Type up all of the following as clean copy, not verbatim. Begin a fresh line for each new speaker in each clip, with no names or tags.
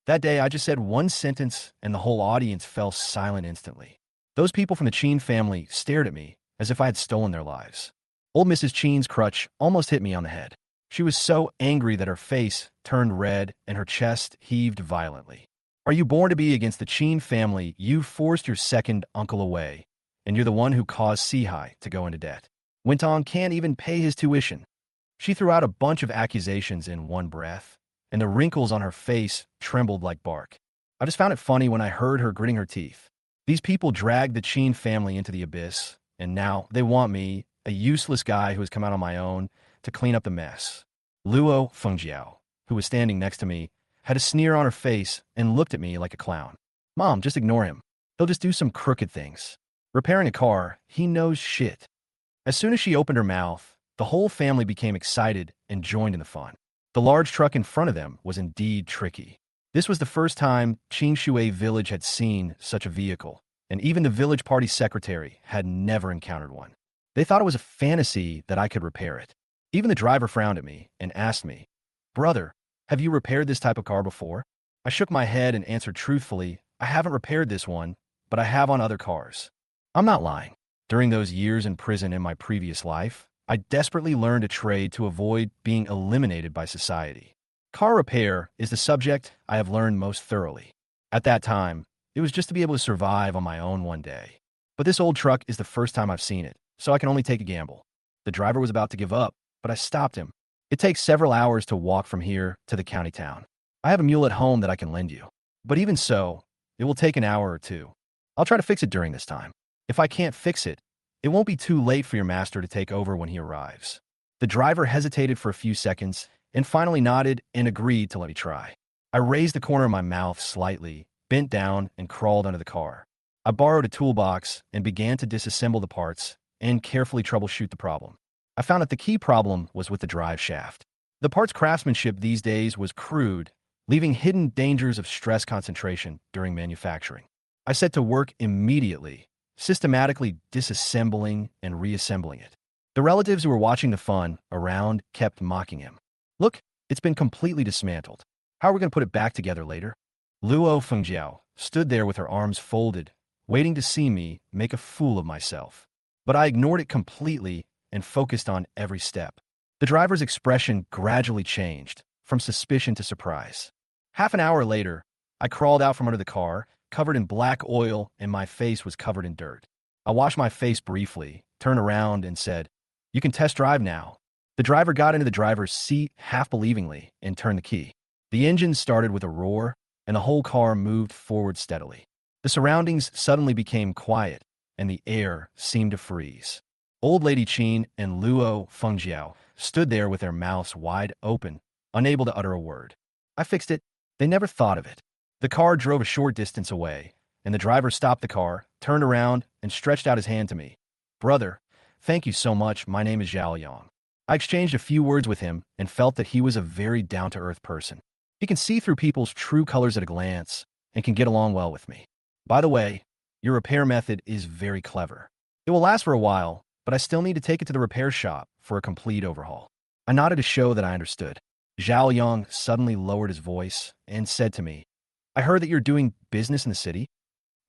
That day, I just said one sentence, and the whole audience fell silent instantly. Those people from the Chin family stared at me as if I had stolen their lives. Old Mrs. Chin's crutch almost hit me on the head. She was so angry that her face turned red and her chest heaved violently. Are you born to be against the Chin family? You forced your second uncle away, and you're the one who caused Sihai to go into debt. Wintong can't even pay his tuition. She threw out a bunch of accusations in one breath, and the wrinkles on her face trembled like bark. I just found it funny when I heard her gritting her teeth. These people dragged the Chin family into the abyss, and now they want me, a useless guy who has come out on my own, to clean up the mess. Luo Fengjiao, who was standing next to me, had a sneer on her face and looked at me like a clown. Mom, just ignore him. He'll just do some crooked things. Repairing a car, he knows shit. As soon as she opened her mouth, the whole family became excited and joined in the fun. The large truck in front of them was indeed tricky. This was the first time Qingshui village had seen such a vehicle, and even the village party secretary had never encountered one. They thought it was a fantasy that I could repair it. Even the driver frowned at me and asked me, "Brother, have you repaired this type of car before?" I shook my head and answered truthfully, "I haven't repaired this one, but I have on other cars." I'm not lying. During those years in prison in my previous life, I desperately learned a trade to avoid being eliminated by society. Car repair is the subject I have learned most thoroughly. At that time, it was just to be able to survive on my own one day. But this old truck is the first time I've seen it, so I can only take a gamble. The driver was about to give up, but I stopped him. It takes several hours to walk from here to the county town. I have a mule at home that I can lend you. But even so, it will take an hour or two. I'll try to fix it during this time. If I can't fix it, it won't be too late for your master to take over when he arrives. The driver hesitated for a few seconds and finally nodded and agreed to let me try. I raised the corner of my mouth slightly, bent down, and crawled under the car. I borrowed a toolbox and began to disassemble the parts and carefully troubleshoot the problem. I found that the key problem was with the drive shaft. The parts craftsmanship these days was crude, leaving hidden dangers of stress concentration during manufacturing. I set to work immediately, systematically disassembling and reassembling it. The relatives who were watching the fun around kept mocking him. "Look, it's been completely dismantled. How are we going to put it back together later?" Luo Fengjiao stood there with her arms folded, waiting to see me make a fool of myself. But I ignored it completely and focused on every step. The driver's expression gradually changed, from suspicion to surprise. Half an hour later, I crawled out from under the car, covered in black oil, and my face was covered in dirt. I washed my face briefly, turned around, and said, "You can test drive now." The driver got into the driver's seat half believingly and turned the key. The engine started with a roar, and the whole car moved forward steadily. The surroundings suddenly became quiet, and the air seemed to freeze. Old Lady Chin and Luo Fengjiao stood there with their mouths wide open, unable to utter a word. I fixed it. They never thought of it. The car drove a short distance away, and the driver stopped the car, turned around, and stretched out his hand to me. "Brother, thank you so much. My name is Zhao Yang." I exchanged a few words with him and felt that he was a very down-to-earth person. He can see through people's true colors at a glance and can get along well with me. "By the way, your repair method is very clever. It will last for a while, but I still need to take it to the repair shop for a complete overhaul." I nodded to show that I understood. Zhao Yang suddenly lowered his voice and said to me, "I heard that you're doing business in the city?"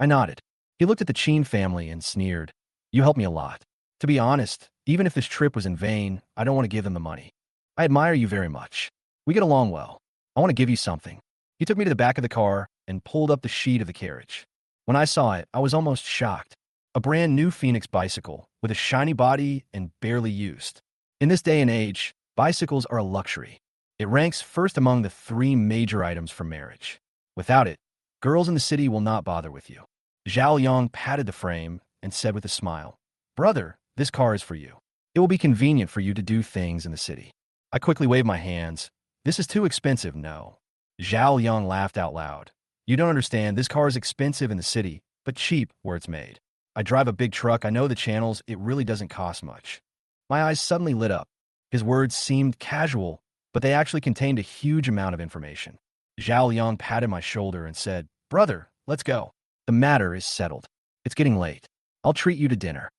I nodded. He looked at the Chin family and sneered, "You helped me a lot. To be honest, even if this trip was in vain, I don't want to give them the money. I admire you very much. We get along well. I want to give you something." He took me to the back of the car and pulled up the sheet of the carriage. When I saw it, I was almost shocked. A brand new Phoenix bicycle with a shiny body and barely used. In this day and age, bicycles are a luxury. It ranks first among the 3 major items for marriage. Without it, girls in the city will not bother with you. Zhao Yang patted the frame and said with a smile, "Brother, this car is for you. It will be convenient for you to do things in the city." I quickly waved my hands. "This is too expensive, no." Zhao Yang laughed out loud. "You don't understand. This car is expensive in the city, but cheap where it's made. I drive a big truck. I know the channels. It really doesn't cost much." My eyes suddenly lit up. His words seemed casual, but they actually contained a huge amount of information. Zhao Yang patted my shoulder and said, "Brother, let's go. The matter is settled. It's getting late. I'll treat you to dinner."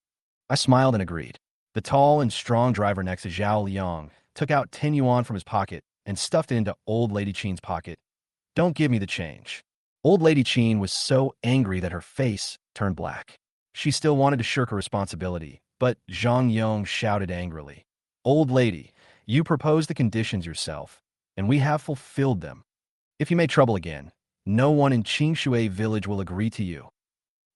I smiled and agreed. The tall and strong driver next to Zhao Liang took out 10 yuan from his pocket and stuffed it into Old Lady Chin's pocket. Don't give me the change. Old Lady Chin was so angry that her face turned black. She still wanted to shirk her responsibility, but Zhang Yong shouted angrily, Old lady, you proposed the conditions yourself, and we have fulfilled them. If you make trouble again, no one in Qingshui village will agree to you.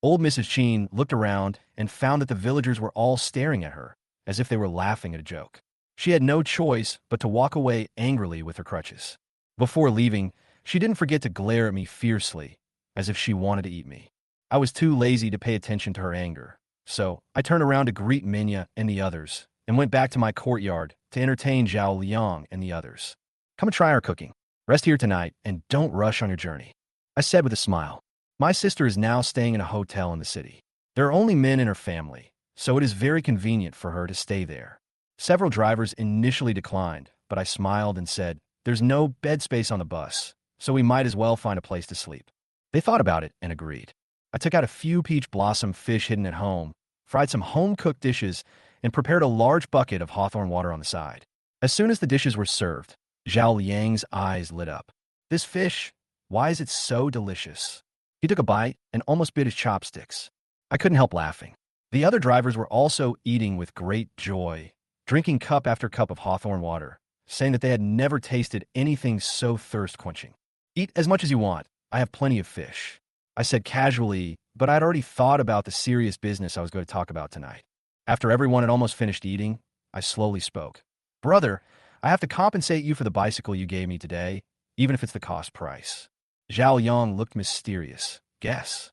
Old Mrs. Qin looked around and found that the villagers were all staring at her, as if they were laughing at a joke. She had no choice but to walk away angrily with her crutches. Before leaving, she didn't forget to glare at me fiercely, as if she wanted to eat me. I was too lazy to pay attention to her anger, so I turned around to greet Minya and the others, and went back to my courtyard to entertain Zhao Liang and the others. Come and try our cooking. Rest here tonight, and don't rush on your journey, I said with a smile. My sister is now staying in a hotel in the city. There are only men in her family, so it is very convenient for her to stay there. Several drivers initially declined, but I smiled and said, there's no bed space on the bus, so we might as well find a place to sleep. They thought about it and agreed. I took out a few peach blossom fish hidden at home, fried some home-cooked dishes, and prepared a large bucket of hawthorn water on the side. As soon as the dishes were served, Zhao Liang's eyes lit up. This fish, why is it so delicious? He took a bite and almost bit his chopsticks. I couldn't help laughing. The other drivers were also eating with great joy, drinking cup after cup of hawthorn water, saying that they had never tasted anything so thirst-quenching. Eat as much as you want. I have plenty of fish, I said casually, but I'd already thought about the serious business I was going to talk about tonight. After everyone had almost finished eating, I slowly spoke. Brother, I have to compensate you for the bicycle you gave me today, even if it's the cost price. Zhao Yang looked mysterious. Guess.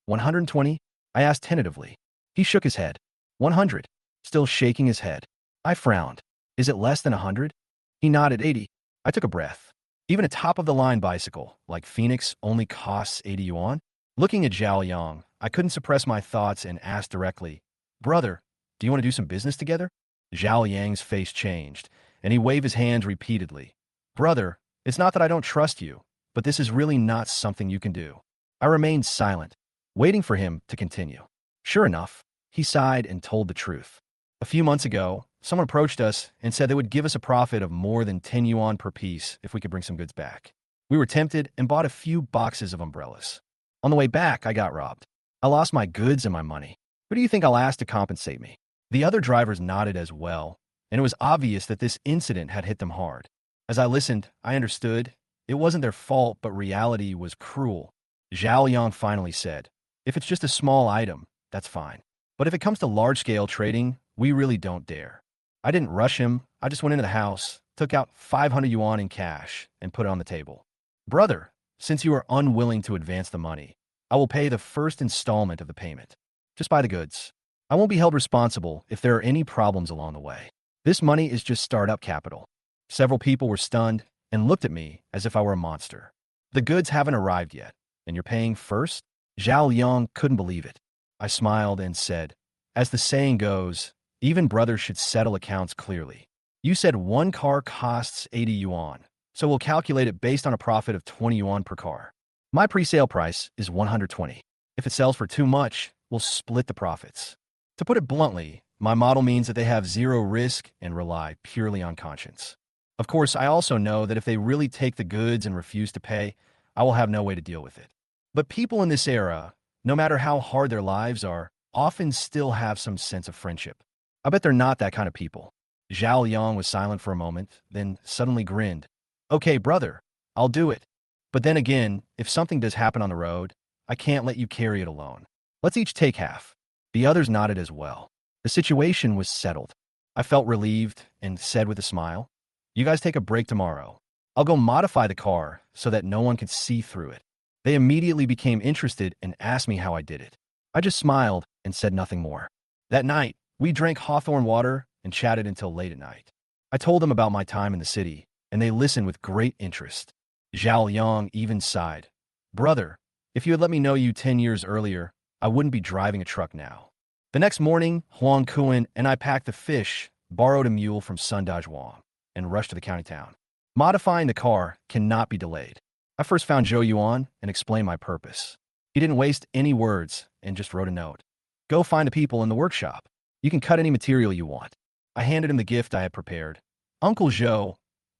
120? I asked tentatively. He shook his head. 100. Still shaking his head. I frowned. Is it less than 100? He nodded. 80. I took a breath. Even a top-of-the-line bicycle, like Phoenix, only costs 80 yuan? Looking at Zhao Yang, I couldn't suppress my thoughts and asked directly, Brother, do you want to do some business together? Zhao Yang's face changed, and he waved his hands repeatedly. Brother, it's not that I don't trust you, but this is really not something you can do. I remained silent, waiting for him to continue. Sure enough, he sighed and told the truth. A few months ago, someone approached us and said they would give us a profit of more than 10 yuan per piece if we could bring some goods back. We were tempted and bought a few boxes of umbrellas. On the way back, I got robbed. I lost my goods and my money. Who do you think I'll ask to compensate me? The other drivers nodded as well, and it was obvious that this incident had hit them hard. As I listened, I understood. It wasn't their fault, but reality was cruel. Zhao Yang finally said, if it's just a small item, that's fine. But if it comes to large-scale trading, we really don't dare. I didn't rush him. I just went into the house, took out 500 yuan in cash, and put it on the table. Brother, since you are unwilling to advance the money, I will pay the first installment of the payment. Just buy the goods. I won't be held responsible if there are any problems along the way. This money is just startup capital. Several people were stunned and looked at me as if I were a monster. The goods haven't arrived yet, and you're paying first? Zhao Yang couldn't believe it. I smiled and said, as the saying goes, even brothers should settle accounts clearly. You said one car costs 80 yuan, so we'll calculate it based on a profit of 20 yuan per car. My pre-sale price is 120. If it sells for too much, we'll split the profits. To put it bluntly, my model means that they have zero risk and rely purely on conscience. Of course, I also know that if they really take the goods and refuse to pay, I will have no way to deal with it. But people in this era, no matter how hard their lives are, often still have some sense of friendship. I bet they're not that kind of people. Zhao Yang was silent for a moment, then suddenly grinned. Okay, brother, I'll do it. But then again, if something does happen on the road, I can't let you carry it alone. Let's each take half. The others nodded as well. The situation was settled. I felt relieved and said with a smile, you guys take a break tomorrow. I'll go modify the car so that no one can see through it. They immediately became interested and asked me how I did it. I just smiled and said nothing more. That night, we drank hawthorn water and chatted until late at night. I told them about my time in the city, and they listened with great interest. Zhao Yang even sighed. Brother, if you had let me know you 10 years earlier, I wouldn't be driving a truck now. The next morning, Huang Kuan and I packed the fish, borrowed a mule from Sundaj Wang, and rushed to the county town. Modifying the car cannot be delayed. I first found Zhou Yuan and explained my purpose. He didn't waste any words and just wrote a note. Go find the people in the workshop. You can cut any material you want. I handed him the gift I had prepared. Uncle Zhou,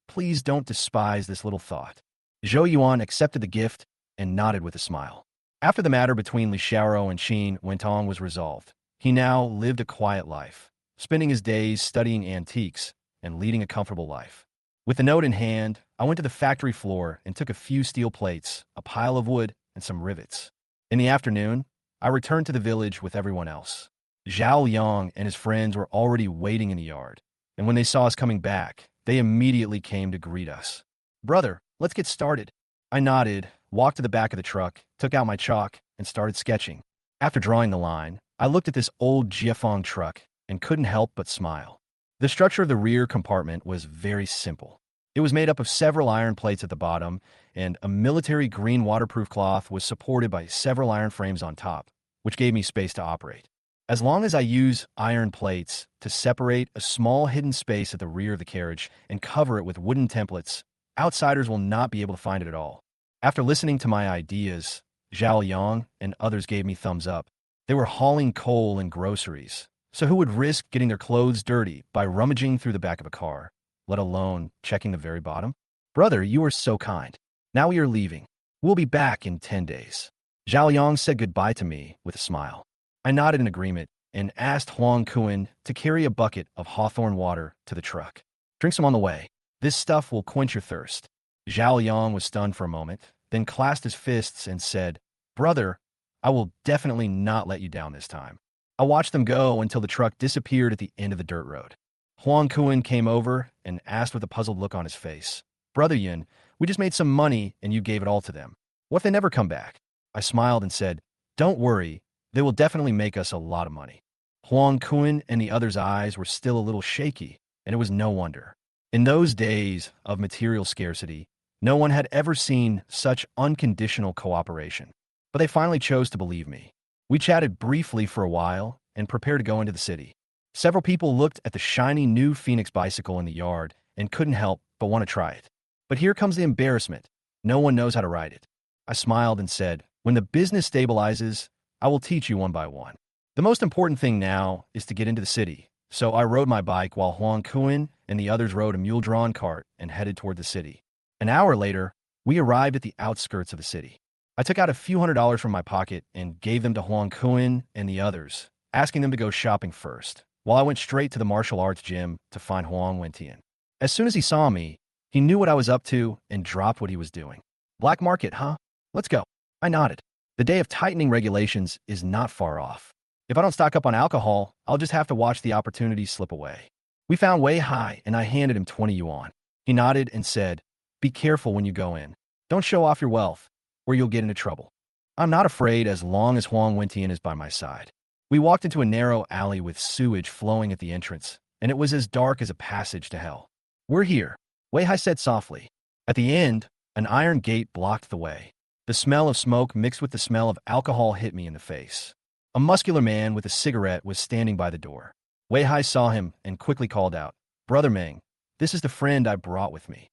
please don't despise this little thought. Zhou Yuan accepted the gift and nodded with a smile. After the matter between Li Xiaoro and Qin Wentong was resolved, he now lived a quiet life, spending his days studying antiques and leading a comfortable life. With the note in hand, I went to the factory floor and took a few steel plates, a pile of wood, and some rivets. In the afternoon, I returned to the village with everyone else. Zhao Yang and his friends were already waiting in the yard, and when they saw us coming back, they immediately came to greet us. "Brother, let's get started." I nodded, walked to the back of the truck, took out my chalk, and started sketching. After drawing the line, I looked at this old Jiafeng truck and couldn't help but smile. The structure of the rear compartment was very simple. It was made up of several iron plates at the bottom, and a military green waterproof cloth was supported by several iron frames on top, which gave me space to operate. As long as I use iron plates to separate a small hidden space at the rear of the carriage and cover it with wooden templates, outsiders will not be able to find it at all. After listening to my ideas, Zhao Yang and others gave me thumbs up. They were hauling coal and groceries, so who would risk getting their clothes dirty by rummaging through the back of a car, let alone checking the very bottom? "Brother, you are so kind. Now we are leaving. We'll be back in 10 days. Zhao Yang said goodbye to me with a smile. I nodded in agreement and asked Huang Kuan to carry a bucket of hawthorn water to the truck. "Drink some on the way. This stuff will quench your thirst." Zhao Yang was stunned for a moment, then clasped his fists and said, "Brother, I will definitely not let you down this time." I watched them go until the truck disappeared at the end of the dirt road. Huang Kuan came over and asked with a puzzled look on his face, "Brother Yin, we just made some money and you gave it all to them. What if they never come back?" I smiled and said, "Don't worry, they will definitely make us a lot of money." Huang Kuan and the others' eyes were still a little shaky, and it was no wonder. In those days of material scarcity, no one had ever seen such unconditional cooperation. But they finally chose to believe me. We chatted briefly for a while and prepared to go into the city. Several people looked at the shiny new Phoenix bicycle in the yard and couldn't help but want to try it. But here comes the embarrassment. No one knows how to ride it. I smiled and said, "When the business stabilizes, I will teach you one by one. The most important thing now is to get into the city." So I rode my bike while Huang Kuan and the others rode a mule-drawn cart and headed toward the city. An hour later, we arrived at the outskirts of the city. I took out a few $100s from my pocket and gave them to Huang Kuan and the others, asking them to go shopping first, while I went straight to the martial arts gym to find Huang Wentian. As soon as he saw me, he knew what I was up to and dropped what he was doing. "Black market, huh? Let's go." I nodded. The day of tightening regulations is not far off. If I don't stock up on alcohol, I'll just have to watch the opportunities slip away. We found Wei Hai, and I handed him 20 yuan. He nodded and said, "Be careful when you go in. Don't show off your wealth, or you'll get into trouble." I'm not afraid as long as Huang Wentian is by my side. We walked into a narrow alley with sewage flowing at the entrance, and it was as dark as a passage to hell. "We're here," Wei Hai said softly. At the end, an iron gate blocked the way. The smell of smoke mixed with the smell of alcohol hit me in the face. A muscular man with a cigarette was standing by the door. Wei Hai saw him and quickly called out, "Brother Meng, this is the friend I brought with me."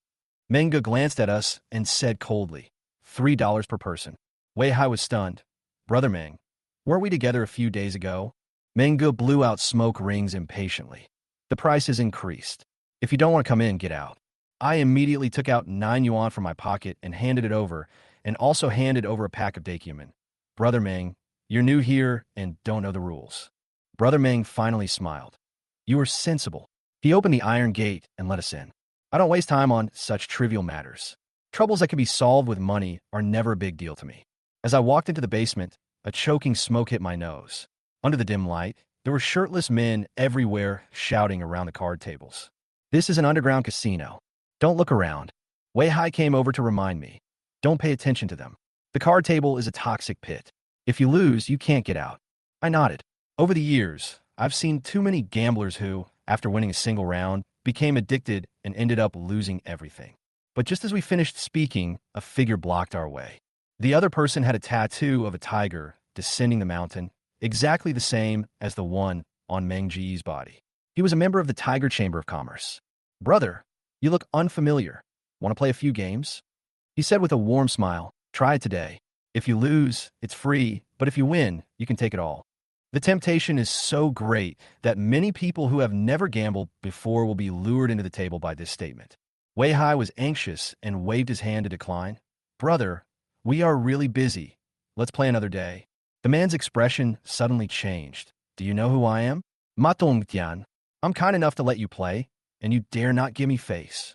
Menga glanced at us and said coldly, $3 per person. Wei Hai was stunned. "Brother Meng, weren't we together a few days ago?" Menga blew out smoke rings impatiently. "The price has increased. If you don't want to come in, get out." I immediately took out 9 yuan from my pocket and handed it over, and also handed over a pack of daikuman. "Brother Meng, you're new here and don't know the rules." Brother Meng finally smiled. "You are sensible." He opened the iron gate and let us in. I don't waste time on such trivial matters. Troubles that can be solved with money are never a big deal to me. As I walked into the basement, a choking smoke hit my nose. Under the dim light, there were shirtless men everywhere shouting around the card tables. "This is an underground casino. Don't look around." Wei Hai came over to remind me. "Don't pay attention to them. The card table is a toxic pit. If you lose, you can't get out." I nodded. Over the years, I've seen too many gamblers who, after winning a single round, became addicted and ended up losing everything. But just as we finished speaking, a figure blocked our way. The other person had a tattoo of a tiger descending the mountain, exactly the same as the one on Meng Ji's body. He was a member of the Tiger Chamber of Commerce. "Brother, you look unfamiliar. Want to play a few games?" He said with a warm smile, "Try it today. If you lose, it's free, but if you win, you can take it all." The temptation is so great that many people who have never gambled before will be lured into the table by this statement. Wei Hai was anxious and waved his hand to decline. Brother, we are really busy. Let's play another day. The man's expression suddenly changed. Do you know who I am? Ma Tongtian. I'm kind enough to let you play, and you dare not give me face.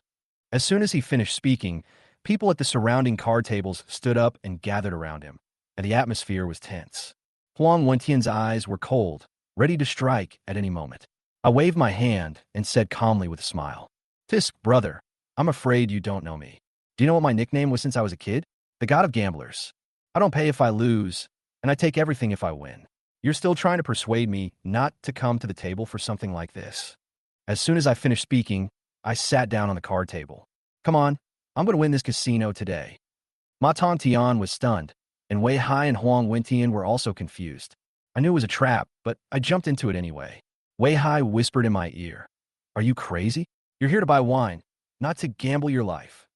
As soon as he finished speaking, people at the surrounding card tables stood up and gathered around him, and the atmosphere was tense. Huang Wentian's eyes were cold, ready to strike at any moment. I waved my hand and said calmly with a smile, Tisk, brother, I'm afraid you don't know me. Do you know what my nickname was since I was a kid? The God of Gamblers. I don't pay if I lose, and I take everything if I win. You're still trying to persuade me not to come to the table for something like this. As soon as I finished speaking, I sat down on the card table. Come on, I'm going to win this casino today. Ma Tongtian was stunned, and Wei Hai and Huang Wentian were also confused. I knew it was a trap, but I jumped into it anyway. Wei Hai whispered in my ear, Are you crazy? You're here to buy wine, not to gamble your life.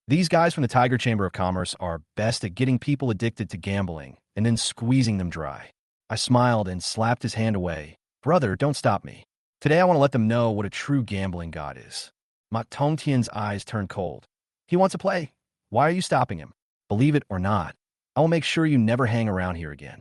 These guys from the Tiger Chamber of Commerce are best at getting people addicted to gambling and then squeezing them dry. I smiled and slapped his hand away. Brother, don't stop me. Today I want to let them know what a true gambling god is. Ma Tongtian's eyes turned cold. He wants to play. Why are you stopping him? Believe it or not, I will make sure you never hang around here again.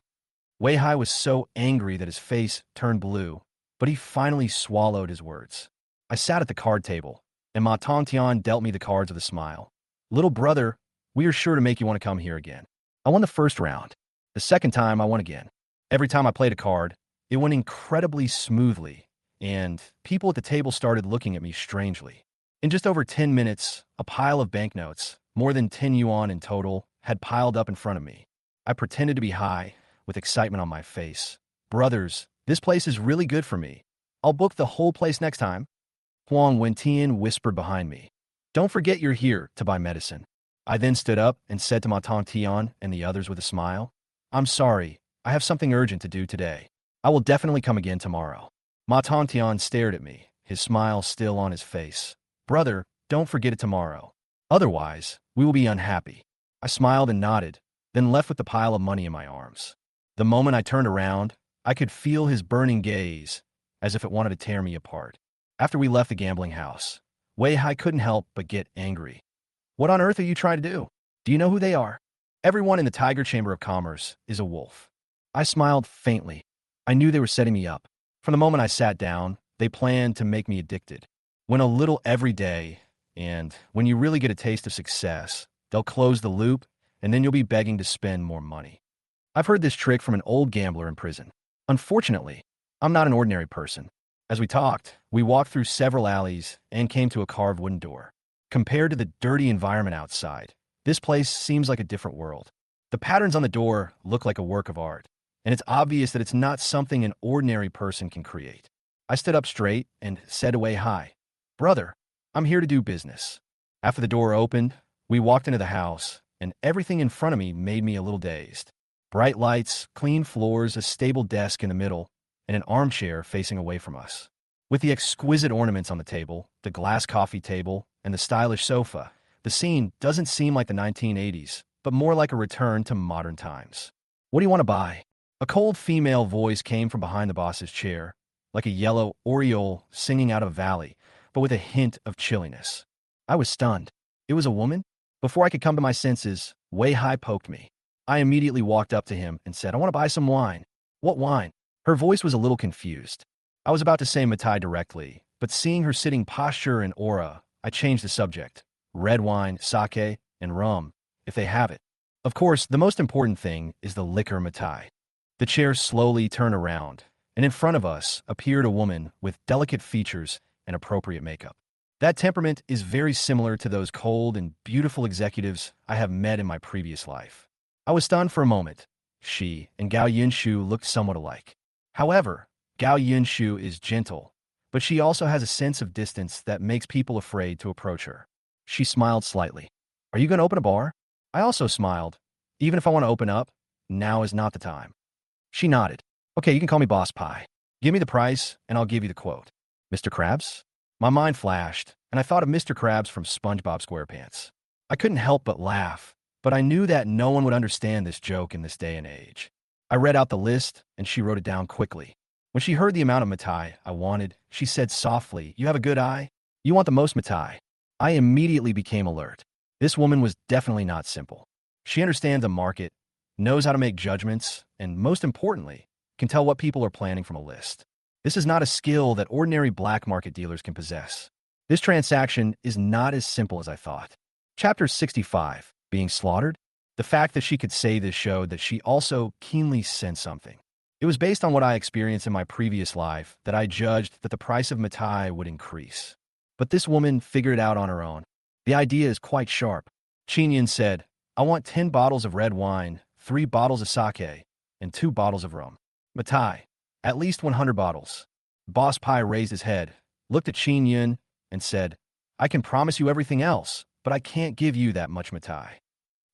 Wei Hai was so angry that his face turned blue, but he finally swallowed his words. I sat at the card table, and Ma Tongtian dealt me the cards with a smile. Little brother, we are sure to make you want to come here again. I won the first round. The second time, I won again. Every time I played a card, it went incredibly smoothly, and people at the table started looking at me strangely. In just over 10 minutes, a pile of banknotes, more than 10 yuan in total, had piled up in front of me. I pretended to be high, with excitement on my face. Brothers, this place is really good for me. I'll book the whole place next time. Huang Wentian whispered behind me. Don't forget you're here to buy medicine. I then stood up and said to Ma Tongtian and the others with a smile, I'm sorry, I have something urgent to do today. I will definitely come again tomorrow. Ma Tongtian stared at me, his smile still on his face. Brother, don't forget it tomorrow. Otherwise, we will be unhappy. I smiled and nodded, then left with the pile of money in my arms. The moment I turned around, I could feel his burning gaze, as if it wanted to tear me apart. After we left the gambling house, Wei Hai couldn't help but get angry. What on earth are you trying to do? Do you know who they are? Everyone in the Tiger Chamber of Commerce is a wolf. I smiled faintly. I knew they were setting me up. From the moment I sat down, they planned to make me addicted. Win a little every day, and when you really get a taste of success, they'll close the loop, and then you'll be begging to spend more money. I've heard this trick from an old gambler in prison. Unfortunately, I'm not an ordinary person. As we talked, we walked through several alleys and came to a carved wooden door. Compared to the dirty environment outside, this place seems like a different world. The patterns on the door look like a work of art, and it's obvious that it's not something an ordinary person can create. I stood up straight and said to Wei Hai, Brother, I'm here to do business. After the door opened, we walked into the house, and everything in front of me made me a little dazed. Bright lights, clean floors, a stable desk in the middle, and an armchair facing away from us. With the exquisite ornaments on the table, the glass coffee table, and the stylish sofa, the scene doesn't seem like the 1980s, but more like a return to modern times. What do you want to buy? A cold female voice came from behind the boss's chair, like a yellow oriole singing out of a valley, but with a hint of chilliness. I was stunned. It was a woman? Before I could come to my senses, Wei Hai poked me. I immediately walked up to him and said, I want to buy some wine. What wine? Her voice was a little confused. I was about to say Matai directly, but seeing her sitting posture and aura, I changed the subject. Red wine, sake, and rum, if they have it. Of course, the most important thing is the liquor Matai. The chair slowly turned around, and in front of us appeared a woman with delicate features and appropriate makeup. That temperament is very similar to those cold and beautiful executives I have met in my previous life. I was stunned for a moment. She and Gao Yinshu looked somewhat alike. However, Gao Yinshu is gentle, but she also has a sense of distance that makes people afraid to approach her. She smiled slightly. Are you going to open a bar? I also smiled. Even if I want to open up, now is not the time. She nodded. Okay, you can call me Boss Pie. Give me the price, and I'll give you the quote. Mr. Krabs? My mind flashed, and I thought of Mr. Krabs from SpongeBob SquarePants. I couldn't help but laugh, but I knew that no one would understand this joke in this day and age. I read out the list, and she wrote it down quickly. When she heard the amount of Matai I wanted, she said softly, You have a good eye? You want the most Matai. I immediately became alert. This woman was definitely not simple. She understands the market, knows how to make judgments, and most importantly, can tell what people are planning from a list. This is not a skill that ordinary black market dealers can possess. This transaction is not as simple as I thought. Chapter 65, Being Slaughtered? The fact that she could say this showed that she also keenly sensed something. It was based on what I experienced in my previous life that I judged that the price of Matai would increase. But this woman figured it out on her own. The idea is quite sharp. Chinyan said, I want 10 bottles of red wine, 3 bottles of sake, and 2 bottles of rum. Matai, at least 100 bottles. Boss Pai raised his head, looked at Chinyan, and said, I can promise you everything else, but I can't give you that much Matai.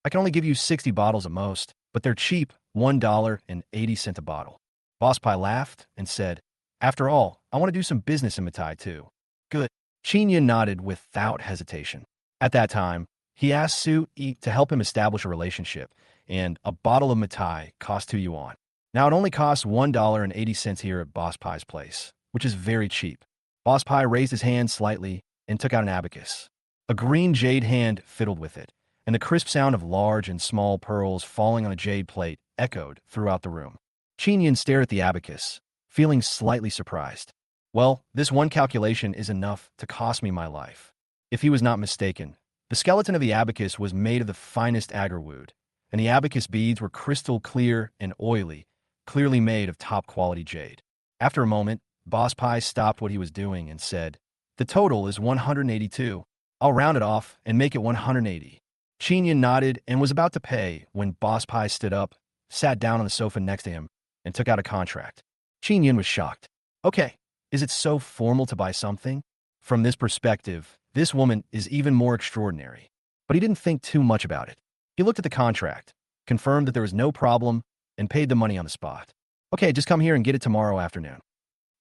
I can only give you 60 bottles at most, but they're cheap, $1.80 a bottle. Boss Pai laughed and said, After all, I want to do some business in Matai too. Good. Chinyan nodded without hesitation. At that time, he asked Su Yi to help him establish a relationship, and a bottle of Matai cost 2 yuan. Now it only costs $1.80 here at Boss Pai's place, which is very cheap. Boss Pai raised his hand slightly and took out an abacus. A green jade hand fiddled with it, and the crisp sound of large and small pearls falling on a jade plate echoed throughout the room. Chinyan stared at the abacus, feeling slightly surprised. Well, this one calculation is enough to cost me my life. If he was not mistaken, the skeleton of the abacus was made of the finest agarwood, and the abacus beads were crystal clear and oily, clearly made of top-quality jade. After a moment, Boss Pai stopped what he was doing and said, The total is 182. I'll round it off and make it 180. Chinyan nodded and was about to pay when Boss Pai stood up, sat down on the sofa next to him, and took out a contract. Chinyan was shocked. Okay, is it so formal to buy something? From this perspective, this woman is even more extraordinary. But he didn't think too much about it. He looked at the contract, confirmed that there was no problem, and paid the money on the spot. Okay, just come here and get it tomorrow afternoon.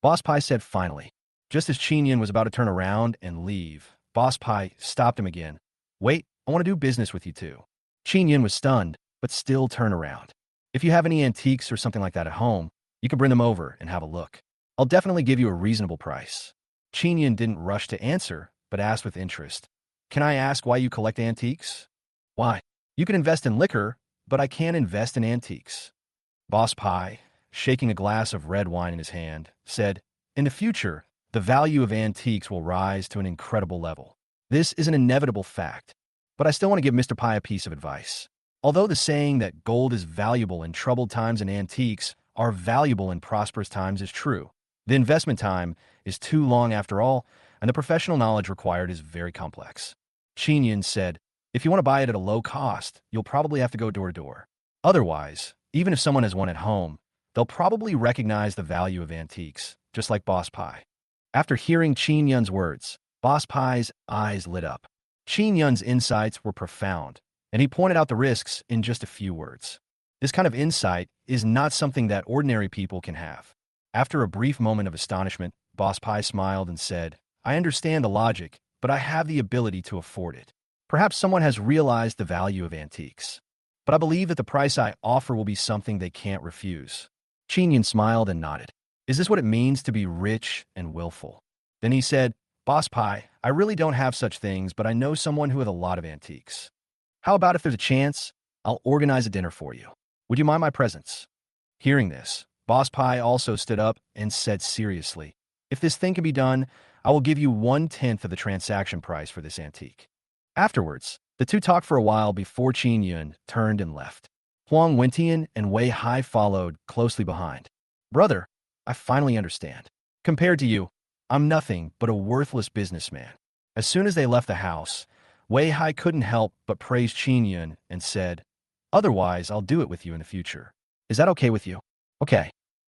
Boss Pai said finally. Just as Chinyan was about to turn around and leave, Boss Pai stopped him again. Wait, I want to do business with you too. Chinyan was stunned, but still turned around. If you have any antiques or something like that at home, you can bring them over and have a look. I'll definitely give you a reasonable price. Chinyan didn't rush to answer, but asked with interest. Can I ask why you collect antiques? Why? You can invest in liquor, but I can't invest in antiques. Boss Pai, shaking a glass of red wine in his hand, said, In the future, the value of antiques will rise to an incredible level. This is an inevitable fact, but I still want to give Mr. Pai a piece of advice. Although the saying that gold is valuable in troubled times and antiques are valuable in prosperous times is true, the investment time is too long after all, and the professional knowledge required is very complex. Chinyan said, If you want to buy it at a low cost, you'll probably have to go door to door. Otherwise, even if someone has one at home, they'll probably recognize the value of antiques, just like Boss Pai. After hearing Chinyan's words, Boss Pai's eyes lit up. Chinyan's insights were profound, and he pointed out the risks in just a few words. This kind of insight is not something that ordinary people can have. After a brief moment of astonishment, Boss Pai smiled and said, I understand the logic, but I have the ability to afford it. Perhaps someone has realized the value of antiques. But I believe that the price I offer will be something they can't refuse. Chinyan smiled and nodded. Is this what it means to be rich and willful? Then he said, Boss Pai, I really don't have such things, but I know someone who has a lot of antiques. How about if there's a chance, I'll organize a dinner for you. Would you mind my presence? Hearing this, Boss Pai also stood up and said seriously, If this thing can be done, I will give you 1/10 of the transaction price for this antique. Afterwards, the two talked for a while before Chinyan turned and left. Huang Wentian and Wei Hai followed closely behind. Brother, I finally understand. Compared to you, I'm nothing but a worthless businessman. As soon as they left the house, Wei Hai couldn't help but praise Chinyan and said, Otherwise, I'll do it with you in the future. Is that okay with you? Okay.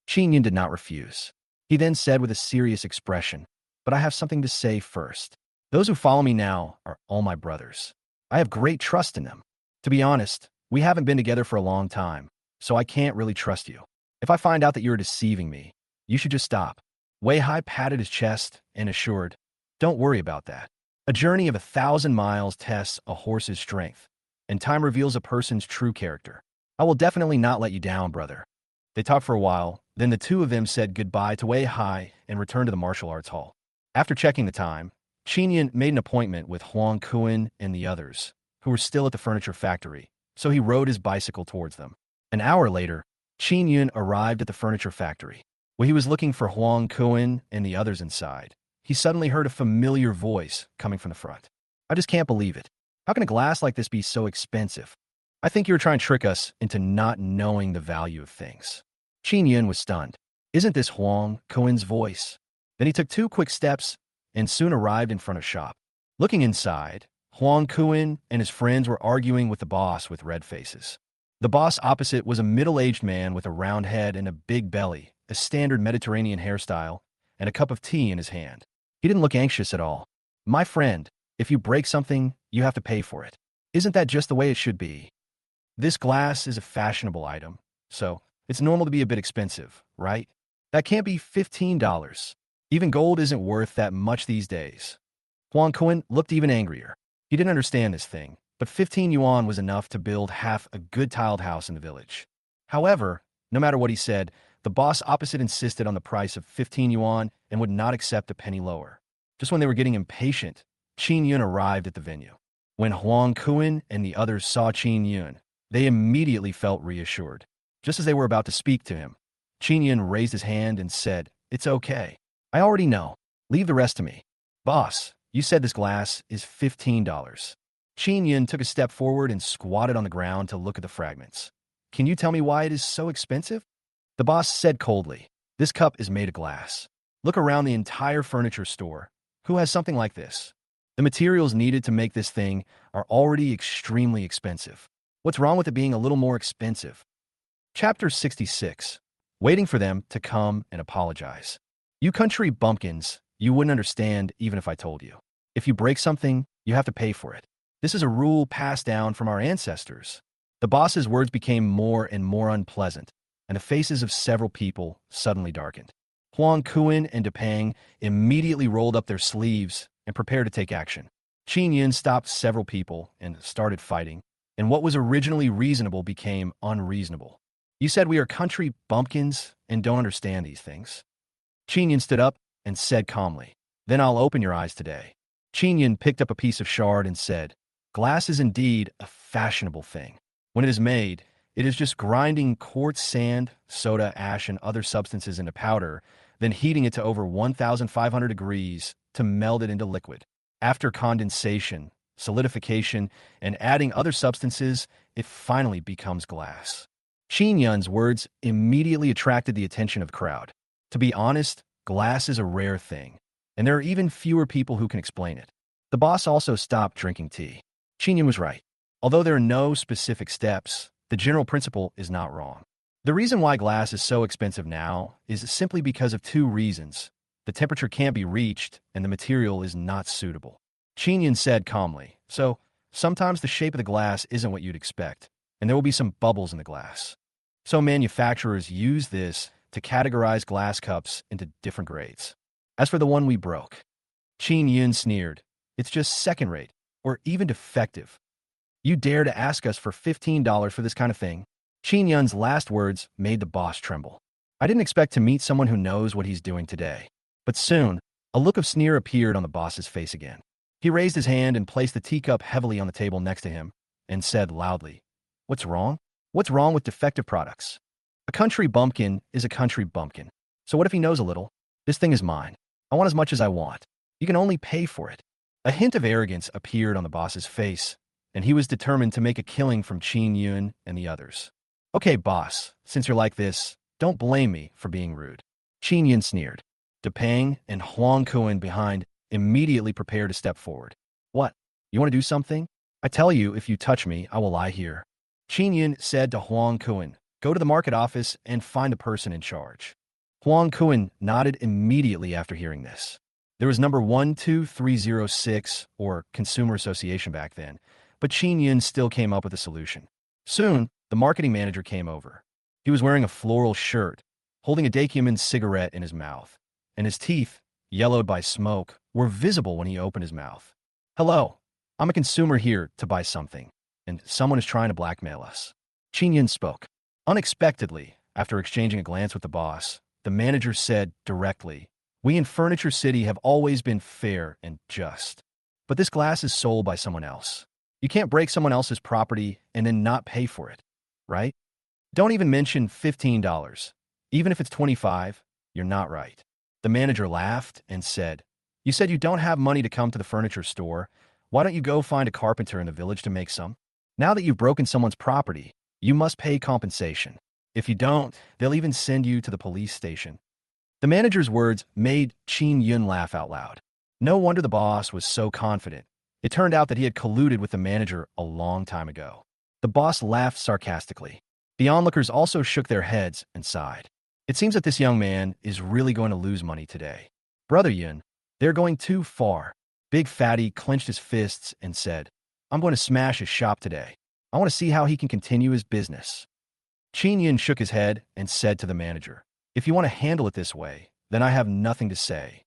Chinyan did not refuse. He then said with a serious expression, But I have something to say first. Those who follow me now are all my brothers. I have great trust in them. To be honest, we haven't been together for a long time, so I can't really trust you. If I find out that you're deceiving me, you should just stop. Wei Hai patted his chest and assured, Don't worry about that. A journey of 1,000 miles tests a horse's strength, and time reveals a person's true character. I will definitely not let you down, brother. They talked for a while, then the two of them said goodbye to Wei Hai and returned to the martial arts hall. After checking the time, Qin Yun made an appointment with Huang Kuan and the others, who were still at the furniture factory, so he rode his bicycle towards them. An hour later, Qin Yun arrived at the furniture factory. While he was looking for Huang Kuan and the others inside, he suddenly heard a familiar voice coming from the front. I just can't believe it. How can a glass like this be so expensive? I think you were trying to trick us into not knowing the value of things. Qin Yun was stunned. Isn't this Huang Kuan's voice? Then he took 2 quick steps and soon arrived in front of shop. Looking inside, Huang Kuan and his friends were arguing with the boss with red faces. The boss opposite was a middle-aged man with a round head and a big belly, a standard Mediterranean hairstyle, and a cup of tea in his hand. He didn't look anxious at all. My friend, if you break something, you have to pay for it. Isn't that just the way it should be? This glass is a fashionable item, so it's normal to be a bit expensive, right? That can't be $15. Even gold isn't worth that much these days. Huang Kuan looked even angrier. He didn't understand this thing, but 15 yuan was enough to build half a good tiled house in the village. However, no matter what he said, the boss opposite insisted on the price of 15 yuan and would not accept a penny lower. Just when they were getting impatient, Qin Yun arrived at the venue. When Huang Kuan and the others saw Qin Yun, they immediately felt reassured. Just as they were about to speak to him, Qin Yun raised his hand and said, "It's okay. I already know. Leave the rest to me." "Boss, you said this glass is $15. Qin Yun took a step forward and squatted on the ground to look at the fragments. "Can you tell me why it is so expensive?" The boss said coldly, "This cup is made of glass. Look around the entire furniture store. Who has something like this? The materials needed to make this thing are already extremely expensive. What's wrong with it being a little more expensive?" Chapter 66. Waiting for them to come and apologize. You country bumpkins, you wouldn't understand even if I told you. If you break something, you have to pay for it. This is a rule passed down from our ancestors. The boss's words became more and more unpleasant, and the faces of several people suddenly darkened. Huang Kuan and Depang immediately rolled up their sleeves and prepared to take action. Qin Yun stopped several people and started fighting, and what was originally reasonable became unreasonable. "You said we are country bumpkins and don't understand these things." Qin Yun stood up and said calmly, "Then I'll open your eyes today." Qin Yun picked up a piece of shard and said, "Glass is indeed a fashionable thing. When it is made, it is just grinding quartz sand, soda, ash, and other substances into powder, then heating it to over 1,500 degrees to melt it into liquid. After condensation, solidification, and adding other substances, it finally becomes glass." Qin Yun's words immediately attracted the attention of the crowd. To be honest, glass is a rare thing, and there are even fewer people who can explain it. The boss also stopped drinking tea. Qin Yun was right. Although there are no specific steps, the general principle is not wrong. The reason why glass is so expensive now is simply because of 2 reasons. The temperature can't be reached, and the material is not suitable. Qin Yun said calmly, "So, sometimes the shape of the glass isn't what you'd expect, and there will be some bubbles in the glass. So manufacturers use this to categorize glass cups into different grades. As for the one we broke," Qin Yun sneered, "it's just second-rate, or even defective. You dare to ask us for $15 for this kind of thing?" Qin Yun's last words made the boss tremble. I didn't expect to meet someone who knows what he's doing today. But soon, a look of sneer appeared on the boss's face again. He raised his hand and placed the teacup heavily on the table next to him and said loudly, "What's wrong? What's wrong with defective products? A country bumpkin is a country bumpkin. So what if he knows a little? This thing is mine. I want as much as I want. You can only pay for it." A hint of arrogance appeared on the boss's face, and he was determined to make a killing from Qin Yun and the others. "Okay, boss, since you're like this, don't blame me for being rude." Qin Yun sneered. Depang and Huang Kuan behind immediately prepared to step forward. "What? You want to do something? I tell you, if you touch me, I will lie here." Qin Yun said to Huang Kuan, "Go to the market office and find the person in charge." Huang Kuan nodded immediately after hearing this. There was number 12306, or Consumer Association back then, but Qin Yun still came up with a solution. Soon, the marketing manager came over. He was wearing a floral shirt, holding a Dacuman cigarette in his mouth, and his teeth, yellowed by smoke, were visible when he opened his mouth. "Hello, I'm a consumer here to buy something, and someone is trying to blackmail us." Qin Yun spoke. Unexpectedly, after exchanging a glance with the boss, the manager said directly, We in Furniture City have always been fair and just. But this glass is sold by someone else. You can't break someone else's property and then not pay for it, right? Don't even mention $15. Even if it's 25, you're not right. The manager laughed and said, "You said you don't have money to come to the furniture store. Why don't you go find a carpenter in the village to make some? Now that you've broken someone's property, you must pay compensation. If you don't, they'll even send you to the police station." The manager's words made Qin Yun laugh out loud. No wonder the boss was so confident. It turned out that he had colluded with the manager a long time ago. The boss laughed sarcastically. The onlookers also shook their heads and sighed. It seems that this young man is really going to lose money today. Brother Yun, they're going too far. Big Fatty clenched his fists and said, "I'm going to smash his shop today. I want to see how he can continue his business." Qin Yun shook his head and said to the manager, "If you want to handle it this way, then I have nothing to say.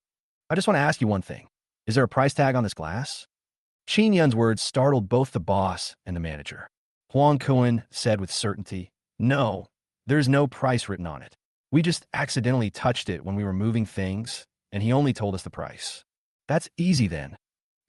I just want to ask you one thing. Is there a price tag on this glass?" Qin Yun's words startled both the boss and the manager. Huang Kuan said with certainty, "No, there's no price written on it. We just accidentally touched it when we were moving things, and he only told us the price." "That's easy then."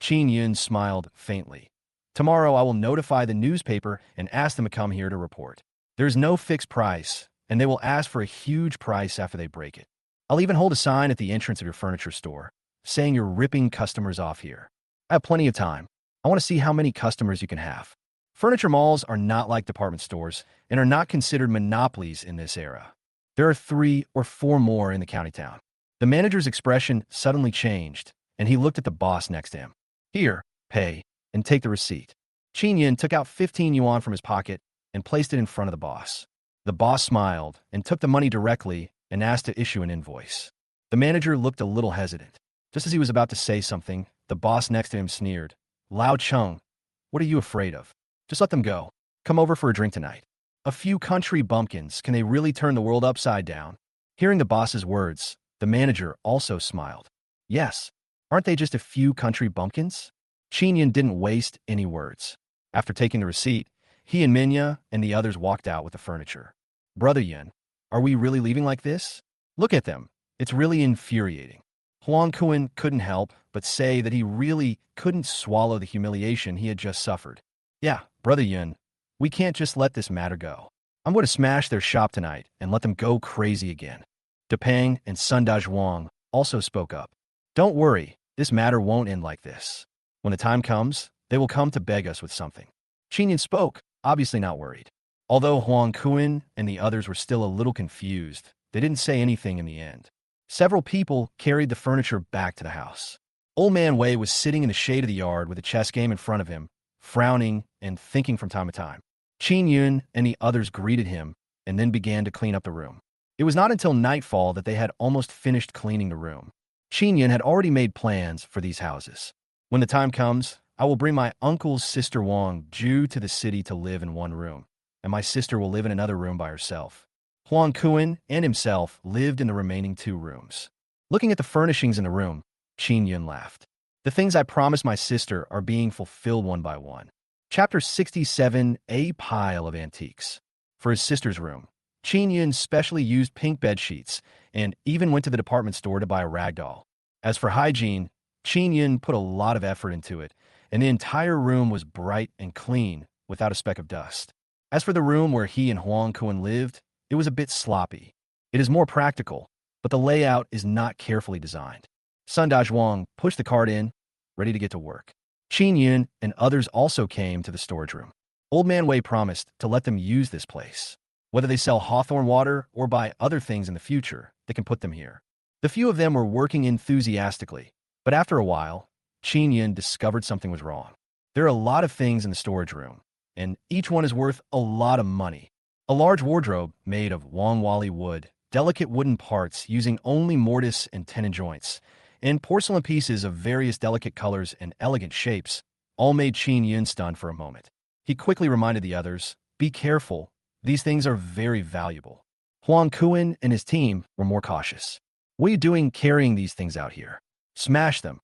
Qin Yun smiled faintly. "Tomorrow I will notify the newspaper and ask them to come here to report. There's no fixed price, and they will ask for a huge price after they break it. I'll even hold a sign at the entrance of your furniture store, saying you're ripping customers off here. I have plenty of time. I want to see how many customers you can have." Furniture malls are not like department stores and are not considered monopolies in this era. There are 3 or 4 more in the county town. The manager's expression suddenly changed, and he looked at the boss next to him. "Here, pay, and take the receipt." Qin Yun took out 15 yuan from his pocket and placed it in front of the boss. The boss smiled and took the money directly and asked to issue an invoice. The manager looked a little hesitant. Just as he was about to say something, the boss next to him sneered, "Lao Chung, what are you afraid of? Just let them go. Come over for a drink tonight. A few country bumpkins, can they really turn the world upside down?" Hearing the boss's words, the manager also smiled. "Yes, aren't they just a few country bumpkins?" Qin Yun didn't waste any words. After taking the receipt, he and Minya and the others walked out with the furniture. "Brother Yun, are we really leaving like this? Look at them. It's really infuriating." Huang Kuan couldn't help but say that he really couldn't swallow the humiliation he had just suffered. "Yeah, Brother Yun, we can't just let this matter go. I'm going to smash their shop tonight and let them go crazy again." Depeng and Sunda Zhuang also spoke up. "Don't worry, this matter won't end like this. When the time comes, they will come to beg us with something." Qin Yun spoke, obviously not worried. Although Huang Kuan and the others were still a little confused, they didn't say anything in the end. Several people carried the furniture back to the house. Old Man Wei was sitting in the shade of the yard with a chess game in front of him, frowning and thinking from time to time. Qin Yun and the others greeted him and then began to clean up the room. It was not until nightfall that they had almost finished cleaning the room. Qin Yun had already made plans for these houses. "When the time comes, I will bring my uncle's sister Wang Ju to the city to live in one room, and my sister will live in another room by herself." Huang Kuan and himself lived in the remaining 2 rooms. Looking at the furnishings in the room, Qin Yun laughed. "The things I promised my sister are being fulfilled one by one." Chapter 67, A Pile of Antiques. For his sister's room, Qin Yun specially used pink bed sheets and even went to the department store to buy a rag doll. As for hygiene, Qin Yun put a lot of effort into it, and the entire room was bright and clean without a speck of dust. As for the room where he and Huang Kuan lived, it was a bit sloppy. It is more practical, but the layout is not carefully designed. Sunda Zhuang pushed the cart in, ready to get to work. Qin Yun and others also came to the storage room. Old Man Wei promised to let them use this place. Whether they sell hawthorn water or buy other things in the future, they can put them here. The few of them were working enthusiastically, but after a while, Qin Yun discovered something was wrong. There are a lot of things in the storage room, and each one is worth a lot of money. A large wardrobe made of Wangwali wood, delicate wooden parts using only mortise and tenon joints, and porcelain pieces of various delicate colors and elegant shapes, all made Qin Yun stunned for a moment. He quickly reminded the others, "Be careful, these things are very valuable." Huang Kuan and his team were more cautious. "What are you doing carrying these things out here? Smash them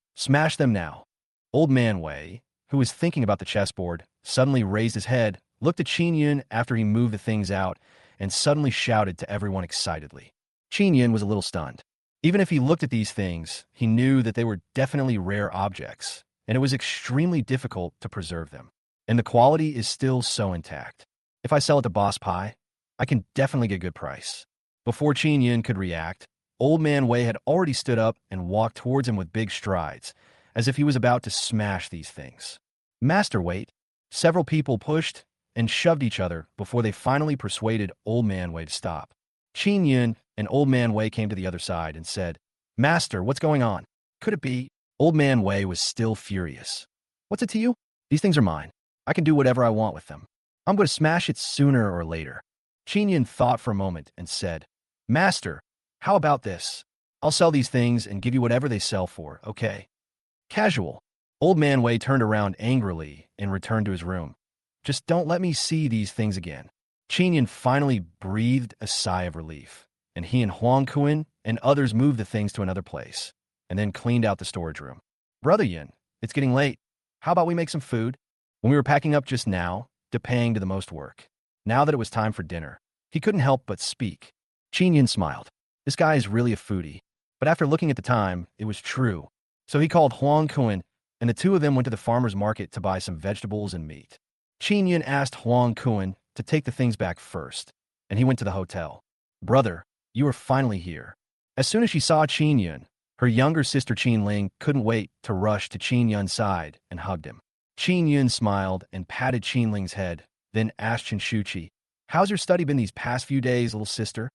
now." Old Man Wei, who was thinking about the chessboard, suddenly raised his head, looked at Qin Yun after he moved the things out, and suddenly shouted to everyone excitedly. Qin Yun was a little stunned. Even if he looked at these things, he knew that they were definitely rare objects, and it was extremely difficult to preserve them. And the quality is still so intact. If I sell it to Boss Pie, I can definitely get a good price. Before Qin Yun could react, Old Man Wei had already stood up and walked towards him with big strides, as if he was about to smash these things. Master, wait. Several people pushed and shoved each other before they finally persuaded Old Man Wei to stop. Qin Yun and Old Man Wei came to the other side and said, Master, what's going on? Could it be? Old Man Wei was still furious. What's it to you? These things are mine. I can do whatever I want with them. I'm going to smash it sooner or later. Qin Yun thought for a moment and said, Master, how about this? I'll sell these things and give you whatever they sell for, okay? Casual. Old Man Wei turned around angrily and returned to his room. Just don't let me see these things again. Qin Yun finally breathed a sigh of relief, and he and Huang Kun and others moved the things to another place, and then cleaned out the storage room. Brother Yun, it's getting late. How about we make some food? When we were packing up just now, paying to the most work. Now that it was time for dinner, he couldn't help but speak. Qin Yun smiled. This guy is really a foodie. But after looking at the time, it was true. So he called Huang Kun, and the two of them went to the farmer's market to buy some vegetables and meat. Qin Yun asked Huang Kun to take the things back first, and he went to the hotel. Brother, you are finally here. As soon as she saw Qin Yun, her younger sister Qin Ling couldn't wait to rush to Qin Yun's side and hugged him. Qin Yun smiled and patted Qin Ling's head, then asked Chen Shuqi, How's your study been these past few days, little sister?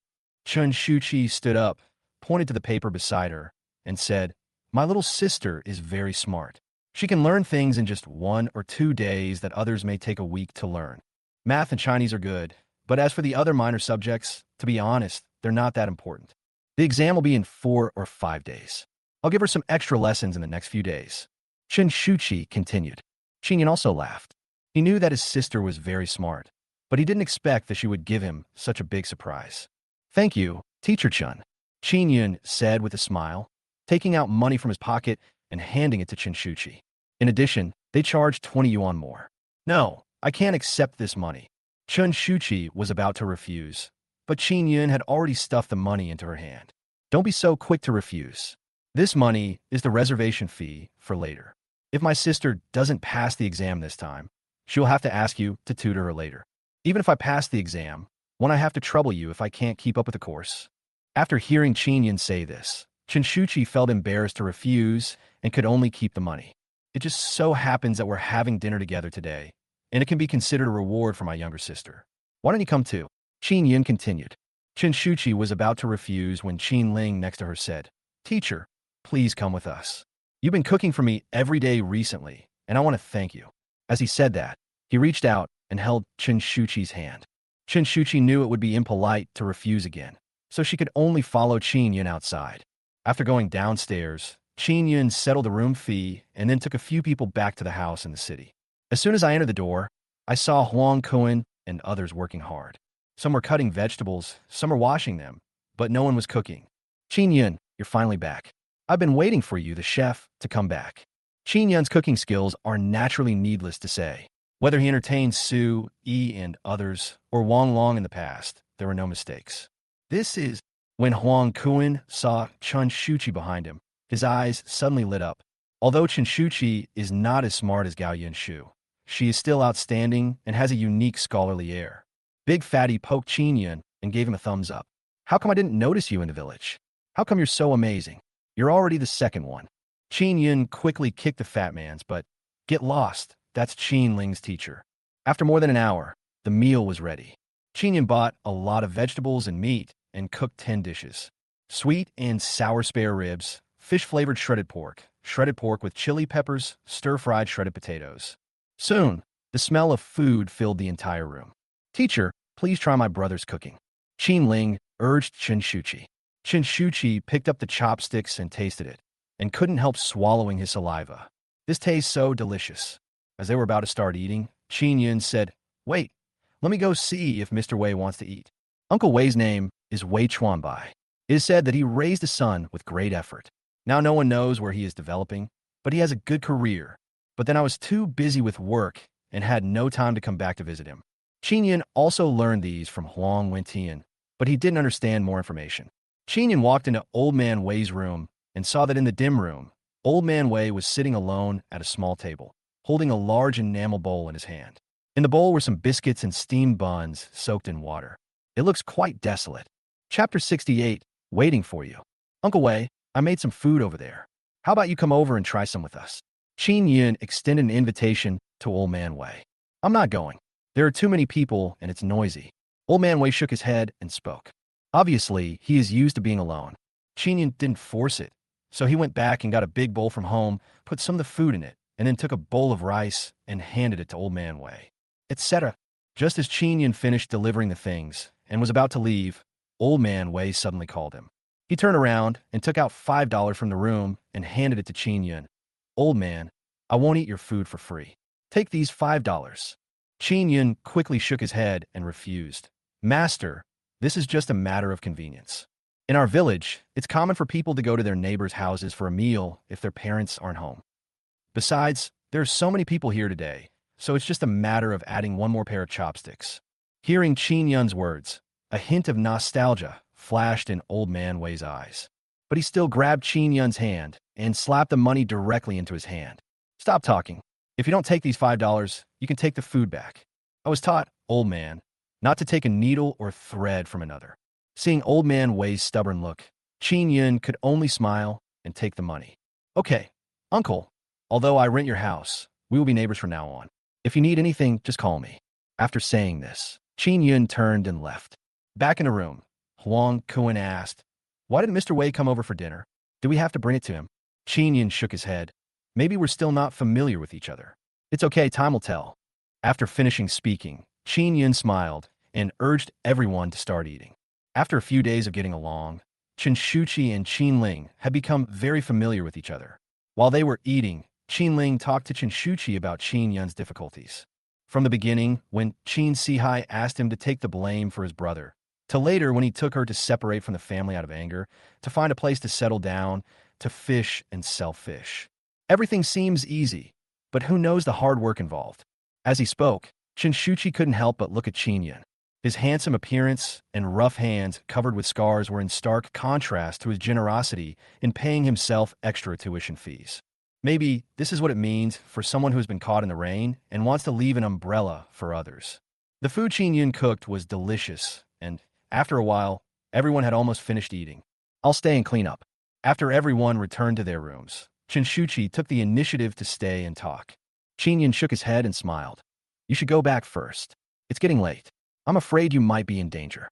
Chen Shuqi stood up, pointed to the paper beside her, and said, My little sister is very smart. She can learn things in just 1 or 2 days that others may take a week to learn. Math and Chinese are good, but as for the other minor subjects, to be honest, they're not that important. The exam will be in 4 or 5 days. I'll give her some extra lessons in the next few days. Chen Shuqi continued. Qin Yun also laughed. He knew that his sister was very smart, but he didn't expect that she would give him such a big surprise. Thank you, Teacher Chen, Qin Yun said with a smile, taking out money from his pocket and handing it to Chen Shuqi. In addition, they charged 20 yuan more. No, I can't accept this money. Chen Shuqi was about to refuse, but Qin Yun had already stuffed the money into her hand. Don't be so quick to refuse. This money is the reservation fee for later. If my sister doesn't pass the exam this time, she will have to ask you to tutor her later. Even if I pass the exam, won't I have to trouble you if I can't keep up with the course? After hearing Qin Yun say this, Chen Shuqi felt embarrassed to refuse and could only keep the money. It just so happens that we're having dinner together today, and it can be considered a reward for my younger sister. Why don't you come too? Qin Yun continued. Chen Shuqi was about to refuse when Qin Ling next to her said, Teacher, please come with us. You've been cooking for me every day recently, and I want to thank you. As he said that, he reached out and held Chen Shuqi's hand. Chen Shuqi knew it would be impolite to refuse again, so she could only follow Qin Yun outside. After going downstairs, Qin Yun settled the room fee and then took a few people back to the house in the city. As soon as I entered the door, I saw Huang Kun and others working hard. Some were cutting vegetables, some were washing them, but no one was cooking. Qin Yun, you're finally back. I've been waiting for you, the chef, to come back. Qin Yun's cooking skills are naturally needless to say. Whether he entertained Su, Yi, and others, or Wang Long in the past, there were no mistakes. This is when Huang Kun saw Chen Shuqi behind him. His eyes suddenly lit up. Although Chen Shuqi is not as smart as Gao Yunshu, she is still outstanding and has a unique scholarly air. Big Fatty poked Qin Yun and gave him a thumbs up. How come I didn't notice you in the village? How come you're so amazing? You're already the second one. Qin Yun quickly kicked the fat man's, but get lost. That's Qin Ling's teacher. After more than an hour, the meal was ready. Qin Yun bought a lot of vegetables and meat and cooked 10 dishes. Sweet and sour spare ribs, fish-flavored shredded pork with chili peppers, stir-fried shredded potatoes. Soon, the smell of food filled the entire room. Teacher, please try my brother's cooking. Qin Ling urged Chen Shuqi. Chen Shuqi picked up the chopsticks and tasted it, and couldn't help swallowing his saliva. This tastes so delicious. As they were about to start eating, Qin Yun said, Wait, let me go see if Mr. Wei wants to eat. Uncle Wei's name is Wei Chuanbai. It is said that he raised a son with great effort. Now no one knows where he is developing, but he has a good career. But then I was too busy with work and had no time to come back to visit him. Qin Yun also learned these from Huang Wentian, but he didn't understand more information. Qin Yin walked into Old Man Wei's room and saw that in the dim room, Old Man Wei was sitting alone at a small table, holding a large enamel bowl in his hand. In the bowl were some biscuits and steamed buns soaked in water. It looks quite desolate. Chapter 68, Waiting for You. Uncle Wei, I made some food over there. How about you come over and try some with us? Qin Yin extended an invitation to Old Man Wei. I'm not going. There are too many people and it's noisy. Old Man Wei shook his head and spoke. Obviously, he is used to being alone. Qin Yin didn't force it, so he went back and got a big bowl from home, put some of the food in it, and then took a bowl of rice and handed it to Old Man Wei, etc. Just as Qin Yin finished delivering the things and was about to leave, Old Man Wei suddenly called him. He turned around and took out $5 from the room and handed it to Qin Yin. Old man, I won't eat your food for free. Take these $5. Qin Yin quickly shook his head and refused. Master, this is just a matter of convenience. In our village, it's common for people to go to their neighbors' houses for a meal if their parents aren't home. Besides, there are so many people here today, so it's just a matter of adding one more pair of chopsticks. Hearing Qin Yun's words, a hint of nostalgia flashed in Old Man Wei's eyes. But he still grabbed Qin Yun's hand and slapped the money directly into his hand. Stop talking. If you don't take these $5, you can take the food back. I was taught, old man, not to take a needle or thread from another. Seeing Old Man Wei's stubborn look, Qin Yun could only smile and take the money. Okay, uncle, although I rent your house, we will be neighbors from now on. If you need anything, just call me. After saying this, Qin Yun turned and left. Back in the room, Huang Kuan asked, why didn't Mr. Wei come over for dinner? Do we have to bring it to him? Qin Yin shook his head. Maybe we're still not familiar with each other. It's okay, time will tell. After finishing speaking, Qin Yin smiled and urged everyone to start eating. After a few days of getting along, Chen Shuqi and Qin Ling had become very familiar with each other. While they were eating, Qin Ling talked to Chen Shuqi about Qin Yun's difficulties. From the beginning, when Qin Sihai asked him to take the blame for his brother, to later when he took her to separate from the family out of anger, to find a place to settle down, to fish and sell fish. Everything seems easy, but who knows the hard work involved? As he spoke, Chen Shuqi couldn't help but look at Qin Yun. His handsome appearance and rough hands covered with scars were in stark contrast to his generosity in paying himself extra tuition fees. Maybe this is what it means for someone who has been caught in the rain and wants to leave an umbrella for others. The food Qin Yun cooked was delicious, and after a while, everyone had almost finished eating. I'll stay and clean up. After everyone returned to their rooms, Chen Shuqi took the initiative to stay and talk. Qin Yun shook his head and smiled. You should go back first. It's getting late. I'm afraid you might be in danger.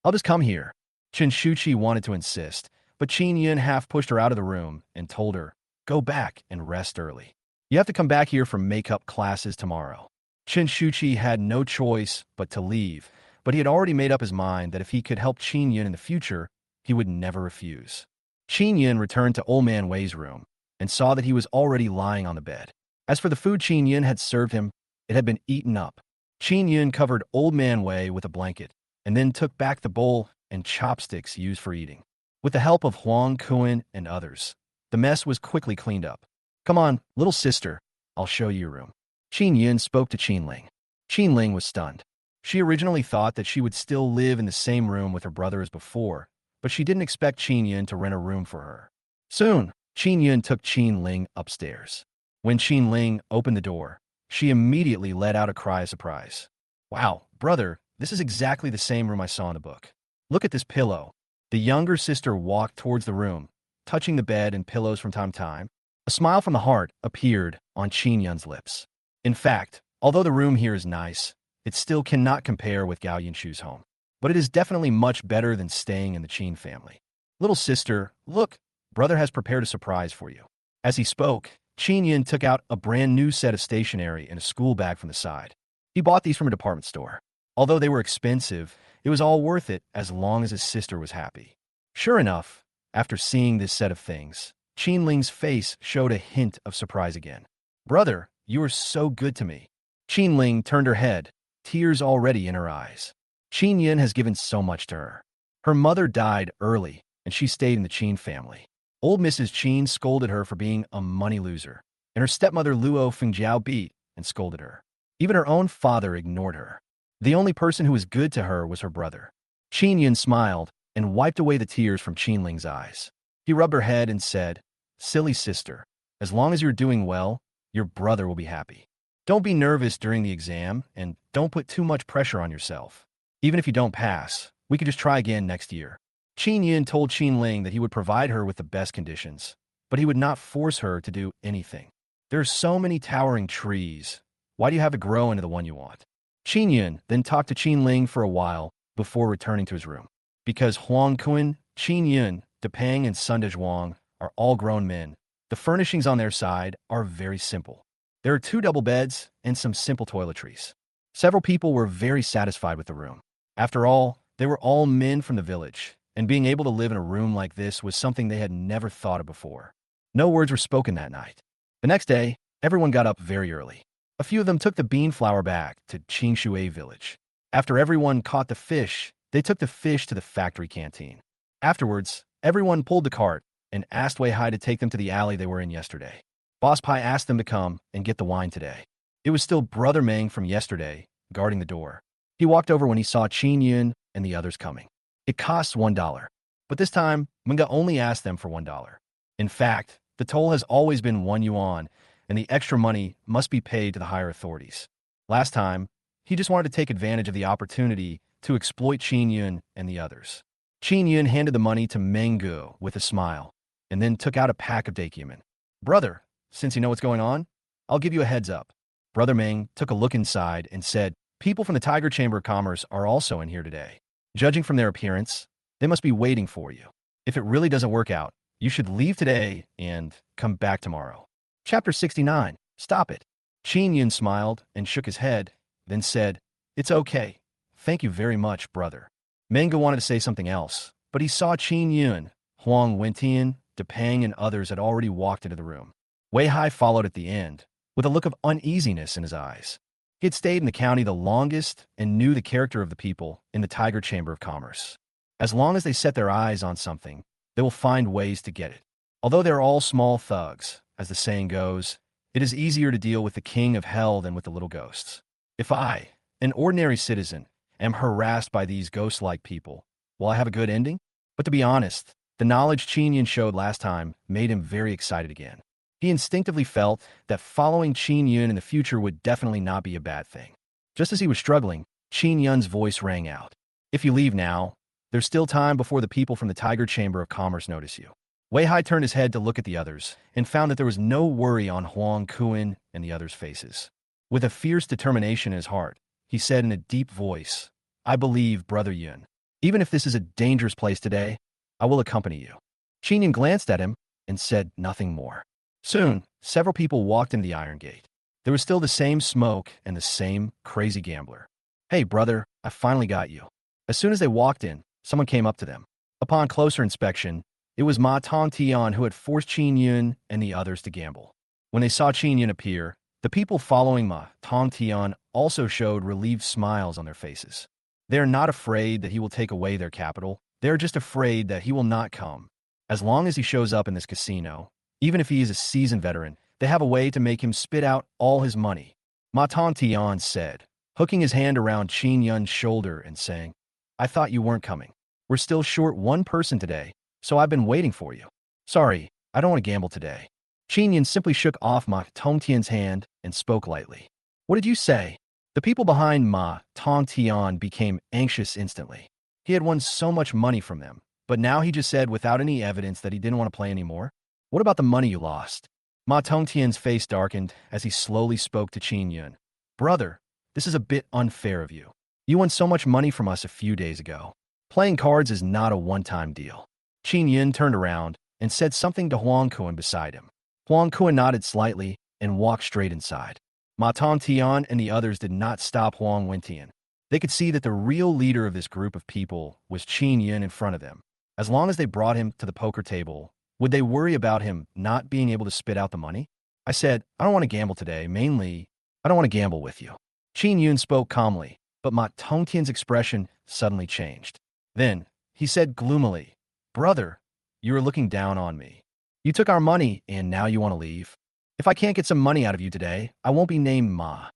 I'll just come here. Chen Shuqi wanted to insist, but Qin Yun half pushed her out of the room and told her, go back and rest early. You have to come back here for makeup classes tomorrow. Chen Shuqi had no choice but to leave, but he had already made up his mind that if he could help Qin Yun in the future, he would never refuse. Qin Yun returned to Old Man Wei's room and saw that he was already lying on the bed. As for the food Qin Yun had served him, it had been eaten up. Qin Yun covered Old Man Wei with a blanket and then took back the bowl and chopsticks used for eating. With the help of Huang Kuan and others, the mess was quickly cleaned up. Come on, little sister, I'll show you your room. Qin Yun spoke to Qin Ling. Qin Ling was stunned. She originally thought that she would still live in the same room with her brother as before, but she didn't expect Qin Yun to rent a room for her. Soon, Qin Yun took Qin Ling upstairs. When Qin Ling opened the door, she immediately let out a cry of surprise. Wow, brother, this is exactly the same room I saw in the book. Look at this pillow. The younger sister walked towards the room, touching the bed and pillows from time to time. A smile from the heart appeared on Qin Yun's lips. In fact, although the room here is nice, it still cannot compare with Gao Yinshu's home. But it is definitely much better than staying in the Qin family. Little sister, look, brother has prepared a surprise for you. As he spoke, Qin Yun took out a brand new set of stationery and a school bag from the side. He bought these from a department store. Although they were expensive, it was all worth it as long as his sister was happy. Sure enough, after seeing this set of things, Qin Ling's face showed a hint of surprise again. Brother, you are so good to me. Qin Ling turned her head, tears already in her eyes. Qin Yun has given so much to her. Her mother died early, and she stayed in the Qin family. Old Mrs. Qin scolded her for being a money loser, and her stepmother Luo Fengjiao beat and scolded her. Even her own father ignored her. The only person who was good to her was her brother. Qin Yun smiled and wiped away the tears from Qinling's eyes. He rubbed her head and said, "Silly sister, as long as you're doing well, your brother will be happy. Don't be nervous during the exam, and don't put too much pressure on yourself. Even if you don't pass, we could just try again next year." Qin Yun told Qinling that he would provide her with the best conditions, but he would not force her to do anything. "There are so many towering trees. Why do you have to grow into the one you want?" Qin Yun then talked to Qinling for a while before returning to his room. Because Huang Kun, Qin Yun, Depang, and Sunda Zhuang are all grown men, the furnishings on their side are very simple. There are 2 double beds and some simple toiletries. Several people were very satisfied with the room. After all, they were all men from the village, and being able to live in a room like this was something they had never thought of before. No words were spoken that night. The next day, everyone got up very early. A few of them took the bean flour back to Qingshui village. After everyone caught the fish, they took the fish to the factory canteen. Afterwards, everyone pulled the cart and asked Wei Hai to take them to the alley they were in yesterday. Boss Pai asked them to come and get the wine today. It was still Brother Meng from yesterday, guarding the door. He walked over when he saw Qin Yun and the others coming. It costs $1, but this time, Manga only asked them for $1. In fact, the toll has always been 1 yuan, and the extra money must be paid to the higher authorities. Last time, he just wanted to take advantage of the opportunity to exploit Qin Yun and the others. Qin Yun handed the money to Meng Gu with a smile, and then took out a pack of daikumen. "Brother, since you know what's going on, I'll give you a heads up." Brother Meng took a look inside and said, "People from the Tiger Chamber of Commerce are also in here today. Judging from their appearance, they must be waiting for you. If it really doesn't work out, you should leave today and come back tomorrow." Chapter 69. Stop it. Qin Yun smiled and shook his head, then said, "It's okay. Thank you very much, brother." Manga wanted to say something else, but he saw Qin Yun, Huang Wentian, Depang, and others had already walked into the room. Wei Hai followed at the end, with a look of uneasiness in his eyes. He had stayed in the county the longest and knew the character of the people in the Tiger Chamber of Commerce. As long as they set their eyes on something, they will find ways to get it. Although they're all small thugs, as the saying goes, it is easier to deal with the king of hell than with the little ghosts. If I, an ordinary citizen, am harassed by these ghost-like people, will I have a good ending? But to be honest, the knowledge Qin Yun showed last time made him very excited again. He instinctively felt that following Qin Yun in the future would definitely not be a bad thing. Just as he was struggling, Qin Yun's voice rang out. "If you leave now, there's still time before the people from the Tiger Chamber of Commerce notice you." Wei Hai turned his head to look at the others and found that there was no worry on Huang Kun and the others' faces. With a fierce determination in his heart, he said in a deep voice, "I believe, Brother Yun. Even if this is a dangerous place today, I will accompany you." Qin Yun glanced at him and said nothing more. Soon, several people walked into the Iron Gate. There was still the same smoke and the same crazy gambler. "Hey, brother, I finally got you." As soon as they walked in, someone came up to them. Upon closer inspection, it was Ma Tongtian who had forced Qin Yun and the others to gamble. When they saw Qin Yun appear, the people following Ma Tongtian also showed relieved smiles on their faces. They are not afraid that he will take away their capital. They are just afraid that he will not come. As long as he shows up in this casino, even if he is a seasoned veteran, they have a way to make him spit out all his money. Ma Tongtian said, hooking his hand around Qin Yun's shoulder and saying, "I thought you weren't coming. We're still short 1 person today, so I've been waiting for you. Sorry, I don't want to gamble today." Qin Yun simply shook off Ma Tongtian's hand and spoke lightly. "What did you say?" The people behind Ma Tongtian became anxious instantly. He had won so much money from them, but now he just said without any evidence that he didn't want to play anymore. "What about the money you lost?" Ma Tongtian's face darkened as he slowly spoke to Qin Yun. "Brother, this is a bit unfair of you. You won so much money from us a few days ago. Playing cards is not a one-time deal." Qin Yun turned around and said something to Huang Kun beside him. Huang Kun nodded slightly and walked straight inside. Ma Tongtian and the others did not stop Huang Wentian. They could see that the real leader of this group of people was Qin Yun in front of them. As long as they brought him to the poker table, would they worry about him not being able to spit out the money? "I said, I don't want to gamble today. Mainly, I don't want to gamble with you." Qin Yun spoke calmly, but Ma Tongtian's expression suddenly changed. Then, he said gloomily, "Brother, you are looking down on me. You took our money, and now you want to leave? If I can't get some money out of you today, I won't be named Ma."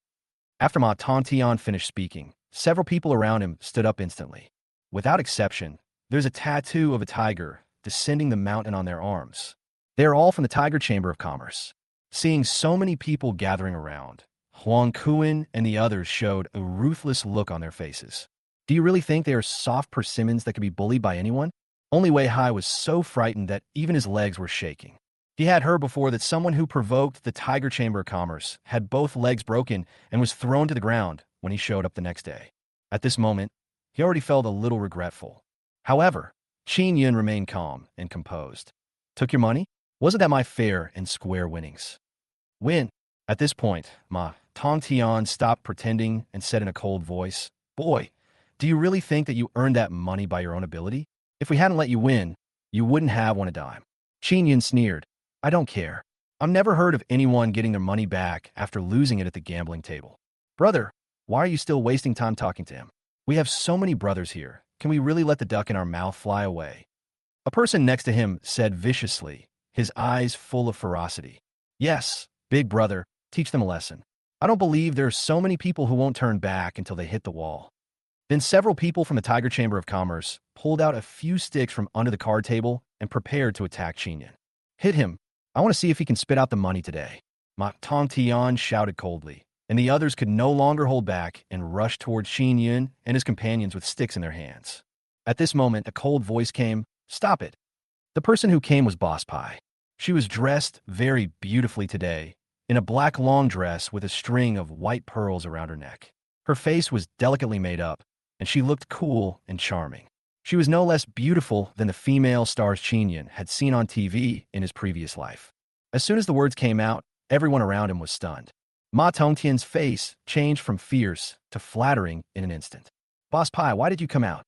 After Ma Tongtian finished speaking, several people around him stood up instantly. Without exception, There's a tattoo of a tiger descending the mountain on their arms. They are all from the Tiger Chamber of Commerce. Seeing so many people gathering around, Huang Kuan and the others showed a ruthless look on their faces. Do you really think they are soft persimmons that could be bullied by anyone? Only Wei Hai was so frightened that even his legs were shaking. He had heard before that someone who provoked the Tiger Chamber of Commerce had both legs broken and was thrown to the ground when he showed up the next day. At this moment, he already felt a little regretful. However, Qin Yun remained calm and composed. Took your money? Wasn't that my fair and square winnings? Win. At this point, Ma Tongtian stopped pretending and said in a cold voice, Boy, do you really think that you earned that money by your own ability? If we hadn't let you win, you wouldn't have won a dime. Qin Yun sneered, I don't care. I've never heard of anyone getting their money back after losing it at the gambling table. Brother, why are you still wasting time talking to him? We have so many brothers here. Can we really let the duck in our mouth fly away? A person next to him said viciously, his eyes full of ferocity. Yes, big brother, teach them a lesson. I don't believe there are so many people who won't turn back until they hit the wall. Then several people from the Tiger Chamber of Commerce pulled out a few sticks from under the card table and prepared to attack Qin Yun. Hit him. I want to see if he can spit out the money today. Ma Tongtian shouted coldly, and the others could no longer hold back and rushed towards Qin Yun and his companions with sticks in their hands. At this moment, a cold voice came, Stop it. The person who came was Boss Pie. She was dressed very beautifully today, in a black long dress with a string of white pearls around her neck. Her face was delicately made up, and she looked cool and charming. She was no less beautiful than the female stars Qin Yun had seen on TV in his previous life. As soon as the words came out, everyone around him was stunned. Ma Tongtian's face changed from fierce to flattering in an instant. Boss Pie, why did you come out?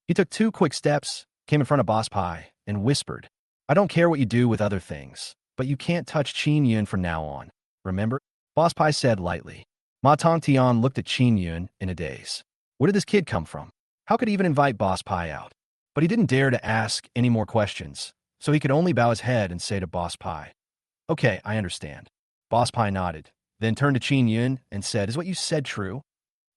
He took 2 quick steps, came in front of Boss Pie, and whispered, I don't care what you do with other things, but you can't touch Qin Yun from now on. Remember? Boss Pie said lightly. Ma Tongtian looked at Qin Yun in a daze. Where did this kid come from? How could he even invite Boss Pie out? But he didn't dare to ask any more questions, so he could only bow his head and say to Boss Pie, Okay, I understand. Boss Pie nodded, then turned to Qin Yun and said, Is what you said true?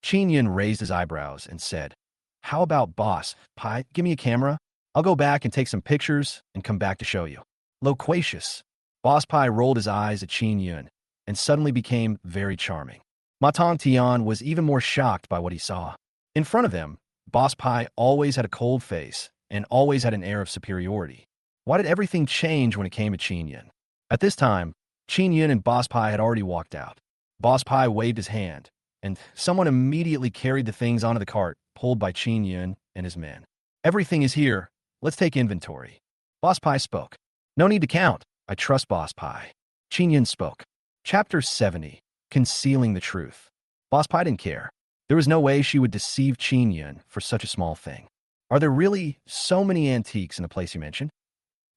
Qin Yun raised his eyebrows and said, How about Boss Pie, give me a camera? I'll go back and take some pictures and come back to show you. Loquacious. Boss Pie rolled his eyes at Qin Yun and suddenly became very charming. Ma Tongtian was even more shocked by what he saw. In front of them, Boss Pie always had a cold face and always had an air of superiority. Why did everything change when it came to Qin Yun? At this time, Qin Yun and Boss Pie had already walked out. Boss Pie waved his hand, and someone immediately carried the things onto the cart pulled by Qin Yun and his men. Everything is here. Let's take inventory. Boss Pie spoke. No need to count. I trust Boss Pie. Qin Yun spoke. Chapter 70. Concealing the Truth. Boss Pie didn't care. There was no way she would deceive Qin Yun for such a small thing. Are there really so many antiques in the place you mentioned?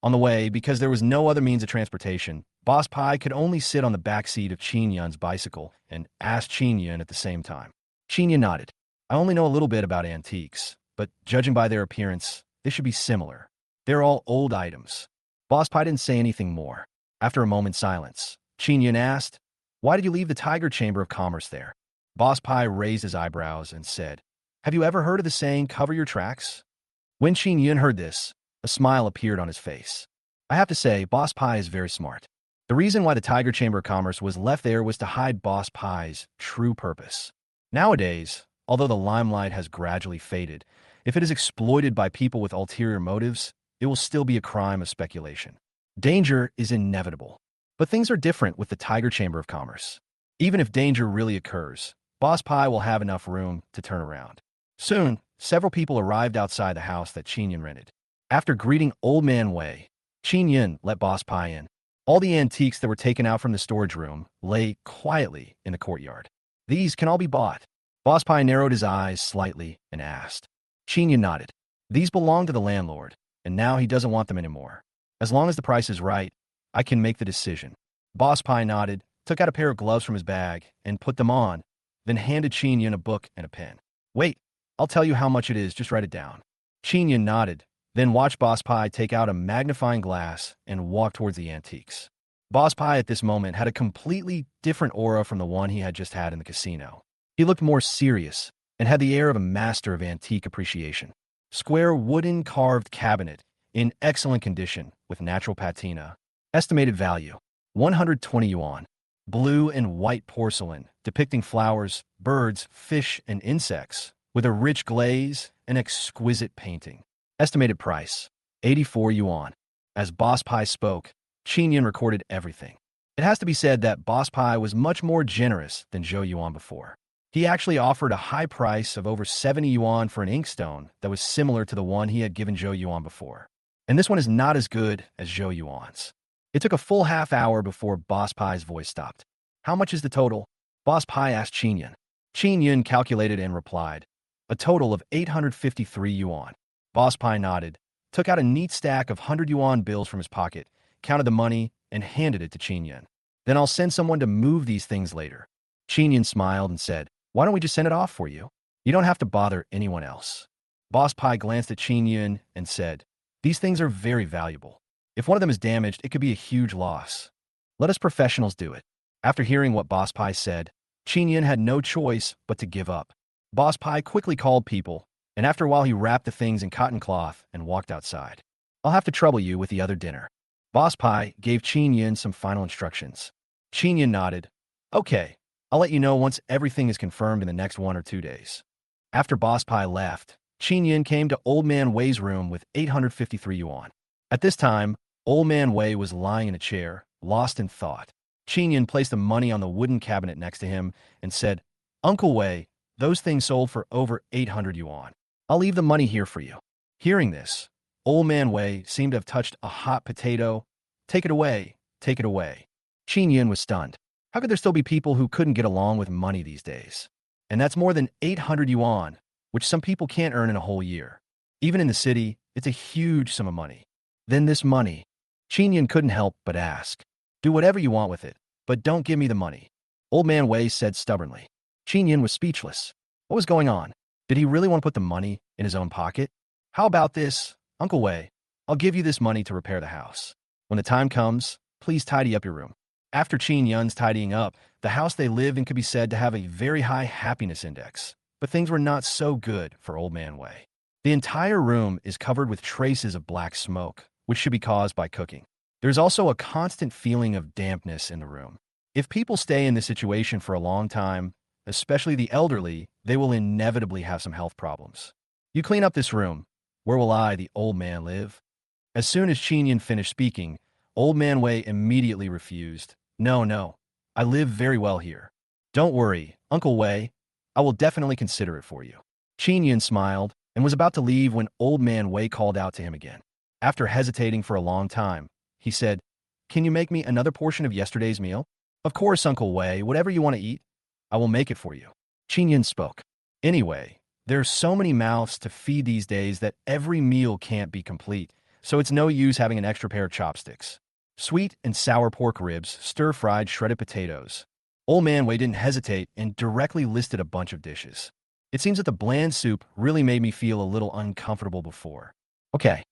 On the way, because there was no other means of transportation, Boss Pie could only sit on the back seat of Qin Yun's bicycle and ask Qin Yun at the same time. Qin Yun nodded. I only know a little bit about antiques, but judging by their appearance, they should be similar. They're all old items. Boss Pie didn't say anything more. After a moment's silence, Qin Yun asked, Why did you leave the Tiger Chamber of Commerce there? Boss Pie raised his eyebrows and said, Have you ever heard of the saying, cover your tracks? When Qin Yun heard this, a smile appeared on his face. I have to say, Boss Pie is very smart. The reason why the Tiger Chamber of Commerce was left there was to hide Boss Pie's true purpose. Nowadays, although the limelight has gradually faded, if it is exploited by people with ulterior motives, it will still be a crime of speculation. Danger is inevitable. But things are different with the Tiger Chamber of Commerce. Even if danger really occurs, Boss Pie will have enough room to turn around. Soon, several people arrived outside the house that Qin Yun rented. After greeting Old Man Wei, Qin Yun let Boss Pie in. All the antiques that were taken out from the storage room lay quietly in the courtyard. These can all be bought. Boss Pie narrowed his eyes slightly and asked. Qin Yun nodded. These belong to the landlord, and now he doesn't want them anymore. As long as the price is right, I can make the decision. Boss Pie nodded, took out a pair of gloves from his bag, and put them on, then handed Qin Yun a book and a pen. Wait, I'll tell you how much it is, just write it down. Qin Yun nodded, then watched Boss Pie take out a magnifying glass and walk towards the antiques. Boss Pie at this moment had a completely different aura from the one he had just had in the casino. He looked more serious and had the air of a master of antique appreciation. Square wooden carved cabinet in excellent condition with natural patina. Estimated value 120 yuan. Blue and white porcelain depicting flowers, birds, fish, and insects with a rich glaze and exquisite painting. Estimated price 84 yuan. As Boss Pai spoke, Qin recorded everything. It has to be said that Boss Pai was much more generous than Zhou Yuan before. He actually offered a high price of over 70 yuan for an inkstone that was similar to the one he had given Zhou Yuan before. And this one is not as good as Zhou Yuan's. It took a full half hour before Boss Pai's voice stopped. How much is the total? Boss Pai asked Qin Yun. Qin Yun calculated and replied, a total of 853 yuan. Boss Pai nodded, took out a neat stack of 100 yuan bills from his pocket, counted the money, and handed it to Qin Yun. Then I'll send someone to move these things later. Qin Yun smiled and said, why don't we just send it off for you? You don't have to bother anyone else. Boss Pai glanced at Qin Yun and said, these things are very valuable. If one of them is damaged, it could be a huge loss. Let us professionals do it. After hearing what Boss Pai said, Qin Yun had no choice but to give up. Boss Pai quickly called people, and after a while he wrapped the things in cotton cloth and walked outside. I'll have to trouble you with the other dinner. Boss Pai gave Qin Yun some final instructions. Qin Yun nodded. Okay, I'll let you know once everything is confirmed in the next 1 or 2 days. After Boss Pai left, Qin Yun came to Old Man Wei's room with 853 yuan. At this time, Old Man Wei was lying in a chair, lost in thought. Qin Yun placed the money on the wooden cabinet next to him and said, Uncle Wei, those things sold for over 800 yuan. I'll leave the money here for you. Hearing this, Old Man Wei seemed to have touched a hot potato. Take it away, take it away. Qin Yun was stunned. How could there still be people who couldn't get along with money these days? And that's more than 800 yuan, which some people can't earn in a whole year. Even in the city, it's a huge sum of money. Then this money. Qin Yun couldn't help but ask. Do whatever you want with it, but don't give me the money. Old Man Wei said stubbornly. Qin Yun was speechless. What was going on? Did he really want to put the money in his own pocket? How about this, Uncle Wei? I'll give you this money to repair the house. When the time comes, please tidy up your room. After Qin Yun's tidying up, the house they lived in could be said to have a very high happiness index. But things were not so good for Old Man Wei. The entire room is covered with traces of black smoke, which should be caused by cooking. There's also a constant feeling of dampness in the room. If people stay in this situation for a long time, especially the elderly, they will inevitably have some health problems. You clean up this room. Where will I, the old man, live? As soon as Qin Yun finished speaking, Old Man Wei immediately refused. No, I live very well here. Don't worry, Uncle Wei, I will definitely consider it for you. Qin Yun smiled and was about to leave when Old Man Wei called out to him again. After hesitating for a long time, he said, Can you make me another portion of yesterday's meal? Of course, Uncle Wei, whatever you want to eat, I will make it for you. Qin Yun spoke. Anyway, there are so many mouths to feed these days that every meal can't be complete, so it's no use having an extra pair of chopsticks. Sweet and sour pork ribs, stir-fried shredded potatoes. Old Man Wei didn't hesitate and directly listed a bunch of dishes. It seems that the bland soup really made me feel a little uncomfortable before. Okay.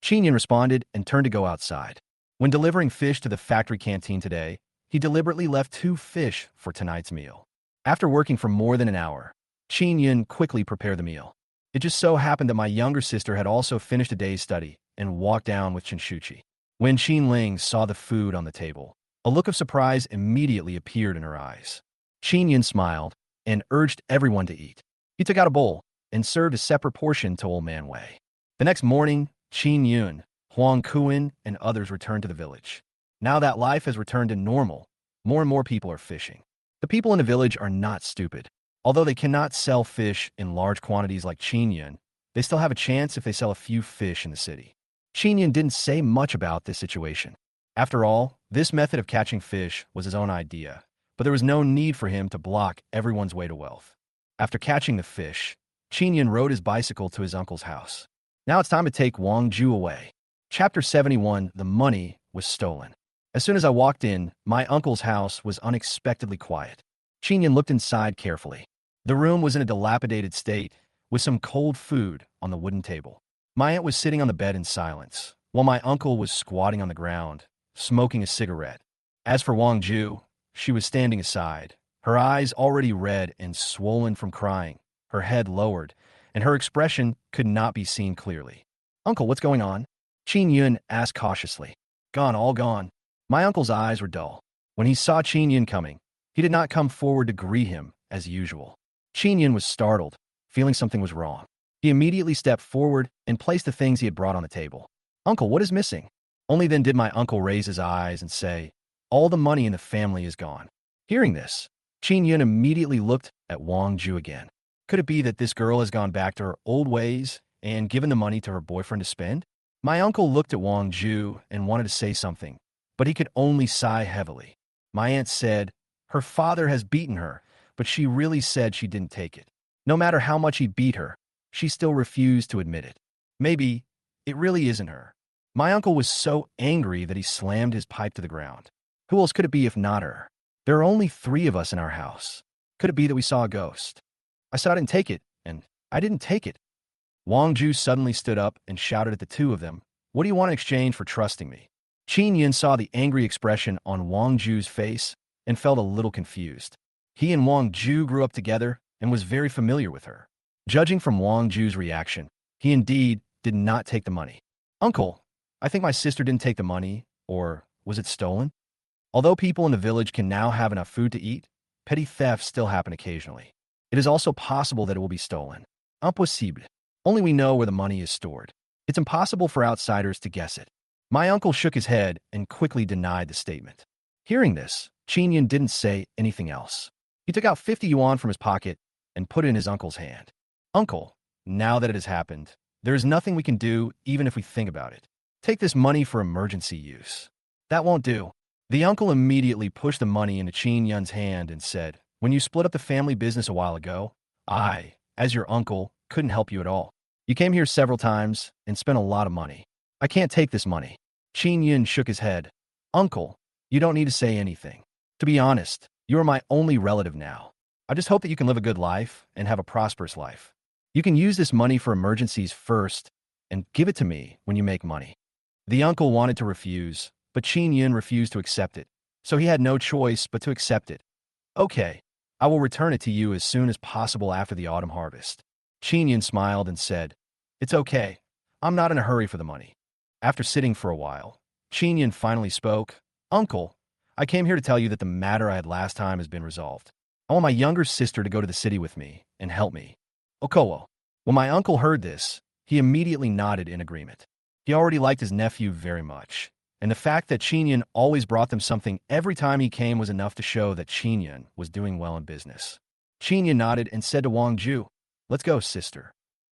Qin Yun responded and turned to go outside. When delivering fish to the factory canteen today, he deliberately left 2 fish for tonight's meal. After working for more than an hour, Qin Yun quickly prepared the meal. It just so happened that my younger sister had also finished a day's study and walked down with Qinshuqi. When Qin Ling saw the food on the table, a look of surprise immediately appeared in her eyes. Qin Yun smiled and urged everyone to eat. He took out a bowl and served a separate portion to Old Man Wei. The next morning, Qin Yun, Huang Kuan, and others returned to the village. Now that life has returned to normal, more and more people are fishing. The people in the village are not stupid. Although they cannot sell fish in large quantities like Qin Yun, they still have a chance if they sell a few fish in the city. Qin Yun didn't say much about this situation. After all, this method of catching fish was his own idea, but there was no need for him to block everyone's way to wealth. After catching the fish, Qin Yun rode his bicycle to his uncle's house. Now it's time to take Wang Ju away. Chapter 71, The Money Was Stolen. As soon as I walked in, my uncle's house was unexpectedly quiet. Qin Yun looked inside carefully. The room was in a dilapidated state, with some cold food on the wooden table. My aunt was sitting on the bed in silence, while my uncle was squatting on the ground, smoking a cigarette. As for Wang Ju, she was standing aside, her eyes already red and swollen from crying, her head lowered, and her expression could not be seen clearly. "Uncle, what's going on?" Qin Yun asked cautiously. "Gone, all gone." My uncle's eyes were dull. When he saw Qin Yun coming, he did not come forward to greet him as usual. Qin Yun was startled, feeling something was wrong. He immediately stepped forward and placed the things he had brought on the table. "Uncle, what is missing?" Only then did my uncle raise his eyes and say, "All the money in the family is gone." Hearing this, Qin Yun immediately looked at Wang Ju again. Could it be that this girl has gone back to her old ways and given the money to her boyfriend to spend? My uncle looked at Wang Ju and wanted to say something, but he could only sigh heavily. My aunt said, "Her father has beaten her, but she really said she didn't take it. No matter how much he beat her, she still refused to admit it. Maybe it really isn't her." My uncle was so angry that he slammed his pipe to the ground. Who else could it be if not her? There are only 3 of us in our house. Could it be that we saw a ghost? I said I didn't take it, and I didn't take it. Wang Ju suddenly stood up and shouted at the 2 of them, "What do you want in exchange for trusting me?" Qin Yun saw the angry expression on Wang Ju's face and felt a little confused. He and Wang Ju grew up together and was very familiar with her. Judging from Wang Ju's reaction, he indeed did not take the money. "Uncle, I think my sister didn't take the money, or was it stolen?" Although people in the village can now have enough food to eat, petty thefts still happen occasionally. It is also possible that it will be stolen. Impossible. Only we know where the money is stored. It's impossible for outsiders to guess it. My uncle shook his head and quickly denied the statement. Hearing this, Qin Yun didn't say anything else. He took out 50 yuan from his pocket and put it in his uncle's hand. "Uncle, now that it has happened, there is nothing we can do even if we think about it. Take this money for emergency use." "That won't do." The uncle immediately pushed the money into Qin Yun's hand and said, "When you split up the family business a while ago, I, as your uncle, couldn't help you at all. You came here several times and spent a lot of money. I can't take this money." Qin Yun shook his head. "Uncle, you don't need to say anything. To be honest, you are my only relative now. I just hope that you can live a good life and have a prosperous life. You can use this money for emergencies first and give it to me when you make money." The uncle wanted to refuse, but Qin Yun refused to accept it, so he had no choice but to accept it. "Okay, I will return it to you as soon as possible after the autumn harvest." Qin Yun smiled and said, "It's okay. I'm not in a hurry for the money." After sitting for a while, Qin Yun finally spoke. "Uncle, I came here to tell you that the matter I had last time has been resolved. I want my younger sister to go to the city with me and help me." Okowo. When my uncle heard this, he immediately nodded in agreement. He already liked his nephew very much, and the fact that Qin Yun always brought them something every time he came was enough to show that Qin Yun was doing well in business. Qin Yun nodded and said to Wang Ju, "Let's go, sister."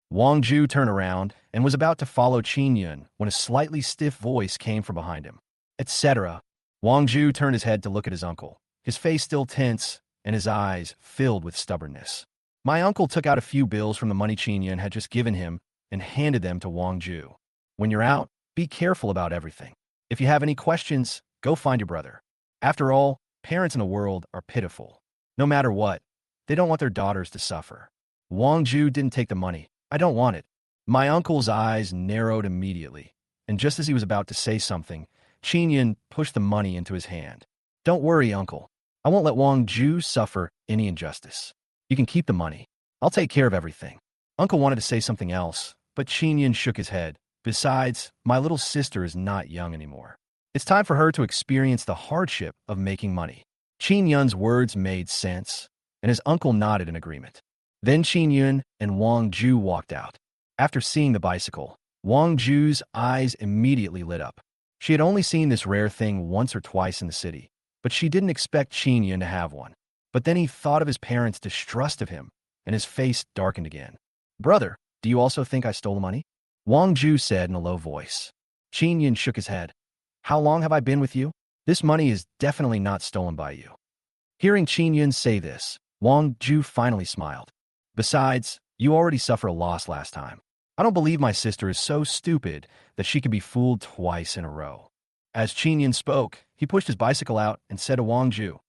Wang Ju turned around and was about to follow Qin Yun when a slightly stiff voice came from behind him. Etc. Wang Ju turned his head to look at his uncle, his face still tense and his eyes filled with stubbornness. My uncle took out a few bills from the money Qin Yun had just given him and handed them to Wang Ju. "When you're out, be careful about everything. If you have any questions, go find your brother. After all, parents in the world are pitiful. No matter what, they don't want their daughters to suffer." Wang Ju didn't take the money. "I don't want it." My uncle's eyes narrowed immediately, and just as he was about to say something, Qin Yun pushed the money into his hand. "Don't worry, uncle. I won't let Wang Ju suffer any injustice. You can keep the money. I'll take care of everything." Uncle wanted to say something else, but Qin Yun shook his head. "Besides, my little sister is not young anymore. It's time for her to experience the hardship of making money." Qin Yun's words made sense, and his uncle nodded in agreement. Then Qin Yun and Wang Ju walked out. After seeing the bicycle, Wang Ju's eyes immediately lit up. She had only seen this rare thing once or twice in the city, but she didn't expect Qin Yun to have one. But then he thought of his parents' distrust of him, and his face darkened again. "Brother, do you also think I stole the money?" Wang Ju said in a low voice. Qin Yun shook his head. "How long have I been with you? This money is definitely not stolen by you." Hearing Qin Yun say this, Wang Ju finally smiled. "Besides, you already suffered a loss last time. I don't believe my sister is so stupid that she could be fooled twice in a row." As Qin Yun spoke, he pushed his bicycle out and said to Wang Ju,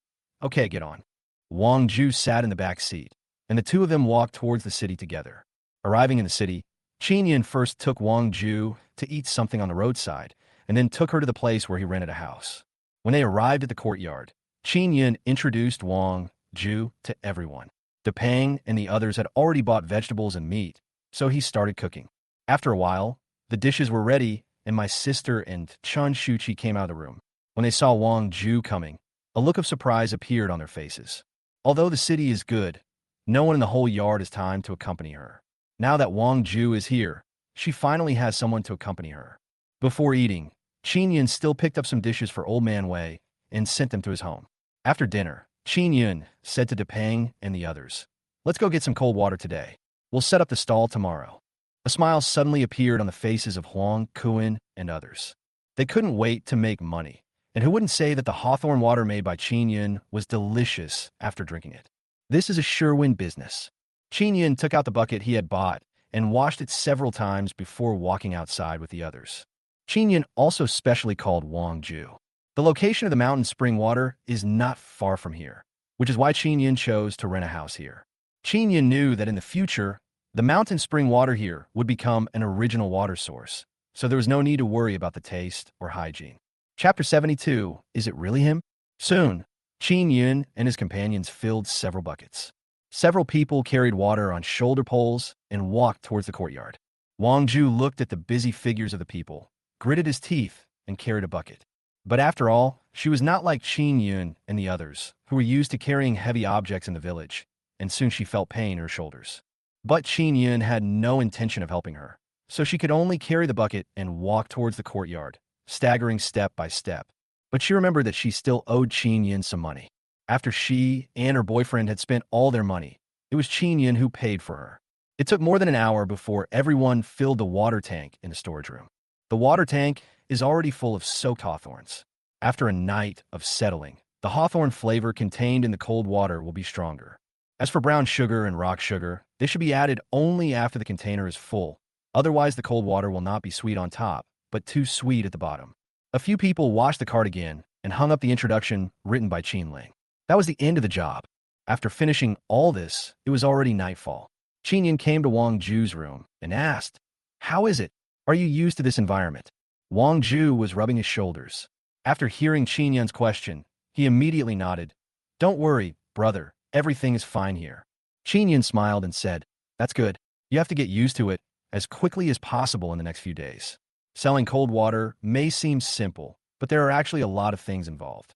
"Okay, get on." Wang Ju sat in the back seat, and the 2 of them walked towards the city together. Arriving in the city, Qin Yun first took Wang Ju to eat something on the roadside, and then took her to the place where he rented a house. When they arrived at the courtyard, Qin Yun introduced Wang Ju to everyone. Depang and the others had already bought vegetables and meat, So he started cooking. After a while, the dishes were ready, and my sister and Chun Shuchi came out of the room. When they saw Wang Ju coming, a look of surprise appeared on their faces. Although the city is good, no one in the whole yard has time to accompany her. Now that Wang Ju is here, she finally has someone to accompany her. Before eating, Qin Yun still picked up some dishes for Old Man Wei and sent them to his home. After dinner, Qin Yun said to Depeng and the others, "Let's go get some cold water today. We'll set up the stall tomorrow." A smile suddenly appeared on the faces of Huang, Kuan, and others. They couldn't wait to make money, and who wouldn't say that the hawthorn water made by Qin Yun was delicious after drinking it? This is a sure-win business. Qin Yun took out the bucket he had bought and washed it several times before walking outside with the others. Qin Yun also specially called Wang Ju. The location of the mountain spring water is not far from here, which is why Qin Yun chose to rent a house here. Qin Yun knew that in the future, the mountain spring water here would become an original water source, so there was no need to worry about the taste or hygiene. Chapter 72, Is It Really Him? Soon, Qin Yun and his companions filled several buckets. Several people carried water on shoulder poles and walked towards the courtyard. Wang Ju looked at the busy figures of the people, gritted his teeth, and carried a bucket. But after all, she was not like Qin Yun and the others, who were used to carrying heavy objects in the village, and soon she felt pain in her shoulders. But Qin Yun had no intention of helping her, so she could only carry the bucket and walk towards the courtyard, staggering step by step. But she remembered that she still owed Qin Yun some money. After she and her boyfriend had spent all their money, it was Qin Yun who paid for her. It took more than an hour before everyone filled the water tank in the storage room. The water tank is already full of soaked hawthorns. After a night of settling, the hawthorn flavor contained in the cold water will be stronger. As for brown sugar and rock sugar, they should be added only after the container is full. Otherwise, the cold water will not be sweet on top, but too sweet at the bottom. A few people washed the cart again and hung up the introduction written by Qin Ling. That was the end of the job. After finishing all this, it was already nightfall. Qin Yun came to Wang Ju's room and asked, "How is it? Are you used to this environment?" Wang Ju was rubbing his shoulders. After hearing Qin Yun's question, he immediately nodded. "Don't worry, brother. Everything is fine here." Qin Yun smiled and said, "That's good. You have to get used to it as quickly as possible in the next few days. Selling cold water may seem simple, but there are actually a lot of things involved.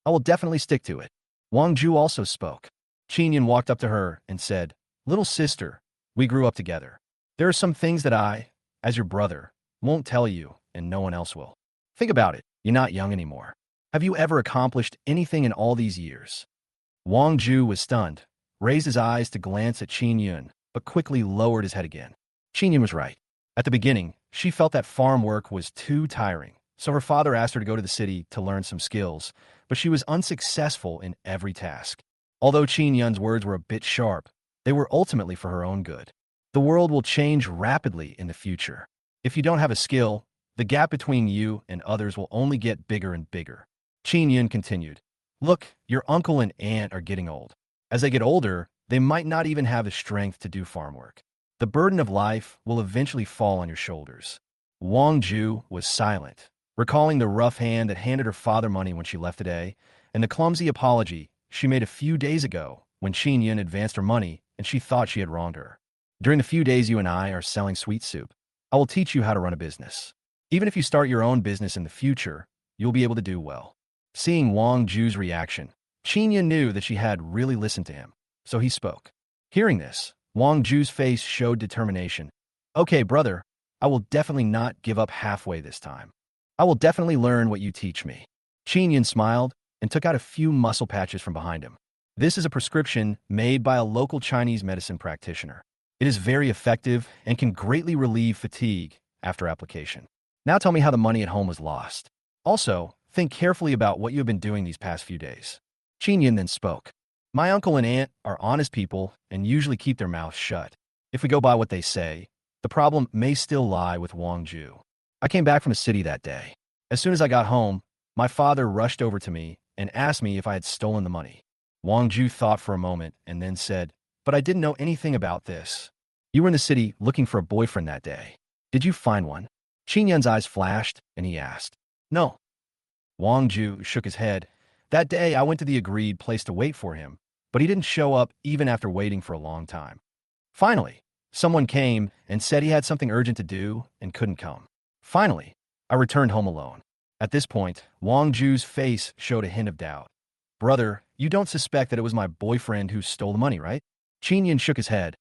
I will definitely stick to it." Wang Ju also spoke. Qin Yun walked up to her and said, "Little sister, we grew up together. There are some things that I, as your brother, won't tell you and no one else will. Think about it. You're not young anymore. Have you ever accomplished anything in all these years?" Wang Ju was stunned, raised his eyes to glance at Qin Yun, but quickly lowered his head again. Qin Yun was right. At the beginning, she felt that farm work was too tiring, so her father asked her to go to the city to learn some skills, but she was unsuccessful in every task. Although Qin Yun's words were a bit sharp, they were ultimately for her own good. The world will change rapidly in the future. If you don't have a skill, the gap between you and others will only get bigger and bigger. Qin Yun continued, "Look, your uncle and aunt are getting old. As they get older, they might not even have the strength to do farm work. The burden of life will eventually fall on your shoulders." Wang Ju was silent, recalling the rough hand that handed her father money when she left today, and the clumsy apology she made a few days ago when Qin Yun advanced her money and she thought she had wronged her. "During the few days you and I are selling sweet soup, I will teach you how to run a business. Even if you start your own business in the future, you'll be able to do well." Seeing Wang Ju's reaction, Qin Yun knew that she had really listened to him, so he spoke. Hearing this, Wang Ju's face showed determination. "Okay, brother, I will definitely not give up halfway this time. I will definitely learn what you teach me." Qin Yun smiled and took out a few muscle patches from behind him. This is a prescription made by a local Chinese medicine practitioner. It is very effective and can greatly relieve fatigue after application. Now tell me how the money at home was lost. Also, think carefully about what you have been doing these past few days. Qin Yun then spoke. "My uncle and aunt are honest people and usually keep their mouths shut. If we go by what they say, the problem may still lie with Wang Ju. I came back from the city that day. As soon as I got home, my father rushed over to me and asked me if I had stolen the money." Wang Ju thought for a moment and then said, "But I didn't know anything about this. You were in the city looking for a boyfriend that day. Did you find one?" Qin Yun's eyes flashed and he asked, "No." Wang Ju shook his head. "That day I went to the agreed place to wait for him, but he didn't show up even after waiting for a long time. Finally, Someone came and said he had something urgent to do and couldn't come. Finally, I returned home alone. At this point, Wang Ju's face showed a hint of doubt. Brother, you don't suspect that it was my boyfriend who stole the money, right? Qin Yin shook his head.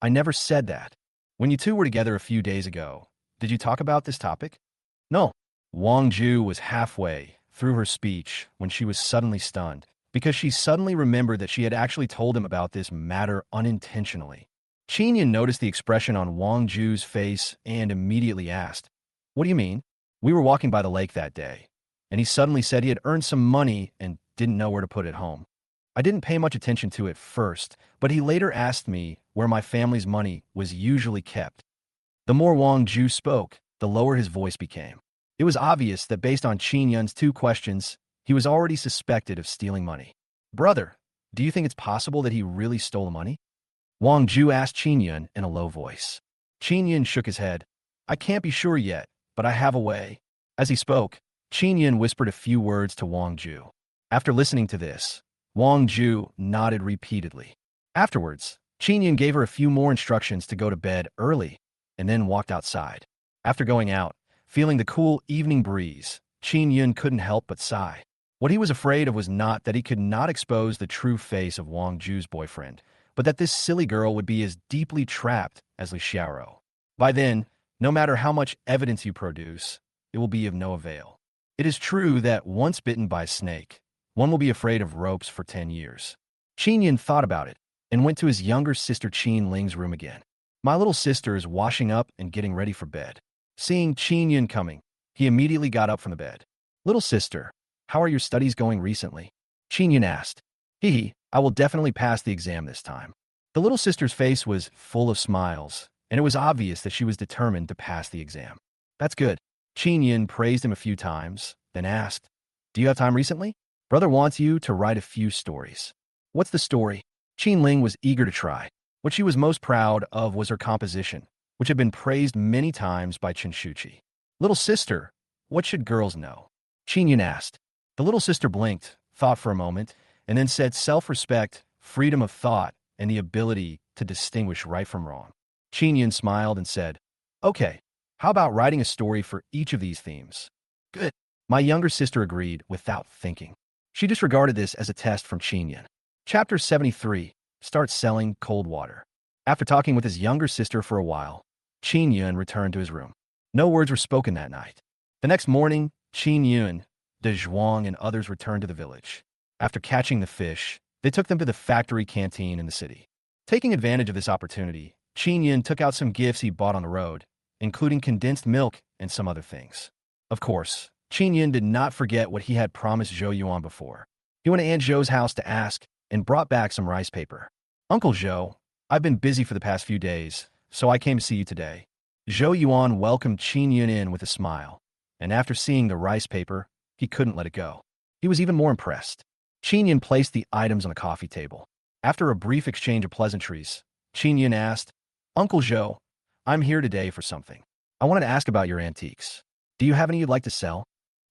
I never said that. When you two were together a few days ago, did you talk about this topic? No. Wang Ju was halfway through her speech when she was suddenly stunned, because she suddenly remembered that she had actually told him about this matter unintentionally. Qin Yin noticed the expression on Wang Ju's face and immediately asked, What do you mean? We were walking by the lake that day, and he suddenly said he had earned some money and didn't know where to put it home. I didn't pay much attention to it first, but he later asked me where my family's money was usually kept. The more Wang Ju spoke, the lower his voice became. It was obvious that based on Qin Yun's two questions, he was already suspected of stealing money. Brother, do you think it's possible that he really stole the money? Wang Ju asked Qin Yun in a low voice. Qin Yun shook his head. I can't be sure yet, but I have a way. As he spoke, Qin Yun whispered a few words to Wang Ju. After listening to this, Wang Ju nodded repeatedly. Afterwards, Qin Yun gave her a few more instructions to go to bed early and then walked outside. After going out, feeling the cool evening breeze, Qin Yun couldn't help but sigh. What he was afraid of was not that he could not expose the true face of Wang Ju's boyfriend, but that this silly girl would be as deeply trapped as Li Xiaoro. By then, no matter how much evidence you produce, it will be of no avail. It is true that once bitten by a snake, one will be afraid of ropes for 10 years. Qin Yin thought about it and went to his younger sister Qin Ling's room again. My little sister is washing up and getting ready for bed. Seeing Qin Yin coming, he immediately got up from the bed. Little sister, how are your studies going recently? Qin Yin asked. Hee, I will definitely pass the exam this time. The little sister's face was full of smiles, and it was obvious that she was determined to pass the exam. That's good. Qin Yin praised him a few times, then asked, Do you have time recently? Brother wants you to write a few stories. What's the story? Qin Ling was eager to try. What she was most proud of was her composition, which had been praised many times by Chen Shuqi. Little sister, what should girls know? Qin Yin asked. The little sister blinked, thought for a moment, and then said self-respect, freedom of thought, and the ability to distinguish right from wrong. Qin Yin smiled and said, Okay, how about writing a story for each of these themes? Good. My younger sister agreed without thinking. She disregarded this as a test from Qin Yin. Chapter 73, Start Selling Cold Water. After talking with his younger sister for a while, Qin Yun returned to his room. No words were spoken that night. The next morning, Qin Yun, De Zhuang, and others returned to the village. After catching the fish, they took them to the factory canteen in the city. Taking advantage of this opportunity, Qin Yun took out some gifts he bought on the road, including condensed milk and some other things. Of course, Qin Yun did not forget what he had promised Zhou Yuan before. He went to Aunt Zhou's house to ask and brought back some rice paper. Uncle Zhou, I've been busy for the past few days, so I came to see you today. Zhou Yuan welcomed Qin Yun in with a smile, and after seeing the rice paper, he couldn't let it go. He was even more impressed. Qin Yun placed the items on a coffee table. After a brief exchange of pleasantries, Qin Yun asked, Uncle Zhou, I'm here today for something. I wanted to ask about your antiques. Do you have any you'd like to sell?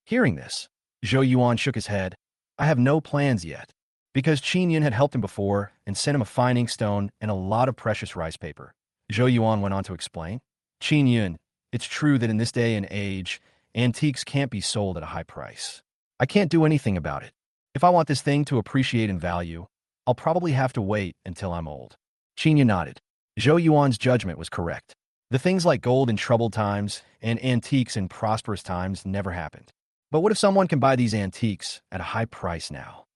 Hearing this, Zhou Yuan shook his head. I have no plans yet. Because Qin Yun had helped him before and sent him a fine inkstone and a lot of precious rice paper, Zhou Yuan went on to explain. Qin Yun, it's true that in this day and age, antiques can't be sold at a high price. I can't do anything about it. If I want this thing to appreciate in value, I'll probably have to wait until I'm old. Qin Yun nodded. Zhou Yuan's judgment was correct. The things like gold in troubled times and antiques in prosperous times never happened. But what if someone can buy these antiques at a high price now?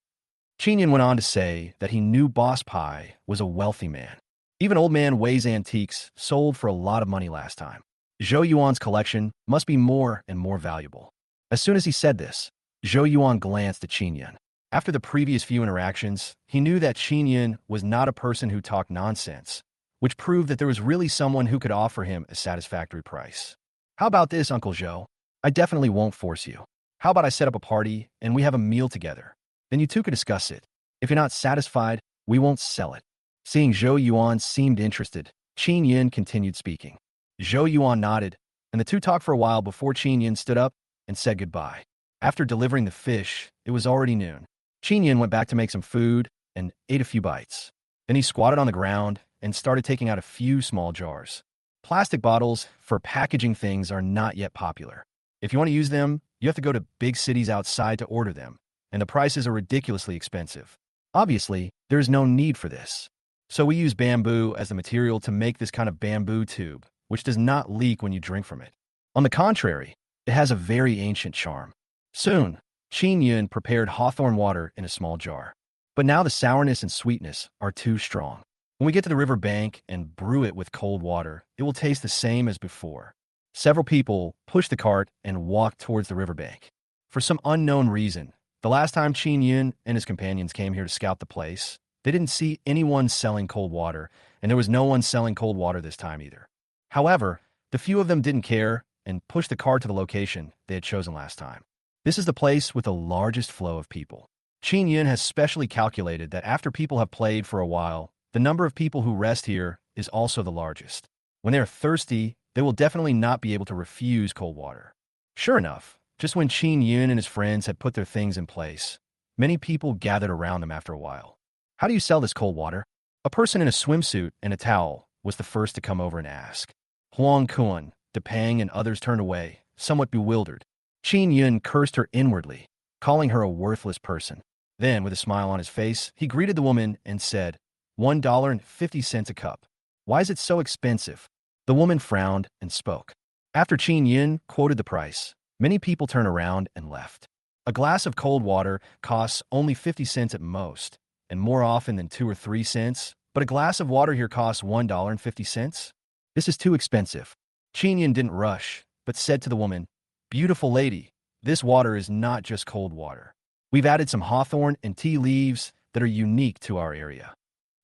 Qin Yun went on to say that he knew Boss Pai was a wealthy man. Even Old Man Wei's antiques sold for a lot of money last time. Zhou Yuan's collection must be more and more valuable. As soon as he said this, Zhou Yuan glanced at Qin Yun. After the previous few interactions, he knew that Qin Yun was not a person who talked nonsense, which proved that there was really someone who could offer him a satisfactory price. How about this, Uncle Zhou? I definitely won't force you. How about I set up a party and we have a meal together? Then you two could discuss it. If you're not satisfied, we won't sell it. Seeing Zhou Yuan seemed interested, Qin Yun continued speaking. Zhou Yuan nodded, and the two talked for a while before Qin Yun stood up and said goodbye. After delivering the fish, it was already noon. Qin Yun went back to make some food and ate a few bites. Then he squatted on the ground and started taking out a few small jars. Plastic bottles for packaging things are not yet popular. If you want to use them, you have to go to big cities outside to order them, and the prices are ridiculously expensive. Obviously, there is no need for this. So we use bamboo as the material to make this kind of bamboo tube, which does not leak when you drink from it. On the contrary, it has a very ancient charm. Soon, Qin Yun prepared hawthorn water in a small jar. But now the sourness and sweetness are too strong. When we get to the river bank and brew it with cold water, it will taste the same as before. Several people pushed the cart and walked towards the riverbank. For some unknown reason, the last time Qin Yun and his companions came here to scout the place, they didn't see anyone selling cold water, and there was no one selling cold water this time either. However, the few of them didn't care and pushed the cart to the location they had chosen last time. This is the place with the largest flow of people. Qin Yun has specially calculated that after people have played for a while, the number of people who rest here is also the largest. When they are thirsty, they will definitely not be able to refuse cold water. Sure enough, just when Qin Yun and his friends had put their things in place, many people gathered around them after a while. How do you sell this cold water? A person in a swimsuit and a towel was the first to come over and ask. Huang Kun, Depang, and others turned away, somewhat bewildered. Qin Yun cursed her inwardly, calling her a worthless person. Then, with a smile on his face, he greeted the woman and said, $1.50 a cup. Why is it so expensive? The woman frowned and spoke. After Qin Yun quoted the price, many people turned around and left. A glass of cold water costs only 50 cents at most, and more often than 2 or 3 cents, but a glass of water here costs $1.50? This is too expensive. Qin Yun didn't rush, but said to the woman, "Beautiful lady, this water is not just cold water. We've added some hawthorn and tea leaves that are unique to our area.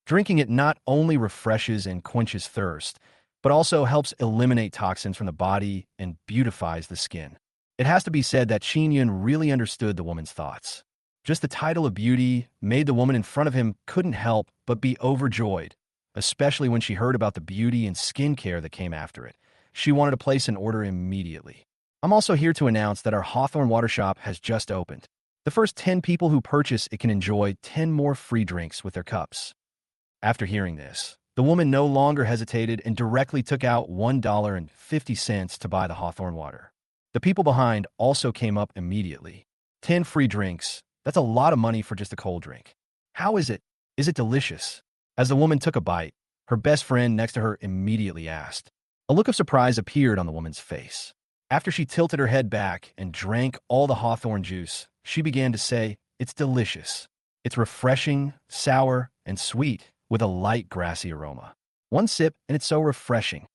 Drinking it not only refreshes and quenches thirst, but also helps eliminate toxins from the body and beautifies the skin." It has to be said that Qin Yun really understood the woman's thoughts. Just the title of beauty made the woman in front of him couldn't help but be overjoyed, especially when she heard about the beauty and skincare that came after it. She wanted to place an order immediately. I'm also here to announce that our Hawthorne Water Shop has just opened. The first 10 people who purchase it can enjoy 10 more free drinks with their cups. After hearing this, the woman no longer hesitated and directly took out $1.50 to buy the Hawthorne water. The people behind also came up immediately. 10 free drinks. That's a lot of money for just a cold drink. How is it? Is it delicious? As the woman took a bite, her best friend next to her immediately asked. A look of surprise appeared on the woman's face. After she tilted her head back and drank all the hawthorn juice, she began to say, "It's delicious. It's refreshing, sour, and sweet, with a light grassy aroma. One sip and it's so refreshing."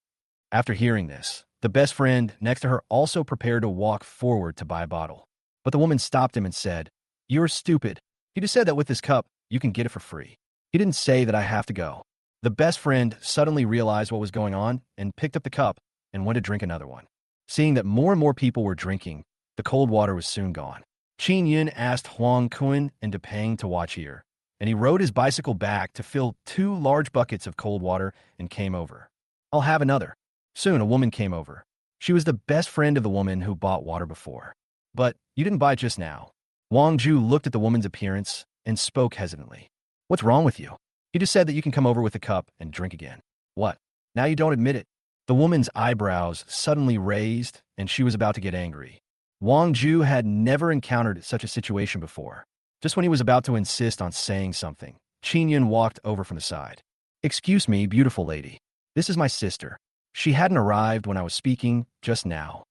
After hearing this, the best friend next to her also prepared to walk forward to buy a bottle. But the woman stopped him and said, "You're stupid. He just said that with this cup, you can get it for free. He didn't say that I have to go." The best friend suddenly realized what was going on and picked up the cup and went to drink another one. Seeing that more and more people were drinking, the cold water was soon gone. Qin Yun asked Huang Kun and Depang to watch here, and he rode his bicycle back to fill 2 large buckets of cold water and came over. "I'll have another." Soon a woman came over. She was the best friend of the woman who bought water before. "But you didn't buy it just now." Wang Ju looked at the woman's appearance and spoke hesitantly. "What's wrong with you? You just said that you can come over with a cup and drink again. What? Now you don't admit it?" The woman's eyebrows suddenly raised, and she was about to get angry. Wang Ju had never encountered such a situation before. Just when he was about to insist on saying something, Qin Yun walked over from the side. "Excuse me, beautiful lady. This is my sister. She hadn't arrived when I was speaking just now."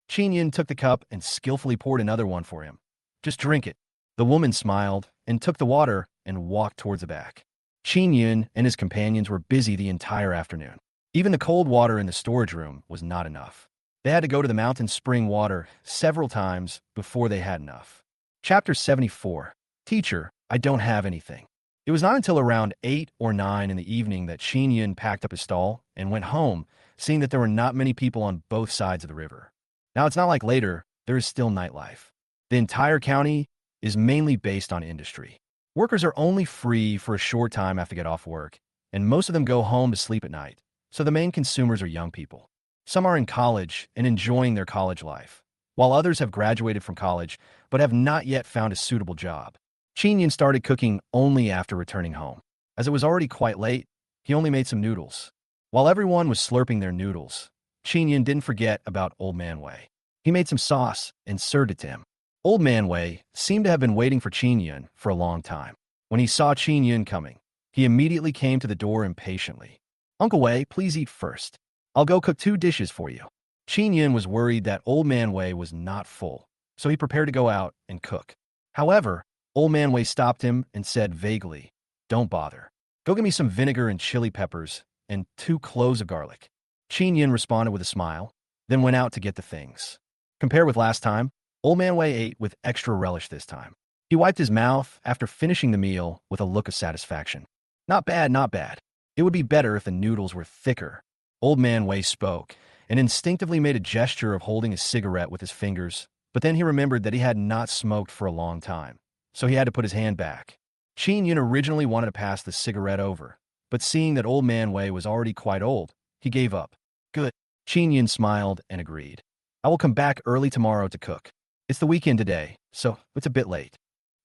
Qin Yun took the cup and skillfully poured another one for him. "Just drink it." The woman smiled and took the water and walked towards the back. Qin Yun and his companions were busy the entire afternoon. Even the cold water in the storage room was not enough. They had to go to the mountain spring water several times before they had enough. Chapter 74. Teacher, I don't have anything. It was not until around 8 or 9 in the evening that Qin Yun packed up his stall and went home, seeing that there were not many people on both sides of the river. Now it's not like later, there is still nightlife. The entire county is mainly based on industry. Workers are only free for a short time after they get off work, and most of them go home to sleep at night, so the main consumers are young people. Some are in college and enjoying their college life, while others have graduated from college but have not yet found a suitable job. Qin Yun started cooking only after returning home. As it was already quite late, He only made some noodles. While everyone was slurping their noodles, Qin Yin didn't forget about Old Man Wei. He made some sauce and served it to him. Old Man Wei seemed to have been waiting for Qin Yin for a long time. When he saw Qin Yin coming, he immediately came to the door impatiently. Uncle Wei, please eat first. I'll go cook 2 dishes for you. Qin Yin was worried that Old Man Wei was not full, so he prepared to go out and cook. However, Old Man Wei stopped him and said vaguely, "Don't bother. Go get me some vinegar and chili peppers and 2 cloves of garlic." Qin Yin responded with a smile, then went out to get the things. Compared with last time, Old Man Wei ate with extra relish this time. He wiped his mouth after finishing the meal with a look of satisfaction. Not bad, not bad. It would be better if the noodles were thicker. Old Man Wei spoke and instinctively made a gesture of holding a cigarette with his fingers, but then he remembered that he had not smoked for a long time, so he had to put his hand back. Qin Yin originally wanted to pass the cigarette over, but seeing that Old Man Wei was already quite old, he gave up. Good. Qin Yin smiled and agreed. I will come back early tomorrow to cook. It's the weekend today, so it's a bit late.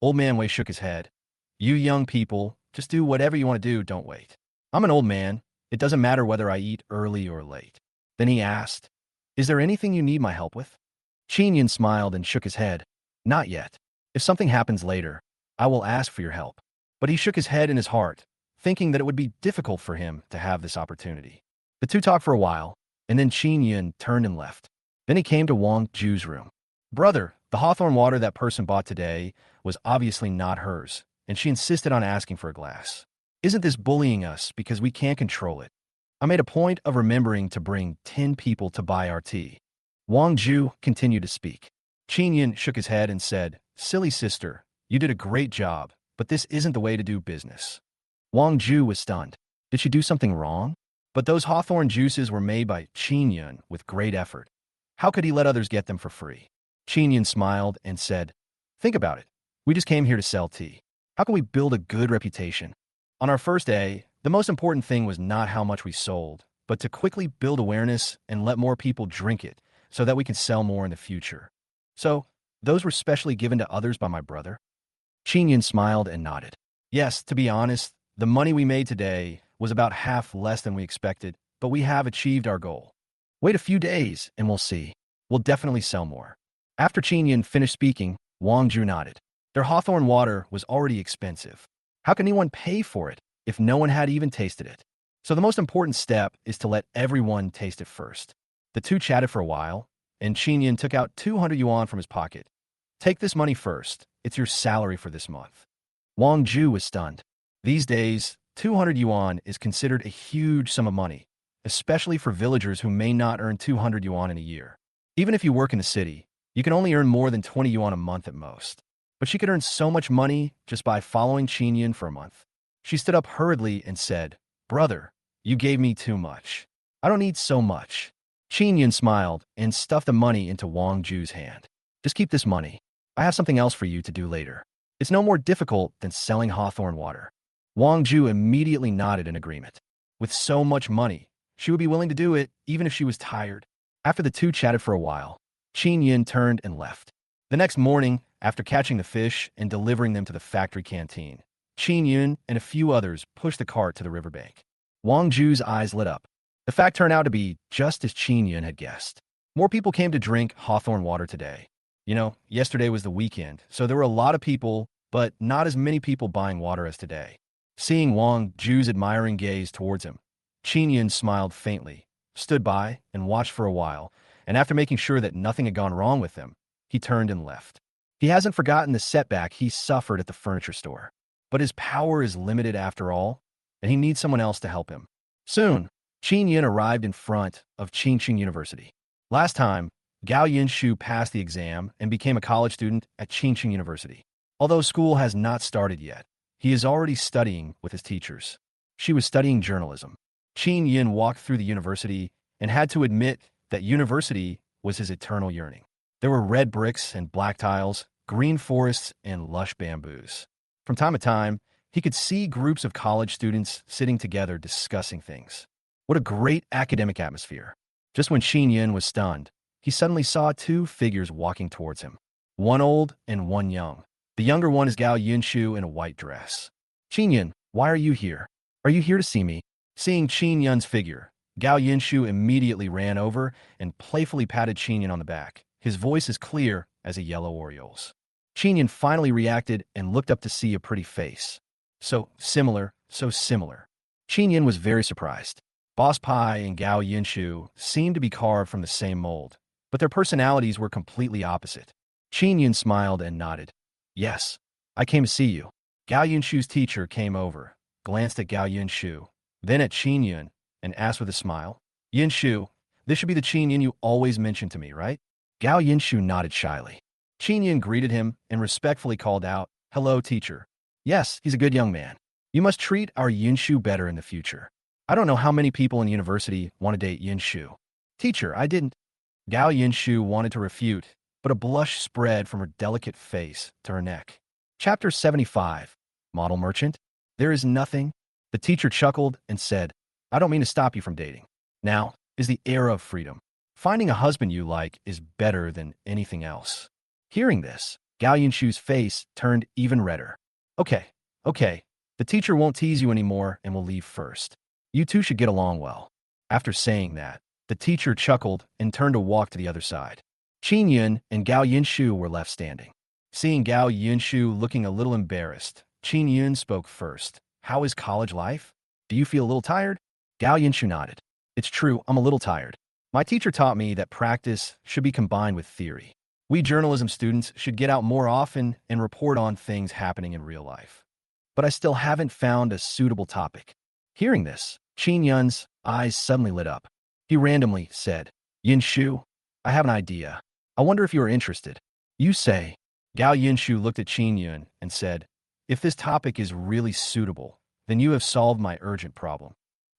Old Man Wei shook his head. You young people, just do whatever you want to do, don't wait. I'm an old man. It doesn't matter whether I eat early or late. Then he asked, Is there anything you need my help with? Qin Yin smiled and shook his head. Not yet. If something happens later, I will ask for your help. But he shook his head in his heart, thinking that it would be difficult for him to have this opportunity. The two talked for a while, and then Qin Yin turned and left. Then he came to Wang Ju's room. Brother, the hawthorn water that person bought today was obviously not hers, and she insisted on asking for a glass. Isn't this bullying us because we can't control it? I made a point of remembering to bring 10 people to buy our tea. Wang Ju continued to speak. Qin Yin shook his head and said, Silly sister, you did a great job, but this isn't the way to do business. Wang Ju was stunned. Did she do something wrong? But those hawthorn juices were made by Qin Yin with great effort. How could he let others get them for free? Qin Yin smiled and said, Think about it. We just came here to sell tea. How can we build a good reputation? On our first day, the most important thing was not how much we sold, but to quickly build awareness and let more people drink it so that we can sell more in the future. So, those were specially given to others by my brother? Qin Yin smiled and nodded. Yes, to be honest, the money we made today was about half less than we expected, but we have achieved our goal. Wait a few days and we'll see. We'll definitely sell more. After Qin Yin finished speaking, Wang Ju nodded. Their hawthorn water was already expensive. How can anyone pay for it if no one had even tasted it? So the most important step is to let everyone taste it first. The two chatted for a while, and Qin Yin took out 200 yuan from his pocket. Take this money first. It's your salary for this month. Wang Ju was stunned. These days, 200 yuan is considered a huge sum of money, especially for villagers who may not earn 200 yuan in a year. Even if you work in the city, you can only earn more than 20 yuan a month at most. But she could earn so much money just by following Qin Yin for a month. She stood up hurriedly and said, Brother, you gave me too much. I don't need so much. Qin Yin smiled and stuffed the money into Wang Ju's hand. Just keep this money. I have something else for you to do later. It's no more difficult than selling hawthorn water. Wang Ju immediately nodded in agreement. With so much money, she would be willing to do it even if she was tired. After the two chatted for a while, Qin Yin turned and left. The next morning, after catching the fish and delivering them to the factory canteen, Qin Yin and a few others pushed the cart to the riverbank. Wang Ju's eyes lit up. The fact turned out to be just as Qin Yin had guessed. More people came to drink hawthorn water today. Yesterday was the weekend, so there were a lot of people, but not as many people buying water as today. Seeing Wang Ju's admiring gaze towards him, Qin Yin smiled faintly, stood by, and watched for a while, and after making sure that nothing had gone wrong with him, he turned and left. He hasn't forgotten the setback he suffered at the furniture store. But his power is limited after all, and he needs someone else to help him. Soon, Qin Yin arrived in front of Qingqing University. Last time, Gao Yinshu passed the exam and became a college student at Qingqing University. Although school has not started yet, he is already studying with his teachers. She was studying journalism. Qin Yin walked through the university and had to admit that university was his eternal yearning. There were red bricks and black tiles, green forests, and lush bamboos. From time to time, he could see groups of college students sitting together discussing things. What a great academic atmosphere. Just when Qin Yin was stunned, he suddenly saw 2 figures walking towards him, one old and one young. The younger one is Gao Yinshu in a white dress. Qin Yin, why are you here? Are you here to see me? Seeing Qin Yun's figure, Gao Yinshu immediately ran over and playfully patted Qin Yun on the back, his voice as clear as a yellow Oriole's. Qin Yun finally reacted and looked up to see a pretty face. So similar, so similar. Qin Yun was very surprised. Boss Pai and Gao Yinshu seemed to be carved from the same mold, but their personalities were completely opposite. Qin Yun smiled and nodded. Yes, I came to see you. Gao Yinshu's teacher came over, glanced at Gao Yinshu, then at Qin Yun, and asked with a smile, Yinshu, this should be the Qin Yun you always mentioned to me, right? Gao Yinshu nodded shyly. Qin Yun greeted him and respectfully called out, Hello, teacher. Yes, he's a good young man. You must treat our Yinshu better in the future. I don't know how many people in the university want to date Yinshu. Teacher, I didn't. Gao Yinshu wanted to refute, but a blush spread from her delicate face to her neck. Chapter 75. Model Merchant. There is nothing. The teacher chuckled and said, I don't mean to stop you from dating. Now is the era of freedom. Finding a husband you like is better than anything else. Hearing this, Gao Yinshu's face turned even redder. Okay. The teacher won't tease you anymore and will leave first. You two should get along well. After saying that, the teacher chuckled and turned to walk to the other side. Qin Yun and Gao Yinshu were left standing. Seeing Gao Yinshu looking a little embarrassed, Qin Yun spoke first. How is college life? Do you feel a little tired? Gao Yinshu nodded. It's true, I'm a little tired. My teacher taught me that practice should be combined with theory. We journalism students should get out more often and report on things happening in real life. But I still haven't found a suitable topic. Hearing this, Qin Yun's eyes suddenly lit up. He randomly said, Yinshu, I have an idea. I wonder if you are interested. You say. Gao Yinshu looked at Qin Yun and said, If this topic is really suitable, then you have solved my urgent problem.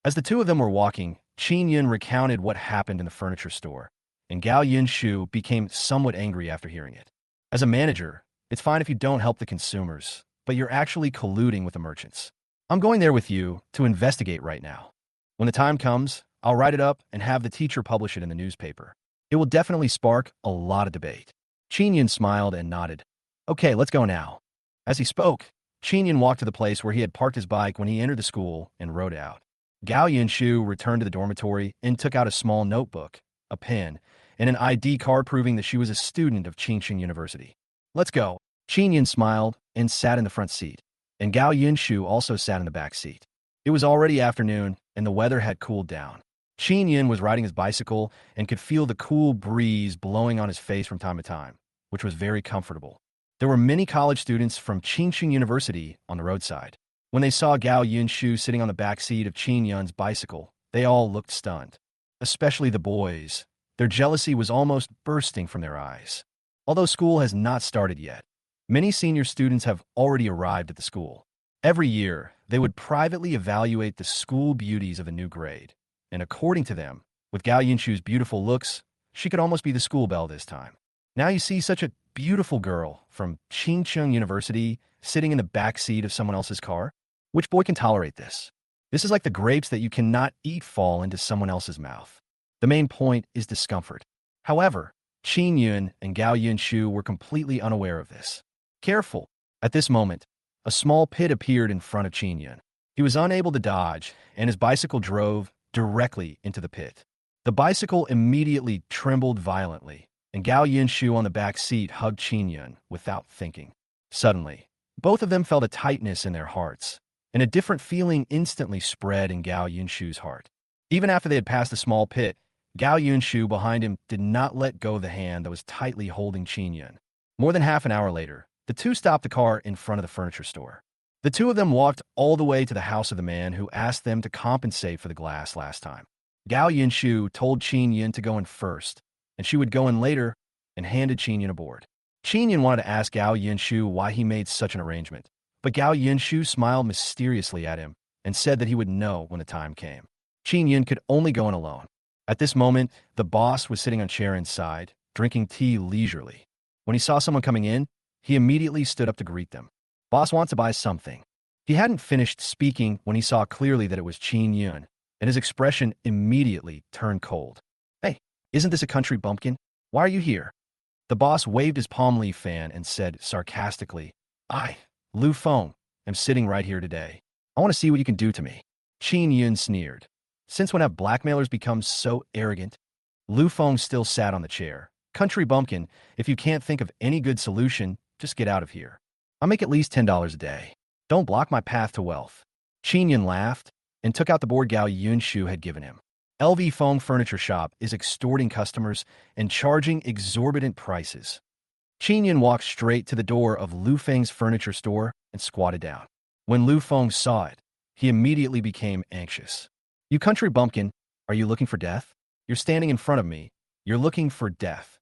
As the two of them were walking, Qin Yun recounted what happened in the furniture store, and Gao Yinshu became somewhat angry after hearing it. As a manager, it's fine if you don't help the consumers, but you're actually colluding with the merchants. I'm going there with you to investigate right now. When the time comes, I'll write it up and have the teacher publish it in the newspaper. It will definitely spark a lot of debate. Qin Yun smiled and nodded. Okay, let's go now. As he spoke, Qin Yun walked to the place where he had parked his bike when he entered the school and rode out. Gao Yinshu returned to the dormitory and took out a small notebook, a pen, and an ID card proving that she was a student of Qingqing University. Let's go. Qin Yun smiled and sat in the front seat, and Gao Yinshu also sat in the back seat. It was already afternoon, and the weather had cooled down. Qin Yun was riding his bicycle and could feel the cool breeze blowing on his face from time to time, which was very comfortable. There were many college students from Qingqing University on the roadside. When they saw Gao Yinshu sitting on the back seat of Qin Yun's bicycle, they all looked stunned. Especially the boys. Their jealousy was almost bursting from their eyes. Although school has not started yet, many senior students have already arrived at the school. Every year, they would privately evaluate the school beauties of a new grade. And according to them, with Gao Yinshu's beautiful looks, she could almost be the school belle this time. Now you see such a beautiful girl from Qingqing University sitting in the back seat of someone else's car. Which boy can tolerate this? This is like the grapes that you cannot eat fall into someone else's mouth. The main point is discomfort. However, Qin Yun and Gao Yinshu were completely unaware of this. Careful! At this moment, a small pit appeared in front of Qin Yun. He was unable to dodge, and his bicycle drove directly into the pit. The bicycle immediately trembled violently, and Gao Yinshu on the back seat hugged Qin Yun without thinking. Suddenly, both of them felt a tightness in their hearts, and a different feeling instantly spread in Gao Yinshu's heart. Even after they had passed the small pit, Gao Yinshu behind him did not let go of the hand that was tightly holding Qin Yun. More than half an hour later, the two stopped the car in front of the furniture store. The two of them walked all the way to the house of the man who asked them to compensate for the glass last time. Gao Yinshu told Qin Yun to go in first, and she would go in later, and handed Qin Yun a board. Qin Yun wanted to ask Gao Yinshu why he made such an arrangement, but Gao Yinshu smiled mysteriously at him and said that he would know when the time came. Qin Yun could only go in alone. At this moment, the boss was sitting on a chair inside, drinking tea leisurely. When he saw someone coming in, he immediately stood up to greet them. Boss wants to buy something. He hadn't finished speaking when he saw clearly that it was Qin Yun, and his expression immediately turned cold. Hey, isn't this a country bumpkin? Why are you here? The boss waved his palm leaf fan and said sarcastically, I, Lu Feng, am sitting right here today. I want to see what you can do to me. Qin Yun sneered. Since when have blackmailers become so arrogant? Lu Feng still sat on the chair. Country bumpkin, if you can't think of any good solution, just get out of here. I'll make at least $10 a day. Don't block my path to wealth. Qin Yun laughed and took out the board Gao Yunshu had given him. LV Feng Furniture Shop is extorting customers and charging exorbitant prices. Qin Yun walked straight to the door of Lu Feng's furniture store and squatted down. When Lu Feng saw it, he immediately became anxious. You country bumpkin, are you looking for death? You're standing in front of me. You're looking for death.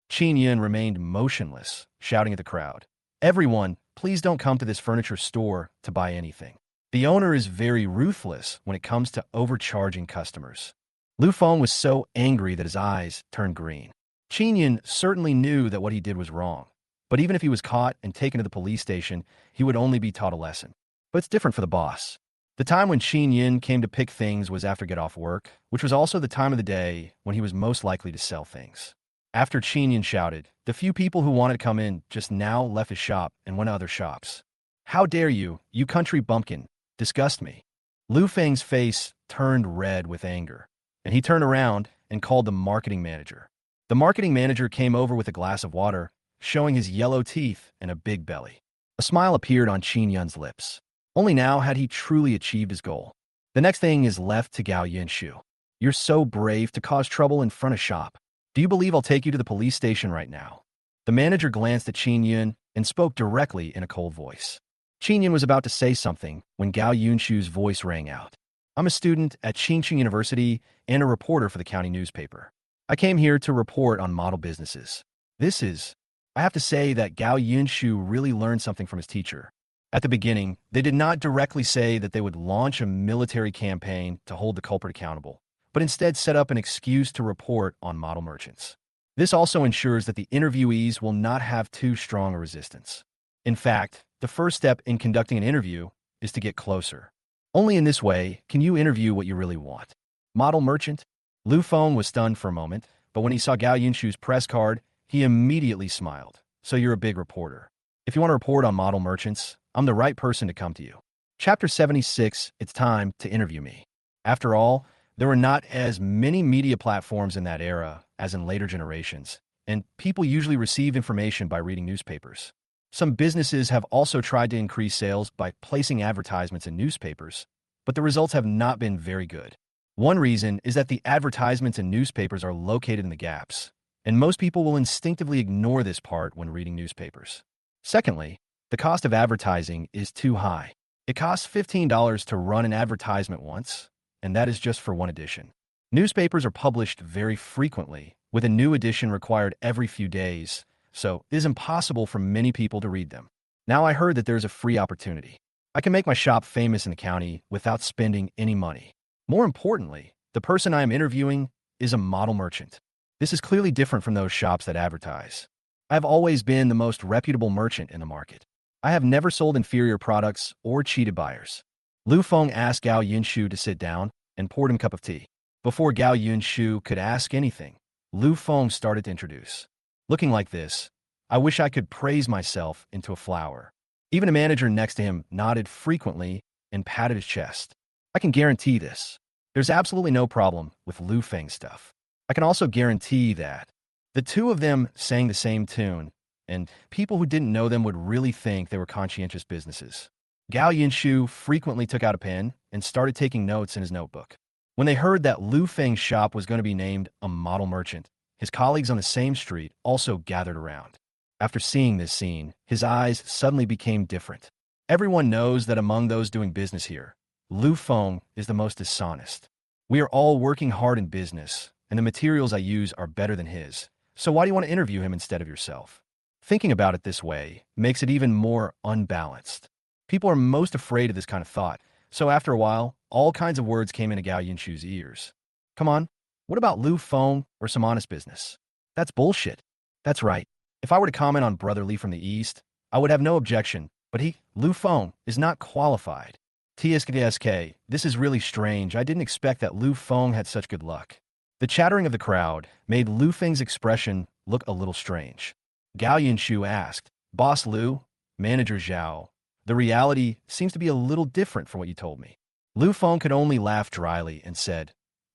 Qin Yun remained motionless, shouting at the crowd. Everyone, please don't come to this furniture store to buy anything. The owner is very ruthless when it comes to overcharging customers. Lu Feng was so angry that his eyes turned green. Qin Yun certainly knew that what he did was wrong, but even if he was caught and taken to the police station, he would only be taught a lesson. But it's different for the boss. The time when Qin Yun came to pick things was after get off work, which was also the time of the day when he was most likely to sell things. After Qin Yun shouted, the few people who wanted to come in just now left his shop and went to other shops. How dare you, you country bumpkin, disgust me. Lu Feng's face turned red with anger, and he turned around and called the marketing manager. The marketing manager came over with a glass of water, showing his yellow teeth and a big belly. A smile appeared on Qin Yun's lips. Only now had he truly achieved his goal. The next thing is left to Gao Yunshu. You're so brave to cause trouble in front of shop. Do you believe I'll take you to the police station right now? The manager glanced at Qin Yun and spoke directly in a cold voice. Qin Yun was about to say something when Gao Yunshu's voice rang out. I'm a student at Qingqing University and a reporter for the county newspaper. I came here to report on model businesses. I have to say that Gao Yunshu really learned something from his teacher. At the beginning, they did not directly say that they would launch a military campaign to hold the culprit accountable, but instead set up an excuse to report on model merchants. This also ensures that the interviewees will not have too strong a resistance. In fact, the first step in conducting an interview is to get closer. Only in this way can you interview what you really want. Model merchant? Lu Feng was stunned for a moment, but when he saw Gao Yunshu's press card, he immediately smiled. So you're a big reporter. If you want to report on model merchants, I'm the right person to come to you. Chapter 76, it's time to interview me. After all, there were not as many media platforms in that era as in later generations, and people usually received information by reading newspapers. Some businesses have also tried to increase sales by placing advertisements in newspapers, but the results have not been very good. One reason is that the advertisements in newspapers are located in the gaps, and most people will instinctively ignore this part when reading newspapers. Secondly, the cost of advertising is too high. It costs $15 to run an advertisement once, and that is just for one edition. Newspapers are published very frequently, with a new edition required every few days, so it is impossible for many people to read them. Now I heard that there's a free opportunity. I can make my shop famous in the county without spending any money. More importantly, the person I am interviewing is a model merchant. This is clearly different from those shops that advertise. I have always been the most reputable merchant in the market. I have never sold inferior products or cheated buyers. Lu Feng asked Gao Yunshu to sit down and poured him a cup of tea. Before Gao Yunshu could ask anything, Lu Feng started to introduce. Looking like this, I wish I could praise myself into a flower. Even a manager next to him nodded frequently and patted his chest. I can guarantee this. There's absolutely no problem with Lu Feng's stuff. I can also guarantee that the two of them sang the same tune, and people who didn't know them would really think they were conscientious businesses. Gao Yunshu frequently took out a pen and started taking notes in his notebook. When they heard that Lu Feng's shop was going to be named a model merchant, his colleagues on the same street also gathered around. After seeing this scene, his eyes suddenly became different. Everyone knows that among those doing business here, Lu Feng is the most dishonest. We are all working hard in business, and the materials I use are better than his. So why do you want to interview him instead of yourself? Thinking about it this way makes it even more unbalanced. People are most afraid of this kind of thought, so after a while, all kinds of words came into Gao Yunshu's ears. Come on, what about Lu Feng or some honest business? That's bullshit. That's right. If I were to comment on Brother Lee from the East, I would have no objection, but Lu Feng, is not qualified. TSK, this is really strange. I didn't expect that Lu Feng had such good luck. The chattering of the crowd made Lu Feng's expression look a little strange. Gao Yunshu asked, Boss Lu, Manager Zhao, the reality seems to be a little different from what you told me. Lu Feng could only laugh dryly and said,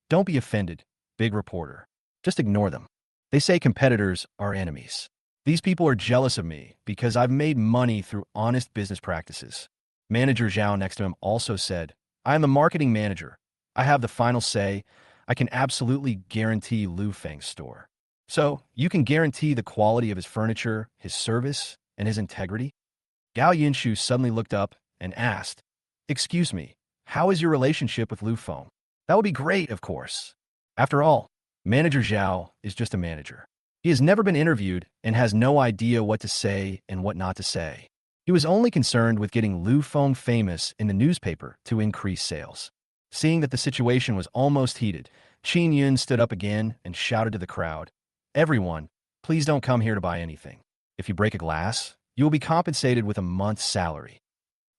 "Don't be offended, big reporter. Just ignore them. They say competitors are enemies. These people are jealous of me because I've made money through honest business practices." Manager Zhao next to him also said, "I am the marketing manager. I have the final say. I can absolutely guarantee Lu Feng's store. So, you can guarantee the quality of his furniture, his service, and his integrity?" Gao Yinshu suddenly looked up and asked, "Excuse me, how is your relationship with Lu Feng?" "That would be great, of course. After all, Manager Zhao is just a manager. He has never been interviewed and has no idea what to say and what not to say. He was only concerned with getting Lu Feng famous in the newspaper to increase sales." Seeing that the situation was almost heated, Qin Yun stood up again and shouted to the crowd, "Everyone, please don't come here to buy anything. If you break a glass, you will be compensated with a month's salary."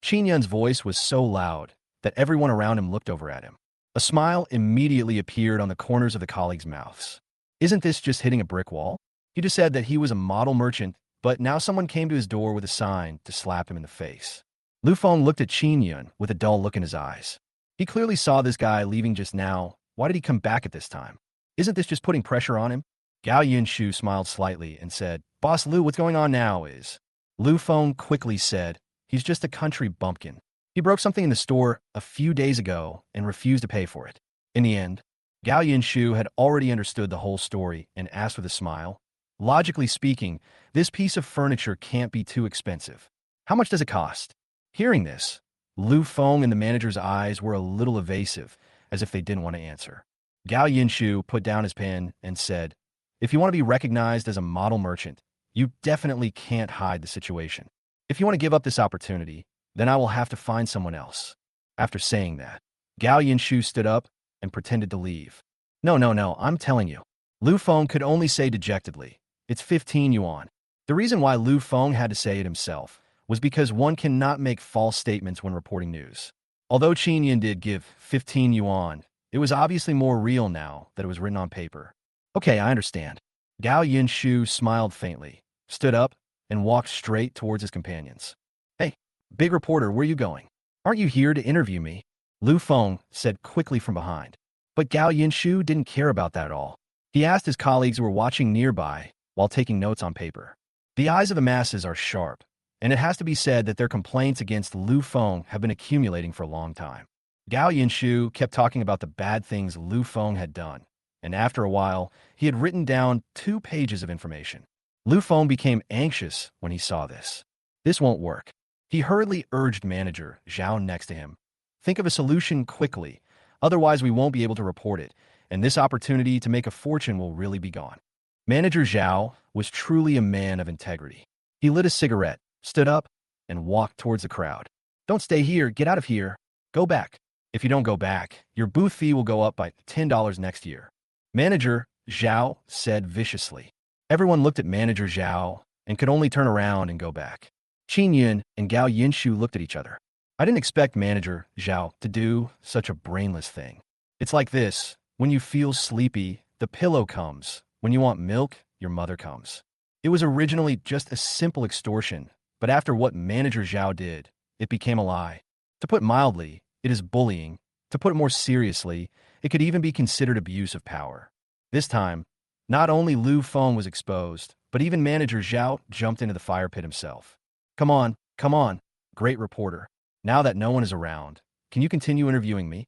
Qin Yun's voice was so loud that everyone around him looked over at him. A smile immediately appeared on the corners of the colleagues' mouths. Isn't this just hitting a brick wall? He just said that he was a model merchant, but now someone came to his door with a sign to slap him in the face. Lu Feng looked at Qin Yun with a dull look in his eyes. He clearly saw this guy leaving just now. Why did he come back at this time? Isn't this just putting pressure on him? Gao Yinshu smiled slightly and said, "Boss Lu, what's going on now is..." Lu Feng quickly said, "He's just a country bumpkin. He broke something in the store a few days ago and refused to pay for it." In the end, Gao Yinshu had already understood the whole story and asked with a smile, "Logically speaking, this piece of furniture can't be too expensive. How much does it cost?" Hearing this, Lu Feng and the manager's eyes were a little evasive, as if they didn't want to answer. Gao Yinshu put down his pen and said, "If you want to be recognized as a model merchant, you definitely can't hide the situation. If you want to give up this opportunity, then I will have to find someone else." After saying that, Gao Yinshu stood up and pretended to leave. No, I'm telling you." Lu Feng could only say dejectedly, "It's 15 yuan. The reason why Lu Feng had to say it himself was because one cannot make false statements when reporting news. Although Qin Yin did give 15 yuan, it was obviously more real now that it was written on paper. "Okay, I understand." Gao Yinshu smiled faintly, stood up, and walked straight towards his companions. "Hey, big reporter, where are you going? Aren't you here to interview me?" Lu Feng said quickly from behind. But Gao Yinshu didn't care about that at all. He asked his colleagues who were watching nearby while taking notes on paper. The eyes of the masses are sharp, and it has to be said that their complaints against Lu Feng have been accumulating for a long time. Gao Yinshu kept talking about the bad things Lu Feng had done, and after a while, he had written down 2 pages of information. Lu Feng became anxious when he saw this. This won't work. He hurriedly urged manager Zhao next to him, "Think of a solution quickly, otherwise we won't be able to report it, and this opportunity to make a fortune will really be gone." Manager Zhao was truly a man of integrity. He lit a cigarette, stood up, and walked towards the crowd. "Don't stay here, get out of here. Go back. If you don't go back, your booth fee will go up by $10 next year." Manager Zhao said viciously. Everyone looked at Manager Zhao and could only turn around and go back. Qin Yun and Gao Yinshu looked at each other. I didn't expect Manager Zhao to do such a brainless thing. It's like this: when you feel sleepy, the pillow comes. When you want milk, your mother comes. It was originally just a simple extortion, but after what Manager Zhao did, it became a lie. To put mildly, it is bullying. To put it more seriously, it could even be considered abuse of power. This time, not only Lu Feng was exposed, but even Manager Zhao jumped into the fire pit himself. Come on, great reporter. Now that no one is around, can you continue interviewing me?"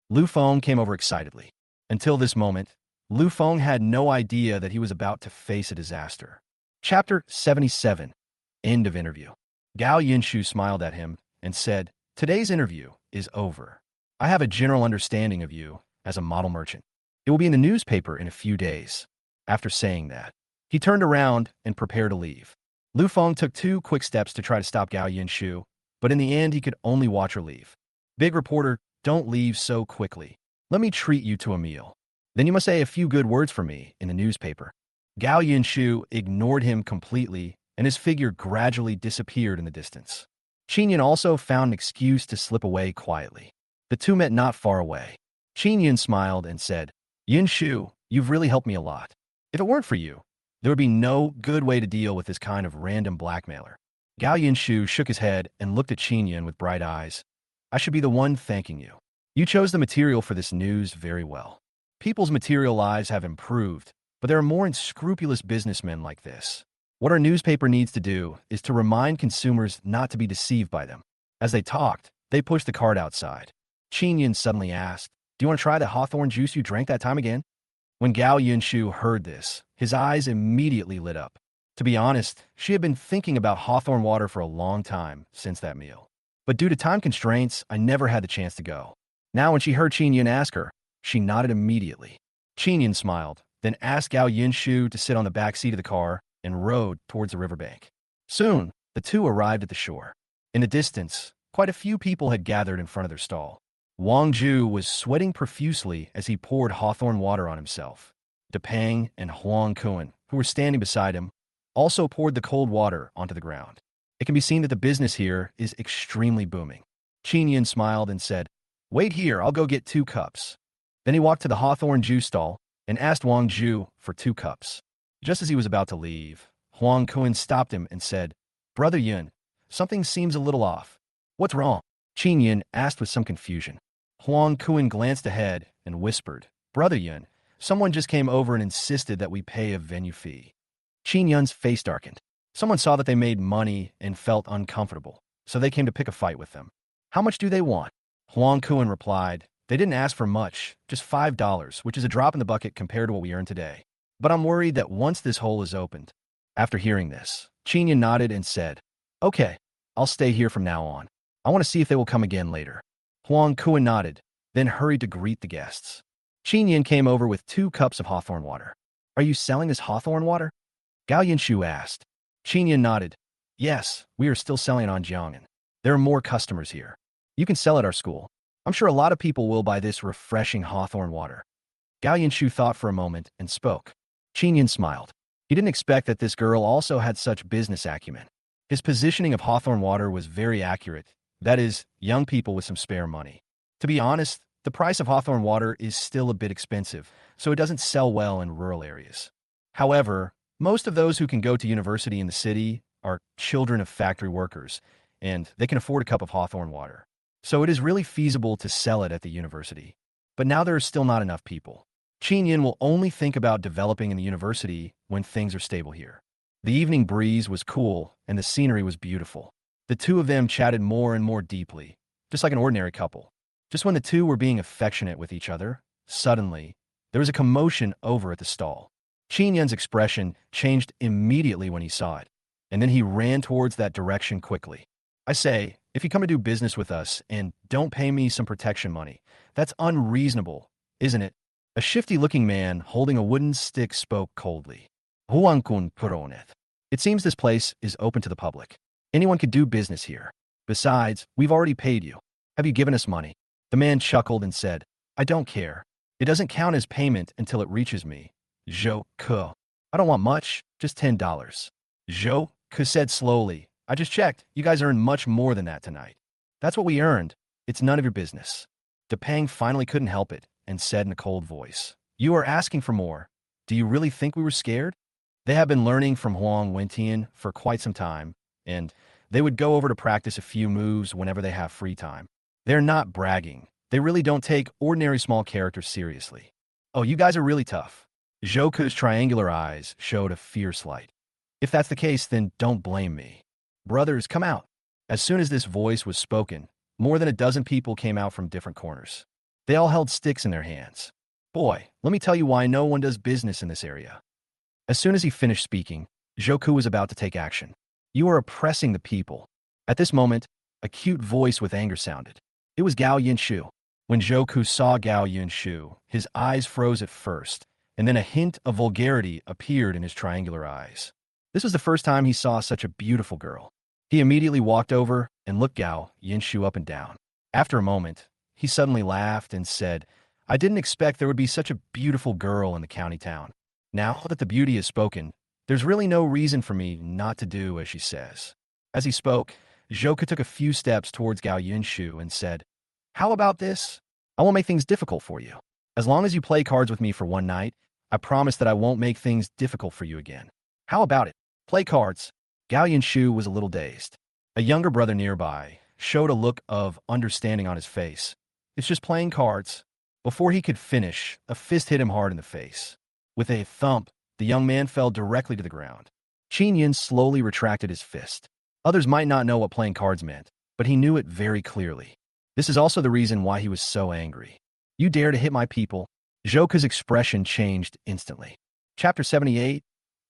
Lu Feng came over excitedly. Until this moment, Lu Feng had no idea that he was about to face a disaster. Chapter 77. End of interview. Gao Yinshu smiled at him and said, "Today's interview is over. I have a general understanding of you as a model merchant. It will be in the newspaper in a few days." After saying that, he turned around and prepared to leave. Lu Feng took 2 quick steps to try to stop Gao Yinshu, but in the end he could only watch her leave. "Big reporter, don't leave so quickly. Let me treat you to a meal. Then you must say a few good words for me in the newspaper." Gao Yinshu ignored him completely, and his figure gradually disappeared in the distance. Qin Yun also found an excuse to slip away quietly. The two met not far away. Qin Yun smiled and said, "Yinshu, you've really helped me a lot. If it weren't for you, there would be no good way to deal with this kind of random blackmailer." Gao Yinshu shook his head and looked at Qin Yun with bright eyes. "I should be the one thanking you." You chose the material for this news very well. People's material lives have improved, but there are more unscrupulous businessmen like this. What our newspaper needs to do is to remind consumers not to be deceived by them. As they talked, they pushed the cart outside. Qin Yin suddenly asked, "Do you want to try the hawthorn juice you drank that time again?" When Gao Yunshu heard this, his eyes immediately lit up. To be honest, she had been thinking about hawthorn water for a long time since that meal. But due to time constraints, I never had the chance to go. Now when she heard Qin Yin ask her, she nodded immediately. Qin Yin smiled, then asked Gao Yunshu to sit on the back seat of the car and rode towards the riverbank. Soon, the two arrived at the shore. In the distance, quite a few people had gathered in front of their stall. Wang Ju was sweating profusely as he poured hawthorn water on himself. Depang and Huang Kuan, who were standing beside him, also poured the cold water onto the ground. It can be seen that the business here is extremely booming. Qin Yin smiled and said, "Wait here, I'll go get 2 cups." Then he walked to the hawthorn juice stall and asked Wang Ju for 2 cups. Just as he was about to leave, Huang Kuan stopped him and said, "Brother Yun, something seems a little off. What's wrong?" Qin Yin asked with some confusion. Huang Kuan glanced ahead and whispered, "Brother Yun, someone just came over and insisted that we pay a venue fee." Qin Yun's face darkened. Someone saw that they made money and felt uncomfortable, so they came to pick a fight with them. "How much do they want?" Huang Kuan replied, "They didn't ask for much, just $5, which is a drop in the bucket compared to what we earn today. But I'm worried that once this hole is opened." After hearing this, Qin Yin nodded and said, "Okay, I'll stay here from now on. I want to see if they will come again later." Huang Kuan nodded, then hurried to greet the guests. Qin Yin came over with 2 cups of hawthorn water. "Are you selling this hawthorn water?" Gao Yinshu asked. Qin Yin nodded. "Yes, we are still selling it on Jiang'an. There are more customers here. You can sell at our school. I'm sure a lot of people will buy this refreshing hawthorn water." Gao Yinshu thought for a moment and spoke. Qin Yin smiled. He didn't expect that this girl also had such business acumen. His positioning of hawthorn water was very accurate. That is, young people with some spare money. To be honest, the price of hawthorn water is still a bit expensive, so it doesn't sell well in rural areas. However, most of those who can go to university in the city are children of factory workers, and they can afford a cup of hawthorn water. So it is really feasible to sell it at the university. But now there are still not enough people. Qin Yin will only think about developing in the university when things are stable here. The evening breeze was cool, and the scenery was beautiful. The two of them chatted more and more deeply, just like an ordinary couple. Just when the two were being affectionate with each other, suddenly, there was a commotion over at the stall. Qin Yin's expression changed immediately when he saw it, and then he ran towards that direction quickly. "I say, if you come to do business with us and don't pay me some protection money, that's unreasonable, isn't it?" A shifty-looking man holding a wooden stick spoke coldly. "Huangkun Puroneth. It seems this place is open to the public. Anyone could do business here. Besides, we've already paid you. Have you given us money?" The man chuckled and said, "I don't care. It doesn't count as payment until it reaches me. Zhou Ke. I don't want much, just $10. Zhou Ke said slowly, "I just checked. You guys earned much more than that tonight." "That's what we earned. It's none of your business." Depang finally couldn't help it and said in a cold voice, "You are asking for more. Do you really think we were scared?" They have been learning from Huang Wentian for quite some time, and they would go over to practice a few moves whenever they have free time. They're not bragging. They really don't take ordinary small characters seriously. "Oh, you guys are really tough." Zhouku's triangular eyes showed a fierce light. "If that's the case, then don't blame me. Brothers, come out." As soon as this voice was spoken, more than a dozen people came out from different corners. They all held sticks in their hands. "Boy, let me tell you why no one does business in this area." As soon as he finished speaking, Zhouku was about to take action. "You are oppressing the people." At this moment, a cute voice with anger sounded. It was Gao Yinshu. When Zhouku saw Gao Yinshu, his eyes froze at first, and then a hint of vulgarity appeared in his triangular eyes. This was the first time he saw such a beautiful girl. He immediately walked over and looked Gao Yinshu up and down. After a moment, he suddenly laughed and said, "I didn't expect there would be such a beautiful girl in the county town. Now that the beauty is spoken, there's really no reason for me not to do as she says." As he spoke, Zhouku took a few steps towards Gao Yinshu and said, "How about this? I won't make things difficult for you. As long as you play cards with me for one night, I promise that I won't make things difficult for you again. How about it? Play cards." Gao Yinshu was a little dazed. A younger brother nearby showed a look of understanding on his face. It's just playing cards. Before he could finish, a fist hit him hard in the face. With a thump, the young man fell directly to the ground. Qin Yin slowly retracted his fist. Others might not know what playing cards meant, but he knew it very clearly. This is also the reason why he was so angry. You dare to hit my people? Zhouke's expression changed instantly. Chapter 78.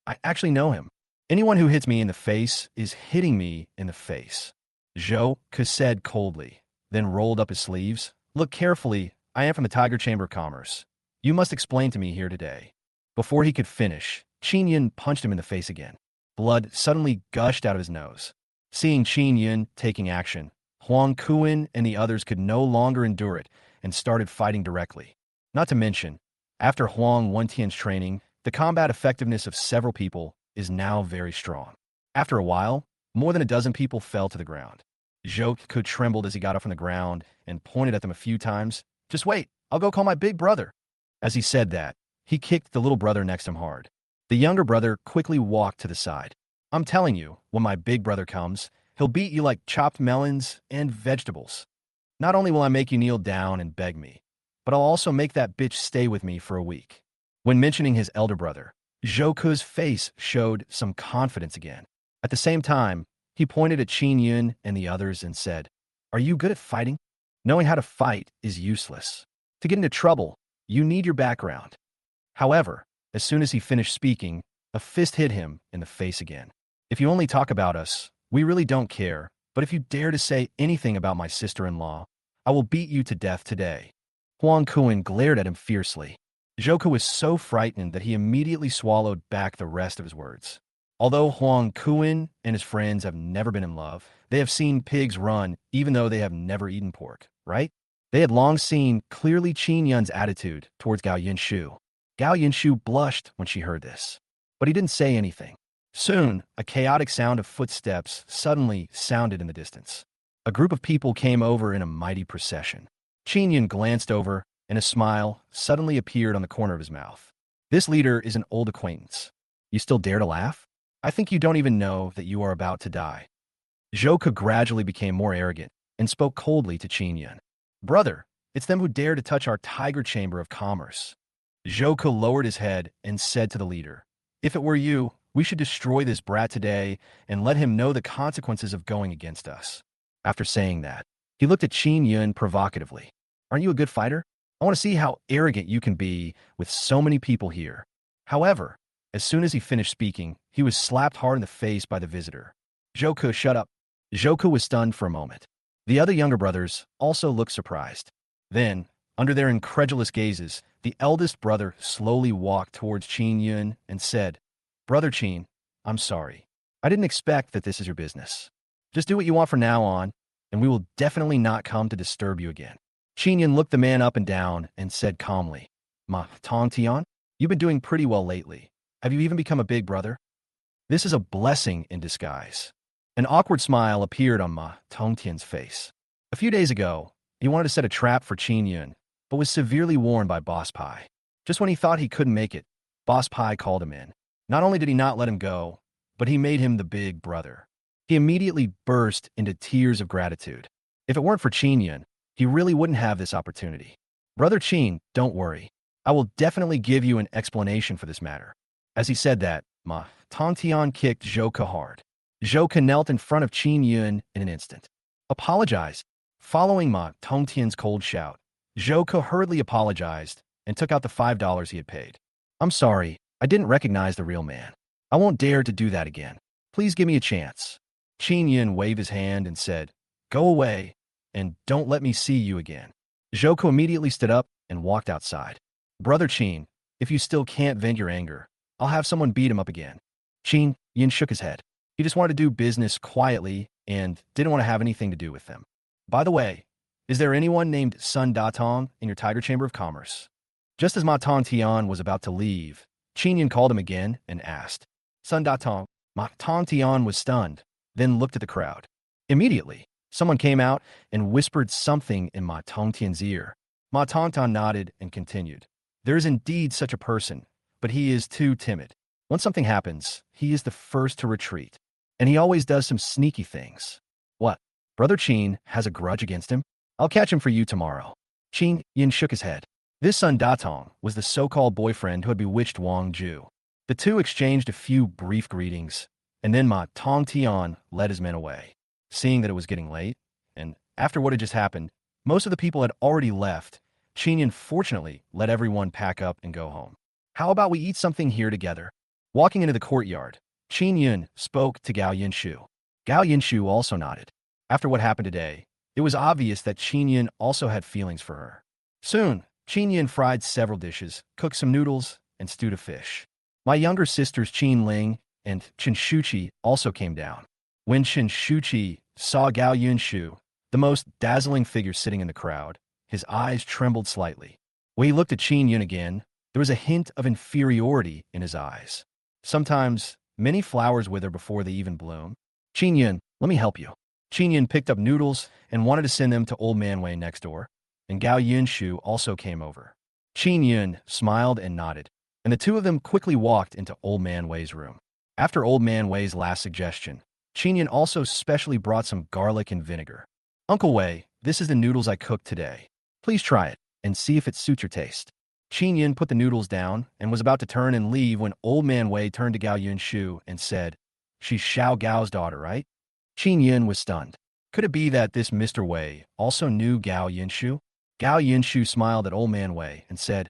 I actually know him. Anyone who hits me in the face is hitting me in the face. Zhouke said coldly, then rolled up his sleeves. Look carefully, I am from the Tiger Chamber of Commerce. You must explain to me here today. Before he could finish, Qin Yin punched him in the face again. Blood suddenly gushed out of his nose. Seeing Qin Yin taking action, Huang Kuan and the others could no longer endure it and started fighting directly. Not to mention, after Huang Wentian's training, the combat effectiveness of several people is now very strong. After a while, more than a dozen people fell to the ground. Zhouke trembled as he got up from the ground and pointed at them a few times. Just wait, I'll go call my big brother. As he said that, he kicked the little brother next to him hard. The younger brother quickly walked to the side. I'm telling you, when my big brother comes, he'll beat you like chopped melons and vegetables. Not only will I make you kneel down and beg me, but I'll also make that bitch stay with me for a week. When mentioning his elder brother, Zhouke's face showed some confidence again. At the same time, he pointed at Qin Yin and the others and said, Are you good at fighting? Knowing how to fight is useless. To get into trouble, you need your background. However, as soon as he finished speaking, a fist hit him in the face again. If you only talk about us, we really don't care, but if you dare to say anything about my sister-in-law, I will beat you to death today. Huang Kuan glared at him fiercely. Zhouke was so frightened that he immediately swallowed back the rest of his words. Although Huang Kuan and his friends have never been in love, they have seen pigs run even though they have never eaten pork, right? They had long seen clearly Qin Yun's attitude towards Gao Yinshu. Gao Yinshu blushed when she heard this, but he didn't say anything. Soon, a chaotic sound of footsteps suddenly sounded in the distance. A group of people came over in a mighty procession. Qin Yun glanced over, and a smile suddenly appeared on the corner of his mouth. This leader is an old acquaintance. You still dare to laugh? I think you don't even know that you are about to die. Zhouke gradually became more arrogant and spoke coldly to Qin Yun. Brother, it's them who dare to touch our Tiger Chamber of Commerce. Zhouke lowered his head and said to the leader, If it were you, we should destroy this brat today and let him know the consequences of going against us. After saying that, he looked at Qin Yun provocatively. Aren't you a good fighter? I want to see how arrogant you can be with so many people here. However, as soon as he finished speaking, he was slapped hard in the face by the visitor. Zhouke, shut up. Zhouke was stunned for a moment. The other younger brothers also looked surprised. Then, under their incredulous gazes, the eldest brother slowly walked towards Qin Yun and said, Brother Qin, I'm sorry. I didn't expect that this is your business. Just do what you want from now on, and we will definitely not come to disturb you again. Qin Yun looked the man up and down and said calmly, Ma Tongtian, you've been doing pretty well lately. Have you even become a big brother? This is a blessing in disguise. An awkward smile appeared on Ma Tongtian's face. A few days ago, he wanted to set a trap for Qin Yun, but was severely warned by Boss Pai. Just when he thought he couldn't make it, Boss Pai called him in. Not only did he not let him go, but he made him the big brother. He immediately burst into tears of gratitude. If it weren't for Qin Yun, he really wouldn't have this opportunity. Brother Qin, don't worry. I will definitely give you an explanation for this matter. As he said that, Ma Tongtian kicked Zhouke hard. Zhouke knelt in front of Qin Yun in an instant. Apologize. Following Ma Tongtian's cold shout, Zhouke hurriedly apologized and took out the $5 he had paid. I'm sorry, I didn't recognize the real man. I won't dare to do that again. Please give me a chance. Qin Yun waved his hand and said, Go away, and don't let me see you again. Zhouke immediately stood up and walked outside. Brother Qin, if you still can't vent your anger, I'll have someone beat him up again. Qin Yun shook his head. He just wanted to do business quietly and didn't want to have anything to do with them. By the way, is there anyone named Sun Datong in your Tiger Chamber of Commerce? Just as Ma Tongtian was about to leave, Qin Yun called him again and asked, Sun Datong. Ma Tongtian was stunned, then looked at the crowd. Immediately, someone came out and whispered something in Ma Tongtian's ear. Ma Tongtian nodded and continued. There is indeed such a person, but he is too timid. Once something happens, he is the first to retreat. And he always does some sneaky things. What? Brother Qin has a grudge against him? I'll catch him for you tomorrow. Qin Yin shook his head. This son Datong was the so-called boyfriend who had bewitched Wang Ju. The two exchanged a few brief greetings, and then Ma Tong Tian led his men away. Seeing that it was getting late, and after what had just happened, most of the people had already left, Qin Yin fortunately let everyone pack up and go home. How about we eat something here together? Walking into the courtyard, Qin Yun spoke to Gao Yinshu. Gao Yinshu also nodded. After what happened today, it was obvious that Qin Yun also had feelings for her. Soon, Qin Yun fried several dishes, cooked some noodles, and stewed a fish. My younger sisters Qin Ling and Chen Shuqi also came down. When Chen Shuqi saw Gao Yinshu, the most dazzling figure sitting in the crowd, his eyes trembled slightly. When he looked at Qin Yun again, there was a hint of inferiority in his eyes. Sometimes, many flowers wither before they even bloom. Qin Yun, let me help you. Qin Yun picked up noodles and wanted to send them to old Manhwa next door, and Gao Yinshu also came over. Qin Yun smiled and nodded, and the two of them quickly walked into old Man Wei's room. After old Man Wei's last suggestion, Qin Yun also specially brought some garlic and vinegar. Uncle Wei, this is the noodles I cooked today. Please try it and see if it suits your taste. Qin Yun put the noodles down and was about to turn and leave when old Man Wei turned to Gao Yinshu and said, "She's Xiao Gao's daughter, right?" Qin Yun was stunned. Could it be that this Mr. Wei also knew Gao Yinshu? Gao Yinshu smiled at old Man Wei and said,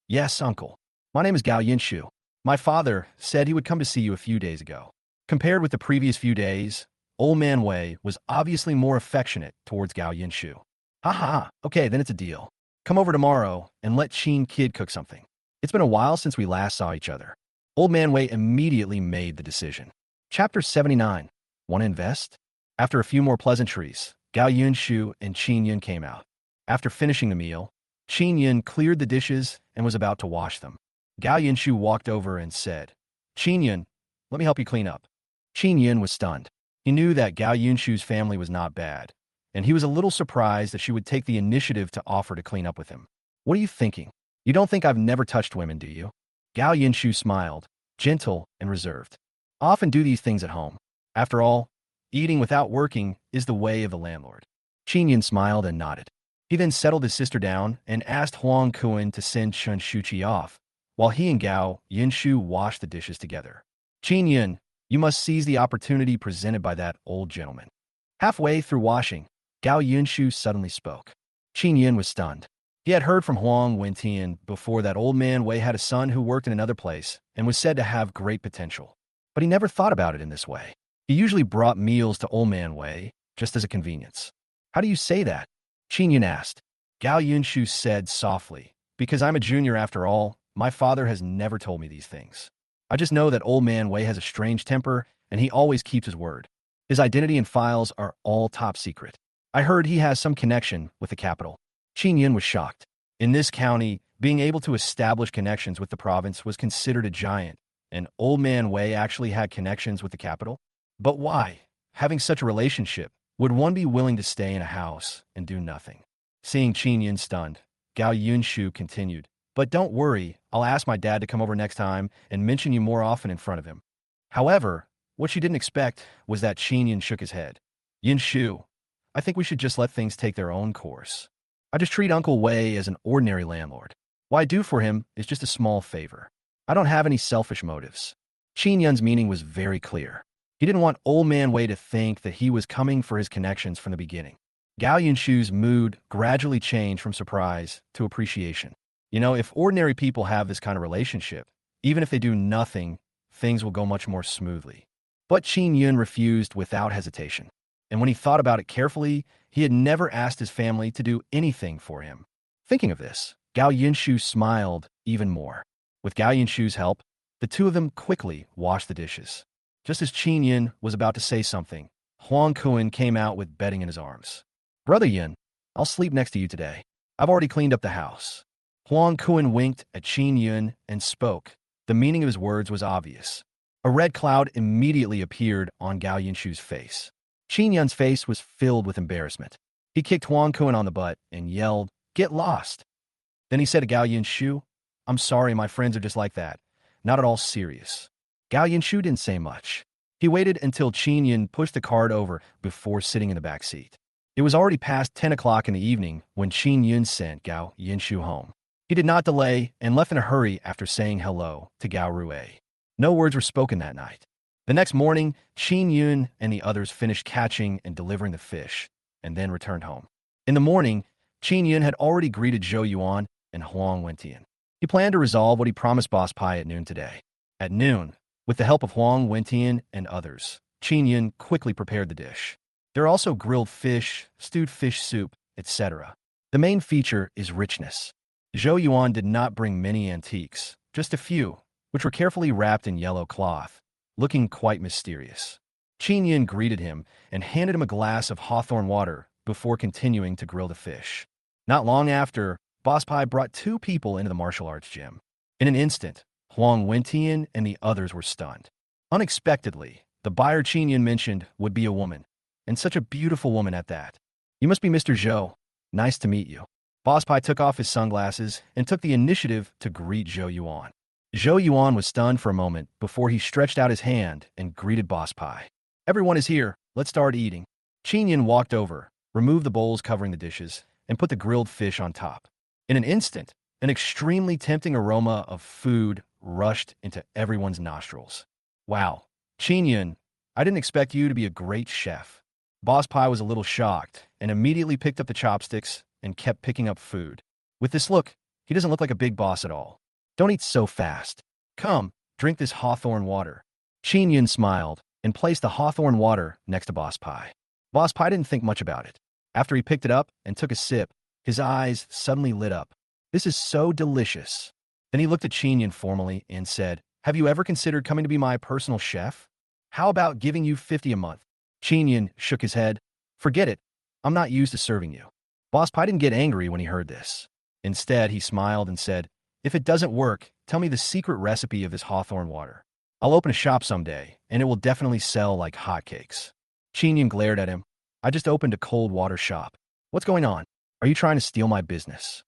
"Yes, uncle. My name is Gao Yinshu. My father said he would come to see you a few days ago." Compared with the previous few days, old Man Wei was obviously more affectionate towards Gao Yinshu. "Ha, okay, then it's a deal. Come over tomorrow and let Qin Kid cook something. It's been a while since we last saw each other." Old Man Wei immediately made the decision. Chapter 79. Want to invest? After a few more pleasantries, Gao Yinshu and Qin Yun came out. After finishing the meal, Qin Yun cleared the dishes and was about to wash them. Gao Yinshu walked over and said, "Qin Yun, let me help you clean up." Qin Yun was stunned. He knew that Gao Yinshu's family was not bad, and he was a little surprised that she would take the initiative to offer to clean up with him. "What are you thinking? You don't think I've never touched women, do you?" Gao Yinshu smiled, gentle and reserved. "I often do these things at home. After all, eating without working is the way of the landlord." Qin Yun smiled and nodded. He then settled his sister down and asked Huang Kuan to send Chen Shuqi off, while he and Gao Yinshu washed the dishes together. "Qin Yun, you must seize the opportunity presented by that old gentleman." Halfway through washing, Gao Yinshu suddenly spoke. Qin Yun was stunned. He had heard from Huang Wentian before that old man Wei had a son who worked in another place and was said to have great potential. But he never thought about it in this way. He usually brought meals to old man Wei, just as a convenience. "How do you say that?" Qin Yun asked. Gao Yinshu said softly, "Because I'm a junior after all, my father has never told me these things. I just know that old man Wei has a strange temper, and he always keeps his word. His identity and files are all top secret. I heard he has some connection with the capital." Qin Yun was shocked. In this county, being able to establish connections with the province was considered a giant, and old man Wei actually had connections with the capital? But why, having such a relationship, would one be willing to stay in a house and do nothing? Seeing Qin Yun stunned, Gao Yinshu continued, "But don't worry, I'll ask my dad to come over next time and mention you more often in front of him." However, what she didn't expect was that Qin Yun shook his head. "Yinshu, I think we should just let things take their own course. I just treat Uncle Wei as an ordinary landlord. What I do for him is just a small favor. I don't have any selfish motives." Qin Yun's meaning was very clear. He didn't want old man Wei to think that he was coming for his connections from the beginning. Gao Yinshu's mood gradually changed from surprise to appreciation. If ordinary people have this kind of relationship, even if they do nothing, things will go much more smoothly. But Qin Yun refused without hesitation. And when he thought about it carefully, he had never asked his family to do anything for him. Thinking of this, Gao Yinshu smiled even more. With Gao Yinshu's help, the two of them quickly washed the dishes. Just as Qin Yun was about to say something, Huang Kuan came out with bedding in his arms. "Brother Yun, I'll sleep next to you today. I've already cleaned up the house." Huang Kuan winked at Qin Yun and spoke. The meaning of his words was obvious. A red cloud immediately appeared on Gao Yinshu's face. Qin Yun's face was filled with embarrassment. He kicked Huang Kuan on the butt and yelled, "Get lost!" Then he said to Gao Yinshu, "I'm sorry, my friends are just like that. Not at all serious." Gao Yinshu didn't say much. He waited until Qin Yun pushed the cart over before sitting in the back seat. It was already past 10 o'clock in the evening when Qin Yun sent Gao Yinshu home. He did not delay and left in a hurry after saying hello to Gao Rue. No words were spoken that night. The next morning, Qin Yun and the others finished catching and delivering the fish, and then returned home. In the morning, Qin Yun had already greeted Zhou Yuan and Huang Wentian. He planned to resolve what he promised Boss Pai at noon today. At noon, with the help of Huang Wentian and others, Qin Yun quickly prepared the dish. There are also grilled fish, stewed fish soup, etc. The main feature is richness. Zhou Yuan did not bring many antiques, just a few, which were carefully wrapped in yellow cloth, looking quite mysterious. Qin Yun greeted him and handed him a glass of hawthorn water before continuing to grill the fish. Not long after, Boss Pai brought two people into the martial arts gym. In an instant, Huang Wentian and the others were stunned. Unexpectedly, the buyer Qin Yun mentioned would be a woman, and such a beautiful woman at that. "You must be Mr. Zhou. Nice to meet you." Boss Pai took off his sunglasses and took the initiative to greet Zhou Yuan. Zhou Yuan was stunned for a moment before he stretched out his hand and greeted Boss Pai. "Everyone is here. Let's start eating." Qin Yun walked over, removed the bowls covering the dishes, and put the grilled fish on top. In an instant, an extremely tempting aroma of food rushed into everyone's nostrils. "Wow, Qin Yun, I didn't expect you to be a great chef." Boss Pai was a little shocked and immediately picked up the chopsticks and kept picking up food. With this look, he doesn't look like a big boss at all. "Don't eat so fast. Come, drink this hawthorn water." Qin Yun smiled and placed the hawthorn water next to Boss Pai. Boss Pai didn't think much about it. After he picked it up and took a sip, his eyes suddenly lit up. "This is so delicious." Then he looked at Qin Yun formally and said, "Have you ever considered coming to be my personal chef? How about giving you 50 a month?" Qin Yun shook his head. "Forget it. I'm not used to serving you." Boss Pai didn't get angry when he heard this. Instead, he smiled and said, "If it doesn't work, tell me the secret recipe of this hawthorn water. I'll open a shop someday, and it will definitely sell like hotcakes." Qin Yun glared at him. "I just opened a cold water shop. What's going on? Are you trying to steal my business?"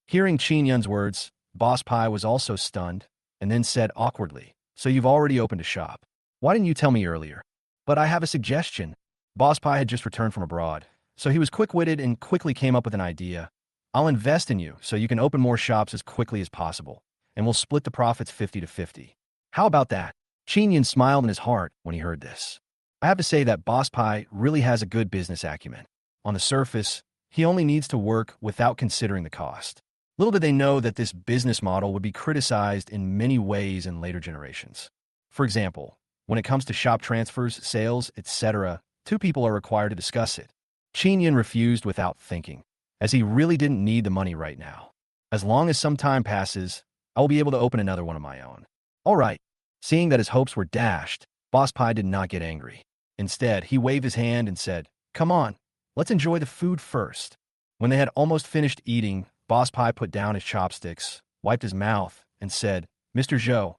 Hearing Qin Yun's words, Boss Pai was also stunned, and then said awkwardly, "So you've already opened a shop. Why didn't you tell me earlier?" "But I have a suggestion." Boss Pai had just returned from abroad, so he was quick-witted and quickly came up with an idea. "I'll invest in you so you can open more shops as quickly as possible, and we'll split the profits 50 to 50. How about that?" Qin Yun smiled in his heart when he heard this. I have to say that Boss Pai really has a good business acumen. On the surface, he only needs to work without considering the cost. Little did they know that this business model would be criticized in many ways in later generations. For example, when it comes to shop transfers, sales, etc., two people are required to discuss it. Qin Yun refused without thinking, as he really didn't need the money right now. "As long as some time passes, I will be able to open another one of my own." "All right." Seeing that his hopes were dashed, Boss Pai did not get angry. Instead, he waved his hand and said, "Come on, let's enjoy the food first." When they had almost finished eating, Boss Pai put down his chopsticks, wiped his mouth, and said, "Mr. Zhou,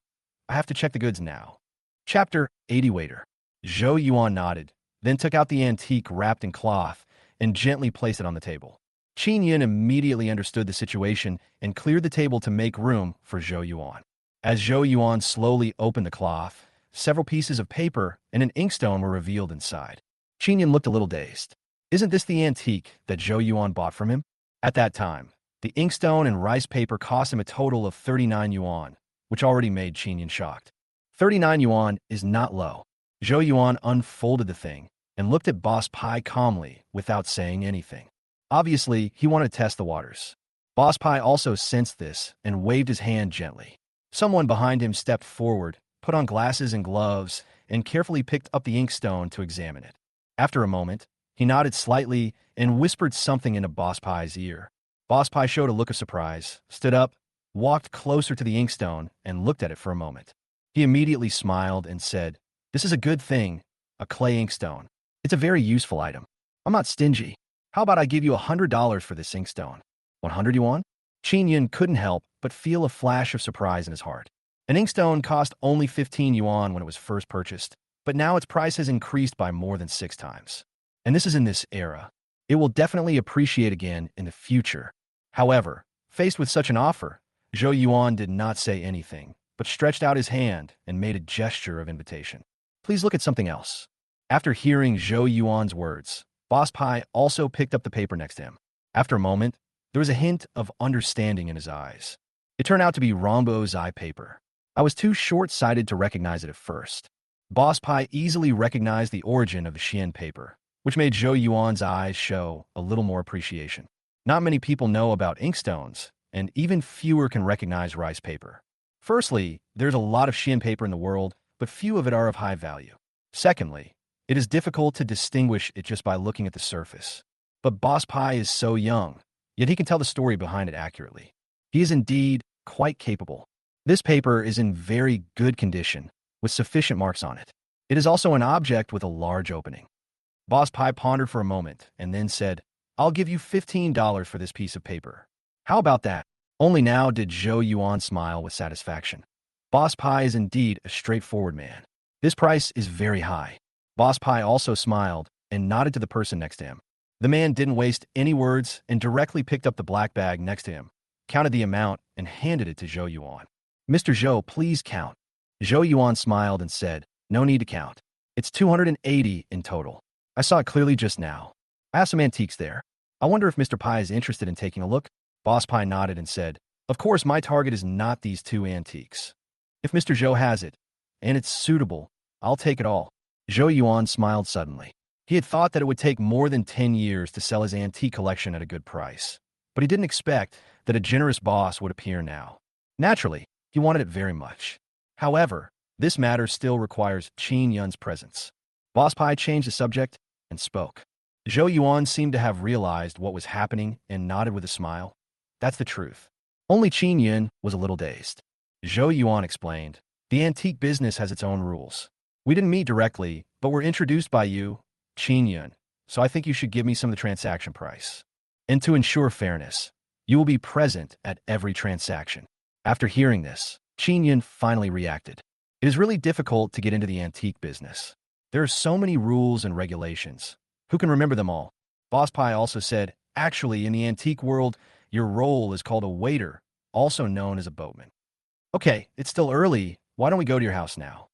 I have to check the goods now." Chapter 80 Waiter. Zhou Yuan nodded, then took out the antique wrapped in cloth and gently placed it on the table. Qin Yun immediately understood the situation and cleared the table to make room for Zhou Yuan. As Zhou Yuan slowly opened the cloth, several pieces of paper and an inkstone were revealed inside. Qin Yun looked a little dazed. Isn't this the antique that Zhou Yuan bought from him? At that time, the inkstone and rice paper cost him a total of 39 yuan, which already made Qin Yun shocked. 39 yuan is not low. Zhou Yuan unfolded the thing and looked at Boss Pai calmly without saying anything. Obviously, he wanted to test the waters. Boss Pai also sensed this and waved his hand gently. Someone behind him stepped forward, put on glasses and gloves, and carefully picked up the inkstone to examine it. After a moment, he nodded slightly and whispered something into Boss Pai's ear. Boss Pai showed a look of surprise, stood up, walked closer to the inkstone, and looked at it for a moment. He immediately smiled and said, "This is a good thing, a clay inkstone. It's a very useful item. I'm not stingy. How about I give you $100 for this inkstone?" 100 yuan? Qin Yun couldn't help but feel a flash of surprise in his heart. An inkstone cost only 15 yuan when it was first purchased, but now its price has increased by more than 6 times. And this is in this era. It will definitely appreciate again in the future. However, faced with such an offer, Zhou Yuan did not say anything, but stretched out his hand and made a gesture of invitation. "Please look at something else." After hearing Zhou Yuan's words, Boss Pai also picked up the paper next to him. After a moment, there was a hint of understanding in his eyes. It turned out to be Rombo's eye paper. I was too short-sighted to recognize it at first. Boss Pai easily recognized the origin of the Xian paper, which made Zhou Yuan's eyes show a little more appreciation. Not many people know about inkstones, and even fewer can recognize rice paper. Firstly, there's a lot of Xian paper in the world, but few of it are of high value. Secondly, it is difficult to distinguish it just by looking at the surface. But Boss Pai is so young, yet he can tell the story behind it accurately. He is indeed quite capable. This paper is in very good condition, with sufficient marks on it. It is also an object with a large opening. Boss Pai pondered for a moment and then said, "I'll give you $15 for this piece of paper. How about that?" Only now did Zhou Yuan smile with satisfaction. Boss Pai is indeed a straightforward man. This price is very high. Boss Pai also smiled and nodded to the person next to him. The man didn't waste any words and directly picked up the black bag next to him, counted the amount, and handed it to Zhou Yuan. "Mr. Zhou, please count." Zhou Yuan smiled and said, "No need to count. It's 280 in total. I saw it clearly just now. I have some antiques there. I wonder if Mr. Pai is interested in taking a look." Boss Pai nodded and said, "Of course, my target is not these two antiques. If Mr. Zhou has it, and it's suitable, I'll take it all." Zhou Yuan smiled suddenly. He had thought that it would take more than 10 years to sell his antique collection at a good price, but he didn't expect that a generous boss would appear now. Naturally, he wanted it very much. However, this matter still requires Qin Yun's presence. Boss Pai changed the subject and spoke. Zhou Yuan seemed to have realized what was happening and nodded with a smile. "That's the truth." Only Qin Yun was a little dazed. Zhou Yuan explained, "The antique business has its own rules. We didn't meet directly, but were introduced by you, Qin Yun, so I think you should give me some of the transaction price. And to ensure fairness, you will be present at every transaction." After hearing this, Qin Yun finally reacted. It is really difficult to get into the antique business. There are so many rules and regulations. Who can remember them all? Boss Pai also said, "Actually, in the antique world, your role is called a waiter, also known as a boatman." "Okay, it's still early. Why don't we go to your house now?"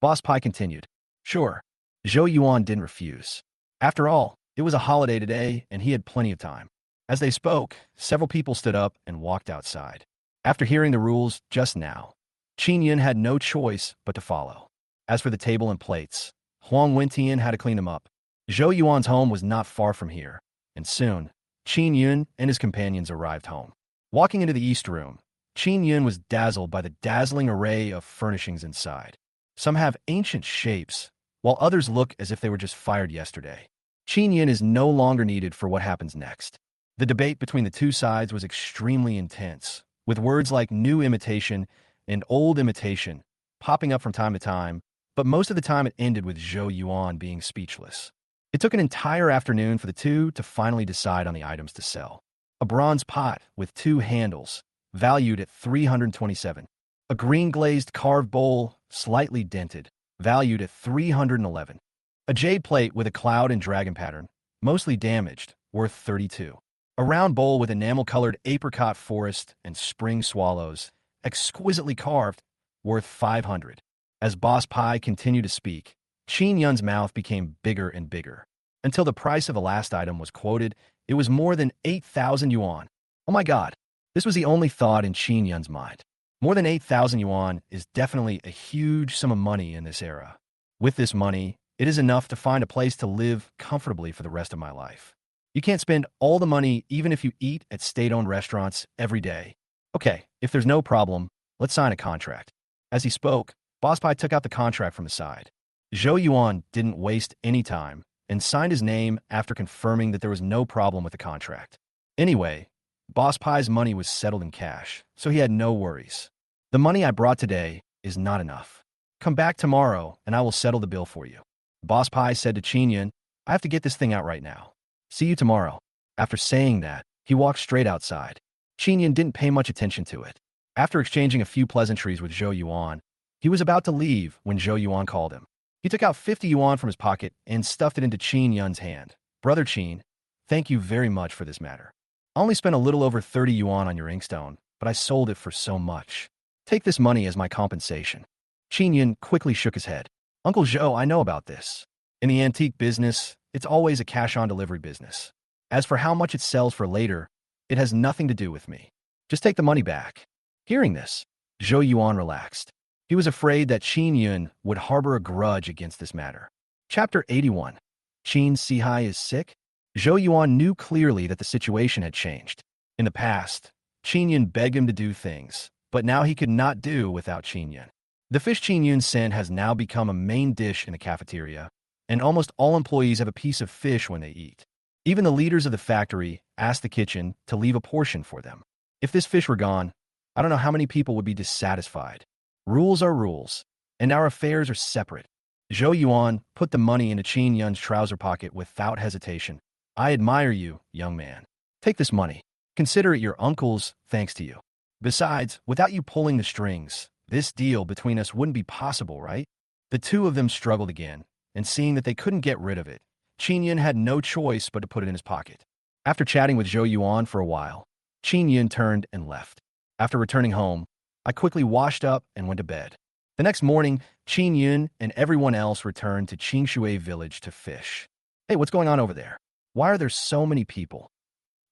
Boss Pai continued. "Sure." Zhou Yuan didn't refuse. After all, it was a holiday today, and he had plenty of time. As they spoke, several people stood up and walked outside. After hearing the rules just now, Qin Yun had no choice but to follow. As for the table and plates, Huang Wentian had to clean them up. Zhou Yuan's home was not far from here, and soon, Qin Yun and his companions arrived home. Walking into the east room, Qin Yun was dazzled by the dazzling array of furnishings inside. Some have ancient shapes, while others look as if they were just fired yesterday. Qin Yun is no longer needed for what happens next. The debate between the two sides was extremely intense, with words like new imitation and old imitation popping up from time to time, but most of the time it ended with Zhou Yuan being speechless. It took an entire afternoon for the two to finally decide on the items to sell. A bronze pot with 2 handles, valued at 327. A green-glazed carved bowl, slightly dented, valued at 311. A jade plate with a cloud and dragon pattern, mostly damaged, worth 32. A round bowl with enamel-colored apricot forest and spring swallows, exquisitely carved, worth 500. As Boss Pai continued to speak, Qin Yun's mouth became bigger and bigger. Until the price of the last item was quoted, it was more than 8,000 yuan. Oh my god, this was the only thought in Qin Yun's mind. More than 8,000 yuan is definitely a huge sum of money in this era. With this money, it is enough to find a place to live comfortably for the rest of my life. You can't spend all the money even if you eat at state-owned restaurants every day. Okay, if there's no problem, let's sign a contract. As he spoke, Boss Pai took out the contract from his side. Zhou Yuan didn't waste any time and signed his name after confirming that there was no problem with the contract. Anyway, Boss Pai's money was settled in cash, so he had no worries. "The money I brought today is not enough. Come back tomorrow and I will settle the bill for you." Boss Pai said to Qin Yun, "I have to get this thing out right now. See you tomorrow." After saying that, he walked straight outside. Qin Yun didn't pay much attention to it. After exchanging a few pleasantries with Zhou Yuan, he was about to leave when Zhou Yuan called him. He took out 50 yuan from his pocket and stuffed it into Qin Yun's hand. "Brother Qin, thank you very much for this matter. I only spent a little over 30 yuan on your inkstone, but I sold it for so much. Take this money as my compensation." Qin Yun quickly shook his head. "Uncle Zhou, I know about this. In the antique business, It's always a cash-on-delivery business. As for how much it sells for later, it has nothing to do with me. Just take the money back." Hearing this, Zhou Yuan relaxed. He was afraid that Qin Yun would harbor a grudge against this matter. Chapter 81. Qin Sihai is sick? Zhou Yuan knew clearly that the situation had changed. In the past, Qin Yun begged him to do things, but now he could not do without Qin Yun. The fish Qin Yun sent has now become a main dish in the cafeteria, and almost all employees have a piece of fish when they eat. Even the leaders of the factory asked the kitchen to leave a portion for them. If this fish were gone, I don't know how many people would be dissatisfied. Rules are rules, and our affairs are separate. Zhou Yuan put the money into Qin Yun's trouser pocket without hesitation. "I admire you, young man. Take this money. Consider it your uncle's thanks to you. Besides, without you pulling the strings, this deal between us wouldn't be possible, right?" The two of them struggled again, and seeing that they couldn't get rid of it, Qin Yun had no choice but to put it in his pocket. After chatting with Zhou Yuan for a while, Qin Yun turned and left. After returning home, I quickly washed up and went to bed. The next morning, Qin Yun and everyone else returned to Qingshui village to fish. "Hey, what's going on over there? Why are there so many people?"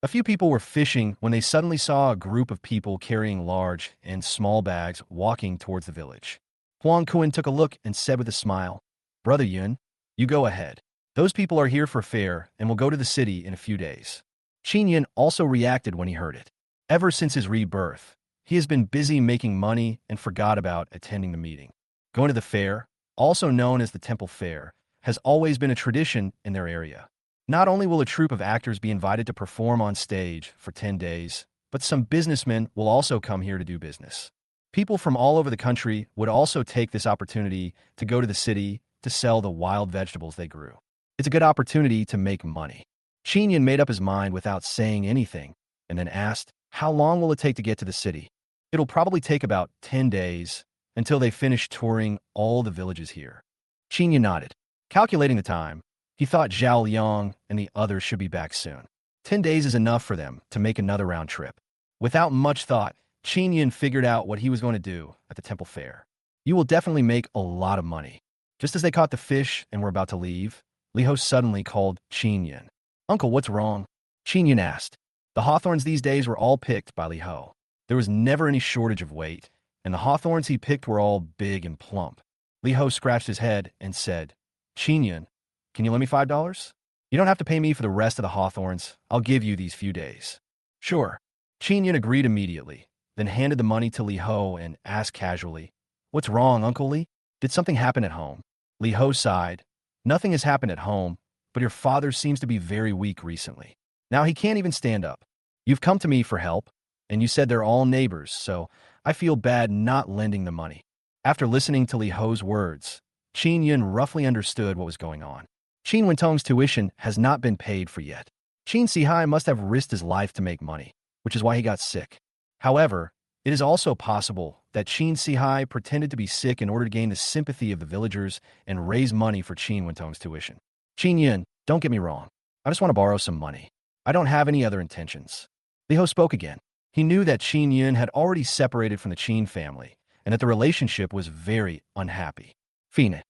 A few people were fishing when they suddenly saw a group of people carrying large and small bags walking towards the village. Huang Kun took a look and said with a smile, "Brother Yun, you go ahead. Those people are here for fair and will go to the city in a few days." Qin Yun also reacted when he heard it. Ever since his rebirth, he has been busy making money and forgot about attending the meeting. Going to the fair, also known as the Temple Fair, has always been a tradition in their area. Not only will a troupe of actors be invited to perform on stage for 10 days, but some businessmen will also come here to do business. People from all over the country would also take this opportunity to go to the city to sell the wild vegetables they grew. It's a good opportunity to make money. Qin Yun made up his mind without saying anything, and then asked, "How long will it take to get to the city?" "It'll probably take about 10 days, until they finish touring all the villages here." Qin Yun nodded. Calculating the time, he thought Zhao Liang and the others should be back soon. 10 days is enough for them to make another round trip. Without much thought, Qin Yun figured out what he was going to do at the temple fair. "You will definitely make a lot of money." Just as they caught the fish and were about to leave, Li Ho suddenly called Qin Yun. "Uncle, what's wrong?" Qin Yun asked. The hawthorns these days were all picked by Li Ho. There was never any shortage of weight, and the hawthorns he picked were all big and plump. Li Ho scratched his head and said, "Qin Yun, can you lend me $5? You don't have to pay me for the rest of the hawthorns. I'll give you these few days." "Sure." Qin Yun agreed immediately, then handed the money to Li Ho and asked casually, "What's wrong, Uncle Li? Did something happen at home?" Li Ho sighed. "Nothing has happened at home, but your father seems to be very weak recently. Now he can't even stand up. You've come to me for help, and you said they're all neighbors, so I feel bad not lending the money." After listening to Li Ho's words, Qin Yun roughly understood what was going on. Qin Wentong's tuition has not been paid for yet. Qin Sihai must have risked his life to make money, which is why he got sick. However, it is also possible that Qin Sihai pretended to be sick in order to gain the sympathy of the villagers and raise money for Qin Wentong's tuition. "Qin Yun, don't get me wrong. I just want to borrow some money. I don't have any other intentions." Li Ho spoke again. He knew that Qin Yun had already separated from the Qin family and that the relationship was very unhappy. "Fine."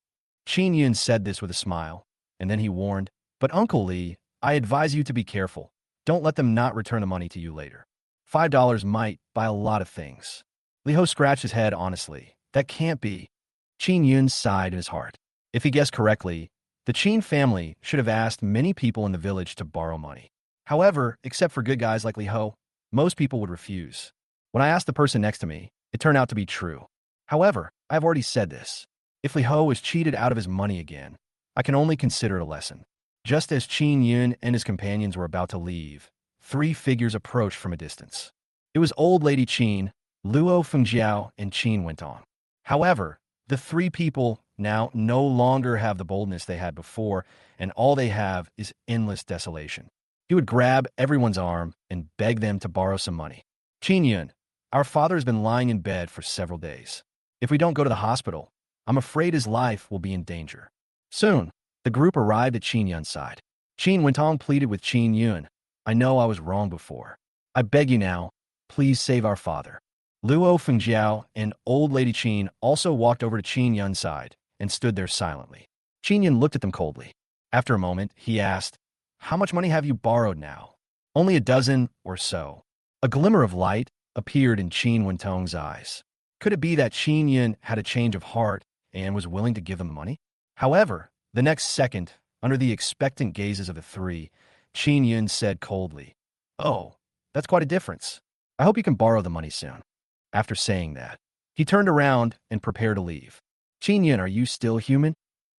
Qin Yun said this with a smile, and then he warned, "But Uncle Li, I advise you to be careful. Don't let them not return the money to you later. $5 might buy a lot of things." Li Ho scratched his head honestly. That can't be. Qin Yun sighed in his heart. If he guessed correctly, the Qin family should have asked many people in the village to borrow money. However, except for good guys like Li Ho, most people would refuse. When I asked the person next to me, it turned out to be true. However, I have already said this. If Li Ho is cheated out of his money again, I can only consider it a lesson. Just as Qin Yun and his companions were about to leave, 3 figures approached from a distance. It was Old Lady Qin, Luo Fengjiao, and Qin Wentong. However, the 3 people now no longer have the boldness they had before, and all they have is endless desolation. He would grab everyone's arm and beg them to borrow some money. "Qin Yun, our father has been lying in bed for several days. If we don't go to the hospital, I'm afraid his life will be in danger." Soon, the group arrived at Qin Yun's side. Qin Wentong pleaded with Qin Yun, "I know I was wrong before. I beg you now, please save our father." Luo Fengjiao and Old Lady Qin also walked over to Qin Yun's side and stood there silently. Qin Yun looked at them coldly. After a moment, he asked, "How much money have you borrowed now?" "Only a dozen or so." A glimmer of light appeared in Qin Wentong's eyes. Could it be that Qin Yun had a change of heart and was willing to give them money? However, the next second, under the expectant gazes of the three, Qin Yun said coldly, "Oh, that's quite a difference. I hope you can borrow the money soon." After saying that, he turned around and prepared to leave. "Qin Yun, are you still human?"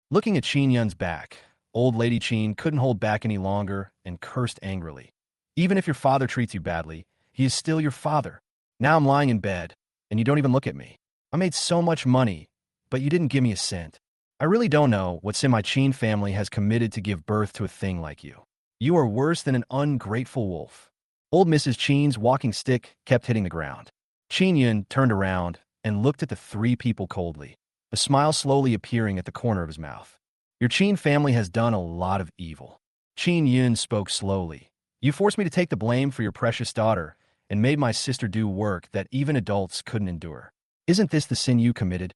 Looking at Qin Yun's back, old lady Qin couldn't hold back any longer and cursed angrily. "Even if your father treats you badly, he is still your father. Now I'm lying in bed, and you don't even look at me. I made so much money, but you didn't give me a cent. I really don't know what's in my Qin family has committed to give birth to a thing like you. You are worse than an ungrateful wolf." Old Mrs. Qin's walking stick kept hitting the ground. Qin Yun turned around and looked at the three people coldly, a smile slowly appearing at the corner of his mouth. "Your Qin family has done a lot of evil." Qin Yun spoke slowly. "You forced me to take the blame for your precious daughter and made my sister do work that even adults couldn't endure. Isn't this the sin you committed?"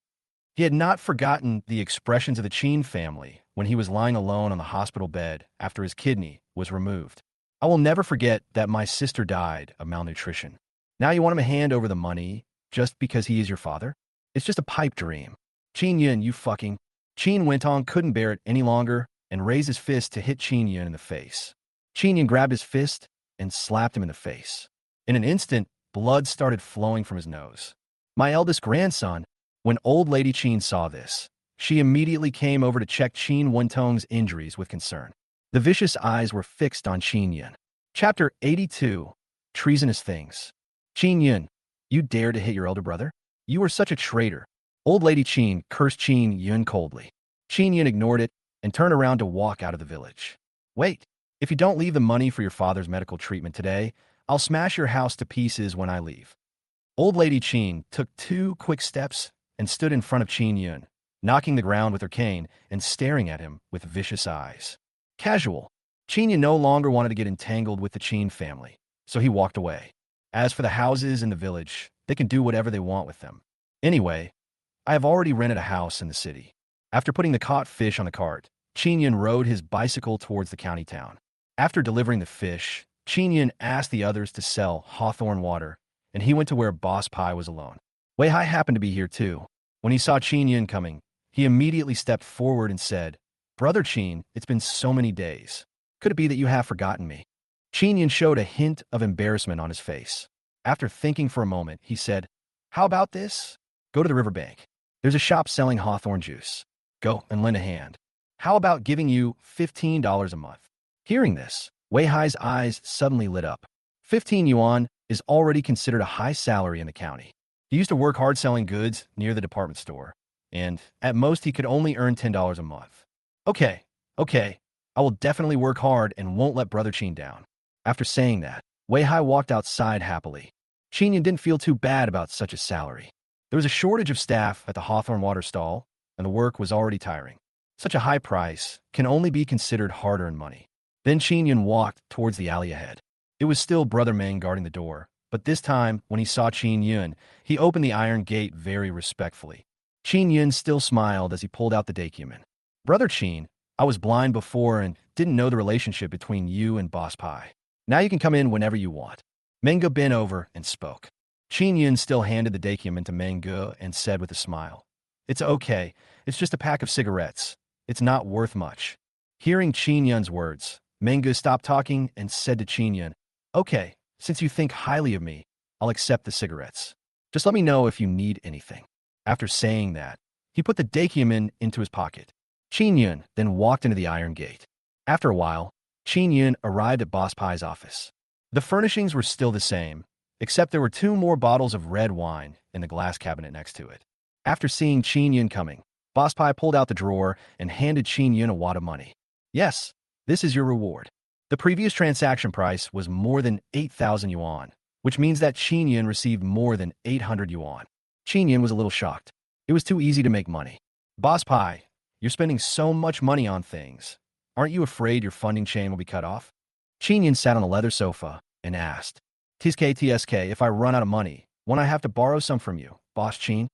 He had not forgotten the expressions of the Qin family when he was lying alone on the hospital bed after his kidney was removed. "I will never forget that my sister died of malnutrition. Now you want him to hand over the money just because he is your father? It's just a pipe dream. Qin Yun, you fucking..." Qin Wentong couldn't bear it any longer and raised his fist to hit Qin Yun in the face. Qin Yun grabbed his fist and slapped him in the face. In an instant, blood started flowing from his nose. "My eldest grandson." When old lady Qin saw this, she immediately came over to check Qin Wentong's injuries with concern. The vicious eyes were fixed on Qin Yun. Chapter 82. Treasonous Things. "Qin Yun, you dare to hit your elder brother? You are such a traitor." Old lady Qin cursed Qin Yun coldly. Qin Yun ignored it and turned around to walk out of the village. "Wait, if you don't leave the money for your father's medical treatment today, I'll smash your house to pieces when I leave." Old lady Qin took 2 quick steps and stood in front of Qin Yun, knocking the ground with her cane and staring at him with vicious eyes. Casual. Qin Yun no longer wanted to get entangled with the Qin family, so he walked away. As for the houses in the village, they can do whatever they want with them. Anyway, I have already rented a house in the city. After putting the caught fish on the cart, Qin Yun rode his bicycle towards the county town. After delivering the fish, Qin Yun asked the others to sell hawthorn water, and he went to where Boss Pai was alone. Wei Hai happened to be here too. When he saw Qin Yun coming, he immediately stepped forward and said, "Brother Qin, it's been so many days. Could it be that you have forgotten me?" Qin Yun showed a hint of embarrassment on his face. After thinking for a moment, he said, "How about this? Go to the riverbank. There's a shop selling hawthorn juice. Go and lend a hand. How about giving you $15 a month?" Hearing this, Wei Hai's eyes suddenly lit up. 15 yuan is already considered a high salary in the county. He used to work hard selling goods near the department store, and at most he could only earn $10 a month. Okay, I will definitely work hard and won't let Brother Qin down." After saying that, Wei Hai walked outside happily. Qin Yun didn't feel too bad about such a salary. There was a shortage of staff at the hawthorn water stall, and the work was already tiring. Such a high price can only be considered hard-earned money. Then Qin Yun walked towards the alley ahead. It was still Brother Meng guarding the door, but this time, when he saw Qin Yun, he opened the iron gate very respectfully. Qin Yun still smiled as he pulled out the document. "Brother Qin, I was blind before and didn't know the relationship between you and Boss Pai. Now you can come in whenever you want." Menga bent over and spoke. Qin Yun still handed the document to Menga and said with a smile, "It's okay. It's just a pack of cigarettes. It's not worth much." Hearing Qin Yun's words, Menga stopped talking and said to Qin Yun, "Okay, since you think highly of me, I'll accept the cigarettes. Just let me know if you need anything." After saying that, he put the document into his pocket. Qin Yun then walked into the iron gate. After a while, Qin Yun arrived at Boss Pai's office. The furnishings were still the same, except there were 2 more bottles of red wine in the glass cabinet next to it. After seeing Qin Yun coming, Boss Pai pulled out the drawer and handed Qin Yun a wad of money. "Yes, this is your reward." The previous transaction price was more than 8,000 yuan, which means that Qin Yun received more than 800 yuan. Qin Yun was a little shocked. It was too easy to make money. "Boss Pai, you're spending so much money on things. Aren't you afraid your funding chain will be cut off?" Qin Yun sat on a leather sofa and asked, "TSK, if I run out of money, won't I have to borrow some from you, Boss Qin?"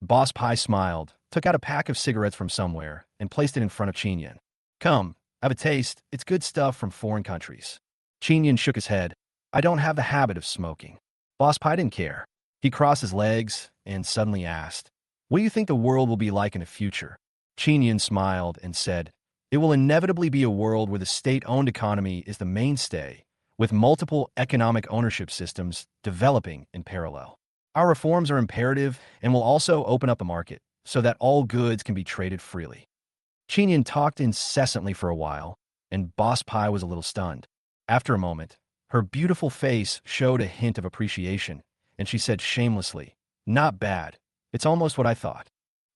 Boss Pai smiled, took out a pack of cigarettes from somewhere, and placed it in front of Qin Yun. "Come, Have a taste. It's good stuff from foreign countries. Chinyan shook his head. I don't have the habit of smoking. Boss Pai didn't care. He crossed his legs and suddenly asked, what do you think the world will be like in the future? Chinyan smiled and said, it will inevitably be a world where the state-owned economy is the mainstay, with multiple economic ownership systems developing in parallel. Our reforms are imperative and will also open up a market so that all goods can be traded freely. Chinyan talked incessantly for a while, and Boss Pai was a little stunned. After a moment, her beautiful face showed a hint of appreciation, and she said shamelessly, not bad. It's almost what I thought.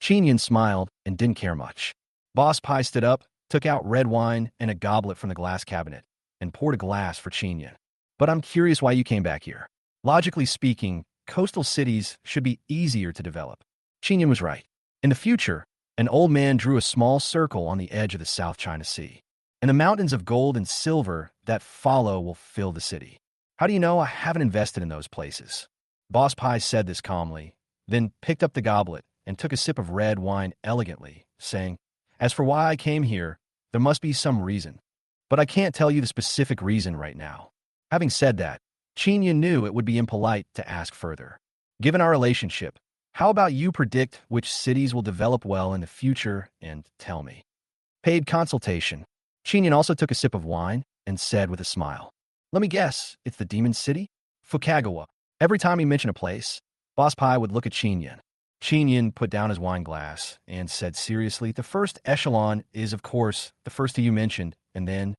Chinyan smiled and didn't care much. Boss Pai stood up, took out red wine and a goblet from the glass cabinet, and poured a glass for Chinyan. But I'm curious why you came back here. Logically speaking, coastal cities should be easier to develop. Chinyan was right. In the future, an old man drew a small circle on the edge of the South China Sea, and the mountains of gold and silver that follow will fill the city. How do you know I haven't invested in those places? Boss Pai said this calmly, then picked up the goblet and took a sip of red wine elegantly, saying, as for why I came here, there must be some reason. But I can't tell you the specific reason right now. Having said that, Chinyan knew it would be impolite to ask further. Given our relationship, how about you predict which cities will develop well in the future and tell me? Paid consultation. Chinyan also took a sip of wine and said with a smile, let me guess, it's the Demon City? Fukagawa. Every time he mentioned a place, Boss Pai would look at Chinyan. Chinyan put down his wine glass and said seriously, the first echelon is, of course, the first you mentioned, and then,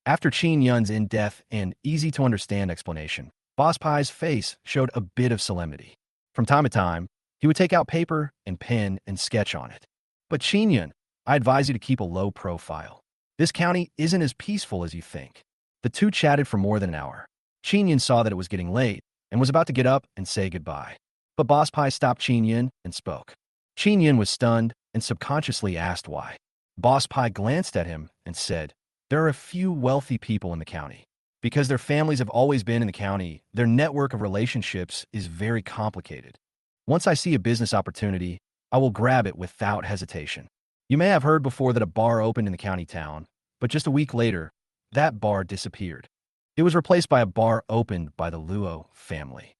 after Chinyan's in-depth and easy-to-understand explanation, Boss Pai's face showed a bit of solemnity. From time to time, he would take out paper and pen and sketch on it. But Chinyan, I advise you to keep a low profile. This county isn't as peaceful as you think. The two chatted for more than an hour. Chinyan saw that it was getting late and was about to get up and say goodbye. But Boss Pai stopped Chinyan and spoke. Chinyan was stunned and subconsciously asked why. Boss Pai glanced at him and said, there are a few wealthy people in the county. Because their families have always been in the county, their network of relationships is very complicated. Once I see a business opportunity, I will grab it without hesitation. You may have heard before that a bar opened in the county town, but just a week later, that bar disappeared. It was replaced by a bar opened by the Luo family.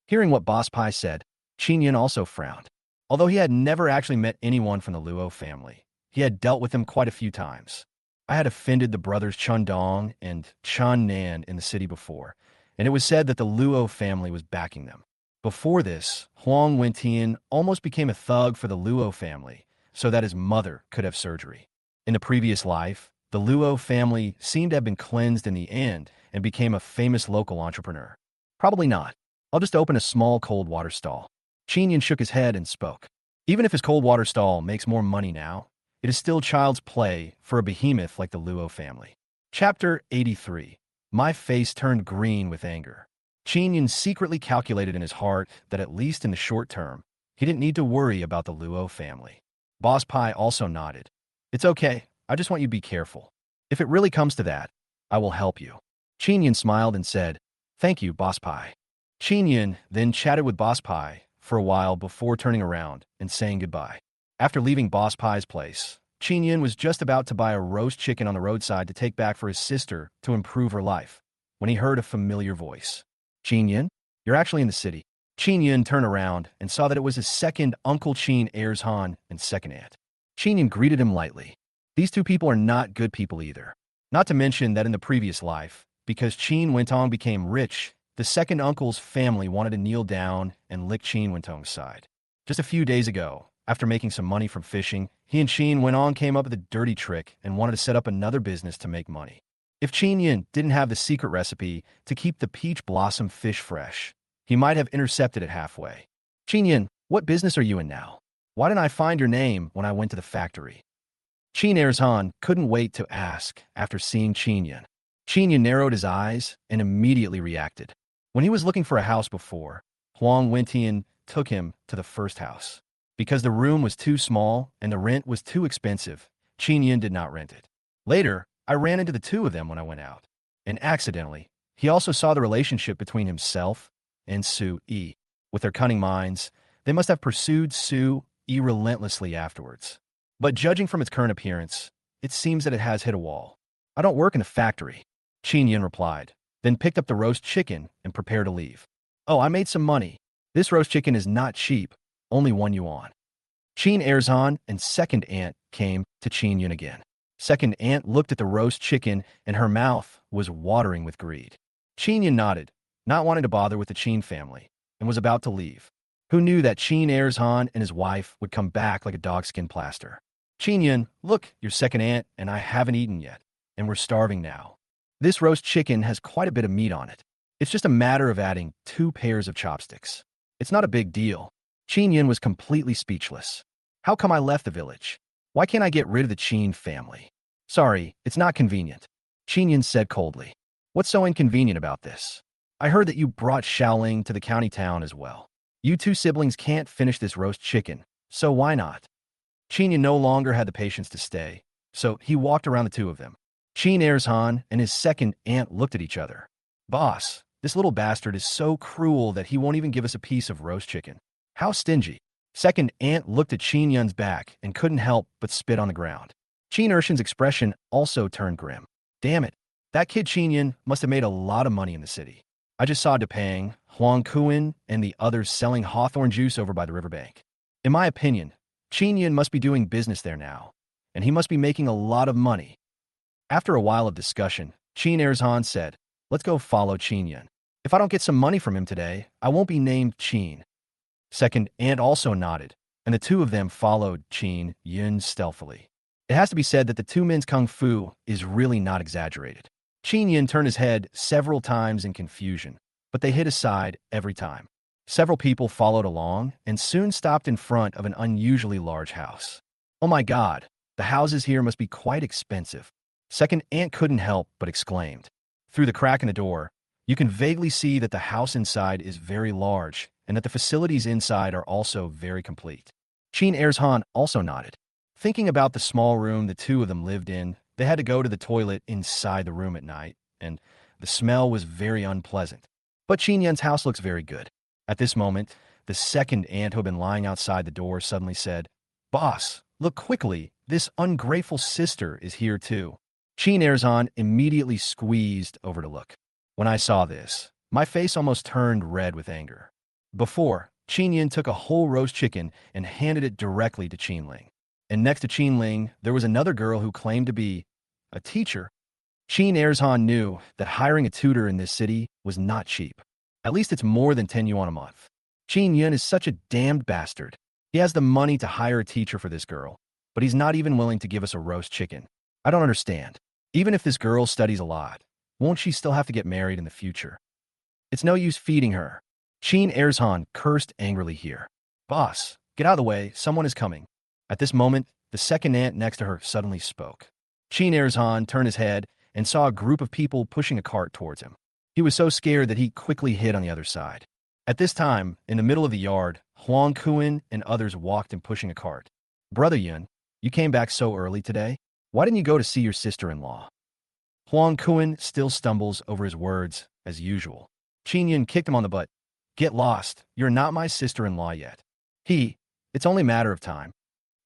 Hearing what Boss Pai said, Chinyan also frowned. Although he had never actually met anyone from the Luo family, he had dealt with them quite a few times. I had offended the brothers Chun Dong and Chun Nan in the city before, and it was said that the Luo family was backing them. Before this, Huang Wentian almost became a thug for the Luo family so that his mother could have surgery. In the previous life, the Luo family seemed to have been cleansed in the end and became a famous local entrepreneur. Probably not. I'll just open a small cold water stall. Chinyan shook his head and spoke. Even if his cold water stall makes more money now, it is still child's play for a behemoth like the Luo family. Chapter 83. My face turned green with anger. Chinyan secretly calculated in his heart that at least in the short term, he didn't need to worry about the Luo family. Boss Pai also nodded. It's okay. I just want you to be careful. If it really comes to that, I will help you. Chinyan smiled and said, thank you, Boss Pai. Chinyan then chatted with Boss Pai for a while before turning around and saying goodbye. After leaving Boss Pai's place, Chinyan was just about to buy a roast chicken on the roadside to take back for his sister to improve her life, when he heard a familiar voice. Chinyan, you're actually in the city. Chinyan turned around and saw that it was his second Uncle Chin Erzhan and second aunt. Chinyan greeted him lightly. These two people are not good people either. Not to mention that in the previous life, because Chin Wentong became rich, the second uncle's family wanted to kneel down and lick Chin Wentong's side. Just a few days ago, after making some money from fishing, he and Chin Wentong came up with a dirty trick and wanted to set up another business to make money. If Chinyan didn't have the secret recipe to keep the peach blossom fish fresh, he might have intercepted it halfway. Chinyan, what business are you in now? Why didn't I find your name when I went to the factory? Chin Erzhan couldn't wait to ask after seeing Chinyan. Chinyan narrowed his eyes and immediately reacted. When he was looking for a house before, Huang Wentian took him to the first house. Because the room was too small and the rent was too expensive, Chinyan did not rent it. Later, I ran into the two of them when I went out. And accidentally, he also saw the relationship between himself and Su Yi. With their cunning minds, they must have pursued Su Yi relentlessly afterwards. But judging from its current appearance, it seems that it has hit a wall. I don't work in a factory, Qin Yun replied, then picked up the roast chicken and prepared to leave. Oh, I made some money. This roast chicken is not cheap, only 1 yuan. Qin Erzhan and second aunt came to Qin Yun again. Second aunt looked at the roast chicken and her mouth was watering with greed. Qin Yun nodded, not wanting to bother with the Qin family, and was about to leave. Who knew that Qin Erzhan and his wife would come back like a dogskin plaster? Qin Yun, look, your second aunt and I haven't eaten yet, and we're starving now. This roast chicken has quite a bit of meat on it. It's just a matter of adding 2 pairs of chopsticks. It's not a big deal. Qin Yun was completely speechless. How come I left the village? Why can't I get rid of the Qin family? Sorry, it's not convenient, Qin Yun said coldly. What's so inconvenient about this? I heard that you brought Xiaoling to the county town as well. You 2 siblings can't finish this roast chicken, so why not? Qin Yun no longer had the patience to stay, so he walked around the 2 of them. Qin Erzhan and his second aunt looked at each other. Boss, this little bastard is so cruel that he won't even give us a piece of roast chicken. How stingy. Second aunt looked at Qin Yun's back and couldn't help but spit on the ground. Qin Ershan's expression also turned grim. Damn it. That kid Qin Yun must have made a lot of money in the city. I just saw Depang, Huang Kuan, and the others selling hawthorn juice over by the riverbank. In my opinion, Qin Yun must be doing business there now, and he must be making a lot of money. After a while of discussion, Qin Erzhan said, let's go follow Qin Yun. If I don't get some money from him today, I won't be named Qin. Second aunt also nodded, and the 2 of them followed Qin Yun stealthily. It has to be said that the 2 men's kung fu is really not exaggerated. Qin Yun turned his head several times in confusion, but they hid aside every time. Several people followed along and soon stopped in front of an unusually large house. Oh my God, the houses here must be quite expensive. Second aunt couldn't help but exclaimed. Through the crack in the door, you can vaguely see that the house inside is very large and that the facilities inside are also very complete. Qin Erzhan also nodded. Thinking about the small room the 2 of them lived in, they had to go to the toilet inside the room at night, and the smell was very unpleasant. But Qin Yun's house looks very good. At this moment, the second aunt who had been lying outside the door suddenly said, Boss, look quickly, this ungrateful sister is here too. Qin Erzhan immediately squeezed over to look. When I saw this, my face almost turned red with anger. Before, Qin Yun took a whole roast chicken and handed it directly to Qin Ling. And next to Qin Ling, there was another girl who claimed to be a teacher. Qin Erzhan knew that hiring a tutor in this city was not cheap. At least it's more than 10 yuan a month. Qin Yun is such a damned bastard. He has the money to hire a teacher for this girl, but he's not even willing to give us a roast chicken. I don't understand. Even if this girl studies a lot, won't she still have to get married in the future? It's no use feeding her. Qin Erzhan cursed angrily here. Boss, get out of the way, someone is coming. At this moment, the second aunt next to her suddenly spoke. Qin Erzhan turned his head and saw a group of people pushing a cart towards him. He was so scared that he quickly hid on the other side. At this time, in the middle of the yard, Huang Kuan and others walked in pushing a cart. Brother Yun, you came back so early today? Why didn't you go to see your sister-in-law? Huang Kuan still stumbles over his words, as usual. Qin Yun kicked him on the butt. Get lost. You're not my sister-in-law yet. It's only a matter of time.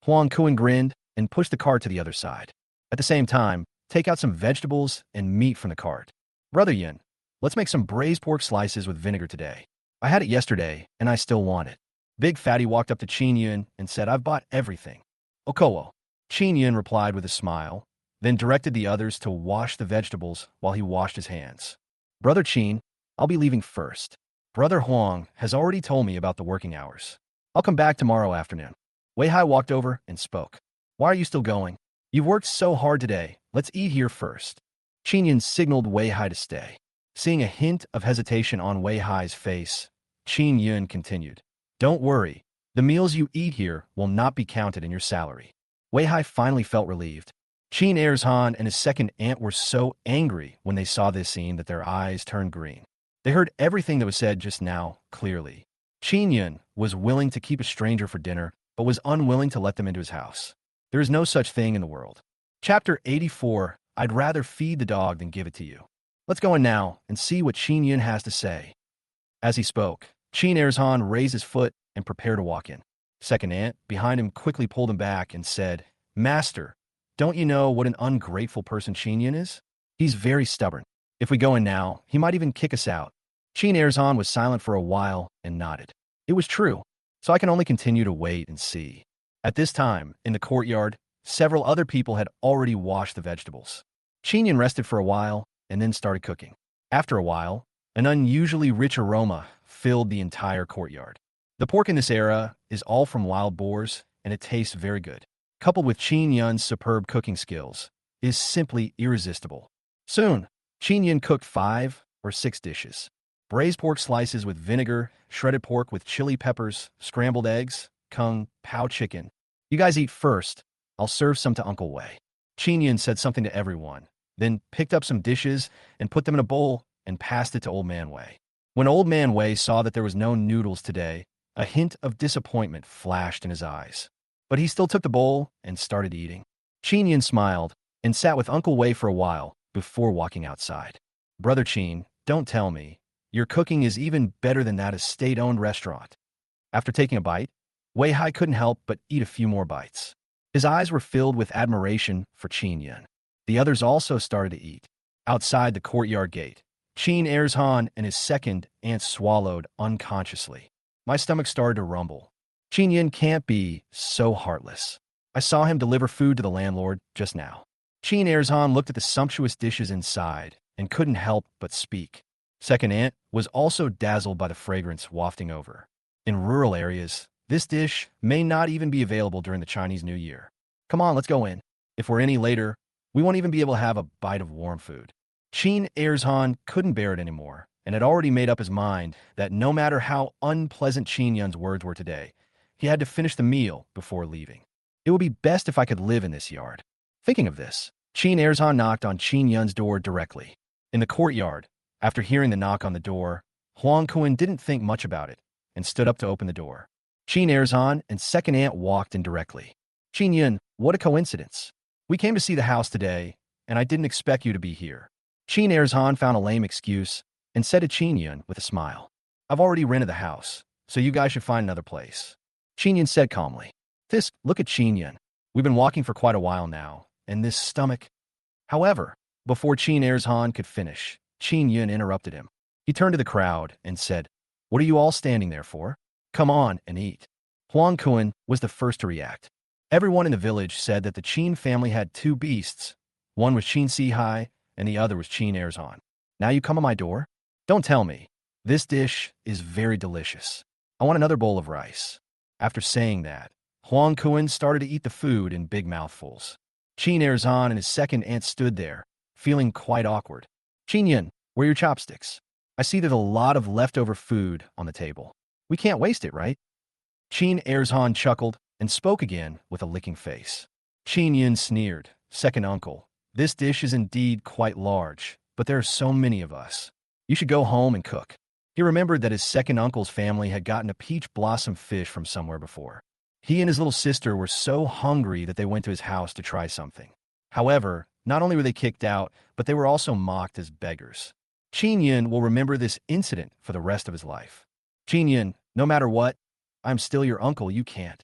Huang Kuan grinned and pushed the cart to the other side. At the same time, take out some vegetables and meat from the cart. Brother Yun, let's make some braised pork slices with vinegar today. I had it yesterday, and I still want it. Big Fatty walked up to Qin Yun and said, I've bought everything. Okowo. Qin Yun replied with a smile, then directed the others to wash the vegetables while he washed his hands. Brother Qin, I'll be leaving first. Brother Huang has already told me about the working hours. I'll come back tomorrow afternoon. Wei Hai walked over and spoke. Why are you still going? You've worked so hard today. Let's eat here first. Qin Yun signaled Wei Hai to stay. Seeing a hint of hesitation on Wei Hai's face, Qin Yun continued. Don't worry. The meals you eat here will not be counted in your salary. Wei Hai finally felt relieved. Qin Erzhan and his second aunt were so angry when they saw this scene that their eyes turned green. They heard everything that was said just now clearly. Qin Yun was willing to keep a stranger for dinner, but was unwilling to let them into his house. There is no such thing in the world. Chapter 84, I'd rather feed the dog than give it to you. Let's go in now and see what Qin Yun has to say. As he spoke, Qin Erzhan raised his foot and prepared to walk in. Second aunt, behind him, quickly pulled him back and said, Master, Don't you know what an ungrateful person Qin Yin is? He's very stubborn. If we go in now, he might even kick us out. Qin Erzhan was silent for a while and nodded. It was true, so I can only continue to wait and see. At this time, in the courtyard, several other people had already washed the vegetables. Qin Yin rested for a while and then started cooking. After a while, an unusually rich aroma filled the entire courtyard. The pork in this era is all from wild boars, and it tastes very good. Coupled with Qin Yun's superb cooking skills, is simply irresistible. Soon, Qin Yun cooked 5 or 6 dishes. Braised pork slices with vinegar, shredded pork with chili peppers, scrambled eggs, kung pao chicken. You guys eat first. I'll serve some to Uncle Wei. Qin Yun said something to everyone, then picked up some dishes and put them in a bowl and passed it to Old Man Wei. When Old Man Wei saw that there was no noodles today, a hint of disappointment flashed in his eyes. But he still took the bowl and started eating. Qin Yun smiled and sat with Uncle Wei for a while before walking outside. Brother Qin, don't tell me. Your cooking is even better than that state-owned restaurant. After taking a bite, Wei Hai couldn't help but eat a few more bites. His eyes were filled with admiration for Qin Yun. The others also started to eat. Outside the courtyard gate, Qin Erzhan and his second aunt swallowed unconsciously. My stomach started to rumble. Qin Yun can't be so heartless. I saw him deliver food to the landlord just now. Qin Erzhan looked at the sumptuous dishes inside and couldn't help but speak. Second aunt was also dazzled by the fragrance wafting over. In rural areas, this dish may not even be available during the Chinese New Year. Come on, let's go in. If we're any later, we won't even be able to have a bite of warm food. Qin Erzhan couldn't bear it anymore and had already made up his mind that no matter how unpleasant Qin Yun's words were today, he had to finish the meal before leaving. It would be best if I could live in this yard. Thinking of this, Qin Erzhan knocked on Qin Yun's door directly. In the courtyard, after hearing the knock on the door, Huang Kun didn't think much about it and stood up to open the door. Qin Erzhan and second aunt walked in directly. Qin Yun, what a coincidence. We came to see the house today, and I didn't expect you to be here. Qin Erzhan found a lame excuse and said to Qin Yun with a smile, I've already rented the house, so you guys should find another place. Qin Yun said calmly. Look at Qin Yun. We've been walking for quite a while now, and this stomach. However, before Qin Erzhan could finish, Qin Yun interrupted him. He turned to the crowd and said, What are you all standing there for? Come on and eat. Huang Kun was the first to react. Everyone in the village said that the Qin family had 2 beasts. One was Qin Sihai, and the other was Qin Erzhan. Now you come on my door? Don't tell me. This dish is very delicious. I want another bowl of rice. After saying that, Huang Kun started to eat the food in big mouthfuls. Qin Erzhan and his second aunt stood there, feeling quite awkward. Qin Yun, where are your chopsticks? I see there's a lot of leftover food on the table. We can't waste it, right? Qin Erzhan chuckled and spoke again with a licking face. Qin Yun sneered, Second uncle, this dish is indeed quite large, but there are so many of us. You should go home and cook. He remembered that his second uncle's family had gotten a peach blossom fish from somewhere before. He and his little sister were so hungry that they went to his house to try something. However, not only were they kicked out, but they were also mocked as beggars. Qin Yun will remember this incident for the rest of his life. Qin Yun, no matter what, I'm still your uncle, you can't.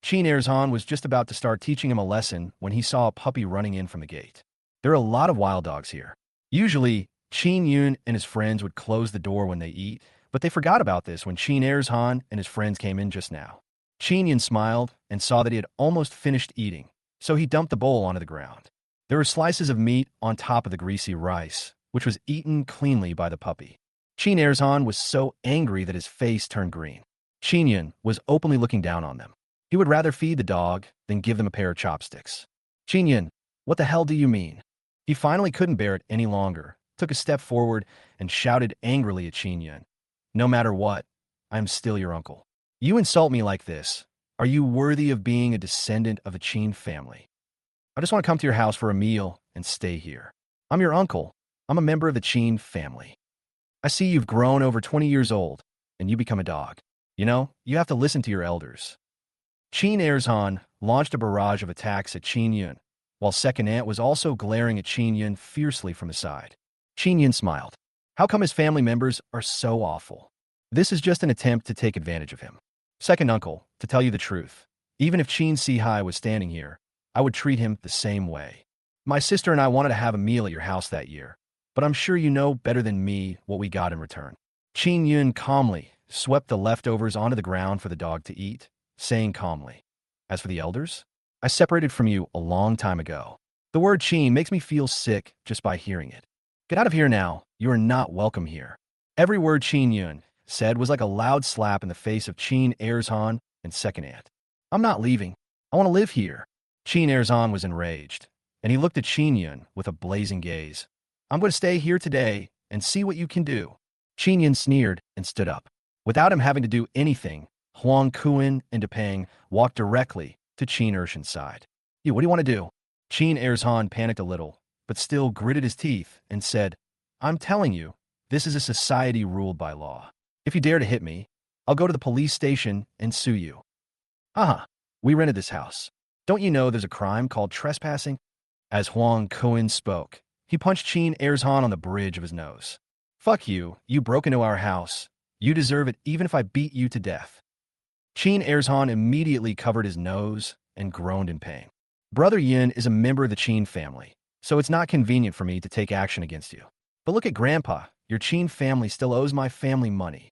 Qin Erzhan was just about to start teaching him a lesson when he saw a puppy running in from the gate. There are a lot of wild dogs here. Usually, Qin Yun and his friends would close the door when they eat, but they forgot about this when Qin Erzhan and his friends came in just now. Qin Yun smiled and saw that he had almost finished eating, so he dumped the bowl onto the ground. There were slices of meat on top of the greasy rice, which was eaten cleanly by the puppy. Qin Erzhan was so angry that his face turned green. Qin Yun was openly looking down on them. He would rather feed the dog than give them a pair of chopsticks. Qin Yun, what the hell do you mean? He finally couldn't bear it any longer, took a step forward, and shouted angrily at Qin Yun. No matter what, I'm still your uncle. You insult me like this. Are you worthy of being a descendant of the Qin family? I just want to come to your house for a meal and stay here. I'm your uncle. I'm a member of the Qin family. I see you've grown over 20 years old, and you become a dog. You know, you have to listen to your elders. Qin Erzhan launched a barrage of attacks at Qin Yun, while second aunt was also glaring at Qin Yun fiercely from the side. Qin Yun smiled. How come his family members are so awful? This is just an attempt to take advantage of him. Second uncle, to tell you the truth, even if Qin Sihai was standing here, I would treat him the same way. My sister and I wanted to have a meal at your house that year, but I'm sure you know better than me what we got in return. Qin Yun calmly swept the leftovers onto the ground for the dog to eat, saying calmly, "As for the elders, I separated from you a long time ago. The word Qin makes me feel sick just by hearing it. Get out of here now. You are not welcome here." Every word Qin Yun said was like a loud slap in the face of Qin Erzhan and second aunt. "I'm not leaving. I want to live here." Qin Erzhan was enraged, and he looked at Qin Yun with a blazing gaze. "I'm going to stay here today and see what you can do." Qin Yun sneered and stood up. Without him having to do anything, Huang Kuan and Depeng walked directly to Qin Ershan's side. "You, what do you want to do?" Qin Erzhan panicked a little, but still gritted his teeth and said, "I'm telling you, this is a society ruled by law. If you dare to hit me, I'll go to the police station and sue you." "Uh-huh. We rented this house. Don't you know there's a crime called trespassing?" As Huang Kuan spoke, he punched Qin Erzhan on the bridge of his nose. "Fuck you. You broke into our house. You deserve it even if I beat you to death." Qin Erzhan immediately covered his nose and groaned in pain. "Brother Yin is a member of the Qin family, so it's not convenient for me to take action against you. But look at Grandpa. Your Qin family still owes my family money."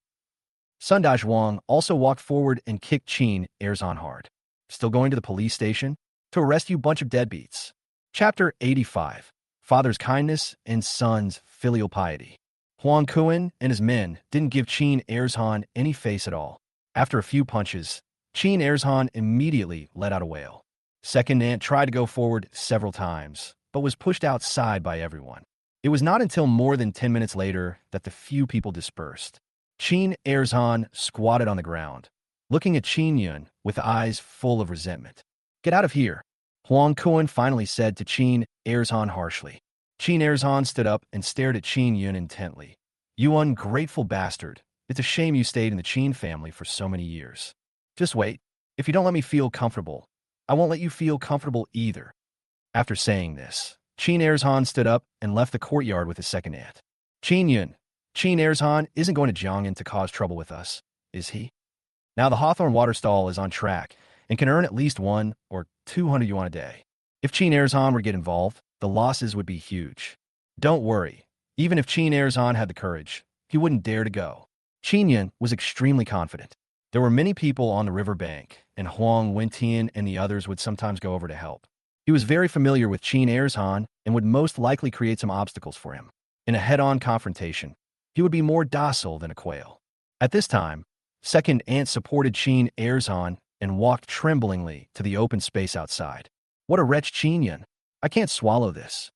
Sundai Wang also walked forward and kicked Qin Erzhan hard. "Still going to the police station? To arrest you bunch of deadbeats." Chapter 85. Father's Kindness and Son's Filial Piety. Huang Kuan and his men didn't give Qin Erzhan any face at all. After a few punches, Qin Erzhan immediately let out a wail. Second aunt tried to go forward several times, but was pushed outside by everyone. It was not until more than 10 minutes later that the few people dispersed. Qin Erzhan squatted on the ground, looking at Qin Yun with eyes full of resentment. "Get out of here," Huang Kuan finally said to Qin Erzhan harshly. Qin Erzhan stood up and stared at Qin Yun intently. "You ungrateful bastard. It's a shame you stayed in the Qin family for so many years. Just wait. If you don't let me feel comfortable, I won't let you feel comfortable either." After saying this, Qin Erzhan stood up and left the courtyard with his second aunt. "Qin Yun, Qin Erzhan isn't going to Jiangyan to cause trouble with us, is he? Now the Hawthorne water stall is on track and can earn at least 1 or 200 yuan a day. If Qin Erzhan were to get involved, the losses would be huge. Don't worry. Even if Qin Erzhan had the courage, he wouldn't dare to go." Qin Yun was extremely confident. There were many people on the river bank, and Huang Wentian and the others would sometimes go over to help. He was very familiar with Qin Erzhan and would most likely create some obstacles for him. In a head-on confrontation, he would be more docile than a quail. At this time, second aunt supported Qin Erzhan and walked tremblingly to the open space outside. "What a wretch, Qin Yun. I can't swallow this."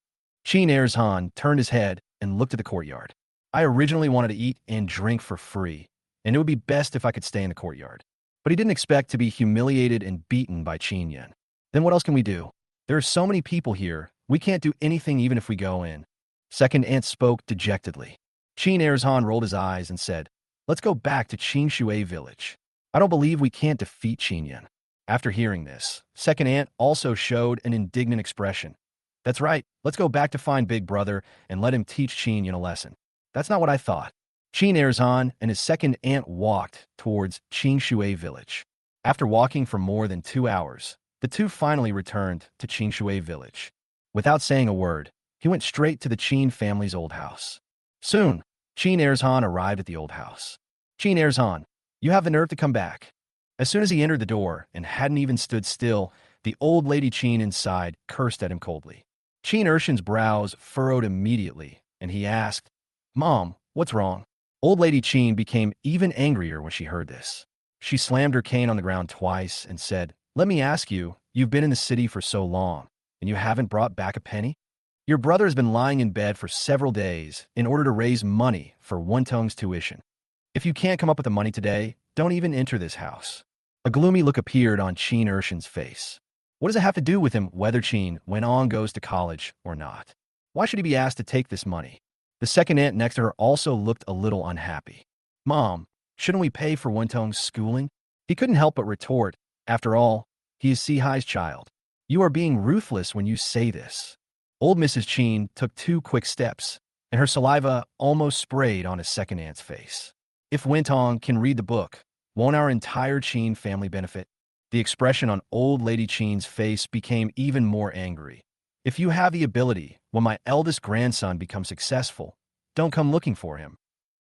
Qin Erzhan turned his head and looked at the courtyard. "I originally wanted to eat and drink for free, and it would be best if I could stay in the courtyard." But he didn't expect to be humiliated and beaten by Qin Yun. "Then what else can we do? There are so many people here, we can't do anything even if we go in." Second aunt spoke dejectedly. Qin Erzhan rolled his eyes and said, "Let's go back to Qin Shui village. I don't believe we can't defeat Qin Yun." After hearing this, second aunt also showed an indignant expression. "That's right, let's go back to find Big Brother and let him teach Qin Yun a lesson." "That's not what I thought." Qin Erzhan and his second aunt walked towards Qin Shui village. After walking for more than 2 hours, the two finally returned to Qin Shui village. Without saying a word, he went straight to the Qin family's old house. Soon, Qin Erzhan arrived at the old house. "Qin Erzhan, you have the nerve to come back." As soon as he entered the door and hadn't even stood still, the old lady Qin inside cursed at him coldly. Qin Ershan's brows furrowed immediately, and he asked, "Mom, what's wrong?" Old lady Qin became even angrier when she heard this. She slammed her cane on the ground twice and said, "Let me ask you, you've been in the city for so long, and you haven't brought back a penny? Your brother has been lying in bed for several days in order to raise money for Wentong's tuition. If you can't come up with the money today, don't even enter this house." A gloomy look appeared on Qin Ershan's face. What does it have to do with him whether Qin Wenong goes to college or not? Why should he be asked to take this money? The second aunt next to her also looked a little unhappy. "Mom, shouldn't we pay for Wentong's schooling?" He couldn't help but retort, "After all, he is Sihai's child. You are being ruthless when you say this." Old Mrs. Qin took 2 quick steps, and her saliva almost sprayed on his second aunt's face. "If Wentong can read the book, won't our entire Qin family benefit? The expression on old lady Chen's face became even more angry. If you have the ability, when my eldest grandson becomes successful, don't come looking for him.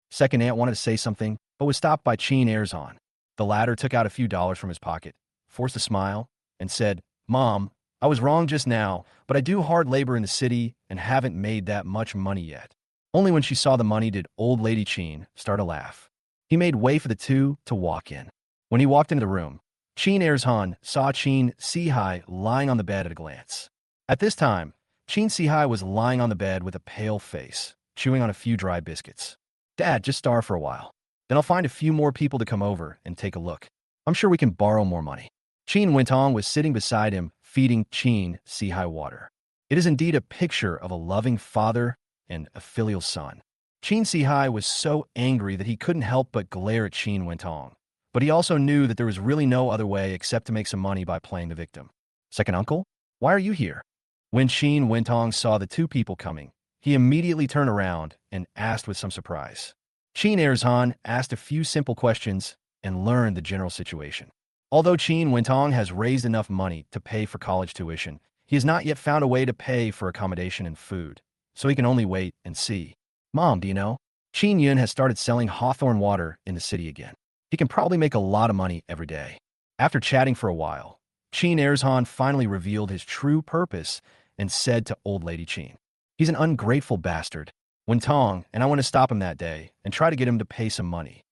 Second aunt wanted to say something, but was stopped by Chen Erzhan. The latter took out a few dollars from his pocket, forced a smile, and said, "Mom, I was wrong just now, but I do hard labor in the city and haven't made that much money yet." Only when she saw the money did old lady Chen start to laugh. He made way for the two to walk in. When he walked into the room, Chen Erzhan saw Chen Sihai lying on the bed at a glance. At this time, Chen Sihai was lying on the bed with a pale face, chewing on a few dry biscuits. "Dad, just starve for a while. Then I'll find a few more people to come over and take a look. I'm sure we can borrow more money." Chen Wentong was sitting beside him, feeding Chen Sihai water. It is indeed a picture of a loving father and a filial son. Chen Sihai was so angry that he couldn't help but glare at Chen Wentong. But he also knew that there was really no other way except to make some money by playing the victim. "Second uncle, why are you here?" When Chen Wentong saw the two people coming, he immediately turned around and asked with some surprise. Chen Erzhan asked a few simple questions and learned the general situation. Although Chen Wentong has raised enough money to pay for college tuition, he has not yet found a way to pay for accommodation and food, so he can only wait and see. "Mom, do you know? Chen Yun has started selling hawthorn water in the city again. He can probably make a lot of money every day." After chatting for a while, Chen Erzhan finally revealed his true purpose and said to old lady Chen, "He's an ungrateful bastard, Wentong, and I want to stop him that day and try to get him to pay some money."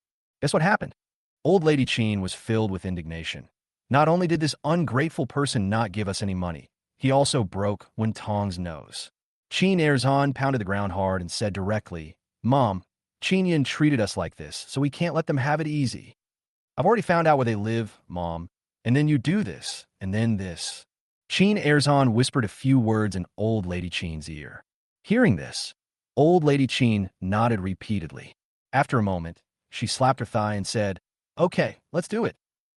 Guess what happened? Old lady Chen was filled with indignation. Not only did this ungrateful person not give us any money, he also broke Wentong's nose. Chen Erzhan pounded the ground hard and said directly, "Mom, Chen Yun treated us like this, so we can't let them have it easy. I've already found out where they live, Mom, and then you do this, and then this." Chen Erzhan whispered a few words in old lady Chen's ear. Hearing this, old lady Chen nodded repeatedly. After a moment, she slapped her thigh and said, "Okay, let's do it."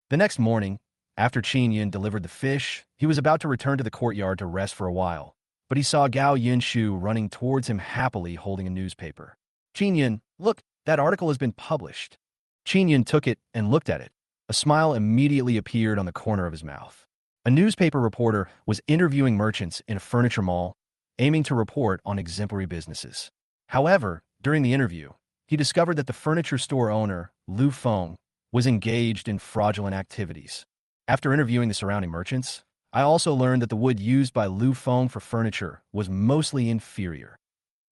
The next morning, after Chen Yun delivered the fish, he was about to return to the courtyard to rest for a while, but he saw Gao Yunshu running towards him happily holding a newspaper. "Chen Yun, look, that article has been published." Chen Yun took it and looked at it. A smile immediately appeared on the corner of his mouth. A newspaper reporter was interviewing merchants in a furniture mall, aiming to report on exemplary businesses. However, during the interview, he discovered that the furniture store owner, Lu Feng, was engaged in fraudulent activities. After interviewing the surrounding merchants, I also learned that the wood used by Lu Feng for furniture was mostly inferior.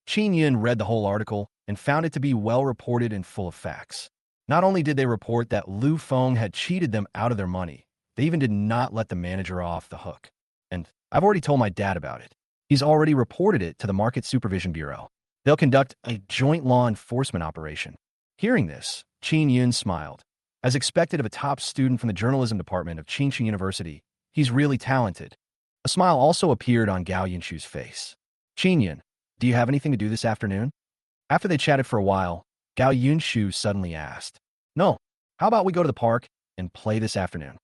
Chen Yun read the whole article and found it to be well reported and full of facts. Not only did they report that Lu Feng had cheated them out of their money, they even did not let the manager off the hook. And I've already told my dad about it. He's already reported it to the Market Supervision Bureau. They'll conduct a joint law enforcement operation. Hearing this, Chen Yun smiled. As expected of a top student from the journalism department of Qingqing University, he's really talented. A smile also appeared on Gao Yunshu's face. "Chen Yun, do you have anything to do this afternoon?" After they chatted for a while, Gao Yunshu suddenly asked, "No, how about we go to the park and play this afternoon?"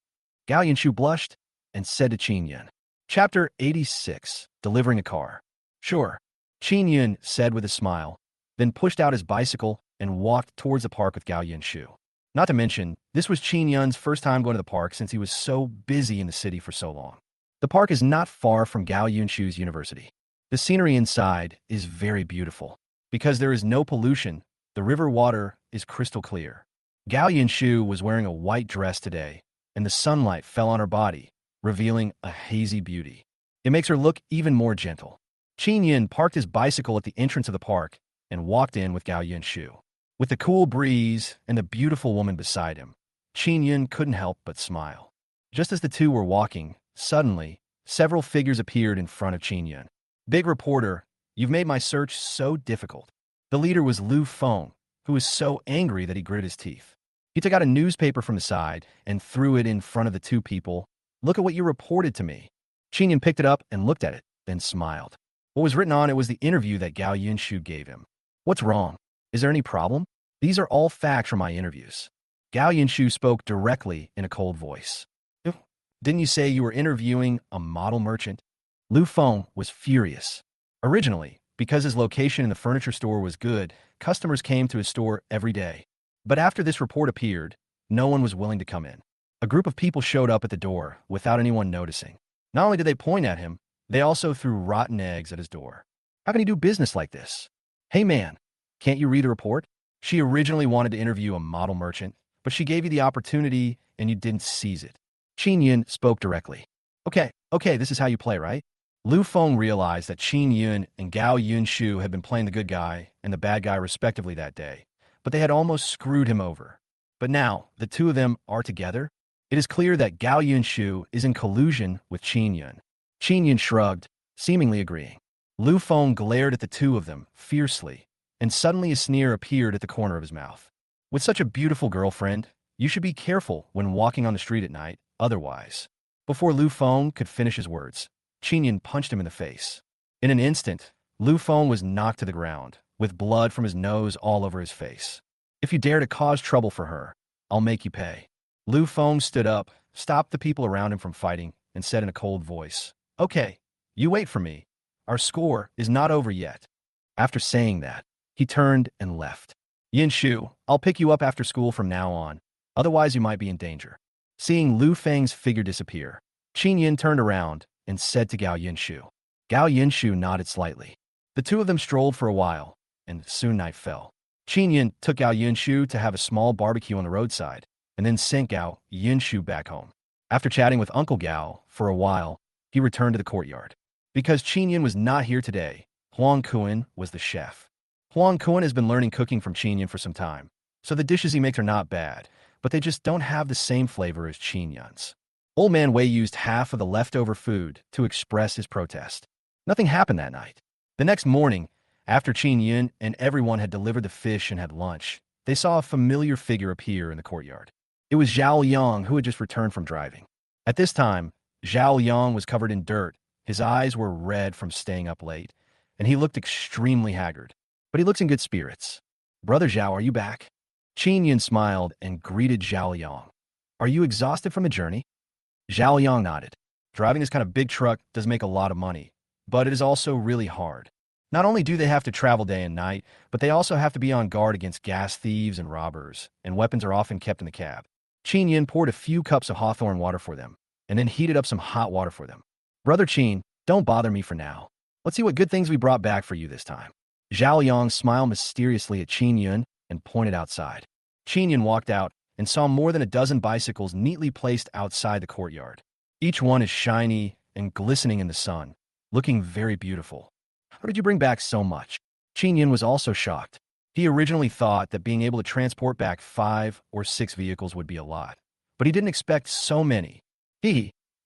Gao Yunshu blushed and said to Chen Yun, Chapter 86, Delivering a Car. "Sure," Chen Yun said with a smile, then pushed out his bicycle and walked towards the park with Gao Yunshu. Not to mention, this was Chen Yun's first time going to the park since he was so busy in the city for so long. The park is not far from Gao Yunshu's university. The scenery inside is very beautiful. Because there is no pollution, the river water is crystal clear. Gao Yunshu was wearing a white dress today, and the sunlight fell on her body, revealing a hazy beauty. It makes her look even more gentle. Chen Yun parked his bicycle at the entrance of the park and walked in with Gao Yunshu. With the cool breeze and the beautiful woman beside him, Chen Yun couldn't help but smile. Just as the two were walking, suddenly, several figures appeared in front of Chen Yun. "Big reporter, you've made my search so difficult." The leader was Lu Feng, who was so angry that he gritted his teeth. He took out a newspaper from the side and threw it in front of the two people. "Look at what you reported to me." Chen Yun picked it up and looked at it, then smiled. What was written on it was the interview that Gao Yunshu gave him. "What's wrong? Is there any problem? These are all facts from my interviews." Gao Yunshu spoke directly in a cold voice. "Didn't you say you were interviewing a model merchant?" Lu Feng was furious. Originally, because his location in the furniture store was good, customers came to his store every day. But after this report appeared, no one was willing to come in. A group of people showed up at the door without anyone noticing. Not only did they point at him, they also threw rotten eggs at his door. How can he do business like this? Hey man, can't you read the report? She originally wanted to interview a model merchant, but she gave you the opportunity and you didn't seize it. Qin Yun spoke directly. Okay, this is how you play, right? Lu Feng realized that Qin Yun and Gao Yunshu had been playing the good guy and the bad guy respectively that day, but they had almost screwed him over. But now, the two of them are together. It is clear that Gao Yunshu is in collusion with Qin Yun. Qin Yun shrugged, seemingly agreeing. Lu Feng glared at the two of them fiercely, and suddenly a sneer appeared at the corner of his mouth. With such a beautiful girlfriend, you should be careful when walking on the street at night, otherwise. Before Lu Feng could finish his words, Qin Yun punched him in the face. In an instant, Lu Feng was knocked to the ground, with blood from his nose all over his face. If you dare to cause trouble for her, I'll make you pay. Lu Feng stood up, stopped the people around him from fighting, and said in a cold voice, Okay, you wait for me. Our score is not over yet. After saying that, he turned and left. Yin Shu, I'll pick you up after school from now on. Otherwise, you might be in danger. Seeing Lu Feng's figure disappear, Qin Yin turned around and said to Gao Yinshu. Gao Yinshu nodded slightly. The two of them strolled for a while, and soon night fell. Qin Yin took Gao Yinshu to have a small barbecue on the roadside, and then sent Gao Yinshu back home. After chatting with Uncle Gao for a while, he returned to the courtyard. Because Qin Yin was not here today, Huang Kuan was the chef. Huang Kuan has been learning cooking from Qin Yin for some time, so the dishes he makes are not bad, but they just don't have the same flavor as Qin Yun's. Old Man Wei used half of the leftover food to express his protest. Nothing happened that night. The next morning, after Qin Yun and everyone had delivered the fish and had lunch, they saw a familiar figure appear in the courtyard. It was Zhao Yang, who had just returned from driving. At this time, Zhao Yang was covered in dirt, his eyes were red from staying up late, and he looked extremely haggard. But he looks in good spirits. Brother Zhao, are you back? Qin Yun smiled and greeted Zhao Yang. Are you exhausted from the journey? Zhao Yang nodded. Driving this kind of big truck does make a lot of money, but it is also really hard. Not only do they have to travel day and night, but they also have to be on guard against gas thieves and robbers, and weapons are often kept in the cab. Qin Yin poured a few cups of hawthorn water for them, and then heated up some hot water for them. Brother Qin, don't bother me for now. Let's see what good things we brought back for you this time. Zhao Yang smiled mysteriously at Qin Yun and pointed outside. Qin Yun walked out and saw more than a dozen bicycles neatly placed outside the courtyard. Each one is shiny and glistening in the sun, looking very beautiful. How did you bring back so much? Qin Yun was also shocked. He originally thought that being able to transport back 5 or 6 vehicles would be a lot, but he didn't expect so many.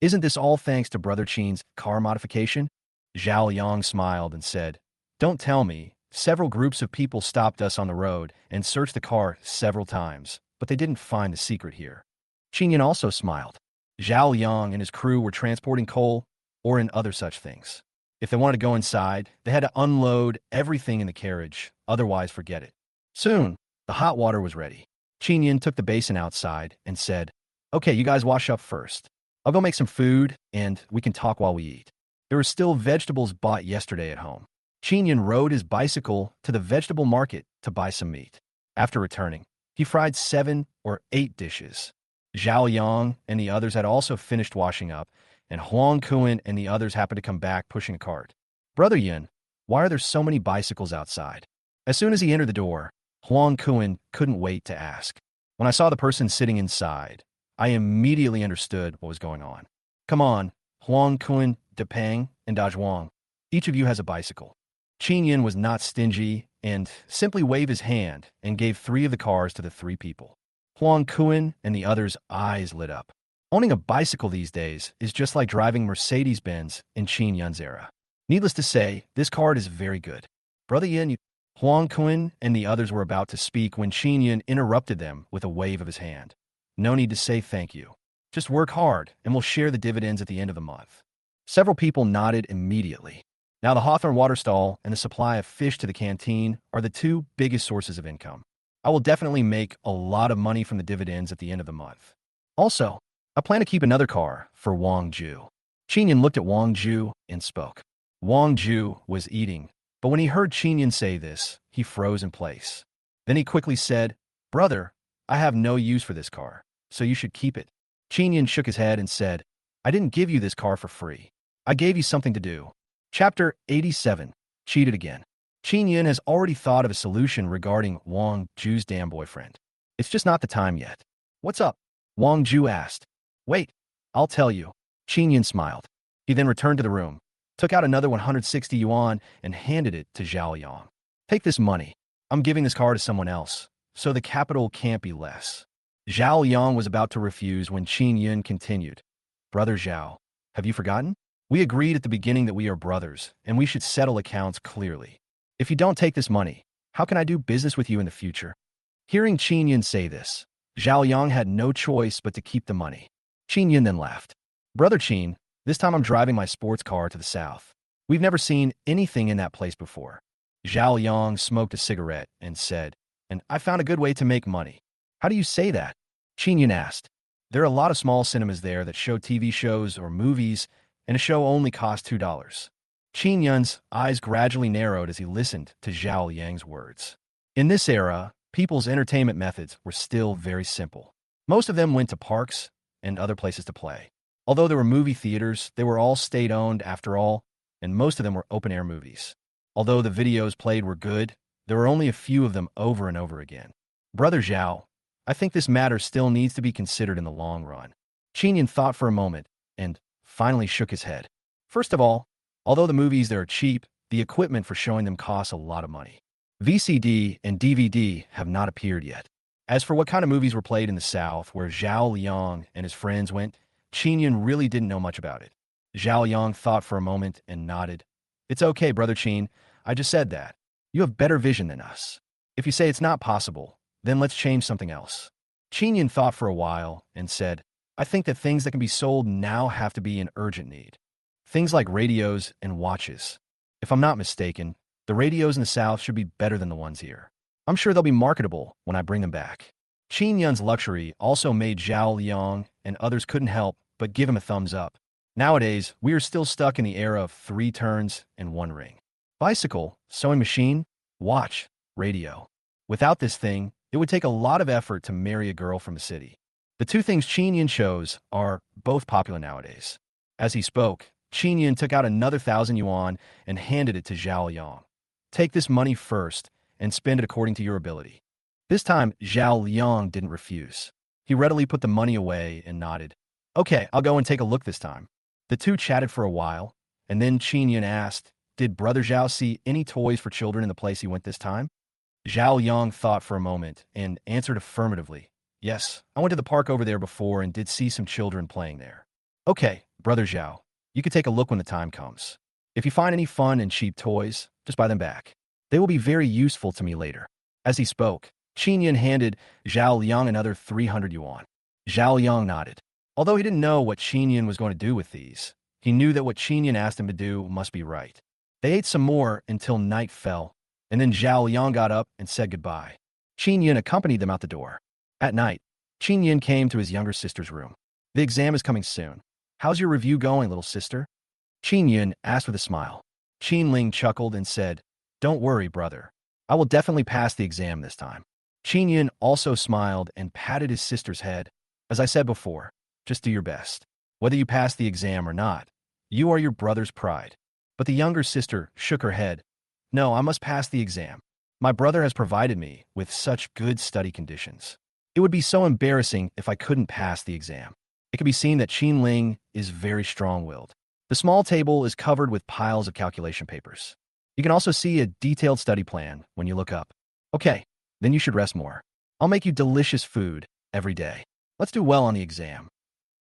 Isn't this all thanks to Brother Qin's car modification? Zhao Yang smiled and said, Don't tell me. Several groups of people stopped us on the road and searched the car several times, but they didn't find the secret here. Qin Yin also smiled. Zhao Yang and his crew were transporting coal or in other such things. If they wanted to go inside, they had to unload everything in the carriage, otherwise forget it. Soon, the hot water was ready. Qin Yin took the basin outside and said, Okay, you guys wash up first. I'll go make some food, and we can talk while we eat. There were still vegetables bought yesterday at home. Qin Yin rode his bicycle to the vegetable market to buy some meat. After returning, he fried 7 or 8 dishes. Zhao Yang and the others had also finished washing up, and Huang Kuan and the others happened to come back pushing a cart. Brother Yin, why are there so many bicycles outside? As soon as he entered the door, Huang Kuan couldn't wait to ask. When I saw the person sitting inside, I immediately understood what was going on. Come on, Huang Kuan, Depeng, and Dazhuang. Each of you has a bicycle. Qin Yin was not stingy and simply waved his hand and gave 3 of the cars to the 3 people. Huang Kuan and the others' eyes lit up. Owning a bicycle these days is just like driving Mercedes-Benz in Qin Yun's era. Needless to say, this card is very good. Brother Yin, Huang Kuan and the others were about to speak when Qin Yin interrupted them with a wave of his hand. No need to say thank you. Just work hard and we'll share the dividends at the end of the month. Several people nodded immediately. Now the Hawthorne water stall and the supply of fish to the canteen are the 2 biggest sources of income. I will definitely make a lot of money from the dividends at the end of the month. Also, I plan to keep another car for Wang Ju. Qin Yin looked at Wang Ju and spoke. Wang Ju was eating, but when he heard Qin Yin say this, he froze in place. Then he quickly said, Brother, I have no use for this car, so you should keep it. Qin Yin shook his head and said, I didn't give you this car for free. I gave you something to do. Chapter 87. Cheated again. Qin Yin has already thought of a solution regarding Wang Ju's damn boyfriend. It's just not the time yet. What's up? Wang Ju asked. Wait, I'll tell you. Qin Yin smiled. He then returned to the room, took out another 160 yuan and handed it to Zhao Yang. Take this money. I'm giving this car to someone else, so the capital can't be less. Zhao Yang was about to refuse when Qin Yin continued. Brother Zhao, have you forgotten? We agreed at the beginning that we are brothers, and we should settle accounts clearly. If you don't take this money, how can I do business with you in the future? Hearing Qin Yin say this, Zhao Yang had no choice but to keep the money. Qin Yin then laughed. Brother Qin, this time I'm driving my sports car to the south. We've never seen anything in that place before. Zhao Yang smoked a cigarette and said, and I found a good way to make money. How do you say that? Qin Yin asked. There are a lot of small cinemas there that show TV shows or movies, and a show only costs $2. Qin Yin's eyes gradually narrowed as he listened to Zhao Yang's words. In this era, people's entertainment methods were still very simple. Most of them went to parks and other places to play. Although there were movie theaters, they were all state-owned after all, and most of them were open-air movies. Although the videos played were good, there were only a few of them over and over again. Brother Zhao, I think this matter still needs to be considered in the long run. Qin Yin thought for a moment and finally shook his head. First of all, although the movies there are cheap, the equipment for showing them costs a lot of money. VCD and DVD have not appeared yet. As for what kind of movies were played in the South, where Zhao Yang and his friends went, Qin Yin really didn't know much about it. Zhao Yang thought for a moment and nodded. It's okay, Brother Qin. I just said that. You have better vision than us. If you say it's not possible, then let's change something else. Qin Yin thought for a while and said, I think that things that can be sold now have to be in urgent need. Things like radios and watches. If I'm not mistaken, the radios in the South should be better than the ones here. I'm sure they'll be marketable when I bring them back. Qin Yin's luxury also made Zhao Yang and others couldn't help but give him a thumbs up. Nowadays, we are still stuck in the era of 3 turns and 1 ring. Bicycle, sewing machine, watch, radio. Without this thing, it would take a lot of effort to marry a girl from a city. The 2 things Qin Yin chose are both popular nowadays. As he spoke, Qin Yin took out another 1,000 yuan and handed it to Zhao Yang. Take this money first and spend it according to your ability. This time, Zhao Yang didn't refuse. He readily put the money away and nodded. Okay, I'll go and take a look this time. The 2 chatted for a while, and then Qin Yin asked, did Brother Zhao see any toys for children in the place he went this time? Zhao Yang thought for a moment and answered affirmatively. Yes, I went to the park over there before and did see some children playing there. Okay, Brother Zhao, you can take a look when the time comes. If you find any fun and cheap toys, just buy them back. They will be very useful to me later. As he spoke, Qin Yin handed Zhao Yang another 300 yuan. Zhao Yang nodded. Although he didn't know what Qin Yin was going to do with these, he knew that what Qin Yin asked him to do must be right. They ate some more until night fell, and then Zhao Yang got up and said goodbye. Qin Yin accompanied them out the door. At night, Qin Yin came to his younger sister's room. The exam is coming soon. How's your review going, little sister? Qin Yin asked with a smile. Qin Ling chuckled and said, Don't worry, brother. I will definitely pass the exam this time. Qin Yin also smiled and patted his sister's head. As I said before, just do your best. Whether you pass the exam or not, you are your brother's pride. But the younger sister shook her head. No, I must pass the exam. My brother has provided me with such good study conditions. It would be so embarrassing if I couldn't pass the exam. It can be seen that Qin Ling is very strong-willed. The small table is covered with piles of calculation papers. You can also see a detailed study plan when you look up. Okay, then you should rest more. I'll make you delicious food every day. Let's do well on the exam.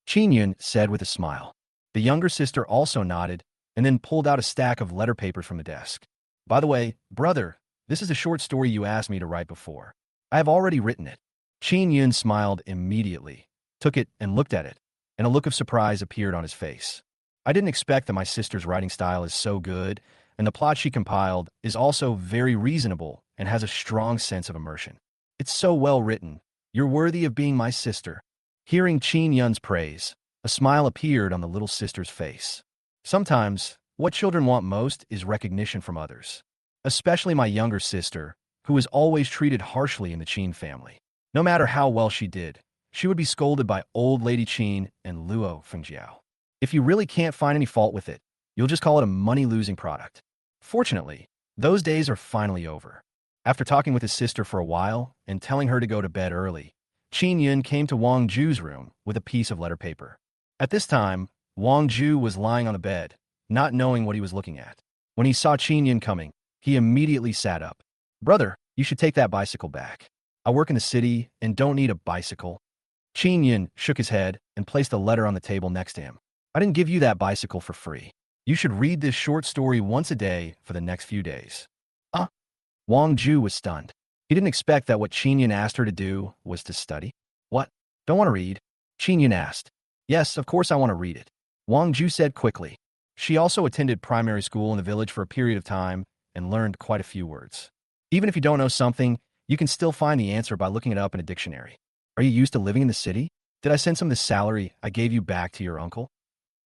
Qin Yin said with a smile. The younger sister also nodded and then pulled out a stack of letter papers from the desk. By the way, brother, this is a short story you asked me to write before. I have already written it. Qin Yin smiled immediately, took it and looked at it, and a look of surprise appeared on his face. I didn't expect that my sister's writing style is so good, and the plot she compiled is also very reasonable and has a strong sense of immersion. It's so well written. You're worthy of being my sister. Hearing Qin Yin's praise, a smile appeared on the little sister's face. Sometimes, what children want most is recognition from others, especially my younger sister, who was always treated harshly in the Qin family. No matter how well she did, she would be scolded by old lady Qin and Luo Fengjiao. If you really can't find any fault with it, you'll just call it a money-losing product. Fortunately, those days are finally over. After talking with his sister for a while and telling her to go to bed early, Qin Yun came to Wang Ju's room with a piece of letter paper. At this time, Wang Ju was lying on the bed, not knowing what he was looking at. When he saw Qin Yun coming, he immediately sat up. "Brother, you should take that bicycle back. I work in the city and don't need a bicycle." Qin Yun shook his head and placed a letter on the table next to him. "I didn't give you that bicycle for free. You should read this short story once a day for the next few days." "Huh?" Wang Ju was stunned. He didn't expect that what Qin Yun asked her to do was to study. "What? Don't want to read?" Qin Yun asked. "Yes, of course I want to read it," Wang Ju said quickly. She also attended primary school in the village for a period of time and learned quite a few words. Even if you don't know something, you can still find the answer by looking it up in a dictionary. "Are you used to living in the city? Did I send some of the salary I gave you back to your uncle?"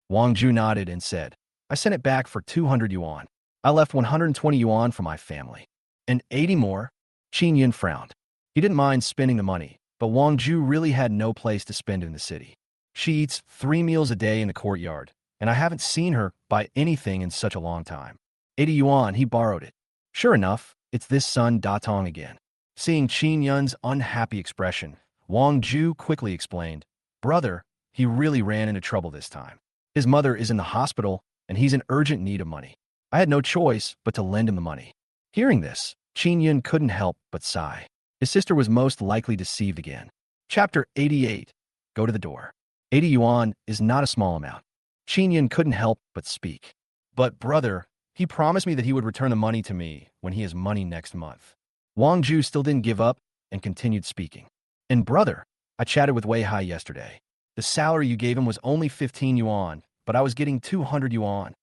Wang Ju nodded and said, "I sent it back for 200 yuan. I left 120 yuan for my family." "And 80 more?" Qin Yun frowned. He didn't mind spending the money, but Wang Ju really had no place to spend it in the city. "She eats 3 meals a day in the courtyard, and I haven't seen her buy anything in such a long time." 80 yuan, he borrowed it. Sure enough, it's this son Datong again. Seeing Qin Yun's unhappy expression, Wang Ju quickly explained, "Brother, he really ran into trouble this time. His mother is in the hospital, and he's in urgent need of money. I had no choice but to lend him the money." Hearing this, Qin Yun couldn't help but sigh. His sister was most likely deceived again. Chapter 88. Go to the door. 80 yuan is not a small amount. Qin Yun couldn't help but speak. "But brother, he promised me that he would return the money to me when he has money next month." Wang Ju still didn't give up and continued speaking. "And brother, I chatted with Wei Hai yesterday. The salary you gave him was only 15 yuan, but I was getting 200 yuan.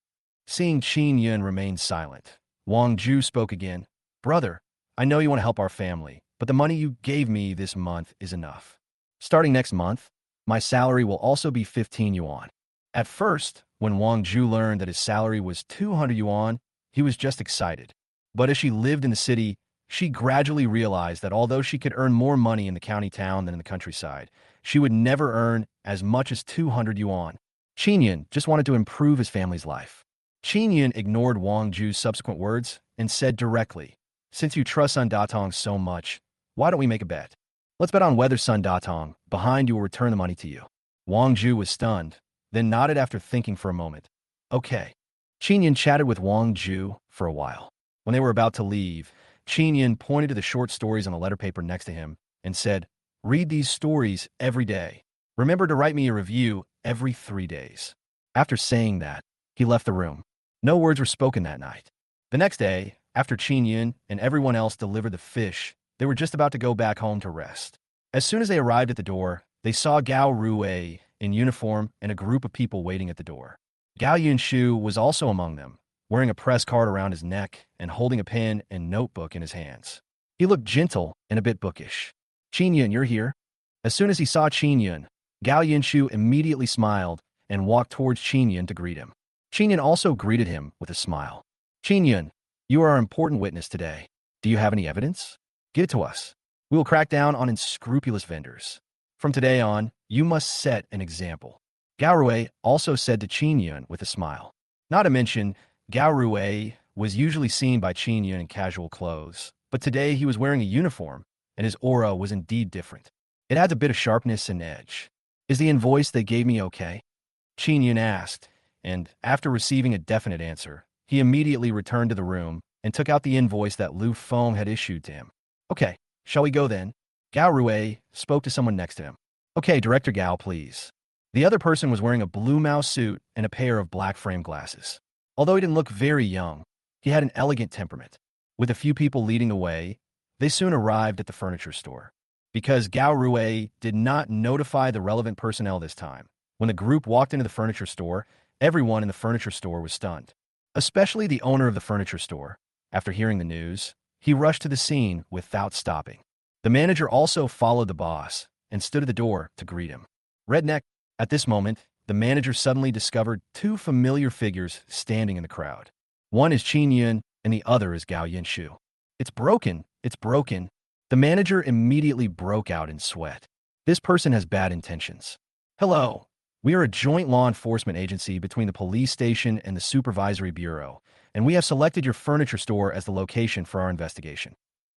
Seeing Qin Yun remain silent, Wang Ju spoke again. "Brother, I know you want to help our family, but the money you gave me this month is enough. Starting next month, my salary will also be 15 yuan. At first, when Wang Ju learned that his salary was 200 yuan, he was just excited. But as she lived in the city, she gradually realized that although she could earn more money in the county town than in the countryside, she would never earn as much as 200 yuan. Qin Yun just wanted to improve his family's life. Qin Yun ignored Wang Ju's subsequent words and said directly, "Since you trust Sun Datong so much, why don't we make a bet? Let's bet on whether Sun Datong, behind you, will return the money to you." Wang Ju was stunned, then nodded after thinking for a moment. "Okay." Qin Yun chatted with Wang Ju for a while. When they were about to leave, Qin Yun pointed to the short stories on the letter paper next to him and said, "Read these stories every day. Remember to write me a review every 3 days." After saying that, he left the room. No words were spoken that night. The next day, after Qin Yun and everyone else delivered the fish, they were just about to go back home to rest. As soon as they arrived at the door, they saw Gao Ruwei in uniform and a group of people waiting at the door. Gao Yunshu was also among them, wearing a press card around his neck and holding a pen and notebook in his hands. He looked gentle and a bit bookish. "Qin Yun, you're here?" As soon as he saw Qin Yun, Gao Yunshu immediately smiled and walked towards Qin Yun to greet him. Qin Yun also greeted him with a smile. "Qin Yun, you are our important witness today. Do you have any evidence? Give it to us. We will crack down on unscrupulous vendors. From today on, you must set an example." Gao Ruwei also said to Qin Yun with a smile. Not to mention, Gao Ruwei was usually seen by Qin Yun in casual clothes, but today he was wearing a uniform, and his aura was indeed different. It adds a bit of sharpness and edge. "Is the invoice they gave me okay?" Qin Yun asked, and after receiving a definite answer, he immediately returned to the room and took out the invoice that Lu Feng had issued to him. "Okay, shall we go then?" Gao Ruwei spoke to someone next to him. "Okay, Director Gao, please." The other person was wearing a blue mouse suit and a pair of black frame glasses. Although he didn't look very young, he had an elegant temperament. With a few people leading the way, they soon arrived at the furniture store. Because Gao Ruwei did not notify the relevant personnel this time, when the group walked into the furniture store, everyone in the furniture store was stunned. Especially the owner of the furniture store. After hearing the news, he rushed to the scene without stopping. The manager also followed the boss and stood at the door to greet him. Redneck. At this moment, the manager suddenly discovered 2 familiar figures standing in the crowd. One is Qin Yun and the other is Gao Yunshu. "It's broken! It's broken!" The manager immediately broke out in sweat. This person has bad intentions. Hello. We are a joint law enforcement agency between the police station and the supervisory bureau, and we have selected your furniture store as the location for our investigation.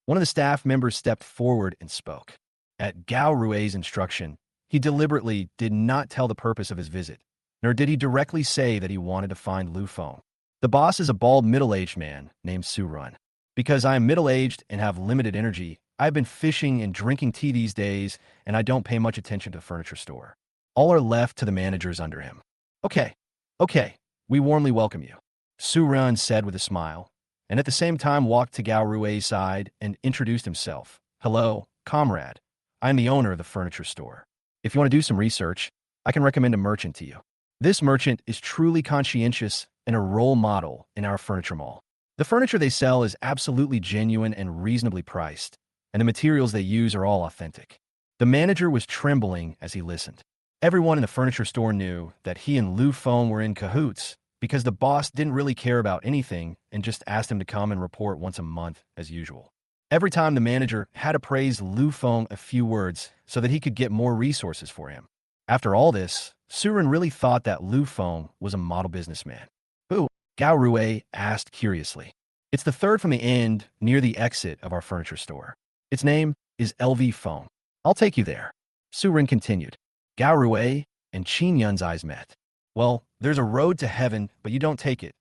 One of the staff members stepped forward and spoke. At Gao Rui's instruction, he deliberately did not tell the purpose of his visit, nor did he directly say that he wanted to find Lu Feng. The boss is a bald middle-aged man named Su Run. Because I am middle-aged and have limited energy, I've been fishing and drinking tea these days, and I don't pay much attention to the furniture store. All are left to the managers under him. Okay, we warmly welcome you, Su Run said with a smile, and at the same time walked to Gao Rui's side and introduced himself. Hello, comrade. I am the owner of the furniture store. If you want to do some research, I can recommend a merchant to you. This merchant is truly conscientious and a role model in our furniture mall. The furniture they sell is absolutely genuine and reasonably priced, and the materials they use are all authentic. The manager was trembling as he listened. Everyone in the furniture store knew that he and Lu Feng were in cahoots because the boss didn't really care about anything and just asked him to come and report once a month as usual. Every time the manager had to praise Lu Feng a few words so that he could get more resources for him. After all this, Surin really thought that Lu Feng was a model businessman. Who? Gao Rui asked curiously. It's the third from the end near the exit of our furniture store. Its name is LV Feng. I'll take you there. Surin continued. Gao Rui and Qin Yun's eyes met. Well, there's a road to heaven, but you don't take it.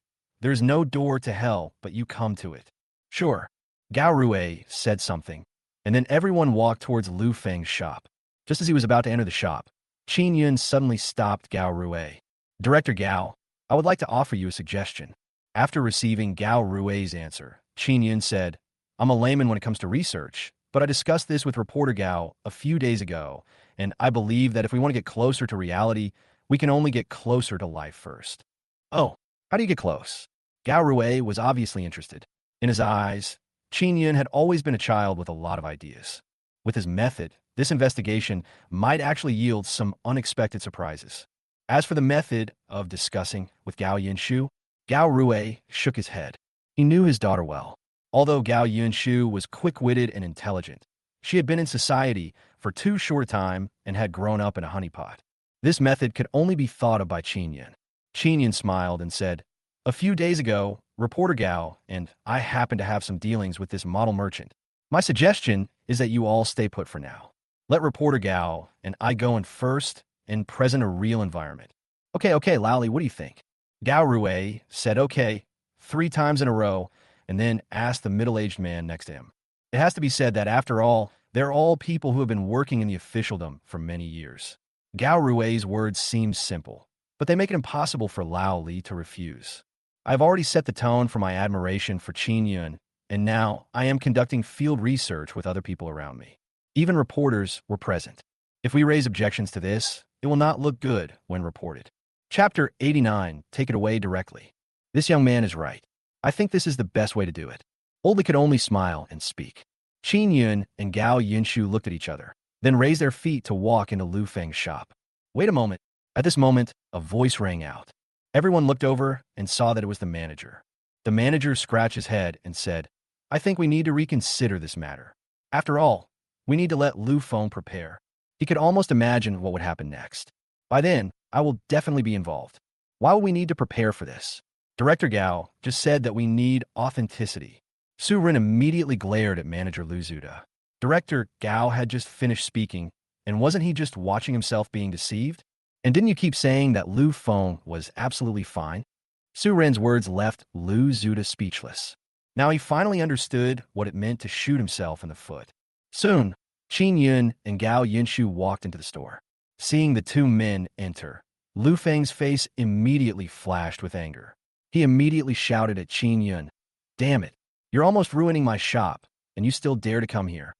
There's no door to hell, but you come to it. Sure. Gao Rui said something, and then everyone walked towards Lu Feng's shop. Just as he was about to enter the shop, Qin Yun suddenly stopped Gao Rui. Director Gao, I would like to offer you a suggestion. After receiving Gao Rui's answer, Qin Yun said, I'm a layman when it comes to research, but I discussed this with reporter Gao a few days ago, and I believe that if we want to get closer to reality, we can only get closer to life first. Oh, how do you get close? Gao Rui was obviously interested. In his eyes, Qin Yun had always been a child with a lot of ideas. With his method, this investigation might actually yield some unexpected surprises. As for the method of discussing with Gao Yinshu, Gao Rui shook his head. He knew his daughter well. Although Gao Yinshu was quick-witted and intelligent, she had been in society for too short a time and had grown up in a honeypot. This method could only be thought of by Qin Yun. Qin Yun smiled and said, a few days ago, reporter Gao and I happened to have some dealings with this model merchant. My suggestion is that you all stay put for now. Let reporter Gao and I go in first and present a real environment. Okay, Lally, what do you think? Gao Rui said okay 3 times in a row and then asked the middle-aged man next to him. It has to be said that after all, they're all people who have been working in the officialdom for many years. Gao Rui's words seem simple, but they make it impossible for Lao Li to refuse. I've already set the tone for my admiration for Qin Yun, and now I am conducting field research with other people around me. Even reporters were present. If we raise objections to this, it will not look good when reported. Chapter 89, take it away directly. This young man is right. I think this is the best way to do it. Oldie could only smile and speak. Qin Yun and Gao Yinshu looked at each other, then raised their feet to walk into Lu Feng's shop. Wait a moment. At this moment, a voice rang out. Everyone looked over and saw that it was the manager. The manager scratched his head and said, I think we need to reconsider this matter. After all, we need to let Lu Feng prepare. He could almost imagine what would happen next. By then, I will definitely be involved. Why will we need to prepare for this? Director Gao just said that we need authenticity. Su Rin immediately glared at manager Lu Zuda. Director Gao had just finished speaking, and wasn't he just watching himself being deceived? And didn't you keep saying that Lu Feng was absolutely fine? Su Ren's words left Lu Zuda speechless. Now he finally understood what it meant to shoot himself in the foot. Soon, Qin Yun and Gao Yinshu walked into the store. Seeing the 2 men enter, Lu Feng's face immediately flashed with anger. He immediately shouted at Qin Yun, Damn it, you're almost ruining my shop, and you still dare to come here.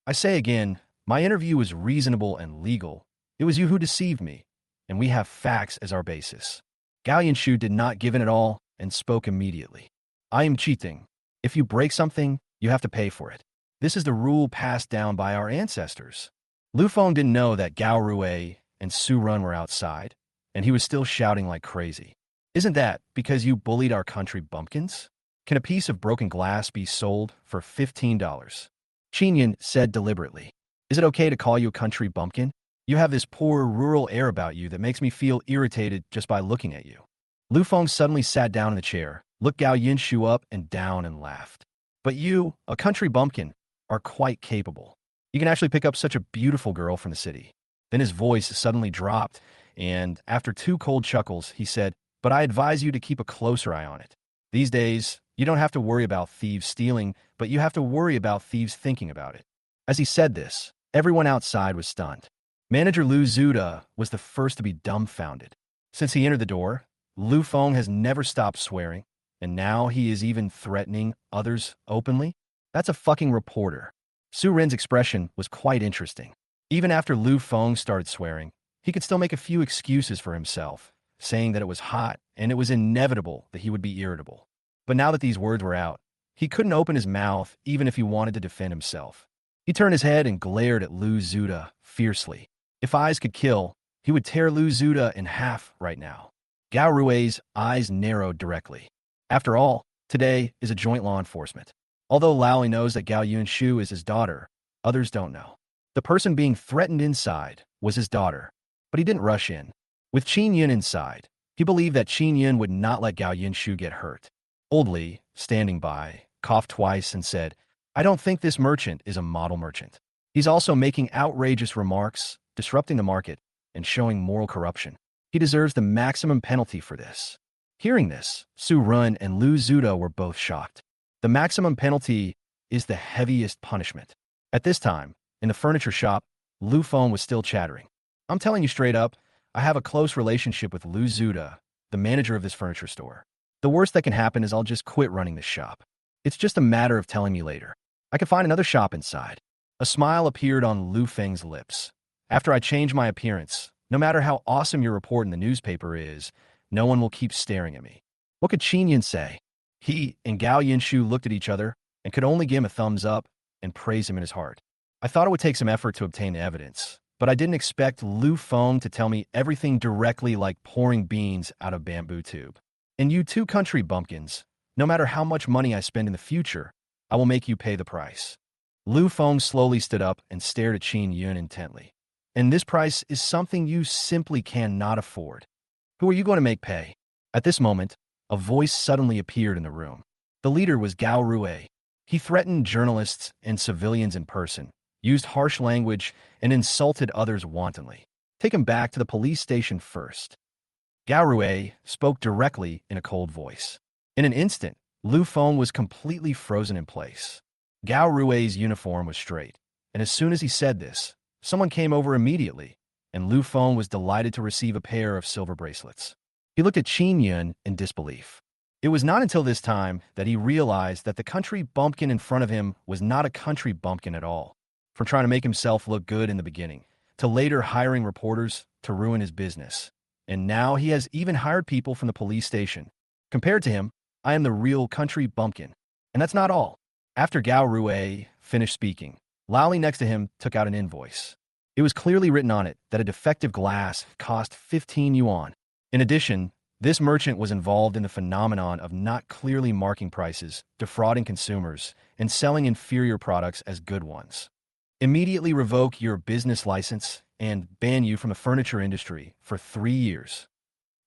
I say again, my interview was reasonable and legal. It was you who deceived me, and we have facts as our basis. Gao Yinshu did not give in at all and spoke immediately. I am cheating. If you break something, you have to pay for it. This is the rule passed down by our ancestors. Lu Feng didn't know that Gao Rui and Su Run were outside, and he was still shouting like crazy. Isn't that because you bullied our country bumpkins? Can a piece of broken glass be sold for $15? Qin Yun said deliberately. Is it okay to call you a country bumpkin? You have this poor rural air about you that makes me feel irritated just by looking at you. Lu Feng suddenly sat down in the chair, looked Gao Yinshu up and down and laughed. But you, a country bumpkin, are quite capable. You can actually pick up such a beautiful girl from the city. Then his voice suddenly dropped, and after two cold chuckles, he said, but I advise you to keep a closer eye on it. These days, you don't have to worry about thieves stealing, but you have to worry about thieves thinking about it. As he said this, everyone outside was stunned. Manager Lu Zuda was the first to be dumbfounded. Since he entered the door, Lu Feng has never stopped swearing, and now he is even threatening others openly? That's a fucking reporter. Su Ren's expression was quite interesting. Even after Lu Feng started swearing, he could still make a few excuses for himself, saying that it was hot and it was inevitable that he would be irritable. But now that these words were out, he couldn't open his mouth even if he wanted to defend himself. He turned his head and glared at Lu Zuda fiercely. If eyes could kill, he would tear Lu Zuda in half right now. Gao Rui's eyes narrowed directly. After all, today is a joint law enforcement. Although Laoli knows that Gao Yunshu is his daughter, others don't know. The person being threatened inside was his daughter, but he didn't rush in. With Qin Yun inside, he believed that Qin Yun would not let Gao Yunshu get hurt. Old Li, standing by, coughed twice and said, I don't think this merchant is a model merchant. He's also making outrageous remarks, disrupting the market, and showing moral corruption. He deserves the maximum penalty for this. Hearing this, Su Ren and Lu Zuda were both shocked. The maximum penalty is the heaviest punishment. At this time, in the furniture shop, Lu Feng was still chattering. I'm telling you straight up, I have a close relationship with Lu Zuda, the manager of this furniture store. The worst that can happen is I'll just quit running this shop. It's just a matter of telling me later. I can find another shop inside. A smile appeared on Lu Feng's lips. After I change my appearance, no matter how awesome your report in the newspaper is, no one will keep staring at me. What could Qin Yin say? He and Gao Yinshu looked at each other and could only give him a thumbs up and praise him in his heart. I thought it would take some effort to obtain the evidence, but I didn't expect Lu Feng to tell me everything directly like pouring beans out of bamboo tube. And you two country bumpkins, no matter how much money I spend in the future, I will make you pay the price. Lu Feng slowly stood up and stared at Qin Yun intently. And this price is something you simply cannot afford. Who are you going to make pay? At this moment, a voice suddenly appeared in the room. The leader was Gao Rui. He threatened journalists and civilians in person, used harsh language, and insulted others wantonly. Take him back to the police station first. Gao Rui spoke directly in a cold voice. In an instant, Lu Feng was completely frozen in place. Gao Rui's uniform was straight, and as soon as he said this, someone came over immediately, and Lu Feng was delighted to receive a pair of silver bracelets. He looked at Qin Yun in disbelief. It was not until this time that he realized that the country bumpkin in front of him was not a country bumpkin at all. From trying to make himself look good in the beginning, to later hiring reporters to ruin his business. And now he has even hired people from the police station. Compared to him, I am the real country bumpkin. And that's not all. After Gao Rui finished speaking, Laoli next to him took out an invoice. It was clearly written on it that a defective glass cost 15 yuan. In addition, this merchant was involved in the phenomenon of not clearly marking prices, defrauding consumers, and selling inferior products as good ones. Immediately revoke your business license and ban you from the furniture industry for 3 years.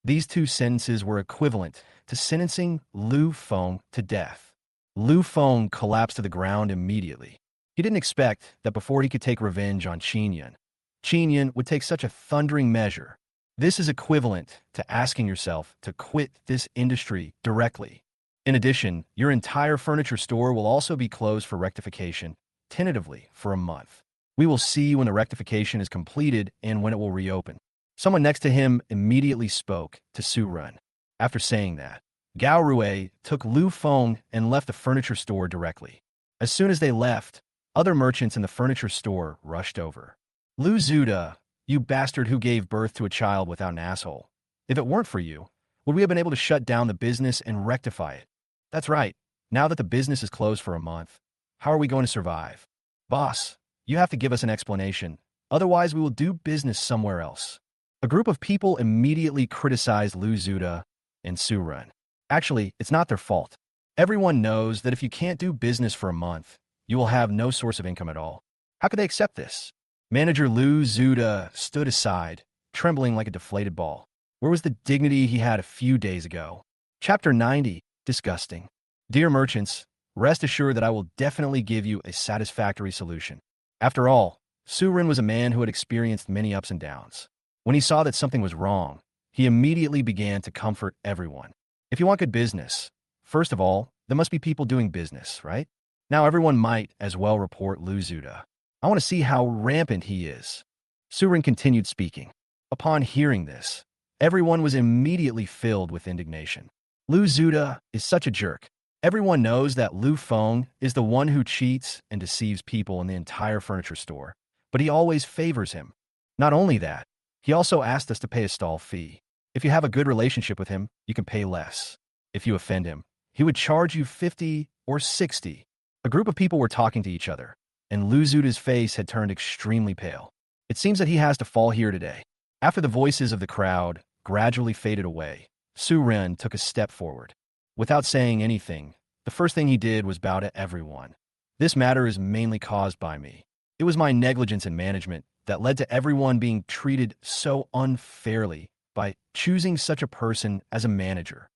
These two sentences were equivalent to sentencing Lu Feng to death. Lu Feng collapsed to the ground immediately. He didn't expect that before he could take revenge on Qin Yun would take such a thundering measure. This is equivalent to asking yourself to quit this industry directly. In addition, your entire furniture store will also be closed for rectification, tentatively for a month. We will see when the rectification is completed and when it will reopen. Someone next to him immediately spoke to Su Ren. After saying that, Gao Rui took Lu Feng and left the furniture store directly. As soon as they left, other merchants in the furniture store rushed over. Lu Zuda, you bastard who gave birth to a child without an asshole. If it weren't for you, would we have been able to shut down the business and rectify it? That's right. Now that the business is closed for a month, how are we going to survive? Boss, you have to give us an explanation. Otherwise, we will do business somewhere else. A group of people immediately criticized Lu Zuda and Su Ren. Actually, it's not their fault. Everyone knows that if you can't do business for a month, you will have no source of income at all. How could they accept this? Manager Lu Zuda stood aside, trembling like a deflated ball. Where was the dignity he had a few days ago? Chapter 90. Disgusting. Dear merchants, rest assured that I will definitely give you a satisfactory solution. After all, Surin was a man who had experienced many ups and downs. When he saw that something was wrong, he immediately began to comfort everyone. If you want good business, first of all, there must be people doing business, right? Now everyone might as well report Lu Zuda. I want to see how rampant he is. Surin continued speaking. Upon hearing this, everyone was immediately filled with indignation. Lu Zuda is such a jerk. Everyone knows that Lu Feng is the one who cheats and deceives people in the entire furniture store, but he always favors him. Not only that, he also asked us to pay a stall fee. If you have a good relationship with him, you can pay less. If you offend him, he would charge you 50 or 60. A group of people were talking to each other, and Lu Zuda's face had turned extremely pale. It seems that he has to fall here today. After the voices of the crowd gradually faded away, Su Ren took a step forward. Without saying anything, the first thing he did was bow to everyone. This matter is mainly caused by me. It was my negligence in management that led to everyone being treated so unfairly by choosing such a person as a manager.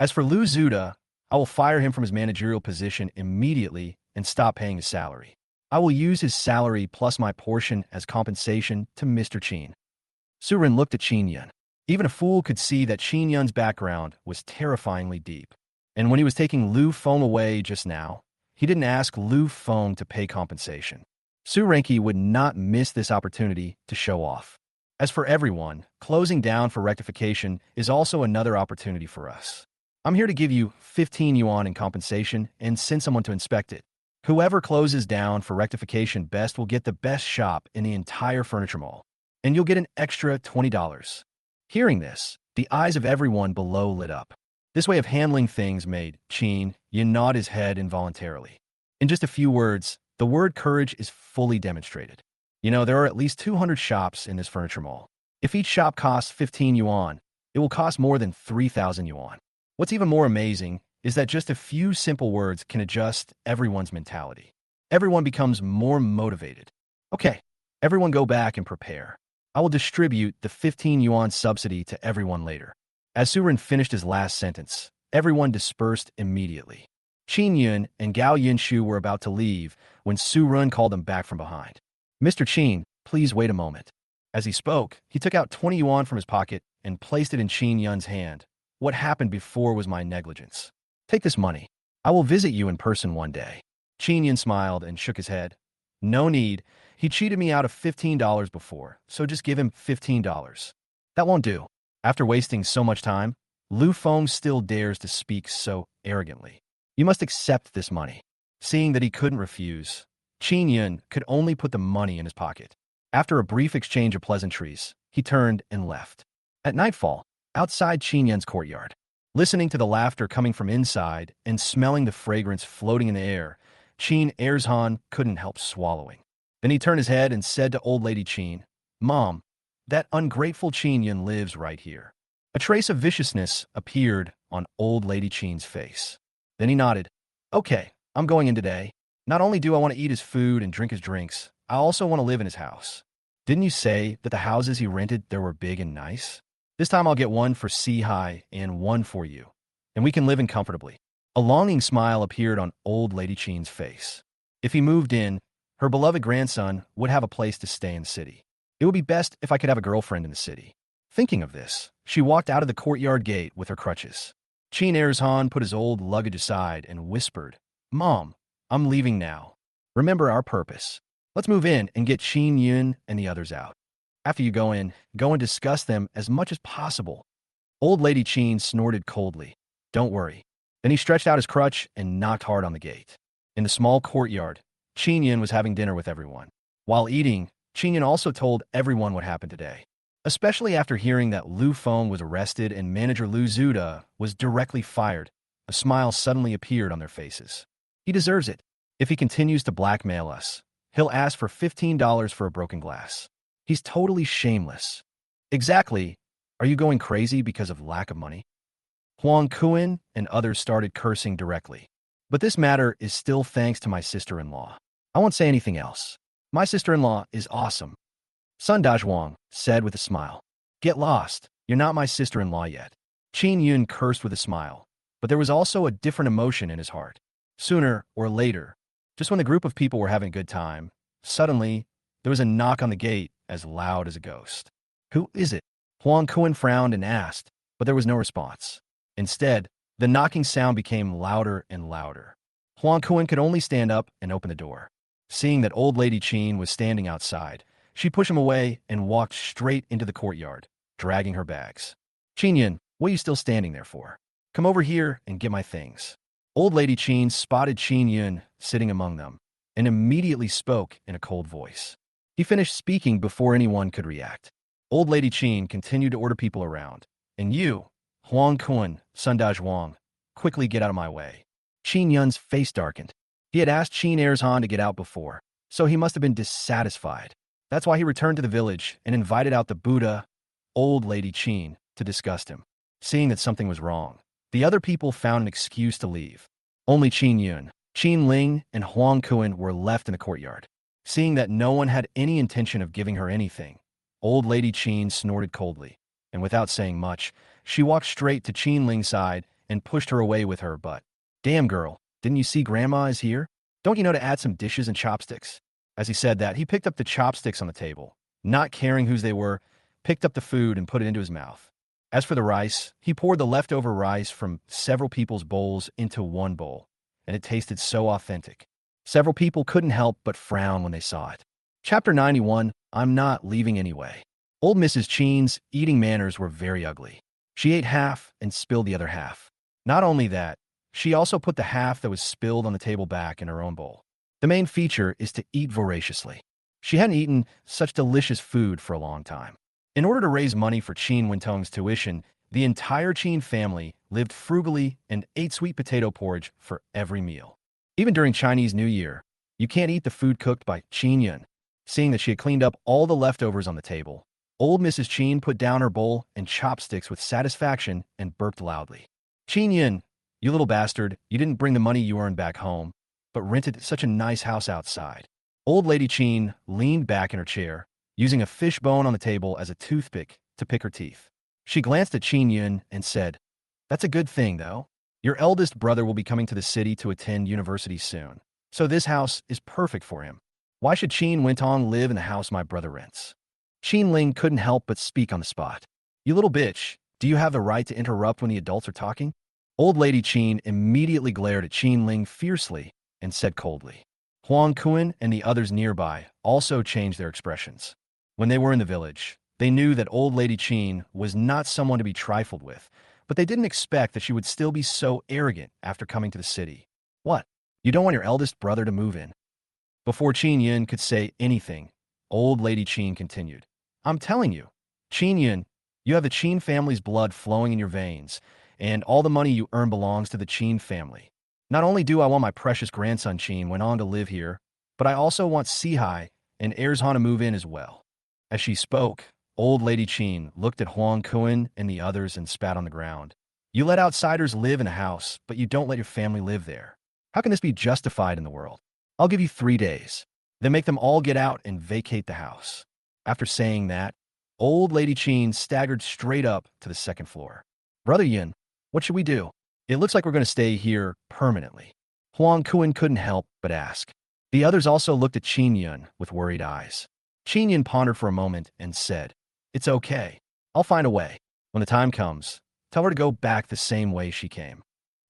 As for Lu Zuda, I will fire him from his managerial position immediately and stop paying his salary. I will use his salary plus my portion as compensation to Mr. Qin. Su Ren looked at Qin Yun. Even a fool could see that Qin Yun's background was terrifyingly deep. And when he was taking Lu Feng away just now, he didn't ask Lu Feng to pay compensation. Su Renki would not miss this opportunity to show off. As for everyone, closing down for rectification is also another opportunity for us. I'm here to give you 15 yuan in compensation and send someone to inspect it. Whoever closes down for rectification best will get the best shop in the entire furniture mall, and you'll get an extra $20. Hearing this, the eyes of everyone below lit up. This way of handling things made Qin Yun nod his head involuntarily. In just a few words, the word courage is fully demonstrated. There are at least 200 shops in this furniture mall. If each shop costs 15 yuan, it will cost more than 3,000 yuan. What's even more amazing is that just a few simple words can adjust everyone's mentality. Everyone becomes more motivated. Okay, everyone go back and prepare. I will distribute the 15 yuan subsidy to everyone later. As Su Ren finished his last sentence, everyone dispersed immediately. Qin Yun and Gao Yinshu were about to leave when Su Ren called them back from behind. Mr. Qin, please wait a moment. As he spoke, he took out 20 yuan from his pocket and placed it in Qin Yun's hand. What happened before was my negligence. Take this money. I will visit you in person one day. Qin Yun smiled and shook his head. No need. He cheated me out of $15 before, so just give him $15. That won't do. After wasting so much time, Lu Feng still dares to speak so arrogantly. You must accept this money. Seeing that he couldn't refuse, Qin Yun could only put the money in his pocket. After a brief exchange of pleasantries, he turned and left. At nightfall, outside Qin Yun's courtyard, listening to the laughter coming from inside and smelling the fragrance floating in the air, Qin Erzhan couldn't help swallowing. Then he turned his head and said to old lady Qin, Mom, that ungrateful Qin Yun lives right here. A trace of viciousness appeared on old lady Qin's face. Then he nodded. Okay, I'm going in today. Not only do I want to eat his food and drink his drinks, I also want to live in his house. Didn't you say that the houses he rented there were big and nice? This time I'll get one for Si-Hai and one for you, and we can live in comfortably. A longing smile appeared on old lady Qin's face. If he moved in, her beloved grandson would have a place to stay in the city. It would be best if I could have a girlfriend in the city. Thinking of this, she walked out of the courtyard gate with her crutches. Qin Erzhan put his old luggage aside and whispered, Mom, I'm leaving now. Remember our purpose. Let's move in and get Qin Yun and the others out. After you go and discuss them as much as possible. Old lady Qin snorted coldly. Don't worry. Then he stretched out his crutch and knocked hard on the gate. In the small courtyard, Qin Yun was having dinner with everyone. While eating, Qin Yun also told everyone what happened today. Especially after hearing that Lu Feng was arrested and manager Lu Zuda was directly fired, a smile suddenly appeared on their faces. He deserves it. If he continues to blackmail us, he'll ask for $15 for a broken glass. He's totally shameless. Exactly. Are you going crazy because of lack of money? Huang Kuan and others started cursing directly. But this matter is still thanks to my sister-in-law. I won't say anything else. My sister-in-law is awesome, Sun Dajwang said with a smile. Get lost. You're not my sister-in-law yet. Qin Yun cursed with a smile, but there was also a different emotion in his heart. Sooner or later, just when the group of people were having a good time, suddenly, there was a knock on the gate as loud as a ghost. Who is it? Huang Kuan frowned and asked, but there was no response. Instead, the knocking sound became louder and louder. Huang Kuan could only stand up and open the door. Seeing that old lady Qin was standing outside, she pushed him away and walked straight into the courtyard, dragging her bags. Qin Yun, what are you still standing there for? Come over here and get my things. Old lady Qin spotted Qin Yun sitting among them and immediately spoke in a cold voice. He finished speaking before anyone could react. Old lady Qin continued to order people around. And you, Huang Kun, Sundaj Wang, quickly get out of my way. Qin Yun's face darkened. He had asked Qin Erzhan to get out before, so he must have been dissatisfied. That's why he returned to the village and invited out the Buddha, old lady Qin, to disgust him. Seeing that something was wrong, the other people found an excuse to leave. Only Qin Yun, Qin Ling, and Huang Kun were left in the courtyard. Seeing that no one had any intention of giving her anything, old lady Qin snorted coldly, and without saying much, she walked straight to Qin Ling's side and pushed her away with her butt. Damn girl, didn't you see Grandma is here? Don't you know to add some dishes and chopsticks? As he said that, he picked up the chopsticks on the table, not caring whose they were, picked up the food and put it into his mouth. As for the rice, he poured the leftover rice from several people's bowls into one bowl, and it tasted so authentic. Several people couldn't help but frown when they saw it. Chapter 91, I'm Not Leaving Anyway. Old Mrs. Qin's eating manners were very ugly. She ate half and spilled the other half. Not only that, she also put the half that was spilled on the table back in her own bowl. The main feature is to eat voraciously. She hadn't eaten such delicious food for a long time. In order to raise money for Qin Wintong's tuition, the entire Qin family lived frugally and ate sweet potato porridge for every meal. Even during Chinese New Year, you can't eat the food cooked by Qin Yun. Seeing that she had cleaned up all the leftovers on the table, old Mrs. Qin put down her bowl and chopsticks with satisfaction and burped loudly. Qin Yun, you little bastard, you didn't bring the money you earned back home, but rented such a nice house outside. Old lady Qin leaned back in her chair, using a fish bone on the table as a toothpick to pick her teeth. She glanced at Qin Yun and said, That's a good thing, though. Your eldest brother will be coming to the city to attend university soon, so this house is perfect for him. Why should Qin Wintong live in the house my brother rents? Qin Ling couldn't help but speak on the spot. You little bitch, do you have the right to interrupt when the adults are talking? Old lady Qin immediately glared at Qin Ling fiercely and said coldly. Huang Kun and the others nearby also changed their expressions. When they were in the village, they knew that old lady Qin was not someone to be trifled with, but they didn't expect that she would still be so arrogant after coming to the city. What? You don't want your eldest brother to move in? Before Qin Yun could say anything, old lady Qin continued. I'm telling you, Qin Yun, you have the Qin family's blood flowing in your veins, and all the money you earn belongs to the Qin family. Not only do I want my precious grandson Qin went on to live here, but I also want Sihai and Erzhan to move in as well. As she spoke, old lady Qin looked at Huang Kun and the others and spat on the ground. You let outsiders live in a house, but you don't let your family live there. How can this be justified in the world? I'll give you 3 days. Then make them all get out and vacate the house. After saying that, old lady Qin staggered straight up to the second floor. Brother Yin, what should we do? It looks like we're going to stay here permanently. Huang Kun couldn't help but ask. The others also looked at Qin Yun with worried eyes. Qin Yun pondered for a moment and said, It's okay. I'll find a way. When the time comes, tell her to go back the same way she came.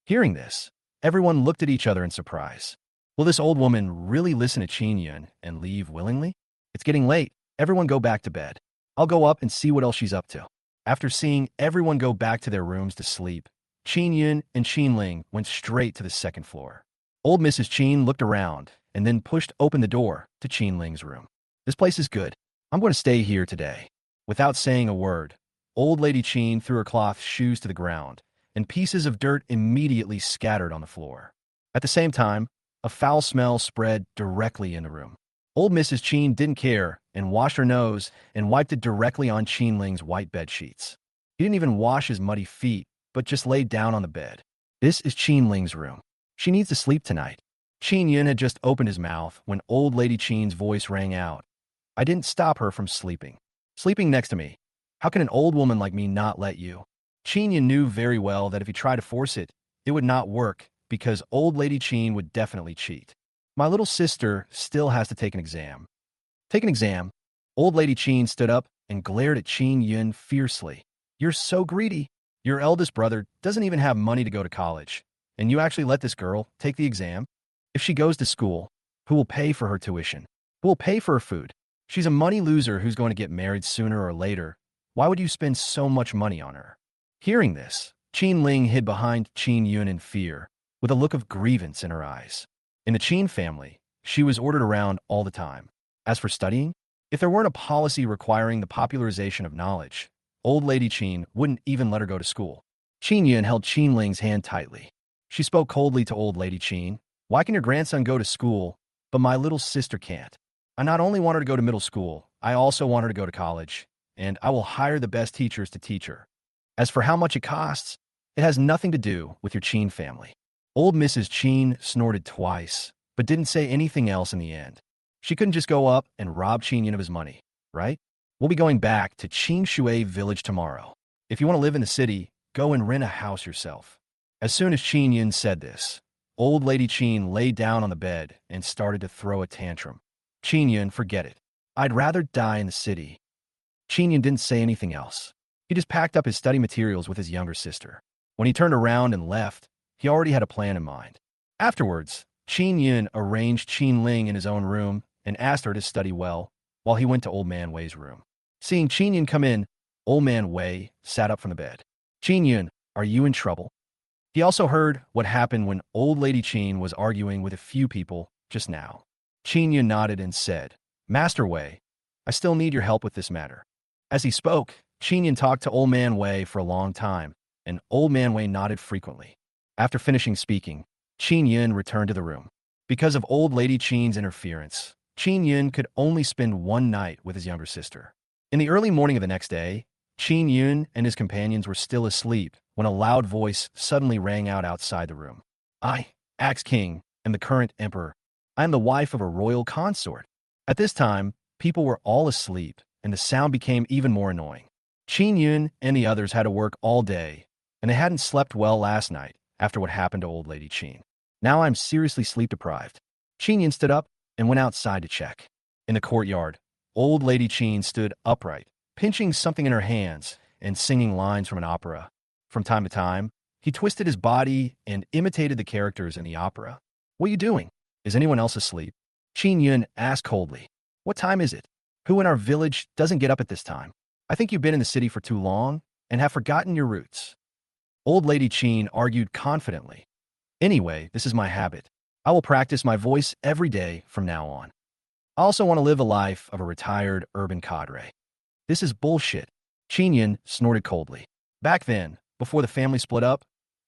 Hearing this, everyone looked at each other in surprise. Will this old woman really listen to Qin Yun and leave willingly? It's getting late. Everyone go back to bed. I'll go up and see what else she's up to. After seeing everyone go back to their rooms to sleep, Qin Yun and Qin Ling went straight to the second floor. Old Mrs. Qin looked around and then pushed open the door to Qin Ling's room. This place is good. I'm going to stay here today. Without saying a word, old lady Qin threw her cloth shoes to the ground, and pieces of dirt immediately scattered on the floor. At the same time, a foul smell spread directly in the room. Old Mrs. Qin didn't care and washed her nose and wiped it directly on Qin Ling's white bed sheets. He didn't even wash his muddy feet, but just laid down on the bed. This is Qin Ling's room. She needs to sleep tonight. Qin Yun had just opened his mouth when old lady Qin's voice rang out. I didn't stop her from sleeping. Sleeping next to me. How can an old woman like me not let you? Qin Yun knew very well that if he tried to force it, it would not work because old lady Qin would definitely cheat. My little sister still has to take an exam. Take an exam. Old lady Qin stood up and glared at Qin Yun fiercely. You're so greedy. Your eldest brother doesn't even have money to go to college, and you actually let this girl take the exam? If she goes to school, who will pay for her tuition? Who will pay for her food? She's a money loser who's going to get married sooner or later. Why would you spend so much money on her? Hearing this, Qin Ling hid behind Qin Yun in fear, with a look of grievance in her eyes. In the Qin family, she was ordered around all the time. As for studying, if there weren't a policy requiring the popularization of knowledge, old lady Qin wouldn't even let her go to school. Qin Yun held Qin Ling's hand tightly. She spoke coldly to old lady Qin. Why can your grandson go to school, but my little sister can't? I not only want her to go to middle school, I also want her to go to college, and I will hire the best teachers to teach her. As for how much it costs, it has nothing to do with your Qin family. Old Mrs. Qin snorted twice, but didn't say anything else in the end. She couldn't just go up and rob Qin Yun of his money, right? We'll be going back to Qin Shui village tomorrow. If you want to live in the city, go and rent a house yourself. As soon as Qin Yun said this, old lady Qin lay down on the bed and started to throw a tantrum. Qin Yun, forget it. I'd rather die in the city. Qin Yun didn't say anything else. He just packed up his study materials with his younger sister. When he turned around and left, he already had a plan in mind. Afterwards, Qin Yun arranged Qin Ling in his own room and asked her to study well while he went to Old Man Wei's room. Seeing Qin Yun come in, Old Man Wei sat up from the bed. Qin Yun, are you in trouble? He also heard what happened when old lady Qin was arguing with a few people just now. Qin Yun nodded and said, Master Wei, I still need your help with this matter. As he spoke, Qin Yun talked to Old Man Wei for a long time, and Old Man Wei nodded frequently. After finishing speaking, Qin Yun returned to the room. Because of old lady Qin's interference, Qin Yun could only spend one night with his younger sister. In the early morning of the next day, Qin Yun and his companions were still asleep when a loud voice suddenly rang out outside the room. I, Axe King, am the current emperor. I am the wife of a royal consort. At this time, people were all asleep, and the sound became even more annoying. Qin Yun and the others had to work all day, and they hadn't slept well last night after what happened to old lady Qin. Now I'm seriously sleep-deprived. Qin Yun stood up and went outside to check. In the courtyard, old lady Qin stood upright, pinching something in her hands and singing lines from an opera. From time to time, he twisted his body and imitated the characters in the opera. What are you doing? Is anyone else asleep? Qin Yun asked coldly. What time is it? Who in our village doesn't get up at this time? I think you've been in the city for too long and have forgotten your roots. Old lady Qin argued confidently. Anyway, this is my habit. I will practice my voice every day from now on. I also want to live a life of a retired urban cadre. This is bullshit. Qin Yun snorted coldly. Back then, before the family split up,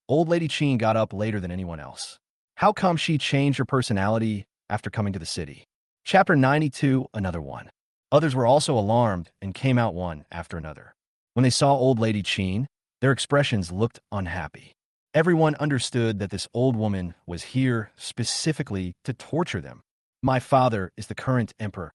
old lady Qin got up later than anyone else. How come she changed her personality after coming to the city? Chapter 92, another one. Others were also alarmed and came out one after another. When they saw old lady Qin, their expressions looked unhappy. Everyone understood that this old woman was here specifically to torture them. My father is the current emperor.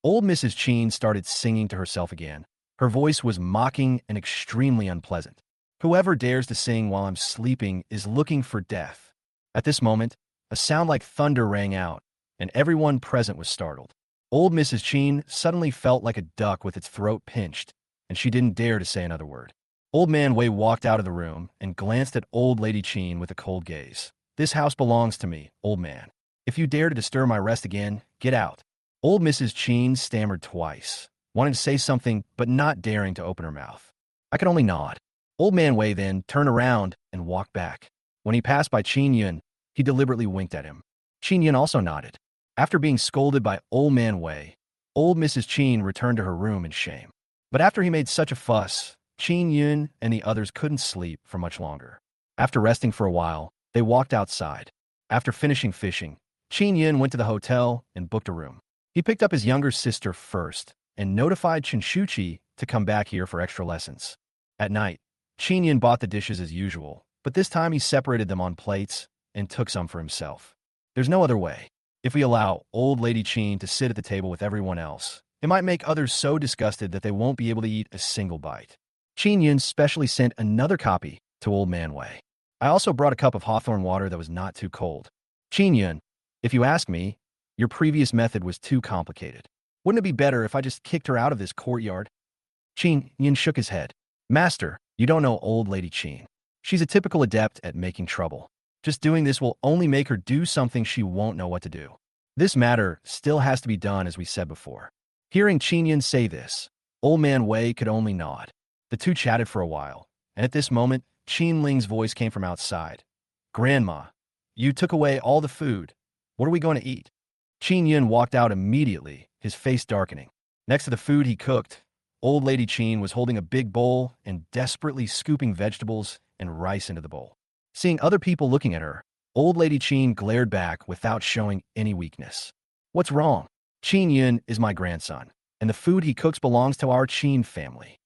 Old Mrs. Qin started singing to herself again. Her voice was mocking and extremely unpleasant. Whoever dares to sing while I'm sleeping is looking for death. At this moment, a sound like thunder rang out, and everyone present was startled. Old Mrs. Qin suddenly felt like a duck with its throat pinched, and she didn't dare to say another word. Old Man Wei walked out of the room and glanced at old lady Qin with a cold gaze. This house belongs to me, old man. If you dare to disturb my rest again, get out. Old Mrs. Qin stammered twice, wanting to say something but not daring to open her mouth. I could only nod. Old Man Wei then turned around and walked back. When he passed by Qin Yun, he deliberately winked at him. Qin Yun also nodded. After being scolded by Old Man Wei, old Mrs. Qin returned to her room in shame. But after he made such a fuss, Qin Yun and the others couldn't sleep for much longer. After resting for a while, they walked outside. After finishing fishing, Qin Yun went to the hotel and booked a room. He picked up his younger sister first and notified Chinshuchi to come back here for extra lessons. At night, Qin Yun bought the dishes as usual, but this time he separated them on plates and took some for himself. There's no other way. If we allow old lady Chin to sit at the table with everyone else, it might make others so disgusted that they won't be able to eat a single bite. Qin Yun specially sent another copy to old man Wei. I also brought a cup of hawthorn water that was not too cold. Qin Yun, if you ask me, your previous method was too complicated. Wouldn't it be better if I just kicked her out of this courtyard? Qin Yun shook his head. Master, you don't know old lady Qin. She's a typical adept at making trouble. Just doing this will only make her do something she won't know what to do. This matter still has to be done, as we said before. Hearing Qin Yun say this, old man Wei could only nod. The two chatted for a while, and at this moment, Qin Ling's voice came from outside. Grandma, you took away all the food. What are we going to eat? Qin Yun walked out immediately, his face darkening. Next to the food he cooked, old lady Qin was holding a big bowl and desperately scooping vegetables and rice into the bowl. Seeing other people looking at her, old lady Qin glared back without showing any weakness. What's wrong? Qin Yun is my grandson, and the food he cooks belongs to our Qin family.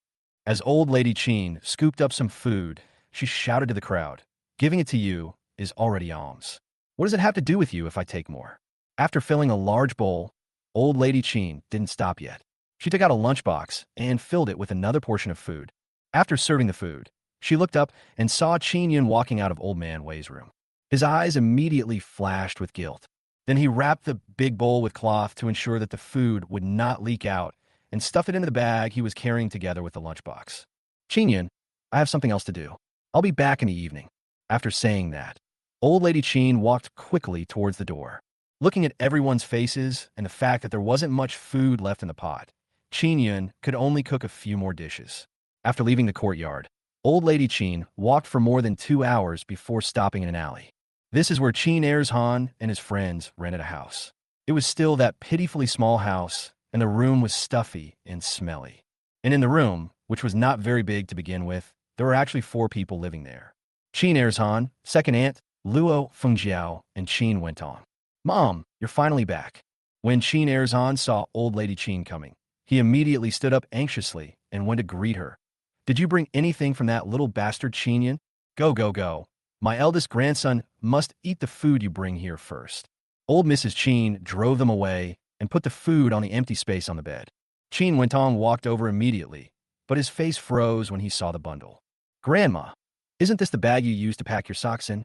As old lady Qin scooped up some food, she shouted to the crowd, giving it to you is already alms. What does it have to do with you if I take more? After filling a large bowl, old lady Qin didn't stop yet. She took out a lunchbox and filled it with another portion of food. After serving the food, she looked up and saw Qin Yun walking out of old man Wei's room. His eyes immediately flashed with guilt. Then he wrapped the big bowl with cloth to ensure that the food would not leak out and stuffed it into the bag he was carrying together with the lunchbox. Qin Yun, I have something else to do. I'll be back in the evening. After saying that, old lady Qin walked quickly towards the door. Looking at everyone's faces and the fact that there wasn't much food left in the pot, Qin Yun could only cook a few more dishes. After leaving the courtyard, old lady Qin walked for more than 2 hours before stopping in an alley. This is where Qin Erzhan and his friends rented a house. It was still that pitifully small house, and the room was stuffy and smelly. And in the room, which was not very big to begin with, there were actually 4 people living there. Qin Erzhan, second aunt, Luo Fengjiao, and Qin went on. Mom, you're finally back. When Qin Erzhan saw old lady Qin coming, he immediately stood up anxiously and went to greet her. Did you bring anything from that little bastard Qin Yun? Go, go, go. My eldest grandson must eat the food you bring here first. Old Mrs. Qin drove them away and put the food on the empty space on the bed. Qin Wentong walked over immediately, but his face froze when he saw the bundle. Grandma, isn't this the bag you used to pack your socks in?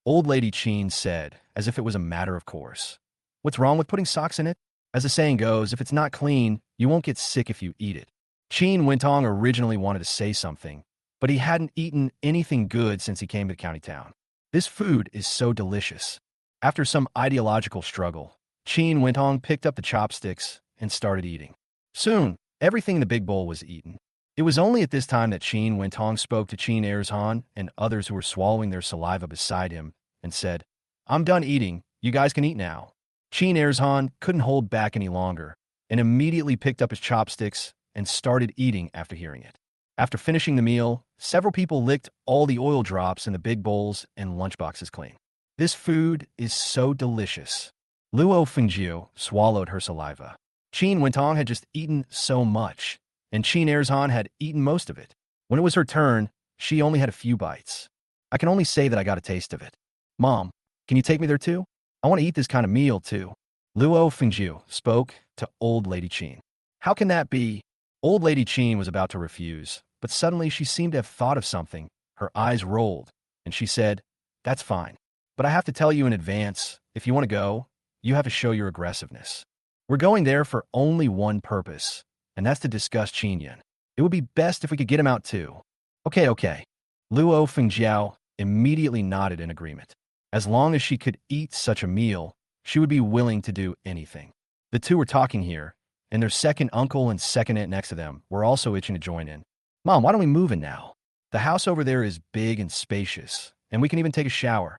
Old lady Qin said, as if it was a matter of course. What's wrong with putting socks in it? As the saying goes, if it's not clean, you won't get sick if you eat it. Qin Wentong originally wanted to say something, but he hadn't eaten anything good since he came to county town. This food is so delicious. After some ideological struggle, Qin Wentong picked up the chopsticks and started eating. Soon, everything in the big bowl was eaten. It was only at this time that Qin Wentong spoke to Qin Erzhan and others who were swallowing their saliva beside him and said, I'm done eating. You guys can eat now. Qin Erzhan couldn't hold back any longer and immediately picked up his chopsticks and started eating after hearing it. After finishing the meal, several people licked all the oil drops in the big bowls and lunchboxes clean. This food is so delicious. Luo Fengjiu swallowed her saliva. Qin Wentong had just eaten so much, and Qin Erzhan had eaten most of it. When it was her turn, she only had a few bites. I can only say that I got a taste of it. Mom, can you take me there too? I want to eat this kind of meal too. Luo Fengjiu spoke to old lady Qin. How can that be? Old lady Qin was about to refuse, but suddenly she seemed to have thought of something. Her eyes rolled, and she said, That's fine. But I have to tell you in advance, if you want to go, you have to show your aggressiveness. We're going there for only one purpose, and that's to discuss Qin Yun. It would be best if we could get him out too. Okay. Luo Fengjiao immediately nodded in agreement. As long as she could eat such a meal, she would be willing to do anything. The two were talking here, and their second uncle and second aunt next to them were also itching to join in. Mom, why don't we move in now? The house over there is big and spacious, and we can even take a shower.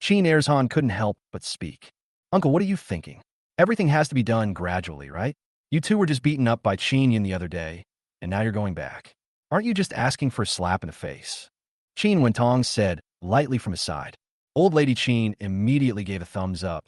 Qin Erzhan couldn't help but speak. Uncle, what are you thinking? Everything has to be done gradually, right? You two were just beaten up by Qin Yun the other day, and now you're going back. Aren't you just asking for a slap in the face? Qin Wentong said, lightly from his side. Old lady Qin immediately gave a thumbs up.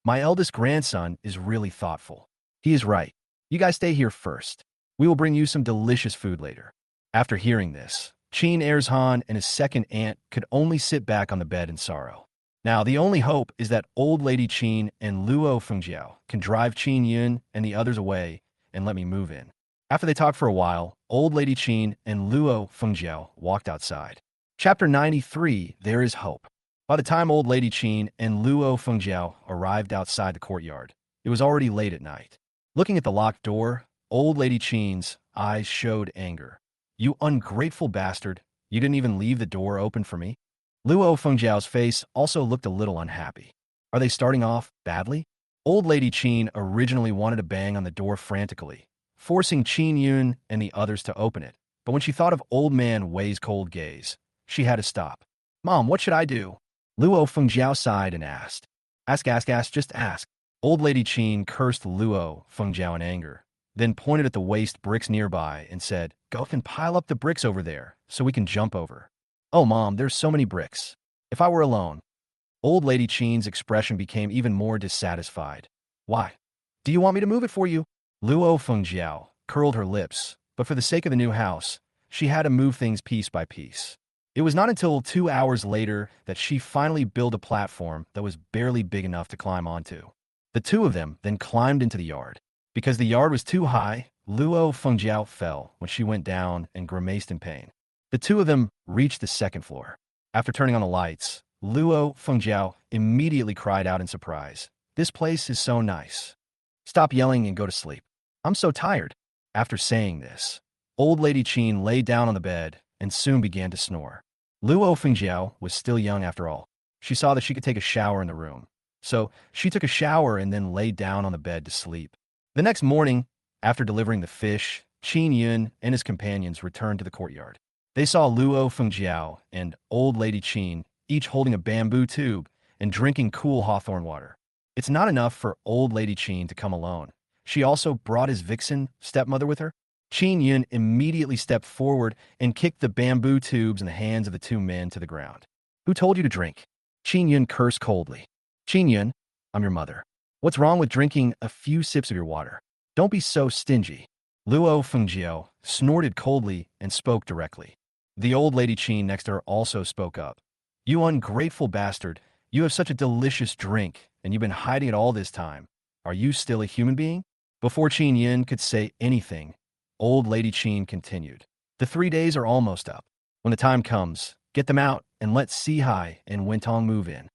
My eldest grandson is really thoughtful. He is right. You guys stay here first. We will bring you some delicious food later. After hearing this, Qin Erzhan and his second aunt could only sit back on the bed in sorrow. Now, the only hope is that old lady Qin and Luo Fengjiao can drive Qin Yun and the others away and let me move in. After they talked for a while, old lady Qin and Luo Fengjiao walked outside. Chapter 93, There is Hope. By the time old lady Qin and Luo Fengjiao arrived outside the courtyard, it was already late at night. Looking at the locked door, old lady Qin's eyes showed anger. You ungrateful bastard, you didn't even leave the door open for me? Luo Fengjiao's face also looked a little unhappy. Are they starting off badly? Old lady Qin originally wanted to bang on the door frantically, forcing Qin Yun and the others to open it. But when she thought of old man Wei's cold gaze, she had to stop. Mom, what should I do? Luo Fengjiao sighed and asked. Ask, just ask. Old lady Qin cursed Luo Fengjiao in anger, then pointed at the waste bricks nearby and said, Go and pile up the bricks over there so we can jump over. Oh, Mom, there's so many bricks. If I were alone. Old lady Qin's expression became even more dissatisfied. Why? Do you want me to move it for you? Luo Fengjiao curled her lips, but for the sake of the new house, she had to move things piece by piece. It was not until 2 hours later that she finally built a platform that was barely big enough to climb onto. The two of them then climbed into the yard. Because the yard was too high, Luo Fengjiao fell when she went down and grimaced in pain. The two of them reached the second floor. After turning on the lights, Luo Fengjiao immediately cried out in surprise. This place is so nice. Stop yelling and go to sleep. I'm so tired. After saying this, old lady Qin lay down on the bed and soon began to snore. Luo Fengjiao was still young after all. She saw that she could take a shower in the room. So she took a shower and then lay down on the bed to sleep. The next morning, after delivering the fish, Qin Yun and his companions returned to the courtyard. They saw Luo Fengjiao and old lady Qin each holding a bamboo tube and drinking cool hawthorn water. It's not enough for old lady Qin to come alone. She also brought his vixen stepmother with her. Qin Yun immediately stepped forward and kicked the bamboo tubes in the hands of the two men to the ground. Who told you to drink? Qin Yun cursed coldly. Qin Yun, I'm your mother. What's wrong with drinking a few sips of your water? Don't be so stingy. Luo Fengjiao snorted coldly and spoke directly. The old lady Qin next to her also spoke up. You ungrateful bastard, you have such a delicious drink, and you've been hiding it all this time. Are you still a human being? Before Qin Yin could say anything, old lady Qin continued. The 3 days are almost up. When the time comes, get them out and let Si-Hai and Wentong move in.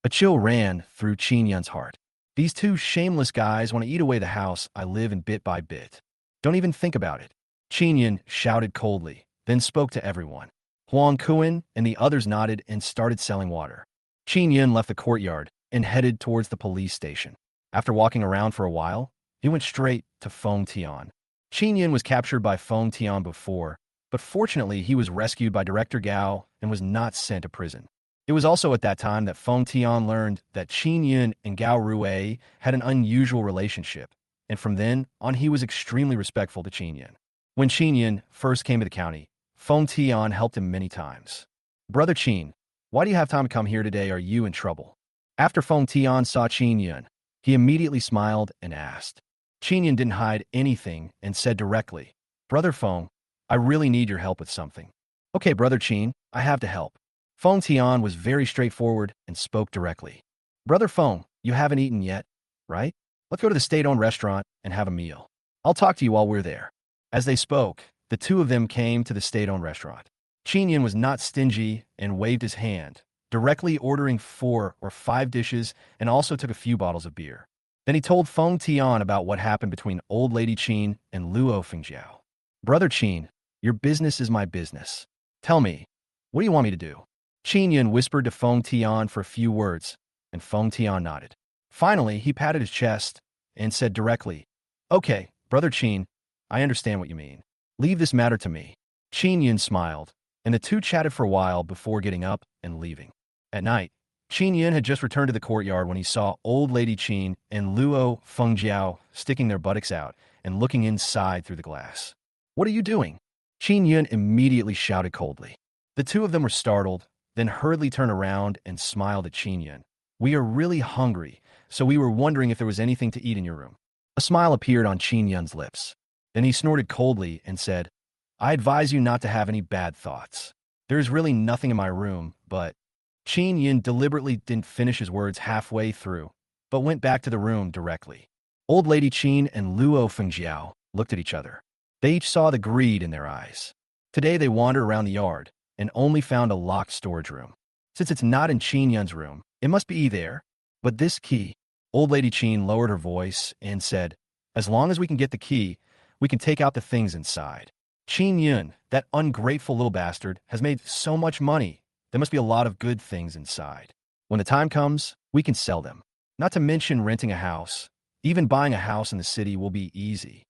A chill ran through Qin Yun's heart. These two shameless guys want to eat away the house I live in bit by bit. Don't even think about it. Qin Yun shouted coldly, then spoke to everyone. Huang Kuan and the others nodded and started selling water. Qin Yun left the courtyard and headed towards the police station. After walking around for a while, he went straight to Feng Tian. Qin Yun was captured by Feng Tian before, but fortunately he was rescued by Director Gao and was not sent to prison. It was also at that time that Feng Tian learned that Qin Yun and Gao Rui had an unusual relationship, and from then on he was extremely respectful to Qin Yun. When Qin Yun first came to the county, Feng Tian helped him many times. Brother Qin, why do you have time to come here today? Are you in trouble? After Feng Tian saw Qin Yun, he immediately smiled and asked. Qin Yun didn't hide anything and said directly, Brother Feng, I really need your help with something. Okay, Brother Qin, I have to help. Feng Tian was very straightforward and spoke directly. Brother Feng, you haven't eaten yet, right? Let's go to the state-owned restaurant and have a meal. I'll talk to you while we're there. As they spoke, the two of them came to the state-owned restaurant. Qin Yun was not stingy and waved his hand, directly ordering 4 or 5 dishes and also took a few bottles of beer. Then he told Feng Tian about what happened between old lady Qin and Luo Fengjiao. Brother Qin, your business is my business. Tell me, what do you want me to do? Qin Yun whispered to Feng Tian for a few words, and Feng Tian nodded. Finally, he patted his chest and said directly, Okay, Brother Qin, I understand what you mean. Leave this matter to me. Qin Yun smiled, and the two chatted for a while before getting up and leaving. At night, Qin Yun had just returned to the courtyard when he saw old lady Qin and Luo Fengjiao sticking their buttocks out and looking inside through the glass. What are you doing? Qin Yun immediately shouted coldly. The two of them were startled, then hurriedly turned around and smiled at Qin Yun. We are really hungry, so we were wondering if there was anything to eat in your room. A smile appeared on Qin Yun's lips. Then he snorted coldly and said, I advise you not to have any bad thoughts. There is really nothing in my room, but... Qin Yin deliberately didn't finish his words halfway through, but went back to the room directly. Old Lady Qin and Luo Fengjiao looked at each other. They each saw the greed in their eyes. Today they wandered around the yard and only found a locked storage room. Since it's not in Qin Yun's room, it must be there. But this key, Old Lady Qin lowered her voice and said, as long as we can get the key, we can take out the things inside. Qin Yun, that ungrateful little bastard, has made so much money. There must be a lot of good things inside. When the time comes, we can sell them. Not to mention renting a house. Even buying a house in the city will be easy.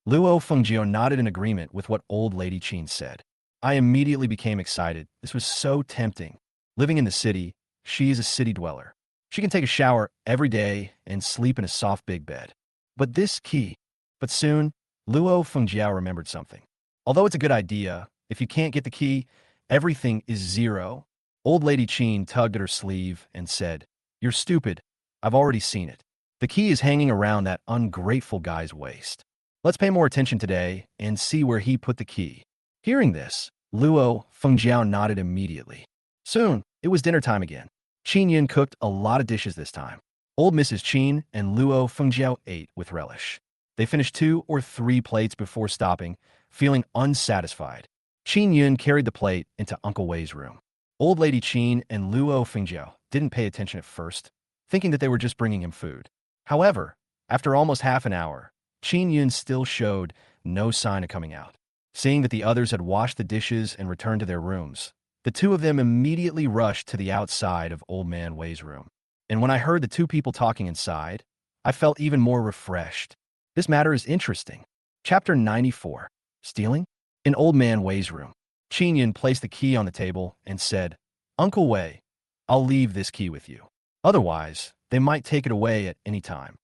Luo Fengjiao nodded in agreement with what Old Lady Qin said. I immediately became excited. This was so tempting. Living in the city, she is a city dweller. She can take a shower every day and sleep in a soft big bed. But this key. But soon, Luo Fengjiao remembered something. Although it's a good idea, if you can't get the key, everything is zero. Old Lady Qin tugged at her sleeve and said, you're stupid. I've already seen it. The key is hanging around that ungrateful guy's waist. Let's pay more attention today and see where he put the key. Hearing this, Luo Fengjiao nodded immediately. Soon, it was dinner time again. Qin Yin cooked a lot of dishes this time. Old Mrs. Qin and Luo Fengjiao ate with relish. They finished 2 or 3 plates before stopping, feeling unsatisfied. Qin Yun carried the plate into Uncle Wei's room. Old Lady Qin and Luo Fengjiao didn't pay attention at first, thinking that they were just bringing him food. However, after almost half an hour, Qin Yun still showed no sign of coming out. Seeing that the others had washed the dishes and returned to their rooms, the two of them immediately rushed to the outside of Old Man Wei's room. And when I heard the 2 people talking inside, I felt even more refreshed. This matter is interesting. Chapter 94. Stealing? In Old Man Wei's room, Qin Yun placed the key on the table and said, Uncle Wei, I'll leave this key with you. Otherwise, they might take it away at any time.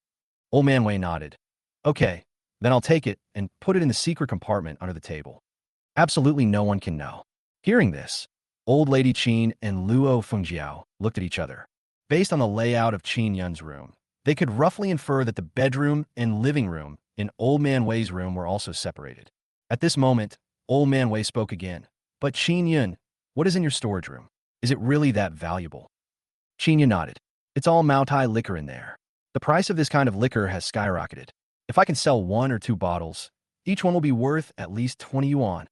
Old Man Wei nodded. Okay, then I'll take it and put it in the secret compartment under the table. Absolutely no one can know. Hearing this, Old Lady Qin and Luo Fengjiao looked at each other. Based on the layout of Qin Yun's room, they could roughly infer that the bedroom and living room in Old Man Wei's room were also separated. At this moment, Old Man Wei spoke again. But Qin Yun, what is in your storage room? Is it really that valuable? Qin Yun nodded. It's all Maotai liquor in there. The price of this kind of liquor has skyrocketed. If I can sell 1 or 2 bottles, each one will be worth at least 20 yuan.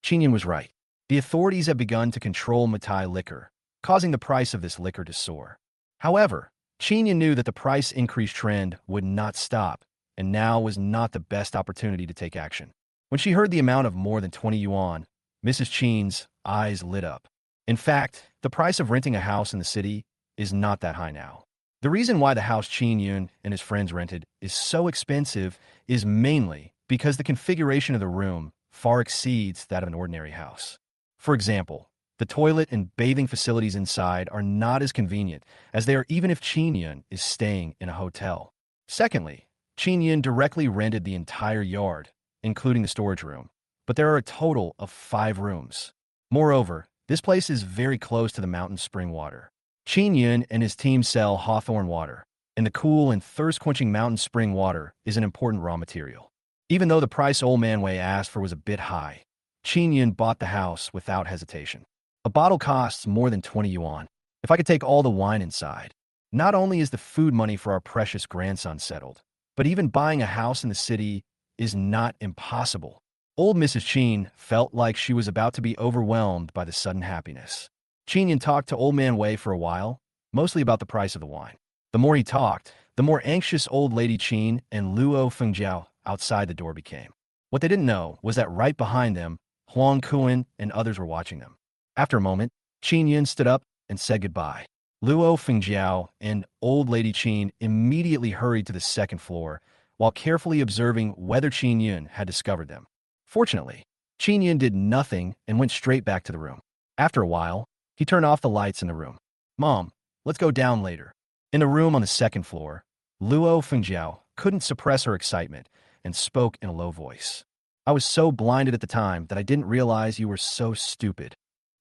Qin Yun was right. The authorities have begun to control Maotai liquor, causing the price of this liquor to soar. However, Qin Yun knew that the price increase trend would not stop, and now was not the best opportunity to take action. When she heard the amount of more than 20 yuan, Mrs. Qin's eyes lit up. In fact, the price of renting a house in the city is not that high now. The reason why the house Qin Yun and his friends rented is so expensive is mainly because the configuration of the room far exceeds that of an ordinary house. For example, the toilet and bathing facilities inside are not as convenient as they are even if Qin Yun is staying in a hotel. Secondly, Qin Yun directly rented the entire yard, including the storage room, but there are a total of 5 rooms. Moreover, this place is very close to the mountain spring water. Qin Yun and his team sell hawthorn water, and the cool and thirst-quenching mountain spring water is an important raw material. Even though the price Old Man Wei asked for was a bit high, Qin Yun bought the house without hesitation. A bottle costs more than 20 yuan. If I could take all the wine inside, not only is the food money for our precious grandson settled, but even buying a house in the city is not impossible. Old Mrs. Qin felt like she was about to be overwhelmed by the sudden happiness. Qin Yun talked to Old Man Wei for a while, mostly about the price of the wine. The more he talked, the more anxious Old Lady Qin and Luo Fengjiao outside the door became. What they didn't know was that right behind them, Huang Kuan and others were watching them. After a moment, Qin Yun stood up and said goodbye. Luo Fengjiao and Old Lady Qin immediately hurried to the second floor, while carefully observing whether Qin Yun had discovered them. Fortunately, Qin Yun did nothing and went straight back to the room. After a while, he turned off the lights in the room. Mom, let's go down later. In the room on the second floor, Luo Fengjiao couldn't suppress her excitement and spoke in a low voice. I was so blinded at the time that I didn't realize you were so stupid.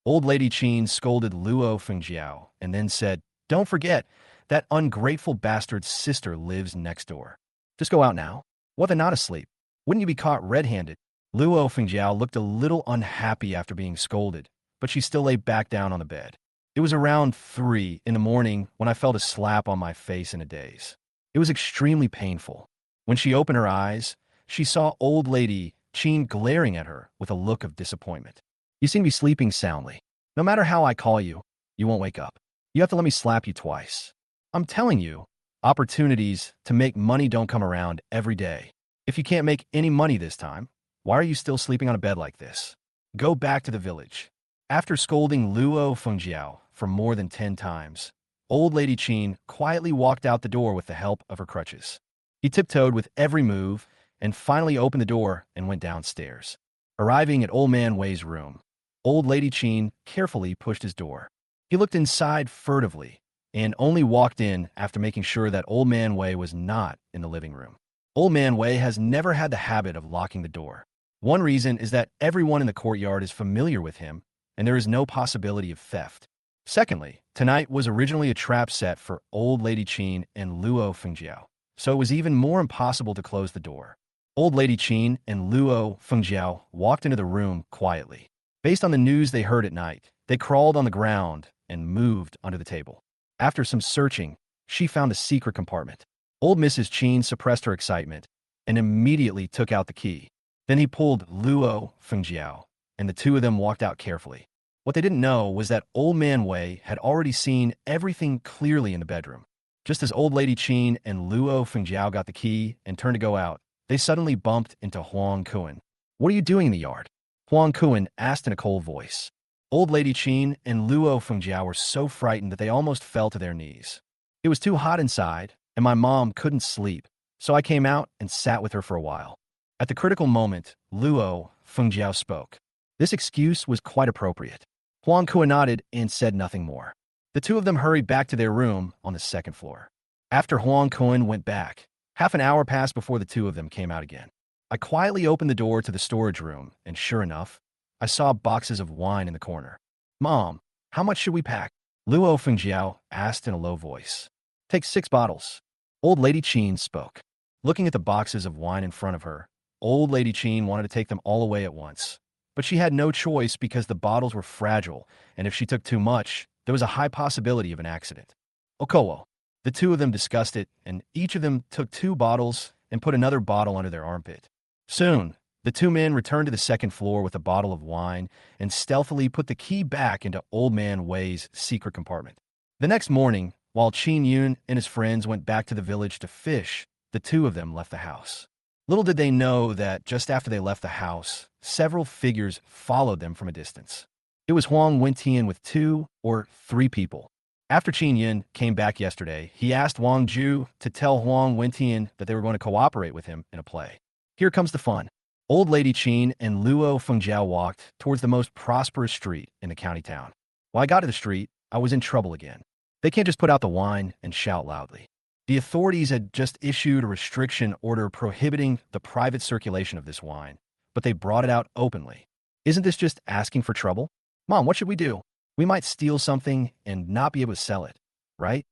Old Lady Qin scolded Luo Fengjiao and then said, don't forget, that ungrateful bastard's sister lives next door. Just go out now. What, they're not asleep? Wouldn't you be caught red-handed? Luo Fengjiao looked a little unhappy after being scolded, but she still lay back down on the bed. It was around 3 in the morning when I felt a slap on my face in a daze. It was extremely painful. When she opened her eyes, she saw old lady Chin glaring at her with a look of disappointment. You seem to be sleeping soundly. No matter how I call you, you won't wake up. You have to let me slap you twice. I'm telling you, opportunities to make money don't come around every day. If you can't make any money this time, why are you still sleeping on a bed like this? Go back to the village. After scolding Luo Fengjiao for more than 10 times, old lady Qin quietly walked out the door with the help of her crutches. He tiptoed with every move and finally opened the door and went downstairs. Arriving at old man Wei's room, old lady Qin carefully pushed his door. He looked inside furtively and only walked in after making sure that old man Wei was not in the living room. Old man Wei has never had the habit of locking the door. One reason is that everyone in the courtyard is familiar with him and there is no possibility of theft. Secondly, tonight was originally a trap set for old lady Qin and Luo Fengjiao, so it was even more impossible to close the door. Old lady Qin and Luo Fengjiao walked into the room quietly. Based on the news they heard at night, they crawled on the ground and moved under the table. After some searching, she found a secret compartment. Old Mrs. Qin suppressed her excitement and immediately took out the key. Then he pulled Luo Fengjiao, and the two of them walked out carefully. What they didn't know was that old man Wei had already seen everything clearly in the bedroom. Just as old lady Qin and Luo Fengjiao got the key and turned to go out, they suddenly bumped into Huang Kuan. What are you doing in the yard? Huang Kuan asked in a cold voice. Old lady Qin and Luo Fengjiao were so frightened that they almost fell to their knees. It was too hot inside, and my mom couldn't sleep, so I came out and sat with her for a while. At the critical moment, Luo Fengjiao spoke. This excuse was quite appropriate. Huang Kuan nodded and said nothing more. The two of them hurried back to their room on the second floor. After Huang Kuan went back, half an hour passed before the two of them came out again. I quietly opened the door to the storage room, and sure enough, I saw boxes of wine in the corner. Mom, how much should we pack? Luo Fengjiao asked in a low voice. Take 6 bottles. Old lady Qin spoke. Looking at the boxes of wine in front of her, old lady Qin wanted to take them all away at once. But she had no choice because the bottles were fragile, and if she took too much, there was a high possibility of an accident. Okowo. The two of them discussed it, and each of them took 2 bottles and put another bottle under their armpit. Soon, the 2 men returned to the second floor with a bottle of wine and stealthily put the key back into old man Wei's secret compartment. The next morning, while Qin Yun and his friends went back to the village to fish, the two of them left the house. Little did they know that just after they left the house, several figures followed them from a distance. It was Huang Wentian with 2 or 3 people. After Qin Yun came back yesterday, he asked Wang Ju to tell Huang Wentian that they were going to cooperate with him in a play. Here comes the fun. Old lady Qin and Luo Fengjiao walked towards the most prosperous street in the county town. While I got to the street, I was in trouble again. They can't just put out the wine and shout loudly. The authorities had just issued a restriction order prohibiting the private circulation of this wine, but they brought it out openly. Isn't this just asking for trouble? Mom, what should we do? We might steal something and not be able to sell it, right?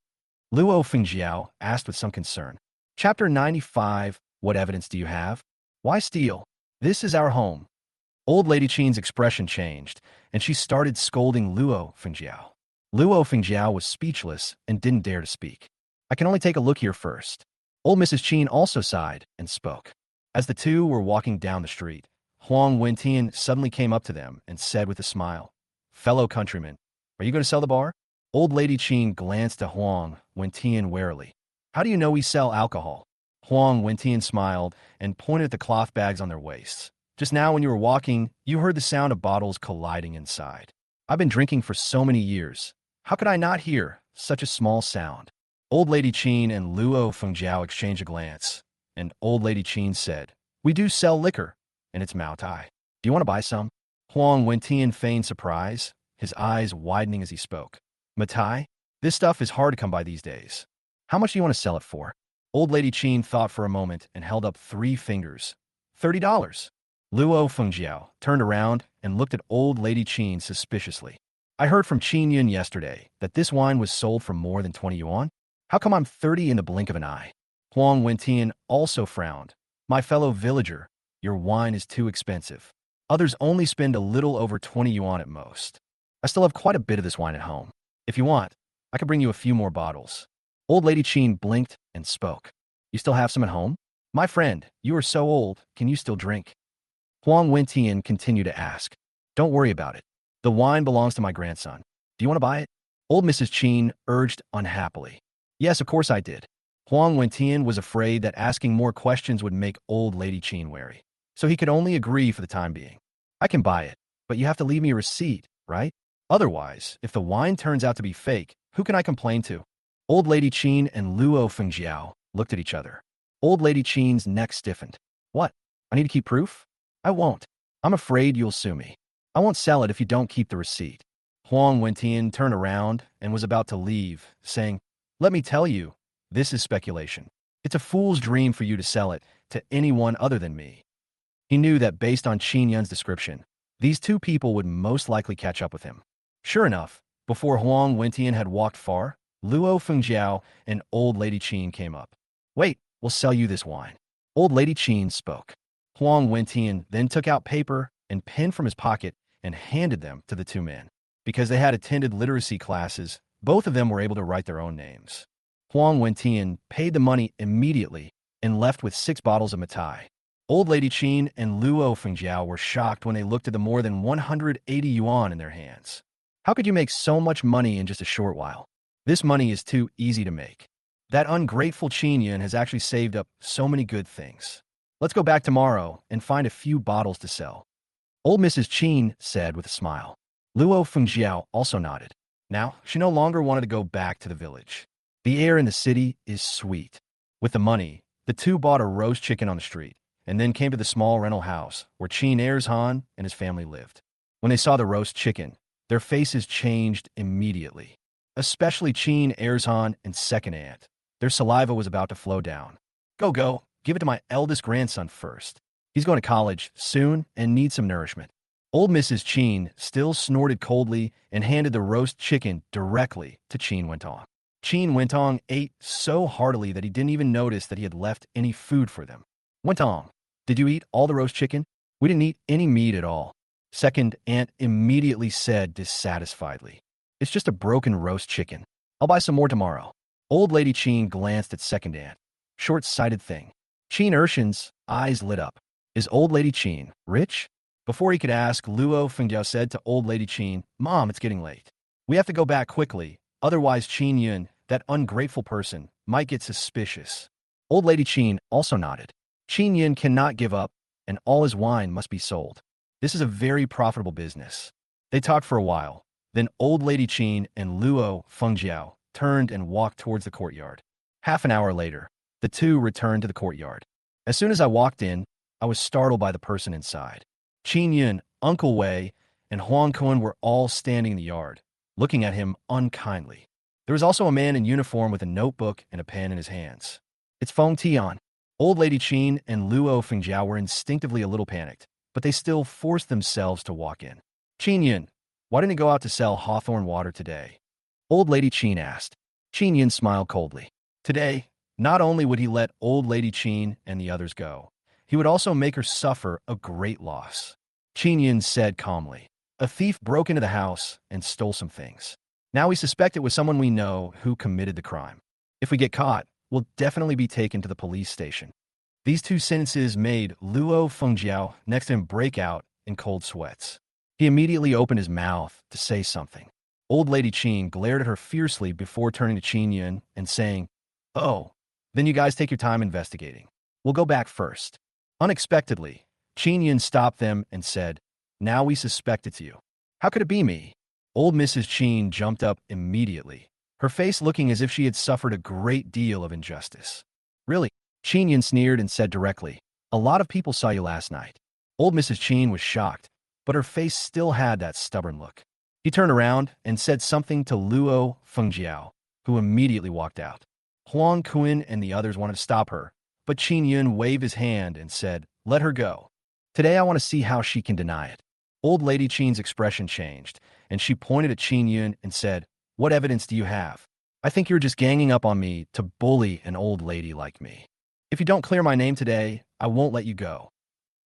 Luo Fengjiao asked with some concern. Chapter 95, what evidence do you have? Why steal? This is our home. Old lady Qin's expression changed, and she started scolding Luo Fengjiao. Luo Fengjiao was speechless and didn't dare to speak. I can only take a look here first. Old Mrs. Qin also sighed and spoke. As the two were walking down the street, Huang Wentian suddenly came up to them and said with a smile, Fellow countrymen, are you going to sell the bar? Old lady Qin glanced at Huang Wentian warily. How do you know we sell alcohol? Huang Wentian smiled and pointed at the cloth bags on their waists. Just now when you were walking, you heard the sound of bottles colliding inside. I've been drinking for so many years. How could I not hear such a small sound? Old lady Qin and Luo Fengjiao exchanged a glance, and old lady Qin said, We do sell liquor, and it's Mao Tai. Do you want to buy some? Huang Wentian feigned surprise, his eyes widening as he spoke. Matai? This stuff is hard to come by these days. How much do you want to sell it for? Old lady Qin thought for a moment and held up 3 fingers. $30. Luo Fengjiao turned around and looked at old lady Qin suspiciously. I heard from Qin Yun yesterday that this wine was sold for more than 20 yuan. How come I'm 30 in the blink of an eye? Huang Wentian also frowned. My fellow villager, your wine is too expensive. Others only spend a little over 20 yuan at most. I still have quite a bit of this wine at home. If you want, I could bring you a few more bottles. Old Lady Chin blinked and spoke. You still have some at home? My friend, you are so old, can you still drink? Huang Wentian continued to ask. Don't worry about it. The wine belongs to my grandson. Do you want to buy it? Old Mrs. Chin urged unhappily. Yes, of course I did. Huang Wentian was afraid that asking more questions would make Old Lady Chin wary, so he could only agree for the time being. I can buy it, but you have to leave me a receipt, right? Otherwise, if the wine turns out to be fake, who can I complain to? Old Lady Chin and Luo Fengjiao looked at each other. Old Lady Chin's neck stiffened. What? I need to keep proof? I won't. I'm afraid you'll sue me. I won't sell it if you don't keep the receipt. Huang Wentian turned around and was about to leave, saying, Let me tell you, this is speculation. It's a fool's dream for you to sell it to anyone other than me. He knew that based on Qin Yun's description, these two people would most likely catch up with him. Sure enough, before Huang Wentian had walked far, Luo Fengjiao and Old Lady Chin came up. Wait, we'll sell you this wine. Old Lady Chin spoke. Huang Wentian then took out paper and pen from his pocket and handed them to the two men. Because they had attended literacy classes, both of them were able to write their own names. Huang Wentian paid the money immediately and left with 6 bottles of Matai. Old Lady Chin and Luo Fengjiao were shocked when they looked at the more than 180 yuan in their hands. How could you make so much money in just a short while? This money is too easy to make. That ungrateful Qin Yun has actually saved up so many good things. Let's go back tomorrow and find a few bottles to sell. Old Mrs. Chin said with a smile. Luo Fengjiao also nodded. Now, she no longer wanted to go back to the village. The air in the city is sweet. With the money, the two bought a roast chicken on the street, and then came to the small rental house where Qin Erzhan and his family lived. When they saw the roast chicken, their faces changed immediately. Especially Qin Erzhan and second aunt. Their saliva was about to flow down. Go, give it to my eldest grandson first. He's going to college soon and needs some nourishment. Old Mrs. Chin still snorted coldly and handed the roast chicken directly to Qin Wentong. Qin Wentong ate so heartily that he didn't even notice that he had left any food for them. Wentong, did you eat all the roast chicken? We didn't eat any meat at all. Second aunt immediately said dissatisfiedly. It's just a broken roast chicken. I'll buy some more tomorrow. Old Lady Chin glanced at second aunt. Short-sighted thing. Qin Ershan's eyes lit up. Is Old Lady Chin rich? Before he could ask, Luo Fengjiao said to Old Lady Chin, Mom, it's getting late. We have to go back quickly, otherwise Qin Yun, that ungrateful person, might get suspicious. Old Lady Chin also nodded. Qin Yun cannot give up, and all his wine must be sold. This is a very profitable business. They talked for a while. Then Old Lady Chin and Luo Fengjiao turned and walked towards the courtyard. Half an hour later, the two returned to the courtyard. As soon as I walked in, I was startled by the person inside. Qin Yun, Uncle Wei, and Huang Kun were all standing in the yard, looking at him unkindly. There was also a man in uniform with a notebook and a pen in his hands. It's Feng Tian. Old Lady Chin and Luo Fengjiao were instinctively a little panicked, but they still forced themselves to walk in. Qin Yun, why didn't you go out to sell hawthorn water today? Old Lady Chin asked. Qin Yun smiled coldly. Today, not only would he let Old Lady Chin and the others go, he would also make her suffer a great loss. Qin Yun said calmly. A thief broke into the house and stole some things. Now we suspect it was someone we know who committed the crime. If we get caught, we'll definitely be taken to the police station. These two sentences made Luo Fengjiao next to him break out in cold sweats. He immediately opened his mouth to say something. Old Lady Chin glared at her fiercely before turning to Qin Yun and saying, Oh, then you guys take your time investigating. We'll go back first. Unexpectedly, Qin Yun stopped them and said, Now we suspect it's you. How could it be me? Old Mrs. Chin jumped up immediately, her face looking as if she had suffered a great deal of injustice. Really? Qin Yun sneered and said directly, A lot of people saw you last night. Old Mrs. Chin was shocked, but her face still had that stubborn look. He turned around and said something to Luo Fengjiao, who immediately walked out. Huang Kun and the others wanted to stop her, but Qin Yun waved his hand and said, Let her go. Today I want to see how she can deny it. Old Lady Chin's expression changed, and she pointed at Qin Yun and said, What evidence do you have? I think you're just ganging up on me to bully an old lady like me. If you don't clear my name today, I won't let you go.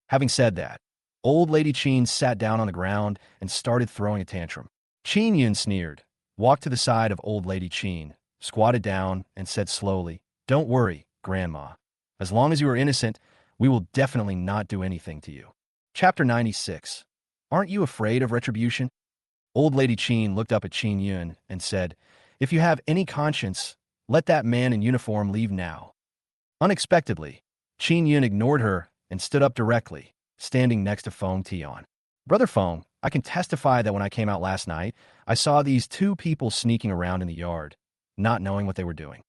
Having said that, Old Lady Chin sat down on the ground and started throwing a tantrum. Qin Yun sneered. walked to the side of old lady Qin, squatted down, and said slowly, "Don't worry, Grandma. As long as you are innocent, we will definitely not do anything to you." Chapter 96. Aren't you afraid of retribution? Old lady Qin looked up at Qin Yun and said, "If you have any conscience, let that man in uniform leave now." Unexpectedly, Qin Yun ignored her and stood up directly, standing next to Feng Tian. "Brother Feng, I can testify that when I came out last night, I saw these two people sneaking around in the yard, not knowing what they were doing."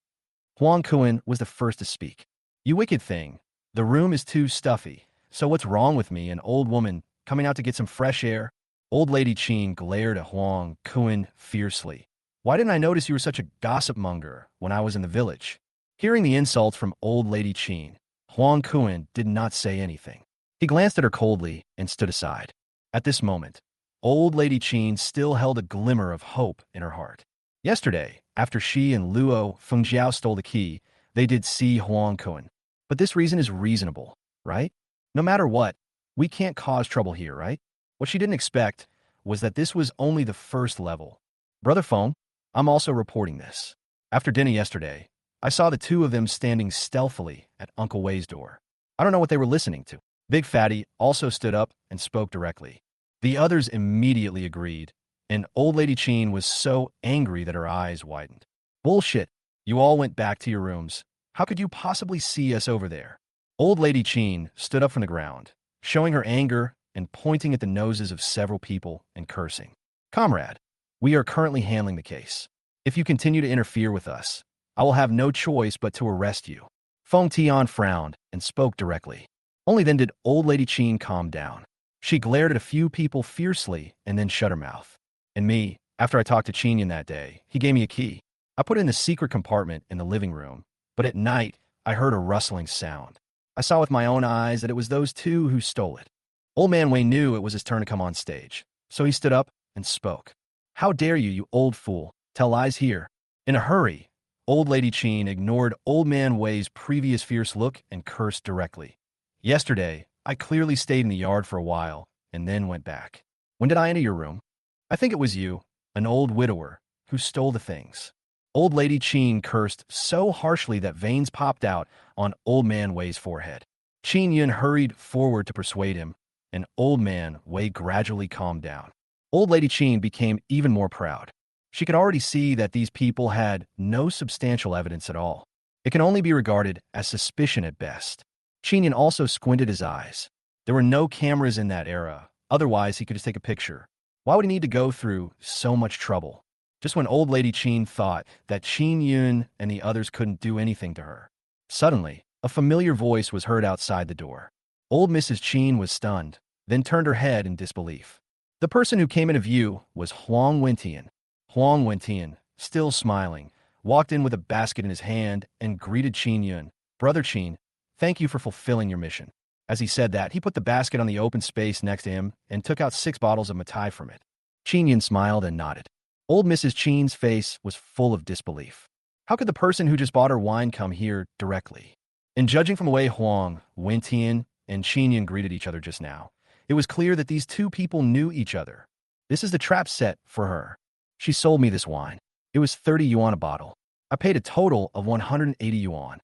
Huang Kuan was the first to speak. "You wicked thing. The room is too stuffy. So what's wrong with me, an old woman, coming out to get some fresh air?" Old lady Qin glared at Huang Kuan fiercely. "Why didn't I notice you were such a gossip monger when I was in the village?" Hearing the insults from old lady Qin, Huang Kuan did not say anything. He glanced at her coldly and stood aside. At this moment, old lady Qin still held a glimmer of hope in her heart. Yesterday, after she and Luo Fengjiao stole the key, they did see Huang Kuan. But this reason is reasonable, right? No matter what, we can't cause trouble here, right? What she didn't expect was that this was only the first level. "Brother Feng, I'm also reporting this. After dinner yesterday, I saw the two of them standing stealthily at Uncle Wei's door. I don't know what they were listening to." Big Fatty also stood up and spoke directly. The others immediately agreed, and old lady Qin was so angry that her eyes widened. "Bullshit. You all went back to your rooms. How could you possibly see us over there?" Old lady Qin stood up from the ground, showing her anger and pointing at the noses of several people and cursing. "Comrade, we are currently handling the case. If you continue to interfere with us, I will have no choice but to arrest you." Feng Tian frowned and spoke directly. Only then did old lady Qin calm down. She glared at a few people fiercely and then shut her mouth. "And me, after I talked to Qin Yin that day, he gave me a key. I put it in the secret compartment in the living room, but at night, I heard a rustling sound. I saw with my own eyes that it was those two who stole it." Old man Wei knew it was his turn to come on stage, so he stood up and spoke. "How dare you, you old fool, tell lies here?" In a hurry, old lady Qin ignored old man Wei's previous fierce look and cursed directly. "Yesterday, I clearly stayed in the yard for a while and then went back. When did I enter your room? I think it was you, an old widower, who stole the things." Old lady Qin cursed so harshly that veins popped out on old man Wei's forehead. Qin Yun hurried forward to persuade him, and old man Wei gradually calmed down. Old lady Qin became even more proud. She could already see that these people had no substantial evidence at all. It can only be regarded as suspicion at best. Qin Yun also squinted his eyes. There were no cameras in that era, otherwise he could just take a picture. Why would he need to go through so much trouble? Just when old lady Qin thought that Qin Yun and the others couldn't do anything to her. Suddenly, a familiar voice was heard outside the door. Old Mrs. Qin was stunned, then turned her head in disbelief. The person who came into view was Huang Wentian. Huang Wentian, still smiling, walked in with a basket in his hand and greeted Qin Yun. "Brother Qin, thank you for fulfilling your mission." As he said that, he put the basket on the open space next to him and took out 6 bottles of Matai from it. Qin Yun smiled and nodded. Old Mrs. Qin's face was full of disbelief. How could the person who just bought her wine come here directly? And judging from the way Huang Wentian and Qin Yun greeted each other just now, it was clear that these two people knew each other. This is the trap set for her. "She sold me this wine. It was 30 yuan a bottle. I paid a total of 180 yuan.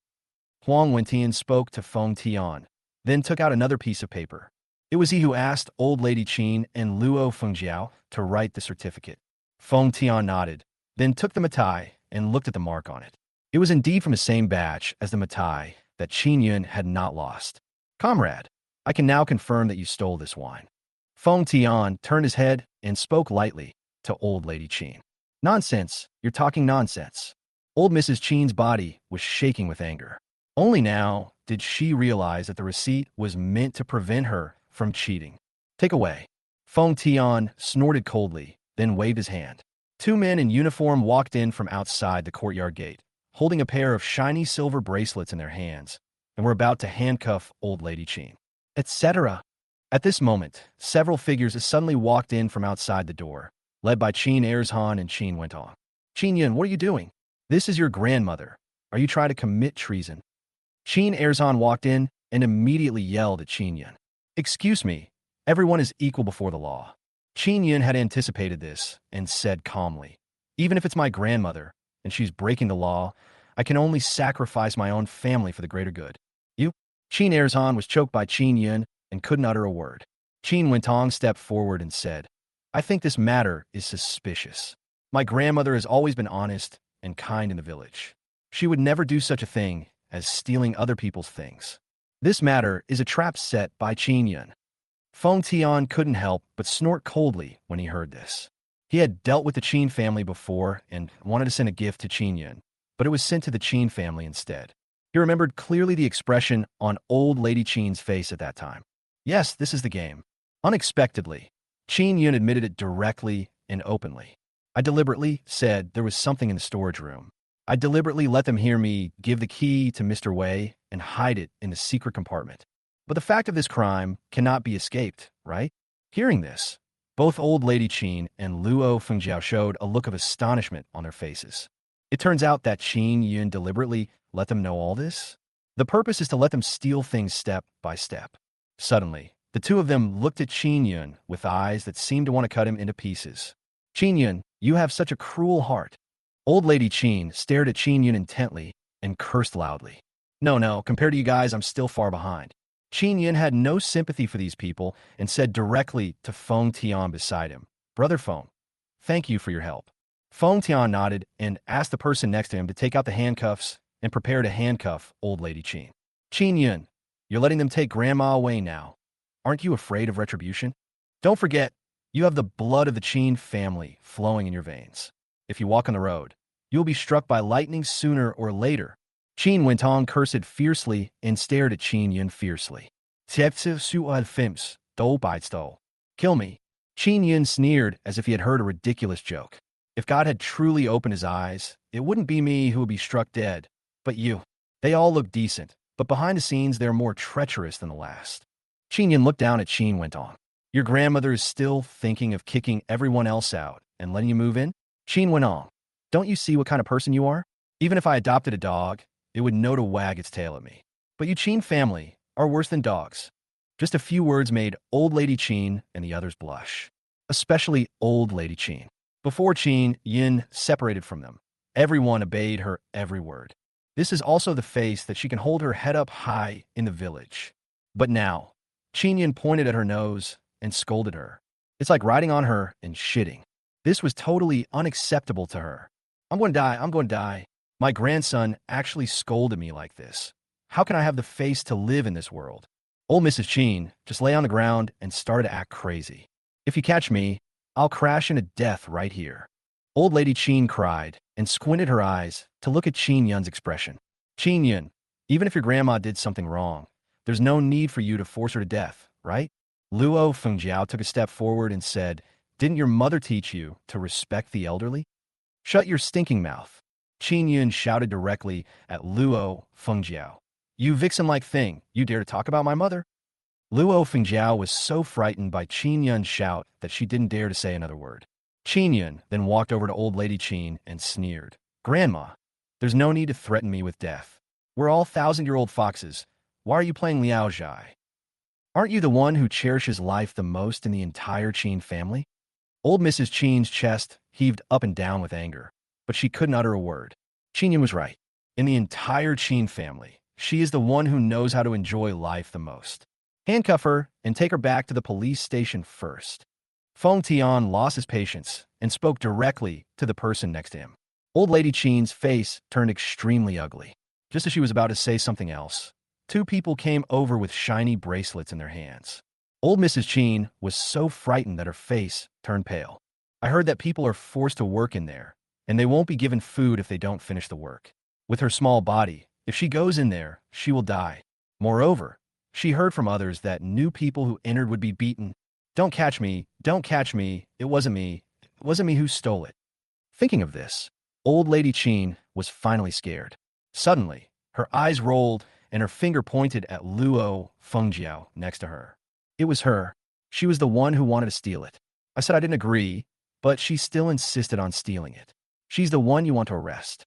Huang Wentian spoke to Feng Tian, then took out another piece of paper. It was he who asked old lady Qin and Luo Fengjiao to write the certificate. Feng Tian nodded, then took the Matai and looked at the mark on it. It was indeed from the same batch as the Matai that Qin Yun had not lost. "Comrade, I can now confirm that you stole this wine." Feng Tian turned his head and spoke lightly to old lady Qin. "Nonsense, you're talking nonsense." Old Mrs. Qin's body was shaking with anger. Only now did she realize that the receipt was meant to prevent her from cheating. "Take away." Feng Tian snorted coldly, then waved his hand. 2 men in uniform walked in from outside the courtyard gate, holding a pair of shiny silver bracelets in their hands, and were about to handcuff old lady Qin, etc. At this moment, several figures suddenly walked in from outside the door, led by Qin Erzhan and Qin went on. "Qin Yun, what are you doing? This is your grandmother. Are you trying to commit treason?" Qin Erzhan walked in and immediately yelled at Qin Yun. "Excuse me, everyone is equal before the law." Qin Yun had anticipated this and said calmly, Even if it's my grandmother, and she's breaking the law, I can only sacrifice my own family for the greater good. You? Qin Erzhan was choked by Qin Yun and couldn't utter a word. Qin Wentong stepped forward and said, I think this matter is suspicious. My grandmother has always been honest and kind in the village. She would never do such a thing as stealing other people's things. This matter is a trap set by Qin Yun. Feng Tian couldn't help but snort coldly when he heard this. He had dealt with the Qin family before and wanted to send a gift to Qin Yun, but it was sent to the Qin family instead. He remembered clearly the expression on old Lady Qin's face at that time. Yes, this is the game. Unexpectedly, Qin Yun admitted it directly and openly. I deliberately said there was something in the storage room. I deliberately let them hear me give the key to Mr. Wei and hide it in the secret compartment. But the fact of this crime cannot be escaped, right? Hearing this, both old Lady Qin and Luo Fengjiao showed a look of astonishment on their faces. It turns out that Qin Yun deliberately let them know all this. The purpose is to let them steal things step by step. Suddenly, the two of them looked at Qin Yun with eyes that seemed to want to cut him into pieces. Qin Yun, you have such a cruel heart. Old Lady Qin stared at Qin Yun intently and cursed loudly. No, compared to you guys, I'm still far behind. Qin Yun had no sympathy for these people and said directly to Feng Tian beside him, Brother Feng, thank you for your help. Feng Tian nodded and asked the person next to him to take out the handcuffs and prepare to handcuff old Lady Qin. Qin Yun, you're letting them take Grandma away now. Aren't you afraid of retribution? Don't forget, you have the blood of the Qin family flowing in your veins. If you walk on the road, you will be struck by lightning sooner or later. Qin Wentong cursed fiercely and stared at Qin Yun fiercely. Kill me. Qin Yun sneered as if he had heard a ridiculous joke. If God had truly opened his eyes, it wouldn't be me who would be struck dead, but you. They all look decent, but behind the scenes they're more treacherous than the last. Qin Yun looked down at Qin Wentong. Your grandmother is still thinking of kicking everyone else out and letting you move in? Qin Wentong, don't you see what kind of person you are? Even if I adopted a dog, it would know to wag its tail at me. But you Qin family are worse than dogs. Just a few words made old Lady Qin and the others blush. Especially old Lady Qin. Before Qin Yun separated from them, everyone obeyed her every word. This is also the face that she can hold her head up high in the village. But now, Qin Yun pointed at her nose and scolded her. It's like riding on her and shitting. This was totally unacceptable to her. I'm going to die. My grandson actually scolded me like this. How can I have the face to live in this world? Old Mrs. Qin just lay on the ground and started to act crazy. If you catch me, I'll crash into death right here. Old Lady Qin cried and squinted her eyes to look at Qin Yun's expression. Qin Yun, even if your grandma did something wrong, there's no need for you to force her to death, right? Luo Fengjiao took a step forward and said, Didn't your mother teach you to respect the elderly? Shut your stinking mouth. Qin Yun shouted directly at Luo Fengjiao. You vixen-like thing, you dare to talk about my mother? Luo Fengjiao was so frightened by Qin Yun's shout that she didn't dare to say another word. Qin Yun then walked over to old Lady Qin and sneered. Grandma, there's no need to threaten me with death. We're all 1,000-year-old foxes. Why are you playing Liao Zhai? Aren't you the one who cherishes life the most in the entire Qin family? Old Mrs. Qin's chest heaved up and down with anger, but she couldn't utter a word. Qin Yun was right. In the entire Qin family, she is the one who knows how to enjoy life the most. Handcuff her and take her back to the police station first. Feng Tian lost his patience and spoke directly to the person next to him. Old Lady Qin's face turned extremely ugly. Just as she was about to say something else, two people came over with shiny bracelets in their hands. Old Mrs. Qin was so frightened that her face turned pale. I heard that people are forced to work in there, and they won't be given food if they don't finish the work. With her small body, if she goes in there, she will die. Moreover, she heard from others that new people who entered would be beaten. Don't catch me, it wasn't me who stole it. Thinking of this, old Lady Qin was finally scared. Suddenly, her eyes rolled and her finger pointed at Luo Fengjiao next to her. It was her. She was the one who wanted to steal it. I said I didn't agree, but she still insisted on stealing it. She's the one you want to arrest.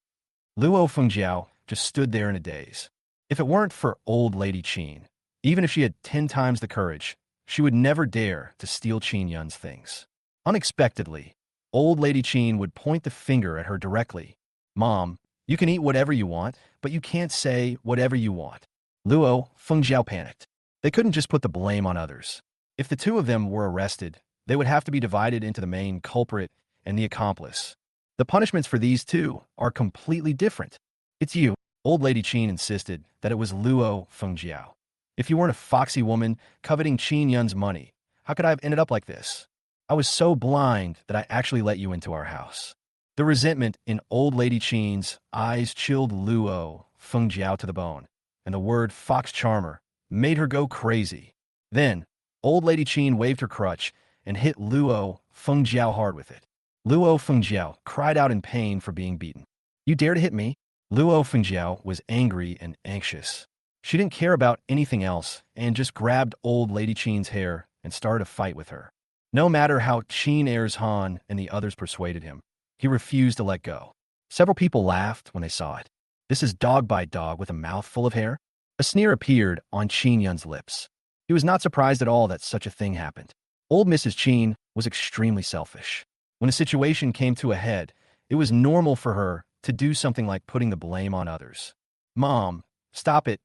Luo Fengjiao just stood there in a daze. If it weren't for old Lady Qin, even if she had 10 times the courage, she would never dare to steal Qin Yun's things. Unexpectedly, Old Lady Chin would point the finger at her directly. Mom, you can eat whatever you want, but you can't say whatever you want. Luo Fengjiao panicked. They couldn't just put the blame on others. If the two of them were arrested, they would have to be divided into the main culprit and the accomplice. The punishments for these two are completely different. It's you. Old Lady Chin insisted that it was Luo Fengjiao. If you weren't a foxy woman coveting Qin Yun's money, how could I have ended up like this? I was so blind that I actually let you into our house. The resentment in Old Lady Chin's eyes chilled Luo Fengjiao to the bone, and the word fox charmer made her go crazy. Then, Old Lady Chin waved her crutch and hit Luo Fengjiao hard with it. Luo Fengjiao cried out in pain for being beaten. You dare to hit me? Luo Fengjiao was angry and anxious. She didn't care about anything else and just grabbed Old Lady Chin's hair and started a fight with her. No matter how Qin Er's Han and the others persuaded him, he refused to let go. Several people laughed when they saw it. This is dog bite dog with a mouth full of hair? A sneer appeared on Qin Yun's lips. He was not surprised at all that such a thing happened. Old Mrs. Qin was extremely selfish. When a situation came to a head, it was normal for her to do something like putting the blame on others. Mom, stop it.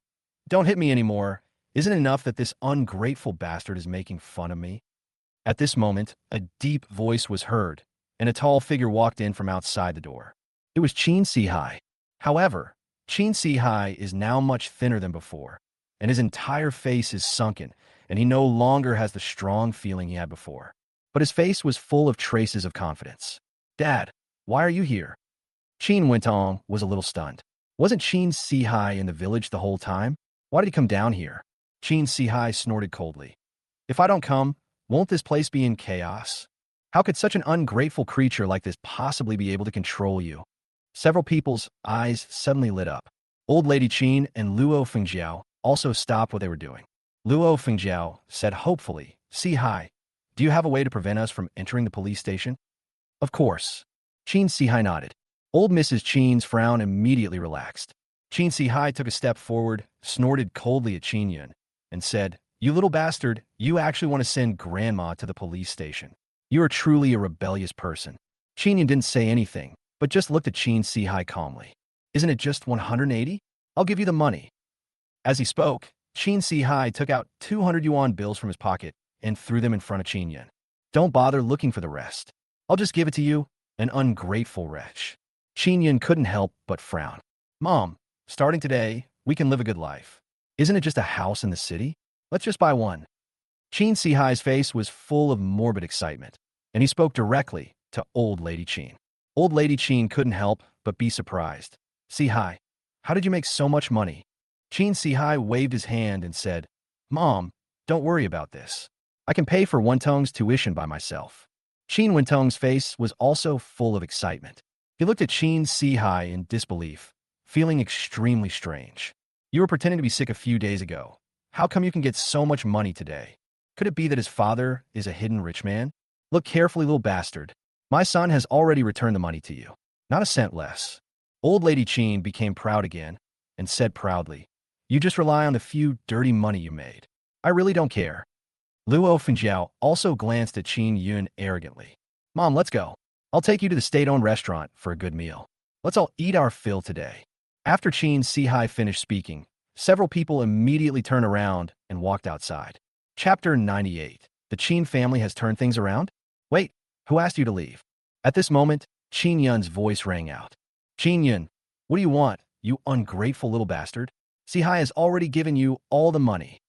Don't hit me anymore. Isn't it enough that this ungrateful bastard is making fun of me? At this moment, a deep voice was heard, and a tall figure walked in from outside the door. It was Qin Sihai. However, Qin Sihai is now much thinner than before, and his entire face is sunken, and he no longer has the strong feeling he had before. But his face was full of traces of confidence. Dad, why are you here? Qin Wentong was a little stunned. Wasn't Qin Sihai in the village the whole time? Why did he come down here? Qin Sihai snorted coldly. If I don't come, won't this place be in chaos? How could such an ungrateful creature like this possibly be able to control you? Several people's eyes suddenly lit up. Old Lady Qin and Luo Fengjiao also stopped what they were doing. Luo Fengjiao said hopefully, Sihai, do you have a way to prevent us from entering the police station? Of course. Qin Sihai nodded. Old Mrs. Qin's frown immediately relaxed. Qin Sihai took a step forward, snorted coldly at Qin Yun, and said, You little bastard, you actually want to send Grandma to the police station. You are truly a rebellious person. Qin Yun didn't say anything, but just looked at Qin Sihai calmly. Isn't it just 180? I'll give you the money. As he spoke, Qin Sihai took out 200 yuan bills from his pocket and threw them in front of Qin Yun. Don't bother looking for the rest. I'll just give it to you, an ungrateful wretch. Qin Yun couldn't help but frown. Mom, starting today, we can live a good life. Isn't it just a house in the city? Let's just buy one. Qin Sihai's face was full of morbid excitement, and he spoke directly to Old Lady Qin. Old Lady Qin couldn't help but be surprised. Sihai, how did you make so much money? Qin Sihai waved his hand and said, Mom, don't worry about this. I can pay for Wentong's tuition by myself. Qin Wentong's face was also full of excitement. He looked at Qin Sihai in disbelief, feeling extremely strange. You were pretending to be sick a few days ago. How come you can get so much money today? Could it be that his father is a hidden rich man? Look carefully, little bastard. My son has already returned the money to you. Not a cent less. Old Lady Qin became proud again and said proudly, You just rely on the few dirty money you made. I really don't care. Luo Fengjiao also glanced at Qin Yun arrogantly. Mom, let's go. I'll take you to the state-owned restaurant for a good meal. Let's all eat our fill today. After Qin Sihai finished speaking, several people immediately turned around and walked outside. Chapter 98. The Qin family has turned things around? Wait, who asked you to leave? At this moment, Qin Yun's voice rang out. Qin Yun, what do you want, you ungrateful little bastard? Sihai has already given you all the money.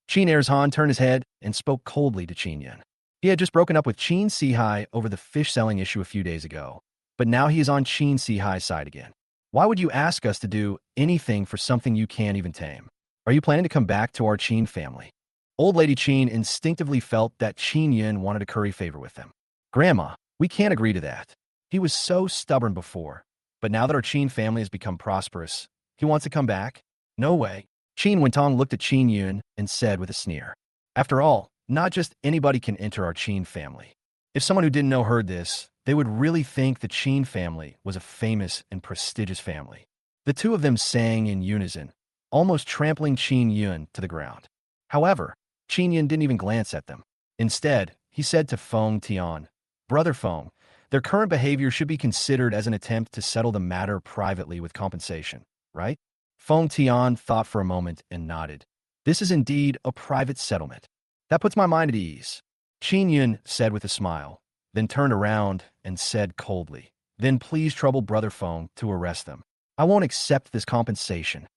Qin Er's Han turned his head and spoke coldly to Qin Yun. He had just broken up with Qin Sihai over the fish-selling issue a few days ago, but now he is on Qin Sihai's side again. Why would you ask us to do anything for something you can't even tame? Are you planning to come back to our Qin family? Old Lady Qin instinctively felt that Qin Yun wanted to curry favor with them. Grandma, we can't agree to that. He was so stubborn before, but now that our Qin family has become prosperous, he wants to come back? No way. Qin Wentong looked at Qin Yun and said with a sneer. After all, not just anybody can enter our Qin family. If someone who didn't know heard this, they would really think the Qin family was a famous and prestigious family. The two of them sang in unison, almost trampling Qin Yun to the ground. However, Qin Yun didn't even glance at them. Instead, he said to Feng Tian, Brother Feng, Their current behavior should be considered as an attempt to settle the matter privately with compensation, right? Feng Tian thought for a moment and nodded. This is indeed a private settlement. That puts my mind at ease. Qin Yun said with a smile, then turned around and said coldly, then please trouble Brother Feng to arrest them. I won't accept this compensation.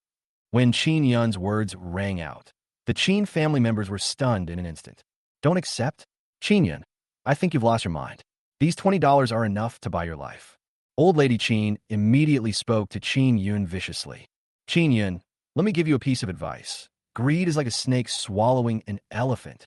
When Qin Yun's words rang out, the Qin family members were stunned in an instant. Don't accept? Qin Yun, I think you've lost your mind. These $20 are enough to buy your life. Old Lady Qin immediately spoke to Qin Yun viciously. Qin Yun, let me give you a piece of advice. Greed is like a snake swallowing an elephant.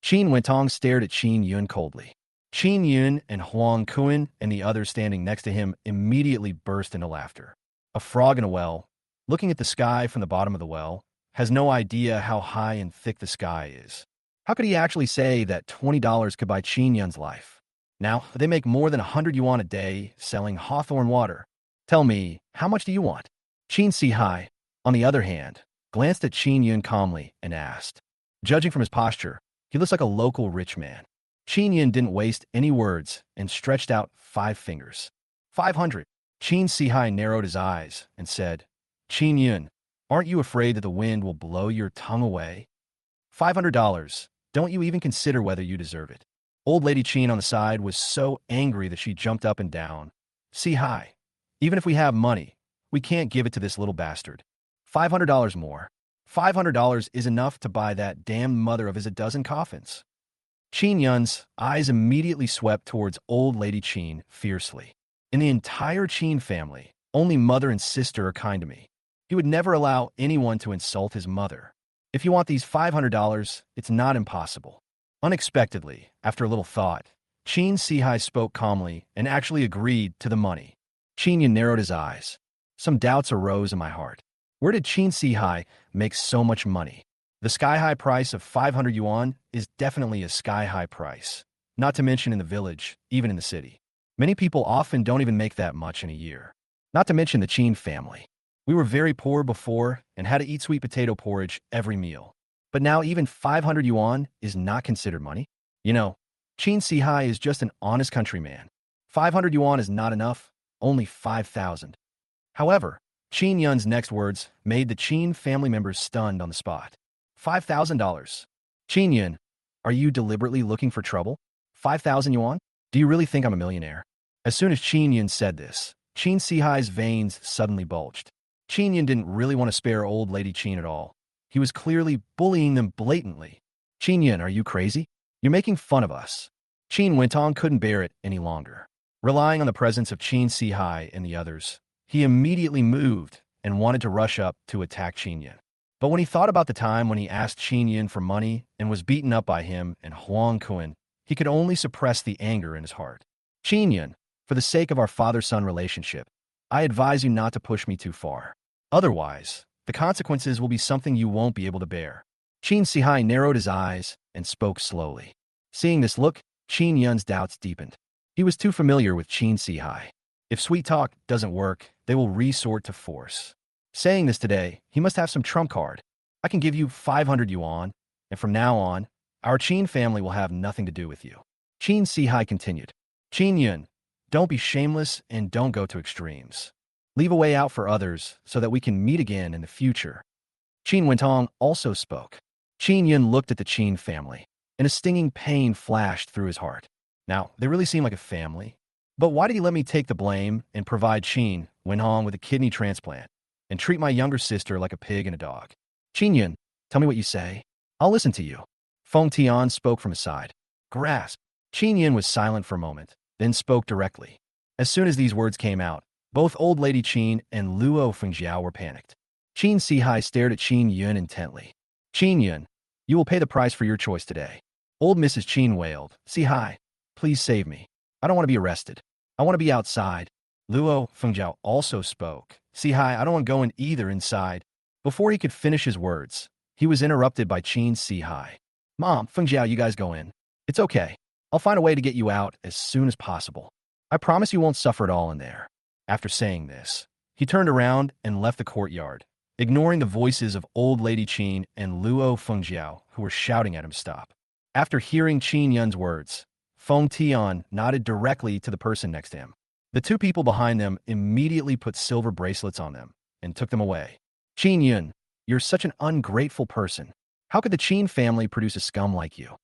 Qin Wentong stared at Qin Yun coldly. Qin Yun and Huang Kun and the others standing next to him immediately burst into laughter. A frog in a well, looking at the sky from the bottom of the well, has no idea how high and thick the sky is. How could he actually say that $20 could buy Qin Yun's life? Now, they make more than 100 yuan a day selling hawthorn water. Tell me, how much do you want? Qin Sihai, on the other hand, glanced at Qin Yun calmly and asked. Judging from his posture, he looks like a local rich man. Qin Yun didn't waste any words and stretched out 5 fingers. 500. Qin Sihai narrowed his eyes and said, Qin Yun, aren't you afraid that the wind will blow your tongue away? $500. Don't you even consider whether you deserve it. Old Lady Qin on the side was so angry that she jumped up and down. Sihai, even if we have money, we can't give it to this little bastard. $500 more. $500 is enough to buy that damned mother of his a dozen coffins. Qin Yun's eyes immediately swept towards Old Lady Qin fiercely. In the entire Qin family, only mother and sister are kind to me. He would never allow anyone to insult his mother. If you want these $500, it's not impossible. Unexpectedly, after a little thought, Qin Sihai spoke calmly and actually agreed to the money. Qin Yun narrowed his eyes. Some doubts arose in my heart. Where did Qin Sihai make so much money? The sky-high price of 500 yuan is definitely a sky-high price, not to mention in the village, even in the city. Many people often don't even make that much in a year. Not to mention the Qin family. We were very poor before and had to eat sweet potato porridge every meal. But now even 500 yuan is not considered money. You know, Qin Sihai is just an honest countryman. 500 yuan is not enough, only 5,000. However, Qin Yun's next words made the Qin family members stunned on the spot. $5,000. Qin Yun, are you deliberately looking for trouble? 5,000 yuan? Do you really think I'm a millionaire? As soon as Qin Yun said this, Qin Sihai's veins suddenly bulged. Qin Yun didn't really want to spare Old Lady Qin at all. He was clearly bullying them blatantly. Qin Yun, are you crazy? You're making fun of us. Qin Wentong couldn't bear it any longer. Relying on the presence of Qin Sihai and the others, he immediately moved and wanted to rush up to attack Qin Yun. But when he thought about the time when he asked Qin Yun for money and was beaten up by him and Huang Kun, he could only suppress the anger in his heart. Qin Yun, for the sake of our father-son relationship, I advise you not to push me too far. Otherwise, the consequences will be something you won't be able to bear. Qin Sihai narrowed his eyes and spoke slowly. Seeing this look, Qin Yun's doubts deepened. He was too familiar with Qin Sihai. If sweet talk doesn't work, they will resort to force. Saying this today, he must have some trump card. I can give you 500 yuan, and from now on, our Qin family will have nothing to do with you. Qin Sihai continued. Qin Yun, don't be shameless and don't go to extremes. Leave a way out for others so that we can meet again in the future. Qin Wentong also spoke. Qin Yun looked at the Qin family, and a stinging pain flashed through his heart. Now, they really seem like a family. But why did he let me take the blame and provide Qin Wenhong with a kidney transplant and treat my younger sister like a pig and a dog? Qin Yun, tell me what you say. I'll listen to you. Feng Tian spoke from his side. Grasp. Qin Yun was silent for a moment, then spoke directly. As soon as these words came out, both Old Lady Qin and Luo Fengjiao were panicked. Qin Sihai stared at Qin Yun intently. Qin Yun, you will pay the price for your choice today. Old Mrs. Qin wailed. Sihai, please save me. I don't want to be arrested. I want to be outside. Luo Fengjiao also spoke. Sihai, I don't want to go in either inside. Before he could finish his words, he was interrupted by Qin Sihai. Mom, Fengjiao, you guys go in. It's okay. I'll find a way to get you out as soon as possible. I promise you won't suffer at all in there. After saying this, he turned around and left the courtyard, ignoring the voices of Old Lady Qin and Luo Fengjiao, who were shouting at him to stop. After hearing Qin Yun's words, Feng Tian nodded directly to the person next to him. The two people behind them immediately put silver bracelets on them and took them away. Qin Yun, you're such an ungrateful person. How could the Qin family produce a scum like you?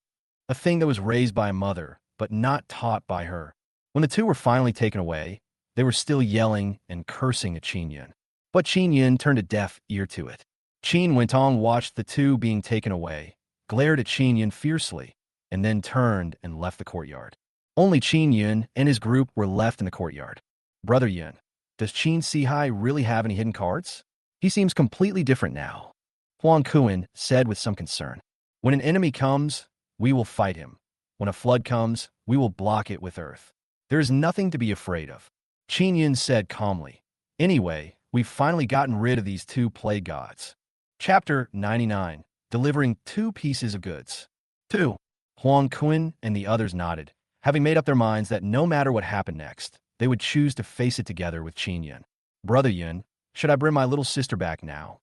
A thing that was raised by a mother, but not taught by her. When the two were finally taken away, they were still yelling and cursing at Qin Yun. But Qin Yun turned a deaf ear to it. Qin Wentong watched the two being taken away, glared at Qin Yun fiercely, and then turned and left the courtyard. Only Qin Yun and his group were left in the courtyard. Brother Yun, does Qin Sihai really have any hidden cards? He seems completely different now. Huang Kuan said with some concern. When an enemy comes, we will fight him. When a flood comes, we will block it with earth. There is nothing to be afraid of. Qin Yun said calmly. Anyway, we've finally gotten rid of these two plague gods. Chapter 99. Delivering 2 pieces of goods. 2. Huang Kuan and the others nodded, having made up their minds that no matter what happened next, they would choose to face it together with Qin Yun. Brother Yun, should I bring my little sister back now?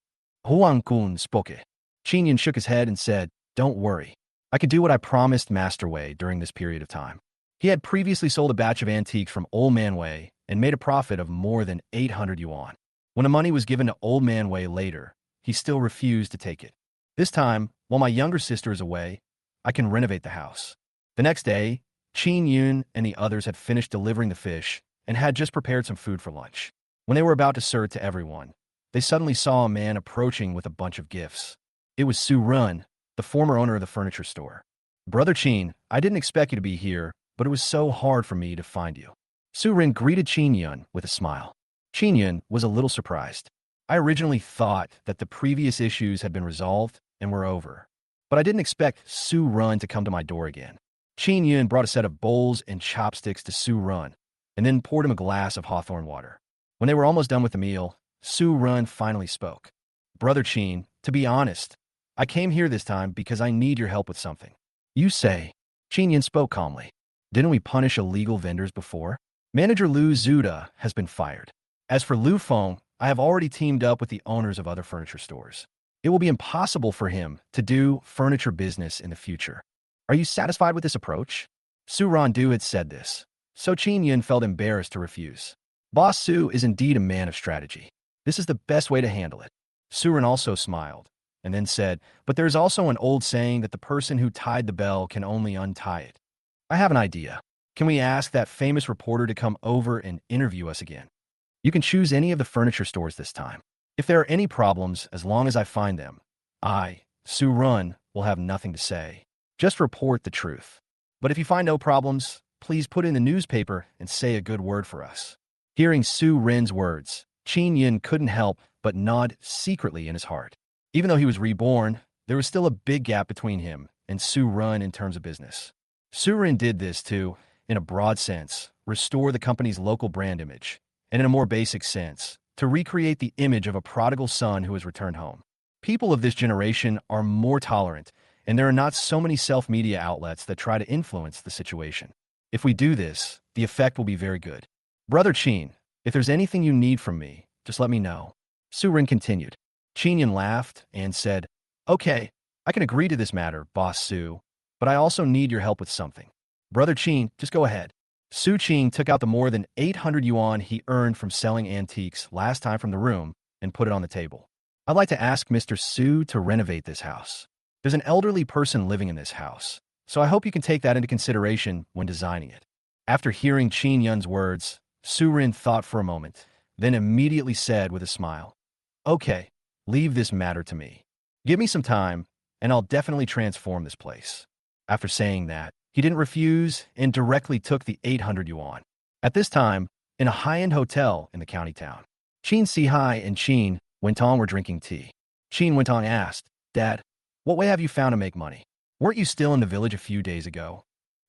Huang Kuan spoke it. Qin Yun shook his head and said, don't worry. I could do what I promised Master Wei during this period of time. He had previously sold a batch of antiques from Old Man Wei and made a profit of more than 800 yuan. When the money was given to Old Man Wei later, he still refused to take it. This time, while my younger sister is away, I can renovate the house. The next day, Qin Yun and the others had finished delivering the fish and had just prepared some food for lunch. When they were about to serve to everyone, they suddenly saw a man approaching with a bunch of gifts. It was Su Run, the former owner of the furniture store. Brother Qin, I didn't expect you to be here, but it was so hard for me to find you. Su Rin greeted Qin Yun with a smile. Qin Yun was a little surprised. I originally thought that the previous issues had been resolved and were over, but I didn't expect Su Run to come to my door again. Qin Yun brought a set of bowls and chopsticks to Su Run, and then poured him a glass of hawthorn water. When they were almost done with the meal, Su Run finally spoke. Brother Qin, to be honest, I came here this time because I need your help with something. You say. Qin Yun spoke calmly. Didn't we punish illegal vendors before? Manager Lu Zuda has been fired. As for Lu Feng, I have already teamed up with the owners of other furniture stores. It will be impossible for him to do furniture business in the future. Are you satisfied with this approach? Su Randu had said this, so Qin Yun felt embarrassed to refuse. Boss Su is indeed a man of strategy. This is the best way to handle it. Su Ran also smiled, and then said, but there is also an old saying that the person who tied the bell can only untie it. I have an idea. Can we ask that famous reporter to come over and interview us again? You can choose any of the furniture stores this time. If there are any problems, as long as I find them, I, Su Run, will have nothing to say. Just report the truth. But if you find no problems, please put in the newspaper and say a good word for us. Hearing Su Rin's words, Qin Yun couldn't help but nod secretly in his heart. Even though he was reborn, there was still a big gap between him and Su Run in terms of business. Su Rin did this to, in a broad sense, restore the company's local brand image, and in a more basic sense, to recreate the image of a prodigal son who has returned home. People of this generation are more tolerant, and there are not so many self-media outlets that try to influence the situation. If we do this, the effect will be very good. Brother Qin, if there's anything you need from me, just let me know. Su Rin continued. Qin Yun laughed and said, okay, I can agree to this matter, Boss Su, but I also need your help with something. Brother Qin, just go ahead. Su Qing took out the more than 800 yuan he earned from selling antiques last time from the room and put it on the table. I'd like to ask Mr. Su to renovate this house. There's an elderly person living in this house, so I hope you can take that into consideration when designing it. After hearing Qin Yun's words, Su Rin thought for a moment, then immediately said with a smile, okay, leave this matter to me. Give me some time, and I'll definitely transform this place. After saying that, he didn't refuse and directly took the 800 yuan. At this time, in a high-end hotel in the county town, Qin Sihai and Qin Wentong were drinking tea. Qin Wentong asked, Dad, what way have you found to make money? Weren't you still in the village a few days ago?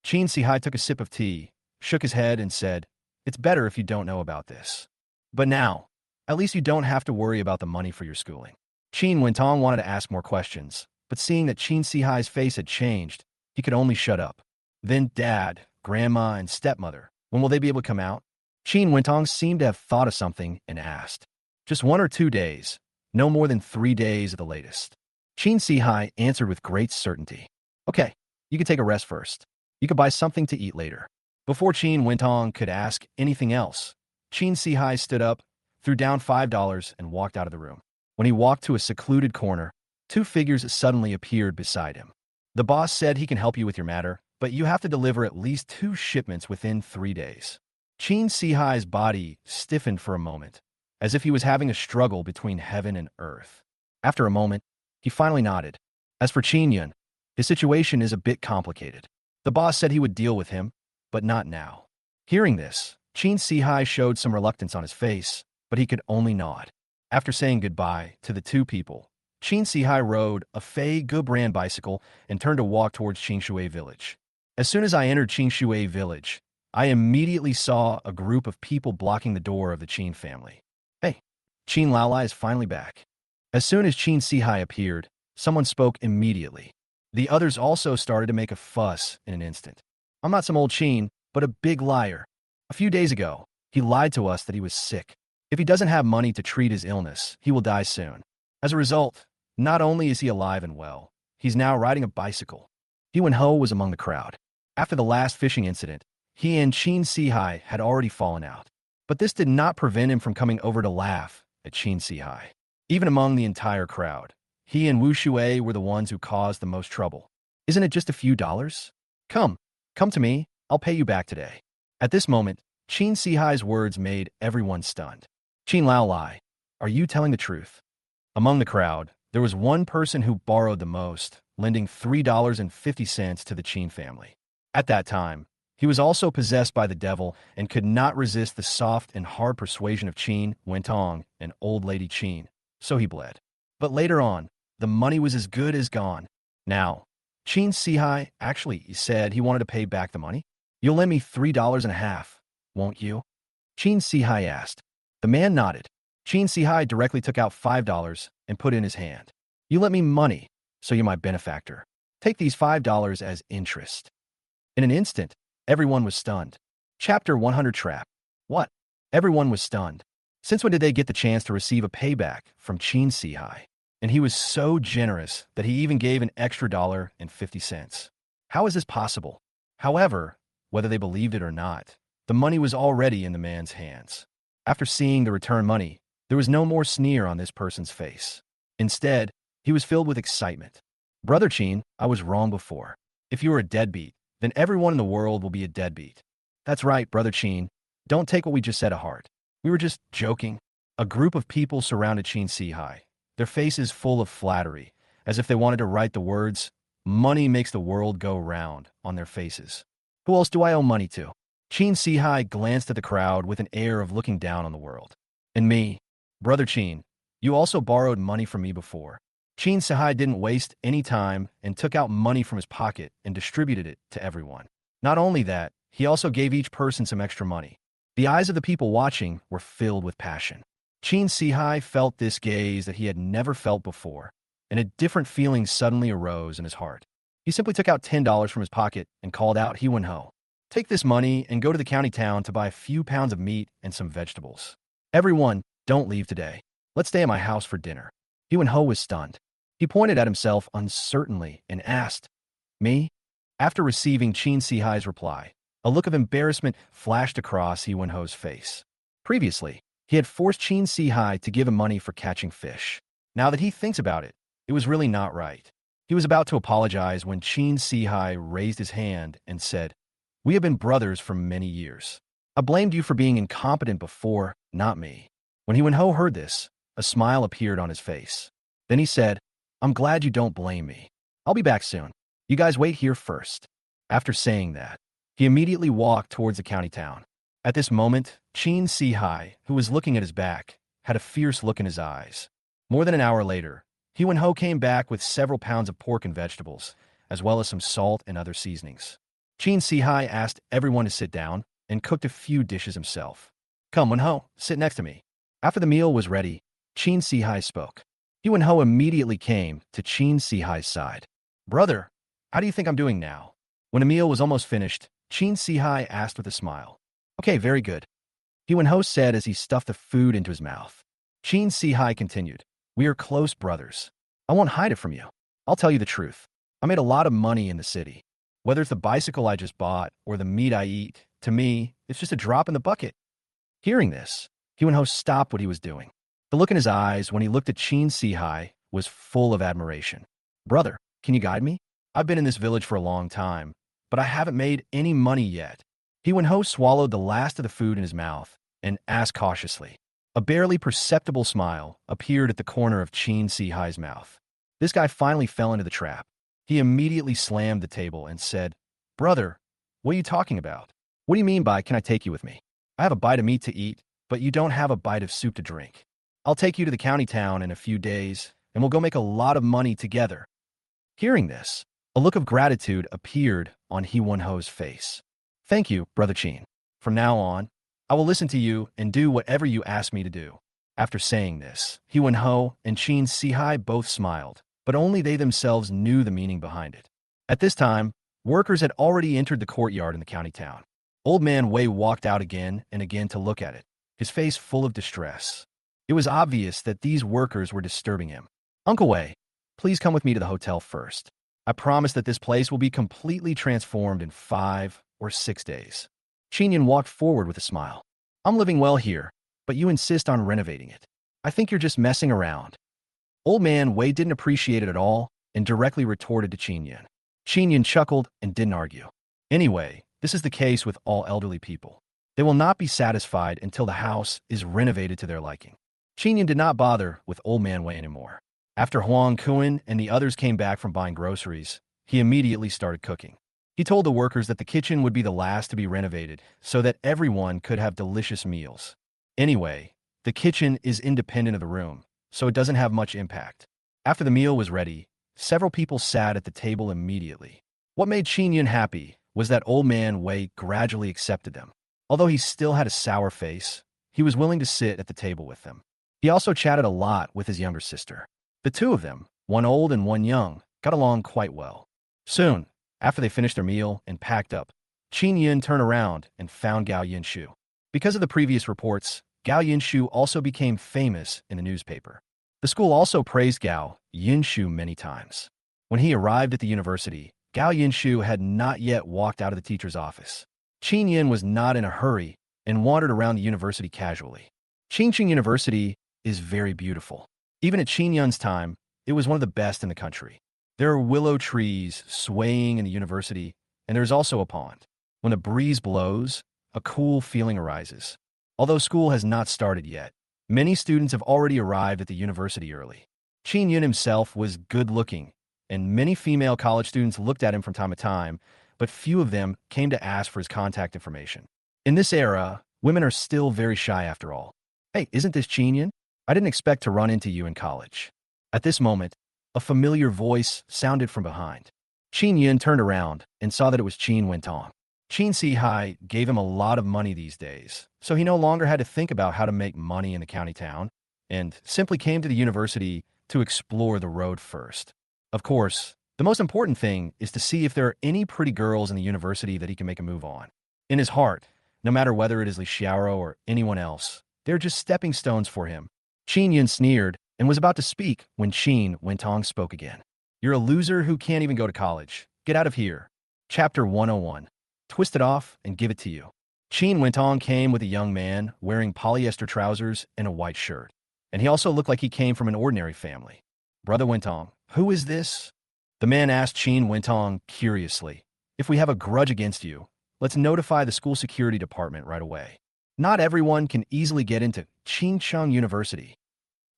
Qin Sihai took a sip of tea, shook his head and said, it's better if you don't know about this. But now, at least you don't have to worry about the money for your schooling. Qin Wentong wanted to ask more questions, but seeing that Qin Sihai's face had changed, he could only shut up. Then Dad, Grandma, and Stepmother, when will they be able to come out? Qin Wentong seemed to have thought of something and asked. Just 1 or 2 days, no more than 3 days at the latest. Qin Sihai answered with great certainty. Okay, you can take a rest first. You could buy something to eat later. Before Chin Wentong could ask anything else, Chin Sihai stood up, threw down $5, and walked out of the room. When he walked to a secluded corner, two figures suddenly appeared beside him. The boss said he can help you with your matter, but you have to deliver at least 2 shipments within 3 days. Chin Sihai's body stiffened for a moment, as if he was having a struggle between heaven and earth. After a moment, he finally nodded. As for Chin Yun, his situation is a bit complicated. The boss said he would deal with him, but not now. Hearing this, Chin Sihai showed some reluctance on his face, but he could only nod. After saying goodbye to the two people, Chin Sihai rode a Fei Ge brand bicycle and turned to walk towards Qingshui village. As soon as I entered Qingshui village, I immediately saw a group of people blocking the door of the Qin family. Hey, Qin Laolai is finally back. As soon as Chin Sihai appeared, someone spoke immediately. The others also started to make a fuss in an instant. I'm not some old Qin, but a big liar. A few days ago, he lied to us that he was sick. If he doesn't have money to treat his illness, he will die soon. As a result, not only is he alive and well, he's now riding a bicycle. He Wen-ho was among the crowd. After the last fishing incident, he and Chin Sihai had already fallen out. But this did not prevent him from coming over to laugh at Chin Sihai. Even among the entire crowd, he and Wu Shui were the ones who caused the most trouble. Isn't it just a few dollars? Come to me, I'll pay you back today. At this moment, Chin Sihai's words made everyone stunned. Qin Laolai, are you telling the truth? Among the crowd, there was one person who borrowed the most, lending $3.50 to the Qin family. At that time, he was also possessed by the devil and could not resist the soft and hard persuasion of Qin Wentong and old lady Qin, so he bled. But later on, the money was as good as gone. Now, Chin Sihai actually said he wanted to pay back the money. You'll lend me $3.50, won't you? Chin Sihai asked. The man nodded. Chin Sihai directly took out $5 and put it in his hand. You lent me money, so you're my benefactor. Take these $5 as interest. In an instant, everyone was stunned. Chapter 100 Trap. What? Everyone was stunned. Since when did they get the chance to receive a payback from Chin Sihai? And he was so generous that he even gave an extra $1.50. How is this possible? However, whether they believed it or not, the money was already in the man's hands. After seeing the return money, there was no more sneer on this person's face. Instead, he was filled with excitement. Brother Chin, I was wrong before. If you are a deadbeat, then everyone in the world will be a deadbeat. That's right, Brother Chin. Don't take what we just said to heart. We were just joking. A group of people surrounded Chin Sihai, their faces full of flattery, as if they wanted to write the words, "Money makes the world go round," on their faces. Who else do I owe money to? Chin Sihai glanced at the crowd with an air of looking down on the world. And me, Brother Chin, you also borrowed money from me before. Chin Sihai didn't waste any time and took out money from his pocket and distributed it to everyone. Not only that, he also gave each person some extra money. The eyes of the people watching were filled with passion. Chin Sihai felt this gaze that he had never felt before, and a different feeling suddenly arose in his heart. He simply took out $10 from his pocket and called out He Wen-ho. Take this money and go to the county town to buy a few pounds of meat and some vegetables. Everyone, don't leave today. Let's stay at my house for dinner. He Wen-ho was stunned. He pointed at himself uncertainly and asked, Me? After receiving Chin Sihai's reply, a look of embarrassment flashed across He Wen-ho's face. Previously, he had forced Chin Sihai to give him money for catching fish. Now that he thinks about it, it was really not right. He was about to apologize when Chin Sihai raised his hand and said, We have been brothers for many years. I blamed you for being incompetent before, not me. When He Wen-ho heard this, a smile appeared on his face. Then he said, I'm glad you don't blame me. I'll be back soon. You guys wait here first. After saying that, he immediately walked towards the county town. At this moment, Chin Sihai, who was looking at his back, had a fierce look in his eyes. More than an hour later, He Wen-ho came back with several pounds of pork and vegetables, as well as some salt and other seasonings. Chin Sihai asked everyone to sit down and cooked a few dishes himself. Come, Wen-ho, sit next to me. After the meal was ready, Chin Sihai spoke. He Wen-ho immediately came to Chin Sihai's side. Brother, how do you think I'm doing now? When the meal was almost finished, Chin Sihai asked with a smile. Okay, very good. He Wen-ho said as he stuffed the food into his mouth. Chin Sihai continued. We are close brothers. I won't hide it from you. I'll tell you the truth. I made a lot of money in the city. Whether it's the bicycle I just bought or the meat I eat, to me, it's just a drop in the bucket. Hearing this, Hyun-ho stopped what he was doing. The look in his eyes when he looked at Chin Si-hai was full of admiration. Brother, can you guide me? I've been in this village for a long time, but I haven't made any money yet. Hyun-ho swallowed the last of the food in his mouth and asked cautiously. A barely perceptible smile appeared at the corner of Chin Si-hai's mouth. This guy finally fell into the trap. He immediately slammed the table and said, Brother, what are you talking about? What do you mean by, can I take you with me? I have a bite of meat to eat, but you don't have a bite of soup to drink. I'll take you to the county town in a few days, and we'll go make a lot of money together. Hearing this, a look of gratitude appeared on Hyun-ho's face. Thank you, Brother Chin. From now on, I will listen to you and do whatever you ask me to do. After saying this, Hyun-ho and Chin Si-hai both smiled, but only they themselves knew the meaning behind it. At this time, workers had already entered the courtyard in the county town. Old Man Wei walked out again and again to look at it, his face full of distress. It was obvious that these workers were disturbing him. Uncle Wei, please come with me to the hotel first. I promise that this place will be completely transformed in 5 or 6 days. Chin walked forward with a smile. I'm living well here, but you insist on renovating it. I think you're just messing around. Old Man Wei didn't appreciate it at all and directly retorted to Chin. Chin chuckled and didn't argue. Anyway, this is the case with all elderly people. They will not be satisfied until the house is renovated to their liking. Chin did not bother with Old Man Wei anymore. After Huang Kun and the others came back from buying groceries, he immediately started cooking. He told the workers that the kitchen would be the last to be renovated so that everyone could have delicious meals. Anyway, the kitchen is independent of the room, so it doesn't have much impact. After the meal was ready, several people sat at the table immediately. What made Chin happy was that Old Man Wei gradually accepted them. Although he still had a sour face, he was willing to sit at the table with them. He also chatted a lot with his younger sister. The two of them, one old and one young, got along quite well. Soon, after they finished their meal and packed up, Chin turned around and found Gao Yinshu. Because of the previous reports, Gao Yinshu also became famous in the newspaper. The school also praised Gao Yinshu many times. When he arrived at the university, Gao Yinshu had not yet walked out of the teacher's office. Chin was not in a hurry and wandered around the university casually. Qingqing University is very beautiful. Even at Qin time, it was one of the best in the country. There are willow trees swaying in the university, and there's also a pond. When the breeze blows, a cool feeling arises. Although school has not started yet, many students have already arrived at the university early. Qin himself was good-looking, and many female college students looked at him from time to time, but few of them came to ask for his contact information. In this era, women are still very shy after all. Hey, isn't this Qin? I didn't expect to run into you in college. At this moment, a familiar voice sounded from behind. Qin turned around and saw that it was Qin Wentong. Chin Si-hai gave him a lot of money these days, so he no longer had to think about how to make money in the county town, and simply came to the university to explore the road first. Of course, the most important thing is to see if there are any pretty girls in the university that he can make a move on. In his heart, no matter whether it is Li Xiaoro or anyone else, they're just stepping stones for him. Qin sneered and was about to speak when Qin Wentong spoke again. You're a loser who can't even go to college. Get out of here. Chapter 101. Twist it off and give it to you. Qin Wentong came with a young man wearing polyester trousers and a white shirt, and he also looked like he came from an ordinary family. Brother Wentong, who is this? The man asked Qin Wentong curiously. If we have a grudge against you, let's notify the school security department right away. Not everyone can easily get into Qingcheng University.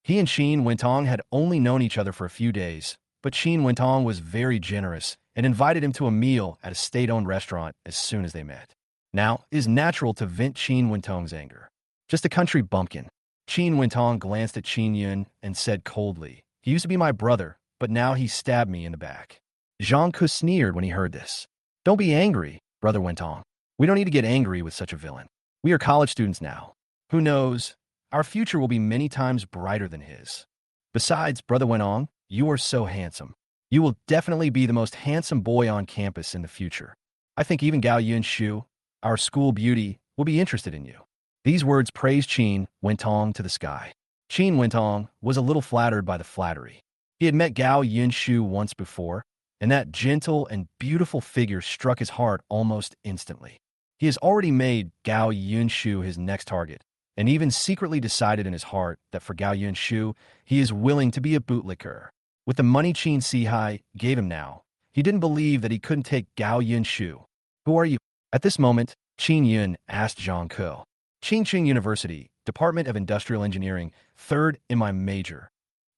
He and Qin Wentong had only known each other for a few days, but Qin Wentong was very generous and invited him to a meal at a state-owned restaurant as soon as they met. Now, it is natural to vent Qin Wentong's anger. Just a country bumpkin. Qin Wentong glanced at Qin and said coldly, he used to be my brother, but now he stabbed me in the back. Zhang Ku sneered when he heard this. Don't be angry, Brother Wentong. We don't need to get angry with such a villain. We are college students now. Who knows? Our future will be many times brighter than his. Besides, Brother Wentong, you are so handsome. You will definitely be the most handsome boy on campus in the future. I think even Gao Yinshu, our school beauty, will be interested in you. These words praised Qin Wentong to the sky. Qin Wentong was a little flattered by the flattery. He had met Gao Yinshu once before, and that gentle and beautiful figure struck his heart almost instantly. He has already made Gao Yunshu his next target, and even secretly decided in his heart that for Gao Yunshu, he is willing to be a bootlicker. With the money Qin Sihai gave him now, he didn't believe that he couldn't take Gao Yunshu. Who are you? At this moment, Qin Yun asked Zhang Ke. Qingqing University, Department of Industrial Engineering, third in my major.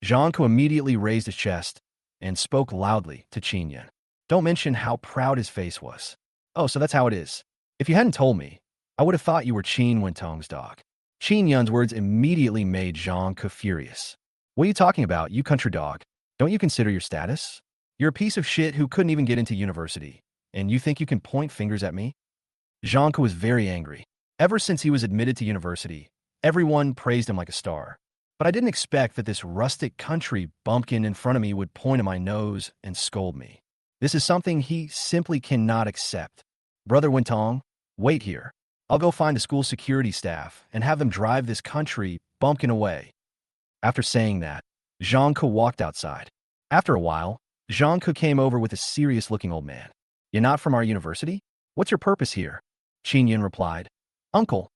Zhang Ke immediately raised his chest and spoke loudly to Qin Yun. Don't mention how proud his face was. Oh, so that's how it is. If you hadn't told me, I would have thought you were Qin Wentong's dog. Qin Yun's words immediately made Zhang Ke furious. What are you talking about, you country dog? Don't you consider your status? You're a piece of shit who couldn't even get into university, and you think you can point fingers at me? Zhang Ke was very angry. Ever since he was admitted to university, everyone praised him like a star. But I didn't expect that this rustic country bumpkin in front of me would point at my nose and scold me. This is something he simply cannot accept. Brother Wentong, wait here. I'll go find the school security staff and have them drive this country bumpkin away. After saying that, Zhang Ke walked outside. After a while, Zhang Ke came over with a serious-looking old man. You're not from our university? What's your purpose here? Qin Yun replied. Uncle,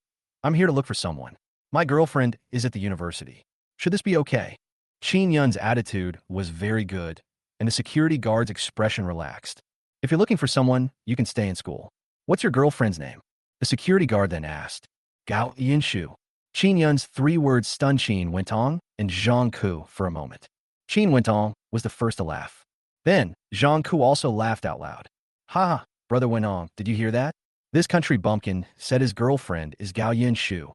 I'm here to look for someone. My girlfriend is at the university. Should this be okay? Qin Yun's attitude was very good, and the security guard's expression relaxed. If you're looking for someone, you can stay in school. What's your girlfriend's name? The security guard then asked. Gao Yinshu. Qin Yun's 3 words stunned Qin Wentong and Zhang Ke for a moment. Qin Wentong was the first to laugh. Then, Zhang Ke also laughed out loud. Ha, Brother Wentong, did you hear that? This country bumpkin said his girlfriend is Gao Yinshu.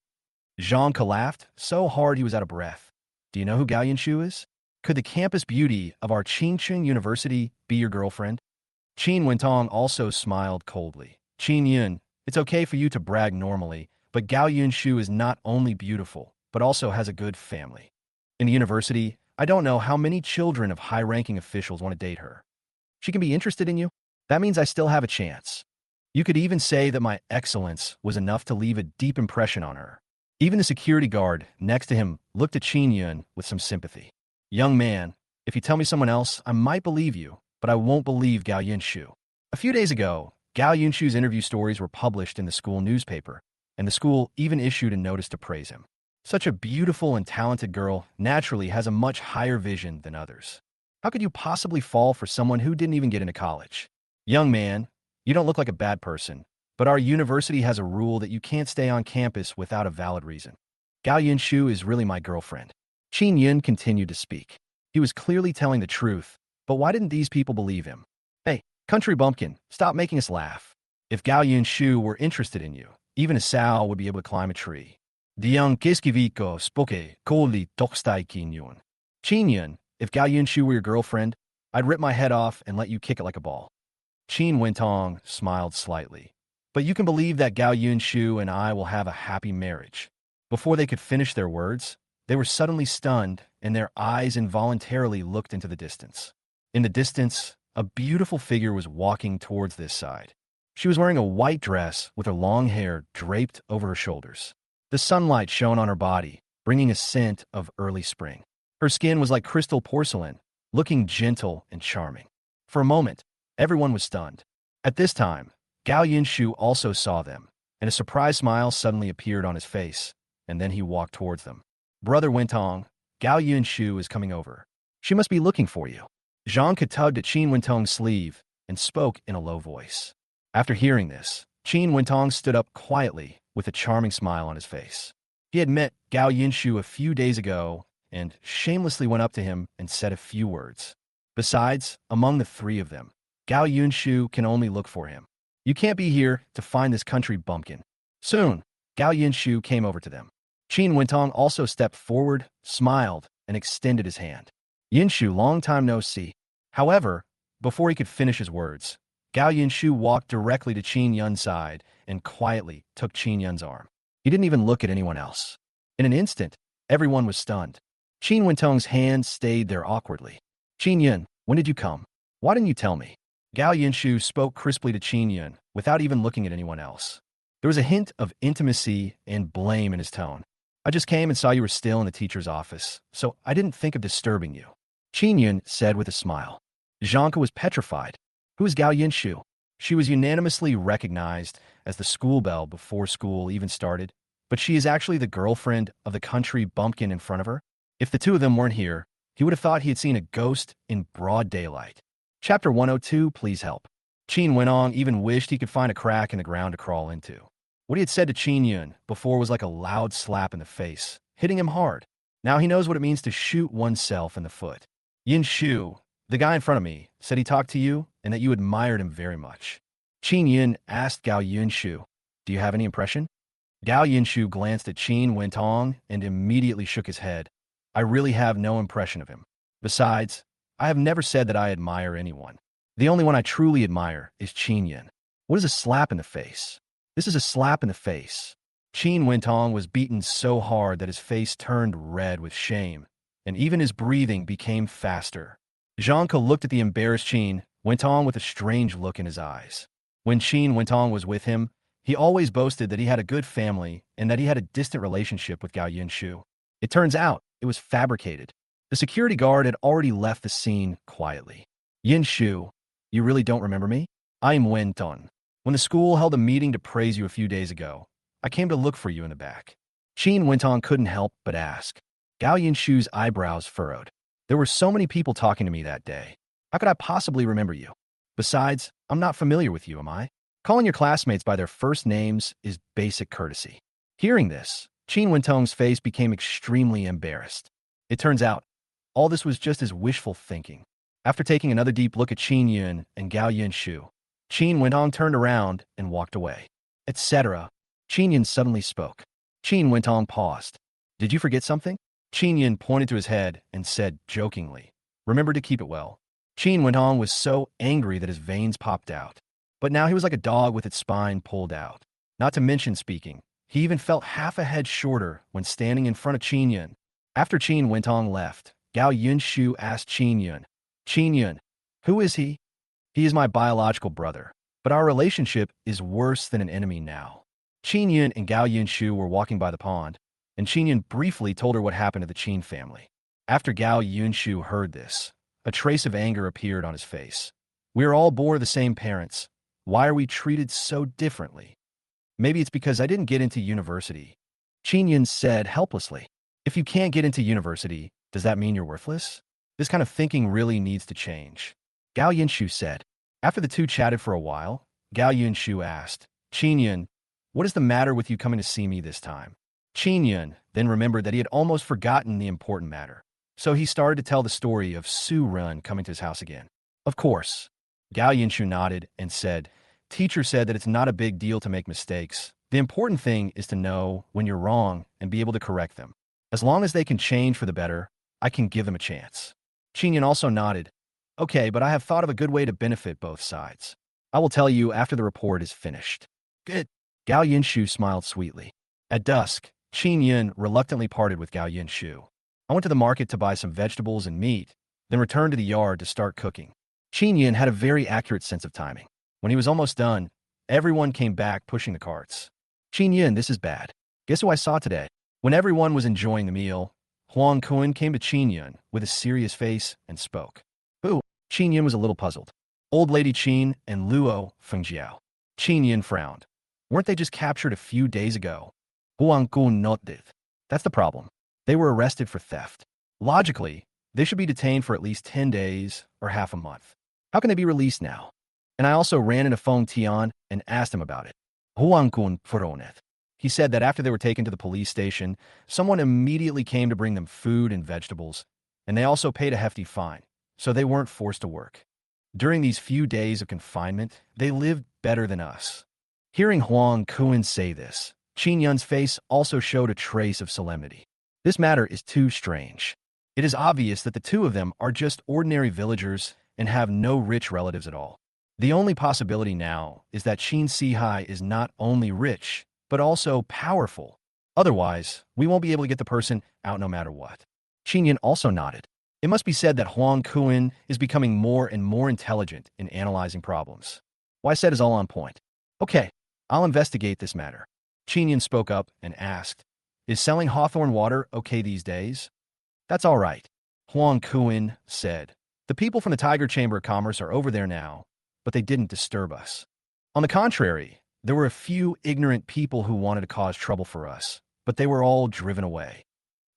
Zhang Ke laughed so hard he was out of breath. Do you know who Gao Yinshu is? Could the campus beauty of our Qingqing University be your girlfriend? Qin Wentong also smiled coldly. Qin Yun, it's okay for you to brag normally, but Gao Yunshu is not only beautiful, but also has a good family. In the university, I don't know how many children of high-ranking officials want to date her. She can be interested in you? That means I still have a chance. You could even say that my excellence was enough to leave a deep impression on her. Even the security guard next to him looked at Qin Yun with some sympathy. Young man, if you tell me someone else, I might believe you, but I won't believe Gao Yunshu. A few days ago, Gao Yunshu's interview stories were published in the school newspaper, and the school even issued a notice to praise him. Such a beautiful and talented girl naturally has a much higher vision than others. How could you possibly fall for someone who didn't even get into college? Young man, you don't look like a bad person, but our university has a rule that you can't stay on campus without a valid reason. Gao Yunshu is really my girlfriend. Qin Yun continued to speak. He was clearly telling the truth, but why didn't these people believe him? Hey, country bumpkin, stop making us laugh. If Gao Yunshu were interested in you, even a sow would be able to climb a tree. Diang Kiskiviko spoke coldly tokstai Qin Yun. Qin Yun, if Gao Yunshu were your girlfriend, I'd rip my head off and let you kick it like a ball. Qin Wentong smiled slightly. But you can believe that Gao Yunshu and I will have a happy marriage. Before they could finish their words, they were suddenly stunned, and their eyes involuntarily looked into the distance. In the distance, a beautiful figure was walking towards this side. She was wearing a white dress with her long hair draped over her shoulders. The sunlight shone on her body, bringing a scent of early spring. Her skin was like crystal porcelain, looking gentle and charming. For a moment, everyone was stunned. At this time, Gao Yunshu also saw them, and a surprised smile suddenly appeared on his face, and then he walked towards them. Brother Wentong, Gao Yunshu is coming over. She must be looking for you. Zhang Ke tugged at Qin Wentong's sleeve and spoke in a low voice. After hearing this, Qin Wentong stood up quietly with a charming smile on his face. He had met Gao Yunshu a few days ago and shamelessly went up to him and said a few words. Besides, among the 3 of them, Gao Yunshu can only look for him. You can't be here to find this country bumpkin. Soon, Gao Yunshu came over to them. Qin Wentong also stepped forward, smiled, and extended his hand. Yunshu, long time no see. However, before he could finish his words, Gao Yunshu walked directly to Qin Yun's side and quietly took Qin Yun's arm. He didn't even look at anyone else. In an instant, everyone was stunned. Qin Wentong's hand stayed there awkwardly. Qin Yun, when did you come? Why didn't you tell me? Gao Yunshu spoke crisply to Qin Yun without even looking at anyone else. There was a hint of intimacy and blame in his tone. I just came and saw you were still in the teacher's office, so I didn't think of disturbing you. Qin Yun said with a smile. Zhanka was petrified. Who is Gao Yinshu? She was unanimously recognized as the school belle before school even started, but she is actually the girlfriend of the country bumpkin in front of her. If the two of them weren't here, he would have thought he had seen a ghost in broad daylight. Chapter 102, Please Help. Qin Wenong even wished he could find a crack in the ground to crawl into. What he had said to Qin Yun before was like a loud slap in the face, hitting him hard. Now he knows what it means to shoot oneself in the foot. Yin Shu, the guy in front of me, said he talked to you and that you admired him very much. Qin Yun asked Gao Yunshu, do you have any impression? Gao Yunshu glanced at Qin Wentong and immediately shook his head. I really have no impression of him. Besides, I have never said that I admire anyone. The only one I truly admire is Qin Yun. What is a slap in the face? This is a slap in the face. Qin Wentong was beaten so hard that his face turned red with shame, and even his breathing became faster. Zhanka looked at the embarrassed Qin Wentong with a strange look in his eyes. When Qin Wentong was with him, he always boasted that he had a good family and that he had a distant relationship with Gao Yinshu. It turns out it was fabricated. The security guard had already left the scene quietly. Yinshu, you really don't remember me? I am Wen Tun. When the school held a meeting to praise you a few days ago, I came to look for you in the back. Qin Wentong couldn't help but ask. Gao Yinshu's eyebrows furrowed. There were so many people talking to me that day. How could I possibly remember you? Besides, I'm not familiar with you, am I? Calling your classmates by their first names is basic courtesy. Hearing this, Qin Wentong's face became extremely embarrassed. It turns out, all this was just his wishful thinking. After taking another deep look at Qin Yun and Gao Yinshu, Qin Wentong turned around and walked away. Etc. Qin Yun suddenly spoke. Qin Wentong paused. Did you forget something? Qin Yun pointed to his head and said jokingly, remember to keep it well. Qin Wentong was so angry that his veins popped out. But now he was like a dog with its spine pulled out. Not to mention speaking, he even felt half a head shorter when standing in front of Qin Yun. After Qin Wentong left, Gao Yunshu asked Qin Yun, who is he? He is my biological brother, but our relationship is worse than an enemy now. Qin Yun and Gao Yunshu were walking by the pond, and Qin Yun briefly told her what happened to the Qin family. After Gao Yunshu heard this, a trace of anger appeared on his face. We are all born of the same parents. Why are we treated so differently? Maybe it's because I didn't get into university. Qin Yun said helplessly. If you can't get into university, does that mean you're worthless? This kind of thinking really needs to change. Gao Yunshu said. After the two chatted for a while, Gao Yunshu asked, Qin Yun, what is the matter with you coming to see me this time? Qin Yun then remembered that he had almost forgotten the important matter. So he started to tell the story of Su Run coming to his house again. Of course. Gao Yinshu nodded and said, teacher said that it's not a big deal to make mistakes. The important thing is to know when you're wrong and be able to correct them. As long as they can change for the better, I can give them a chance. Qin Yun also nodded. Okay, but I have thought of a good way to benefit both sides. I will tell you after the report is finished. Good. Gao Yinshu smiled sweetly. At dusk, Qin Yun reluctantly parted with Gao Yinshu. I went to the market to buy some vegetables and meat, then returned to the yard to start cooking. Qin Yun had a very accurate sense of timing. When he was almost done, everyone came back pushing the carts. Qin Yun, this is bad. Guess who I saw today? When everyone was enjoying the meal, Huang Kun came to Qin Yun with a serious face and spoke. Who? Qin Yun was a little puzzled. Old Lady Qin and Luo Fengjiao. Qin Yun frowned. Weren't they just captured a few days ago? Huang Kun nodded. That's the problem. They were arrested for theft. Logically, they should be detained for at least 10 days or half a month. How can they be released now? And I also ran into Feng Tian and asked him about it. Huang Kun frowned. He said that after they were taken to the police station, someone immediately came to bring them food and vegetables, and they also paid a hefty fine, so they weren't forced to work. During these few days of confinement, they lived better than us. Hearing Huang Kun say this, Qin Yun's face also showed a trace of solemnity. This matter is too strange. It is obvious that the two of them are just ordinary villagers and have no rich relatives at all. The only possibility now is that Qin Sihai is not only rich, but also powerful. Otherwise, we won't be able to get the person out no matter what. Qin Yun also nodded. It must be said that Huang Kun is becoming more and more intelligent in analyzing problems. What I said is all on point. Okay, I'll investigate this matter. Qin Yun spoke up and asked, is selling hawthorn water okay these days? That's all right, Huang Kun said. The people from the Tiger Chamber of Commerce are over there now, but they didn't disturb us. On the contrary, there were a few ignorant people who wanted to cause trouble for us, but they were all driven away.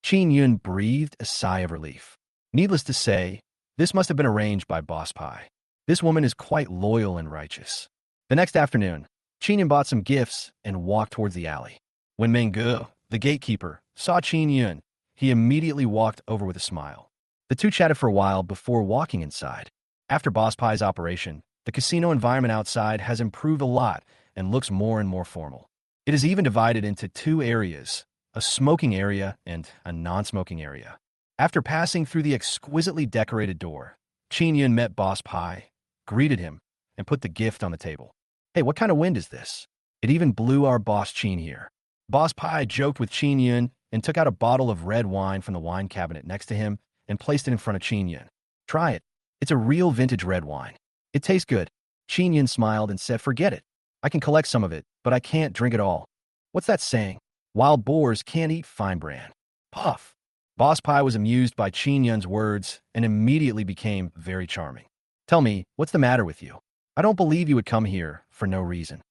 Qin Yun breathed a sigh of relief. Needless to say, this must have been arranged by Boss Pai. This woman is quite loyal and righteous. The next afternoon, Qin Yun bought some gifts and walked towards the alley. When Mengge, the gatekeeper, saw Qin Yun, he immediately walked over with a smile. The two chatted for a while before walking inside. After Boss Pai's operation, the casino environment outside has improved a lot and looks more and more formal. It is even divided into two areas, a smoking area and a non-smoking area. After passing through the exquisitely decorated door, Qin Yun met Boss Pai, greeted him, and put the gift on the table. Hey, what kind of wind is this? It even blew our boss Qin here. Boss Pai joked with Qin Yun and took out a bottle of red wine from the wine cabinet next to him and placed it in front of Qin Yun. Try it. It's a real vintage red wine. It tastes good. Qin Yun smiled and said, forget it. I can collect some of it, but I can't drink it all. What's that saying? Wild boars can't eat fine bran. Puff. Boss Pai was amused by Qin Yun's words and immediately became very charming. Tell me, what's the matter with you? I don't believe you would come here for no reason.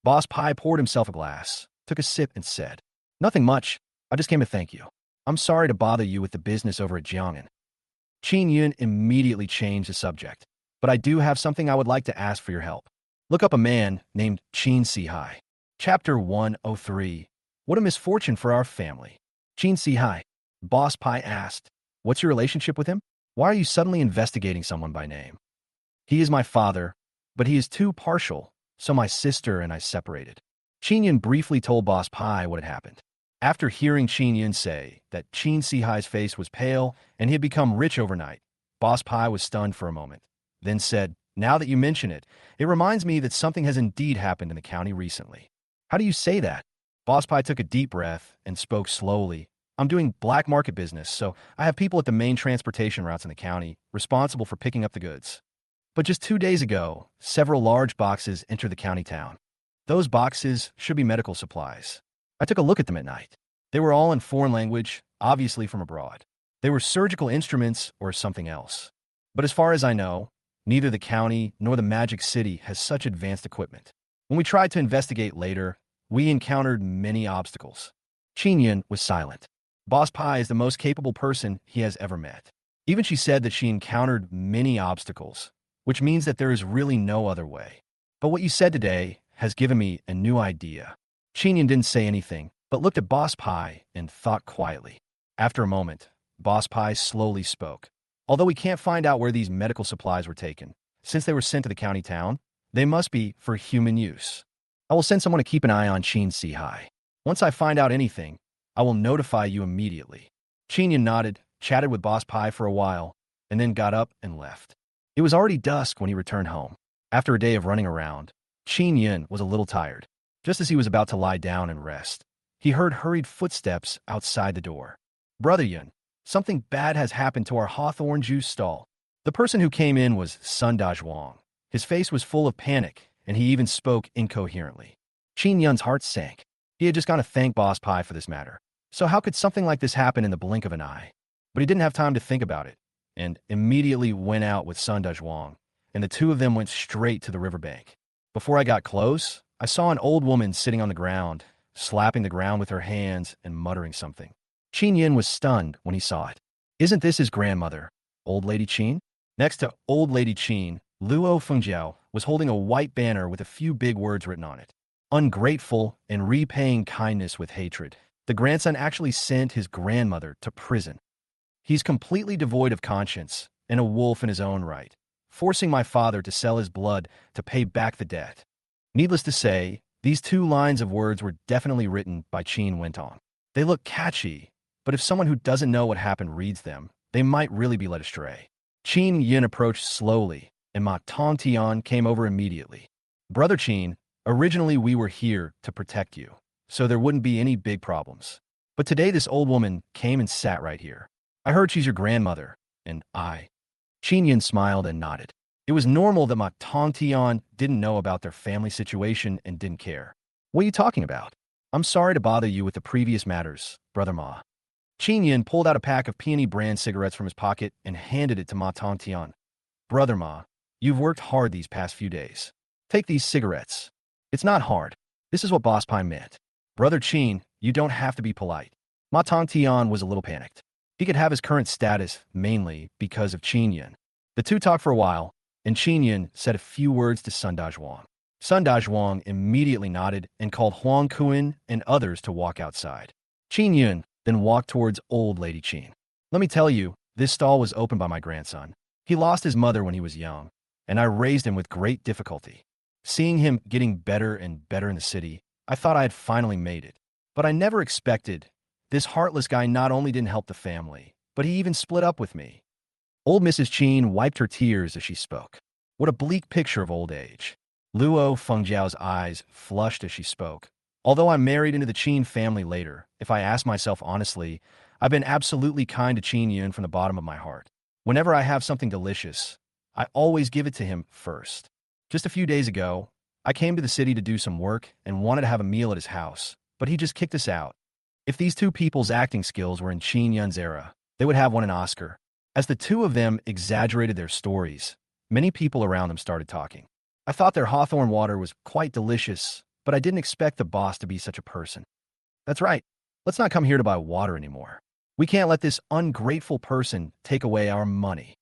Boss Pai poured himself a glass, took a sip, and said, nothing much. I just came to thank you. I'm sorry to bother you with the business over at Jiang'an. Qin Yun immediately changed the subject. But I do have something I would like to ask for your help. Look up a man named Qin Sihai. Chapter 103. What a misfortune for our family. Qin Sihai. Boss Pai asked, what's your relationship with him? Why are you suddenly investigating someone by name? He is my father, but he is too partial, so my sister and I separated. Qin Yun briefly told Boss Pai what had happened. After hearing Qin Yun say that Qin Sihai's face was pale and he had become rich overnight, Boss Pai was stunned for a moment, then said, now that you mention it, it reminds me that something has indeed happened in the county recently. How do you say that? Boss Pai took a deep breath and spoke slowly. I'm doing black market business, so I have people at the main transportation routes in the county responsible for picking up the goods. But just 2 days ago, several large boxes entered the county town. Those boxes should be medical supplies. I took a look at them at night. They were all in foreign language, obviously from abroad. They were surgical instruments or something else. But as far as I know, neither the county nor the Magic City has such advanced equipment. When we tried to investigate later, we encountered many obstacles. Qin Yun was silent. Boss Pai is the most capable person he has ever met. Even she said that she encountered many obstacles, which means that there is really no other way. But what you said today has given me a new idea. Qin Yun didn't say anything, but looked at Boss Pai and thought quietly. After a moment, Boss Pai slowly spoke. Although we can't find out where these medical supplies were taken, since they were sent to the county town, they must be for human use. I will send someone to keep an eye on Qin Sihai. Once I find out anything, I will notify you immediately. Qin Yun nodded, chatted with Boss Pai for a while, and then got up and left. It was already dusk when he returned home. After a day of running around, Qin Yun was a little tired. Just as he was about to lie down and rest, he heard hurried footsteps outside the door. Brother Yun, something bad has happened to our hawthorn juice stall. The person who came in was Sun Dazhuang. His face was full of panic, and he even spoke incoherently. Qin Yun's heart sank. He had just gone to thank Boss Pai for this matter. So how could something like this happen in the blink of an eye? But he didn't have time to think about it, and immediately went out with Sun Dazhuang, and the two of them went straight to the riverbank. Before I got close, I saw an old woman sitting on the ground, slapping the ground with her hands and muttering something. Qin Yun was stunned when he saw it. Isn't this his grandmother, Old Lady Qin? Next to Old Lady Qin, Luo Fengjiao was holding a white banner with a few big words written on it. Ungrateful and repaying kindness with hatred. The grandson actually sent his grandmother to prison. He's completely devoid of conscience and a wolf in his own right, forcing my father to sell his blood to pay back the debt. Needless to say, these 2 lines of words were definitely written by Qin went on. They look catchy, but if someone who doesn't know what happened reads them, they might really be led astray. Qin Yun approached slowly, and Ma Tongtian came over immediately. Brother Qin, originally we were here to protect you, so there wouldn't be any big problems. But today this old woman came and sat right here. I heard she's your grandmother, and I. Qin Yun smiled and nodded. It was normal that Ma Tongtian didn't know about their family situation and didn't care. What are you talking about? I'm sorry to bother you with the previous matters, Brother Ma. Qin Yin pulled out a pack of Peony brand cigarettes from his pocket and handed it to Ma Tongtian. Brother Ma, you've worked hard these past few days. Take these cigarettes. It's not hard. This is what Boss Pie meant. Brother Qin, you don't have to be polite. Ma Tongtian was a little panicked. He could have his current status mainly because of Qin Yin. The two talked for a while, and Qin Yin said a few words to Sun Dazhuang. Sun Dazhuang immediately nodded and called Huang Kuan and others to walk outside. Qin Yin then walked towards old lady Qin. Let me tell you, this stall was opened by my grandson. He lost his mother when he was young, and I raised him with great difficulty. Seeing him getting better and better in the city, I thought I had finally made it. But I never expected. This heartless guy not only didn't help the family, but he even split up with me. Old Mrs. Qin wiped her tears as she spoke. What a bleak picture of old age. Luo Fengjiao's eyes flushed as she spoke. Although I married into the Qin family later, if I ask myself honestly, I've been absolutely kind to Qin Yun from the bottom of my heart. Whenever I have something delicious, I always give it to him first. Just a few days ago, I came to the city to do some work and wanted to have a meal at his house, but he just kicked us out. If these two people's acting skills were in Qin Yun's era, they would have won an Oscar. As the two of them exaggerated their stories, many people around them started talking. I thought their hawthorn water was quite delicious, but I didn't expect the boss to be such a person. That's right. Let's not come here to buy water anymore. We can't let this ungrateful person take away our money.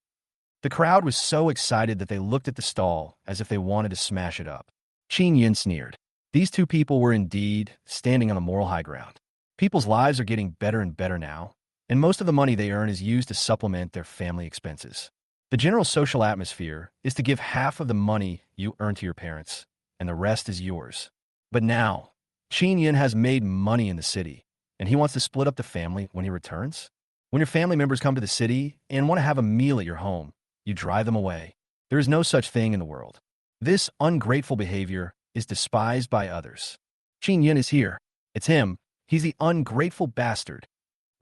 The crowd was so excited that they looked at the stall as if they wanted to smash it up. Qin Yin sneered. These two people were indeed standing on the moral high ground. People's lives are getting better and better now, and most of the money they earn is used to supplement their family expenses. The general social atmosphere is to give half of the money you earn to your parents, and the rest is yours. But now, Qin Yin has made money in the city, and he wants to split up the family when he returns. When your family members come to the city and want to have a meal at your home, you drive them away. There is no such thing in the world. This ungrateful behavior is despised by others. Qin Yin is here. It's him. He's the ungrateful bastard.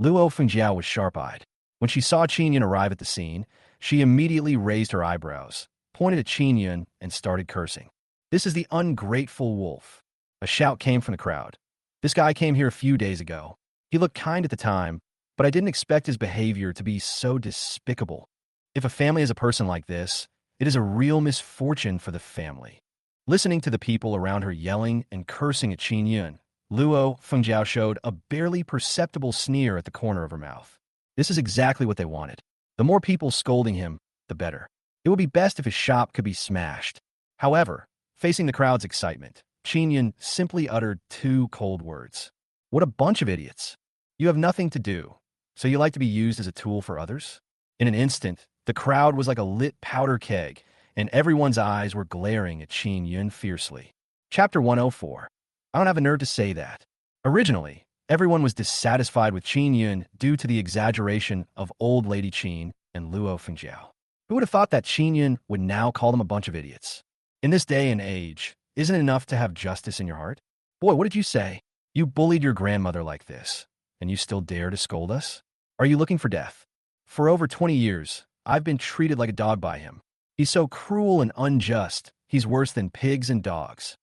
Luo Fengjiao was sharp-eyed. When she saw Qin Yin arrive at the scene, she immediately raised her eyebrows, pointed at Qin Yin, and started cursing. This is the ungrateful wolf. A shout came from the crowd. This guy came here a few days ago. He looked kind at the time, but I didn't expect his behavior to be so despicable. If a family has a person like this, it is a real misfortune for the family. Listening to the people around her yelling and cursing at Qin Yin, Luo Fengjiao showed a barely perceptible sneer at the corner of her mouth. This is exactly what they wanted. The more people scolding him, the better. It would be best if his shop could be smashed. However, facing the crowd's excitement, Qin Yin simply uttered two cold words. What a bunch of idiots. You have nothing to do, so you like to be used as a tool for others? In an instant, the crowd was like a lit powder keg, and everyone's eyes were glaring at Qin Yin fiercely. Chapter 104. I don't have a nerve to say that. Originally, everyone was dissatisfied with Qin Yin due to the exaggeration of old lady Qin and Luo Fengjiao. Who would have thought that Qin Yin would now call them a bunch of idiots? In this day and age, isn't it enough to have justice in your heart? Boy, what did you say? You bullied your grandmother like this, and you still dare to scold us? Are you looking for death? For over 20 years, I've been treated like a dog by him. He's so cruel and unjust, he's worse than pigs and dogs.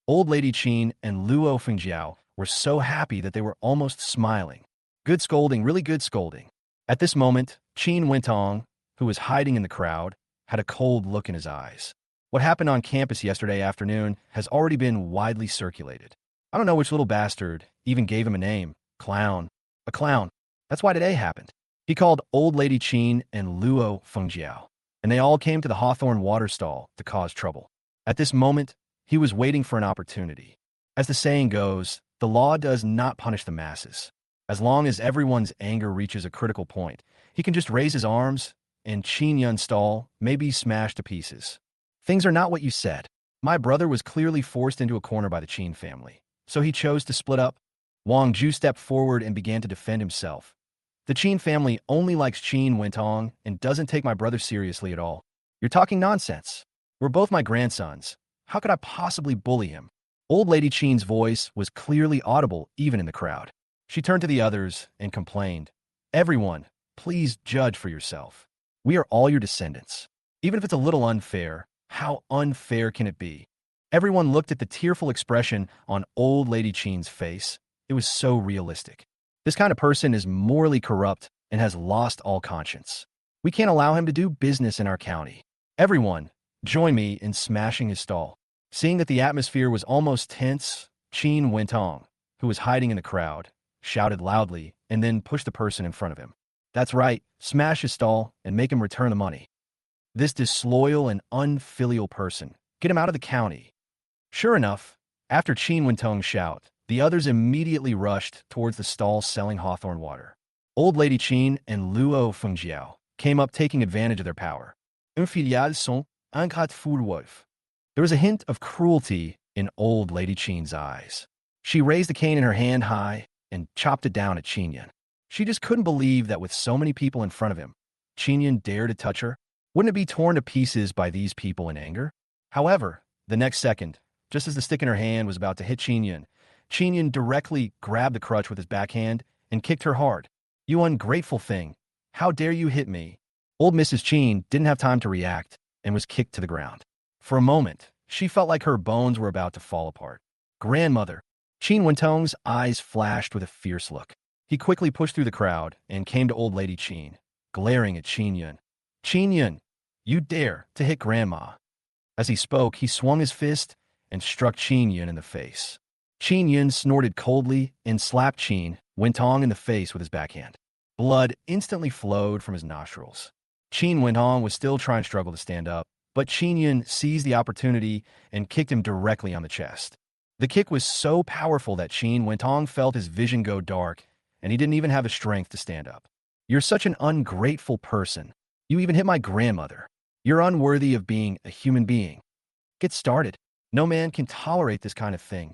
Old lady Qin and Luo Fengjiao were so happy that they were almost smiling. Good scolding, really good scolding. At this moment, Qin Wentong, who was hiding in the crowd, had a cold look in his eyes. What happened on campus yesterday afternoon has already been widely circulated. I don't know which little bastard even gave him a name. Clown. A clown. That's why today happened. He called old lady Qin and Luo Fengjiao, and they all came to the Hawthorne water stall to cause trouble. At this moment, he was waiting for an opportunity. As the saying goes, the law does not punish the masses. As long as everyone's anger reaches a critical point, he can just raise his arms, and Qin Yun's stall may be smashed to pieces. Things are not what you said. My brother was clearly forced into a corner by the Qin family, so he chose to split up. Wang Ju stepped forward and began to defend himself. The Qin family only likes Qin Wentong and doesn't take my brother seriously at all. You're talking nonsense. We're both my grandsons. How could I possibly bully him? Old lady Qin's voice was clearly audible even in the crowd. She turned to the others and complained, "Everyone, please judge for yourself. We are all your descendants. Even if it's a little unfair, how unfair can it be?" Everyone looked at the tearful expression on old lady Qin's face. It was so realistic. This kind of person is morally corrupt and has lost all conscience. We can't allow him to do business in our county. Everyone, join me in smashing his stall. Seeing that the atmosphere was almost tense, Qin Wentong, who was hiding in the crowd, shouted loudly and then pushed the person in front of him. That's right, smash his stall and make him return the money. This disloyal and unfilial person, get him out of the county. Sure enough, after Qin Wentong's shout, the others immediately rushed towards the stall selling hawthorn water. Old Lady Qin and Luo Fengjiao came up taking advantage of their power. Infidèles sont encore wolf. There was a hint of cruelty in Old Lady Qin's eyes. She raised the cane in her hand high and chopped it down at Qinyan. She just couldn't believe that with so many people in front of him, Qinyan dared to touch her. Wouldn't it be torn to pieces by these people in anger? However, the next second, just as the stick in her hand was about to hit Qinyan, Qinyan directly grabbed the crutch with his backhand and kicked her hard. You ungrateful thing! How dare you hit me? Old Mrs. Qin didn't have time to react and was kicked to the ground. For a moment, she felt like her bones were about to fall apart. Grandmother! Qin Wentong's eyes flashed with a fierce look. He quickly pushed through the crowd and came to Old Lady Qin, glaring at Qinyan. Qinyan, you dare to hit Grandma. As he spoke, he swung his fist and struck Qinyan in the face. Qinyan snorted coldly and slapped Qin Wentong in the face with his backhand. Blood instantly flowed from his nostrils. Qin Wentong was still trying to struggle to stand up, but Qinyan seized the opportunity and kicked him directly on the chest. The kick was so powerful that Qin Wentong felt his vision go dark, and he didn't even have the strength to stand up. You're such an ungrateful person. You even hit my grandmother. You're unworthy of being a human being. Get started. No man can tolerate this kind of thing.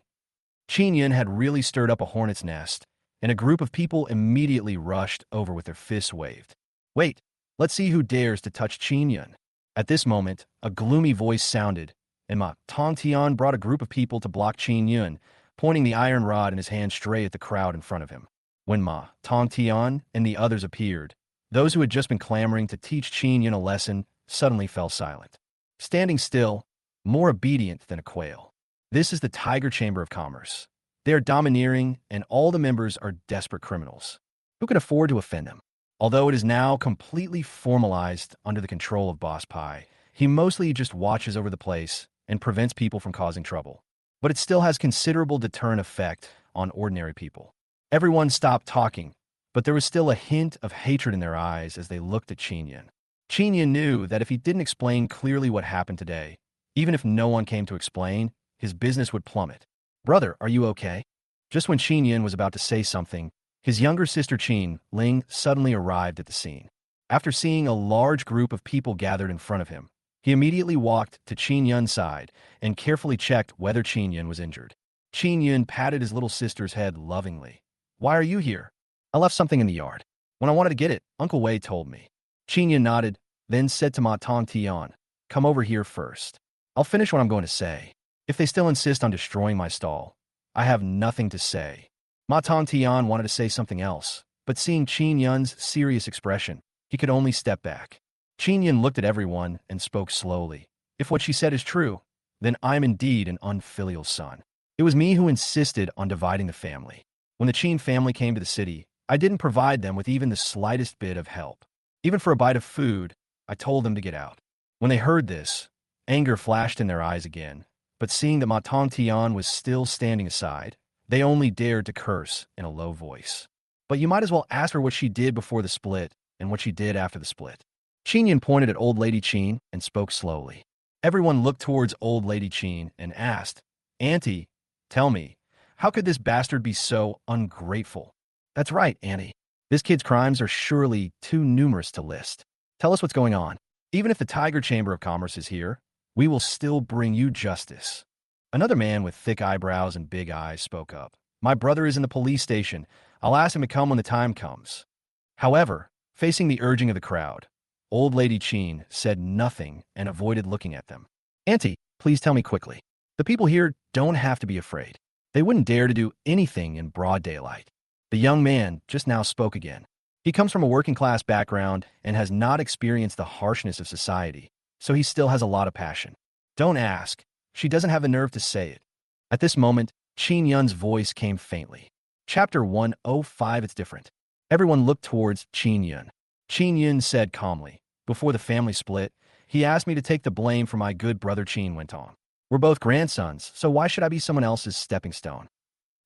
Qinyan had really stirred up a hornet's nest, and a group of people immediately rushed over with their fists waved. Wait, let's see who dares to touch Qinyan. At this moment, a gloomy voice sounded, and Ma Tongtian brought a group of people to block Qinyan, pointing the iron rod in his hand straight at the crowd in front of him. When Ma Tongtian and the others appeared, those who had just been clamoring to teach Qinyan a lesson suddenly fell silent, standing still, more obedient than a quail. This is the Tiger Chamber of Commerce. They are domineering, and all the members are desperate criminals. Who can afford to offend them? Although it is now completely formalized under the control of Boss Pai, he mostly just watches over the place and prevents people from causing trouble. But it still has considerable deterrent effect on ordinary people. Everyone stopped talking, but there was still a hint of hatred in their eyes as they looked at Qinyan. Qinyan knew that if he didn't explain clearly what happened today, even if no one came to explain, his business would plummet. Brother, are you okay? Just when Qinyan was about to say something, his younger sister Qin Ling suddenly arrived at the scene. After seeing a large group of people gathered in front of him, he immediately walked to Qinyan's side and carefully checked whether Qinyan was injured. Qinyan patted his little sister's head lovingly. Why are you here? I left something in the yard. When I wanted to get it, Uncle Wei told me. Qinyan nodded, then said to Ma Tongtian, come over here first. I'll finish what I'm going to say. If they still insist on destroying my stall, I have nothing to say. Ma Tongtian wanted to say something else, but seeing Qinyan's serious expression, he could only step back. Qinyan looked at everyone and spoke slowly. If what she said is true, then I'm indeed an unfilial son. It was me who insisted on dividing the family. When the Qin family came to the city, I didn't provide them with even the slightest bit of help. Even for a bite of food, I told them to get out. When they heard this, anger flashed in their eyes again, but seeing that Ma Tongtian was still standing aside, they only dared to curse in a low voice. But you might as well ask her what she did before the split and what she did after the split. Qinyan pointed at Old Lady Qin and spoke slowly. Everyone looked towards Old Lady Qin and asked, Auntie, tell me, how could this bastard be so ungrateful? That's right, Auntie. This kid's crimes are surely too numerous to list. Tell us what's going on. Even if the Tiger Chamber of Commerce is here, we will still bring you justice. Another man with thick eyebrows and big eyes spoke up. My brother is in the police station. I'll ask him to come when the time comes. However, facing the urging of the crowd, Old Lady Qin said nothing and avoided looking at them. Auntie, please tell me quickly. The people here don't have to be afraid. They wouldn't dare to do anything in broad daylight. The young man just now spoke again. He comes from a working-class background and has not experienced the harshness of society, so he still has a lot of passion. Don't ask. She doesn't have the nerve to say it. At this moment, Qin Yun's voice came faintly. Chapter 105. It's different. Everyone looked towards Qin Yun. Qin Yun said calmly, "Before the family split, he asked me to take the blame for my good brother Qin went on. We're both grandsons, so why should I be someone else's stepping stone?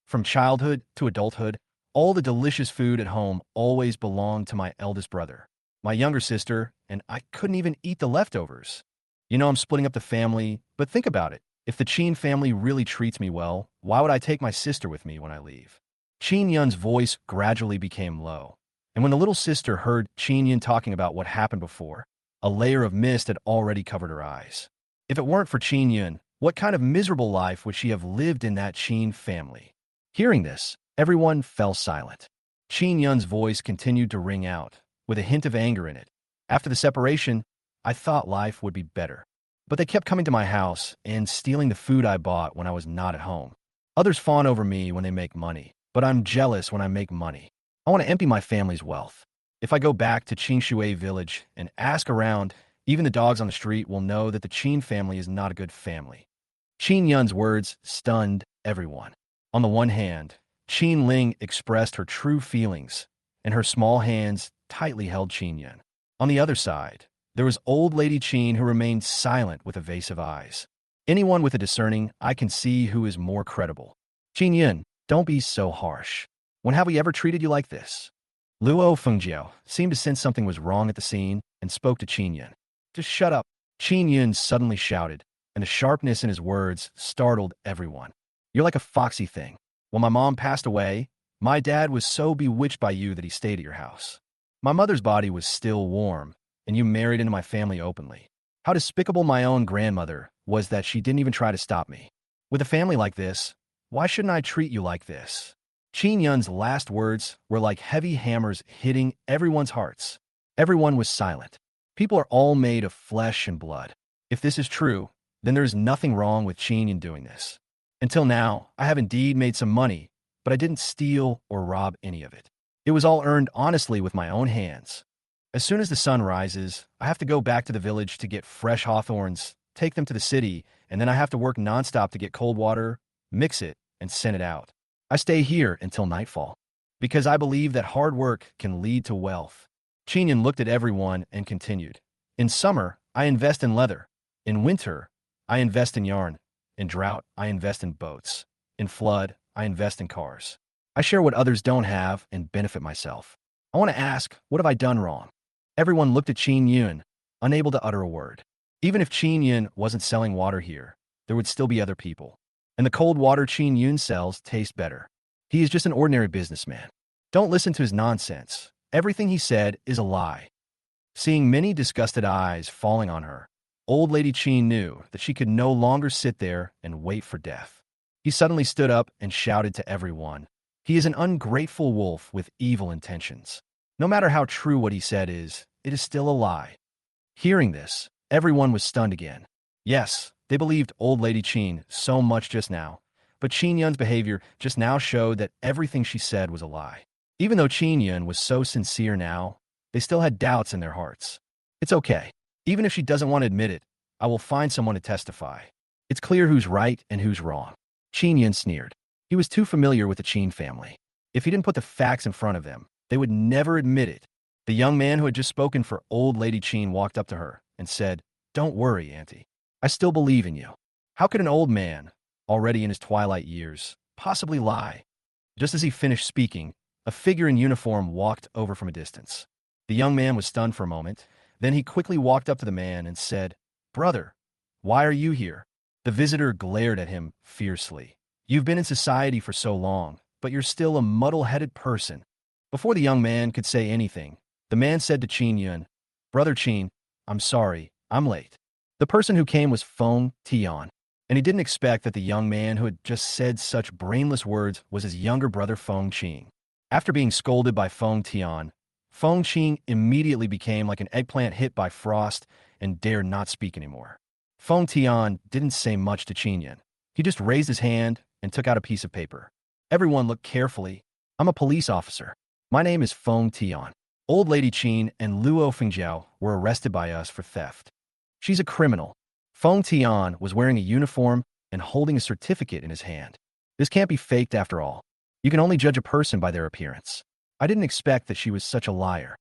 From childhood to adulthood, all the delicious food at home always belonged to my eldest brother, my younger sister, and I couldn't even eat the leftovers. I'm splitting up the family, but think about it. If the Qin family really treats me well, why would I take my sister with me when I leave?" Qin Yun's voice gradually became low, and when the little sister heard Qin Yun talking about what happened before, a layer of mist had already covered her eyes. If it weren't for Qin Yun, what kind of miserable life would she have lived in that Qin family? Hearing this, everyone fell silent. Qin Yun's voice continued to ring out, with a hint of anger in it. "After the separation, I thought life would be better. But they kept coming to my house and stealing the food I bought when I was not at home. Others fawn over me when they make money, but I'm jealous when I make money. I want to empty my family's wealth. If I go back to Qingshui village and ask around, even the dogs on the street will know that the Qin family is not a good family." Qin Yun's words stunned everyone. On the one hand, Qin Ling expressed her true feelings, and her small hands tightly held Qin Yun. On the other side, there was old lady Qin who remained silent with evasive eyes. Anyone with a discerning eye can see who is more credible. "Qin Yun, don't be so harsh. When have we ever treated you like this?" Luo Fengjiao seemed to sense something was wrong at the scene and spoke to Qin Yun. "Just shut up." Qin Yun suddenly shouted, and the sharpness in his words startled everyone. "You're like a foxy thing. When my mom passed away, my dad was so bewitched by you that he stayed at your house. My mother's body was still warm, and you married into my family openly. How despicable my own grandmother was that she didn't even try to stop me. With a family like this, why shouldn't I treat you like this?" Qin Yun's last words were like heavy hammers hitting everyone's hearts. Everyone was silent. People are all made of flesh and blood. If this is true, then there is nothing wrong with Qin Yun doing this. Until now, I have indeed made some money, but I didn't steal or rob any of it. It was all earned honestly with my own hands. As soon as the sun rises, I have to go back to the village to get fresh hawthorns, take them to the city, and then I have to work nonstop to get cold water, mix it, and send it out. I stay here until nightfall, because I believe that hard work can lead to wealth. Qin Yun looked at everyone and continued. "In summer, I invest in leather. In winter, I invest in yarn. In drought, I invest in boats. In flood, I invest in cars. I share what others don't have and benefit myself. I want to ask, what have I done wrong?" Everyone looked at Qin Yun, unable to utter a word. Even if Qin Yun wasn't selling water here, there would still be other people. And the cold water Qin Yun sells tastes better. He is just an ordinary businessman. Don't listen to his nonsense. Everything he said is a lie. Seeing many disgusted eyes falling on her, old lady Qin knew that she could no longer sit there and wait for death. He suddenly stood up and shouted to everyone, "He is an ungrateful wolf with evil intentions. No matter how true what he said is, it is still a lie." Hearing this, everyone was stunned again. Yes, they believed old lady Qin so much just now, but Qin Yun's behavior just now showed that everything she said was a lie. Even though Qin Yun was so sincere now, they still had doubts in their hearts. "It's okay. Even if she doesn't want to admit it, I will find someone to testify. It's clear who's right and who's wrong." Qin Yun sneered. He was too familiar with the Qin family. If he didn't put the facts in front of them, they would never admit it. The young man who had just spoken for old lady Qin walked up to her and said, "Don't worry, Auntie. I still believe in you." How could an old man, already in his twilight years, possibly lie? Just as he finished speaking, a figure in uniform walked over from a distance. The young man was stunned for a moment. Then he quickly walked up to the man and said, "Brother, why are you here?" The visitor glared at him fiercely. "You've been in society for so long, but you're still a muddle-headed person." Before the young man could say anything, the man said to Qin Yun, "Brother Qin, I'm sorry, I'm late." The person who came was Feng Tian, and he didn't expect that the young man who had just said such brainless words was his younger brother Feng Qing. After being scolded by Feng Tian, Feng Qing immediately became like an eggplant hit by frost and dared not speak anymore. Feng Tian didn't say much to Qin Yun. He just raised his hand and took out a piece of paper. Everyone looked carefully. "I'm a police officer. My name is Feng Tian. Old lady Qin and Luo Fengjiao were arrested by us for theft. She's a criminal." Feng Tian was wearing a uniform and holding a certificate in his hand. This can't be faked after all. You can only judge a person by their appearance. I didn't expect that she was such a liar.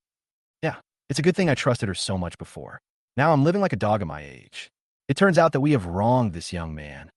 Yeah, it's a good thing I trusted her so much before. Now I'm living like a dog at my age. It turns out that we have wronged this young man.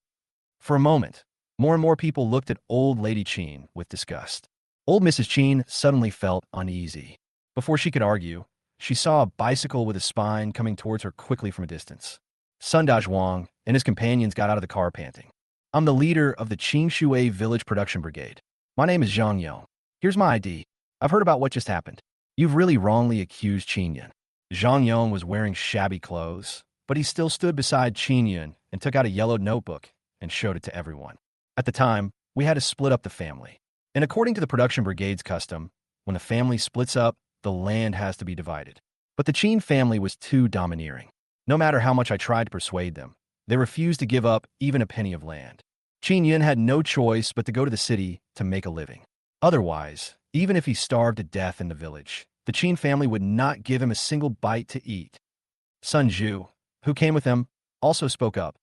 For a moment, more and more people looked at old Lady Cheen with disgust. Old Mrs. Cheen suddenly felt uneasy. Before she could argue, she saw a bicycle with a spine coming towards her quickly from a distance. Sun Dazhuang and his companions got out of the car panting. I'm the leader of the Qingshui Village Production Brigade. My name is Zhang Yong. Here's my ID. I've heard about what just happened. You've really wrongly accused Qin Yun. Zhang Yong was wearing shabby clothes, but he still stood beside Qin Yun and took out a yellowed notebook and showed it to everyone. At the time, we had to split up the family. And according to the production brigade's custom, when the family splits up, the land has to be divided. But the Qin family was too domineering. No matter how much I tried to persuade them, they refused to give up even a penny of land. Qin Yun had no choice but to go to the city to make a living. Otherwise, even if he starved to death in the village, the Qin family would not give him a single bite to eat. Sun Zhu, who came with them, also spoke up.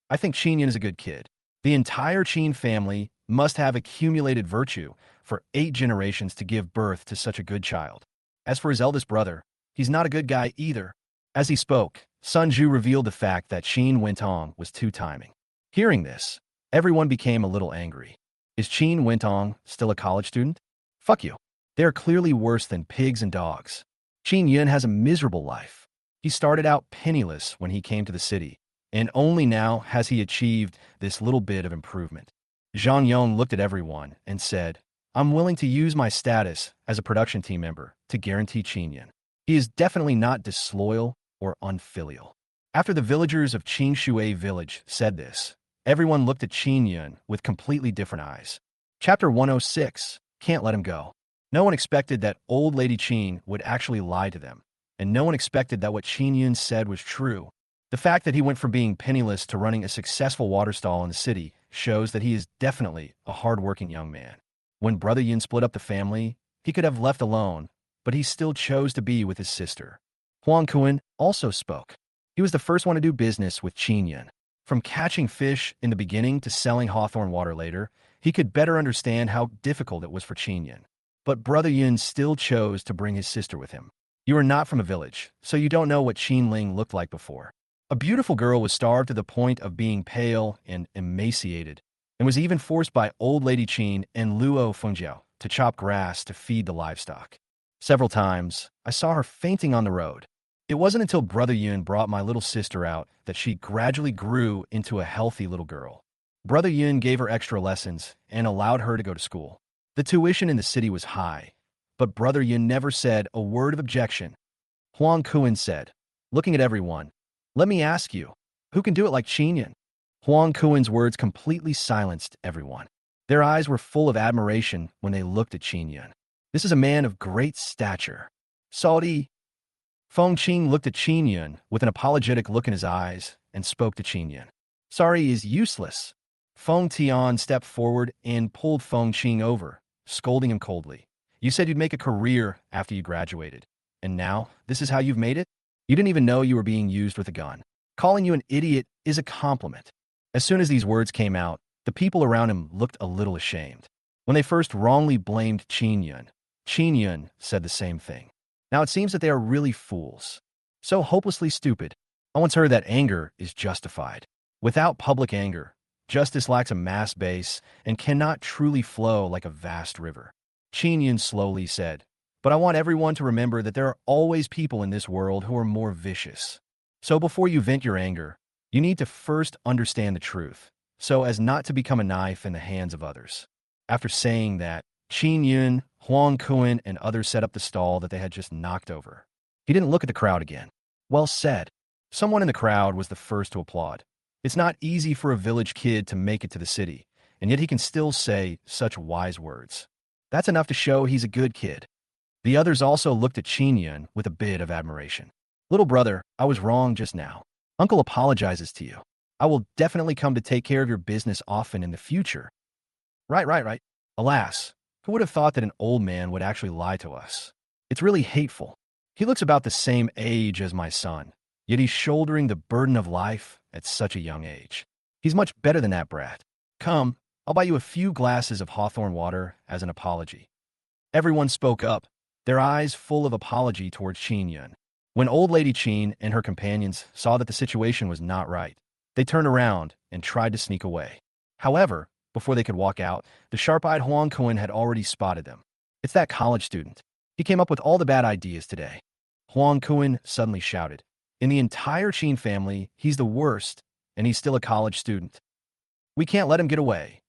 I think Qin Yun is a good kid. The entire Qin family must have accumulated virtue for 8 generations to give birth to such a good child. As for his eldest brother, he's not a good guy either. As he spoke, Sun Zhu revealed the fact that Qin Wentong was two-timing. Hearing this, everyone became a little angry. Is Qin Wentong still a college student? Fuck you. They are clearly worse than pigs and dogs. Qin Yun has a miserable life. He started out penniless when he came to the city, and only now has he achieved this little bit of improvement. Zhang Yong looked at everyone and said, I'm willing to use my status as a production team member to guarantee Qin Yun. He is definitely not disloyal or unfilial. After the villagers of Qingshui Village said this, everyone looked at Qin Yun with completely different eyes. Chapter 106, Can't Let Him Go. No one expected that old Lady Qin would actually lie to them, and no one expected that what Qin Yun said was true. The fact that he went from being penniless to running a successful water stall in the city shows that he is definitely a hard-working young man. When Brother Yun split up the family, he could have left alone, but he still chose to be with his sister. Huang Kuan also spoke. He was the first one to do business with Qin Yun. From catching fish in the beginning to selling hawthorn water later, he could better understand how difficult it was for Qin Yun. But Brother Yun still chose to bring his sister with him. You are not from a village, so you don't know what Qin Ling looked like before. A beautiful girl was starved to the point of being pale and emaciated, and was even forced by old Lady Qin and Luo Fengjiao to chop grass to feed the livestock. Several times, I saw her fainting on the road. It wasn't until Brother Yun brought my little sister out that she gradually grew into a healthy little girl. Brother Yun gave her extra lessons and allowed her to go to school. The tuition in the city was high, but Brother Yun never said a word of objection. Huang Kuan said, looking at everyone, let me ask you, who can do it like Qin Yun? Huang Kuan's words completely silenced everyone. Their eyes were full of admiration when they looked at Qin Yun. This is a man of great stature. Saudi. Feng Qing looked at Qin Yun with an apologetic look in his eyes and spoke to Qin Yun. Sorry is useless. Feng Tian stepped forward and pulled Feng Qing over, scolding him coldly. You said you'd make a career after you graduated, and now this is how you've made it? You didn't even know you were being used with a gun. Calling you an idiot is a compliment. As soon as these words came out, the people around him looked a little ashamed. When they first wrongly blamed Qin Yun said the same thing. Now it seems that they are really fools. So hopelessly stupid. I once heard that anger is justified. Without public anger, justice lacks a mass base and cannot truly flow like a vast river. Qin Yun slowly said, but I want everyone to remember that there are always people in this world who are more vicious. So before you vent your anger, you need to first understand the truth, so as not to become a knife in the hands of others. After saying that, Qin Yun, Huang Kuan, and others set up the stall that they had just knocked over. He didn't look at the crowd again. Well said. Someone in the crowd was the first to applaud. It's not easy for a village kid to make it to the city, and yet he can still say such wise words. That's enough to show he's a good kid. The others also looked at Qin Yun with a bit of admiration. Little brother, I was wrong just now. Uncle apologizes to you. I will definitely come to take care of your business often in the future. Right. Alas, who would have thought that an old man would actually lie to us? It's really hateful. He looks about the same age as my son, yet he's shouldering the burden of life at such a young age. He's much better than that brat. Come, I'll buy you a few glasses of hawthorn water as an apology. Everyone spoke up, their eyes full of apology towards Qin Yun. When old lady Qin and her companions saw that the situation was not right, they turned around and tried to sneak away. However, before they could walk out, the sharp-eyed Huang Kun had already spotted them. It's that college student. He came up with all the bad ideas today. Huang Kun suddenly shouted. In the entire Qin family, he's the worst, and he's still a college student. We can't let him get away.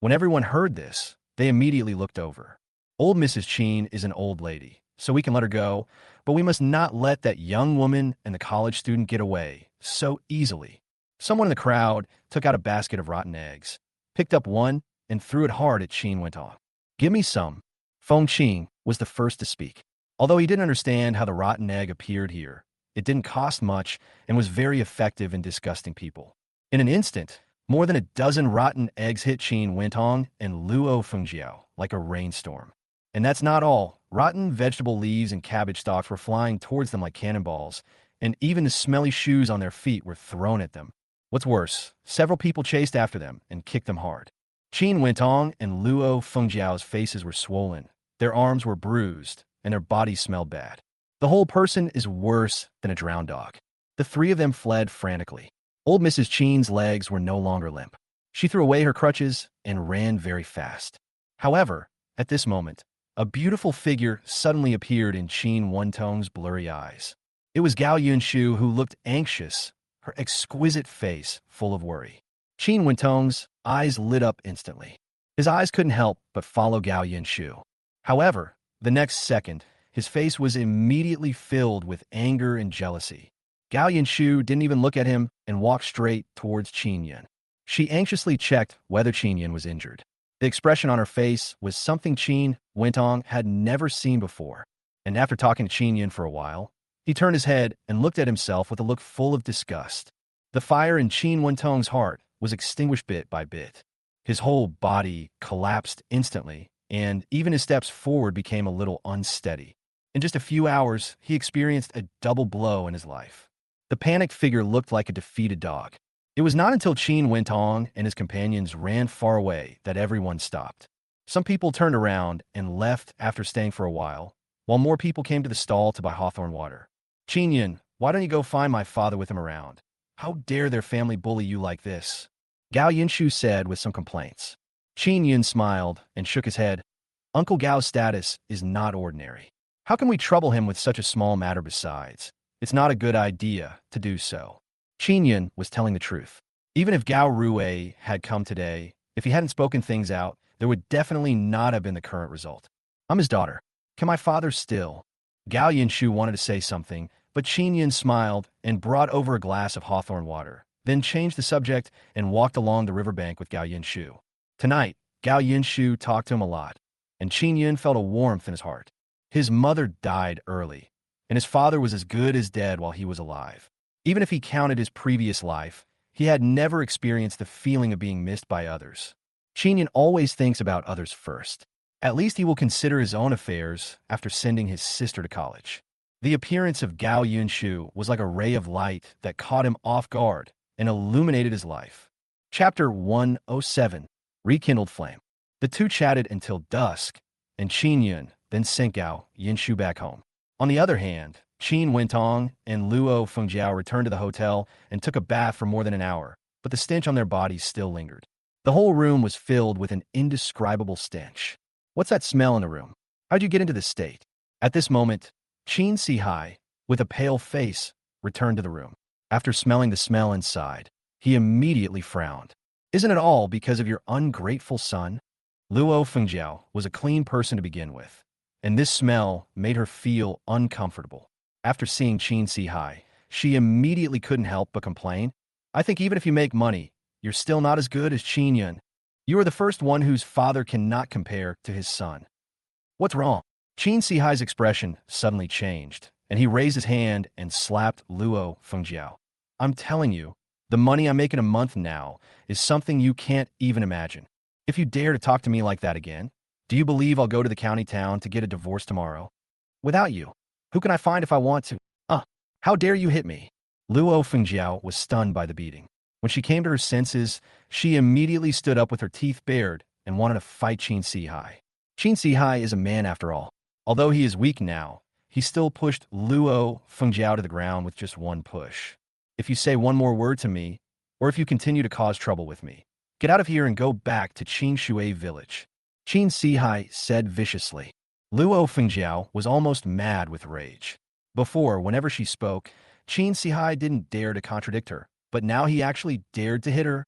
When everyone heard this, they immediately looked over. Old Mrs. Qin is an old lady, so we can let her go, but we must not let that young woman and the college student get away so easily. Someone in the crowd took out a basket of rotten eggs, picked up one, and threw it hard at Qin went on. Give me some. Feng Qin was the first to speak. Although he didn't understand how the rotten egg appeared here, it didn't cost much and was very effective in disgusting people. In an instant, more than a dozen rotten eggs hit Qin Wentong and Luo Fengjiao like a rainstorm. And that's not all. Rotten vegetable leaves and cabbage stalks were flying towards them like cannonballs, and even the smelly shoes on their feet were thrown at them. What's worse, several people chased after them and kicked them hard. Qin Wentong and Luo Fengjiao's faces were swollen, their arms were bruised, and their bodies smelled bad. The whole person is worse than a drowned dog. The three of them fled frantically. Old Mrs. Qin's legs were no longer limp. She threw away her crutches and ran very fast. However, at this moment, a beautiful figure suddenly appeared in Qin Wentong's blurry eyes. It was Gao Yunshu, who looked anxious, her exquisite face full of worry. Qin Wentong's eyes lit up instantly. His eyes couldn't help but follow Gao Yunshu. However, the next second, his face was immediately filled with anger and jealousy. Gao Yunshu didn't even look at him and walked straight towards Qin Yun. She anxiously checked whether Qin Yun was injured. The expression on her face was something Qin Wentong had never seen before, and after talking to Qin Yun for a while, he turned his head and looked at himself with a look full of disgust. The fire in Qin Wentong's heart was extinguished bit by bit. His whole body collapsed instantly, and even his steps forward became a little unsteady. In just a few hours, he experienced a double blow in his life. The panicked figure looked like a defeated dog. It was not until Qin Wentong and his companions ran far away that everyone stopped. Some people turned around and left after staying for a while more people came to the stall to buy hawthorn water. Qin Yun, why don't you go find my father with him around? How dare their family bully you like this? Gao Yunshu said with some complaints. Qin Yun smiled and shook his head. Uncle Gao's status is not ordinary. How can we trouble him with such a small matter besides? It's not a good idea to do so. Qin Yun was telling the truth. Even if Gao Rui had come today, if he hadn't spoken things out, there would definitely not have been the current result. I'm his daughter. Can my father still? Gao Yunshu wanted to say something, but Qin Yun smiled and brought over a glass of hawthorn water, then changed the subject and walked along the riverbank with Gao Yunshu. Tonight, Gao Yunshu talked to him a lot, and Qin Yun felt a warmth in his heart. His mother died early, and his father was as good as dead while he was alive. Even if he counted his previous life, he had never experienced the feeling of being missed by others. Qin Yun always thinks about others first. At least he will consider his own affairs after sending his sister to college. The appearance of Gao Yunshu was like a ray of light that caught him off guard and illuminated his life. Chapter 107, Rekindled Flame. The two chatted until dusk, and Qin Yun then sent Gao Yunshu back home. On the other hand, Qin Wentong and Luo Fengjiao returned to the hotel and took a bath for more than an hour, but the stench on their bodies still lingered. The whole room was filled with an indescribable stench. What's that smell in the room? How'd you get into this state? At this moment, Qin Sihai, with a pale face, returned to the room. After smelling the smell inside, he immediately frowned. Isn't it all because of your ungrateful son? Luo Fengjiao was a clean person to begin with, and this smell made her feel uncomfortable. After seeing Qin Sihai, she immediately couldn't help but complain. I think even if you make money, you're still not as good as Qin Yun. You are the first one whose father cannot compare to his son. What's wrong? Qin Sihai's expression suddenly changed, and he raised his hand and slapped Luo Fengjiao. I'm telling you, the money I'm making a month now is something you can't even imagine. If you dare to talk to me like that again, do you believe I'll go to the county town to get a divorce tomorrow? Without you, who can I find if I want to? How dare you hit me? Luo Fengjiao was stunned by the beating. When she came to her senses, she immediately stood up with her teeth bared and wanted to fight Qin Sihai. Qin Sihai is a man after all. Although he is weak now, he still pushed Luo Fengjiao to the ground with just one push. If you say one more word to me, or if you continue to cause trouble with me, get out of here and go back to Qin Shui village. Qin Sihai said viciously. Luo Fengjiao was almost mad with rage. Before, whenever she spoke, Qin Sihai didn't dare to contradict her, but now he actually dared to hit her,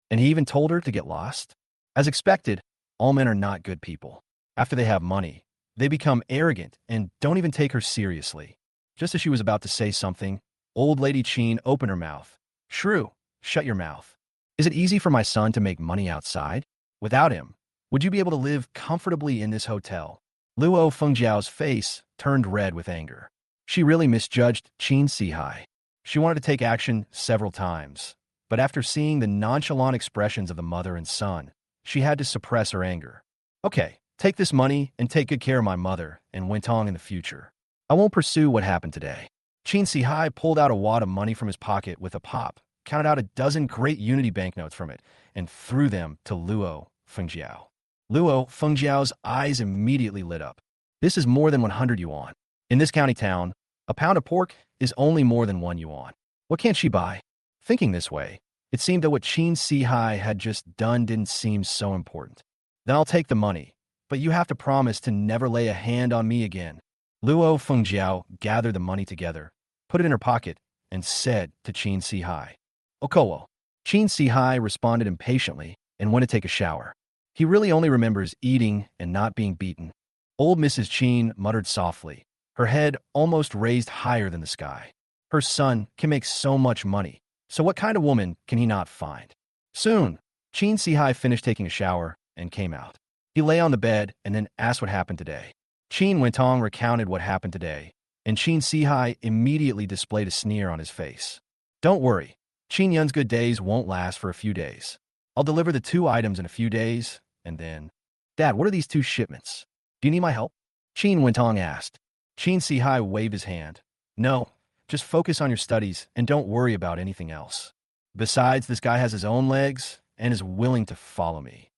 and he even told her to get lost. As expected, all men are not good people. After they have money, they become arrogant and don't even take her seriously. Just as she was about to say something, old lady Qin opened her mouth. Shrew, shut your mouth. Is it easy for my son to make money outside? Without him, would you be able to live comfortably in this hotel? Luo Fengjiao's face turned red with anger. She really misjudged Qin Sihai. She wanted to take action several times, but after seeing the nonchalant expressions of the mother and son, she had to suppress her anger. Okay, take this money and take good care of my mother and Wentong in the future. I won't pursue what happened today. Qin Sihai pulled out a wad of money from his pocket with a pop, counted out a dozen great Unity banknotes from it, and threw them to Luo Fengjiao. Luo Fengjiao's eyes immediately lit up. This is more than 100 yuan. In this county town, a pound of pork is only more than 1 yuan. What can't she buy? Thinking this way, it seemed that what Qin Sihai had just done didn't seem so important. Then I'll take the money, but you have to promise to never lay a hand on me again. Luo Fengjiao gathered the money together, put it in her pocket, and said to Qin Sihai, Okowo. Qin Sihai responded impatiently and went to take a shower. He really only remembers eating and not being beaten. Old Mrs. Qin muttered softly, her head almost raised higher than the sky. Her son can make so much money, so what kind of woman can he not find? Soon, Qin Sihai finished taking a shower and came out. He lay on the bed and then asked what happened today. Qin Wentong recounted what happened today, and Qin Sihai immediately displayed a sneer on his face. Don't worry, Qin Yun's good days won't last for a few days. I'll deliver the 2 items in a few days, and then... Dad, what are these 2 shipments? Do you need my help? Qin Wentong asked. Qin Sihai waved his hand. No, just focus on your studies and don't worry about anything else. Besides, this guy has his own legs and is willing to follow me.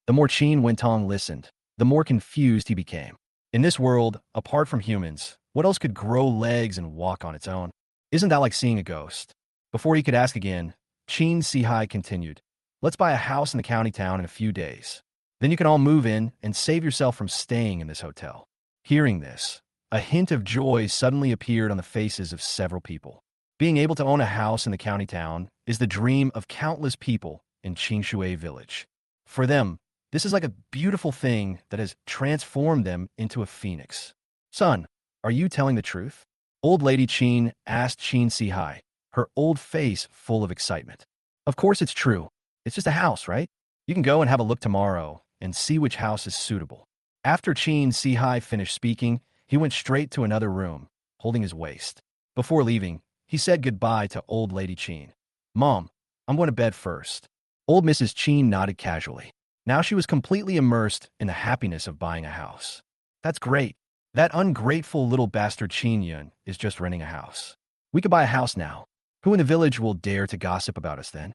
The more Qin Wentong listened, the more confused he became. In this world, apart from humans, what else could grow legs and walk on its own? Isn't that like seeing a ghost? Before he could ask again, Qin Sihai continued. Let's buy a house in the county town in a few days. Then you can all move in and save yourself from staying in this hotel. Hearing this, a hint of joy suddenly appeared on the faces of several people. Being able to own a house in the county town is the dream of countless people in Qingshui village. For them, this is like a beautiful thing that has transformed them into a phoenix. Son, are you telling the truth? Old Lady Qin asked Qin Sihai, her old face full of excitement. Of course it's true. It's just a house, right? You can go and have a look tomorrow and see which house is suitable. After Qin Sihai finished speaking, he went straight to another room, holding his waist. Before leaving, he said goodbye to Old Lady Qin. Mom, I'm going to bed first. Old Mrs. Qin nodded casually. Now she was completely immersed in the happiness of buying a house. That's great. That ungrateful little bastard Qin Yun is just renting a house. We could buy a house now. Who in the village will dare to gossip about us then?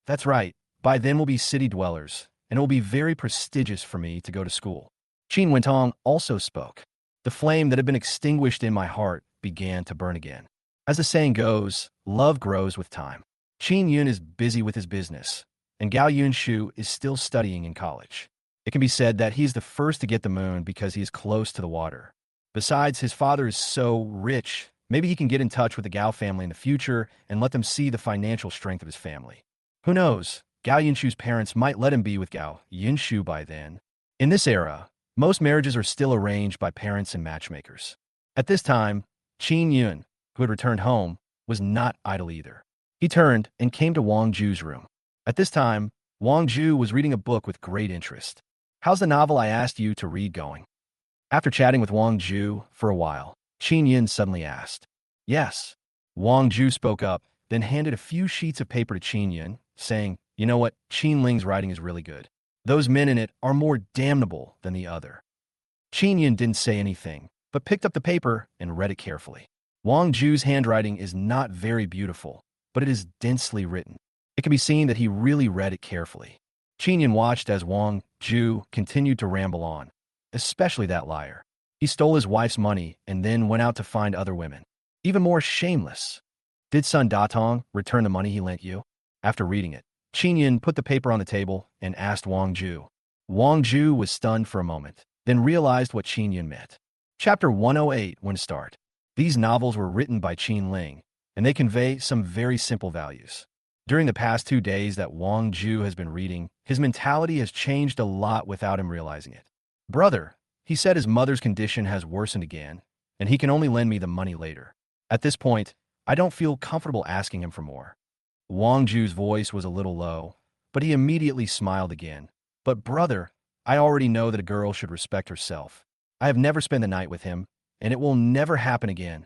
That's right. By then we'll be city dwellers, and it will be very prestigious for me to go to school. Qin Wentong also spoke. The flame that had been extinguished in my heart began to burn again. As the saying goes, love grows with time. Qin Yun is busy with his business, and Gao Yunshu is still studying in college. It can be said that he's the first to get the moon because he is close to the water. Besides, his father is so rich, maybe he can get in touch with the Gao family in the future and let them see the financial strength of his family. Who knows? Gao Yunshu's parents might let him be with Gao Yunshu by then. In this era, most marriages are still arranged by parents and matchmakers. At this time, Qin Yun, who had returned home, was not idle either. He turned and came to Wang Zhu's room. At this time, Wang Zhu was reading a book with great interest. How's the novel I asked you to read going? After chatting with Wang Zhu for a while, Qin Yun suddenly asked. Yes. Wang Zhu spoke up, then handed a few sheets of paper to Qin Yun, saying, you know what, Qin Ling's writing is really good. Those men in it are more damnable than the other. Qin Yun didn't say anything, but picked up the paper and read it carefully. Wang Zhu's handwriting is not very beautiful, but it is densely written. It can be seen that he really read it carefully. Qin watched as Wang Ju continued to ramble on, especially that liar. He stole his wife's money and then went out to find other women. Even more shameless. Did Sun Datong return the money he lent you? After reading it, Qin put the paper on the table and asked Wang Ju. Wang Ju was stunned for a moment, then realized what Qin meant. Chapter 108 When to Start. These novels were written by Qin Ling, and they convey some very simple values. During the past 2 days that Wang Ju has been reading, his mentality has changed a lot without him realizing it. Brother, he said his mother's condition has worsened again, and he can only lend me the money later. At this point, I don't feel comfortable asking him for more. Wang Ju's voice was a little low, but he immediately smiled again. But brother, I already know that a girl should respect herself. I have never spent the night with him, and it will never happen again.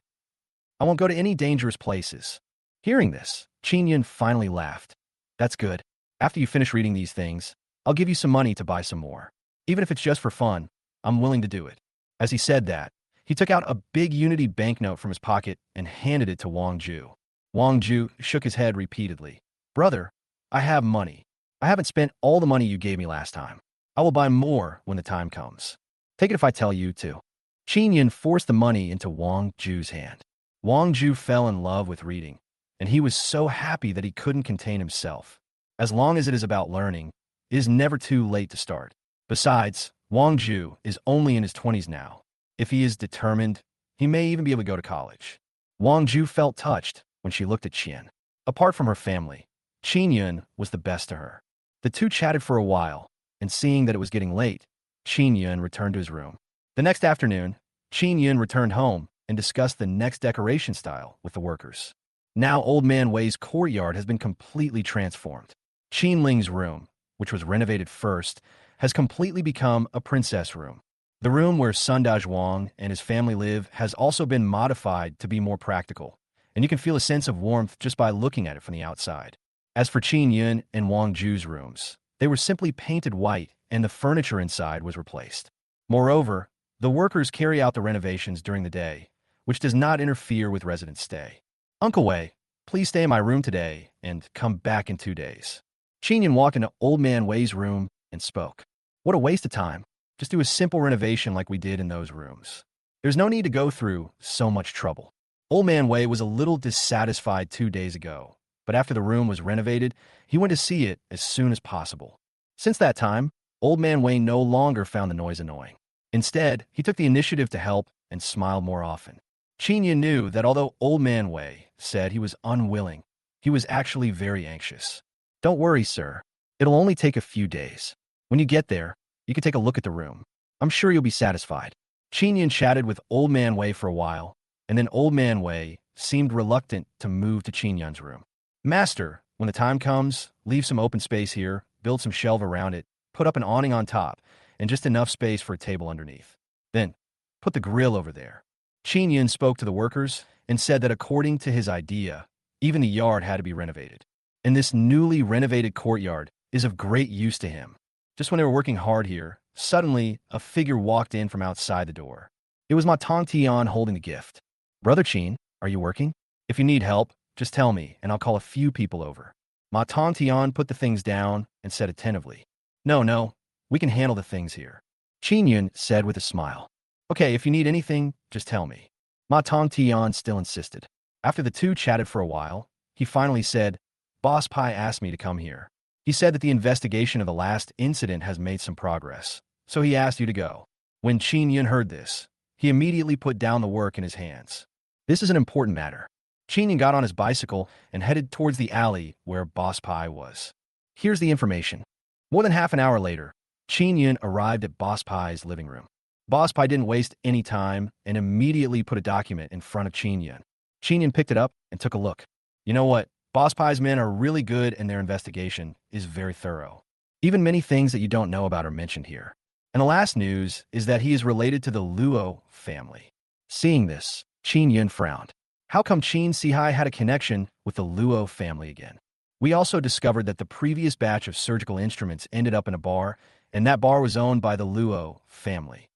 I won't go to any dangerous places. Hearing this, Qin finally laughed. That's good. After you finish reading these things, I'll give you some money to buy some more. Even if it's just for fun, I'm willing to do it. As he said that, he took out a big Unity banknote from his pocket and handed it to Wang Ju. Wang Ju shook his head repeatedly. Brother, I have money. I haven't spent all the money you gave me last time. I will buy more when the time comes. Take it if I tell you to. Qin forced the money into Wang Ju's hand. Wang Ju fell in love with reading, and he was so happy that he couldn't contain himself. As long as it is about learning, it is never too late to start. Besides, Wang Ju is only in his 20s now. If he is determined, he may even be able to go to college. Wang Ju felt touched when she looked at Qin. Apart from her family, Qin was the best to her. The two chatted for a while, and seeing that it was getting late, Qin returned to his room. The next afternoon, Qin returned home and discussed the next decoration style with the workers. Now Old Man Wei's courtyard has been completely transformed. Qin Ling's room, which was renovated first, has completely become a princess room. The room where Sundaj Wang and his family live has also been modified to be more practical, and you can feel a sense of warmth just by looking at it from the outside. As for Qin and Wang Ju's rooms, they were simply painted white and the furniture inside was replaced. Moreover, the workers carry out the renovations during the day, which does not interfere with residents' stay. Uncle Wei, please stay in my room today and come back in 2 days. Qin walked into Old Man Wei's room and spoke. What a waste of time. Just do a simple renovation like we did in those rooms. There's no need to go through so much trouble. Old Man Wei was a little dissatisfied 2 days ago, but after the room was renovated, he went to see it as soon as possible. Since that time, Old Man Wei no longer found the noise annoying. Instead, he took the initiative to help and smiled more often. Qin knew that although Old Man Wei said he was unwilling, he was actually very anxious. Don't worry, sir. It'll only take a few days. When you get there, you can take a look at the room. I'm sure you'll be satisfied. Qin chatted with Old Man Wei for a while, and then Old Man Wei seemed reluctant to move to Qin's room. Master, when the time comes, leave some open space here, build some shelf around it, put up an awning on top, and just enough space for a table underneath. Then, put the grill over there. Qin spoke to the workers and said that according to his idea, even the yard had to be renovated. And this newly renovated courtyard is of great use to him. Just when they were working hard here, suddenly a figure walked in from outside the door. It was Ma Tongtian holding the gift. Brother Qin, are you working? If you need help, just tell me, and I'll call a few people over. Ma Tongtian put the things down and said attentively. No, we can handle the things here. Qin said with a smile. Okay, if you need anything, just tell me. Ma Tongtian still insisted. After the two chatted for a while, he finally said, Boss Pai asked me to come here. He said that the investigation of the last incident has made some progress, so he asked you to go. When Qin heard this, he immediately put down the work in his hands. This is an important matter. Qin got on his bicycle and headed towards the alley where Boss Pai was. Here's the information. More than half an hour later, Qin arrived at Boss Pai's living room. Boss Pai didn't waste any time and immediately put a document in front of Qin. Qin picked it up and took a look. You know what? Boss Pai's men are really good and their investigation is very thorough. Even many things that you don't know about are mentioned here. And the last news is that he is related to the Luo family. Seeing this, Qin frowned. How come Qin Sihai had a connection with the Luo family again? We also discovered that the previous batch of surgical instruments ended up in a bar, and that bar was owned by the Luo family.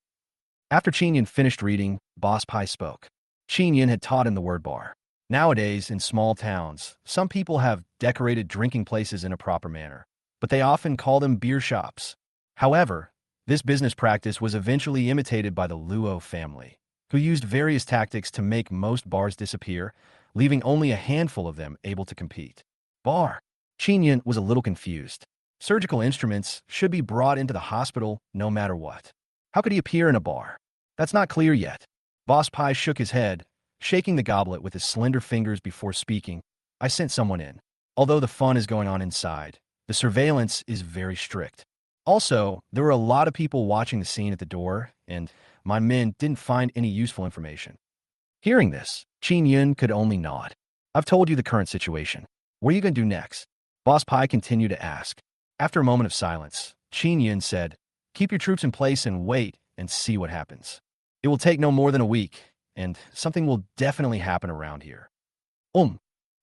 After Qin finished reading, Boss Pai spoke. Qin had taught him the word bar. Nowadays, in small towns, some people have decorated drinking places in a proper manner, but they often call them beer shops. However, this business practice was eventually imitated by the Luo family, who used various tactics to make most bars disappear, leaving only a handful of them able to compete. Bar. Qin was a little confused. Surgical instruments should be brought into the hospital no matter what. How could he appear in a bar? That's not clear yet. Boss Pai shook his head, shaking the goblet with his slender fingers before speaking. I sent someone in. Although the fun is going on inside, the surveillance is very strict. Also, there were a lot of people watching the scene at the door, and my men didn't find any useful information. Hearing this, Qin could only nod. I've told you the current situation. What are you going to do next? Boss Pai continued to ask. After a moment of silence, Qin said, keep your troops in place and wait and see what happens. It will take no more than a week, and something will definitely happen around here.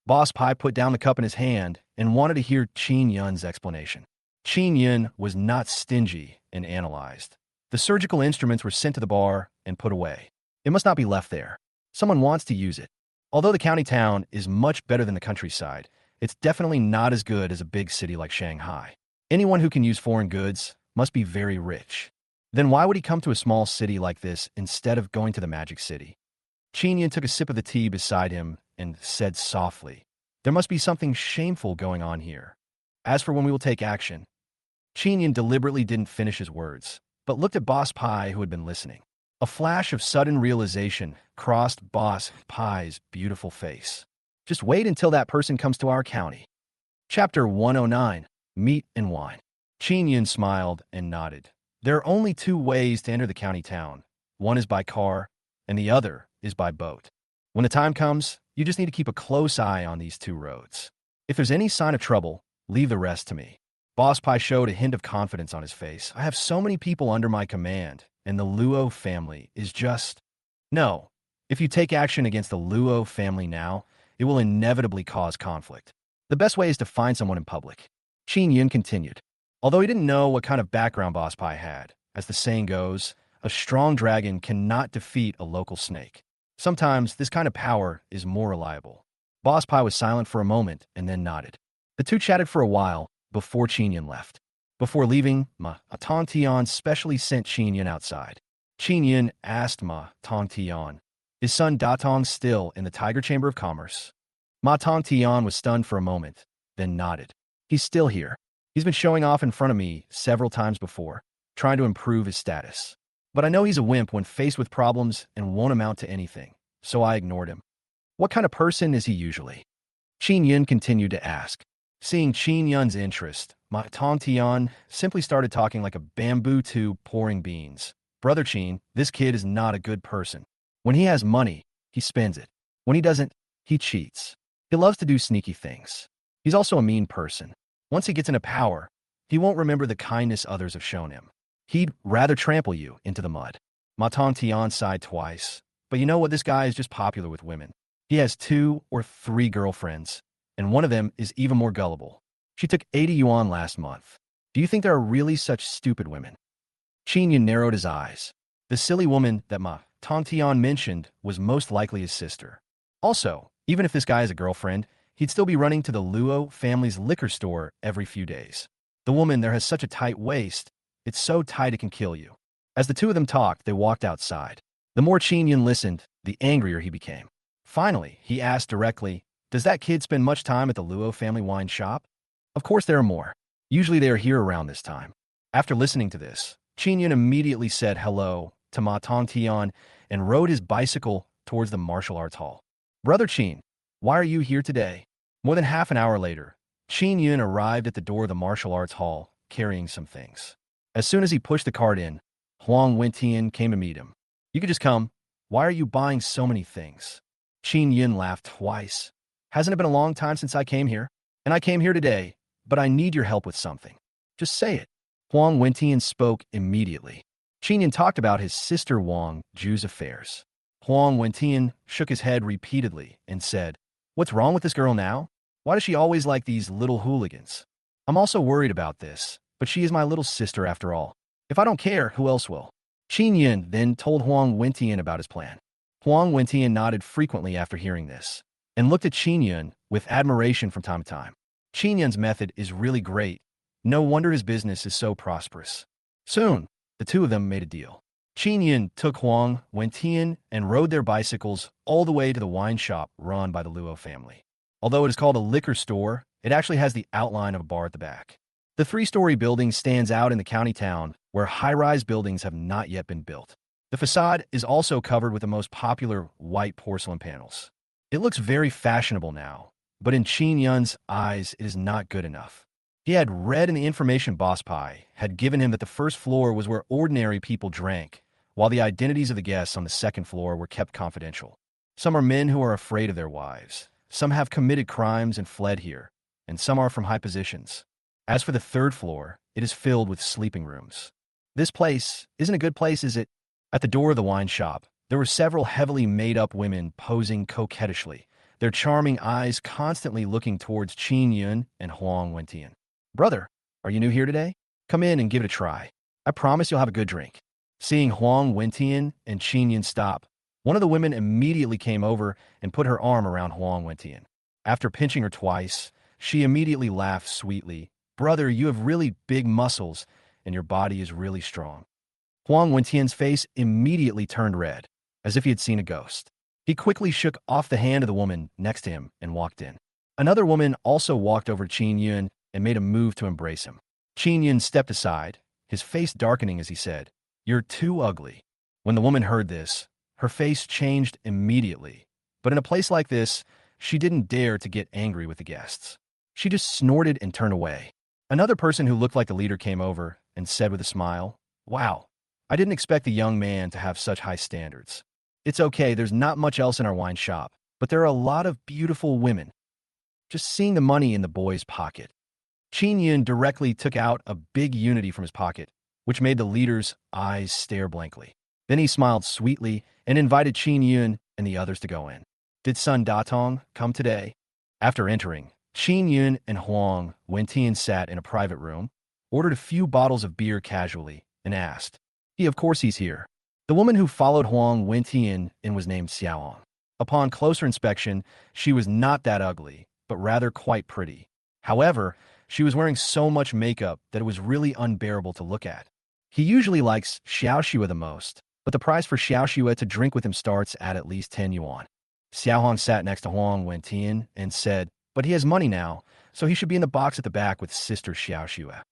Boss Pai put down the cup in his hand and wanted to hear Qin explanation. Qin was not stingy and analyzed. The surgical instruments were sent to the bar and put away. It must not be left there. Someone wants to use it. Although the county town is much better than the countryside, it's definitely not as good as a big city like Shanghai. Anyone who can use foreign goods must be very rich. Then why would he come to a small city like this instead of going to the magic city? Qin took a sip of the tea beside him and said softly, there must be something shameful going on here. As for when we will take action. Qin deliberately didn't finish his words, but looked at Boss Pai, who had been listening. A flash of sudden realization crossed Boss Pai's beautiful face. Just wait until that person comes to our county. Chapter 109, Meat and Wine. Qin smiled and nodded. There are only two ways to enter the county town. One is by car, and the other is by boat. When the time comes, you just need to keep a close eye on these two roads. If there's any sign of trouble, leave the rest to me. Boss Pai showed a hint of confidence on his face. I have so many people under my command, and the Luo family is just... No. If you take action against the Luo family now, it will inevitably cause conflict. The best way is to find someone in public. Qin continued. Although he didn't know what kind of background Boss Pai had, as the saying goes, a strong dragon cannot defeat a local snake. Sometimes this kind of power is more reliable. Boss Pai was silent for a moment and then nodded. The two chatted for a while before Qin left. Before leaving, Ma Tongtian specially sent Qin outside. Qin asked Ma Tongtian, is son Datong still in the Tiger Chamber of Commerce? Ma Tongtian was stunned for a moment, then nodded. He's still here. He's been showing off in front of me several times before, trying to improve his status. But I know he's a wimp when faced with problems and won't amount to anything, so I ignored him. What kind of person is he usually? Qin continued to ask. Seeing Qin's interest, Ma Tongtian simply started talking like a bamboo tube pouring beans. Brother Qin, this kid is not a good person. When he has money, he spends it. When he doesn't, he cheats. He loves to do sneaky things. He's also a mean person. Once he gets into power, he won't remember the kindness others have shown him. He'd rather trample you into the mud. Ma Tongtian sighed twice. But you know what? This guy is just popular with women. He has 2 or 3 girlfriends, and one of them is even more gullible. She took 80 yuan last month. Do you think there are really such stupid women? Qin narrowed his eyes. The silly woman that Ma Tongtian mentioned was most likely his sister. Also, even if this guy has a girlfriend, he'd still be running to the Luo family's liquor store every few days. The woman there has such a tight waist, it's so tight it can kill you. As the two of them talked, they walked outside. The more Qin listened, the angrier he became. Finally, he asked directly, does that kid spend much time at the Luo family wine shop? Of course there are more. Usually they are here around this time. After listening to this, Qin immediately said hello to Ma Tongtian and rode his bicycle towards the martial arts hall. Brother Qin, why are you here today? More than half an hour later, Qin arrived at the door of the martial arts hall, carrying some things. As soon as he pushed the cart in, Huang Wentian came to meet him. You could just come. Why are you buying so many things? Qin laughed twice. Hasn't it been a long time since I came here? And I came here today, but I need your help with something. Just say it. Huang Wentian spoke immediately. Qin talked about his sister Wang Ju's affairs. Huang Wentian shook his head repeatedly and said, what's wrong with this girl now? Why does she always like these little hooligans? I'm also worried about this, but she is my little sister after all. If I don't care, who else will? Qin then told Huang Wentian about his plan. Huang Wentian nodded frequently after hearing this. and looked at Qin Yun with admiration from time to time. Qin Yun's method is really great. No wonder his business is so prosperous. Soon, the two of them made a deal. Qin Yun took Huang Wentian and rode their bicycles all the way to the wine shop run by the Luo family. Although it is called a liquor store, it actually has the outline of a bar at the back. The three-story building stands out in the county town where high-rise buildings have not yet been built. The facade is also covered with the most popular white porcelain panels. It looks very fashionable now, but in Qin Yun's eyes, it is not good enough. He had read in the information boss Pai had given him that the first floor was where ordinary people drank, while the identities of the guests on the second floor were kept confidential. Some are men who are afraid of their wives. Some have committed crimes and fled here, and some are from high positions. As for the third floor, it is filled with sleeping rooms. This place isn't a good place, is it? At the door of the wine shop, there were several heavily made-up women posing coquettishly, their charming eyes constantly looking towards Qin Yun and Huang Wentian. "Brother, are you new here today? Come in and give it a try. I promise you'll have a good drink." Seeing Huang Wentian and Qin Yun stop, one of the women immediately came over and put her arm around Huang Wentian. After pinching her twice, she immediately laughed sweetly. "Brother, you have really big muscles, and your body is really strong." Huang Wentian's face immediately turned red, as if he had seen a ghost. He quickly shook off the hand of the woman next to him and walked in. Another woman also walked over to Qin Yun and made a move to embrace him. Qin Yun stepped aside, his face darkening as he said, "You're too ugly." When the woman heard this, her face changed immediately. But in a place like this, she didn't dare to get angry with the guests. She just snorted and turned away. Another person who looked like the leader came over and said with a smile, "Wow, I didn't expect the young man to have such high standards. It's okay, there's not much else in our wine shop, but there are a lot of beautiful women." Just seeing the money in the boy's pocket. Qin Yun directly took out a big unity from his pocket, which made the leader's eyes stare blankly. Then he smiled sweetly and invited Qin Yun and the others to go in. "Did Sun Datong come today?" After entering, Qin Yun and Huang Wentian sat in a private room, ordered a few bottles of beer casually, and asked, Of course he's here." The woman who followed Huang Wentian in was named Xiaohong. Upon closer inspection, she was not that ugly, but rather quite pretty. However, she was wearing so much makeup that it was really unbearable to look at. He usually likes Xiaoxue the most, but the price for Xiaoxue to drink with him starts at least 10 yuan. Xiaohong sat next to Huang Wentian and said, "But he has money now, so he should be in the box at the back with Sister Xiaoxue."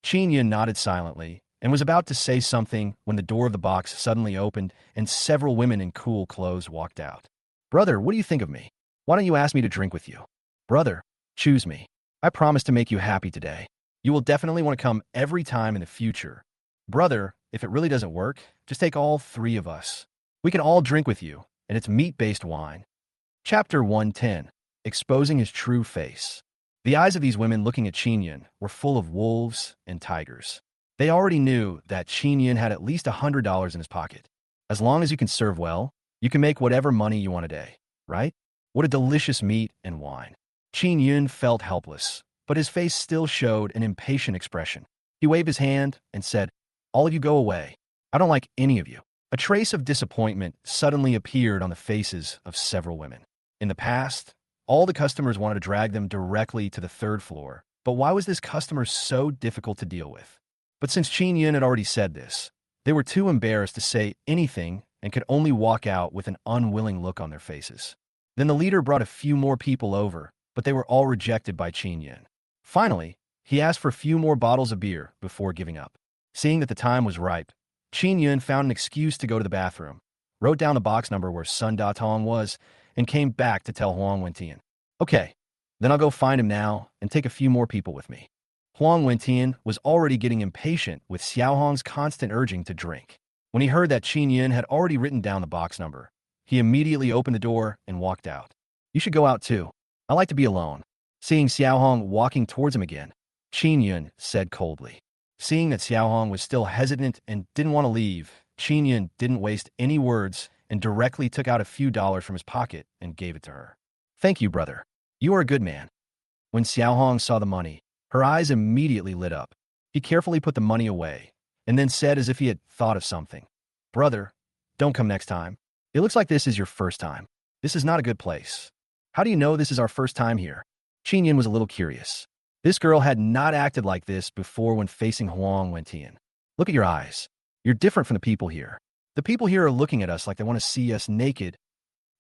Qin Yun nodded silently and was about to say something when the door of the box suddenly opened and several women in cool clothes walked out. "Brother, what do you think of me? Why don't you ask me to drink with you? Brother, choose me. I promise to make you happy today. You will definitely want to come every time in the future. Brother, if it really doesn't work, just take all three of us. We can all drink with you, and it's meat-based wine." Chapter 110. Exposing his true face. The eyes of these women looking at Qin Yun were full of wolves and tigers. They already knew that Qin Yun had at least $100 in his pocket. As long as you can serve well, you can make whatever money you want a day, right? What a delicious meat and wine. Qin Yun felt helpless, but his face still showed an impatient expression. He waved his hand and said, "All of you go away. I don't like any of you." A trace of disappointment suddenly appeared on the faces of several women. In the past, all the customers wanted to drag them directly to the third floor, but why was this customer so difficult to deal with? But since Qin Yun had already said this, they were too embarrassed to say anything and could only walk out with an unwilling look on their faces. Then the leader brought a few more people over, but they were all rejected by Qin Yun. Finally, he asked for a few more bottles of beer before giving up. Seeing that the time was ripe, Qin Yun found an excuse to go to the bathroom, wrote down the box number where Sun Datong was, and came back to tell Huang Wentian, "Okay, then I'll go find him now and take a few more people with me." Huang Wentian was already getting impatient with Xiaohong's constant urging to drink. When he heard that Qin Yun had already written down the box number, he immediately opened the door and walked out. "You should go out too. I like to be alone." Seeing Xiaohong walking towards him again, Qin Yun said coldly. Seeing that Xiaohong was still hesitant and didn't want to leave, Qin Yun didn't waste any words and directly took out a few dollars from his pocket and gave it to her. "Thank you, brother. You are a good man." When Xiaohong saw the money, her eyes immediately lit up. He carefully put the money away and then said as if he had thought of something, "Brother, don't come next time. It looks like this is your first time. This is not a good place." How do you know this is our first time here? Qin Yin was a little curious. This girl had not acted like this before when facing Huang Wentian. Look at your eyes. You're different from the people here. The people here are looking at us like they want to see us naked.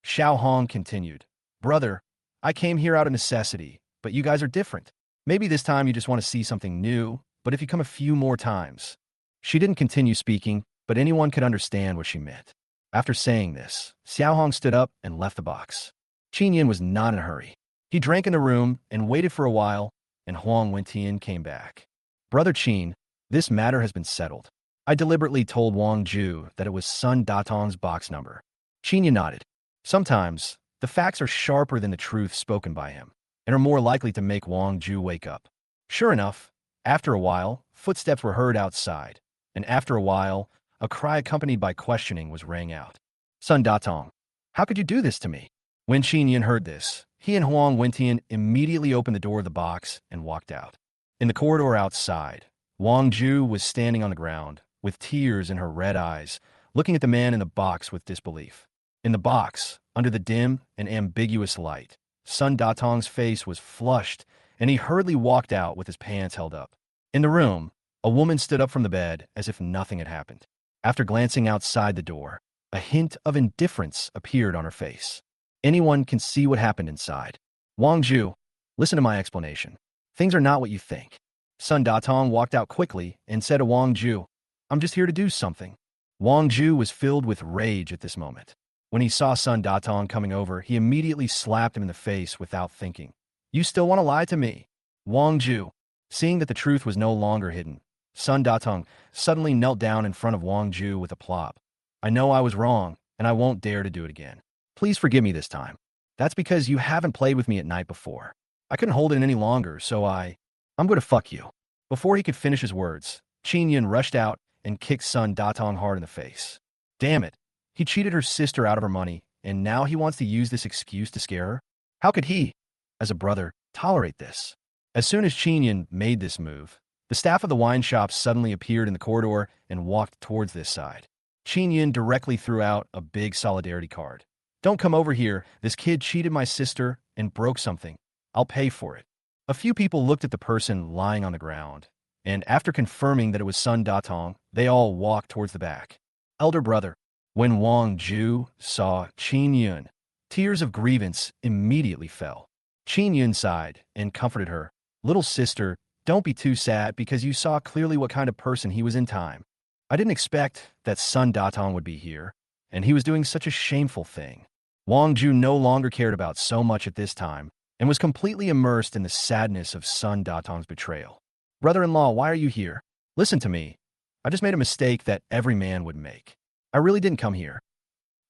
Xiao Hong continued. Brother, I came here out of necessity, but you guys are different. Maybe this time you just want to see something new, but if you come a few more times. She didn't continue speaking, but anyone could understand what she meant. After saying this, Xiao Hong stood up and left the box. Qin Yin was not in a hurry. He drank in the room and waited for a while, and Huang Wentian came back. Brother Qin, this matter has been settled. I deliberately told Wang Ju that it was Sun Datong's box number. Qin Yin nodded. Sometimes, the facts are sharper than the truth spoken by him, and are more likely to make Wang Ju wake up. Sure enough, after a while, footsteps were heard outside, and after a while, a cry accompanied by questioning was rang out. Sun Datong, how could you do this to me? When Qin Yin heard this, he and Huang Wentian immediately opened the door of the box and walked out. In the corridor outside, Wang Ju was standing on the ground, with tears in her red eyes, looking at the man in the box with disbelief. In the box, under the dim and ambiguous light, Sun Datong's face was flushed, and he hurriedly walked out with his pants held up. In the room, a woman stood up from the bed as if nothing had happened. After glancing outside the door, a hint of indifference appeared on her face. Anyone can see what happened inside. Wang Ju, listen to my explanation. Things are not what you think. Sun Datong walked out quickly and said to Wang Ju, I'm just here to do something. Wang Ju was filled with rage at this moment. When he saw Sun Datong coming over, he immediately slapped him in the face without thinking. You still want to lie to me? Wang Ju, seeing that the truth was no longer hidden, Sun Datong suddenly knelt down in front of Wang Ju with a plop. I know I was wrong, and I won't dare to do it again. Please forgive me this time. That's because you haven't played with me at night before. I couldn't hold it any longer, so I'm going to fuck you. Before he could finish his words, Qin Yin rushed out and kicked Sun Datong hard in the face. Damn it. He cheated her sister out of her money, and now he wants to use this excuse to scare her? How could he, as a brother, tolerate this? As soon as Qin Yin made this move, the staff of the wine shop suddenly appeared in the corridor and walked towards this side. Qin Yin directly threw out a big solidarity card. Don't come over here. This kid cheated my sister and broke something. I'll pay for it. A few people looked at the person lying on the ground, and after confirming that it was Sun Datong, they all walked towards the back. Elder brother, when Wang Ju saw Qin Yun, tears of grievance immediately fell. Qin Yun sighed and comforted her. Little sister, don't be too sad because you saw clearly what kind of person he was in time. I didn't expect that Sun Datong would be here, and he was doing such a shameful thing. Wang Ju no longer cared about so much at this time, and was completely immersed in the sadness of Sun Datong's betrayal. Brother-in-law, why are you here? Listen to me. I just made a mistake that every man would make. I really didn't come here.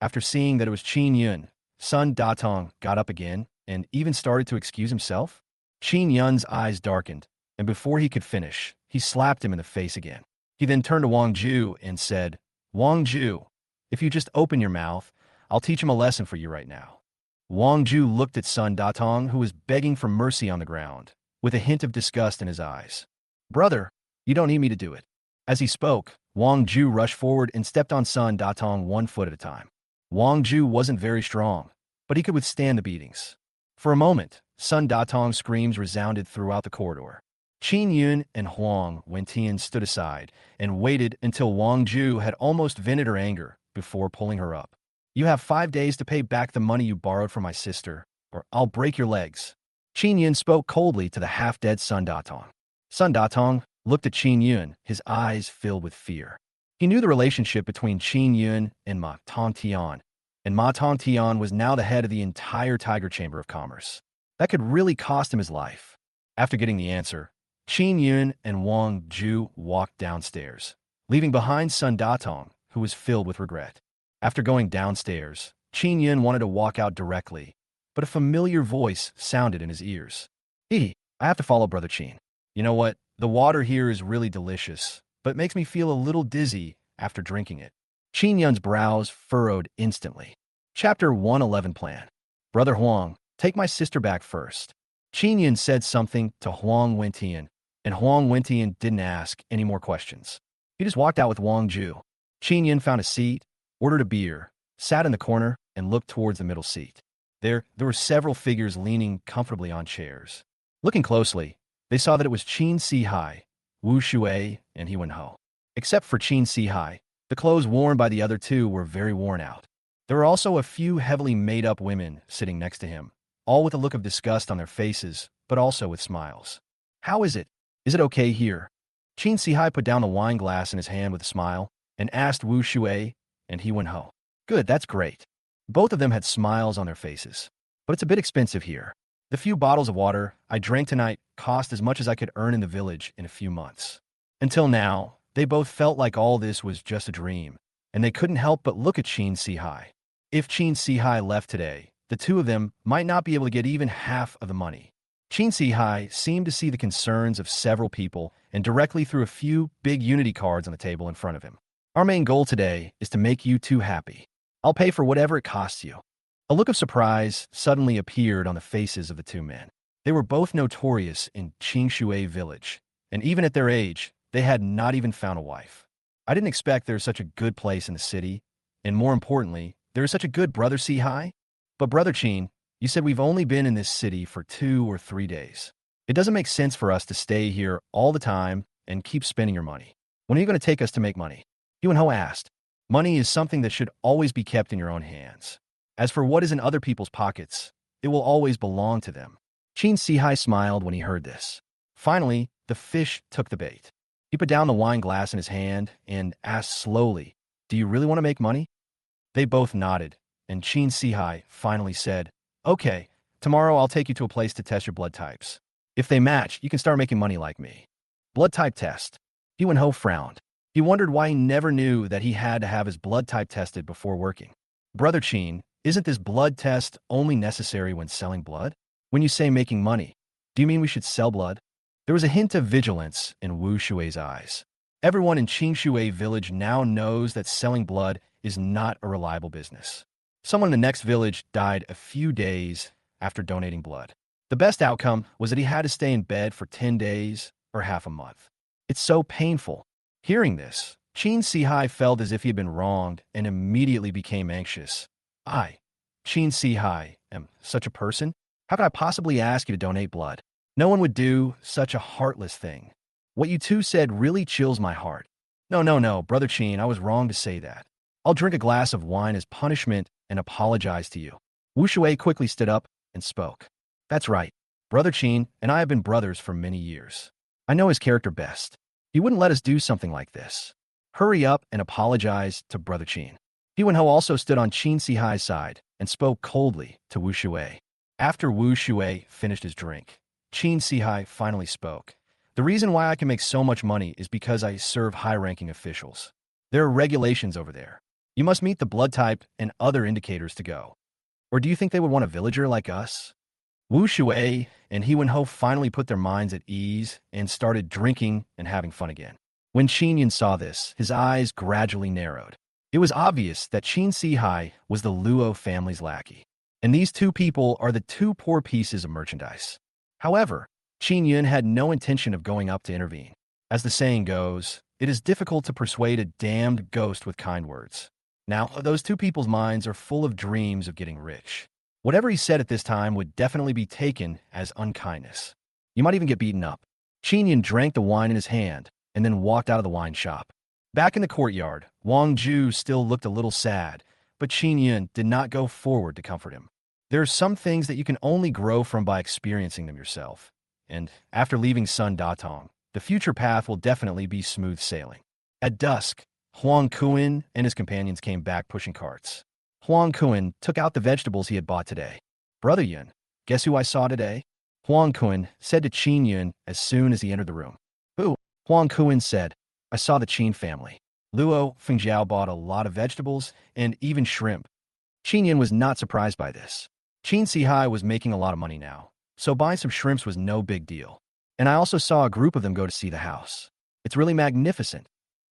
After seeing that it was Qin Yun, Sun Datong got up again and even started to excuse himself. Qin Yun's eyes darkened, and before he could finish, he slapped him in the face again. He then turned to Wang Ju and said, Wang Ju, if you just open your mouth, I'll teach him a lesson for you right now. Wang Ju looked at Sun Datong, who was begging for mercy on the ground, with a hint of disgust in his eyes. Brother, you don't need me to do it. As he spoke, Wang Ju rushed forward and stepped on Sun Datong 1 foot at a time. Wang Ju wasn't very strong, but he could withstand the beatings. For a moment, Sun Datong's screams resounded throughout the corridor. Qin Yun and Huang Wentian stood aside and waited until Wang Ju had almost vented her anger before pulling her up. You have 5 days to pay back the money you borrowed from my sister, or I'll break your legs. Qin Yun spoke coldly to the half-dead Sun Datong. Sun Datong looked at Qin Yun, his eyes filled with fear. He knew the relationship between Qin Yun and Ma Tongtian, and Ma Tongtian was now the head of the entire Tiger Chamber of Commerce. That could really cost him his life. After getting the answer, Qin Yun and Wang Ju walked downstairs, leaving behind Sun Datong, who was filled with regret. After going downstairs, Qin Yun wanted to walk out directly, but a familiar voice sounded in his ears. I have to follow Brother Qin. You know what? The water here is really delicious, but it makes me feel a little dizzy after drinking it. Qin Yun's brows furrowed instantly. Chapter 111 Plan. Brother Huang, take my sister back first. Qin Yun said something to Huang Wentian, and Huang Wentian didn't ask any more questions. He just walked out with Wang Ju. Qin Yun found a seat, ordered a beer, sat in the corner, and looked towards the middle seat. There were several figures leaning comfortably on chairs. Looking closely, they saw that it was Qin Si-hai, Wu Shui, and He Wen-ho. Except for Qin Si-hai, the clothes worn by the other two were very worn out. There were also a few heavily made-up women sitting next to him, all with a look of disgust on their faces, but also with smiles. How is it? Is it okay here? Qin Si-hai put down the wine glass in his hand with a smile and asked Wu Shui and He Wen-ho. Good, that's great. Both of them had smiles on their faces. But it's a bit expensive here. The few bottles of water I drank tonight cost as much as I could earn in the village in a few months. Until now, they both felt like all this was just a dream, and they couldn't help but look at Qin Si-hai. If Qin Si-hai left today, the two of them might not be able to get even half of the money. Qin Si-hai seemed to see the concerns of several people and directly threw a few big unity cards on the table in front of him. Our main goal today is to make you two happy. I'll pay for whatever it costs you. A look of surprise suddenly appeared on the faces of the two men. They were both notorious in Qingshui village, and even at their age, they had not even found a wife. I didn't expect there was such a good place in the city, and more importantly, there is such a good brother Si-hai. But Brother Qin, you said we've only been in this city for 2 or 3 days. It doesn't make sense for us to stay here all the time and keep spending your money. When are you going to take us to make money? He Wen-ho asked. Money is something that should always be kept in your own hands. As for what is in other people's pockets, it will always belong to them. Qin Si-hai smiled when he heard this. Finally, the fish took the bait. He put down the wine glass in his hand and asked slowly, Do you really want to make money? They both nodded, and Qin Si-hai finally said, Okay, tomorrow I'll take you to a place to test your blood types. If they match, you can start making money like me. Blood type test. He Wen-ho frowned. He wondered why he never knew that he had to have his blood type tested before working. Brother Qin, isn't this blood test only necessary when selling blood? When you say making money, do you mean we should sell blood? There was a hint of vigilance in Wu Shui's eyes. Everyone in Qingshui village now knows that selling blood is not a reliable business. Someone in the next village died a few days after donating blood. The best outcome was that he had to stay in bed for 10 days or half a month. It's so painful. Hearing this, Qin Si-hai felt as if he had been wronged and immediately became anxious. I, Qin Si-hai, am such a person? How could I possibly ask you to donate blood? No one would do such a heartless thing. What you two said really chills my heart. No, Brother Qin, I was wrong to say that. I'll drink a glass of wine as punishment and apologize to you. Wu Shui quickly stood up and spoke. That's right. Brother Qin and I have been brothers for many years. I know his character best. He wouldn't let us do something like this. Hurry up and apologize to Brother Qin. He Wen-ho also stood on Qin Si-hai's side and spoke coldly to Wu Shui. After Wu Shui finished his drink, Qin Si-hai finally spoke. The reason why I can make so much money is because I serve high-ranking officials. There are regulations over there. You must meet the blood type and other indicators to go. Or do you think they would want a villager like us? Wu Shui and He Wen-ho finally put their minds at ease and started drinking and having fun again. When Qin Yin saw this, his eyes gradually narrowed. It was obvious that Qin Si-hai was the Luo family's lackey, and these two people are the two poor pieces of merchandise. However, Qin Yin had no intention of going up to intervene. As the saying goes, it is difficult to persuade a damned ghost with kind words. Now, those two people's minds are full of dreams of getting rich. Whatever he said at this time would definitely be taken as unkindness. You might even get beaten up. Qin Yin drank the wine in his hand and then walked out of the wine shop. Back in the courtyard, Wang Ju still looked a little sad, but Qin Yin did not go forward to comfort him. There are some things that you can only grow from by experiencing them yourself. And after leaving Sun Datong, the future path will definitely be smooth sailing. At dusk, Huang Kuan and his companions came back pushing carts. Huang Kuan took out the vegetables he had bought today. Brother Yun, guess who I saw today? Huang Kuan said to Qin Yun as soon as he entered the room. Who? Huang Kuan said, I saw the Qin family. Luo Fengjiao bought a lot of vegetables and even shrimp. Qin Yun was not surprised by this. Qin Si-hai was making a lot of money now, so buying some shrimps was no big deal. And I also saw a group of them go to see the house. It's really magnificent.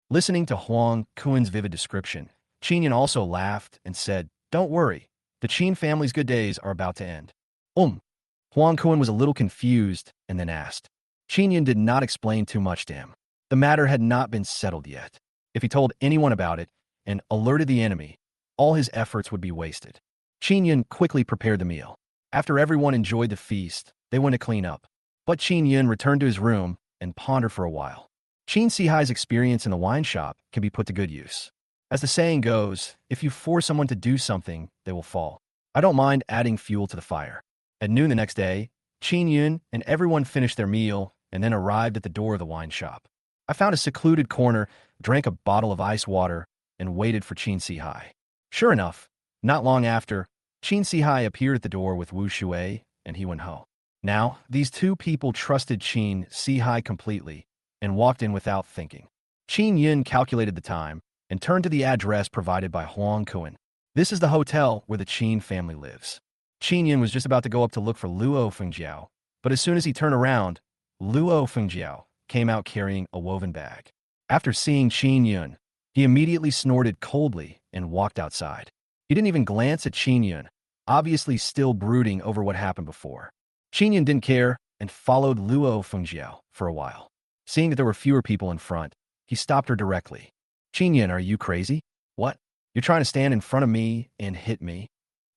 Listening to Huang Kuan's vivid description, Qin Yin also laughed and said, Don't worry, the Qin family's good days are about to end. Huang Kuan was a little confused and then asked. Qin Yin did not explain too much to him. The matter had not been settled yet. If he told anyone about it and alerted the enemy, all his efforts would be wasted. Qin Yun quickly prepared the meal. After everyone enjoyed the feast, they went to clean up. But Qin Yun returned to his room and pondered for a while. Qin Sihai's experience in the wine shop can be put to good use. As the saying goes, if you force someone to do something, they will fall. I don't mind adding fuel to the fire. At noon the next day, Qin Yun and everyone finished their meal and then arrived at the door of the wine shop. I found a secluded corner, drank a bottle of ice water, and waited for Qin Sihai. Sure enough, not long after, Qin Sihai appeared at the door with Wu Shui and he went home. Now, these two people trusted Qin Sihai completely and walked in without thinking. Qin Yun calculated the time and turned to the address provided by Huang Kuan. This is the hotel where the Qin family lives. Qin Yun was just about to go up to look for Luo Fengjiao, but as soon as he turned around, Luo Fengjiao came out carrying a woven bag. After seeing Qin Yun, he immediately snorted coldly and walked outside. He didn't even glance at Qin Yun, obviously still brooding over what happened before. Qin Yun didn't care and followed Luo Fengjiao for a while. Seeing that there were fewer people in front, he stopped her directly. Qin Yun, are you crazy? What? You're trying to stand in front of me and hit me?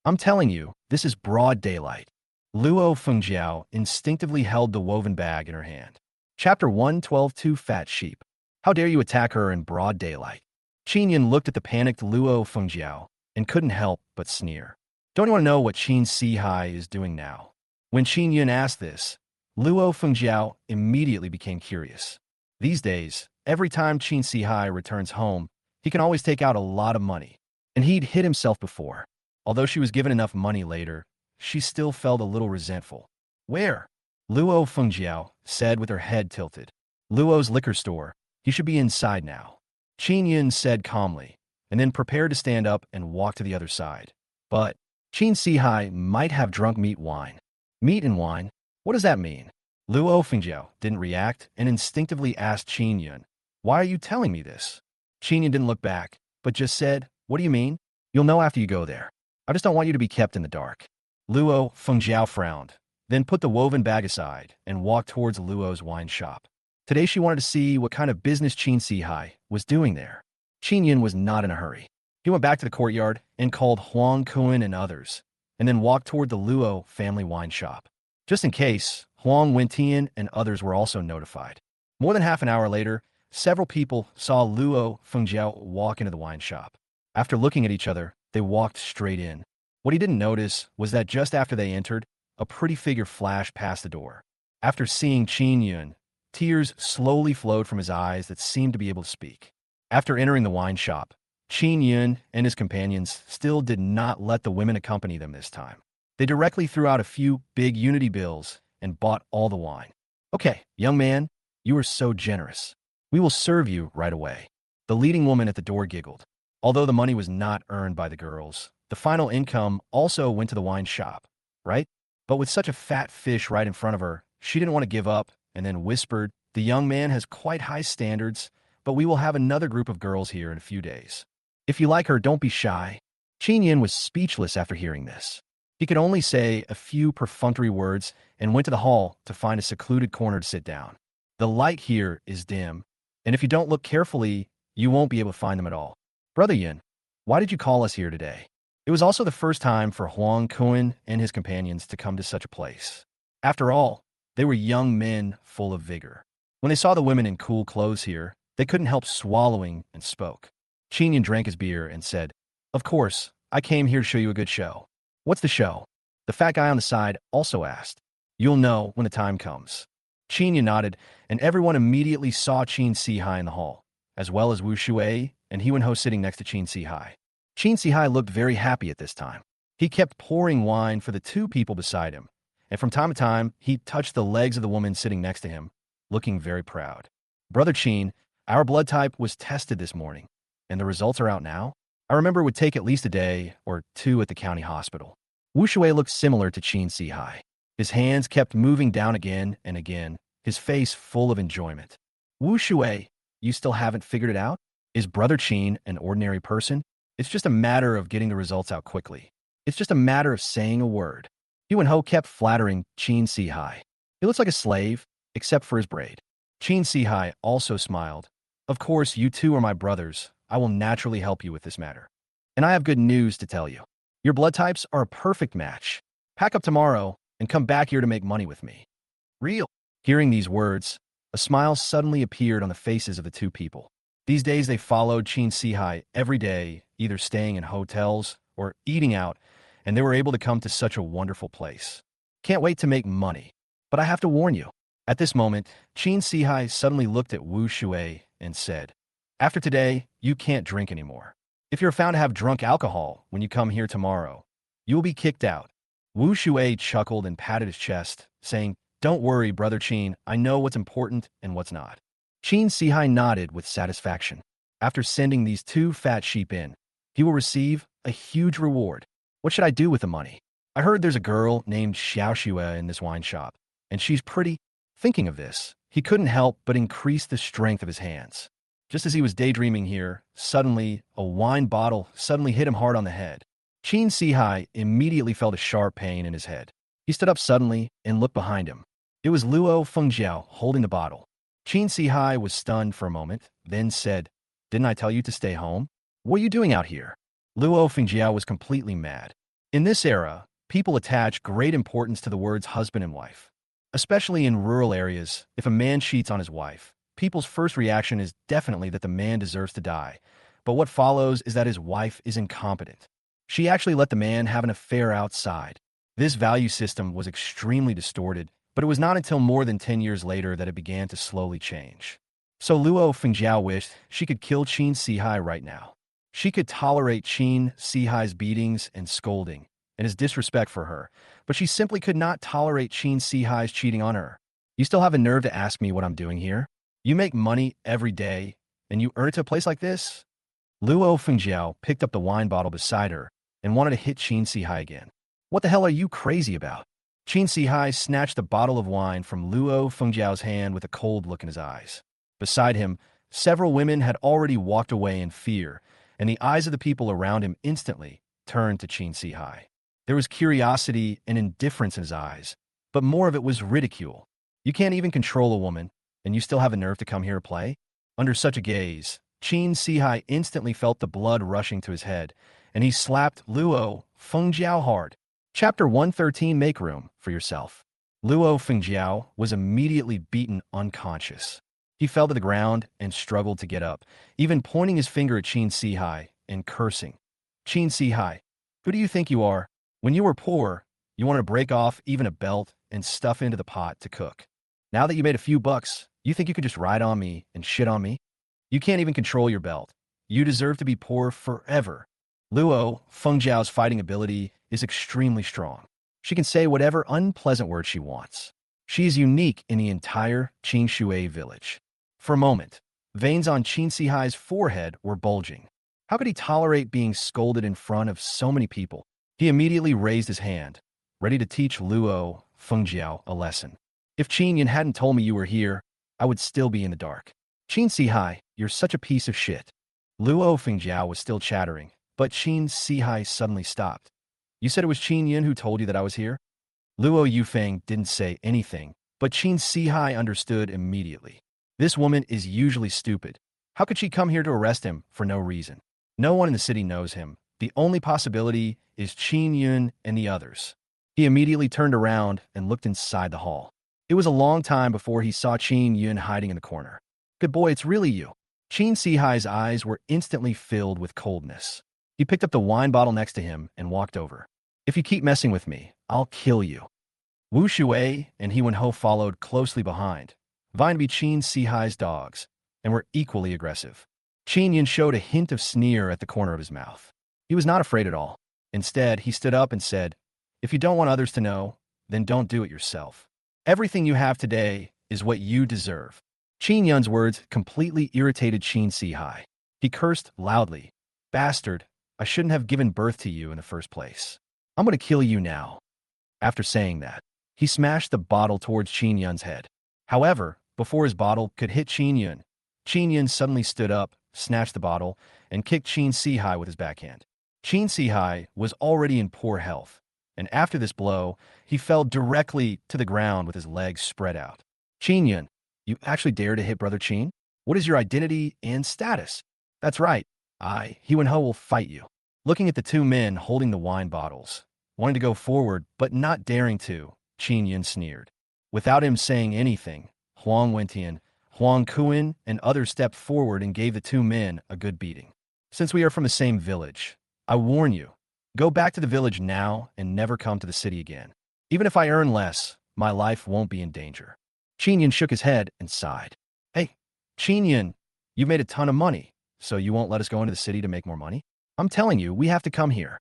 I'm telling you, this is broad daylight. Luo Fengjiao instinctively held the woven bag in her hand. Chapter 112 Two Fat Sheep. How dare you attack her in broad daylight? Qin Yun looked at the panicked Luo Fengjiao and couldn't help but sneer. Don't you want to know what Qin Sihai is doing now? When Qin Yun asked this, Luo Fengjiao immediately became curious. These days, every time Qin Sihai returns home, he can always take out a lot of money, and he'd hit himself before. Although she was given enough money later, she still felt a little resentful. Where? Luo Fengjiao said with her head tilted. Luo's liquor store. He should be inside now. Qin Yun said calmly, and then prepared to stand up and walk to the other side. But Qin Sihai might have drunk meat wine. Meat and wine? What does that mean? Luo Fengjiao didn't react and instinctively asked Qin Yun, why are you telling me this? Qin Yun didn't look back, but just said, what do you mean? You'll know after you go there. I just don't want you to be kept in the dark. Luo Fengjiao frowned, then put the woven bag aside and walked towards Luo's wine shop. Today she wanted to see what kind of business Qin Sihai was doing there. Qin Yun was not in a hurry. He went back to the courtyard and called Huang Kuan and others, and then walked toward the Luo family wine shop. Just in case, Huang Wentian and others were also notified. More than half an hour later, several people saw Luo Fengjiao walk into the wine shop. After looking at each other, they walked straight in. What he didn't notice was that just after they entered, a pretty figure flashed past the door. After seeing Qin Yun, tears slowly flowed from his eyes that seemed to be able to speak. After entering the wine shop, Qin Yun and his companions still did not let the women accompany them this time. They directly threw out a few big unity bills and bought all the wine. Okay, young man, you are so generous. We will serve you right away. The leading woman at the door giggled. Although the money was not earned by the girls, the final income also went to the wine shop, right? But with such a fat fish right in front of her, she didn't want to give up and then whispered, the young man has quite high standards, but we will have another group of girls here in a few days. If you like her, don't be shy. Qin Yun was speechless after hearing this. He could only say a few perfunctory words and went to the hall to find a secluded corner to sit down. The light here is dim, and if you don't look carefully, you won't be able to find them at all. Brother Yun, why did you call us here today? It was also the first time for Huang Kuan and his companions to come to such a place. After all, they were young men full of vigor. When they saw the women in cool clothes here, they couldn't help swallowing and spoke. Qin Yun drank his beer and said, of course, I came here to show you a good show. What's the show? The fat guy on the side also asked. You'll know when the time comes. Qin Yun nodded, and everyone immediately saw Qin Sihai in the hall, as well as Wu Shui and He Wen-ho sitting next to Qin Sihai. Qin Sihai looked very happy at this time. He kept pouring wine for the two people beside him, and from time to time, he touched the legs of the woman sitting next to him, looking very proud. Brother Qin, our blood type was tested this morning, and the results are out now. I remember it would take at least a day or two at the county hospital. Wu Shui looked similar to Qin Sihai. His hands kept moving down again and again, his face full of enjoyment. Wu Shui, you still haven't figured it out? Is Brother Qin an ordinary person? It's just a matter of getting the results out quickly. It's just a matter of saying a word. He Wen-ho kept flattering Qin Sihai. He looks like a slave, except for his braid. Qin Sihai also smiled. Of course, you two are my brothers. I will naturally help you with this matter. And I have good news to tell you. Your blood types are a perfect match. Pack up tomorrow and come back here to make money with me. Real. Hearing these words, a smile suddenly appeared on the faces of the two people. These days they followed Chin Sihai every day, either staying in hotels or eating out, and they were able to come to such a wonderful place. Can't wait to make money. But I have to warn you. At this moment, Chin Sihai suddenly looked at Wu Shui and said, "After today, you can't drink anymore. If you're found to have drunk alcohol when you come here tomorrow, you will be kicked out." Wu Shui chuckled and patted his chest, saying, "Don't worry, Brother Chin, I know what's important and what's not." Chin Sihai nodded with satisfaction. After sending these two fat sheep in, he will receive a huge reward. What should I do with the money? I heard there's a girl named Xiao Xue in this wine shop, and she's pretty. Thinking of this, he couldn't help but increase the strength of his hands. Just as he was daydreaming here, suddenly, a wine bottle suddenly hit him hard on the head. Chin Sihai immediately felt a sharp pain in his head. He stood up suddenly and looked behind him. It was Luo Fengjiao holding the bottle. Chin Sihai was stunned for a moment, then said, "Didn't I tell you to stay home? What are you doing out here?" Luo Fengjiao was completely mad. In this era, people attach great importance to the words husband and wife. Especially in rural areas, if a man cheats on his wife, people's first reaction is definitely that the man deserves to die. But what follows is that his wife is incompetent. She actually let the man have an affair outside. This value system was extremely distorted, but it was not until more than 10 years later that it began to slowly change. So Luo Fengjiao wished she could kill Chin Sihai right now. She could tolerate Chin Sihai's beatings and scolding, and his disrespect for her, but she simply could not tolerate Chin Sihai's cheating on her. "You still have a nerve to ask me what I'm doing here? You make money every day, and you earn it to a place like this?" Luo Fengjiao picked up the wine bottle beside her and wanted to hit Chin Sihai again. "What the hell are you crazy about?" Chin Sihai snatched the bottle of wine from Luo Fengjiao's hand with a cold look in his eyes. Beside him, several women had already walked away in fear, and the eyes of the people around him instantly turned to Chin Sihai. There was curiosity and indifference in his eyes, but more of it was ridicule. "You can't even control a woman, and you still have a nerve to come here to play?" Under such a gaze, Chin Sihai instantly felt the blood rushing to his head, and he slapped Luo Fengjiao hard. Chapter 113, Make Room for Yourself. Luo Fengjiao was immediately beaten unconscious. He fell to the ground and struggled to get up, even pointing his finger at Chin Sihai and cursing. "Chin Sihai, who do you think you are? When you were poor, you wanted to break off even a belt and stuff into the pot to cook. Now that you made a few bucks, you think you can just ride on me and shit on me? You can't even control your belt. You deserve to be poor forever." Luo Fengjiao's fighting ability is extremely strong. She can say whatever unpleasant word she wants. She is unique in the entire Qingshui village. For a moment, veins on Chin Sihai's forehead were bulging. How could he tolerate being scolded in front of so many people? He immediately raised his hand, ready to teach Luo Fengjiao a lesson. "If Qin Yin hadn't told me you were here, I would still be in the dark." "Chin Sihai, you're such a piece of shit." Luo Fengjiao was still chattering, but Chin Sihai suddenly stopped. "You said it was Qin Yin who told you that I was here?" Luo Yufeng didn't say anything, but Chin Sihai understood immediately. This woman is usually stupid. How could she come here to arrest him for no reason? No one in the city knows him. The only possibility is Qin Yun and the others. He immediately turned around and looked inside the hall. It was a long time before he saw Qin Yun hiding in the corner. "Good boy, it's really you." Chin Sihai's eyes were instantly filled with coldness. He picked up the wine bottle next to him and walked over. "If you keep messing with me, I'll kill you." Wu Shui and He Wen-ho followed closely behind, vying to be Chin Sihai's dogs, and were equally aggressive. Qin Yun showed a hint of sneer at the corner of his mouth. He was not afraid at all. Instead, he stood up and said, "If you don't want others to know, then don't do it yourself. Everything you have today is what you deserve." Qin Yun's words completely irritated Chin Sihai. He cursed loudly. "Bastard, I shouldn't have given birth to you in the first place. I'm going to kill you now." After saying that, he smashed the bottle towards Qin Yun's head. However, before his bottle could hit Qin Yun suddenly stood up, snatched the bottle, and kicked Chin Sihai with his backhand. Chin Sihai was already in poor health, and after this blow, he fell directly to the ground with his legs spread out. "Qin Yun, you actually dare to hit Brother Qin? What is your identity and status?" "That's right. He Wen-ho will fight you." Looking at the two men holding the wine bottles, wanting to go forward but not daring to, Qin Yin sneered. Without him saying anything, Huang Wentian, Huang Kuan, and others stepped forward and gave the two men a good beating. Since we are from the same village, I warn you, go back to the village now and never come to the city again. Even if I earn less, my life won't be in danger. Qin Yin shook his head and sighed. Hey, Qin Yin, you've made a ton of money, so you won't let us go into the city to make more money? I'm telling you, we have to come here.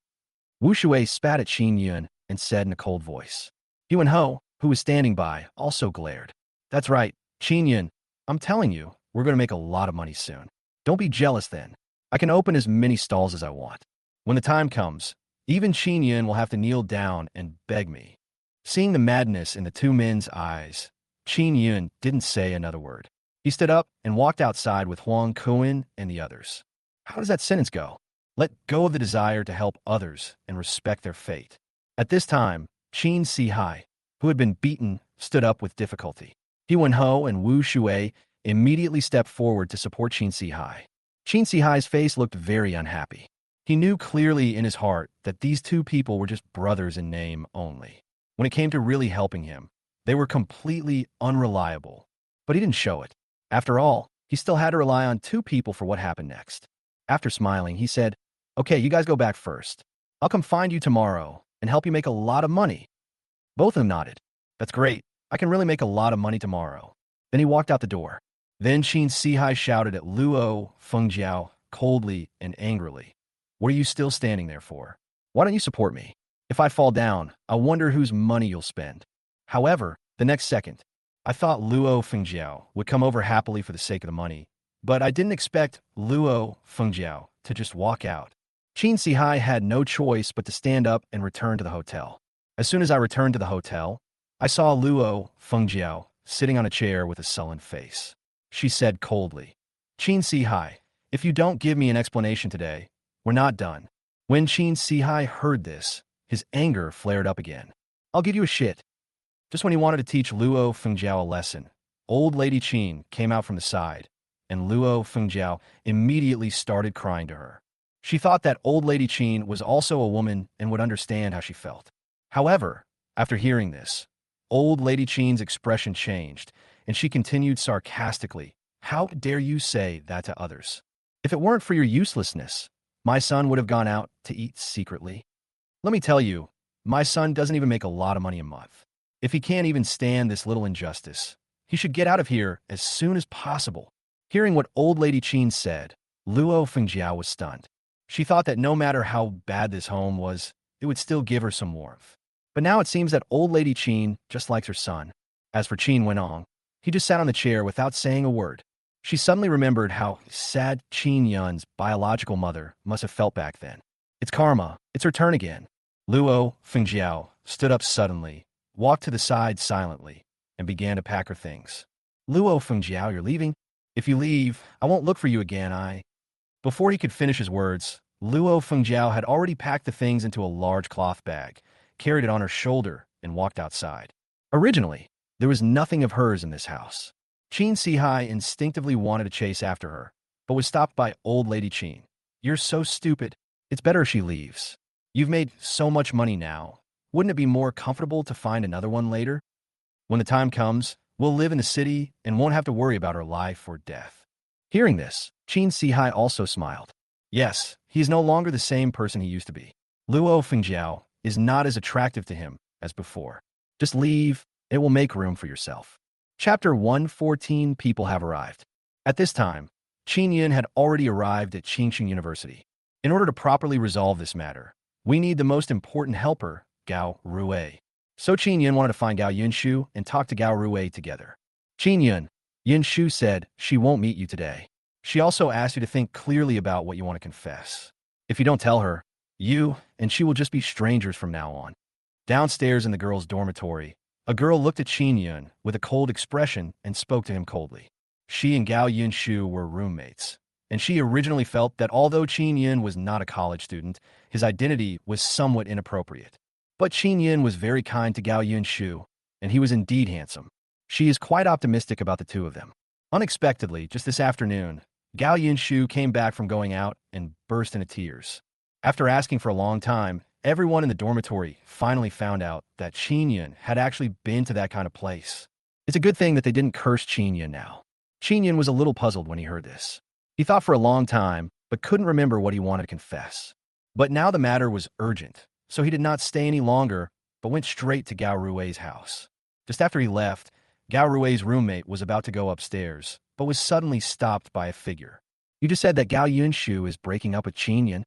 Wu Shui spat at Qin Yun and said in a cold voice. Yuan Ho, who was standing by, also glared. That's right, Qin Yun. I'm telling you, we're going to make a lot of money soon. Don't be jealous then. I can open as many stalls as I want. When the time comes, even Qin Yun will have to kneel down and beg me. Seeing the madness in the two men's eyes, Qin Yun didn't say another word. He stood up and walked outside with Huang Kuan and the others. How does that sentence go? Let go of the desire to help others and respect their fate. At this time, Qin Sihai, who had been beaten, stood up with difficulty. Yuan Ho and Wu Shui immediately stepped forward to support Qin Sihai. Qin Sihai's face looked very unhappy. He knew clearly in his heart that these two people were just brothers in name only. When it came to really helping him, they were completely unreliable. But he didn't show it. After all, he still had to rely on two people for what happened next. After smiling, he said, Okay, you guys go back first. I'll come find you tomorrow and help you make a lot of money. Both of them nodded. That's great. I can really make a lot of money tomorrow. Then he walked out the door. Then Qin Sihai shouted at Luo Fengjiao coldly and angrily. What are you still standing there for? Why don't you support me? If I fall down, I wonder whose money you'll spend. However, the next second, I thought Luo Fengjiao would come over happily for the sake of the money, but I didn't expect Luo Fengjiao to just walk out. Qin Sihai had no choice but to stand up and return to the hotel. As soon as I returned to the hotel, I saw Luo Fengjiao sitting on a chair with a sullen face. She said coldly, Qin Sihai, if you don't give me an explanation today, we're not done. When Qin Sihai heard this, his anger flared up again. I'll give you a shit. Just when he wanted to teach Luo Fengjiao a lesson, old lady Qin came out from the side, and Luo Fengjiao immediately started crying to her. She thought that old lady Qin was also a woman and would understand how she felt. However, after hearing this, old lady Qin's expression changed, and she continued sarcastically, How dare you say that to others? If it weren't for your uselessness, my son would have gone out to eat secretly. Let me tell you, my son doesn't even make a lot of money a month. If he can't even stand this little injustice, he should get out of here as soon as possible. Hearing what old lady Qin said, Luo Fengjiao was stunned. She thought that no matter how bad this home was, it would still give her some warmth. But now it seems that old lady Qin just likes her son. As for Qin Wenong, he just sat on the chair without saying a word. She suddenly remembered how sad Qin Yun's biological mother must have felt back then. It's karma. It's her turn again. Luo Fengjiao stood up suddenly, walked to the side silently, and began to pack her things. Luo Fengjiao, you're leaving? If you leave, I won't look for you again, Before he could finish his words, Luo Fengjiao had already packed the things into a large cloth bag, carried it on her shoulder, and walked outside. Originally, there was nothing of hers in this house. Qin Sihai instinctively wanted to chase after her, but was stopped by old lady Qin. You're so stupid. It's better if she leaves. You've made so much money now. Wouldn't it be more comfortable to find another one later? When the time comes, we'll live in the city and won't have to worry about our life or death. Hearing this, Qin Sihai also smiled. Yes, he is no longer the same person he used to be. Luo Fengjiao is not as attractive to him as before. Just leave, it will make room for yourself. Chapter 114 People have arrived. At this time, Qin Yin had already arrived at Qingqing University. In order to properly resolve this matter, we need the most important helper, Gao Rui. So Qin Yin wanted to find Gao Yunshu and talk to Gao Rui together. Qin Yin, Yunshu said she won't meet you today. She also asked you to think clearly about what you want to confess. If you don't tell her, you and she will just be strangers from now on. Downstairs in the girls' dormitory, a girl looked at Qin Yun with a cold expression and spoke to him coldly. She and Gao Yunshu were roommates, and she originally felt that although Qin Yun was not a college student, his identity was somewhat inappropriate. But Qin Yun was very kind to Gao Yunshu, and he was indeed handsome. She is quite optimistic about the two of them. Unexpectedly, just this afternoon, Gao Yunshu came back from going out and burst into tears. After asking for a long time, everyone in the dormitory finally found out that Qin Yun had actually been to that kind of place. It's a good thing that they didn't curse Qin Yun now. Qin Yun was a little puzzled when he heard this. He thought for a long time, but couldn't remember what he wanted to confess. But now the matter was urgent, so he did not stay any longer, but went straight to Gao Rui's house. Just after he left, Gao Rui's roommate was about to go upstairs, but was suddenly stopped by a figure. You just said that Gao Yunshu is breaking up with Qin Yun?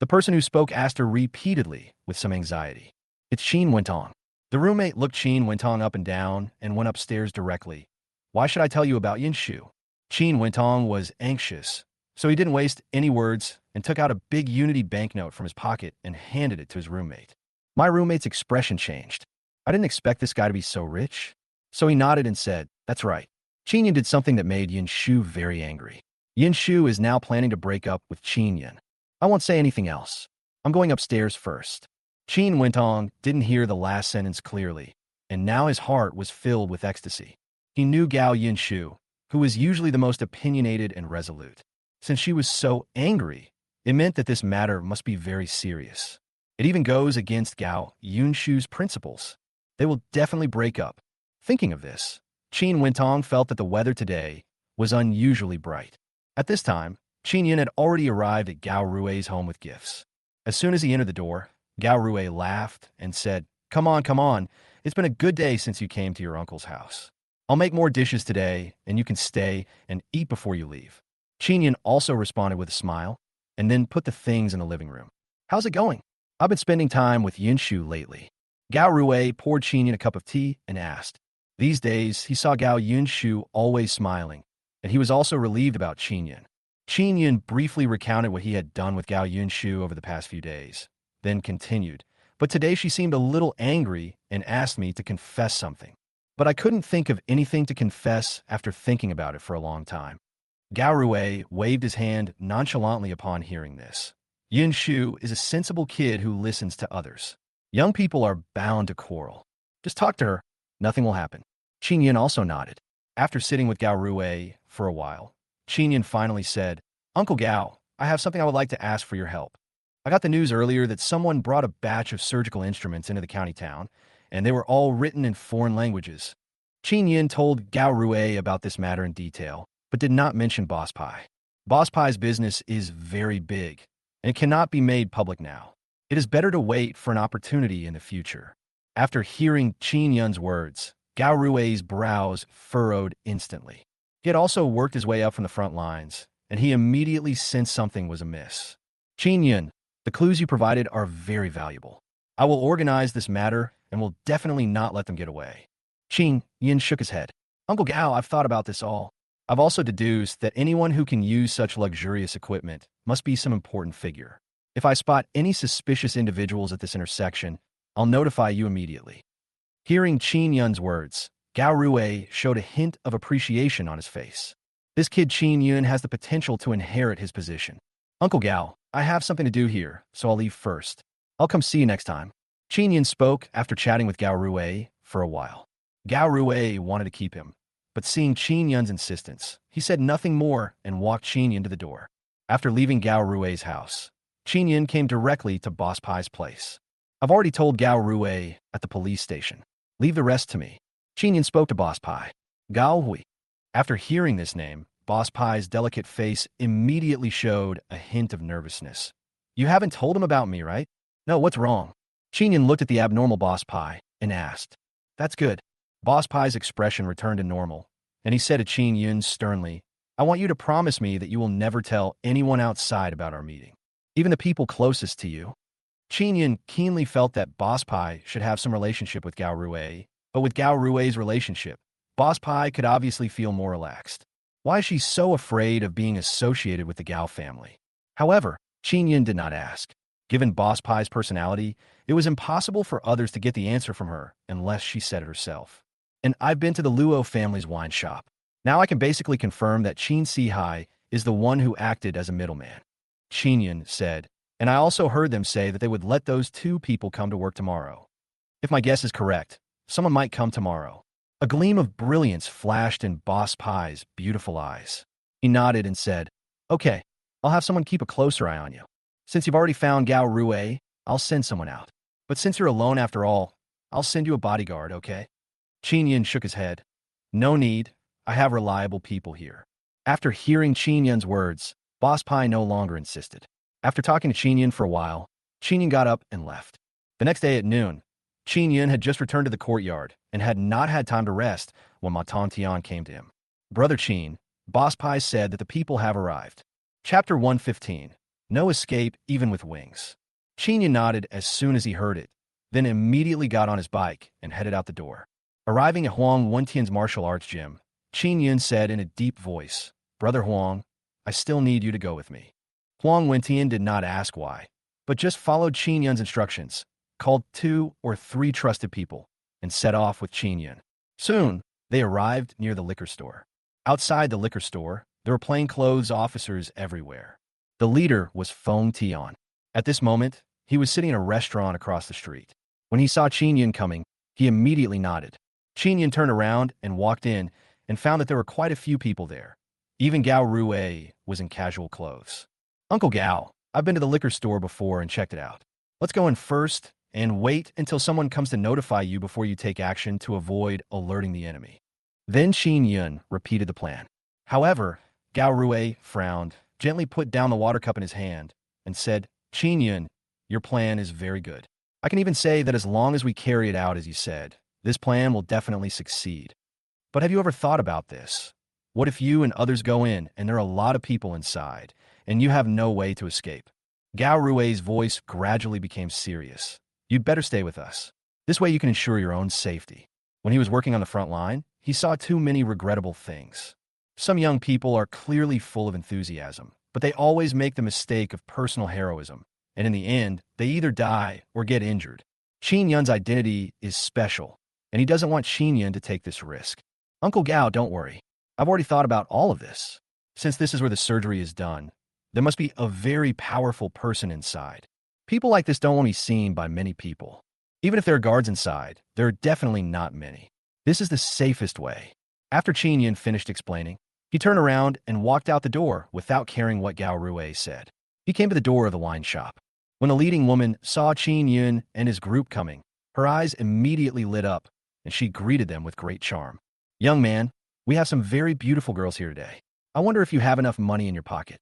The person who spoke asked her repeatedly with some anxiety. It's Qin Wentong. The roommate looked Qin Wentong up and down and went upstairs directly. Why should I tell you about Yunshu? Qin Wentong was anxious, so he didn't waste any words and took out a big Unity banknote from his pocket and handed it to his roommate. My roommate's expression changed. I didn't expect this guy to be so rich. So he nodded and said, that's right. Qin Yun did something that made Yunshu very angry. Yunshu is now planning to break up with Qin Yun. I won't say anything else. I'm going upstairs first. Qin Wentong didn't hear the last sentence clearly, and now his heart was filled with ecstasy. He knew Gao Yunshu, who was usually the most opinionated and resolute. Since she was so angry, it meant that this matter must be very serious. It even goes against Gao Yunshu's principles. They will definitely break up. Thinking of this, Qin Wentong felt that the weather today was unusually bright. At this time, Qin Yun had already arrived at Gao Rui's home with gifts. As soon as he entered the door, Gao Rui laughed and said, come on, come on. It's been a good day since you came to your uncle's house. I'll make more dishes today, and you can stay and eat before you leave. Qin Yun also responded with a smile, and then put the things in the living room. How's it going? I've been spending time with Yunshu lately. Gao Rui poured Qin Yun a cup of tea and asked. These days, he saw Gao Yunshu always smiling, and he was also relieved about Qin Yun. Qin Yun briefly recounted what he had done with Gao Yunshu over the past few days, then continued. But today she seemed a little angry and asked me to confess something. But I couldn't think of anything to confess after thinking about it for a long time. Gao Rui waved his hand nonchalantly upon hearing this. Yunshu is a sensible kid who listens to others. Young people are bound to quarrel. Just talk to her. Nothing will happen. Qin Yun also nodded. After sitting with Gao Rui for a while, Qin Yun finally said, Uncle Gao, I have something I would like to ask for your help. I got the news earlier that someone brought a batch of surgical instruments into the county town, and they were all written in foreign languages. Qin Yun told Gao Rui about this matter in detail, but did not mention Boss Pai. Boss Pai's business is very big, and it cannot be made public now. It is better to wait for an opportunity in the future. After hearing Qin Yun's words, Gao Rui's brows furrowed instantly. He had also worked his way up from the front lines, and he immediately sensed something was amiss. Qin Yun, the clues you provided are very valuable. I will organize this matter and will definitely not let them get away. Qin Yun shook his head. Uncle Gao, I've thought about this all. I've also deduced that anyone who can use such luxurious equipment must be some important figure. If I spot any suspicious individuals at this intersection, I'll notify you immediately. Hearing Qin Yun's words, Gao Rui showed a hint of appreciation on his face. This kid Qin Yun has the potential to inherit his position. Uncle Gao, I have something to do here, so I'll leave first. I'll come see you next time. Qin Yun spoke after chatting with Gao Rui for a while. Gao Rui wanted to keep him, but seeing Qin Yun's insistence, he said nothing more and walked Qin Yun to the door. After leaving Gao Rui's house, Qin Yun came directly to Boss Pai's place. I've already told Gao Rui at the police station. Leave the rest to me. Qin Yun spoke to Boss Pai. Gao Hui. After hearing this name, Boss Pai's delicate face immediately showed a hint of nervousness. You haven't told him about me, right? No, what's wrong? Qin Yun looked at the abnormal Boss Pai and asked. That's good. Boss Pai's expression returned to normal, and he said to Qin Yun sternly, I want you to promise me that you will never tell anyone outside about our meeting, even the people closest to you. Qin Yun keenly felt that Boss Pai should have some relationship with Gao Rui, but with Gao Rui's relationship, Boss Pai could obviously feel more relaxed. Why is she so afraid of being associated with the Gao family? However, Qin Yun did not ask. Given Boss Pai's personality, it was impossible for others to get the answer from her unless she said it herself. And I've been to the Luo family's wine shop. Now I can basically confirm that Qin Sihai is the one who acted as a middleman. Qin Yun said, and I also heard them say that they would let those two people come to work tomorrow. If my guess is correct, someone might come tomorrow. A gleam of brilliance flashed in Boss Pai's beautiful eyes. He nodded and said, Okay, I'll have someone keep a closer eye on you. Since you've already found Gao Rue, I'll send someone out. But since you're alone after all, I'll send you a bodyguard, okay? Qin Yun shook his head. No need. I have reliable people here. After hearing Qin Yun's words, Boss Pai no longer insisted. After talking to Qin Yun for a while, Qin Yun got up and left. The next day at noon, Qin Yun had just returned to the courtyard and had not had time to rest when Ma Tian came to him. Brother Qin, Boss Pai said that the people have arrived. Chapter 115. No escape even with wings. Qin Yun nodded as soon as he heard it, then immediately got on his bike and headed out the door. Arriving at Huang Wentian's martial arts gym, Qin Yun said in a deep voice, Brother Huang, I still need you to go with me. Huang Wentian did not ask why, but just followed Qin Yun's instructions, called 2 or 3 trusted people, and set off with Qin Yun. Soon, they arrived near the liquor store. Outside the liquor store, there were plainclothes officers everywhere. The leader was Feng Tian. At this moment, he was sitting in a restaurant across the street. When he saw Qin Yun coming, he immediately nodded. Qin Yun turned around and walked in and found that there were quite a few people there. Even Gao Rue was in casual clothes. Uncle Gao, I've been to the liquor store before and checked it out. Let's go in first and wait until someone comes to notify you before you take action to avoid alerting the enemy. Then Qin Yun repeated the plan. However, Gao Rue frowned, gently put down the water cup in his hand, and said, Qin Yun, your plan is very good. I can even say that as long as we carry it out as you said, this plan will definitely succeed. But have you ever thought about this? What if you and others go in and there are a lot of people inside, and you have no way to escape? Gao Rue's voice gradually became serious. You'd better stay with us. This way you can ensure your own safety. When he was working on the front line, he saw too many regrettable things. Some young people are clearly full of enthusiasm, but they always make the mistake of personal heroism, and in the end, they either die or get injured. Qin Yun's identity is special, and he doesn't want Qin Yun to take this risk. Uncle Gao, don't worry. I've already thought about all of this. Since this is where the surgery is done, there must be a very powerful person inside. People like this don't want to be seen by many people. Even if there are guards inside, there are definitely not many. This is the safest way. After Qin Yun finished explaining, he turned around and walked out the door without caring what Gao Rue said. He came to the door of the wine shop. When the leading woman saw Qin Yun and his group coming, her eyes immediately lit up, and she greeted them with great charm. Young man, we have some very beautiful girls here today. I wonder if you have enough money in your pocket.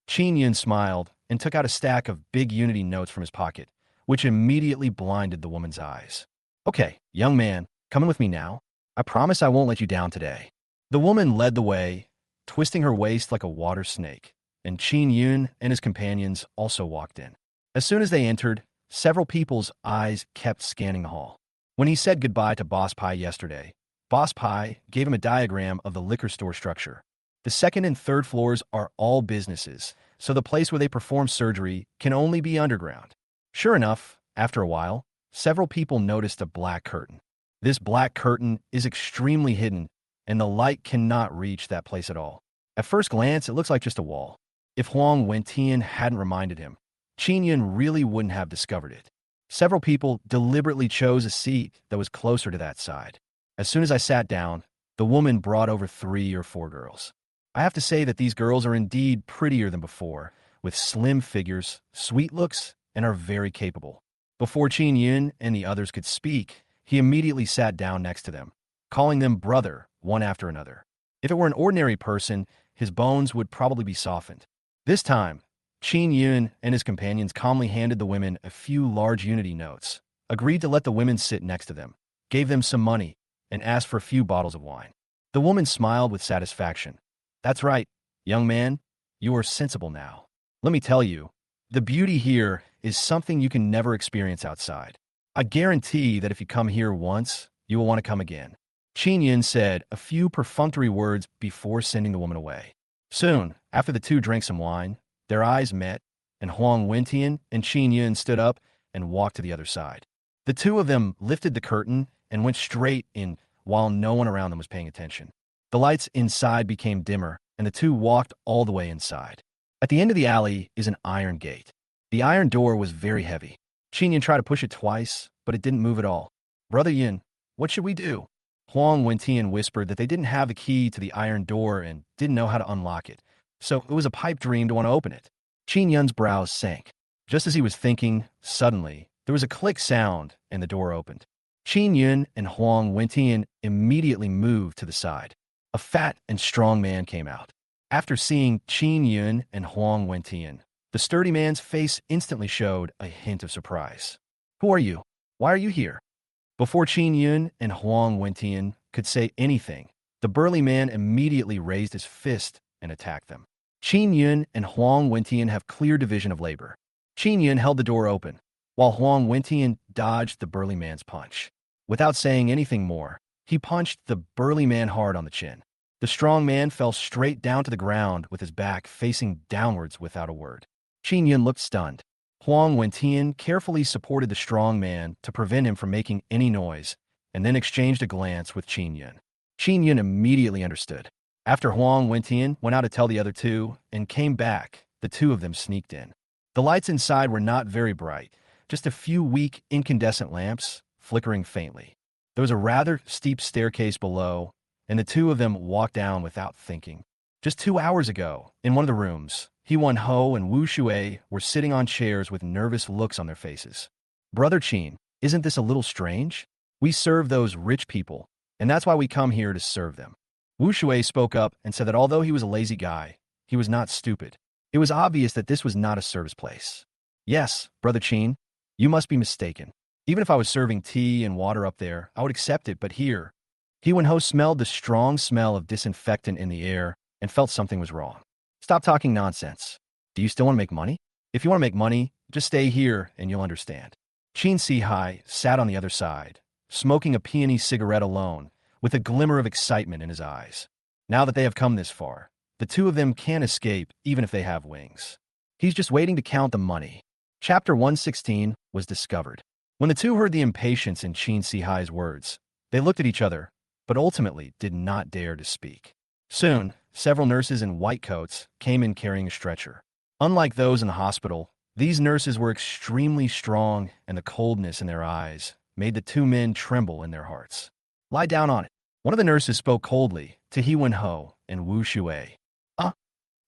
Qin Yun smiled and took out a stack of big Unity notes from his pocket, which immediately blinded the woman's eyes. Okay, young man, come in with me now. I promise I won't let you down today. The woman led the way, twisting her waist like a water snake, and Qin Yun and his companions also walked in. As soon as they entered, several people's eyes kept scanning the hall. When he said goodbye to Boss Pai yesterday, Boss Pai gave him a diagram of the liquor store structure. The second and third floors are all businesses, so the place where they perform surgery can only be underground. Sure enough, after a while, several people noticed a black curtain. This black curtain is extremely hidden, and the light cannot reach that place at all. At first glance, it looks like just a wall. If Huang Wentian hadn't reminded him, Qin Yun really wouldn't have discovered it. Several people deliberately chose a seat that was closer to that side. As soon as I sat down, the woman brought over 3 or 4 girls. I have to say that these girls are indeed prettier than before, with slim figures, sweet looks, and are very capable. Before Qin Yun and the others could speak, he immediately sat down next to them, calling them brother one after another. If it were an ordinary person, his bones would probably be softened. This time, Qin Yun and his companions calmly handed the women a few large Unity notes, agreed to let the women sit next to them, gave them some money, and asked for a few bottles of wine. The woman smiled with satisfaction. That's right, young man, you are sensible now. Let me tell you, the beauty here is something you can never experience outside. I guarantee that if you come here once, you will want to come again. Qin Yun said a few perfunctory words before sending the woman away. Soon, after the two drank some wine, their eyes met, and Huang Wentian and Qin Yun stood up and walked to the other side. The two of them lifted the curtain and went straight in while no one around them was paying attention. The lights inside became dimmer, and the two walked all the way inside. At the end of the alley is an iron gate. The iron door was very heavy. Qin Yun tried to push it twice, but it didn't move at all. Brother Yun, what should we do? Huang Wentian whispered that they didn't have the key to the iron door and didn't know how to unlock it, so it was a pipe dream to want to open it. Qin Yun's brows sank. Just as he was thinking, suddenly, there was a click sound and the door opened. Qin Yun and Huang Wentian immediately moved to the side. A fat and strong man came out. After seeing Qin Yun and Huang Wentian, the sturdy man's face instantly showed a hint of surprise. Who are you? Why are you here? Before Qin Yun and Huang Wentian could say anything, the burly man immediately raised his fist and attacked them. Qin Yun and Huang Wentian have clear division of labor. Qin Yun held the door open, while Huang Wentian dodged the burly man's punch. Without saying anything more, he punched the burly man hard on the chin. The strong man fell straight down to the ground with his back facing downwards without a word. Qin Yun looked stunned. Huang Wentian carefully supported the strong man to prevent him from making any noise, and then exchanged a glance with Qin Yun. Qin Yun immediately understood. After Huang Wentian went out to tell the other two and came back, the two of them sneaked in. The lights inside were not very bright, just a few weak incandescent lamps flickering faintly. There was a rather steep staircase below, and the two of them walked down without thinking. Just 2 hours ago, in one of the rooms, He Wen-ho and Wu Shui were sitting on chairs with nervous looks on their faces. Brother Qin, isn't this a little strange? We serve those rich people, and that's why we come here to serve them. Wu Shui spoke up and said that although he was a lazy guy, he was not stupid. It was obvious that this was not a service place. Yes, Brother Qin, you must be mistaken. Even if I was serving tea and water up there, I would accept it, but here... He Wen-ho smelled the strong smell of disinfectant in the air and felt something was wrong. Stop talking nonsense. Do you still want to make money? If you want to make money, just stay here and you'll understand. Qin Si-hai sat on the other side, smoking a peony cigarette alone, with a glimmer of excitement in his eyes. Now that they have come this far, the two of them can't escape even if they have wings. He's just waiting to count the money. Chapter 116 was discovered. When the two heard the impatience in Qin Si-hai's words, they looked at each other, but ultimately did not dare to speak. Soon, several nurses in white coats came in carrying a stretcher. Unlike those in the hospital, these nurses were extremely strong, and the coldness in their eyes made the two men tremble in their hearts. Lie down on it. One of the nurses spoke coldly to He Wen-ho and Wu Shui.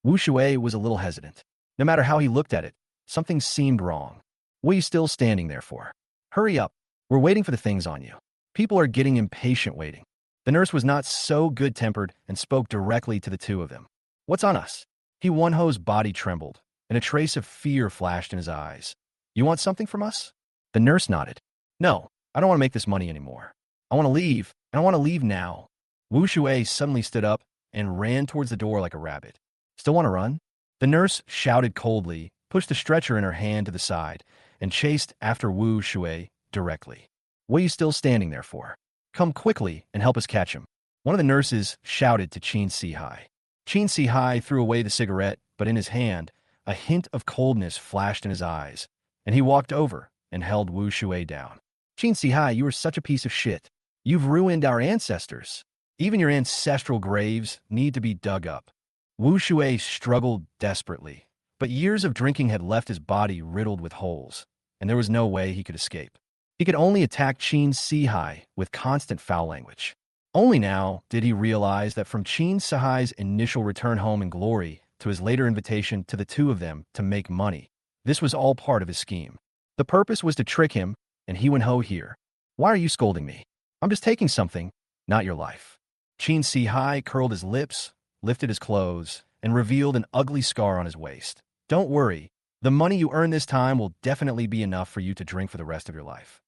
Wu Shui was a little hesitant. No matter how he looked at it, something seemed wrong. What are you still standing there for? Hurry up. We're waiting for the things on you. People are getting impatient waiting. The nurse was not so good-tempered and spoke directly to the two of them. What's on us? He Wen-ho's body trembled, and a trace of fear flashed in his eyes. You want something from us? The nurse nodded. No, I don't want to make this money anymore. I want to leave, and I want to leave now. Wu Shui suddenly stood up and ran towards the door like a rabbit. Still want to run? The nurse shouted coldly, pushed the stretcher in her hand to the side, and chased after Wu Shui directly. What are you still standing there for? Come quickly and help us catch him. One of the nurses shouted to Qin Si-hai. Qin Si-hai threw away the cigarette, but in his hand, a hint of coldness flashed in his eyes, and he walked over and held Wu Shui down. Qin Si-hai, you are such a piece of shit. You've ruined our ancestors. Even your ancestral graves need to be dug up. Wu Shui struggled desperately, but years of drinking had left his body riddled with holes, and there was no way he could escape. He could only attack Qin Si-hai with constant foul language. Only now did he realize that from Qin Si-hai's initial return home in glory to his later invitation to the two of them to make money, this was all part of his scheme. The purpose was to trick him, and He Wen-ho here. Why are you scolding me? I'm just taking something, not your life. Qin Si-hai curled his lips, lifted his clothes, and revealed an ugly scar on his waist. Don't worry, the money you earn this time will definitely be enough for you to drink for the rest of your life.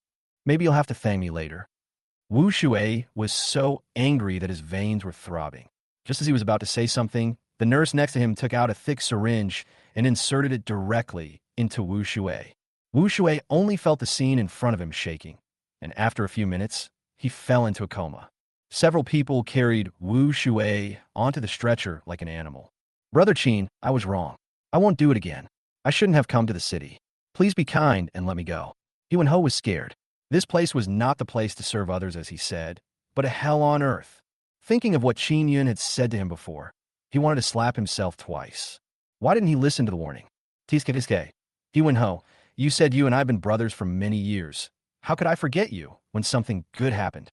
Maybe you'll have to thank me later. Wu Shui was so angry that his veins were throbbing. Just as he was about to say something, the nurse next to him took out a thick syringe and inserted it directly into Wu Shui. Wu Shui only felt the scene in front of him shaking, and after a few minutes, he fell into a coma. Several people carried Wu Shui onto the stretcher like an animal. Brother Qin, I was wrong. I won't do it again. I shouldn't have come to the city. Please be kind and let me go. He Wen-ho was scared. This place was not the place to serve others, as he said, but a hell on earth. Thinking of what Qin Yun had said to him before, he wanted to slap himself twice. Why didn't he listen to the warning? Tiske. He Wen-ho, you said you and I have been brothers for many years. How could I forget you when something good happened?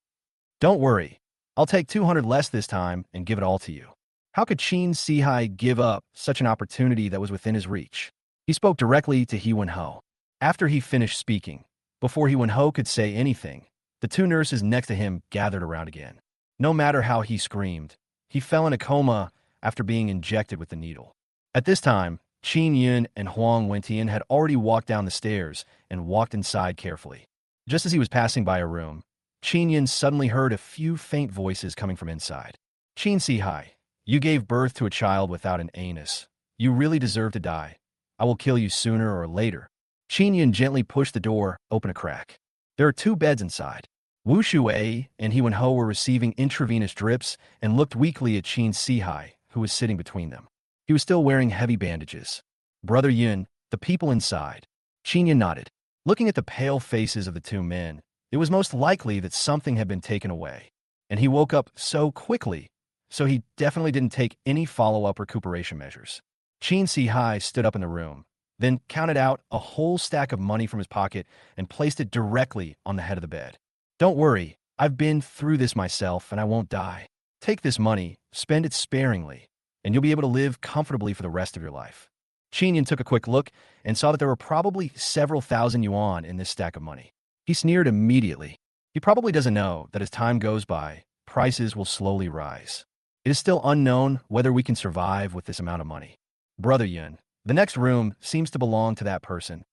Don't worry. I'll take 200 less this time and give it all to you. How could Qin Si-hai give up such an opportunity that was within his reach? He spoke directly to He Wen-ho. After he finished speaking, before He Wen-ho could say anything, the two nurses next to him gathered around again. No matter how he screamed, he fell in a coma after being injected with the needle. At this time, Qin Yun and Huang Wentian had already walked down the stairs and walked inside carefully. Just as he was passing by a room, Qin Yun suddenly heard a few faint voices coming from inside. Qin Sihai, you gave birth to a child without an anus. You really deserve to die. I will kill you sooner or later. Qin Yun gently pushed the door open a crack. There are two beds inside. Wu Shuei and He Wen-ho were receiving intravenous drips and looked weakly at Qin Sihai, who was sitting between them. He was still wearing heavy bandages. Brother Yun, the people inside. Qin Yun nodded. Looking at the pale faces of the two men, it was most likely that something had been taken away. And he woke up so quickly, so he definitely didn't take any follow-up recuperation measures. Qin Sihai stood up in the room, then counted out a whole stack of money from his pocket and placed it directly on the head of the bed. Don't worry, I've been through this myself and I won't die. Take this money, spend it sparingly, and you'll be able to live comfortably for the rest of your life. Qin Yun took a quick look and saw that there were probably several thousand yuan in this stack of money. He sneered immediately. He probably doesn't know that as time goes by, prices will slowly rise. It is still unknown whether we can survive with this amount of money. Brother Yun, the next room seems to belong to that person.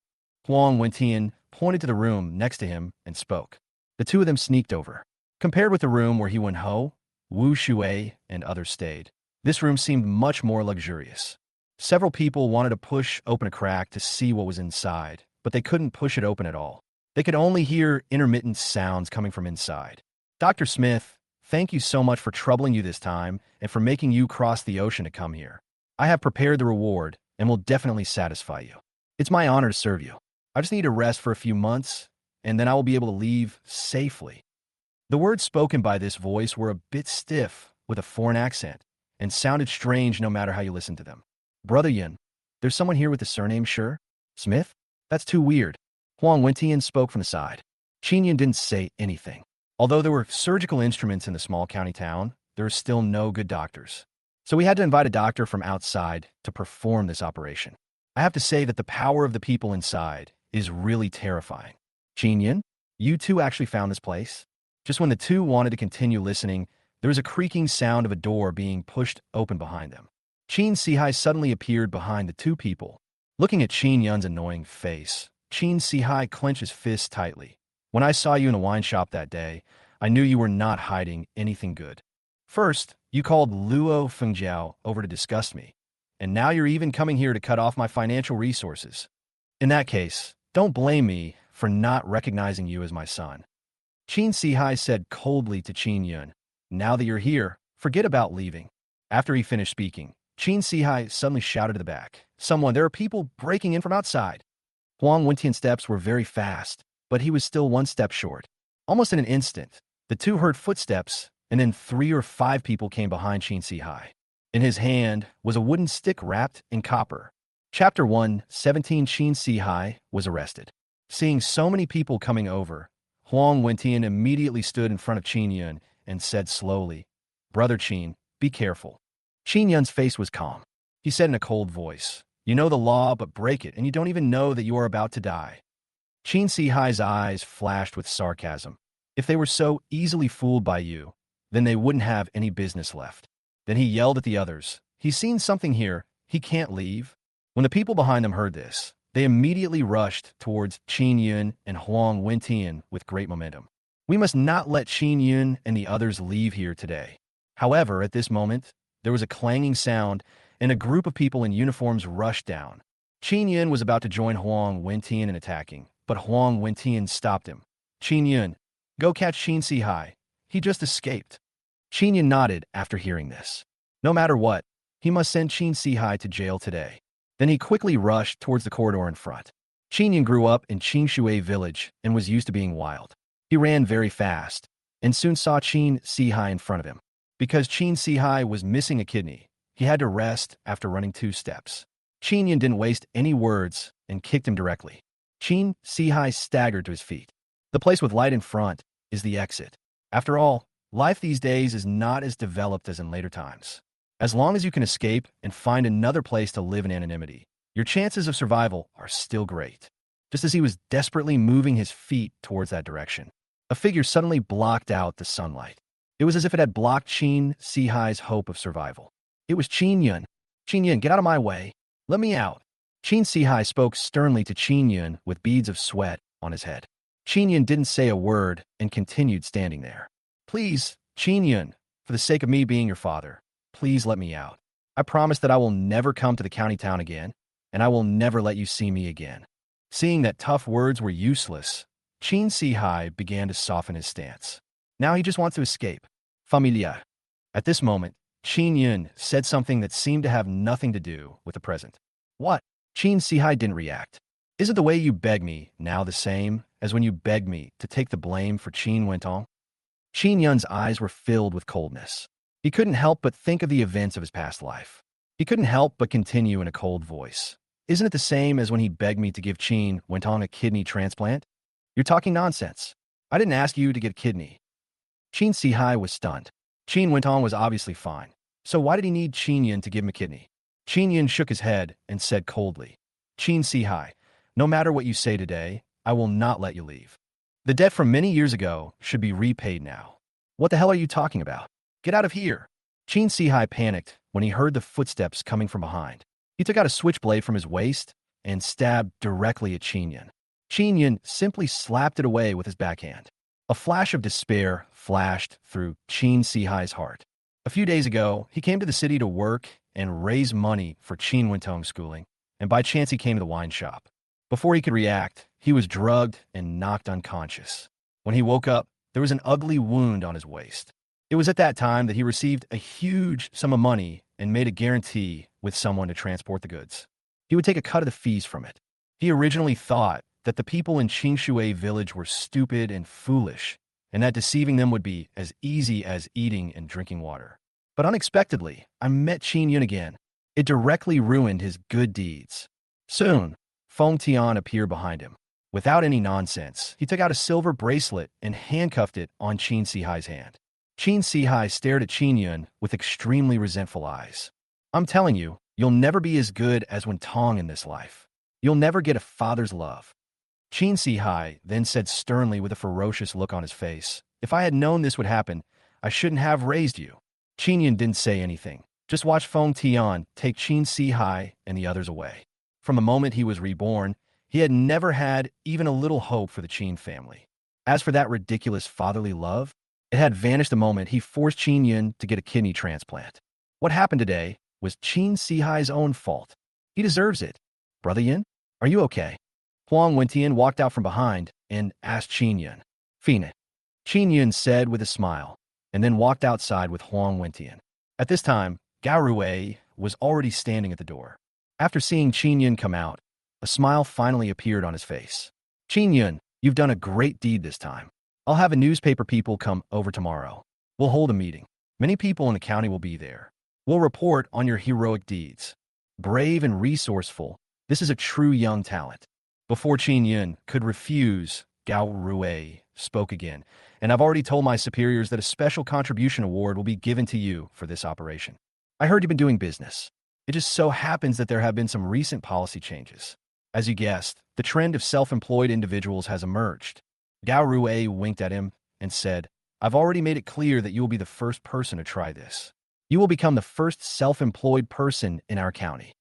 Huang Wentian pointed to the room next to him and spoke. The two of them sneaked over. Compared with the room where He Wen-ho, Wu Shuei, and others stayed, this room seemed much more luxurious. Several people wanted to push open a crack to see what was inside, but they couldn't push it open at all. They could only hear intermittent sounds coming from inside. Dr. Smith, thank you so much for troubling you this time and for making you cross the ocean to come here. I have prepared the reward and will definitely satisfy you. It's my honor to serve you. I just need to rest for a few months, and then I will be able to leave safely. The words spoken by this voice were a bit stiff with a foreign accent and sounded strange no matter how you listened to them. Brother Yin, there's someone here with the surname Sure? Smith? That's too weird. Huang Wentian spoke from the side. Qin Yun didn't say anything. Although there were surgical instruments in the small county town, there are still no good doctors. So we had to invite a doctor from outside to perform this operation. I have to say that the power of the people inside is really terrifying. Qin Yun, you two actually found this place? Just when the two wanted to continue listening, there was a creaking sound of a door being pushed open behind them. Qin Sihai suddenly appeared behind the two people. Looking at Qin Yun's annoying face, Qin Sihai clenched his fists tightly. When I saw you in a wine shop that day, I knew you were not hiding anything good. First, you called Luo Fengjiao over to disgust me, and now you're even coming here to cut off my financial resources. In that case, don't blame me for not recognizing you as my son. Qin Sihai said coldly to Qin Yun, now that you're here, forget about leaving. After he finished speaking, Qin Sihai suddenly shouted to the back, someone, there are people breaking in from outside. Huang Wentian's steps were very fast, but he was still one step short. Almost in an instant, the two heard footsteps, and then 3 or 5 people came behind Qin Sihai. In his hand was a wooden stick wrapped in copper. Chapter 1:17 Qin Sihai was arrested. Seeing so many people coming over, Huang Wentian immediately stood in front of Qin Yun and said slowly, Brother Qin, be careful. Qin Yun's face was calm. He said in a cold voice, you know the law, but break it, and you don't even know that you are about to die. Qin Sihai's eyes flashed with sarcasm. If they were so easily fooled by you, then they wouldn't have any business left. Then he yelled at the others, he's seen something here, he can't leave. When the people behind them heard this, they immediately rushed towards Qin Yun and Huang Wentian with great momentum. We must not let Qin Yun and the others leave here today. However, at this moment, there was a clanging sound, and a group of people in uniforms rushed down. Qin Yun was about to join Huang Wentian in attacking, but Huang Wentian stopped him. Qin Yun, go catch Qin Sihai. He just escaped. Qin Yun nodded after hearing this. No matter what, he must send Qin Sihai to jail today. Then he quickly rushed towards the corridor in front. Qin Yun grew up in Qingshui village and was used to being wild. He ran very fast, and soon saw Qin Sihai in front of him. Because Qin Sihai was missing a kidney, he had to rest after running 2 steps. Qin Yun didn't waste any words and kicked him directly. Qin Sihai staggered to his feet. The place with light in front is the exit. After all, life these days is not as developed as in later times. As long as you can escape and find another place to live in anonymity, Your chances of survival are still great. Just as he was desperately moving his feet towards that direction, a figure suddenly blocked out the sunlight. It was as if it had blocked Qin Sihai's hope of survival. It was Qin Yun. Qin Yun, get out of my way. Let me out. Qin Sihai spoke sternly to Qin Yun with beads of sweat on his head. Qin Yun didn't say a word and continued standing there. Please, Qin Yun, for the sake of me being your father, please let me out. I promise that I will never come to the county town again, and I will never let you see me again. Seeing that tough words were useless, Qin Sihai began to soften his stance. Now he just wants to escape. Familia. At this moment, Qin Yun said something that seemed to have nothing to do with the present. What? Qin Sihai didn't react. Isn't the way you beg me now the same as when you begged me to take the blame for Qin Wentong? Qin Yun's eyes were filled with coldness. He couldn't help but think of the events of his past life. He couldn't help but continue in a cold voice. Isn't it the same as when he begged me to give Qin Wentong a kidney transplant? You're talking nonsense. I didn't ask you to get a kidney. Qin Sihai was stunned. Qin Wentong was obviously fine. So why did he need Qin Yun to give him a kidney? Qin Yun shook his head and said coldly, Qin Sihai, no matter what you say today, I will not let you leave. The debt from many years ago should be repaid now. What the hell are you talking about? Get out of here. Qin Sihai panicked when he heard the footsteps coming from behind. He took out a switchblade from his waist and stabbed directly at Qin Yun. Qin Yun simply slapped it away with his backhand. A flash of despair flashed through Qin Sihai's heart. A few days ago, he came to the city to work and raise money for Qin Wentong's schooling, and by chance he came to the wine shop. Before he could react, he was drugged and knocked unconscious. When he woke up, there was an ugly wound on his waist. It was at that time that he received a huge sum of money and made a guarantee with someone to transport the goods. He would take a cut of the fees from it. He originally thought that the people in Qingshui village were stupid and foolish, and that deceiving them would be as easy as eating and drinking water. But unexpectedly, I met Qin Yun again. It directly ruined his good deeds. Soon, Feng Tian appeared behind him. Without any nonsense, he took out a silver bracelet and handcuffed it on Qin Sihai's hand. Qin Sihai stared at Qin Yun with extremely resentful eyes. I'm telling you, you'll never be as good as Wentong in this life. You'll never get a father's love. Qin Sihai then said sternly with a ferocious look on his face, if I had known this would happen, I shouldn't have raised you. Qin Yun didn't say anything, just watched Feng Tian take Qin Sihai and the others away. From the moment he was reborn, he had never had even a little hope for the Qin family. As for that ridiculous fatherly love, it had vanished the moment he forced Qin Yun to get a kidney transplant. What happened today was Qin Sihai's own fault. He deserves it. Brother Yin, are you okay? Huang Wentian walked out from behind and asked Qin Yun. Fina. Qin Yun said with a smile, and then walked outside with Huang Wentian. At this time, Gao Rui was already standing at the door. After seeing Qin Yun come out, a smile finally appeared on his face. Qin Yun, you've done a great deed this time. I'll have a newspaper people come over tomorrow. We'll hold a meeting. Many people in the county will be there. We'll report on your heroic deeds. Brave and resourceful, this is a true young talent. Before Qin Yun could refuse, Gao Rui spoke again, and I've already told my superiors that a special contribution award will be given to you for this operation. I heard you've been doing business. It just so happens that there have been some recent policy changes. As you guessed, the trend of self-employed individuals has emerged. Gao Rui winked at him and said, I've already made it clear that you will be the first person to try this. You will become the first self-employed person in our county.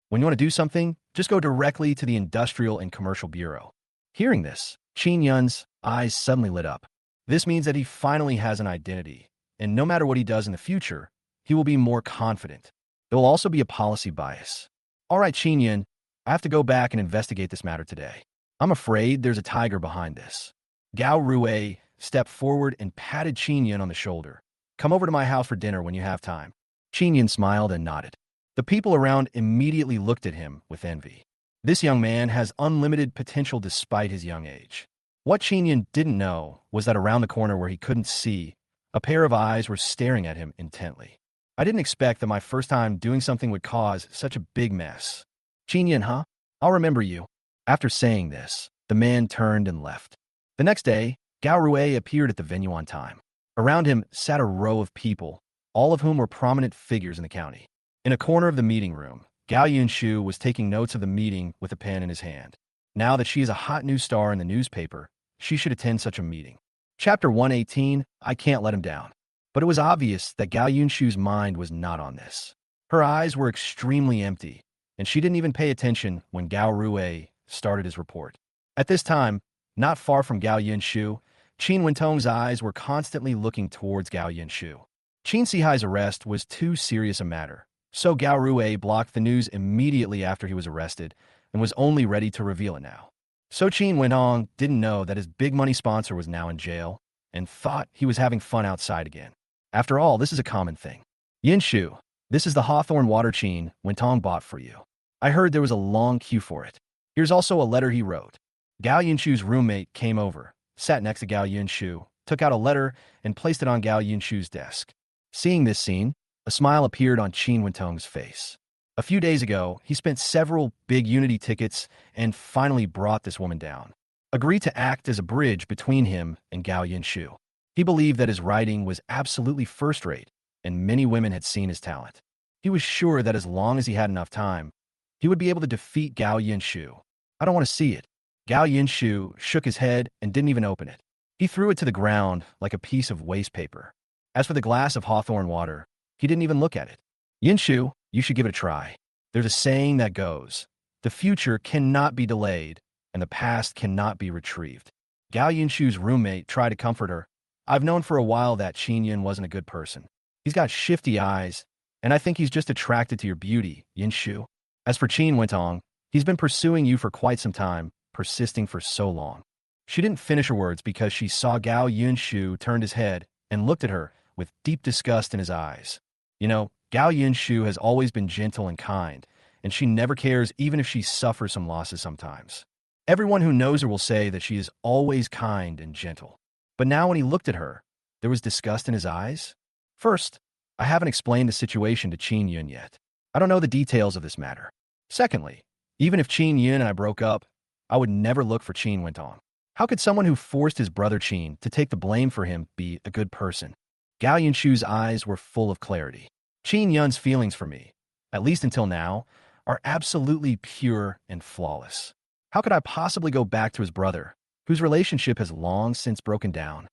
When you want to do something, just go directly to the Industrial and Commercial Bureau. Hearing this, Qin Yun's eyes suddenly lit up. This means that he finally has an identity, and no matter what he does in the future, he will be more confident. There will also be a policy bias. All right, Qin Yun, I have to go back and investigate this matter today. I'm afraid there's a tiger behind this. Gao Rui stepped forward and patted Qin Yun on the shoulder. Come over to my house for dinner when you have time. Qin Yun smiled and nodded. The people around immediately looked at him with envy. This young man has unlimited potential despite his young age. What Qin Yun didn't know was that around the corner where he couldn't see, a pair of eyes were staring at him intently. I didn't expect that my first time doing something would cause such a big mess. Qin Yun, huh? I'll remember you. After saying this, the man turned and left. The next day, Gao Rui appeared at the venue on time. Around him sat a row of people, all of whom were prominent figures in the county. In a corner of the meeting room, Gao Yunshu was taking notes of the meeting with a pen in his hand. Now that she is a hot new star in the newspaper, she should attend such a meeting. Chapter 118, I Can't Let Him Down. But it was obvious that Gao Yunshu's mind was not on this. Her eyes were extremely empty, and she didn't even pay attention when Gao Rue started his report. At this time, not far from Gao Yunshu, Qin Wentong's eyes were constantly looking towards Gao Yunshu. Qin Sihai's arrest was too serious a matter, so Gao Rue blocked the news immediately after he was arrested and was only ready to reveal it now. So Qin Wentong didn't know that his big money sponsor was now in jail and thought he was having fun outside again. After all, this is a common thing. Yinshu, this is the Hawthorne water Qin Wentong bought for you. I heard there was a long queue for it. Here's also a letter he wrote. Gao Yunshu's roommate came over, sat next to Gao Yunshu, took out a letter, and placed it on Gao Yunshu's desk. Seeing this scene, a smile appeared on Qin Wentong's face. A few days ago, he spent several big Unity tickets and finally brought this woman down. Agreed to act as a bridge between him and Gao Yunshu. He believed that his writing was absolutely first-rate, and many women had seen his talent. He was sure that as long as he had enough time, he would be able to defeat Gao Yunshu. I don't want to see it. Gao Yunshu shook his head and didn't even open it. He threw it to the ground like a piece of waste paper. As for the glass of Hawthorne water, he didn't even look at it. Yinshu, you should give it a try. There's a saying that goes, the future cannot be delayed, and the past cannot be retrieved. Gao Yunshu's roommate tried to comfort her. I've known for a while that Qin Yun wasn't a good person. He's got shifty eyes, and I think he's just attracted to your beauty, Yinshu. As for Qin Wentong, he's been pursuing you for quite some time, persisting for so long. She didn't finish her words because she saw Gao Yunshu turned his head and looked at her with deep disgust in his eyes. You know, Gao Yunshu has always been gentle and kind, and she never cares even if she suffers some losses sometimes. Everyone who knows her will say that she is always kind and gentle. But now when he looked at her, there was disgust in his eyes. First, I haven't explained the situation to Qin Yun yet. I don't know the details of this matter. Secondly, even if Qin Yun and I broke up, I would never look for Qin Wentong. How could someone who forced his brother Qin to take the blame for him be a good person? Gao Yunshu's eyes were full of clarity. Qin Yun's feelings for me, at least until now, are absolutely pure and flawless. How could I possibly go back to his brother, whose relationship has long since broken down?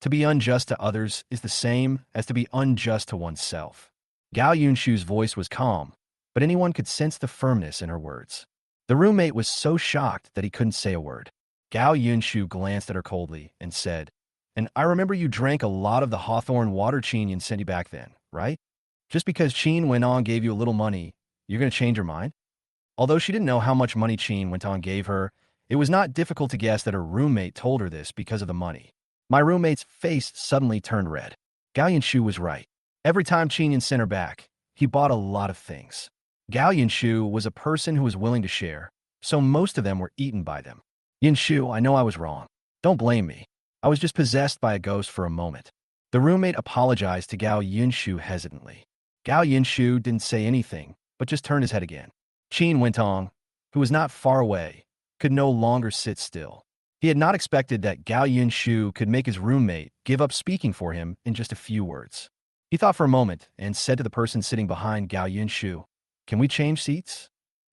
To be unjust to others is the same as to be unjust to oneself. Gao Yunshu's voice was calm, but anyone could sense the firmness in her words. The roommate was so shocked that he couldn't say a word. Gao Yunshu glanced at her coldly and said, and I remember you drank a lot of the Hawthorne water Qin Yun sent you back then, right? Just because Qin Wentong gave you a little money, you're going to change your mind? Although she didn't know how much money Qin Wentong gave her, it was not difficult to guess that her roommate told her this because of the money. My roommate's face suddenly turned red. Gao Yunshu was right. Every time Qin Yun sent her back, he bought a lot of things. Gao Yunshu was a person who was willing to share, so most of them were eaten by them. Yunshu, I know I was wrong. Don't blame me. I was just possessed by a ghost for a moment. The roommate apologized to Gao Yunshu hesitantly. Gao Yunshu didn't say anything, but just turned his head again. Qin Wentong, who was not far away, could no longer sit still. He had not expected that Gao Yunshu could make his roommate give up speaking for him in just a few words. He thought for a moment and said to the person sitting behind Gao Yunshu, "Can we change seats?"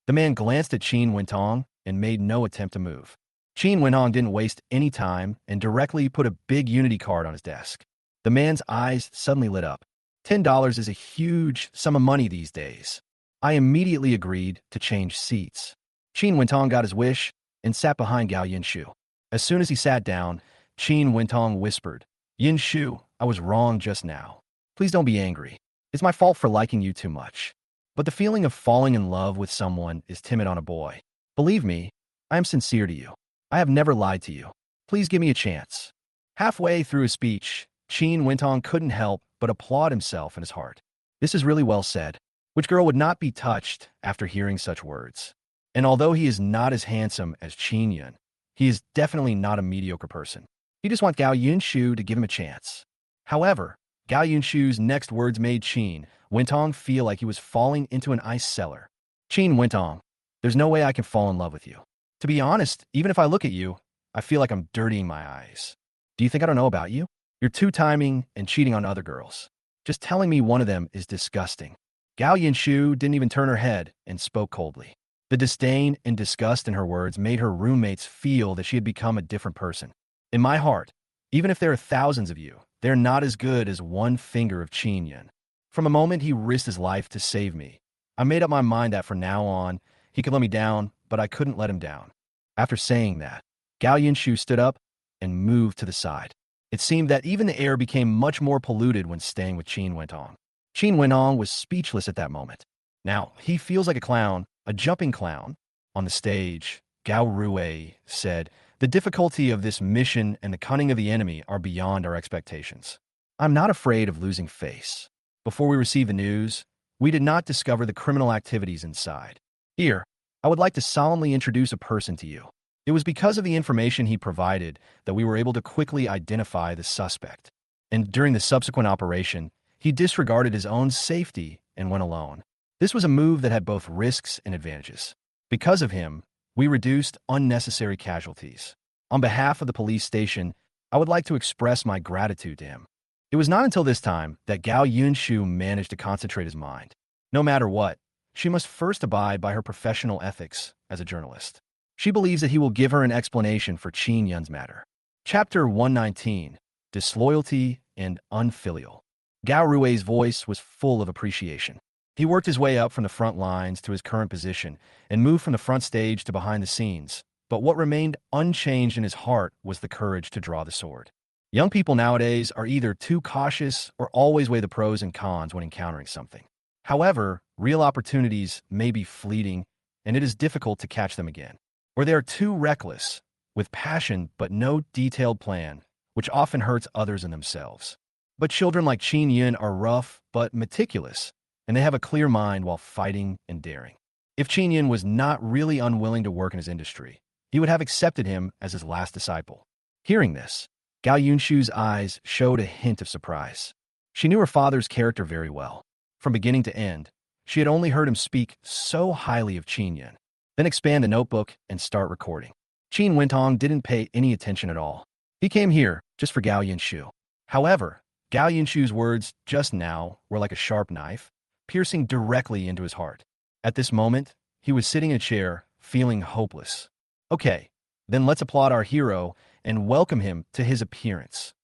The man glanced at Qin Wentong and made no attempt to move. Qin Wentong didn't waste any time and directly put a big Unity card on his desk. The man's eyes suddenly lit up. $10 is a huge sum of money these days. I immediately agreed to change seats. Qin Wentong got his wish and sat behind Gao Yunshu. As soon as he sat down, Qin Wentong whispered, "Yunshu, I was wrong just now. Please don't be angry. It's my fault for liking you too much. But the feeling of falling in love with someone is timid on a boy. Believe me, I am sincere to you. I have never lied to you. Please give me a chance." Halfway through his speech, Qin Wentong couldn't help but applaud himself in his heart. This is really well said. Which girl would not be touched after hearing such words? And although he is not as handsome as Qin Yun, he is definitely not a mediocre person. He just wants Gao Yunshu to give him a chance. However, Gao Yunshu's next words made Qin Wentong feel like he was falling into an ice cellar. Qin Wentong, there's no way I can fall in love with you. To be honest, even if I look at you, I feel like I'm dirtying my eyes. Do you think I don't know about you? You're two-timing and cheating on other girls. Just telling me one of them is disgusting. Gao Yinshu didn't even turn her head and spoke coldly. The disdain and disgust in her words made her roommates feel that she had become a different person. In my heart, even if there are thousands of you, they're not as good as one finger of Qin Yun. From a moment he risked his life to save me, I made up my mind that from now on, he could let me down, but I couldn't let him down. After saying that, Gao Yinshu stood up and moved to the side. It seemed that even the air became much more polluted when staying with Qin Wentong. Qin Wentong was speechless at that moment. Now, he feels like a clown, a jumping clown. On the stage, Gao Rui said, "The difficulty of this mission and the cunning of the enemy are beyond our expectations. I'm not afraid of losing face. Before we received the news, we did not discover the criminal activities inside. Here, I would like to solemnly introduce a person to you. It was because of the information he provided that we were able to quickly identify the suspect. And during the subsequent operation, he disregarded his own safety and went alone. This was a move that had both risks and advantages. Because of him, we reduced unnecessary casualties. On behalf of the police station, I would like to express my gratitude to him." It was not until this time that Gao Yunshu managed to concentrate his mind. No matter what, she must first abide by her professional ethics as a journalist. She believes that he will give her an explanation for Qin Yun's matter. Chapter 119, Disloyalty and Unfilial. Gao Rui's voice was full of appreciation. He worked his way up from the front lines to his current position and moved from the front stage to behind the scenes. But what remained unchanged in his heart was the courage to draw the sword. Young people nowadays are either too cautious or always weigh the pros and cons when encountering something. However, real opportunities may be fleeting, and it is difficult to catch them again. Or they are too reckless, with passion but no detailed plan, which often hurts others and themselves. But children like Qin Yun are rough but meticulous, and they have a clear mind while fighting and daring. If Qin Yun was not really unwilling to work in his industry, he would have accepted him as his last disciple. Hearing this, Gao Yunshu's eyes showed a hint of surprise. She knew her father's character very well. From beginning to end, she had only heard him speak so highly of Qin Yun. Then expand the notebook and start recording. Qin Wentong didn't pay any attention at all. He came here just for Gao Yunshu. However, Gao Yunshu's words just now were like a sharp knife, piercing directly into his heart. At this moment, he was sitting in a chair, feeling hopeless. Okay, then let's applaud our hero and welcome him to his appearance.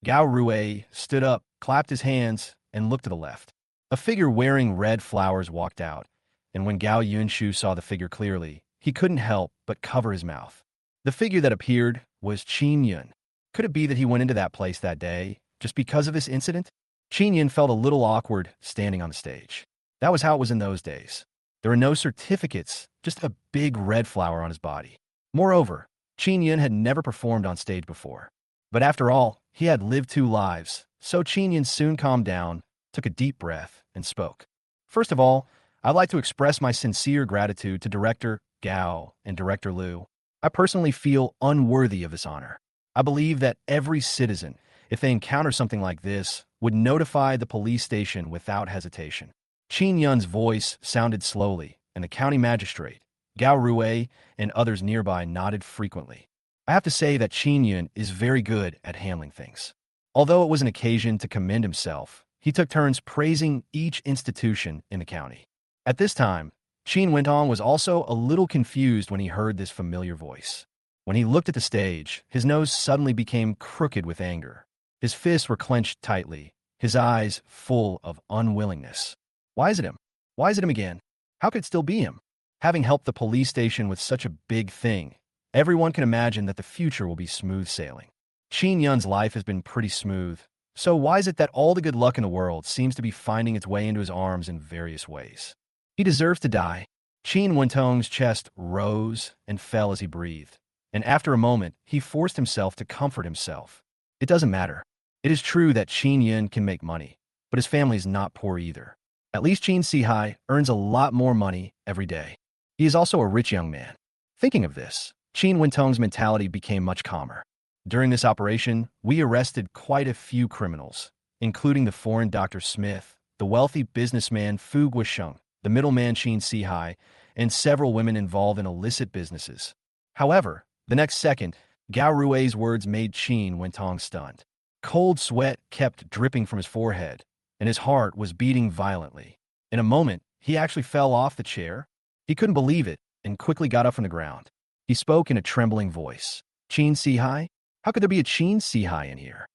Gao Rui stood up, clapped his hands, and looked to the left. A figure wearing red flowers walked out, and when Gao Yunshu saw the figure clearly, he couldn't help but cover his mouth. The figure that appeared was Qin Yun. Could it be that he went into that place that day just because of this incident? Qin Yun felt a little awkward standing on the stage. That was how it was in those days. There were no certificates, just a big red flower on his body. Moreover, Qin Yun had never performed on stage before. But after all, he had lived 2 lives, so Qin Yun soon calmed down, took a deep breath, and spoke. "First of all, I'd like to express my sincere gratitude to Director Gao and Director Liu. I personally feel unworthy of this honor. I believe that every citizen, if they encounter something like this, would notify the police station without hesitation." Qin Yun's voice sounded slowly, and the county magistrate, Gao Rui, and others nearby nodded frequently. I have to say that Qin Yun is very good at handling things. Although it was an occasion to commend himself, he took turns praising each institution in the county. At this time, Qin Wentong was also a little confused when he heard this familiar voice. When he looked at the stage, his nose suddenly became crooked with anger. His fists were clenched tightly, his eyes full of unwillingness. Why is it him? Why is it him again? How could it still be him? Having helped the police station with such a big thing, everyone can imagine that the future will be smooth sailing. Qin Yun's life has been pretty smooth, so why is it that all the good luck in the world seems to be finding its way into his arms in various ways? He deserves to die. Qin Wentong's chest rose and fell as he breathed, and after a moment, he forced himself to comfort himself. It doesn't matter. It is true that Qin Yun can make money, but his family is not poor either. At least Qin Sihai earns a lot more money every day. He is also a rich young man. Thinking of this, Qin Wentong's mentality became much calmer. During this operation, we arrested quite a few criminals, including the foreign Dr. Smith, the wealthy businessman Fu Guisheng, the middleman Qin Sihai, and several women involved in illicit businesses. However, the next second, Gao Rui's words made Qin Wentong stunned. Cold sweat kept dripping from his forehead, and his heart was beating violently. In a moment, he actually fell off the chair. He couldn't believe it and quickly got up from the ground. He spoke in a trembling voice. Chin Si-hai? How could there be a Chin Si-hai in here?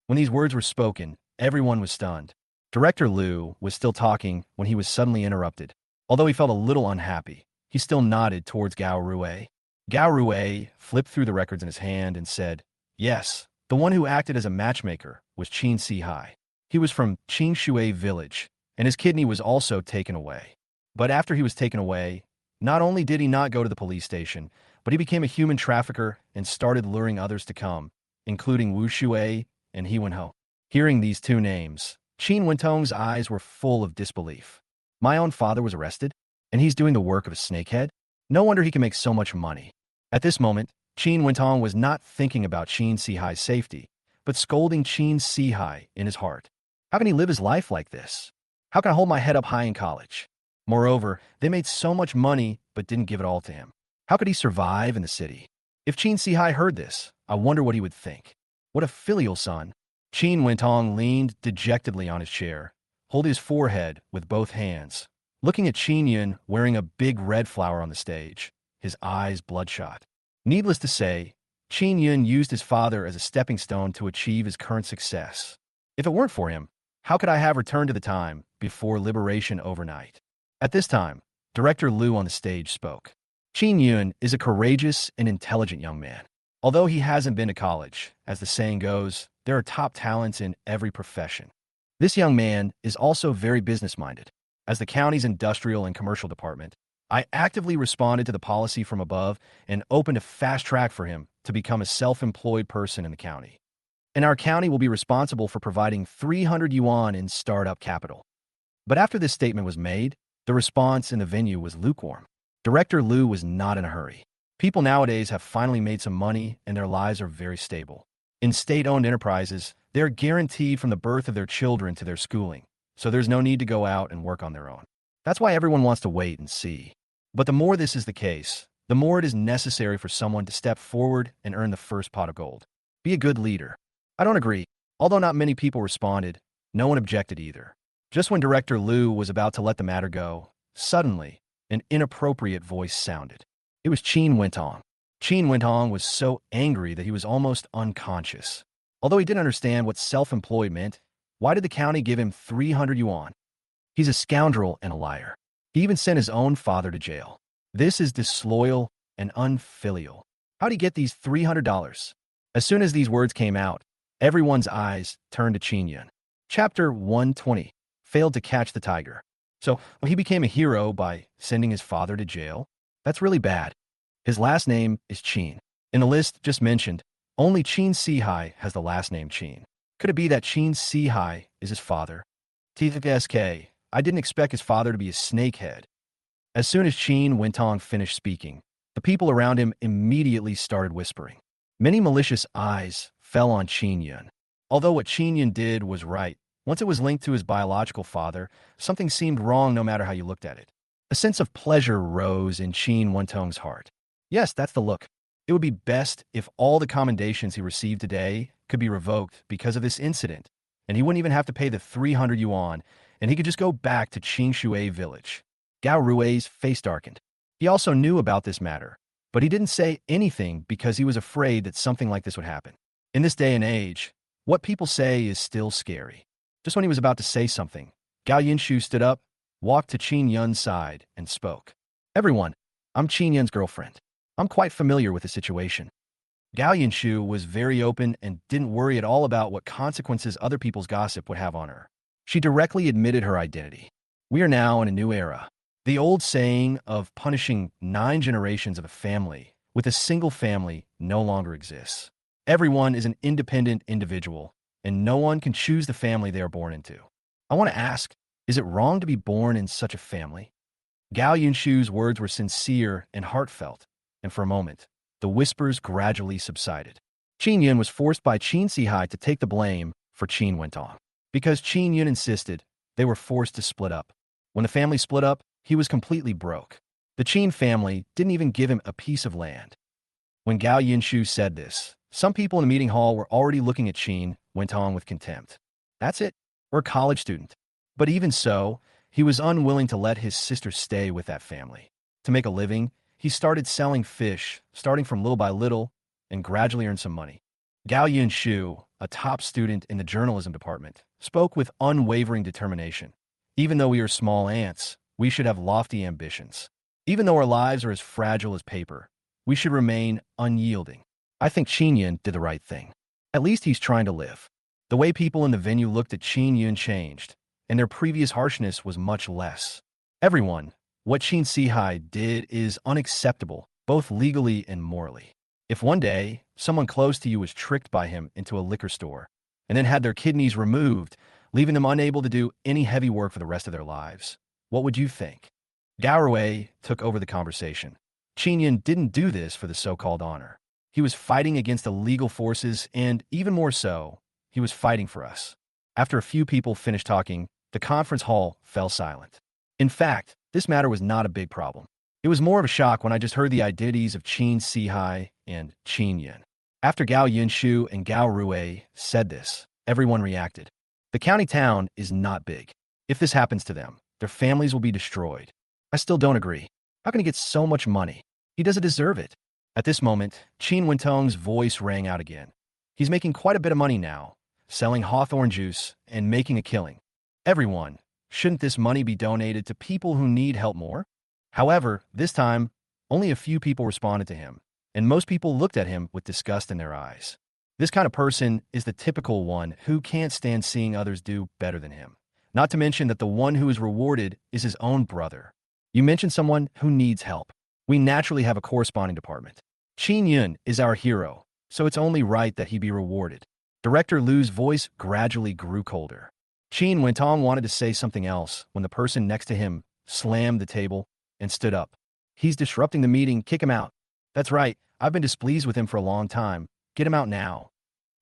When these words were spoken, everyone was stunned. Director Liu was still talking when he was suddenly interrupted. Although he felt a little unhappy, he still nodded towards Gao Rue. Gao Rue flipped through the records in his hand and said, "Yes, the one who acted as a matchmaker was Chin Si-hai. He was from Qingshui village, and his kidney was also taken away. But after he was taken away, not only did he not go to the police station, but he became a human trafficker and started luring others to come, including Wu Shui and He Wenho." Hearing these two names, Qin Wentong's eyes were full of disbelief. My own father was arrested, and he's doing the work of a snakehead? No wonder he can make so much money. At this moment, Qin Wentong was not thinking about Chin Si-hai's safety, but scolding Chin Si-hai in his heart. How can he live his life like this? How can I hold my head up high in college? Moreover, they made so much money but didn't give it all to him. How could he survive in the city? If Chin Si-hai heard this, I wonder what he would think. What a filial son. Qin Wentong leaned dejectedly on his chair, holding his forehead with both hands, looking at Qin Yun wearing a big red flower on the stage, his eyes bloodshot. Needless to say, Qin Yun used his father as a stepping stone to achieve his current success. If it weren't for him, how could I have returned to the time before liberation overnight? At this time, Director Liu on the stage spoke. Qin Yun is a courageous and intelligent young man. Although he hasn't been to college, as the saying goes, there are top talents in every profession. This young man is also very business-minded. As the county's industrial and commercial department, I actively responded to the policy from above and opened a fast track for him to become a self-employed person in the county. And our county will be responsible for providing 300 yuan in startup capital. But after this statement was made, the response in the venue was lukewarm. Director Liu was not in a hurry. People nowadays have finally made some money and their lives are very stable. In state-owned enterprises, they are guaranteed from the birth of their children to their schooling, so there's no need to go out and work on their own. That's why everyone wants to wait and see. But the more this is the case, the more it is necessary for someone to step forward and earn the first pot of gold. Be a good leader. I don't agree. Although not many people responded, no one objected either. Just when Director Liu was about to let the matter go, suddenly, an inappropriate voice sounded. It was Qin Wentong. Qin Wentong was so angry that he was almost unconscious. Although he didn't understand what self-employed meant, why did the county give him 300 yuan? He's a scoundrel and a liar. He even sent his own father to jail. This is disloyal and unfilial. How'd he get these $300? As soon as these words came out, everyone's eyes turned to Qin Yun. Chapter 120. Failed to catch the tiger. So he became a hero by sending his father to jail? That's really bad. His last name is Qin. In the list just mentioned, only Chin Si-hai has the last name Qin. Could it be that Chin Si-hai is his father? TSK, I didn't expect his father to be a snakehead. As soon as Qin Wentong finished speaking, the people around him immediately started whispering. Many malicious eyes fell on Qin Yun. Although what Qin Yun did was right, once it was linked to his biological father, something seemed wrong no matter how you looked at it. A sense of pleasure rose in Qin Wentong's heart. Yes, that's the look. It would be best if all the commendations he received today could be revoked because of this incident, and he wouldn't even have to pay the 300 yuan, and he could just go back to Qingshui village. Gao Rui's face darkened. He also knew about this matter, but he didn't say anything because he was afraid that something like this would happen. In this day and age, what people say is still scary. Just when he was about to say something, Gao Yinshu stood up, walked to Qin Yun's side, and spoke. Everyone, I'm Qin Yun's girlfriend. I'm quite familiar with the situation. Gao Yinshu was very open and didn't worry at all about what consequences other people's gossip would have on her. She directly admitted her identity. We are now in a new era. The old saying of punishing 9 generations of a family with a single family no longer exists. Everyone is an independent individual, and no one can choose the family they are born into. I want to ask, is it wrong to be born in such a family? Gao Yinshu's words were sincere and heartfelt, and for a moment, the whispers gradually subsided. Qin Yun was forced by Chin Si-hai to take the blame for Qin Wentong. Because Qin Yun insisted, they were forced to split up. When the family split up, he was completely broke. The Qin family didn't even give him a piece of land. When Gao Yinshu said this, some people in the meeting hall were already looking at Qin Wentong with contempt. That's it, or a college student. But even so, He was unwilling to let his sister stay with that family. To make a living, he started selling fish, starting from little by little, and gradually earned some money. Gao Yunshu, a top student in the journalism department, spoke with unwavering determination. Even though we are small ants, we should have lofty ambitions. Even though our lives are as fragile as paper, we should remain unyielding. I think Qin Yun did the right thing. At least he's trying to live. The way people in the venue looked at Qin Yun changed, and their previous harshness was much less. Everyone, what Qin Sihai did is unacceptable, both legally and morally. If one day, someone close to you was tricked by him into a liquor store, and then had their kidneys removed, leaving them unable to do any heavy work for the rest of their lives, what would you think? Gao Rui took over the conversation. Qin Yun didn't do this for the so-called honor. He was fighting against illegal forces, and even more so, he was fighting for us. After a few people finished talking, the conference hall fell silent. In fact, this matter was not a big problem. It was more of a shock when I just heard the identities of Qin Sihai and Qin Yun. After Gao Yunshu and Gao Rui said this, everyone reacted. The county town is not big. If this happens to them, their families will be destroyed. I still don't agree. How can he get so much money? He doesn't deserve it. At this moment, Qin Wentong's voice rang out again. He's making quite a bit of money now, selling hawthorn juice and making a killing. Everyone, shouldn't this money be donated to people who need help more? However, this time, only a few people responded to him, and most people looked at him with disgust in their eyes. This kind of person is the typical one who can't stand seeing others do better than him. Not to mention that the one who is rewarded is his own brother. You mentioned someone who needs help. We naturally have a corresponding department. Qin Yun is our hero, so it's only right that he be rewarded. Director Lu's voice gradually grew colder. Qin Wentong wanted to say something else when the person next to him slammed the table and stood up. He's disrupting the meeting, kick him out. That's right, I've been displeased with him for a long time. Get him out now.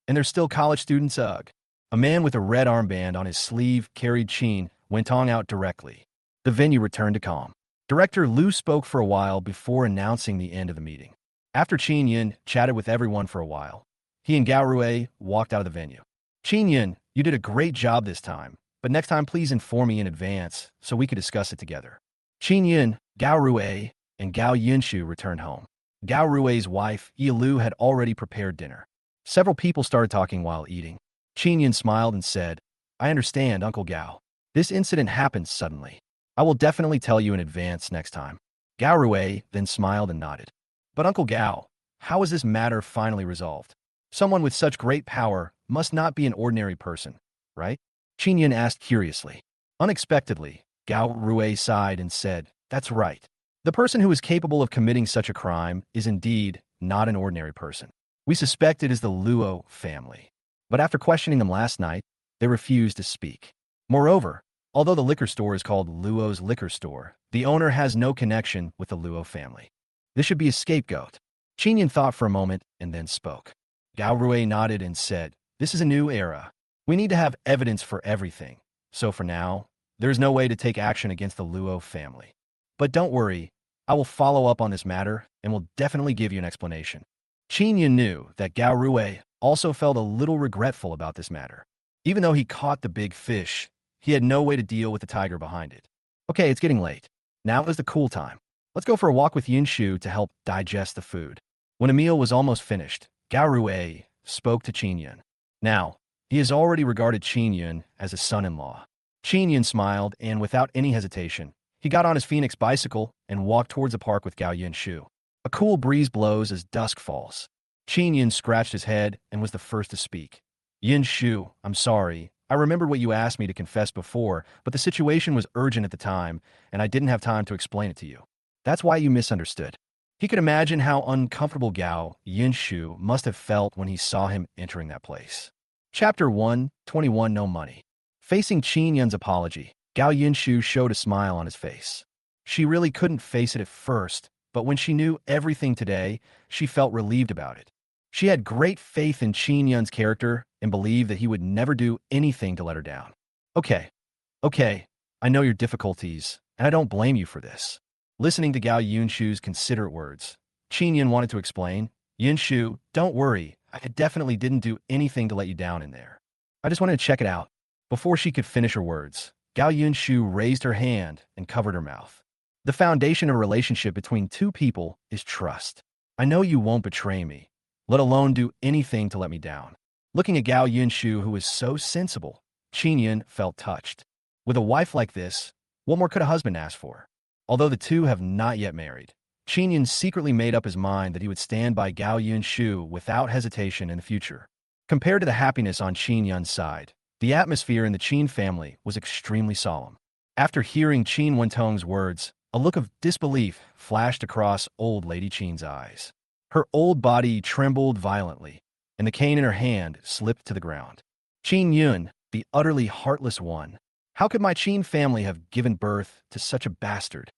And they're still college students, ugh. A man with a red armband on his sleeve carried Qin Wentong out directly. The venue returned to calm. Director Lu spoke for a while before announcing the end of the meeting. After Qin Yun chatted with everyone for a while, he and Gao Rui walked out of the venue. Qin Yun, you did a great job this time, but next time please inform me in advance so we could discuss it together. Qin Yun, Gao Rui, and Gao Yunshu returned home. Gao Rui's wife, Yilu, had already prepared dinner. Several people started talking while eating. Qin Yun smiled and said, I understand, Uncle Gao. This incident happened suddenly. I will definitely tell you in advance next time. Gao Rui then smiled and nodded. But Uncle Gao, how is this matter finally resolved? Someone with such great power must not be an ordinary person, right? Qin Yun asked curiously. Unexpectedly, Gao Rui sighed and said, That's right. The person who is capable of committing such a crime is indeed not an ordinary person. We suspect it is the Luo family. But after questioning them last night, they refused to speak. Moreover, although the liquor store is called Luo's Liquor Store, the owner has no connection with the Luo family. This should be a scapegoat. Qin Yun thought for a moment and then spoke. Gao Rui nodded and said, This is a new era. We need to have evidence for everything. So for now, there is no way to take action against the Luo family. But don't worry, I will follow up on this matter and will definitely give you an explanation. Qin Yun knew that Gao Rui also felt a little regretful about this matter. Even though he caught the big fish, he had no way to deal with the tiger behind it. Okay, it's getting late. Now is the cool time. Let's go for a walk with Yunshu to help digest the food. When a meal was almost finished, Gao Rui spoke to Qin Yun. Now, he has already regarded Qin Yun as a son-in-law. Qin Yun smiled, and without any hesitation, he got on his Phoenix bicycle and walked towards the park with Gao Yunshu. A cool breeze blows as dusk falls. Qin Yun scratched his head and was the first to speak. Yunshu, I'm sorry. I remembered what you asked me to confess before, but the situation was urgent at the time, and I didn't have time to explain it to you. That's why you misunderstood. He could imagine how uncomfortable Gao Yunshu must have felt when he saw him entering that place. Chapter 1:21 No Money. Facing Qin Yun's apology, Gao Yunshu showed a smile on his face. She really couldn't face it at first, but when she knew everything today, she felt relieved about it. She had great faith in Qin Yun's character and believed that he would never do anything to let her down. Okay, I know your difficulties, and I don't blame you for this. Listening to Gao Yunshu's considerate words, Qin Yun wanted to explain, Yunshu, don't worry, I definitely didn't do anything to let you down in there. I just wanted to check it out. Before she could finish her words, Gao Yunshu raised her hand and covered her mouth. The foundation of a relationship between two people is trust. I know you won't betray me, let alone do anything to let me down. Looking at Gao Yunshu, who was so sensible, Qin Yun felt touched. With a wife like this, what more could a husband ask for? Although the two have not yet married, Qin Yun secretly made up his mind that he would stand by Gao Yunshu without hesitation in the future. Compared to the happiness on Qin Yun's side, the atmosphere in the Qin family was extremely solemn. After hearing Qin Wentong's words, a look of disbelief flashed across old Lady Qin's eyes. Her old body trembled violently, and the cane in her hand slipped to the ground. Qin Yun, the utterly heartless one. How could my Qin family have given birth to such a bastard?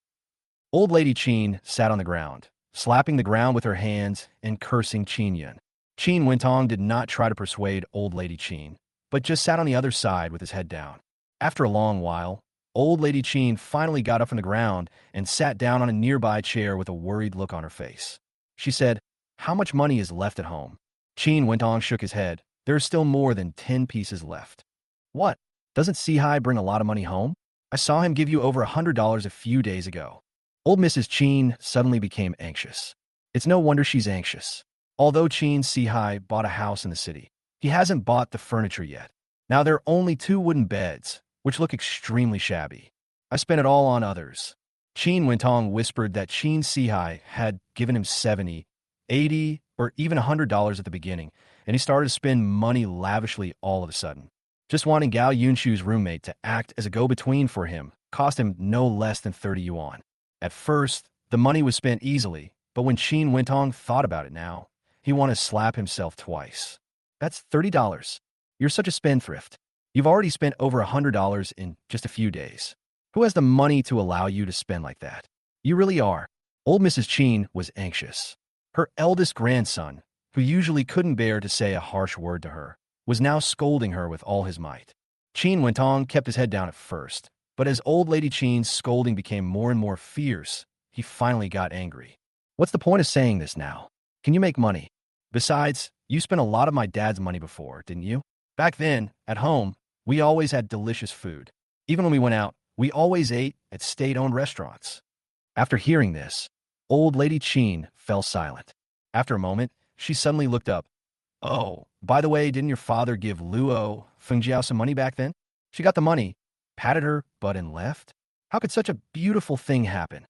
Old Lady Qin sat on the ground, slapping the ground with her hands and cursing Qin Yun. Qin Wentong did not try to persuade Old Lady Qin, but just sat on the other side with his head down. After a long while, Old Lady Qin finally got up from the ground and sat down on a nearby chair with a worried look on her face. She said, "How much money is left at home?" Qin Wentong shook his head. "There is still more than 10 pieces left." "What? Doesn't Sihai bring a lot of money home? I saw him give you over $100 a few days ago." Old Mrs. Qin suddenly became anxious. It's no wonder she's anxious. Although Qin Sihai bought a house in the city, he hasn't bought the furniture yet. Now there are only 2 wooden beds, which look extremely shabby. I spent it all on others. Qin Wentong whispered that Qin Sihai had given him 70, 80, or even $100 at the beginning, and he started to spend money lavishly all of a sudden. Just wanting Gao Yunshu's roommate to act as a go-between for him cost him no less than 30 yuan. At first, the money was spent easily, but when Qin Wentong thought about it now, he wanted to slap himself twice. That's $30. You're such a spendthrift. You've already spent over $100 in just a few days. Who has the money to allow you to spend like that? You really are. Old Mrs. Qin was anxious. Her eldest grandson, who usually couldn't bear to say a harsh word to her, was now scolding her with all his might. Qin Wentong kept his head down at first, but as Old Lady Qin's scolding became more and more fierce, he finally got angry. What's the point of saying this now? Can you make money? Besides, you spent a lot of my dad's money before, didn't you? Back then, at home, we always had delicious food. Even when we went out, we always ate at state-owned restaurants. After hearing this, Old Lady Qin fell silent. After a moment, she suddenly looked up. "Oh, by the way, didn't your father give Luo Fengjiao some money back then?" She got the money, patted her butt, and left? How could such a beautiful thing happen?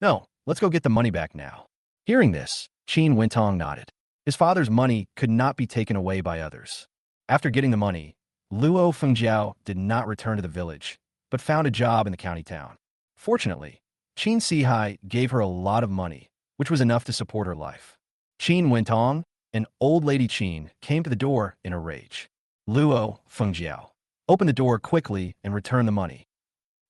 "No, let's go get the money back now." Hearing this, Qin Wentong nodded. His father's money could not be taken away by others. After getting the money, Luo Fengjiao did not return to the village, but found a job in the county town. Fortunately, Qin Sihai gave her a lot of money, which was enough to support her life. Qin Wentong and Old Lady Qin came to the door in a rage. Luo Fengjiao opened the door quickly and returned the money.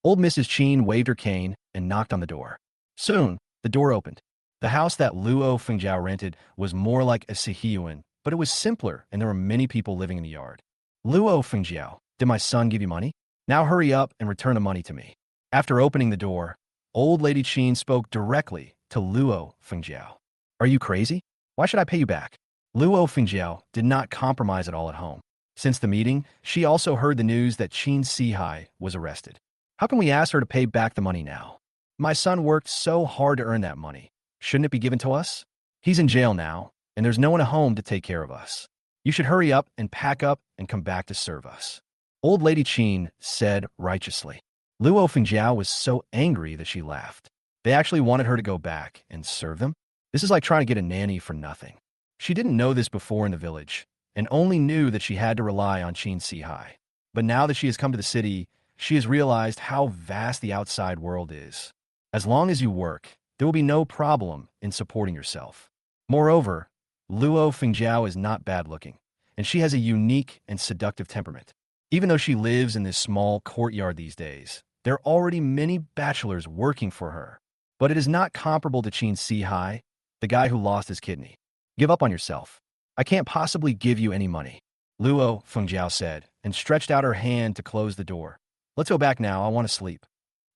Old Mrs. Qin waved her cane and knocked on the door. Soon, the door opened. The house that Luo Fengjiao rented was more like a Sihiyuan, but it was simpler and there were many people living in the yard. "Luo Fengjiao, did my son give you money? Now hurry up and return the money to me." After opening the door, Old Lady Qin spoke directly to Luo Fengjiao. "Are you crazy? Why should I pay you back?" Luo Fengjiao did not compromise at all at home. Since the meeting, she also heard the news that Qin Sihai was arrested. "How can we ask her to pay back the money now? My son worked so hard to earn that money. Shouldn't it be given to us? He's in jail now, and there's no one at home to take care of us. You should hurry up and pack up and come back to serve us." Old Lady Qin said righteously. Luo Fengjiao was so angry that she laughed. They actually wanted her to go back and serve them? This is like trying to get a nanny for nothing. She didn't know this before in the village, and only knew that she had to rely on Qin Sihai. But now that she has come to the city, she has realized how vast the outside world is. As long as you work, there will be no problem in supporting yourself. Moreover, Luo Fengjiao is not bad-looking, and she has a unique and seductive temperament. Even though she lives in this small courtyard these days, there are already many bachelors working for her. But it is not comparable to Qin Sihai, the guy who lost his kidney. "Give up on yourself. I can't possibly give you any money," Luo Fengjiao said, and stretched out her hand to close the door. "Let's go back now. I want to sleep."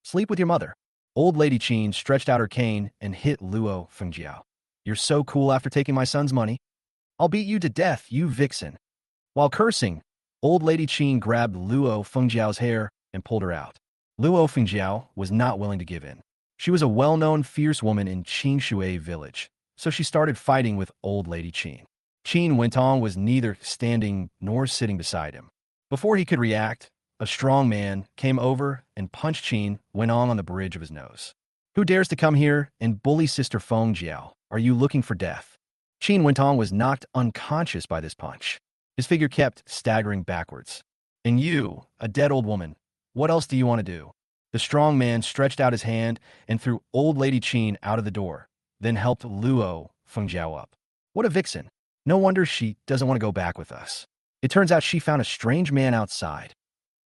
"Sleep with your mother." Old Lady Qin stretched out her cane and hit Luo Fengjiao. "You're so cool after taking my son's money. I'll beat you to death, you vixen." While cursing, Old Lady Qin grabbed Luo Fengjiao's hair and pulled her out. Luo Fengjiao was not willing to give in. She was a well-known fierce woman in Qingshui village, so she started fighting with old lady Qin. Qin Wentong was neither standing nor sitting beside him. Before he could react, a strong man came over and punched Qin Wentong on the bridge of his nose. Who dares to come here and bully Sister Feng Jiao? Are you looking for death? Qin Wentong was knocked unconscious by this punch. His figure kept staggering backwards. And you, a dead old woman, what else do you want to do? The strong man stretched out his hand and threw old lady Qin out of the door, then helped Luo Fengjiao up. What a vixen. No wonder she doesn't want to go back with us. It turns out she found a strange man outside.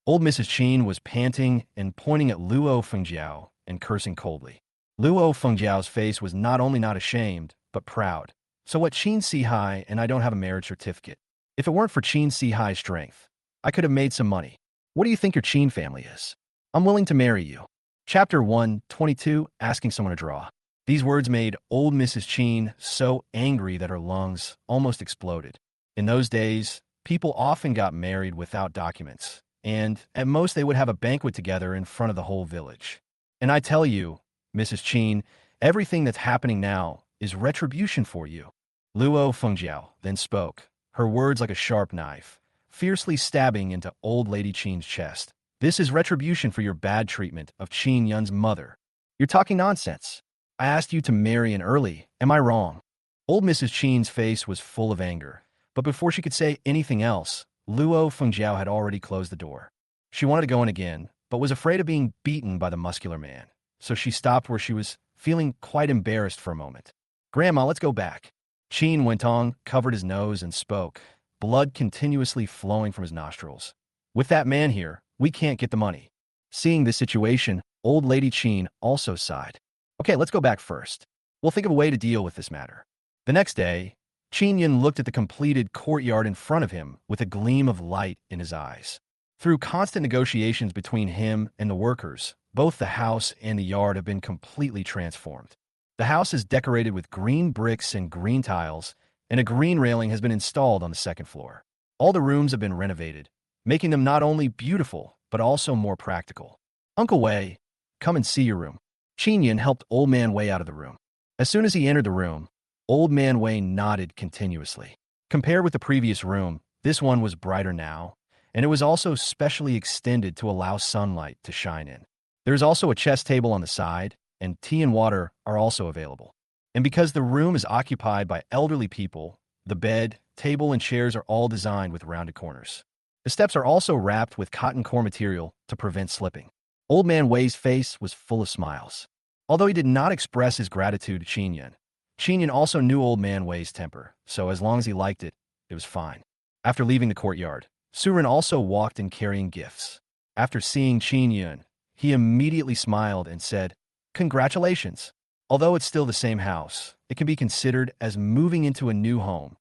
Old Mrs. Qin was panting and pointing at Luo Fengjiao and cursing coldly. Luo Fengjiao's face was not only not ashamed, but proud. So what, Qin Sihai and I don't have a marriage certificate. If it weren't for Qin Sihai's strength, I could have made some money. What do you think your Qin family is? I'm willing to marry you. Chapter 122, Asking Someone to Draw. These words made old Mrs. Qin so angry that her lungs almost exploded. In those days, people often got married without documents, and at most they would have a banquet together in front of the whole village. And I tell you, Mrs. Qin, everything that's happening now is retribution for you. Luo Fengjiao then spoke, her words like a sharp knife, fiercely stabbing into old lady Qin's chest. This is retribution for your bad treatment of Qin Yun's mother. You're talking nonsense. I asked you to marry in early. Am I wrong? Old Mrs. Qin's face was full of anger, but before she could say anything else, Luo Fengjiao had already closed the door. She wanted to go in again, but was afraid of being beaten by the muscular man, so she stopped where she was, feeling quite embarrassed for a moment. Grandma, let's go back. Qin Wentong covered his nose and spoke, blood continuously flowing from his nostrils. With that man here, we can't get the money. Seeing this situation, old lady Qin also sighed. Okay, let's go back first. We'll think of a way to deal with this matter. The next day, Qin Yun looked at the completed courtyard in front of him with a gleam of light in his eyes. Through constant negotiations between him and the workers, both the house and the yard have been completely transformed. The house is decorated with green bricks and green tiles, and a green railing has been installed on the second floor. All the rooms have been renovated, making them not only beautiful, but also more practical. Uncle Wei, come and see your room. Qin Yun helped Old Man Wei out of the room. As soon as he entered the room, Old Man Wei nodded continuously. Compared with the previous room, this one was brighter now, and it was also specially extended to allow sunlight to shine in. There is also a chess table on the side, and tea and water are also available. And because the room is occupied by elderly people, the bed, table, and chairs are all designed with rounded corners. The steps are also wrapped with cotton core material to prevent slipping. Old Man Wei's face was full of smiles. Although he did not express his gratitude to Qin Yun also knew Old Man Wei's temper, so as long as he liked it, it was fine. After leaving the courtyard, Su Ren also walked in carrying gifts. After seeing Qin Yun, he immediately smiled and said, "Congratulations." Although it's still the same house, it can be considered as moving into a new home.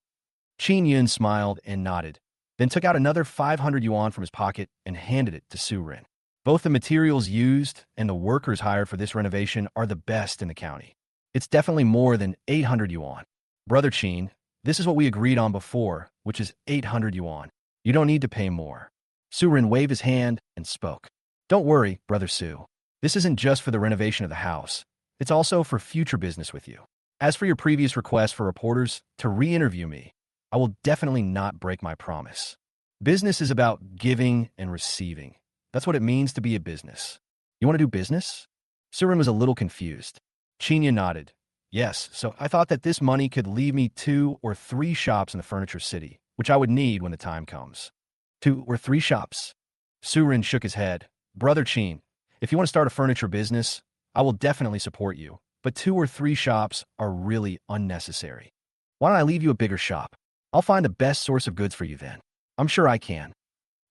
Qin Yun smiled and nodded, then took out another 500 yuan from his pocket and handed it to Su Ren. Both the materials used and the workers hired for this renovation are the best in the county. It's definitely more than 800 yuan. Brother Qin, this is what we agreed on before, which is 800 yuan. You don't need to pay more. Su Ren waved his hand and spoke. Don't worry, Brother Su. This isn't just for the renovation of the house. It's also for future business with you. As for your previous request for reporters to re-interview me, I will definitely not break my promise. Business is about giving and receiving. That's what it means to be a business. You want to do business? Su Ren was a little confused. Qin Yun nodded. Yes, so I thought that this money could leave me 2 or 3 shops in the furniture city, which I would need when the time comes. 2 or 3 shops? Su Ren shook his head. Brother Qin, if you want to start a furniture business, I will definitely support you, but 2 or 3 shops are really unnecessary. Why don't I leave you a bigger shop? I'll find the best source of goods for you then. I'm sure I can.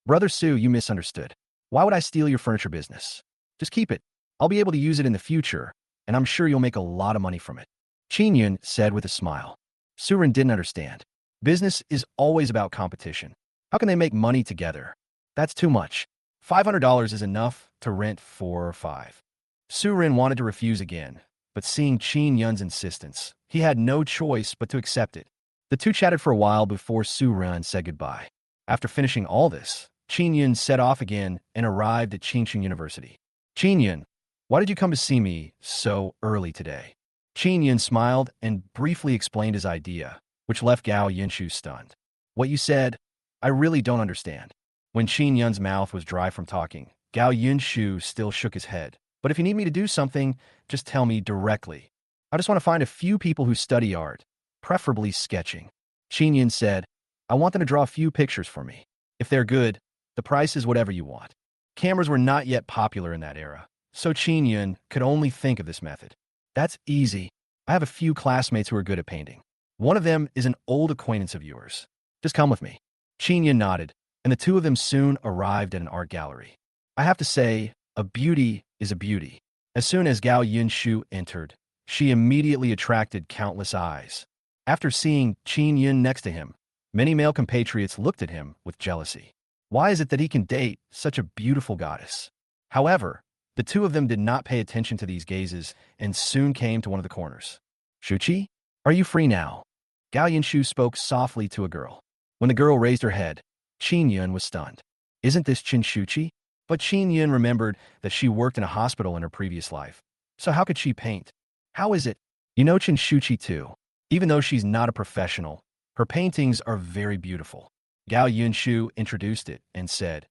Brother Su, you misunderstood. Why would I steal your furniture business? Just keep it. I'll be able to use it in the future, and I'm sure you'll make a lot of money from it. Qin Yun said with a smile. Su Ren didn't understand. Business is always about competition. How can they make money together? That's too much. $500 is enough to rent 4 or 5. Su Ren wanted to refuse again, but seeing Qin Yun's insistence, he had no choice but to accept it. The two chatted for a while before Su Ren said goodbye. After finishing all this, Qin Yun set off again and arrived at Qingqing University. Qin Yun, why did you come to see me so early today? Qin Yun smiled and briefly explained his idea, which left Gao Yinshu stunned. What you said, I really don't understand. When Qin Yun's mouth was dry from talking, Gao Yinshu still shook his head. But if you need me to do something, just tell me directly. I just want to find a few people who study art, preferably sketching. Qin Yun said, I want them to draw a few pictures for me. If they're good, the price is whatever you want. Cameras were not yet popular in that era, so Qin Yun could only think of this method. That's easy. I have a few classmates who are good at painting. One of them is an old acquaintance of yours. Just come with me. Qin Yun nodded, and the two of them soon arrived at an art gallery. I have to say, a beauty is a beauty. As soon as Gao Yinshu entered, she immediately attracted countless eyes. After seeing Qin Yun next to him, many male compatriots looked at him with jealousy. Why is it that he can date such a beautiful goddess? However, the two of them did not pay attention to these gazes and soon came to one of the corners. Shuchi, are you free now? Gao Yinshu spoke softly to a girl. When the girl raised her head, Qin Yun was stunned. Isn't this Qin Shuchi? But Qin Yun remembered that she worked in a hospital in her previous life. So how could she paint? How is it? You know Qin Shuchi too. Even though she's not a professional, her paintings are very beautiful. Gao Yinshu introduced it and said,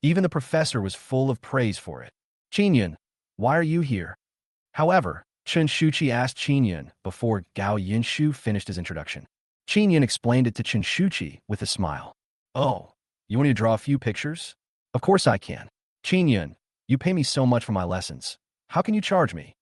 even the professor was full of praise for it. Qin Yun, why are you here? However, Qin Shuchi asked Qin Yun before Gao Yinshu finished his introduction. Qin Yun explained it to Qin Shuchi with a smile. Oh, you want me to draw a few pictures? Of course I can. Qin Yun, you pay me so much for my lessons. How can you charge me?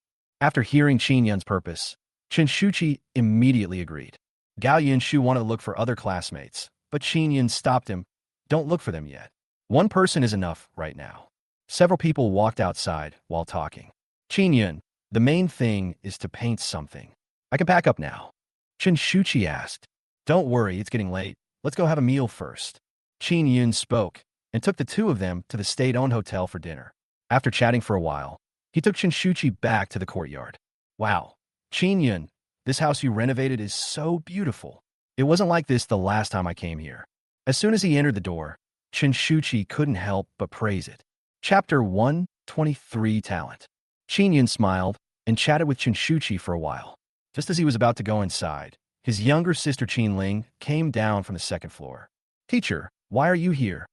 After hearing Qin Yun's purpose, Qin Shuchi immediately agreed. Gao Yinshu wanted to look for other classmates, but Qin Yun stopped him. Don't look for them yet. One person is enough right now. Several people walked outside while talking. Qin Yun, the main thing is to paint something. I can pack up now. Qin Shuchi asked. Don't worry, it's getting late. Let's go have a meal first. Qin Yun spoke and took the two of them to the state-owned hotel for dinner. After chatting for a while, he took Qin Shuchi back to the courtyard. Wow, Qin Yun, this house you renovated is so beautiful. It wasn't like this the last time I came here. As soon as he entered the door, Qin Shuchi couldn't help but praise it. Chapter 123 Talent. Qin Yun smiled and chatted with Qin Shuchi for a while. Just as he was about to go inside, his younger sister Qin Ling came down from the second floor. Teacher, why are you here?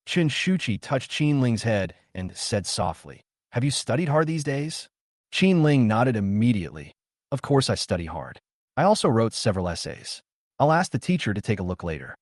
Qin Shuchi touched Qin Ling's head and said softly, have you studied hard these days? Qin Ling nodded immediately. Of course I study hard. I also wrote several essays. I'll ask the teacher to take a look later.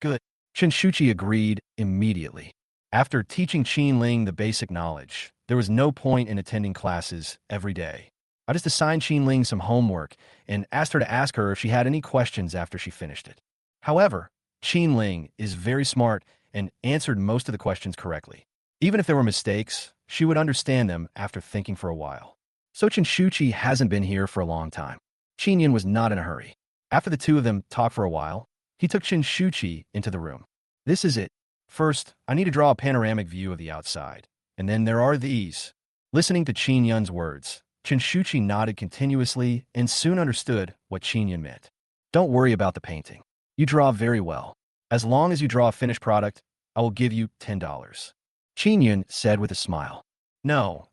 Good. Qin Shuchi agreed immediately. After teaching Qin Ling the basic knowledge, there was no point in attending classes every day. I just assigned Qin Ling some homework and asked her to ask her if she had any questions after she finished it. However, Qin Ling is very smart and answered most of the questions correctly. Even if there were mistakes, she would understand them after thinking for a while. So Qin Shuchi hasn't been here for a long time. Qin Yun was not in a hurry. After the two of them talked for a while, he took Qin Shuchi into the room. This is it. First, I need to draw a panoramic view of the outside. And then there are these. Listening to Qin Yun's words, Qin Shuchi nodded continuously and soon understood what Qin Yun meant. Don't worry about the painting. You draw very well. As long as you draw a finished product, I will give you $10. Qin Yun said with a smile. No.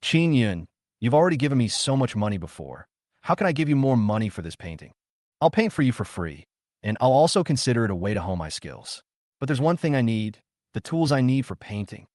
Qin Yun, you've already given me so much money before. How can I give you more money for this painting? I'll paint for you for free, and I'll also consider it a way to hone my skills. But there's one thing I need, the tools I need for painting.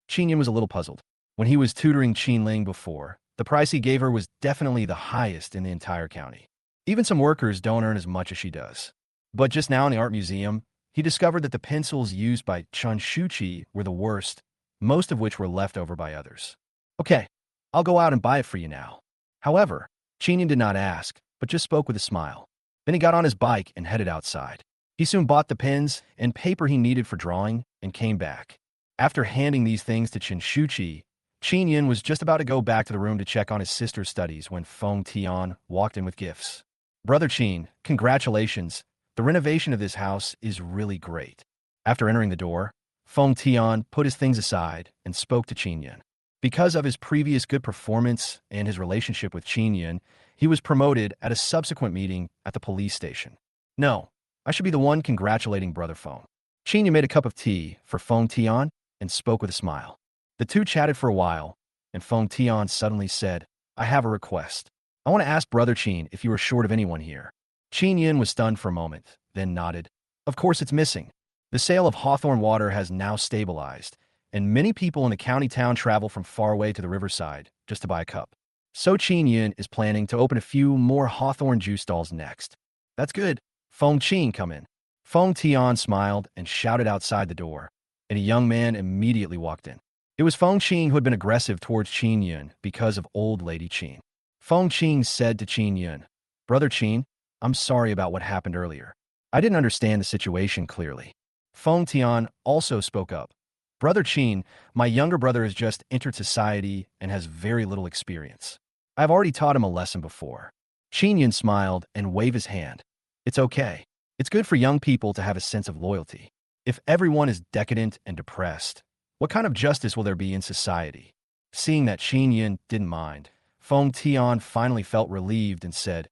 Qin Yun was a little puzzled. When he was tutoring Qin Ling before, the price he gave her was definitely the highest in the entire county. Even some workers don't earn as much as she does. But just now in the art museum, he discovered that the pencils used by Qin Shuchi were the worst, most of which were left over by others. Okay, I'll go out and buy it for you now. However, Qin Yun did not ask, but just spoke with a smile. Then he got on his bike and headed outside. He soon bought the pens and paper he needed for drawing and came back. After handing these things to Qin Shuchi, Qin Yun was just about to go back to the room to check on his sister's studies when Feng Tian walked in with gifts. Brother Qin, congratulations. The renovation of this house is really great. After entering the door, Feng Tian put his things aside and spoke to Qin Yun. Because of his previous good performance and his relationship with Qin Yun, he was promoted at a subsequent meeting at the police station. No, I should be the one congratulating Brother Feng. Qin Yun made a cup of tea for Feng Tian and spoke with a smile. The two chatted for a while, and Feng Tian suddenly said, I have a request. I want to ask Brother Qin if you are short of anyone here. Qin Yin was stunned for a moment, then nodded. Of course it's missing. The sale of hawthorn water has now stabilized, and many people in the county town travel from far away to the riverside just to buy a cup. So Qin Yin is planning to open a few more hawthorn juice stalls next. That's good. Feng Qin, come in. Feng Tian smiled and shouted outside the door, and a young man immediately walked in. It was Feng Qin who had been aggressive towards Qin Yun because of old lady Qin. Feng Qin said to Qin Yun, Brother Qin, I'm sorry about what happened earlier. I didn't understand the situation clearly. Feng Tian also spoke up. Brother Qin, my younger brother has just entered society and has very little experience. I've already taught him a lesson before. Qin Yun smiled and waved his hand. It's okay. It's good for young people to have a sense of loyalty. If everyone is decadent and depressed, what kind of justice will there be in society? Seeing that Qin Yun didn't mind, Feng Tian finally felt relieved and said,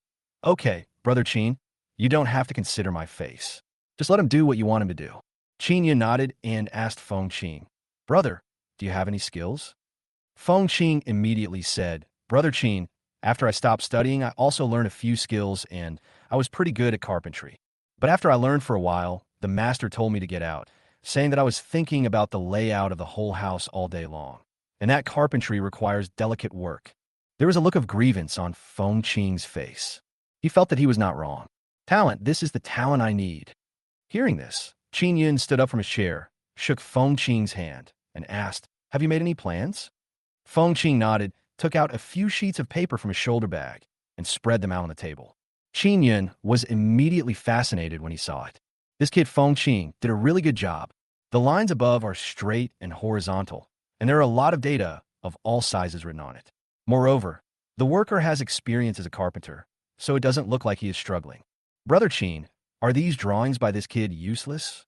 Okay, Brother Qin, you don't have to consider my face. Just let him do what you want him to do. Qin Yun nodded and asked Feng Qin, Brother, do you have any skills? Feng Qin immediately said, Brother Qin, after I stopped studying, I also learned a few skills and I was pretty good at carpentry. But after I learned for a while, the master told me to get out, saying that I was thinking about the layout of the whole house all day long, and that carpentry requires delicate work. There was a look of grievance on Feng Qin's face. He felt that he was not wrong. Talent, this is the talent I need. Hearing this, Qin Yun stood up from his chair, shook Feng Qin's hand, and asked, Have you made any plans? Feng Qin nodded, took out a few sheets of paper from his shoulder bag, and spread them out on the table. Qin Yun was immediately fascinated when he saw it. This kid Feng Qin did a really good job. The lines above are straight and horizontal, and there are a lot of data of all sizes written on it. Moreover, the worker has experience as a carpenter, so it doesn't look like he is struggling. Brother Qin, are these drawings by this kid useless?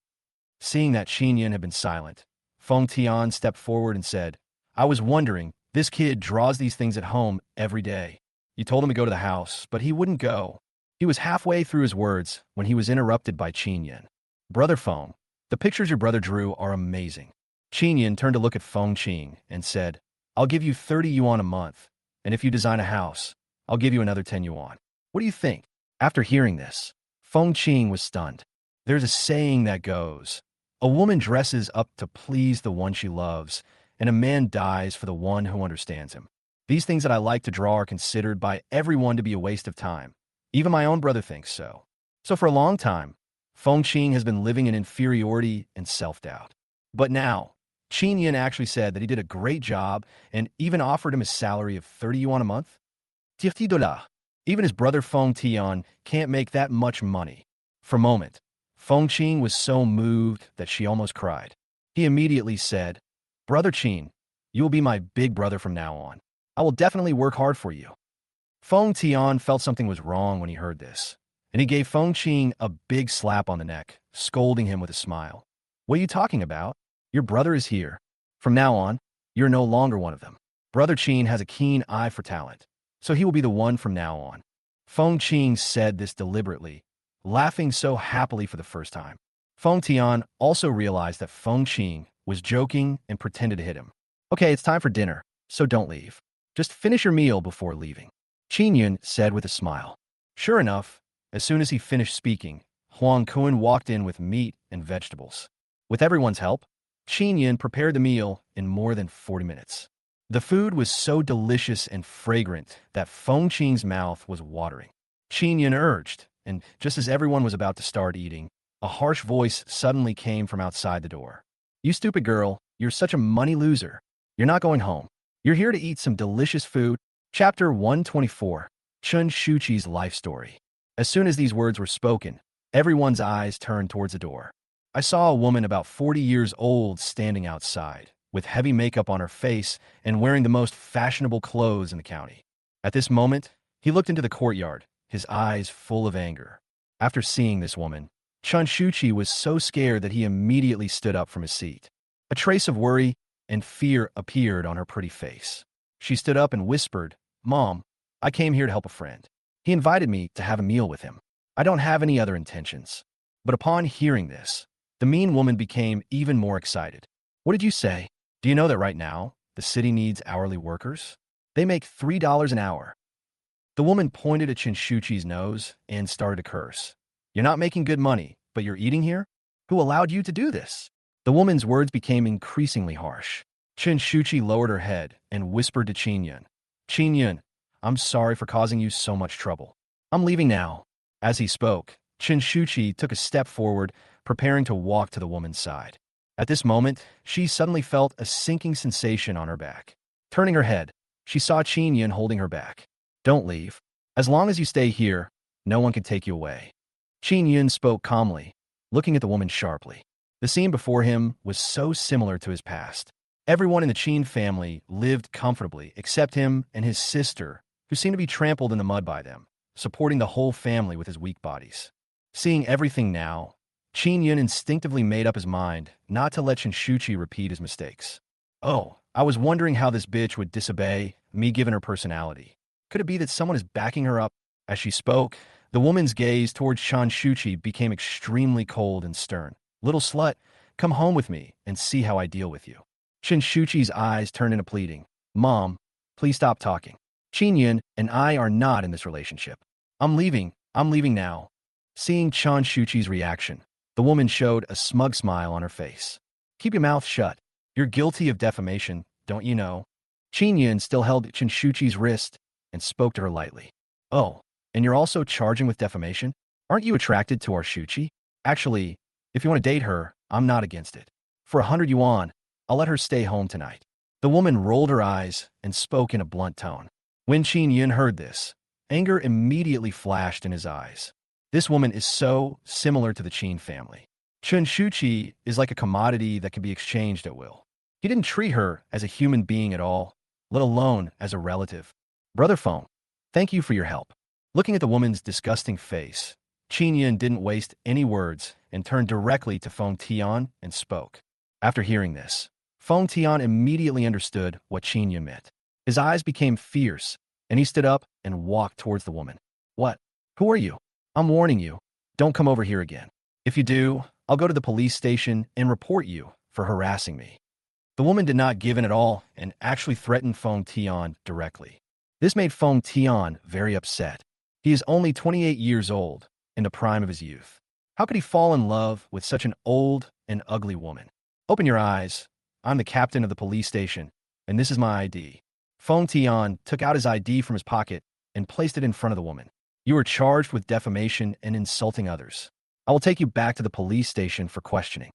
Seeing that Qin Yun had been silent, Feng Tian stepped forward and said, I was wondering, this kid draws these things at home every day. You told him to go to the house, but he wouldn't go. He was halfway through his words when he was interrupted by Qin Yun. Brother Feng, the pictures your brother drew are amazing. Qin Yun turned to look at Feng Qin and said, I'll give you 30 yuan a month, and if you design a house, I'll give you another 10 yuan. What do you think? After hearing this, Feng Qin was stunned. There's a saying that goes, a woman dresses up to please the one she loves, and a man dies for the one who understands him. These things that I like to draw are considered by everyone to be a waste of time. Even my own brother thinks so. So for a long time, Feng Qin has been living in inferiority and self-doubt. But now, Qin Yun actually said that he did a great job and even offered him a salary of 30 yuan a month. $30. Even his brother Feng Tian can't make that much money. For a moment, Feng Qin was so moved that she almost cried. He immediately said, Brother Qin, you will be my big brother from now on. I will definitely work hard for you. Feng Tian felt something was wrong when he heard this, and he gave Feng Qin a big slap on the neck, scolding him with a smile. What are you talking about? Your brother is here. From now on, you're no longer one of them. Brother Qin has a keen eye for talent, so he will be the one from now on. Feng Qin said this deliberately, laughing so happily for the first time. Feng Tian also realized that Feng Qin was joking and pretended to hit him. Okay, it's time for dinner, so don't leave. Just finish your meal before leaving. Qin Yun said with a smile. Sure enough, as soon as he finished speaking, Huang Kun walked in with meat and vegetables. With everyone's help, Qin Yun prepared the meal in more than 40 minutes. The food was so delicious and fragrant that Feng Qin's mouth was watering. Qin Yun urged, and just as everyone was about to start eating, a harsh voice suddenly came from outside the door. You stupid girl, you're such a money loser. You're not going home. You're here to eat some delicious food. Chapter 124, Chun Shuqi's Life Story. As soon as these words were spoken, everyone's eyes turned towards the door. I saw a woman about 40 years old standing outside, with heavy makeup on her face and wearing the most fashionable clothes in the county. At this moment, he looked into the courtyard, his eyes full of anger. After seeing this woman, Chun Shuqi was so scared that he immediately stood up from his seat. A trace of worry and fear appeared on her pretty face. She stood up and whispered, Mom, I came here to help a friend. He invited me to have a meal with him. I don't have any other intentions. But upon hearing this, The mean woman became even more excited. What did you say? Do you know that right now, the city needs hourly workers? They make $3 an hour. The woman pointed at Chinshuchi's nose and started to curse. You're not making good money, but you're eating here? Who allowed you to do this? The woman's words became increasingly harsh. Chinshuchi lowered her head and whispered to Qin Yun, I'm sorry for causing you so much trouble. I'm leaving now. As he spoke, Chinshuchi took a step forward, preparing to walk to the woman's side. At this moment, she suddenly felt a sinking sensation on her back. Turning her head, she saw Qin Yun holding her back. Don't leave. As long as you stay here, no one can take you away. Qin Yun spoke calmly, looking at the woman sharply. The scene before him was so similar to his past. Everyone in the Qin family lived comfortably except him and his sister, who seemed to be trampled in the mud by them, supporting the whole family with his weak bodies. Seeing everything now, Qin Yun instinctively made up his mind not to let Chinshuchi repeat his mistakes. Oh, I was wondering how this bitch would disobey me given her personality. Could it be that someone is backing her up? As she spoke, the woman's gaze towards Chinshuchi became extremely cold and stern. Little slut, come home with me and see how I deal with you. Chinshuchi's eyes turned into pleading. Mom, please stop talking. Qin Yun and I are not in this relationship. I'm leaving now. Seeing Chinshuchi's reaction, the woman showed a smug smile on her face. Keep your mouth shut. You're guilty of defamation, don't you know? Qin Yun still held Chinshuchi's wrist and spoke to her lightly. Oh, and you're also charging with defamation? Aren't you attracted to our Shuchi? Actually, if you want to date her, I'm not against it. For 100 yuan, I'll let her stay home tonight. The woman rolled her eyes and spoke in a blunt tone. When Qin Yun heard this, anger immediately flashed in his eyes. This woman is so similar to the Qin family. Chinshuchi is like a commodity that can be exchanged at will. He didn't treat her as a human being at all, let alone as a relative. Brother Feng, thank you for your help. Looking at the woman's disgusting face, Qin Yun didn't waste any words and turned directly to Feng Tian and spoke. After hearing this, Feng Tian immediately understood what Qin Yun meant. His eyes became fierce, and he stood up and walked towards the woman. What? Who are you? I'm warning you. Don't come over here again. If you do, I'll go to the police station and report you for harassing me. The woman did not give in at all and actually threatened Feng Tian directly. This made Feng Tian very upset. He is only 28 years old, in the prime of his youth. How could he fall in love with such an old and ugly woman? Open your eyes. I'm the captain of the police station, and this is my ID. Feng Tian took out his ID from his pocket and placed it in front of the woman. You are charged with defamation and insulting others. I will take you back to the police station for questioning.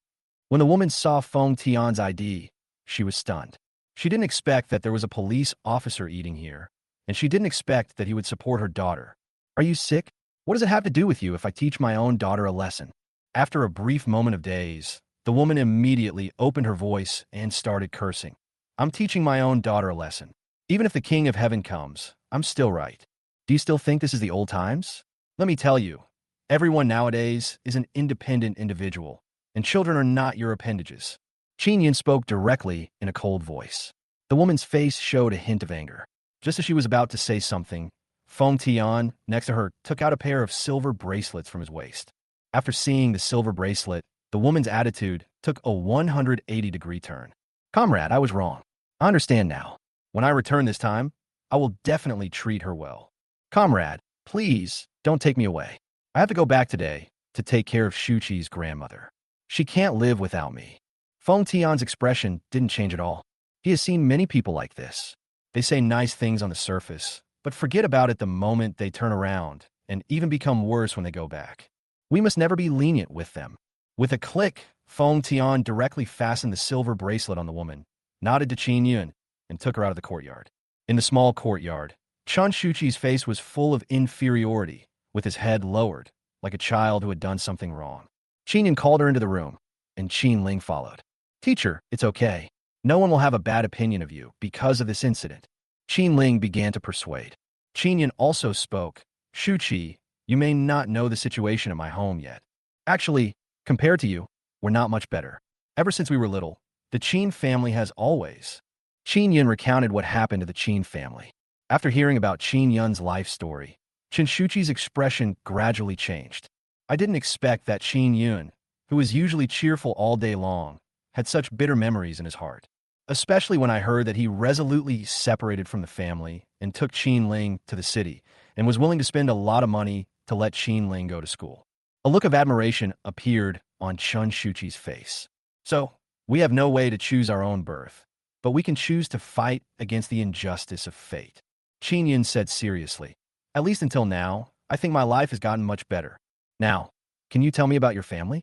When the woman saw Feng Tian's ID, she was stunned. She didn't expect that there was a police officer eating here, and she didn't expect that he would support her daughter. Are you sick? What does it have to do with you if I teach my own daughter a lesson? After a brief moment of daze, the woman immediately opened her voice and started cursing. I'm teaching my own daughter a lesson. Even if the King of Heaven comes, I'm still right. Do you still think this is the old times? Let me tell you, everyone nowadays is an independent individual, and children are not your appendages. Qin Yun spoke directly in a cold voice. The woman's face showed a hint of anger. Just as she was about to say something, Feng Tian, next to her, took out a pair of silver bracelets from his waist. After seeing the silver bracelet, the woman's attitude took a 180-degree turn. Comrade, I was wrong. I understand now. When I return this time, I will definitely treat her well. Comrade, please don't take me away. I have to go back today to take care of Shuchi's grandmother. She can't live without me. Feng Tian's expression didn't change at all. He has seen many people like this. They say nice things on the surface, but forget about it the moment they turn around, and even become worse when they go back. We must never be lenient with them. With a click, Feng Tian directly fastened the silver bracelet on the woman, nodded to Qin Yun, and took her out of the courtyard. In the small courtyard, Chinshuchi's face was full of inferiority, with his head lowered, like a child who had done something wrong. Qin Yun called her into the room, and Qin Ling followed. Teacher, it's okay. No one will have a bad opinion of you because of this incident. Qin Ling began to persuade. Qin Yun also spoke. Shuchi, you may not know the situation at my home yet. Actually, compared to you, we're not much better. Ever since we were little, the Qin family has always. Qin Yun recounted what happened to the Qin family. After hearing about Qin Yun's life story, Chinshuchi's expression gradually changed. I didn't expect that Qin Yun, who was usually cheerful all day long, had such bitter memories in his heart. Especially when I heard that he resolutely separated from the family and took Qin Ling to the city and was willing to spend a lot of money to let Qin Ling go to school. A look of admiration appeared on Chun Shuqi's face. So, we have no way to choose our own birth, but we can choose to fight against the injustice of fate. Qin Yin said seriously. At least until now, I think my life has gotten much better. Now, can you tell me about your family?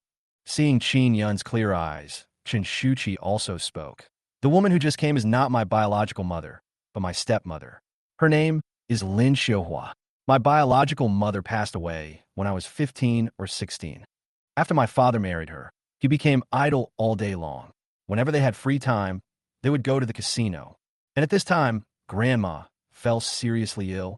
Seeing Qin Yun's clear eyes, Chun Shuqi also spoke. The woman who just came is not my biological mother, but my stepmother. Her name is Lin Xiuhua. My biological mother passed away when I was 15 or 16. After my father married her, he became idle all day long. Whenever they had free time, they would go to the casino. And at this time, Grandma fell seriously ill.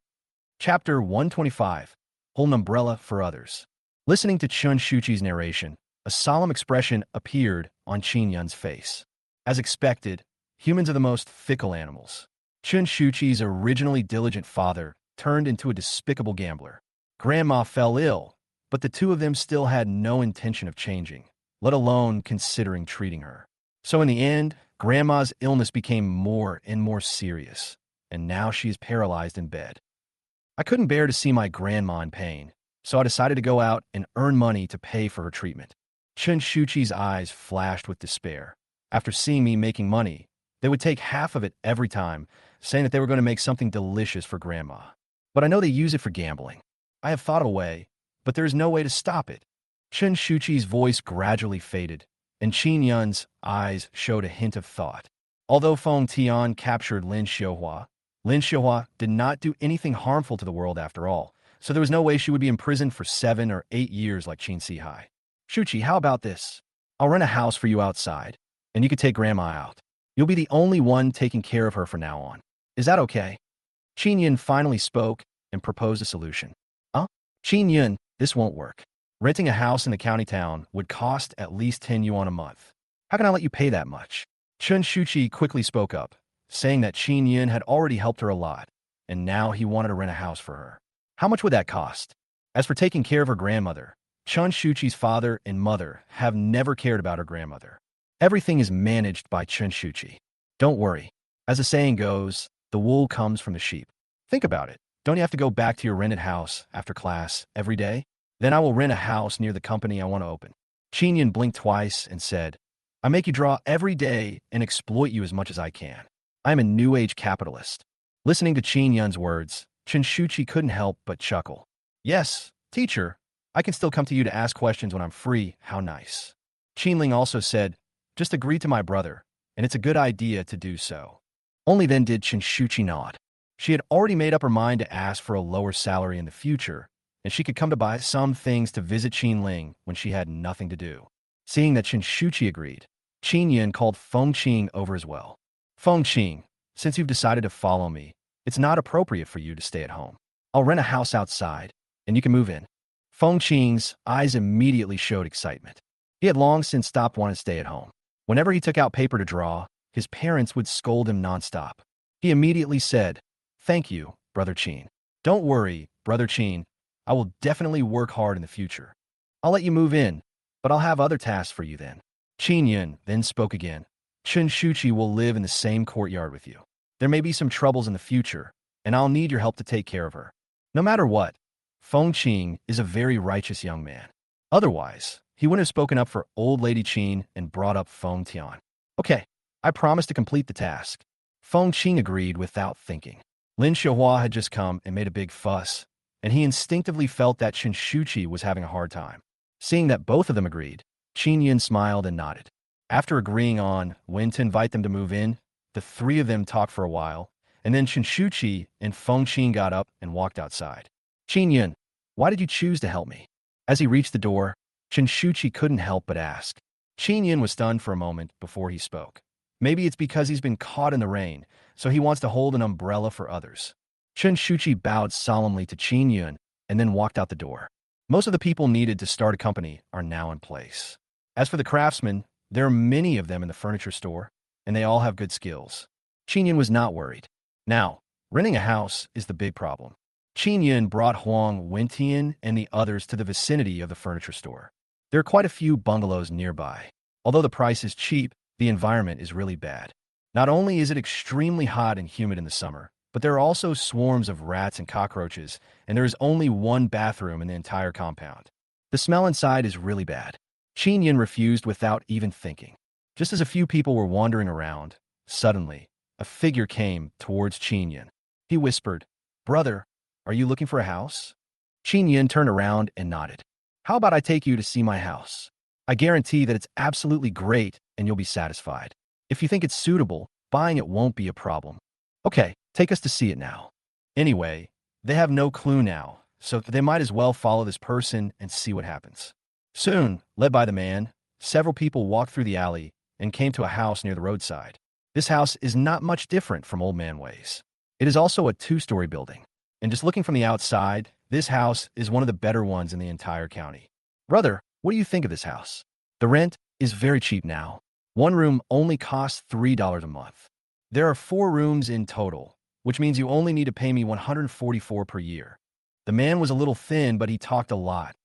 Chapter 125, Hold an Umbrella for Others. Listening to Chun Shuqi's narration, a solemn expression appeared on Qin Yun's face. As expected, humans are the most fickle animals. Chun Shuqi's originally diligent father turned into a despicable gambler. Grandma fell ill, but the two of them still had no intention of changing, let alone considering treating her. So in the end, Grandma's illness became more and more serious, and now she is paralyzed in bed. I couldn't bear to see my grandma in pain, so I decided to go out and earn money to pay for her treatment. Chun Shuqi's eyes flashed with despair. After seeing me making money, they would take half of it every time, saying that they were going to make something delicious for Grandma. But I know they use it for gambling. I have thought of a way, but there is no way to stop it. Chun Shuqi's voice gradually faded, and Qin Yun's eyes showed a hint of thought. Although Feng Tian captured Lin Xiuhua did not do anything harmful to the world after all, so there was no way she would be imprisoned for 7 or 8 years like Qin Sihai. Shuqi, how about this? I'll rent a house for you outside, and you could take Grandma out. You'll be the only one taking care of her from now on. Is that okay? Qin Yun finally spoke and proposed a solution. Qin Yun, this won't work. Renting a house in the county town would cost at least 10 yuan a month. How can I let you pay that much? Chun Shuqi quickly spoke up, saying that Qin Yun had already helped her a lot, and now he wanted to rent a house for her. How much would that cost? As for taking care of her grandmother, Chun Shuqi's father and mother have never cared about her grandmother. Everything is managed by Chun Shuqi. Don't worry. As the saying goes, the wool comes from the sheep. Think about it. Don't you have to go back to your rented house after class every day? Then I will rent a house near the company I want to open. Qin Yun blinked twice and said, I make you draw every day and exploit you as much as I can. I am a new age capitalist. Listening to Qin Yun's words, Chun Shuqi couldn't help but chuckle. Yes, teacher, I can still come to you to ask questions when I'm free. How nice. Qin Ling also said, just agree to my brother, and it's a good idea to do so. Only then did Chun Shuqi nod. She had already made up her mind to ask for a lower salary in the future, and she could come to buy some things to visit Qin Ling when she had nothing to do. Seeing that Chun Shuqi agreed, Qin Yun called Feng Qing over as well. Feng Qing, since you've decided to follow me, it's not appropriate for you to stay at home. I'll rent a house outside, and you can move in. Feng Qing's eyes immediately showed excitement. He had long since stopped wanting to stay at home. Whenever he took out paper to draw, his parents would scold him nonstop. He immediately said, Thank you, Brother Qin. Don't worry, Brother Qin. I will definitely work hard in the future. I'll let you move in, but I'll have other tasks for you then. Qin Yun then spoke again. Chun Shuqi will live in the same courtyard with you. There may be some troubles in the future, and I'll need your help to take care of her. No matter what, Feng Qing is a very righteous young man. Otherwise, he wouldn't have spoken up for old lady Qin and brought up Feng Tian. Okay, I promise to complete the task. Feng Qing agreed without thinking. Lin Xiuhua had just come and made a big fuss, and he instinctively felt that Chun Shuqi was having a hard time. Seeing that both of them agreed, Qin Yun smiled and nodded. After agreeing on when to invite them to move in, the three of them talked for a while, and then Chun Shuqi and Feng Qing got up and walked outside. Qin Yun, why did you choose to help me? As he reached the door, Chun Shuqi couldn't help but ask. Qin Yun was stunned for a moment before he spoke. Maybe it's because he's been caught in the rain, so he wants to hold an umbrella for others. Chun Shuqi bowed solemnly to Qin Yun and then walked out the door. Most of the people needed to start a company are now in place. As for the craftsmen, there are many of them in the furniture store, and they all have good skills. Qin Yun was not worried. Now, renting a house is the big problem. Qin Yun brought Huang Wentian and the others to the vicinity of the furniture store. There are quite a few bungalows nearby. Although the price is cheap, the environment is really bad. Not only is it extremely hot and humid in the summer, but there are also swarms of rats and cockroaches, and there is only one bathroom in the entire compound. The smell inside is really bad. Qin Yin refused without even thinking. Just as a few people were wandering around, suddenly, a figure came towards Qin Yin. He whispered, "Brother, are you looking for a house?" Qin Yin turned around and nodded. "How about I take you to see my house? I guarantee that it's absolutely great and you'll be satisfied. If you think it's suitable, buying it won't be a problem. Okay, take us to see it now." Anyway, they have no clue now, so they might as well follow this person and see what happens. Soon, led by the man, several people walked through the alley and came to a house near the roadside. This house is not much different from Old Man Way's. It is also a two-story building. And just looking from the outside, this house is one of the better ones in the entire county. "Brother, what do you think of this house? The rent is very cheap now. One room only costs $3 a month. There are 4 rooms in total, which means you only need to pay me $144 per year." The man was a little thin, but he talked a lot.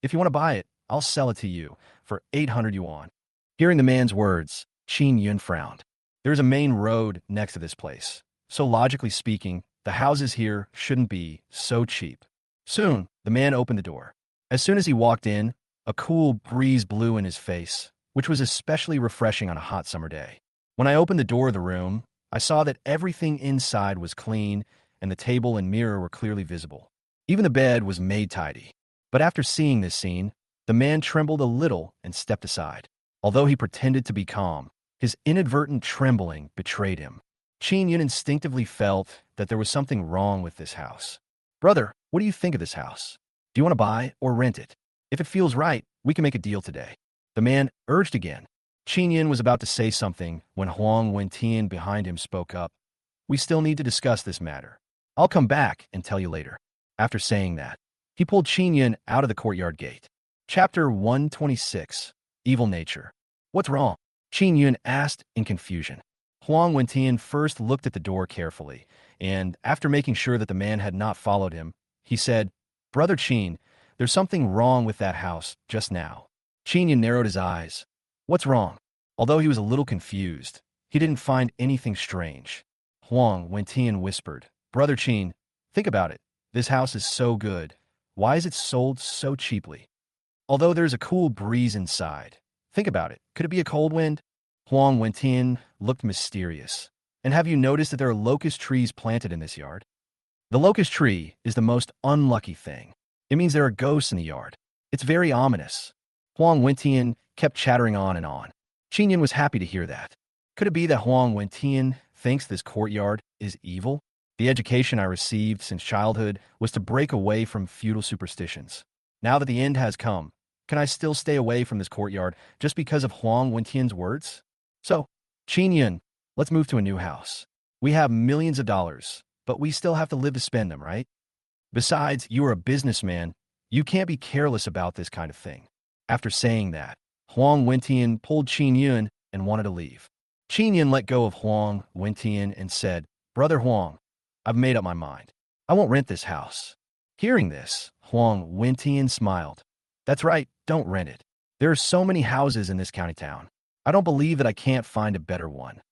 "If you want to buy it, I'll sell it to you for 800 yuan. Hearing the man's words, Qin Yun frowned. There's a main road next to this place, so logically speaking, the houses here shouldn't be so cheap. Soon, the man opened the door. As soon as he walked in, a cool breeze blew in his face, which was especially refreshing on a hot summer day. When I opened the door of the room, I saw that everything inside was clean and the table and mirror were clearly visible. Even the bed was made tidy. But after seeing this scene, the man trembled a little and stepped aside. Although he pretended to be calm, his inadvertent trembling betrayed him. Qin Yun instinctively felt that there was something wrong with this house. "Brother, what do you think of this house? Do you want to buy or rent it? If it feels right, we can make a deal today." The man urged again. Qin Yin was about to say something when Huang Wentian behind him spoke up. "We still need to discuss this matter. I'll come back and tell you later." After saying that, he pulled Qin Yin out of the courtyard gate. Chapter 126, Evil Nature. "What's wrong?" Qin Yun asked in confusion. Huang Wentian first looked at the door carefully, and after making sure that the man had not followed him, he said, "Brother Qin, there's something wrong with that house just now." Qin Yun narrowed his eyes. "What's wrong?" Although he was a little confused, he didn't find anything strange. Huang Wentian whispered, "Brother Qin, think about it. This house is so good. Why is it sold so cheaply? Although there's a cool breeze inside. Think about it. Could it be a cold wind?" Huang Wentian looked mysterious. "And have you noticed that there are locust trees planted in this yard?" The locust tree is the most unlucky thing. It means there are ghosts in the yard. It's very ominous. Huang Wentian kept chattering on and on. Qin Yin was happy to hear that. Could it be that Huang Wentian thinks this courtyard is evil? The education I received since childhood was to break away from feudal superstitions. Now that the end has come, can I still stay away from this courtyard just because of Huang Wentian's words? So, Qin Yin, let's move to a new house. We have millions of dollars, but we still have to live to spend them, right? Besides, you are a businessman. You can't be careless about this kind of thing. After saying that, Huang Wentian pulled Qin Yun and wanted to leave. Qin Yun let go of Huang Wentian and said, "Brother Huang, I've made up my mind. I won't rent this house." Hearing this, Huang Wentian smiled. "That's right, don't rent it. There are so many houses in this county town. I don't believe that I can't find a better one.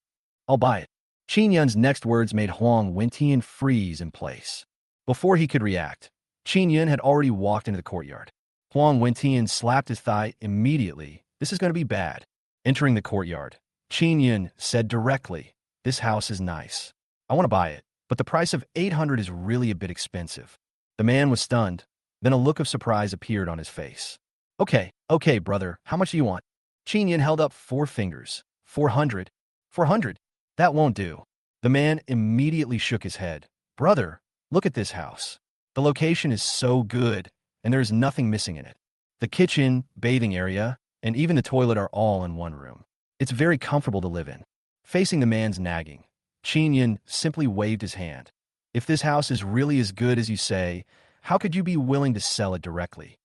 I'll buy it." Qin Yun's next words made Huang Wentian freeze in place. Before he could react, Qin Yun had already walked into the courtyard. Huang Wentian slapped his thigh immediately. "This is going to be bad." Entering the courtyard, Qin Yun said directly, "This house is nice. I want to buy it, but the price of 800 is really a bit expensive." The man was stunned. Then a look of surprise appeared on his face. Okay, brother, how much do you want?" Qin Yin held up 4 fingers. 400. 400. That won't do. The man immediately shook his head. "Brother, look at this house. The location is so good, and there is nothing missing in it. The kitchen, bathing area, and even the toilet are all in one room. It's very comfortable to live in." Facing the man's nagging, Qin Yin simply waved his hand. "If this house is really as good as you say, how could you be willing to sell it directly?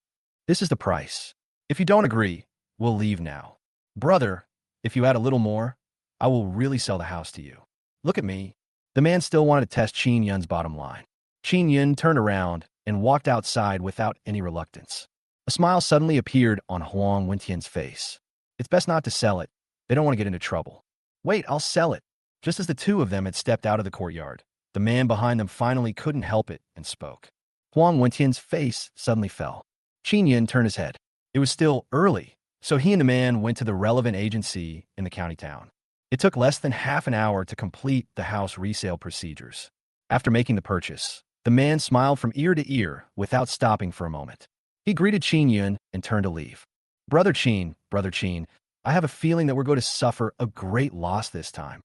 This is the price. If you don't agree, we'll leave now. Brother, if you add a little more, I will really sell the house to you. Look at me." The man still wanted to test Qin Yun's bottom line. Qin Yun turned around and walked outside without any reluctance. A smile suddenly appeared on Huang Wentian's face. It's best not to sell it. They don't want to get into trouble. Wait, I'll sell it. Just as the two of them had stepped out of the courtyard, the man behind them finally couldn't help it and spoke. Huang Wentian's face suddenly fell. Qin Yin turned his head. It was still early, so he and the man went to the relevant agency in the county town. It took less than half an hour to complete the house resale procedures. After making the purchase, the man smiled from ear to ear without stopping for a moment. He greeted Qin Yun and turned to leave. Brother Qin, I have a feeling that we're going to suffer a great loss this time.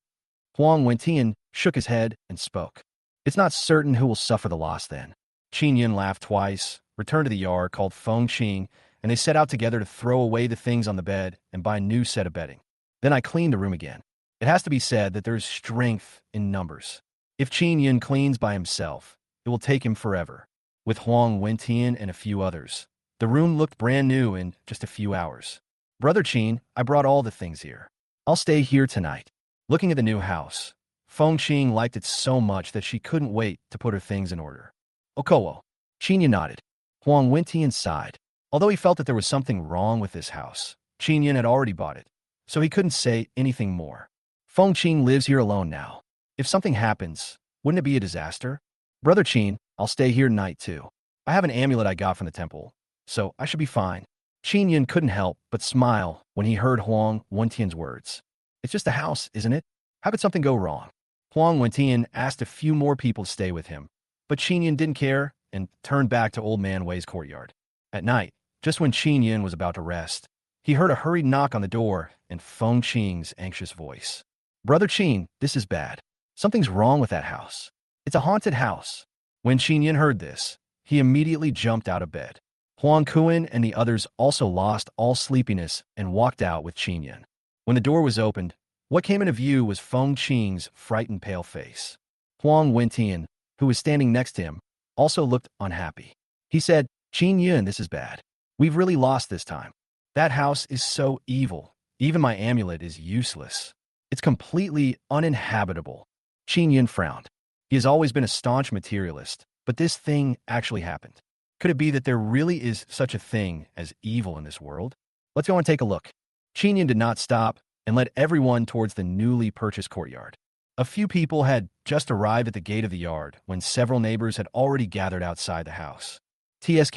Huang Wentian shook his head and spoke. It's not certain who will suffer the loss then. Qin Yun laughed twice, returned to the yard called Feng Qing, and they set out together to throw away the things on the bed and buy a new set of bedding. Then I cleaned the room again. It has to be said that there is strength in numbers. If Qin Yun cleans by himself, it will take him forever. With Huang Wentian and a few others, the room looked brand new in just a few hours. Brother Qin, I brought all the things here. I'll stay here tonight. Looking at the new house, Feng Qing liked it so much that she couldn't wait to put her things in order. Okowo. Qin Yun nodded. Huang Wentian sighed. Although he felt that there was something wrong with this house, Qin Yun had already bought it, so he couldn't say anything more. Feng Qing lives here alone now. If something happens, wouldn't it be a disaster? Brother Qin, I'll stay here tonight too. I have an amulet I got from the temple, so I should be fine. Qin Yun couldn't help but smile when he heard Huang Wentian's words. It's just a house, isn't it? How could something go wrong? Huang Wentian asked a few more people to stay with him, but Qin Yun didn't care and turned back to Old Man Wei's courtyard. At night, just when Qin Yun was about to rest, he heard a hurried knock on the door and Feng Qing's anxious voice. Brother Qin, this is bad. Something's wrong with that house. It's a haunted house. When Qin Yun heard this, he immediately jumped out of bed. Huang Kuan and the others also lost all sleepiness and walked out with Qin Yun. When the door was opened, what came into view was Feng Qing's frightened pale face. Huang Wentian, who was standing next to him, also looked unhappy. He said, Qin Yun, this is bad. We've really lost this time. That house is so evil. Even my amulet is useless. It's completely uninhabitable. Qin Yun frowned. He has always been a staunch materialist, but this thing actually happened. Could it be that there really is such a thing as evil in this world? Let's go and take a look. Qin Yun did not stop and led everyone towards the newly purchased courtyard. A few people had just arrived at the gate of the yard when several neighbors had already gathered outside the house. TSK,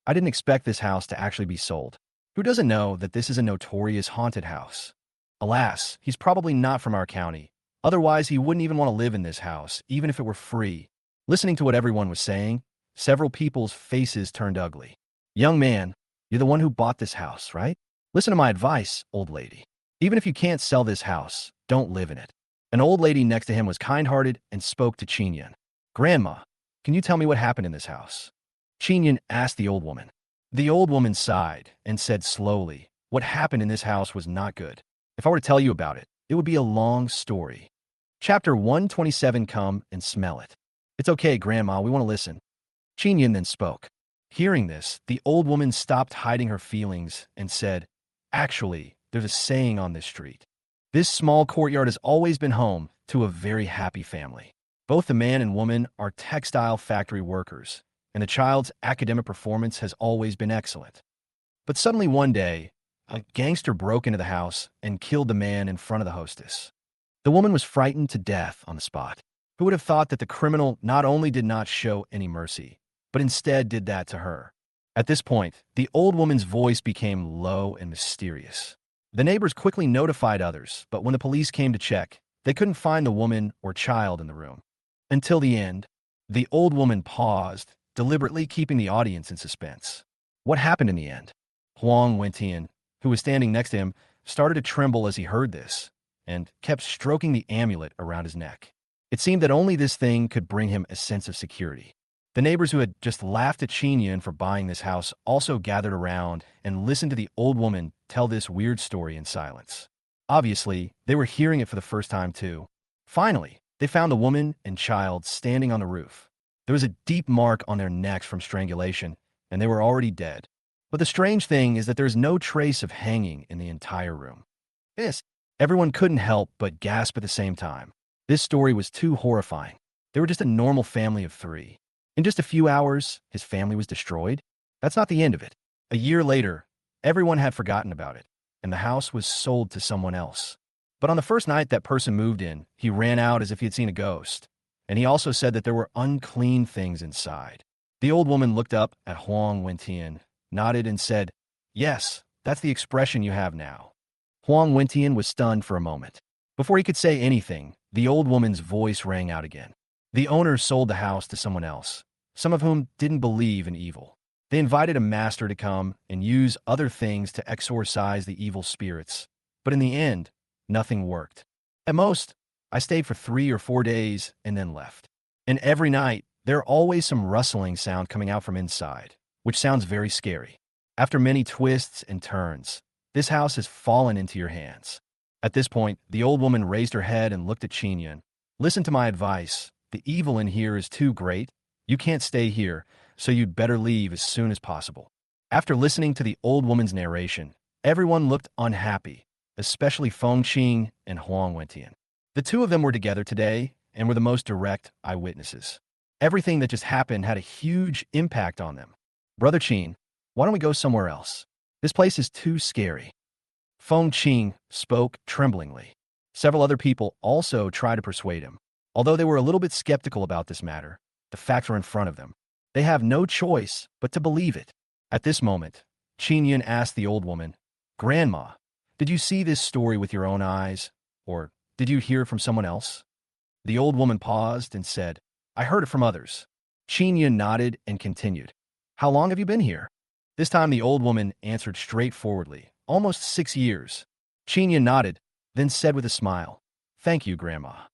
I didn't expect this house to actually be sold. Who doesn't know that this is a notorious haunted house? Alas, he's probably not from our county. Otherwise, he wouldn't even want to live in this house, even if it were free. Listening to what everyone was saying, several people's faces turned ugly. Young man, you're the one who bought this house, right? Listen to my advice, old lady. Even if you can't sell this house, don't live in it. An old lady next to him was kind-hearted and spoke to Qin Yun. Grandma, can you tell me what happened in this house? Qin Yun asked the old woman. The old woman sighed and said slowly, what happened in this house was not good. If I were to tell you about it, it would be a long story. Chapter 127, come and smell it. It's okay, Grandma, we want to listen. Qin Yun then spoke. Hearing this, the old woman stopped hiding her feelings and said, actually, there's a saying on this street. This small courtyard has always been home to a very happy family. Both the man and woman are textile factory workers, and the child's academic performance has always been excellent. But suddenly one day, a gangster broke into the house and killed the man in front of the hostess. The woman was frightened to death on the spot. Who would have thought that the criminal not only did not show any mercy, but instead did that to her? At this point, the old woman's voice became low and mysterious. The neighbors quickly notified others, but when the police came to check, they couldn't find the woman or child in the room. Until the end, the old woman paused, deliberately keeping the audience in suspense. What happened in the end? Huang Wentian, who was standing next to him, started to tremble as he heard this, and kept stroking the amulet around his neck. It seemed that only this thing could bring him a sense of security. The neighbors who had just laughed at Qin Yun for buying this house also gathered around and listened to the old woman tell this weird story in silence. Obviously, they were hearing it for the first time too. Finally, they found the woman and child standing on the roof. There was a deep mark on their necks from strangulation, and they were already dead. But the strange thing is that there is no trace of hanging in the entire room. Everyone couldn't help but gasp at the same time. This story was too horrifying. They were just a normal family of three. In just a few hours, his family was destroyed. That's not the end of it. A year later, everyone had forgotten about it, and the house was sold to someone else. But on the first night that person moved in, he ran out as if he had seen a ghost, and he also said that there were unclean things inside. The old woman looked up at Huang Wentian, nodded, and said, "Yes, that's the expression you have now." Huang Wentian was stunned for a moment. Before he could say anything, the old woman's voice rang out again. The owners sold the house to someone else, some of whom didn't believe in evil. They invited a master to come and use other things to exorcise the evil spirits. But in the end, nothing worked. At most, I stayed for 3 or 4 days and then left. And every night, there's always some rustling sound coming out from inside, which sounds very scary. After many twists and turns, this house has fallen into your hands. At this point, the old woman raised her head and looked at Qin Yun. "Listen to my advice. The evil in here is too great. You can't stay here, so you'd better leave as soon as possible." After listening to the old woman's narration, everyone looked unhappy, especially Feng Qing and Huang Wentian. The two of them were together today and were the most direct eyewitnesses. Everything that just happened had a huge impact on them. "Brother Qin, why don't we go somewhere else? This place is too scary." Feng Qing spoke tremblingly. Several other people also tried to persuade him. Although they were a little bit skeptical about this matter, the facts were in front of them. They have no choice but to believe it. At this moment, Qin Yun asked the old woman, "Grandma, did you see this story with your own eyes, or did you hear it from someone else?" The old woman paused and said, "I heard it from others." Qin Yun nodded and continued, "How long have you been here?" This time the old woman answered straightforwardly, "Almost 6 years." Qin Yun nodded, then said with a smile, "Thank you, Grandma."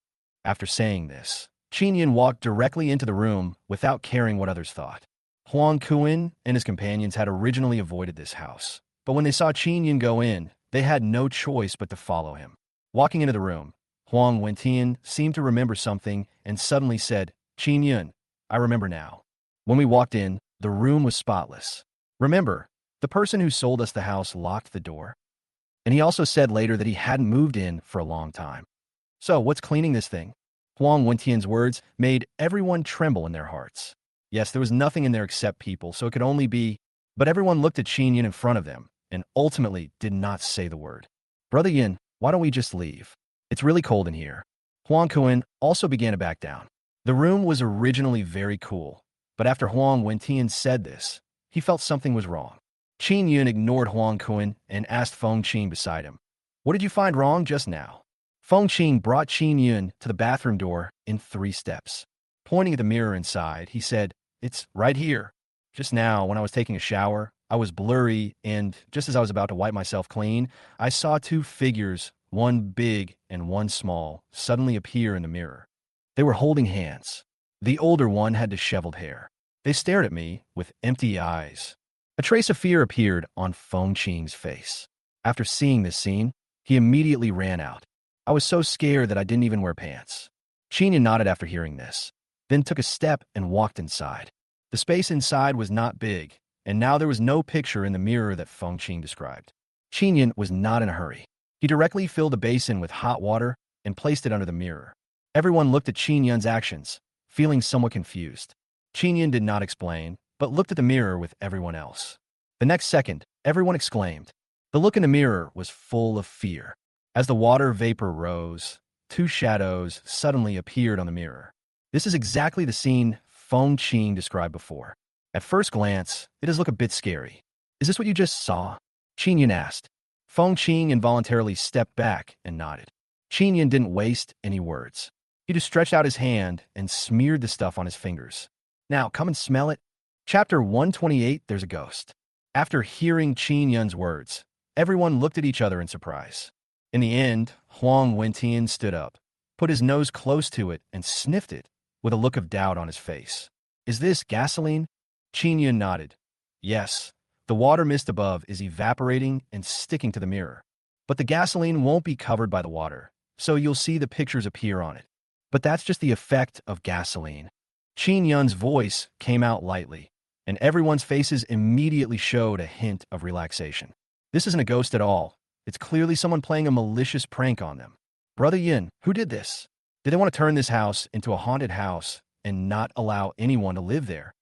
After saying this, Qin Yun walked directly into the room without caring what others thought. Huang Kuan and his companions had originally avoided this house, but when they saw Qin Yun go in, they had no choice but to follow him. Walking into the room, Huang Wentian seemed to remember something and suddenly said, "Qin Yun, I remember now." When we walked in, the room was spotless. "Remember, the person who sold us the house locked the door?" And he also said later that he hadn't moved in for a long time. "So what's cleaning this thing?" Huang Wentian's words made everyone tremble in their hearts. Yes, there was nothing in there except people, so it could only be... But everyone looked at Qin Yun in front of them and ultimately did not say the word. "Brother Yin, why don't we just leave? It's really cold in here." Huang Kuan also began to back down. The room was originally very cool, but after Huang Wentian said this, he felt something was wrong. Qin Yun ignored Huang Kuan and asked Feng Qing beside him, "What did you find wrong just now?" Feng Qing brought Qin Yun to the bathroom door in 3 steps. Pointing at the mirror inside, he said, "It's right here. Just now, when I was taking a shower, I was blurry, and just as I was about to wipe myself clean, I saw 2 figures, one big and one small, suddenly appear in the mirror. They were holding hands. The older one had disheveled hair. They stared at me with empty eyes." A trace of fear appeared on Feng Qing's face. After seeing this scene, he immediately ran out. "I was so scared that I didn't even wear pants." Qin Yun nodded after hearing this, then took a step and walked inside. The space inside was not big, and now there was no picture in the mirror that Feng Qing described. Qin Yun was not in a hurry. He directly filled a basin with hot water and placed it under the mirror. Everyone looked at Qin Yun's actions, feeling somewhat confused. Qin Yun did not explain, but looked at the mirror with everyone else. The next second, everyone exclaimed. The look in the mirror was full of fear. As the water vapor rose, 2 shadows suddenly appeared on the mirror. This is exactly the scene Feng Qing described before. At first glance, it does look a bit scary. "Is this what you just saw?" Qin Yun asked. Feng Qing involuntarily stepped back and nodded. Qin Yun didn't waste any words. He just stretched out his hand and smeared the stuff on his fingers. "Now, come and smell it." Chapter 128, There's a Ghost. After hearing Qin Yun's words, everyone looked at each other in surprise. In the end, Huang Wentian stood up, put his nose close to it, and sniffed it with a look of doubt on his face. "Is this gasoline?" Qin Yun nodded. "Yes, the water mist above is evaporating and sticking to the mirror. But the gasoline won't be covered by the water, so you'll see the pictures appear on it. But that's just the effect of gasoline." Qin Yun's voice came out lightly, and everyone's faces immediately showed a hint of relaxation. "This isn't a ghost at all. It's clearly someone playing a malicious prank on them. Brother Yin, who did this? Did they want to turn this house into a haunted house and not allow anyone to live there?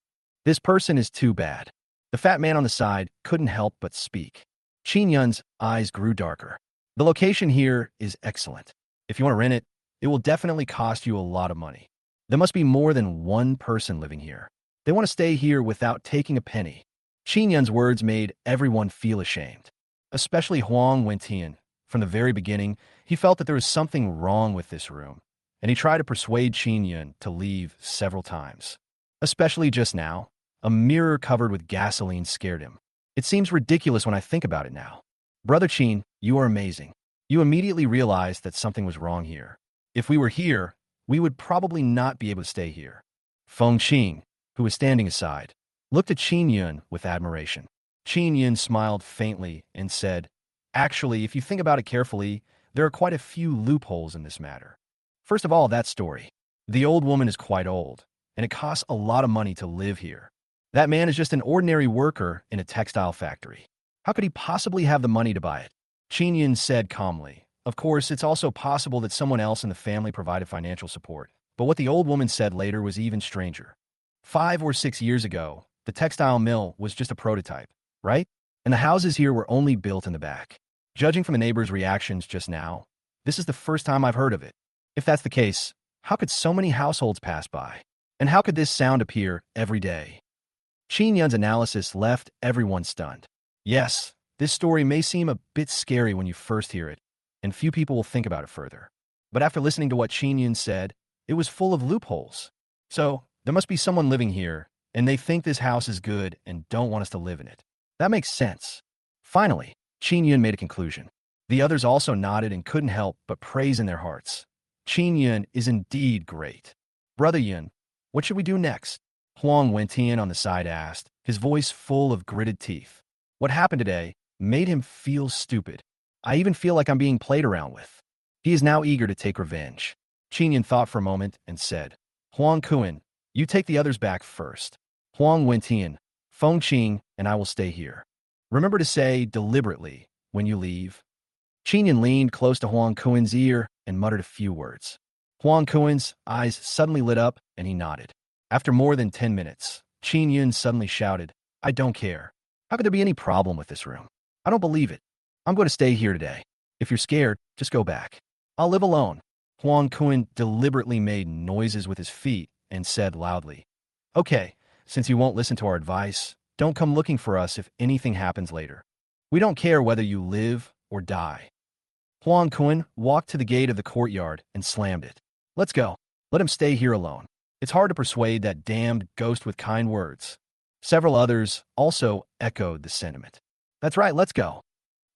This person is too bad." The fat man on the side couldn't help but speak. Qin Yun's eyes grew darker. The location here is excellent. If you want to rent it, it will definitely cost you a lot of money. There must be more than one person living here. They want to stay here without taking a penny. Qin Yun's words made everyone feel ashamed, especially Huang Wentian. From the very beginning, he felt that there was something wrong with this room, and he tried to persuade Qin Yun to leave several times. Especially just now, a mirror covered with gasoline scared him. It seems ridiculous when I think about it now. Brother Qin, you are amazing. You immediately realized that something was wrong here. If we were here, we would probably not be able to stay here. Feng Qing, who was standing aside, looked at Qin Yun with admiration. Qin Yun smiled faintly and said, "Actually, if you think about it carefully, there are quite a few loopholes in this matter. First of all, that story. The old woman is quite old, and it costs a lot of money to live here. That man is just an ordinary worker in a textile factory. How could he possibly have the money to buy it?" Qin Yun said calmly, "Of course, it's also possible that someone else in the family provided financial support. But what the old woman said later was even stranger. 5 or 6 years ago, the textile mill was just a prototype, right? And the houses here were only built in the back. Judging from the neighbors' reactions just now, this is the first time I've heard of it. If that's the case, how could so many households pass by? And how could this sound appear every day?" Qin Yun's analysis left everyone stunned. Yes, this story may seem a bit scary when you first hear it, and few people will think about it further. But after listening to what Qin Yun said, it was full of loopholes. So, there must be someone living here, and they think this house is good and don't want us to live in it. That makes sense. Finally, Qin Yun made a conclusion. The others also nodded and couldn't help but praise in their hearts. Qin Yun is indeed great. Brother Yun, what should we do next? Huang Wentian on the side asked, his voice full of gritted teeth. What happened today made him feel stupid. I even feel like I'm being played around with. He is now eager to take revenge. Qin Yun thought for a moment and said, Huang Kuan, you take the others back first. Huang Wentian, Feng Qing, and I will stay here. Remember to say deliberately when you leave. Qin Yun leaned close to Huang Kuan's ear and muttered a few words. Huang Kuan's eyes suddenly lit up and he nodded. After more than 10 minutes, Qin Yun suddenly shouted, I don't care. How could there be any problem with this room? I don't believe it. I'm going to stay here today. If you're scared, just go back. I'll live alone. Huang Kuan deliberately made noises with his feet and said loudly, Okay, since you won't listen to our advice, don't come looking for us if anything happens later. We don't care whether you live or die. Huang Kuan walked to the gate of the courtyard and slammed it. Let's go. Let him stay here alone. It's hard to persuade that damned ghost with kind words. Several others also echoed the sentiment. That's right, let's go.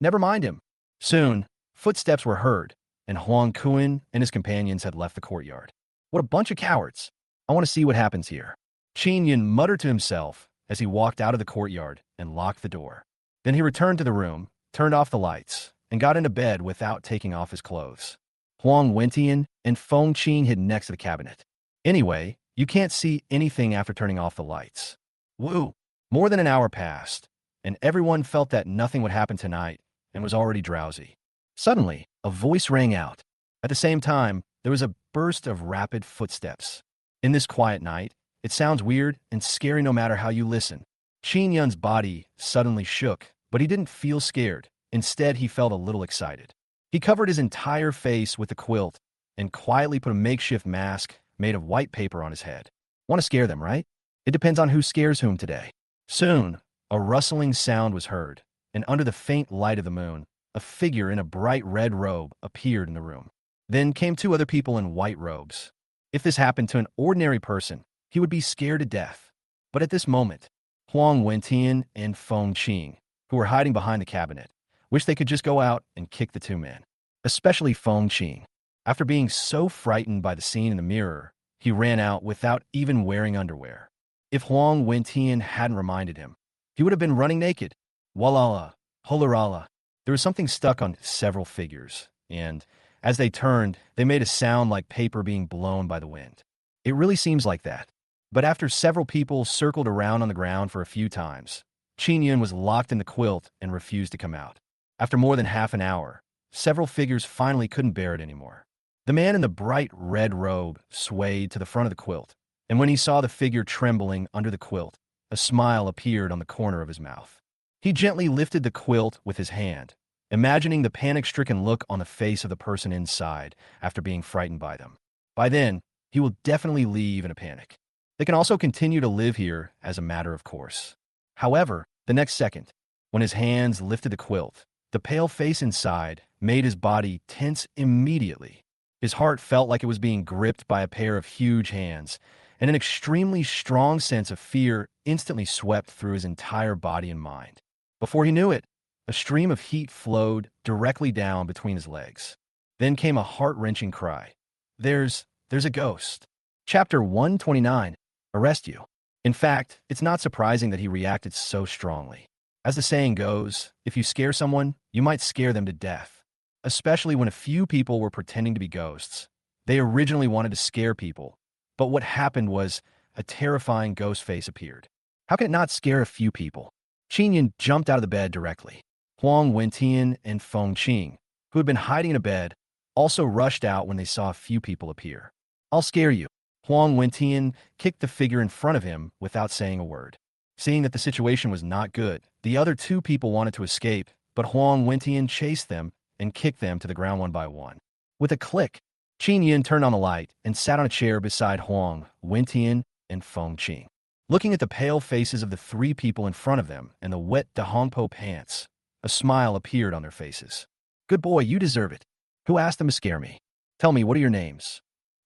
Never mind him. Soon, footsteps were heard, and Huang Kuan and his companions had left the courtyard. What a bunch of cowards. I want to see what happens here. Qin Yun muttered to himself as he walked out of the courtyard and locked the door. Then he returned to the room, turned off the lights, and got into bed without taking off his clothes. Huang Wentian and Feng Qing hid next to the cabinet. Anyway, you can't see anything after turning off the lights. Woo! More than an hour passed, and everyone felt that nothing would happen tonight and was already drowsy. Suddenly, a voice rang out. At the same time, there was a burst of rapid footsteps. In this quiet night, it sounds weird and scary no matter how you listen. Qin Yun's body suddenly shook, but he didn't feel scared. Instead, he felt a little excited. He covered his entire face with a quilt and quietly put a makeshift mask made of white paper on his head. Want to scare them, right? It depends on who scares whom today. Soon, a rustling sound was heard, and under the faint light of the moon, a figure in a bright red robe appeared in the room. Then came 2 other people in white robes. If this happened to an ordinary person, he would be scared to death. But at this moment, Huang Wentian and Feng Qing, who were hiding behind the cabinet, wished they could just go out and kick the 2 men. Especially Feng Qing. After being so frightened by the scene in the mirror, he ran out without even wearing underwear. If Huang Wentian hadn't reminded him, he would have been running naked. Walala, holarala. There was something stuck on several figures, and as they turned, they made a sound like paper being blown by the wind. It really seems like that. But after several people circled around on the ground for a few times, Qin Yun was locked in the quilt and refused to come out. After more than half an hour, several figures finally couldn't bear it anymore. The man in the bright red robe swayed to the front of the quilt, and when he saw the figure trembling under the quilt, A smile appeared on the corner of his mouth. He gently lifted the quilt with his hand, imagining the panic-stricken look on the face of the person inside after being frightened by them. By then, he will definitely leave in a panic. They can also continue to live here as a matter of course. However, the next second, when his hands lifted the quilt, the pale face inside made his body tense immediately. His heart felt like it was being gripped by a pair of huge hands, and an extremely strong sense of fear instantly swept through his entire body and mind. Before he knew it, a stream of heat flowed directly down between his legs. Then came a heart-wrenching cry. There's a ghost. Chapter 129, Arrest You. In fact, it's not surprising that he reacted so strongly. As the saying goes, if you scare someone, you might scare them to death. Especially when a few people were pretending to be ghosts. They originally wanted to scare people, but what happened was a terrifying ghost face appeared. How can it not scare a few people? Qinyan jumped out of the bed directly. Huang Wentian and Feng Qing, who had been hiding in a bed, also rushed out when they saw a few people appear. I'll scare you. Huang Wentian kicked the figure in front of him without saying a word. Seeing that the situation was not good, the other two people wanted to escape, but Huang Wentian chased them and kicked them to the ground one by one. With a click, Qin Yin turned on the light and sat on a chair beside Huang Wentian and Feng Qing. Looking at the pale faces of the three people in front of them and the wet Dahongpo pants, a smile appeared on their faces. Good boy, you deserve it. Who asked them to scare me? Tell me, what are your names?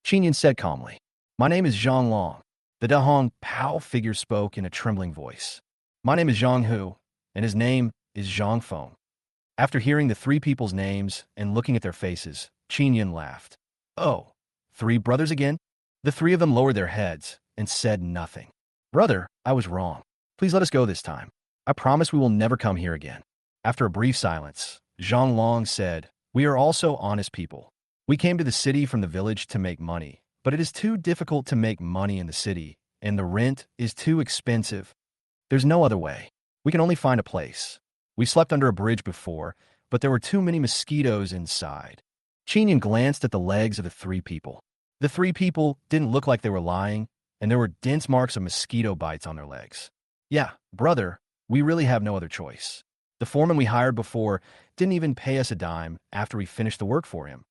Qin Yin said calmly. My name is Zhang Long. The Dahong Pao figure spoke in a trembling voice. My name is Zhang Hu, and his name is Zhang Feng. After hearing the three people's names and looking at their faces, Qin Yin laughed. Oh, three brothers again? The three of them lowered their heads and said nothing. Brother, I was wrong. Please let us go this time. I promise we will never come here again. After a brief silence, Zhang Long said, We are also honest people. We came to the city from the village to make money, but it is too difficult to make money in the city, and the rent is too expensive. There's no other way. We can only find a place. We slept under a bridge before, but there were too many mosquitoes inside. Qinyan glanced at the legs of the three people. The three people didn't look like they were lying, and there were dense marks of mosquito bites on their legs. Yeah, brother, we really have no other choice. The foreman we hired before didn't even pay us a dime after we finished the work for him.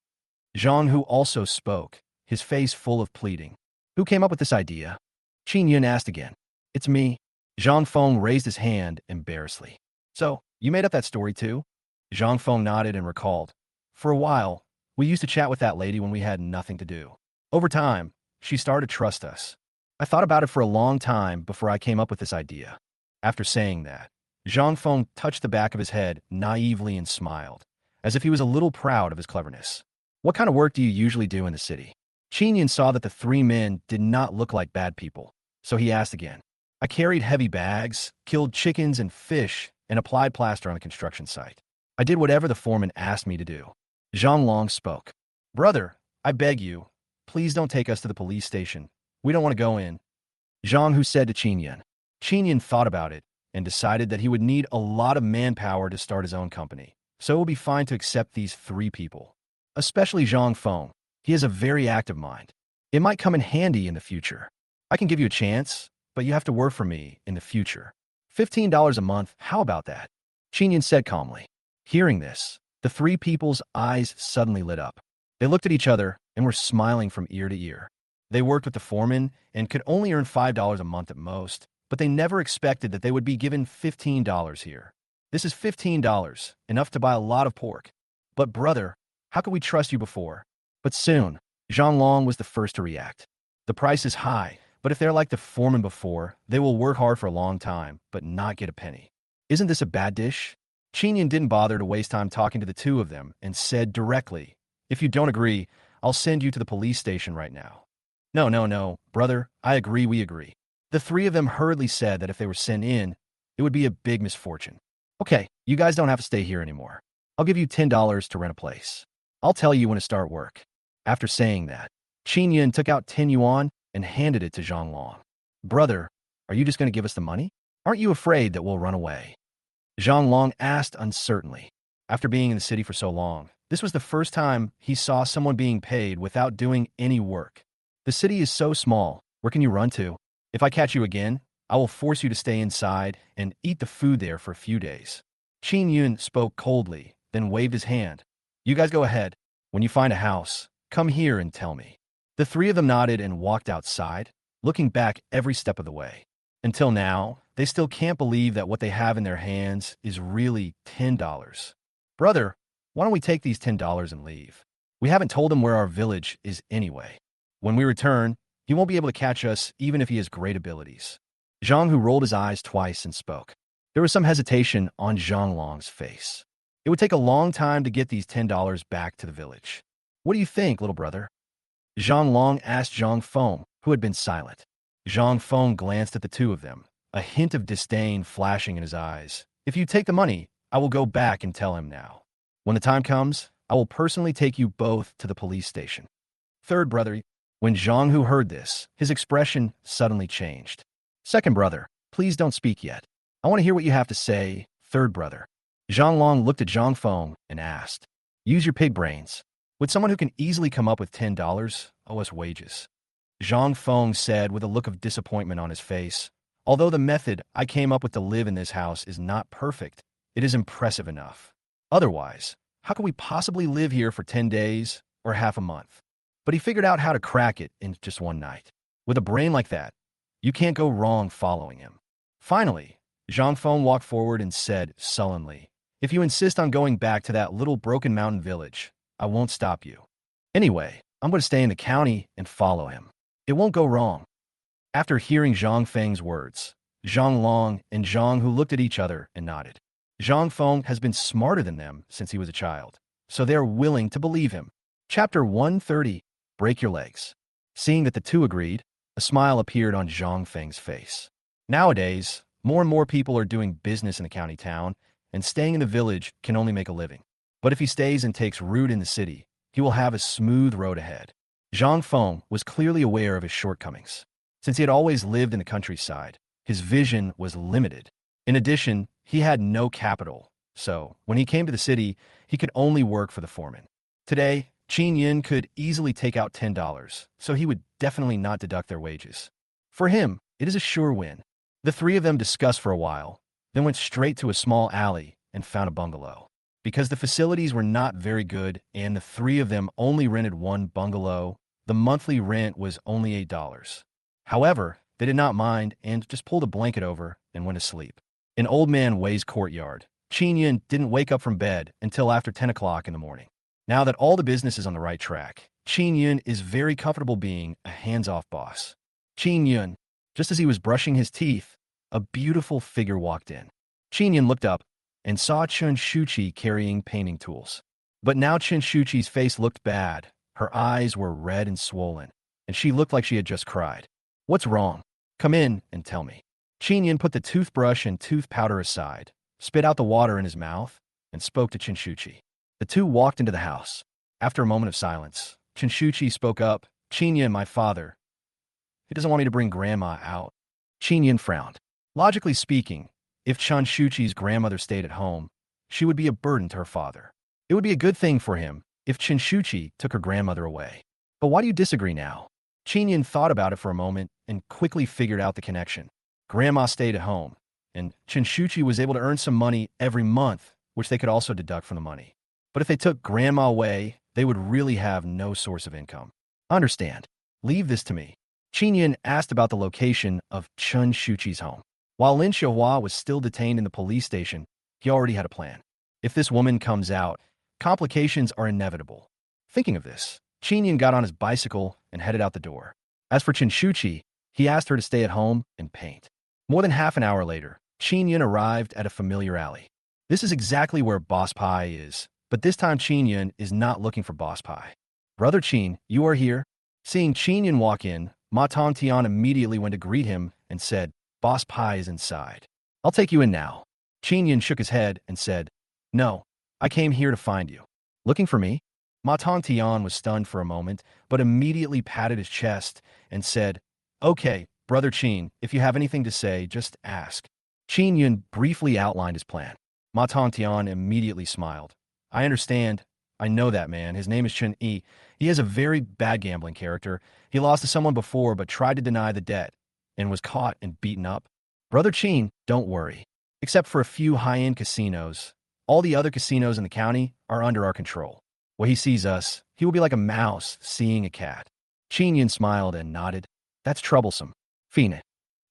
Zhang Hu also spoke, his face full of pleading. Who came up with this idea? Qin Yun asked again. It's me. Zhang Feng raised his hand embarrassedly. So, you made up that story too? Zhang Feng nodded and recalled. For a while, we used to chat with that lady when we had nothing to do. Over time, she started to trust us. I thought about it for a long time before I came up with this idea. After saying that, Zhang Feng touched the back of his head naively and smiled, as if he was a little proud of his cleverness. What kind of work do you usually do in the city? Qin Yin saw that the three men did not look like bad people, so he asked again. I carried heavy bags, killed chickens and fish, and applied plaster on the construction site. I did whatever the foreman asked me to do. Zhang Long spoke. Brother, I beg you, please don't take us to the police station. We don't want to go in. Zhang Hu said to Qin Yin. Qin Yin thought about it and decided that he would need a lot of manpower to start his own company, so it would be fine to accept these three people. Especially Zhang Feng. He has a very active mind. It might come in handy in the future. I can give you a chance, but you have to work for me in the future. $15 a month, how about that? Qin Yin said calmly. Hearing this, the three people's eyes suddenly lit up. They looked at each other and were smiling from ear to ear. They worked with the foreman and could only earn $5 a month at most, but they never expected that they would be given $15 here. This is $15, enough to buy a lot of pork. But brother, how could we trust you before? But soon, Zhang Long was the first to react. The price is high, but if they're like the foreman before, they will work hard for a long time, but not get a penny. Isn't this a bad dish? Qin Yin didn't bother to waste time talking to the two of them and said directly, If you don't agree, I'll send you to the police station right now. No, brother, I agree, we agree. The three of them hurriedly said that if they were sent in, it would be a big misfortune. Okay, you guys don't have to stay here anymore. I'll give you $10 to rent a place. I'll tell you when to start work. After saying that, Qin Yin took out 10 yuan and handed it to Zhang Long. Brother, are you just going to give us the money? Aren't you afraid that we'll run away? Zhang Long asked uncertainly. After being in the city for so long, this was the first time he saw someone being paid without doing any work. The city is so small, where can you run to? If I catch you again, I will force you to stay inside and eat the food there for a few days. Qin Yun spoke coldly, then waved his hand. You guys go ahead. When you find a house, come here and tell me. The three of them nodded and walked outside, looking back every step of the way. Until now, they still can't believe that what they have in their hands is really $10. Brother, why don't we take these $10 and leave? We haven't told him where our village is anyway. When we return, he won't be able to catch us even if he has great abilities. Zhang Hu rolled his eyes twice and spoke. There was some hesitation on Zhang Long's face. It would take a long time to get these $10 back to the village. What do you think, little brother? Zhang Long asked Zhang Feng, who had been silent. Zhang Feng glanced at the two of them, a hint of disdain flashing in his eyes. If you take the money, I will go back and tell him now. When the time comes, I will personally take you both to the police station. Third brother, when Zhang Hu heard this, his expression suddenly changed. Second brother, please don't speak yet. I want to hear what you have to say. Third brother. Zhang Long looked at Zhang Feng and asked, use your pig brains. Would someone who can easily come up with $10 owe us wages? Zhang Feng said with a look of disappointment on his face, although the method I came up with to live in this house is not perfect, it is impressive enough. Otherwise, how could we possibly live here for 10 days or half a month? But he figured out how to crack it in just one night. With a brain like that, you can't go wrong following him. Finally, Zhang Feng walked forward and said sullenly, if you insist on going back to that little broken mountain village, I won't stop you. Anyway, I'm going to stay in the county and follow him. It won't go wrong. After hearing Zhang Feng's words, Zhang Long and Zhang Hu looked at each other and nodded. Zhang Feng has been smarter than them since he was a child, so they are willing to believe him. Chapter 130, Break Your Legs. Seeing that the two agreed, a smile appeared on Zhang Feng's face. Nowadays, more and more people are doing business in the county town, and staying in the village can only make a living. But if he stays and takes root in the city, he will have a smooth road ahead. Zhang Feng was clearly aware of his shortcomings. Since he had always lived in the countryside, his vision was limited. In addition, he had no capital, so when he came to the city, he could only work for the foreman. Today, Qin Yin could easily take out $10, so he would definitely not deduct their wages. For him, it is a sure win. The three of them discussed for a while, then went straight to a small alley and found a bungalow. Because the facilities were not very good and the three of them only rented one bungalow, the monthly rent was only $8. However, they did not mind and just pulled a blanket over and went to sleep. In Old Man Wei's courtyard, Qin Yin didn't wake up from bed until after 10 o'clock in the morning. Now that all the business is on the right track, Qin Yun is very comfortable being a hands-off boss. Qin Yun, just as he was brushing his teeth, a beautiful figure walked in. Qin Yun looked up and saw Chen Shuqi carrying painting tools. But now Chen Shuqi's face looked bad. Her eyes were red and swollen, and she looked like she had just cried. What's wrong? Come in and tell me. Qin Yun put the toothbrush and tooth powder aside, spit out the water in his mouth, and spoke to Chen Shuqi. The two walked into the house. After a moment of silence, Chen Shuqi spoke up, Qin Yun, my father. He doesn't want me to bring Grandma out. Qin Yun frowned. Logically speaking, if Chen Shuqi's grandmother stayed at home, she would be a burden to her father. It would be a good thing for him if Chen Shuqi took her grandmother away. But why do you disagree now? Qin Yun thought about it for a moment and quickly figured out the connection. Grandma stayed at home, and Chen Shuqi was able to earn some money every month, which they could also deduct from the money. But if they took Grandma away, they would really have no source of income. Understand. Leave this to me. Qin Yun asked about the location of Chen Shuqi's home. While Lin Xiaohua was still detained in the police station, he already had a plan. If this woman comes out, complications are inevitable. Thinking of this, Qin Yun got on his bicycle and headed out the door. As for Chen Shuqi, he asked her to stay at home and paint. More than half an hour later, Qin Yun arrived at a familiar alley. This is exactly where Boss Pai is, but this time Qin Yun is not looking for Boss Pai. Brother Qin, you are here? Seeing Qin Yun walk in, Ma Tong Tian immediately went to greet him and said, Boss Pai is inside. I'll take you in now. Qin Yun shook his head and said, No, I came here to find you. Looking for me? Ma Tong Tian was stunned for a moment, but immediately patted his chest and said, Okay, Brother Qin, if you have anything to say, just ask. Qin Yun briefly outlined his plan. Ma Tong Tian immediately smiled. I understand. I know that man. His name is Chen Yi. He is a very bad gambling character. He lost to someone before but tried to deny the debt. and was caught and beaten up? Brother Chin, don't worry. Except for a few high-end casinos, all the other casinos in the county are under our control. When he sees us, he will be like a mouse seeing a cat. Chin Yun smiled and nodded. That's troublesome. Fine.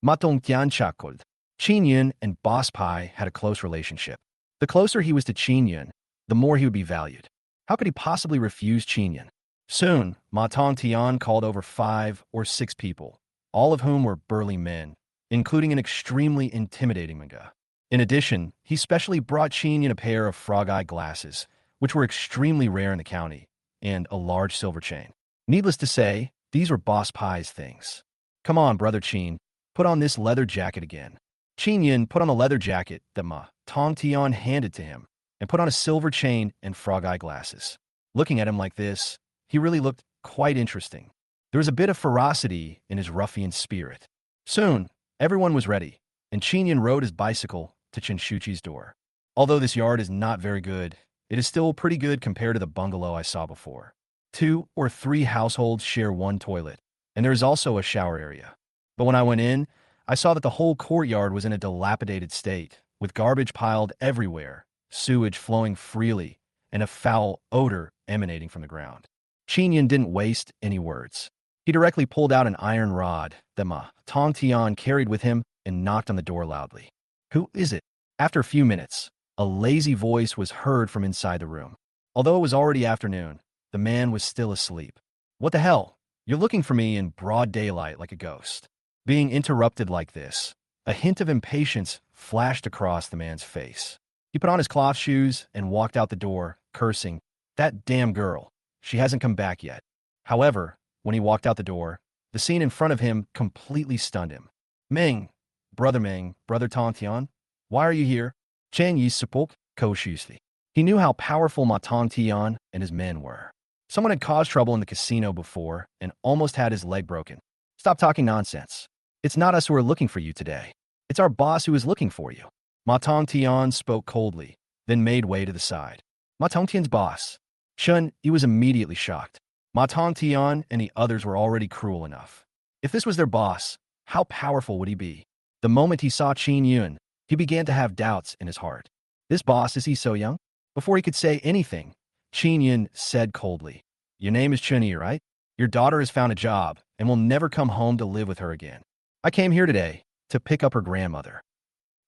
Matong Tian Chakod. Chin Yun and Boss Pai had a close relationship. The closer he was to Chin Yun, the more he would be valued. How could he possibly refuse Chin Yun? Soon, Ma Tong Tian called over 5 or 6 people, all of whom were burly men, including an extremely intimidating manga. In addition, he specially brought Chin Yun a pair of frog-eye glasses, which were extremely rare in the county, and a large silver chain. Needless to say, these were Boss Pai's things. Come on, Brother Chin, put on this leather jacket again. Chin Yun put on the leather jacket that Ma Tong Tian handed to him, and put on a silver chain and frog-eye glasses. Looking at him like this, he really looked quite interesting. There was a bit of ferocity in his ruffian spirit. Soon, everyone was ready, and Chin Yun rode his bicycle to Chinshuchi's door. Although this yard is not very good, it is still pretty good compared to the bungalow I saw before. 2 or 3 households share one toilet, and there is also a shower area. But when I went in, I saw that the whole courtyard was in a dilapidated state, with garbage piled everywhere, sewage flowing freely, and a foul odor emanating from the ground. Chin Yun didn't waste any words. He directly pulled out an iron rod that Ma Tong Tian carried with him and knocked on the door loudly. Who is it? After a few minutes, a lazy voice was heard from inside the room. Although it was already afternoon, the man was still asleep. What the hell? You're looking for me in broad daylight like a ghost. Being interrupted like this, a hint of impatience flashed across the man's face. He put on his cloth shoes and walked out the door, cursing, "That damn girl. She hasn't come back yet." However, when he walked out the door, the scene in front of him completely stunned him. Meng, Brother Tong Tian, why are you here? Chen Yi Sepulk, Ko Shusi. He knew how powerful Ma Tong Tian and his men were. Someone had caused trouble in the casino before and almost had his leg broken. Stop talking nonsense. It's not us who are looking for you today. It's our boss who is looking for you. Ma Tong Tian spoke coldly, then made way to the side. Ma Tong Tian's boss. Chun, he was immediately shocked. Ma Tong Tian and the others were already cruel enough. If this was their boss, how powerful would he be? The moment he saw Chin Yun, he began to have doubts in his heart. This boss, is he so young? Before he could say anything, Chin Yun said coldly, "Your name is Chun Yi, right? Your daughter has found a job and will never come home to live with her again. I came here today to pick up her grandmother."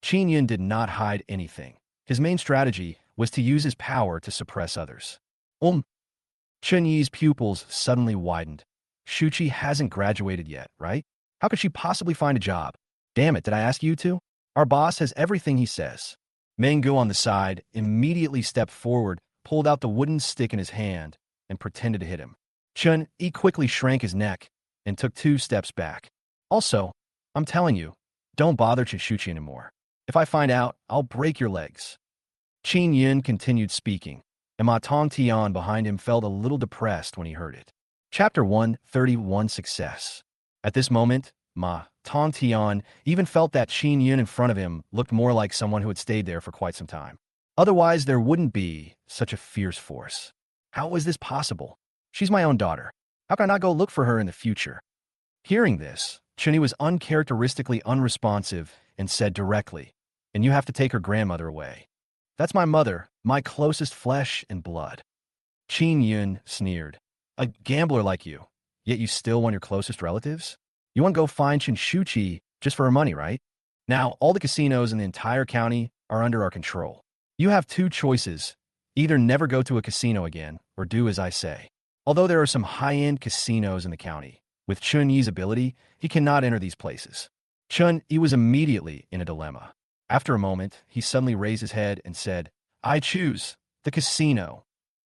Chin Yun did not hide anything. His main strategy was to use his power to suppress others. Chun Yi's pupils suddenly widened. Shuchi hasn't graduated yet, right? How could she possibly find a job? Damn it, did I ask you to? Our boss has everything he says. Mengu on the side immediately stepped forward, pulled out the wooden stick in his hand, and pretended to hit him. Chun Yi quickly shrank his neck and took 2 steps back. Also, I'm telling you, don't bother Chinshuchi anymore. If I find out, I'll break your legs. Chin Yun continued speaking, and Ma Tong Tian behind him felt a little depressed when he heard it. Chapter 131 Success. At this moment, Ma Tong Tian even felt that Chin Yun in front of him looked more like someone who had stayed there for quite some time. Otherwise, there wouldn't be such a fierce force. How was this possible? She's my own daughter. How can I not go look for her in the future? Hearing this, Chun Yi was uncharacteristically unresponsive and said directly, "And you have to take her grandmother away." "That's my mother, my closest flesh and blood." Chin Yun sneered. "A gambler like you, yet you still want your closest relatives? You want to go find Chinshuchi just for her money, right? Now, all the casinos in the entire county are under our control. You have 2 choices. Either never go to a casino again, or do as I say." Although there are some high-end casinos in the county, with Chun Yi's ability, he cannot enter these places. Chun Yi was immediately in a dilemma. After a moment, he suddenly raised his head and said, "I choose the casino.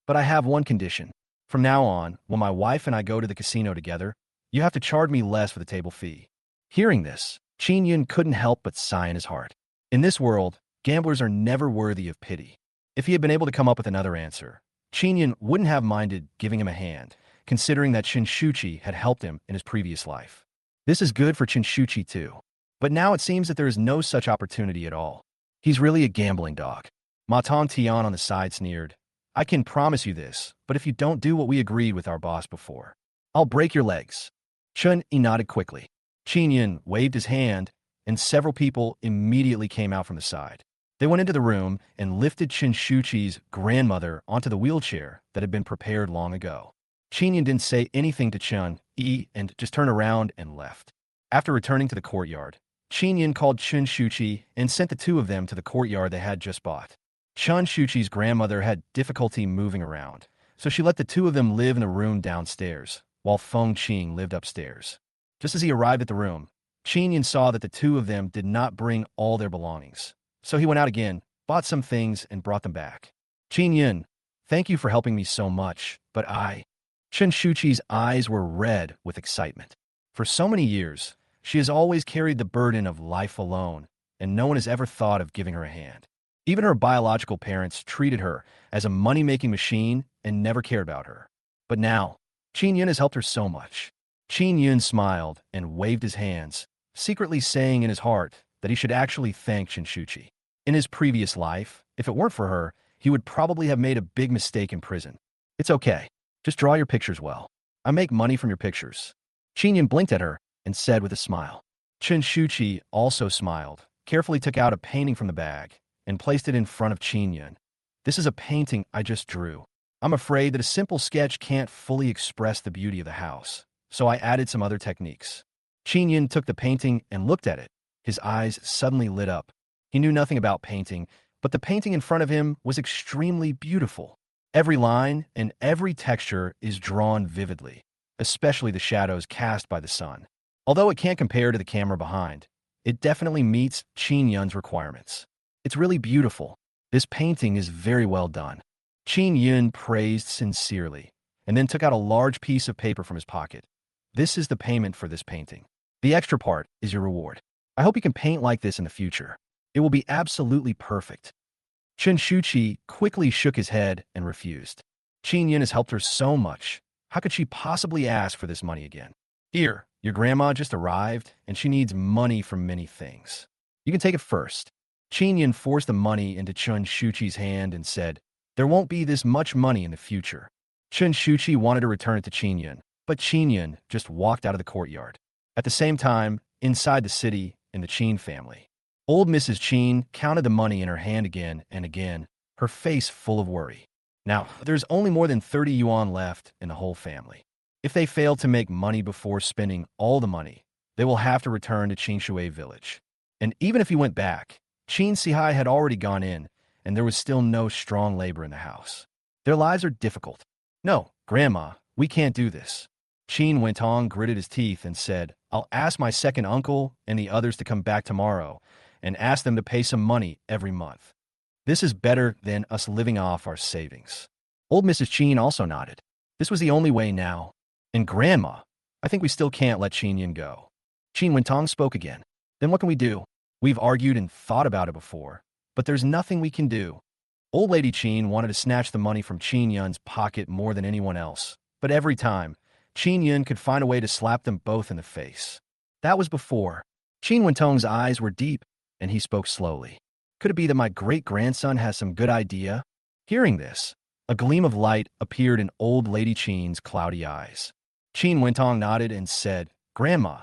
But I have one condition. From now on, when my wife and I go to the casino together, you have to charge me less for the table fee." Hearing this, Chin Yun couldn't help but sigh in his heart. In this world, gamblers are never worthy of pity. If he had been able to come up with another answer, Chin Yun wouldn't have minded giving him a hand, considering that Chinshuchi had helped him in his previous life. This is good for Chinshuchi too. But now it seems that there is no such opportunity at all. He's really a gambling dog. Ma Tong Tian on the side sneered, "I can promise you this, but if you don't do what we agreed with our boss before, I'll break your legs." Chun Yi nodded quickly. Qin Yun waved his hand, and several people immediately came out from the side. They went into the room and lifted Qin Shuqi's grandmother onto the wheelchair that had been prepared long ago. Qin Yun didn't say anything to Chun Yi and just turned around and left. After returning to the courtyard, Qin Yun called Qin Shuqi and sent the two of them to the courtyard they had just bought. Qin Shuqi's grandmother had difficulty moving around, so she let the two of them live in a room downstairs, while Feng Qing lived upstairs. Just as he arrived at the room, Qin Yun saw that the two of them did not bring all their belongings. So he went out again, bought some things, and brought them back. Qin Yun, thank you for helping me so much, but Qin Shuqi's eyes were red with excitement. For so many years, she has always carried the burden of life alone, and no one has ever thought of giving her a hand. Even her biological parents treated her as a money-making machine and never cared about her. But now, Qin Yun has helped her so much. Qin Yun smiled and waved his hands, secretly saying in his heart that he should actually thank Qin Shuqi. In his previous life, if it weren't for her, he would probably have made a big mistake in prison. It's okay. Just draw your pictures well. I make money from your pictures. Qin Yun blinked at her and said with a smile. Qin Shuqi also smiled, carefully took out a painting from the bag, and placed it in front of Qin Yun. This is a painting I just drew. I'm afraid that a simple sketch can't fully express the beauty of the house, so I added some other techniques. Qin Yun took the painting and looked at it. His eyes suddenly lit up. He knew nothing about painting, but the painting in front of him was extremely beautiful. Every line and every texture is drawn vividly, especially the shadows cast by the sun. Although it can't compare to the camera behind, it definitely meets Qin Yun's requirements. It's really beautiful. This painting is very well done. Qin Yun praised sincerely, and then took out a large piece of paper from his pocket. This is the payment for this painting. The extra part is your reward. I hope you can paint like this in the future. It will be absolutely perfect. Qin Shuqi quickly shook his head and refused. Qin Yun has helped her so much. How could she possibly ask for this money again? Here, your grandma just arrived, and she needs money for many things. You can take it first. Qin Yun forced the money into Qin Shuqi's hand and said, there won't be this much money in the future. Qin Shuqi wanted to return it to Qin Yun, but Qin Yun just walked out of the courtyard. At the same time, inside the city, in the Qin family, old Mrs. Qin counted the money in her hand again and again, her face full of worry. Now, there's only more than 30 yuan left in the whole family. If they fail to make money before spending all the money, they will have to return to Qinshui village. And even if he went back, Qin Sihai had already gone in, and there was still no strong labor in the house. Their lives are difficult. No, Grandma, we can't do this. Qin Wentong gritted his teeth and said, I'll ask my second uncle and the others to come back tomorrow and ask them to pay some money every month. This is better than us living off our savings. Old Mrs. Qin also nodded. This was the only way now. And Grandma, I think we still can't let Qin Yun go. Qin Wentong spoke again. Then what can we do? We've argued and thought about it before, but there's nothing we can do. Old Lady Qin wanted to snatch the money from Qin Yun's pocket more than anyone else, but every time, Qin Yun could find a way to slap them both in the face. That was before. Qin Wentong's eyes were deep, and he spoke slowly. Could it be that my great-grandson has some good idea? Hearing this, a gleam of light appeared in old Lady Qin's cloudy eyes. Qin Wentong nodded and said, Grandma,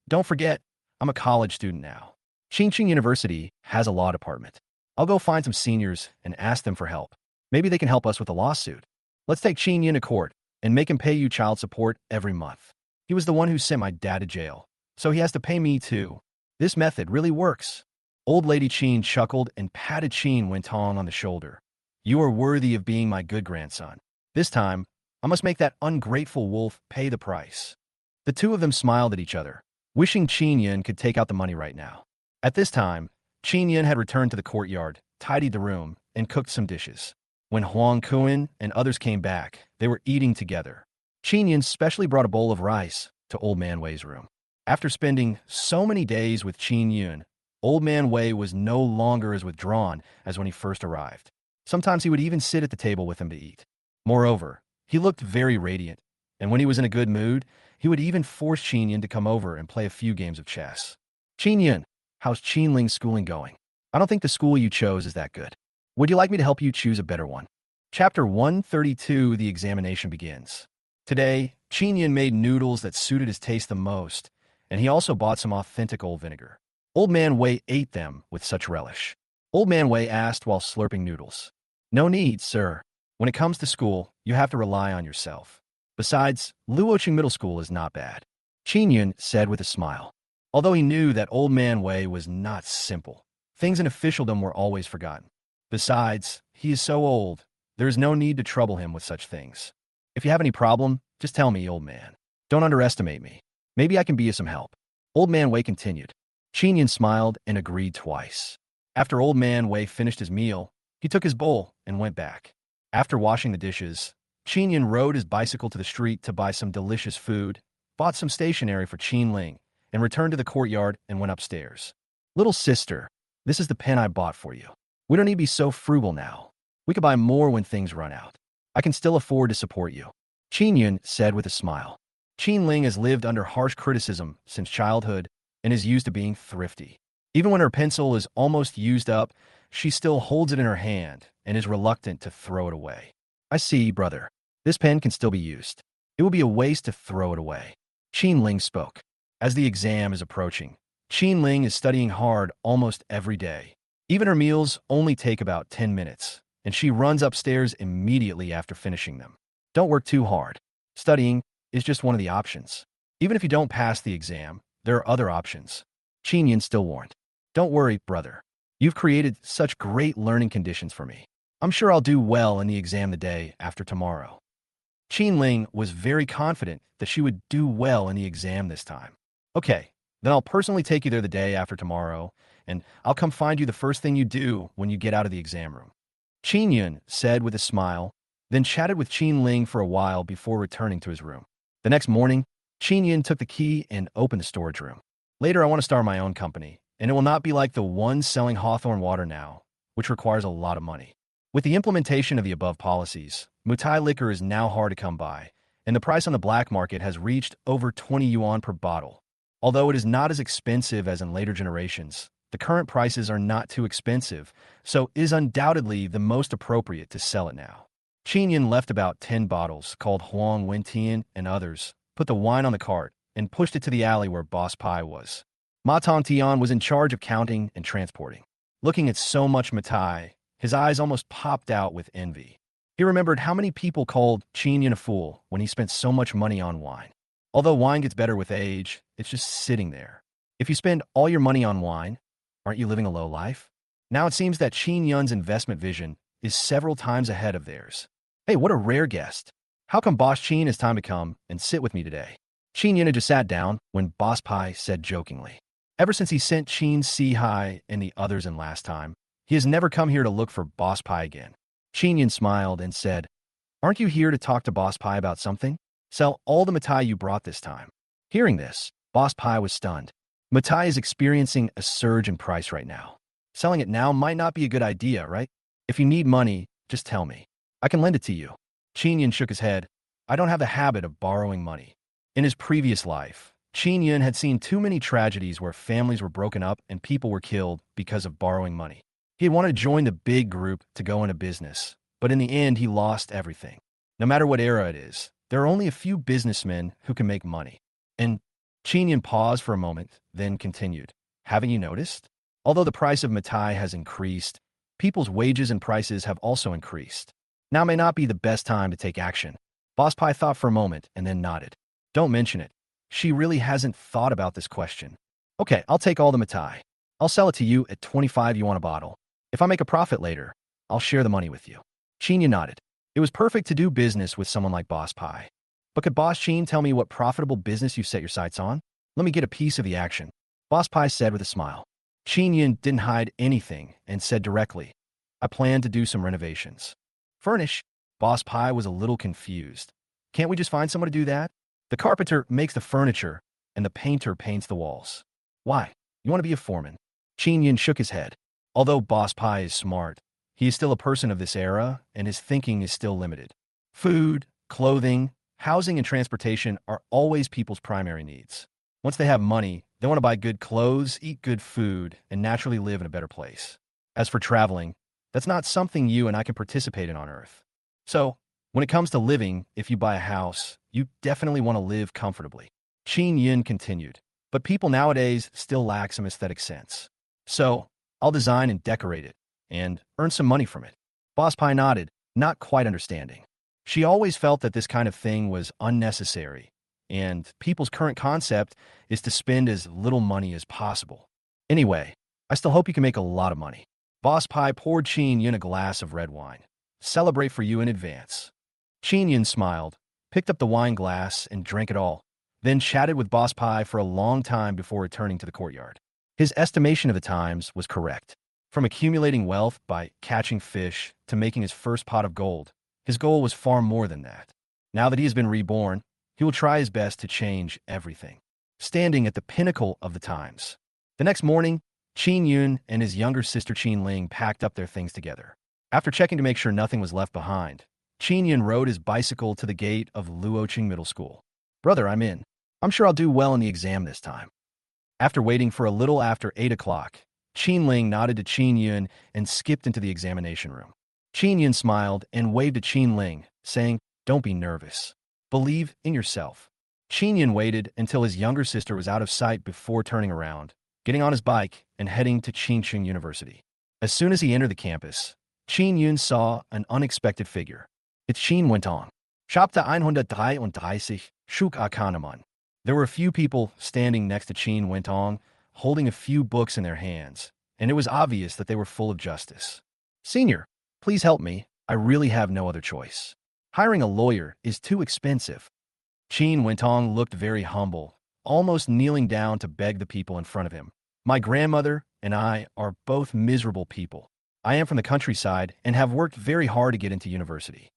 don't forget, I'm a college student now. Qingqing University has a law department. I'll go find some seniors and ask them for help. Maybe they can help us with a lawsuit. Let's take Qin Yun to court and make him pay you child support every month. He was the one who sent my dad to jail, so he has to pay me too. This method really works. Old Lady Qin chuckled and patted Qin Wentong on the shoulder. You are worthy of being my good grandson. This time, I must make that ungrateful wolf pay the price. The two of them smiled at each other, wishing Qin Yun could take out the money right now. At this time, Qin Yun had returned to the courtyard, tidied the room, and cooked some dishes. When Huang Kuan and others came back, they were eating together. Qin Yun specially brought a bowl of rice to Old Man Wei's room. After spending so many days with Qin Yun, Old Man Wei was no longer as withdrawn as when he first arrived. Sometimes he would even sit at the table with him to eat. Moreover, he looked very radiant, and when he was in a good mood, he would even force Qin Yun to come over and play a few games of chess. Qin Yun, how's Qin Ling's schooling going? I don't think the school you chose is that good. Would you like me to help you choose a better one? Chapter 132, the examination begins. Today, Qin Yun made noodles that suited his taste the most, and he also bought some authentic old vinegar. Old Man Wei ate them with such relish. Old Man Wei asked while slurping noodles. No need, sir. When it comes to school, you have to rely on yourself. Besides, Luoqing Middle School is not bad. Qin Yun said with a smile. Although he knew that Old Man Wei was not simple, things in officialdom were always forgotten. Besides, he is so old, there is no need to trouble him with such things. If you have any problem, just tell me, old man. Don't underestimate me. Maybe I can be of some help. Old Man Wei continued. Qin Yun smiled and agreed twice. After Old Man Wei finished his meal, he took his bowl and went back. After washing the dishes, Qin Yun rode his bicycle to the street to buy some delicious food, bought some stationery for Qin Ling, and returned to the courtyard and went upstairs. Little sister, this is the pen I bought for you. We don't need to be so frugal now. We could buy more when things run out. I can still afford to support you. Qin Yun said with a smile. Qin Ling has lived under harsh criticism since childhood and is used to being thrifty. Even when her pencil is almost used up, she still holds it in her hand and is reluctant to throw it away. I see, brother. This pen can still be used. It will be a waste to throw it away. Qin Ling spoke. As the exam is approaching, Qin Ling is studying hard almost every day. Even her meals only take about 10 minutes, and she runs upstairs immediately after finishing them. Don't work too hard. Studying is just one of the options. Even if you don't pass the exam, there are other options. Qin Yun still warned. Don't worry, brother. You've created such great learning conditions for me. I'm sure I'll do well in the exam the day after tomorrow. Qin Ling was very confident that she would do well in the exam this time. Okay, then I'll personally take you there the day after tomorrow, and I'll come find you the first thing you do when you get out of the exam room. Qin Yun said with a smile, then chatted with Qin Ling for a while before returning to his room. The next morning, Qin Yun took the key and opened the storage room. Later, I want to start my own company, and it will not be like the one selling Hawthorne water now, which requires a lot of money. With the implementation of the above policies, Mutai liquor is now hard to come by, and the price on the black market has reached over 20 yuan per bottle. Although it is not as expensive as in later generations, the current prices are not too expensive, so it is undoubtedly the most appropriate to sell it now. Qin Yun left about 10 bottles called Huang Wentian and others, put the wine on the cart, and pushed it to the alley where Boss Pai was. Ma Tongtian was in charge of counting and transporting. Looking at so much Matai, his eyes almost popped out with envy. He remembered how many people called Qin Yun a fool when he spent so much money on wine. Although wine gets better with age, it's just sitting there. If you spend all your money on wine, aren't you living a low life? Now it seems that Qin Yun's investment vision is several times ahead of theirs. Hey, what a rare guest. How come Boss Qin has time to come and sit with me today? Qin Yun had just sat down when Boss Pai said jokingly. Ever since he sent Qin Si Hai and the others in last time, he has never come here to look for Boss Pai again. Qin Yun smiled and said, Aren't you here to talk to Boss Pai about something? Sell all the Matai you brought this time. Hearing this, Boss Pai was stunned. Matai is experiencing a surge in price right now. Selling it now might not be a good idea, right? If you need money, just tell me. I can lend it to you. Qin Yun shook his head. I don't have the habit of borrowing money. In his previous life, Qin Yun had seen too many tragedies where families were broken up and people were killed because of borrowing money. He had wanted to join the big group to go into business, but in the end he lost everything. No matter what era it is, there are only a few businessmen who can make money. And Qin Yun paused for a moment, then continued. Haven't you noticed? Although the price of Matai has increased, people's wages and prices have also increased. Now may not be the best time to take action. Boss Pai thought for a moment and then nodded. Don't mention it. She really hasn't thought about this question. Okay, I'll take all the Matai. I'll sell it to you at 25 yuan a bottle. If I make a profit later, I'll share the money with you. Qin Yun nodded. It was perfect to do business with someone like Boss Pai. But could Boss Qin tell me what profitable business you set your sights on? Let me get a piece of the action. Boss Pai said with a smile. Qin Yun didn't hide anything and said directly, I plan to do some renovations. Furnish? Boss Pai was a little confused. Can't we just find someone to do that? The carpenter makes the furniture, and the painter paints the walls. Why? You want to be a foreman? Qin Yun shook his head. Although Boss Pai is smart, he is still a person of this era, and his thinking is still limited. Food, clothing, housing, and transportation are always people's primary needs. Once they have money, they want to buy good clothes, eat good food, and naturally live in a better place. As for traveling, that's not something you and I can participate in on Earth. So, when it comes to living, if you buy a house, you definitely want to live comfortably. Qin Yun continued. But people nowadays still lack some aesthetic sense. So, I'll design and decorate it, and earn some money from it. Boss Pie nodded, not quite understanding. She always felt that this kind of thing was unnecessary, and people's current concept is to spend as little money as possible. Anyway, I still hope you can make a lot of money. Boss Pie poured Qin Yun a glass of red wine. Celebrate for you in advance. Qin Yun smiled, picked up the wine glass, and drank it all, then chatted with Boss Pie for a long time before returning to the courtyard. His estimation of the times was correct. From accumulating wealth by catching fish to making his first pot of gold, his goal was far more than that. Now that he has been reborn, he will try his best to change everything. Standing at the pinnacle of the times. The next morning, Qin Yun and his younger sister Qin Ling packed up their things together. After checking to make sure nothing was left behind, Qin Yun rode his bicycle to the gate of Luoqing Middle School. Brother, I'm in. I'm sure I'll do well in the exam this time. After waiting for a little after 8 o'clock, Qin Ling nodded to Qin Yun and skipped into the examination room. Qin Yun smiled and waved to Qin Ling, saying, "Don't be nervous. Believe in yourself." Qin Yun waited until his younger sister was out of sight before turning around, getting on his bike, and heading to Qingqing University. As soon as he entered the campus, Qin Yun saw an unexpected figure. It's Qin Wentong. Chapter 133, Shuk Akanaman. There were a few people standing next to Qin Wentong, holding a few books in their hands, and it was obvious that they were full of justice. "Senior, please help me. I really have no other choice. Hiring a lawyer is too expensive." Qin Wentong looked very humble, almost kneeling down to beg the people in front of him. "My grandmother and I are both miserable people. I am from the countryside and have worked very hard to get into university.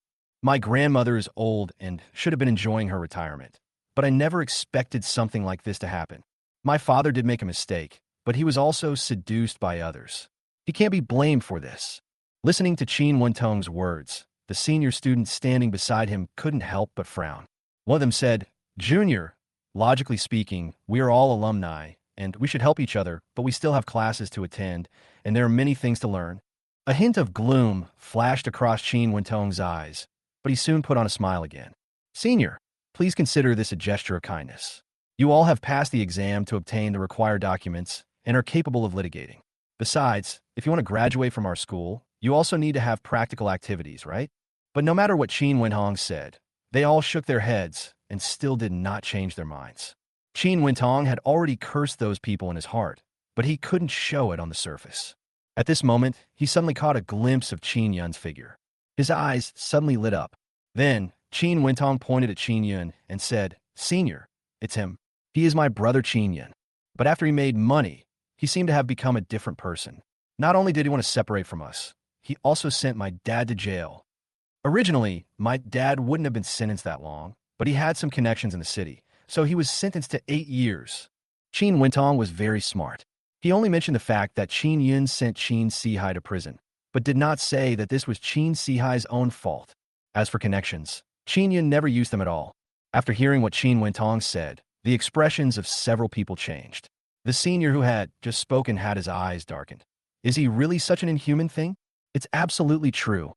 My grandmother is old and should have been enjoying her retirement, but I never expected something like this to happen. My father did make a mistake, but he was also seduced by others. He can't be blamed for this." Listening to Qin Wentong's words, the senior student standing beside him couldn't help but frown. One of them said, "Junior, logically speaking, we are all alumni, and we should help each other, but we still have classes to attend, and there are many things to learn." A hint of gloom flashed across Qin Wentong's eyes, but he soon put on a smile again. "Senior, please consider this a gesture of kindness. You all have passed the exam to obtain the required documents and are capable of litigating. Besides, if you want to graduate from our school, you also need to have practical activities, right?" But no matter what Qin Wentong said, they all shook their heads and still did not change their minds. Qin Wentong had already cursed those people in his heart, but he couldn't show it on the surface. At this moment, he suddenly caught a glimpse of Qin Yun's figure. His eyes suddenly lit up. Then, Qin Wentong pointed at Qin Yun and said, "Senior, it's him. He is my brother Qin Yun." But after he made money, he seemed to have become a different person. Not only did he want to separate from us, he also sent my dad to jail. Originally, my dad wouldn't have been sentenced that long, but he had some connections in the city, so he was sentenced to 8 years. Qin Wentong was very smart. He only mentioned the fact that Qin Yun sent Qin Sihai to prison, but did not say that this was Qin Sihai's own fault. As for connections, Qin Yun never used them at all. After hearing what Qin Wentong said, the expressions of several people changed. The senior who had just spoken had his eyes darkened. Is he really such an inhuman thing? It's absolutely true.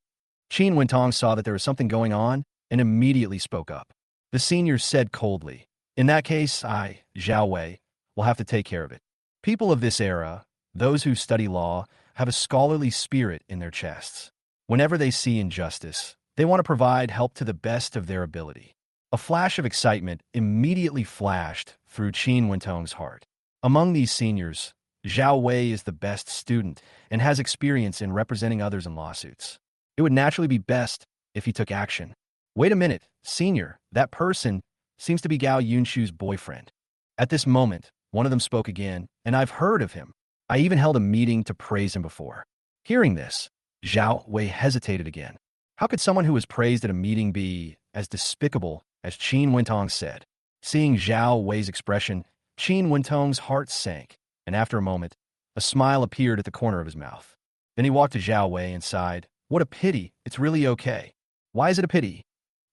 Qin Wentong saw that there was something going on and immediately spoke up. The senior said coldly, "In that case, I, Zhao Wei, will have to take care of it." People of this era, those who study law, have a scholarly spirit in their chests. Whenever they see injustice, they want to provide help to the best of their ability. A flash of excitement immediately flashed through Qin Wentong's heart. Among these seniors, Zhao Wei is the best student and has experience in representing others in lawsuits. It would naturally be best if he took action. "Wait a minute, senior, that person seems to be Gao Yunshu's boyfriend." At this moment, one of them spoke again, "And I've heard of him. I even held a meeting to praise him before." Hearing this, Zhao Wei hesitated again. How could someone who was praised at a meeting be as despicable as Qin Wentong said? Seeing Zhao Wei's expression, Qin Wentong's heart sank, and after a moment, a smile appeared at the corner of his mouth. Then he walked to Zhao Wei and sighed, "What a pity, it's really okay." "Why is it a pity?"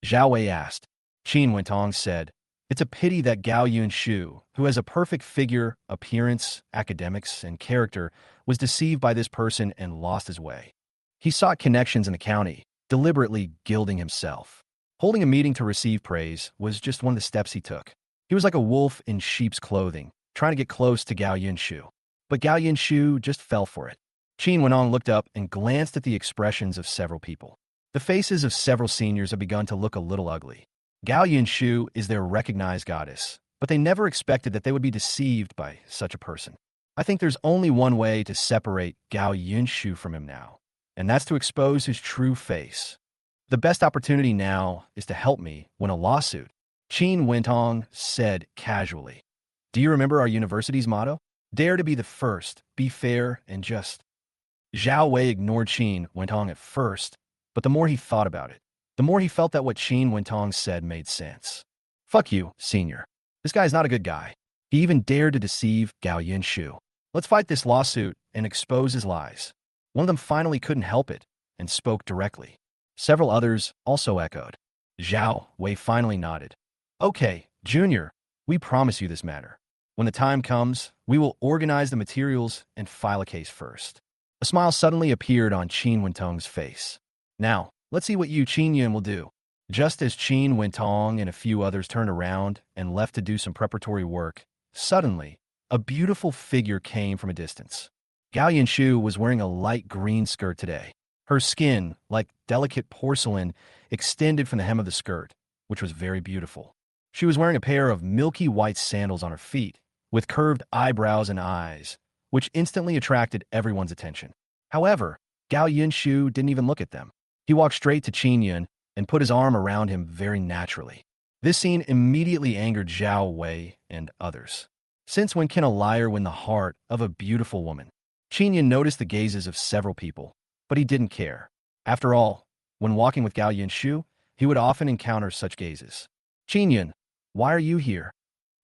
Zhao Wei asked. Qin Wentong said, "It's a pity that Gao Yunshu, who has a perfect figure, appearance, academics, and character, was deceived by this person and lost his way. He sought connections in the county, deliberately gilding himself. Holding a meeting to receive praise was just one of the steps he took. He was like a wolf in sheep's clothing, trying to get close to Gao Yinshu. But Gao Yinshu just fell for it. Qin Wenong looked up and glanced at the expressions of several people. The faces of several seniors have begun to look a little ugly. Gao Yinshu is their recognized goddess, but they never expected that they would be deceived by such a person. I think there's only one way to separate Gao Yinshu from him now, and that's to expose his true face. The best opportunity now is to help me win a lawsuit, Qin Wentong said casually. Do you remember our university's motto? Dare to be the first, be fair and just. Zhao Wei ignored Qin Wentong at first, but the more he thought about it, the more he felt that what Qin Wentong said made sense. Fuck you, senior. This guy's not a good guy. He even dared to deceive Gao Yinshu. Let's fight this lawsuit and expose his lies. One of them finally couldn't help it and spoke directly. Several others also echoed. Zhao Wei finally nodded. Okay, Junior, we promise you this matter. When the time comes, we will organize the materials and file a case first. A smile suddenly appeared on Qin Wentong's face. Now, let's see what you Qin Yun will do. Just as Qin Wentong and a few others turned around and left to do some preparatory work, suddenly, a beautiful figure came from a distance. Gao Yinshu was wearing a light green skirt today. Her skin, like delicate porcelain, extended from the hem of the skirt, which was very beautiful. She was wearing a pair of milky white sandals on her feet, with curved eyebrows and eyes, which instantly attracted everyone's attention. However, Gao Yinshu didn't even look at them. He walked straight to Qin Yun and put his arm around him very naturally. This scene immediately angered Zhao Wei and others. Since when can a liar win the heart of a beautiful woman? Qin Yun noticed the gazes of several people, but he didn't care. After all, when walking with Gao Yinshu, he would often encounter such gazes. Qin Yun, why are you here?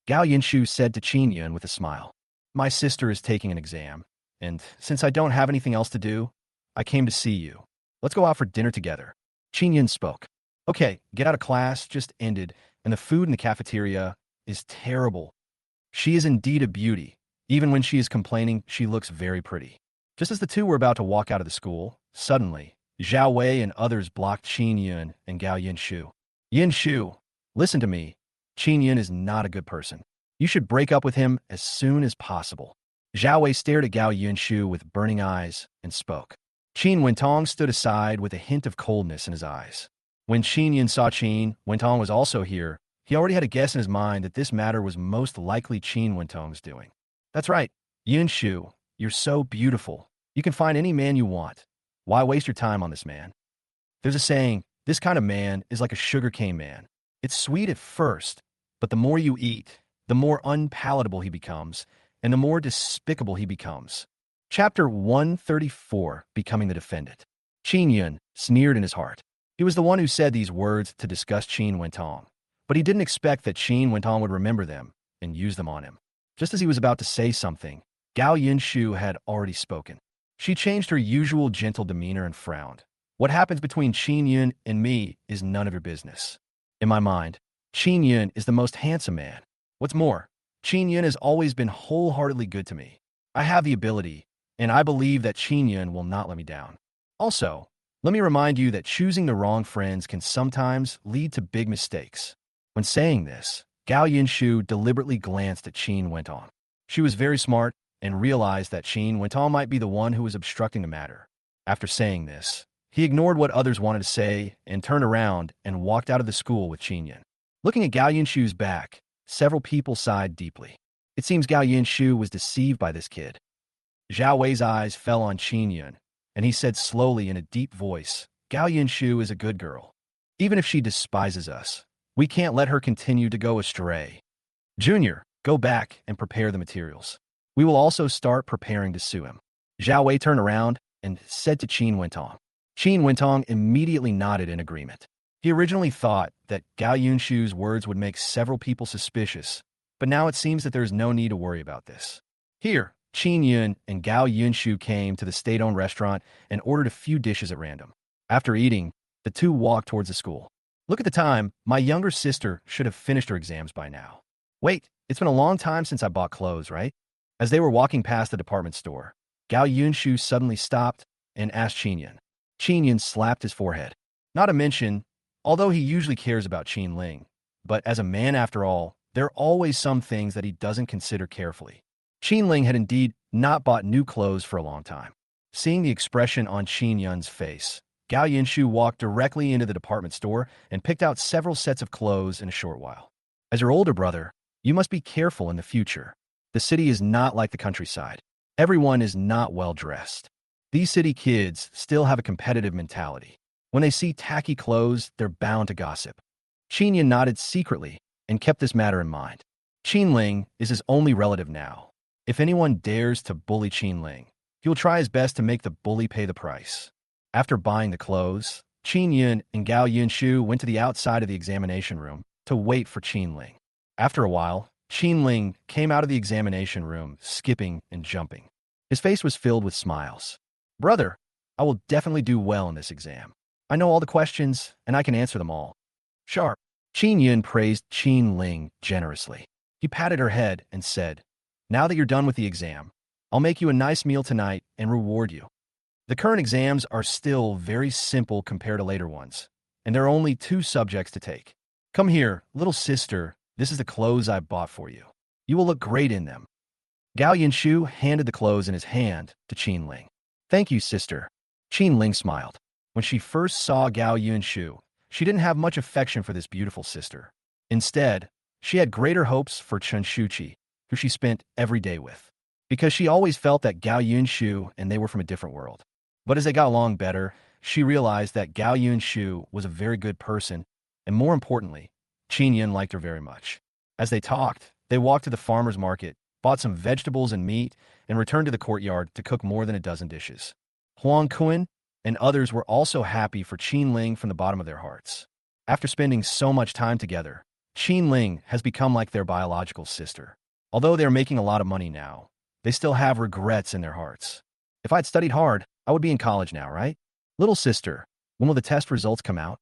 Gao Yinshu said to Qin Yun with a smile. My sister is taking an exam, and since I don't have anything else to do, I came to see you. Let's go out for dinner together. Qin Yun spoke. Okay, get out of class just ended, and the food in the cafeteria is terrible. She is indeed a beauty. Even when she is complaining, she looks very pretty. Just as the two were about to walk out of the school, suddenly, Zhao Wei and others blocked Qin Yun and Gao Yinshu. Yinshu, listen to me. Qin Yun is not a good person. You should break up with him as soon as possible. Zhao Wei stared at Gao Yinshu with burning eyes and spoke. Qin Wentong stood aside with a hint of coldness in his eyes. When Qin Yun saw Qin Wentong was also here, he already had a guess in his mind that this matter was most likely Qin Wentong's doing. That's right, Yinshu, you're so beautiful. You can find any man you want. Why waste your time on this man? There's a saying, this kind of man is like a sugarcane man. It's sweet at first, but the more you eat, the more unpalatable he becomes, and the more despicable he becomes. Chapter 134, Becoming the Defendant. Qin Yun sneered in his heart. He was the one who said these words to discuss Qin Wentong, but he didn't expect that Qin Wentong would remember them and use them on him. Just as he was about to say something, Gao Yinshu had already spoken. She changed her usual gentle demeanor and frowned. What happens between Qin Yun and me is none of your business. In my mind, Qin Yun is the most handsome man. What's more, Qin Yun has always been wholeheartedly good to me. I have the ability, and I believe that Qin Yun will not let me down. Also, let me remind you that choosing the wrong friends can sometimes lead to big mistakes. When saying this, Gao Yinshu deliberately glanced at Qin Wentong. She was very smart and realized that Qin Wentong might be the one who was obstructing the matter. After saying this, he ignored what others wanted to say and turned around and walked out of the school with Qin Yun. Looking at Gao Yinshu's back, several people sighed deeply. It seems Gao Yinshu was deceived by this kid. Zhao Wei's eyes fell on Qin Yun, and he said slowly in a deep voice, Gao Yinshu is a good girl. Even if she despises us, we can't let her continue to go astray. Junior, go back and prepare the materials. We will also start preparing to sue him. Zhao Wei turned around and said to Qin Wentong. Qin Wentong immediately nodded in agreement. He originally thought that Gao Yinshu's words would make several people suspicious, but now it seems that there is no need to worry about this. Here, Qin Yun and Gao Yinshu came to the state-owned restaurant and ordered a few dishes at random. After eating, the two walked towards the school. Look at the time. My younger sister should have finished her exams by now. Wait, it's been a long time since I bought clothes, right? As they were walking past the department store, Gao Yinshu suddenly stopped and asked Qin Yun. Qin Yun slapped his forehead. Not to mention, although he usually cares about Qin Ling, but as a man after all, There are always some things that he doesn't consider carefully. Qin Ling had indeed not bought new clothes for a long time. Seeing the expression on Qin Yun's face, Gao Yinshu walked directly into the department store and picked out several sets of clothes in a short while. As your older brother, you must be careful in the future. The city is not like the countryside. Everyone is not well dressed. These city kids still have a competitive mentality. When they see tacky clothes, they're bound to gossip. Qin Yun nodded secretly and kept this matter in mind. Qin Ling is his only relative now. If anyone dares to bully Qin Ling, he will try his best to make the bully pay the price. After buying the clothes, Qin Yun and Gao Yunshu went to the outside of the examination room to wait for Qin Ling. After a while, Qin Ling came out of the examination room, skipping and jumping. His face was filled with smiles. Brother, I will definitely do well in this exam. I know all the questions, and I can answer them all. Sharp. Qin Yun praised Qin Ling generously. He patted her head and said, now that you're done with the exam, I'll make you a nice meal tonight and reward you. The current exams are still very simple compared to later ones, and there are only 2 subjects to take. Come here, little sister, this is the clothes I bought for you. You will look great in them. Gao Yinshu handed the clothes in his hand to Qin Ling. Thank you, sister. Qin Ling smiled. When she first saw Gao Yunshu, she didn't have much affection for this beautiful sister. Instead, she had greater hopes for Chen Shuqi, who she spent every day with, because she always felt that Gao Yunshu and they were from a different world. But as they got along better, she realized that Gao Yunshu was a very good person, and more importantly, Qin Yun liked her very much. As they talked, they walked to the farmer's market, bought some vegetables and meat, and returned to the courtyard to cook more than a dozen dishes. Huang Kun and others were also happy for Qin Ling from the bottom of their hearts. After spending so much time together, Qin Ling has become like their biological sister. Although they are making a lot of money now, they still have regrets in their hearts. If I'd studied hard, I would be in college now, right? Little sister, when will the test results come out?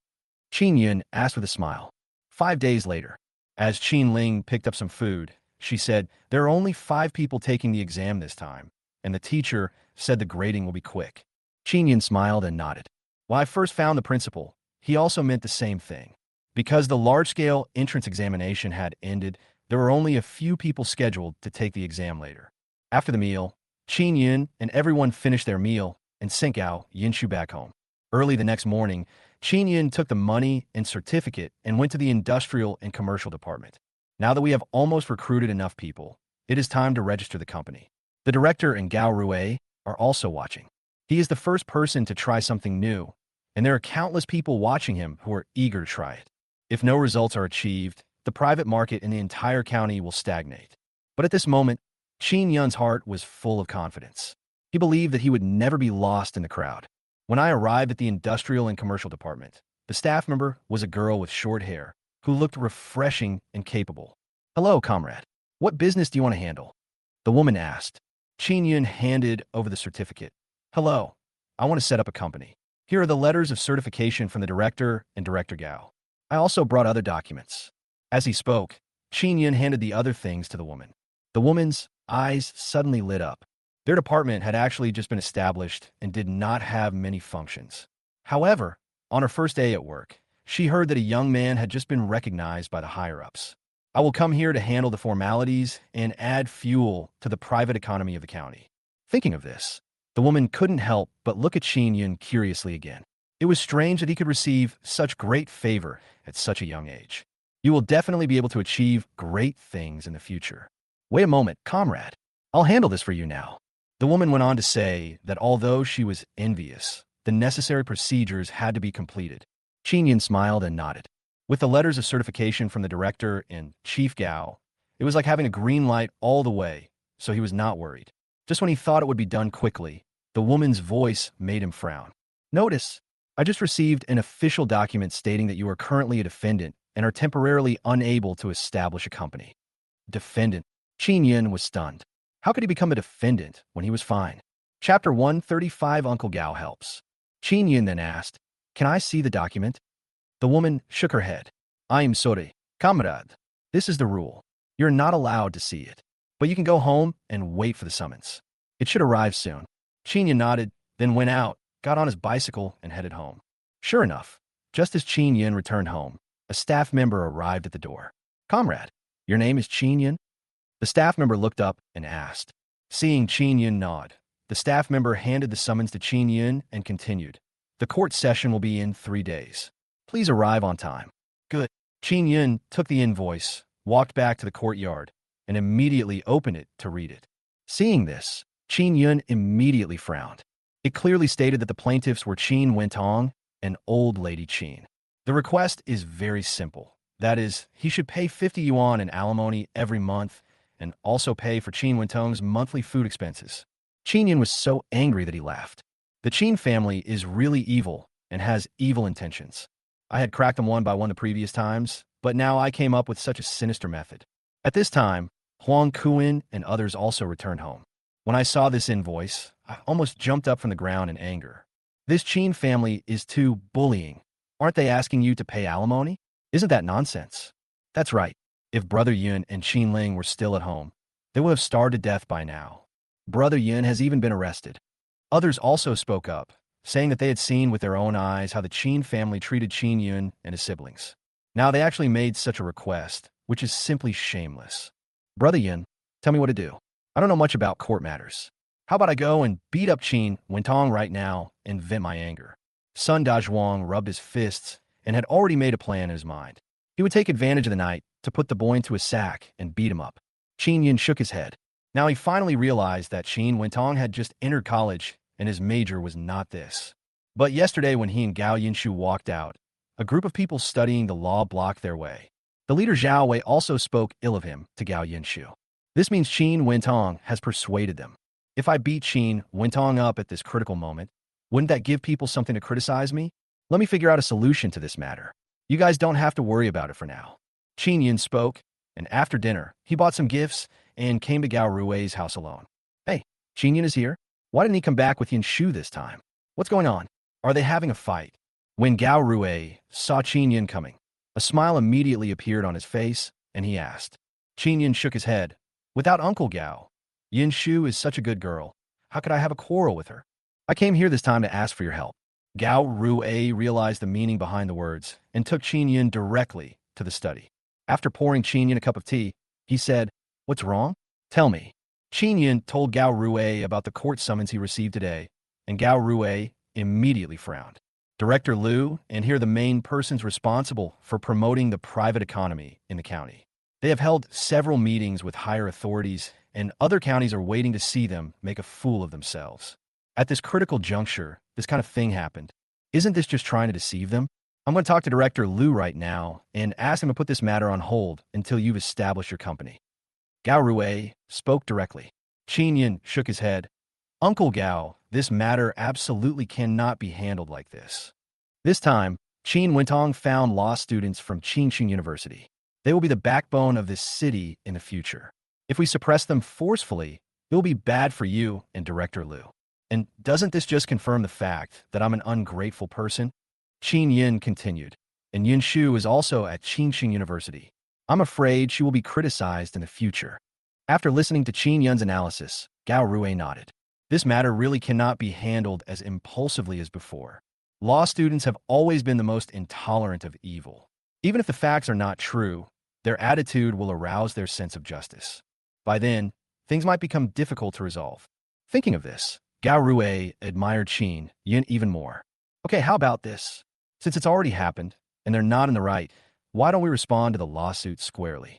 Qin Yun asked with a smile. 5 days later, as Qin Ling picked up some food, she said, there are only 5 people taking the exam this time, and the teacher said the grading will be quick. Qin Yun smiled and nodded. When I first found the principal, he also meant the same thing. Because the large-scale entrance examination had ended, there were only a few people scheduled to take the exam later. After the meal, Qin Yun and everyone finished their meal and sent Gao Yinshu back home. Early the next morning, Qin Yun took the money and certificate and went to the industrial and commercial department. Now that we have almost recruited enough people, it is time to register the company. The director and Gao Rui are also watching. He is the first person to try something new, and there are countless people watching him who are eager to try it. If no results are achieved, the private market in the entire county will stagnate. But at this moment, Qin Yun's heart was full of confidence. He believed that he would never be lost in the crowd. When I arrived at the industrial and commercial department, the staff member was a girl with short hair who looked refreshing and capable. Hello, comrade. What business do you want to handle? The woman asked. Qin Yun handed over the certificate. Hello, I want to set up a company. Here are the letters of certification from the director and Director Gao. I also brought other documents. As he spoke, Qin Yun handed the other things to the woman. The woman's eyes suddenly lit up. Their department had actually just been established and did not have many functions. However, on her first day at work, she heard that a young man had just been recognized by the higher-ups. I will come here to handle the formalities and add fuel to the private economy of the county. Thinking of this, the woman couldn't help but look at Qin Yun curiously again. It was strange that he could receive such great favor at such a young age. You will definitely be able to achieve great things in the future. Wait a moment, comrade. I'll handle this for you now. The woman went on to say that although she was envious, the necessary procedures had to be completed. Qin Yun smiled and nodded. With the letters of certification from the director and Chief Gao, it was like having a green light all the way, so he was not worried. Just when he thought it would be done quickly, the woman's voice made him frown. Notice, I just received an official document stating that you are currently a defendant and are temporarily unable to establish a company. Defendant. Qin Yun was stunned. How could he become a defendant when he was fine? Chapter 135 Uncle Gao Helps. Qin Yun then asked, Can I see the document? The woman shook her head. I am sorry, comrade. This is the rule. You're not allowed to see it. But you can go home and wait for the summons. It should arrive soon. Qin Yun nodded, then went out, got on his bicycle, and headed home. Sure enough, just as Qin Yun returned home, a staff member arrived at the door. Comrade, Your name is Qin Yun? The staff member looked up and asked. Seeing Qin Yun nod, the staff member handed the summons to Qin Yun and continued. The court session will be in 3 days. Please arrive on time. Good. Qin Yun took the invoice, walked back to the courtyard, and immediately opened it to read it. Seeing this, Qin Yun immediately frowned. It clearly stated that the plaintiffs were Qin Wentong and Old Lady Qin. The request is very simple. That is, he should pay 50 yuan in alimony every month and also pay for Qin Wentong's monthly food expenses. Qin Yun was so angry that he laughed. The Qin family is really evil and has evil intentions. I had cracked them one by one the previous times, but now I came up with such a sinister method. At this time, Huang Kuin and others also returned home. When I saw this invoice, I almost jumped up from the ground in anger. This Qin family is too bullying. Aren't they asking you to pay alimony? Isn't that nonsense? That's right. If Brother Yun and Qin Ling were still at home, they would have starved to death by now. Brother Yun has even been arrested. Others also spoke up, saying that they had seen with their own eyes how the Qin family treated Qin Yun and his siblings. Now they actually made such a request, which is simply shameless. Brother Yun, tell me what to do. I don't know much about court matters. How about I go and beat up Qin Wentong right now and vent my anger? Sun Dazhuang rubbed his fists and had already made a plan in his mind. He would take advantage of the night to put the boy into a sack and beat him up. Qin Yun shook his head. Now he finally realized that Qin Wentong had just entered college and his major was not this. But yesterday when he and Gao Yinshu walked out, a group of people studying the law blocked their way. The leader Zhao Wei also spoke ill of him to Gao Yinshu. This means Qin Wentong has persuaded them. If I beat Qin Wentong up at this critical moment, wouldn't that give people something to criticize me? Let me figure out a solution to this matter. You guys don't have to worry about it for now. Qin Yun spoke, and after dinner, he bought some gifts and came to Gao Rui's house alone. Hey, Qin Yun is here? Why didn't he come back with Yin Shu this time? What's going on? Are they having a fight? When Gao Rui saw Qin Yun coming, a smile immediately appeared on his face, and he asked. Qin Yun shook his head. Without Uncle Gao, Yin Shu is such a good girl. How could I have a quarrel with her? I came here this time to ask for your help. Gao Rui realized the meaning behind the words and took Qin Yun directly to the study. After pouring Qin Yun a cup of tea, he said, "What's wrong? Tell me." Qin Yun told Gao Rui about the court summons he received today, and Gao Rui immediately frowned. Director Liu and here the main persons responsible for promoting the private economy in the county. They have held several meetings with higher authorities, and other counties are waiting to see them make a fool of themselves. At this critical juncture, this kind of thing happened. Isn't this just trying to deceive them? I'm going to talk to Director Liu right now and ask him to put this matter on hold until you've established your company. Gao Rui spoke directly. Qin Yun shook his head. Uncle Gao, this matter absolutely cannot be handled like this. This time, Qin Wentong found law students from Qingqing University. They will be the backbone of this city in the future. If we suppress them forcefully, it will be bad for you and Director Liu. And doesn't this just confirm the fact that I'm an ungrateful person? Qin Yin continued. And Yin Shu is also at Qingqing University. I'm afraid she will be criticized in the future. After listening to Qin Yun's analysis, Gao Rui nodded. This matter really cannot be handled as impulsively as before. Law students have always been the most intolerant of evil. Even if the facts are not true, their attitude will arouse their sense of justice. By then, things might become difficult to resolve. Thinking of this, Gao Rui admired Qin Yun even more. Okay, how about this? Since it's already happened, and they're not in the right, why don't we respond to the lawsuit squarely?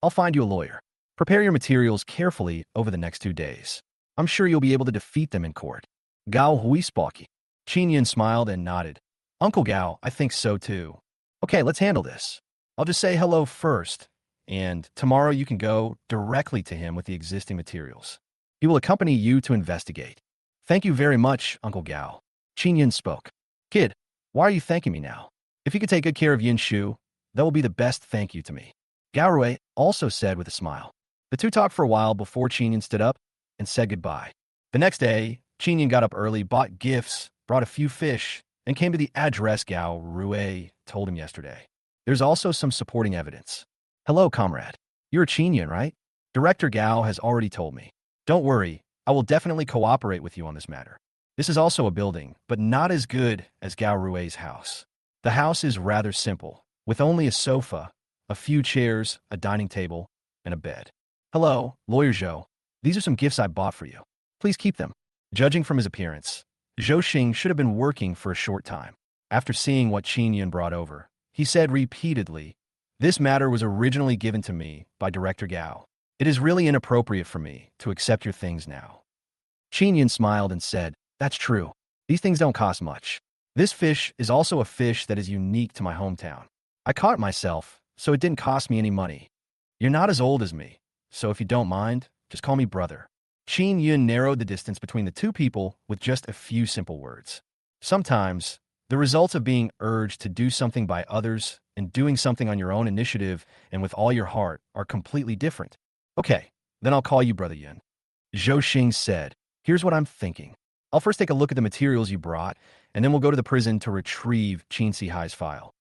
I'll find you a lawyer. Prepare your materials carefully over the next 2 days. I'm sure you'll be able to defeat them in court. Gao Hui spoke. Qin Yun smiled and nodded. Uncle Gao, I think so too. Okay, let's handle this. I'll just say hello first, and tomorrow you can go directly to him with the existing materials. He will accompany you to investigate. Thank you very much, Uncle Gao. Qin Yun spoke. Kid, why are you thanking me now? If you could take good care of Yin Shu, that will be the best thank you to me. Gao Rui also said with a smile. The two talked for a while before Qin Yun stood up and said goodbye. The next day, Qin Yun got up early, bought gifts, brought a few fish, and came to the address Gao Rui told him yesterday. There's also some supporting evidence. Hello, comrade. You're Qin Yun, right? Director Gao has already told me. Don't worry, I will definitely cooperate with you on this matter. This is also a building, but not as good as Gao Rui's house. The house is rather simple, with only a sofa, a few chairs, a dining table, and a bed. Hello, Lawyer Zhou. These are some gifts I bought for you. Please keep them. Judging from his appearance, Zhou Xing should have been working for a short time. After seeing what Qin Yun brought over, he said repeatedly, "This matter was originally given to me by Director Gao. It is really inappropriate for me to accept your things now." Qin Yun smiled and said, "That's true. These things don't cost much. This fish is also a fish that is unique to my hometown. I caught it myself, so it didn't cost me any money. You're not as old as me, so if you don't mind, just call me brother." Qin Yun narrowed the distance between the two people with just a few simple words. Sometimes, the results of being urged to do something by others and doing something on your own initiative and with all your heart are completely different. "Okay, then I'll call you Brother Yun." Zhou Xing said, "Here's what I'm thinking. I'll first take a look at the materials you brought, and then we'll go to the prison to retrieve Qin Sihai's file.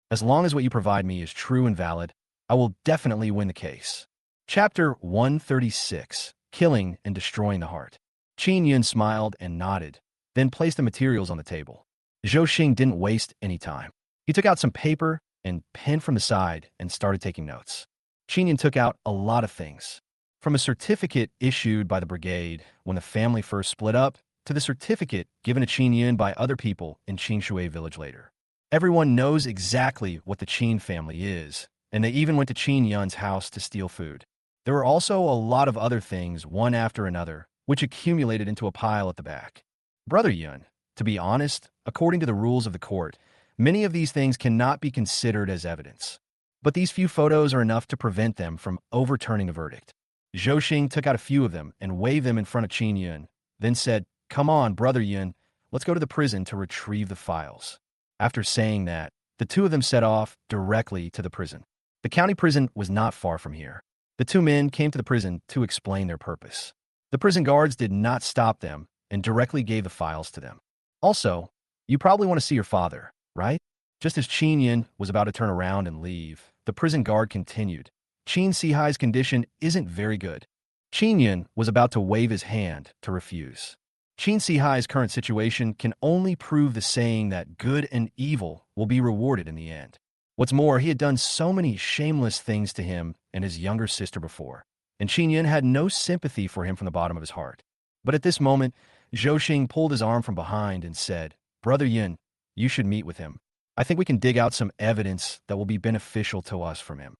As long as what you provide me is true and valid, I will definitely win the case." Chapter 136, Killing and Destroying the Heart. Qin Yun smiled and nodded, then placed the materials on the table. Zhou Xing didn't waste any time. He took out some paper and pen from the side and started taking notes. Qin Yun took out a lot of things, from a certificate issued by the brigade when the family first split up, to the certificate given to Qin Yun by other people in Qingshui village later. Everyone knows exactly what the Qin family is, and they even went to Qin Yun's house to steal food. There were also a lot of other things, one after another, which accumulated into a pile at the back. Brother Yun, to be honest, according to the rules of the court, many of these things cannot be considered as evidence. But these few photos are enough to prevent them from overturning the verdict. Zhou Xing took out a few of them and waved them in front of Qin Yun, then said, "Come on, Brother Yun, let's go to the prison to retrieve the files." After saying that, the two of them set off directly to the prison. The county prison was not far from here. The two men came to the prison to explain their purpose. The prison guards did not stop them and directly gave the files to them. "Also, you probably want to see your father, right?" Just as Qin Yun was about to turn around and leave, the prison guard continued, "Qin Sihai's condition isn't very good." Qin Yun was about to wave his hand to refuse. Qin Sihai's current situation can only prove the saying that good and evil will be rewarded in the end. What's more, he had done so many shameless things to him and his younger sister before, and Qin Yun had no sympathy for him from the bottom of his heart. But at this moment, Zhou Xing pulled his arm from behind and said, "Brother Yun, you should meet with him. I think we can dig out some evidence that will be beneficial to us from him."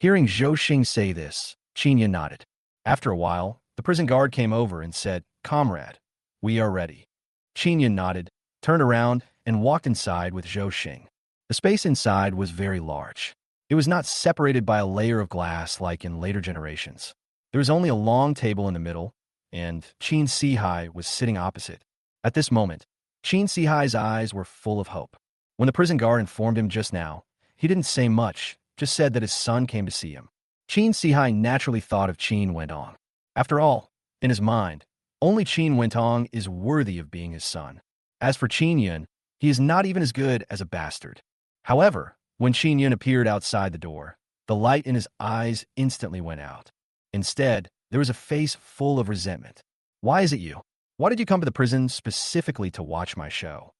Hearing Zhou Xing say this, Qin Yun nodded. After a while, the prison guard came over and said, "Comrade, we are ready." Qin Yun nodded, turned around, and walked inside with Zhou Xing. The space inside was very large. It was not separated by a layer of glass like in later generations. There was only a long table in the middle, and Qin Sihai was sitting opposite. At this moment, Qin Sihai's eyes were full of hope. When the prison guard informed him just now, he didn't say much, just said that his son came to see him. Qin Sihai naturally thought of Qin Wentong. After all, in his mind, only Qin Wentong is worthy of being his son. As for Qin Yun, he is not even as good as a bastard. However, when Qin Yun appeared outside the door, the light in his eyes instantly went out. Instead, there was a face full of resentment. "Why is it you? Why did you come to the prison specifically to watch my show?"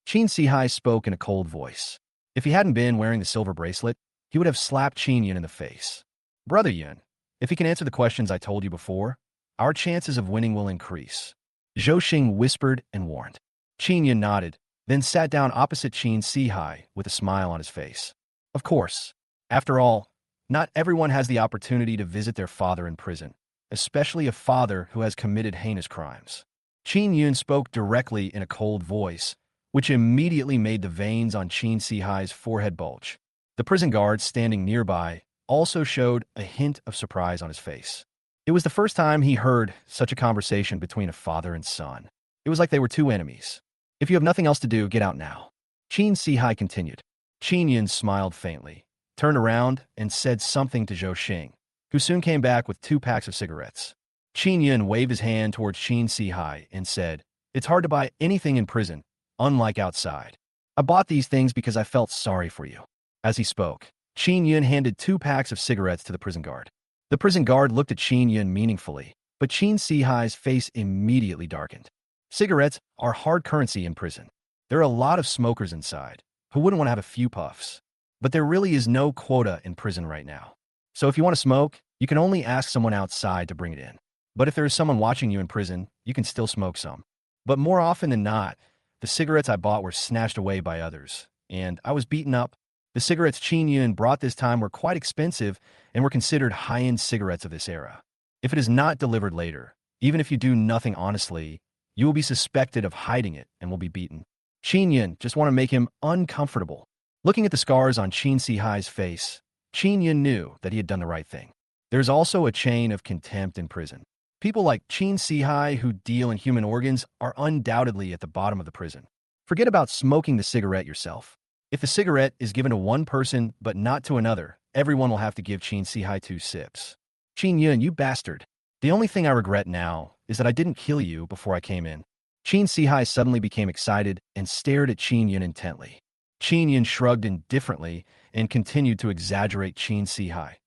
Qin Sihai spoke in a cold voice. If he hadn't been wearing the silver bracelet, he would have slapped Qin Yun in the face. "Brother Yun, if he can answer the questions I told you before, our chances of winning will increase," Zhou Xing whispered and warned. Qin Yun nodded, then sat down opposite Qin Sihai with a smile on his face. Of course. After all, not everyone has the opportunity to visit their father in prison, especially a father who has committed heinous crimes. Qin Yun spoke directly in a cold voice, which immediately made the veins on Qin Sihai's forehead bulge. The prison guard standing nearby also showed a hint of surprise on his face. It was the first time he heard such a conversation between a father and son. It was like they were two enemies. "If you have nothing else to do, get out now," Qin Sihai continued. Qin Yun smiled faintly, turned around, and said something to Zhou Xing, who soon came back with 2 packs of cigarettes. Qin Yun waved his hand towards Qin Sihai and said, "It's hard to buy anything in prison, unlike outside. I bought these things because I felt sorry for you." As he spoke, Qin Yun handed 2 packs of cigarettes to the prison guard. The prison guard looked at Qin Yun meaningfully, but Qin Sihai's face immediately darkened. Cigarettes are hard currency in prison. There are a lot of smokers inside who wouldn't want to have a few puffs. But there really is no quota in prison right now. So if you want to smoke, you can only ask someone outside to bring it in. But if there is someone watching you in prison, you can still smoke some. But more often than not, the cigarettes I bought were snatched away by others, and I was beaten up. The cigarettes Qin Yun brought this time were quite expensive and were considered high-end cigarettes of this era. If it is not delivered later, even if you do nothing honestly, you will be suspected of hiding it and will be beaten. Qin Yun just want to make him uncomfortable. Looking at the scars on Qin Si-hai's face, Qin Yun knew that he had done the right thing. There's also a chain of contempt in prison. People like Qin Si-hai who deal in human organs are undoubtedly at the bottom of the prison. Forget about smoking the cigarette yourself. If the cigarette is given to one person but not to another, everyone will have to give Qin Si-hai 2 sips. Qin Yun, you bastard. The only thing I regret now is that I didn't kill you before I came in. Qin Si-hai suddenly became excited and stared at Qin Yun intently. Qin Yun shrugged indifferently and continued to exaggerate Qin Si-hai.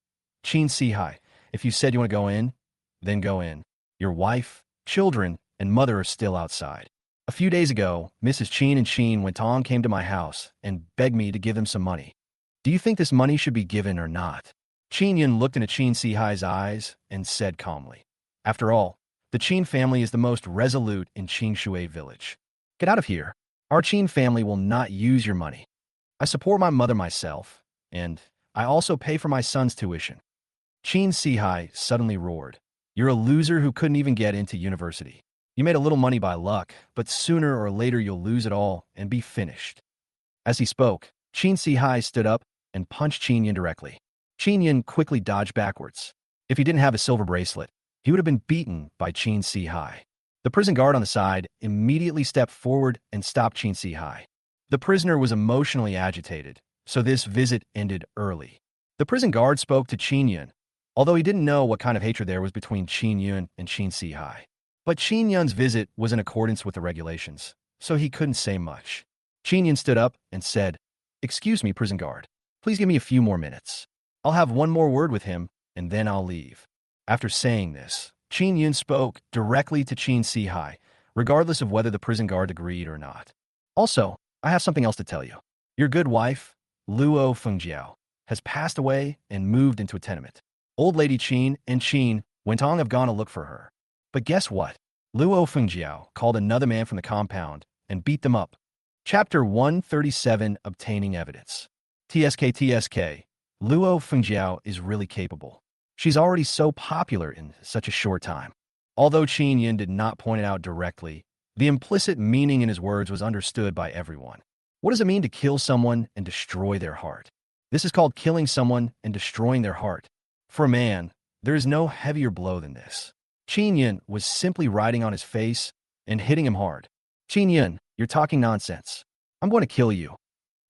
Qin Si-hai, if you said you want to go in, then go in. Your wife, children, and mother are still outside. A few days ago, Mrs. Qin and Qin Wentong came to my house and begged me to give them some money. Do you think this money should be given or not? Qin Yun looked into Qin Si-hai's eyes and said calmly, after all, the Qin family is the most resolute in Qin Shui village. Get out of here. Our Qin family will not use your money. I support my mother myself, and I also pay for my son's tuition. Qin Si-hai suddenly roared. You're a loser who couldn't even get into university. You made a little money by luck, but sooner or later you'll lose it all and be finished. As he spoke, Qin Si-hai stood up and punched Qin Yun directly. Qin Yun quickly dodged backwards. If he didn't have a silver bracelet, he would have been beaten by Qin Si-hai. The prison guard on the side immediately stepped forward and stopped Qin Si-hai. The prisoner was emotionally agitated, so this visit ended early. The prison guard spoke to Qin Yun, although he didn't know what kind of hatred there was between Qin Yun and Qin Si-hai. But Qin Yun's visit was in accordance with the regulations, so he couldn't say much. Qin Yun stood up and said, Excuse me, prison guard. Please give me a few more minutes. I'll have one more word with him, and then I'll leave. After saying this, Qin Yun spoke directly to Qin Si-hai, regardless of whether the prison guard agreed or not. Also, I have something else to tell you. Your good wife, Luo Fengjiao, has passed away and moved into a tenement. Old Lady Qin and Qin Wentong have gone to look for her. But guess what? Luo Fengjiao called another man from the compound and beat them up. Chapter 137, Obtaining Evidence. TSK. Luo Fengjiao is really capable. She's already so popular in such a short time. Although Qin Yun did not point it out directly, the implicit meaning in his words was understood by everyone. What does it mean to kill someone and destroy their heart? This is called killing someone and destroying their heart. For a man, there is no heavier blow than this. Qin Yun was simply riding on his face and hitting him hard. Qin Yun, you're talking nonsense. I'm going to kill you.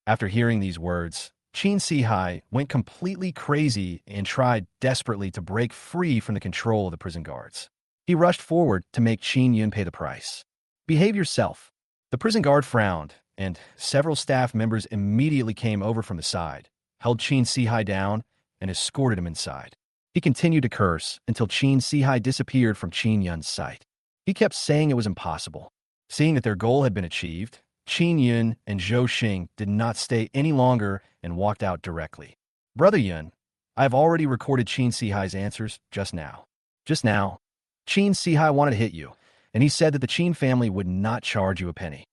After hearing these words, Qin Si-hai went completely crazy and tried desperately to break free from the control of the prison guards. He rushed forward to make Qin Yun pay the price. Behave yourself. The prison guard frowned, and several staff members immediately came over from the side, held Qin Si-hai down, and escorted him inside. He continued to curse until Qin Si-hai disappeared from Qin Yun's sight. He kept saying it was impossible. Seeing that their goal had been achieved, Qin Yun and Zhou Xing did not stay any longer and walked out directly. Brother Yun, I have already recorded Qin Si-hai's answers just now. Just now, Qin Si-hai wanted to hit you, and he said that the Qin family would not charge you a penny.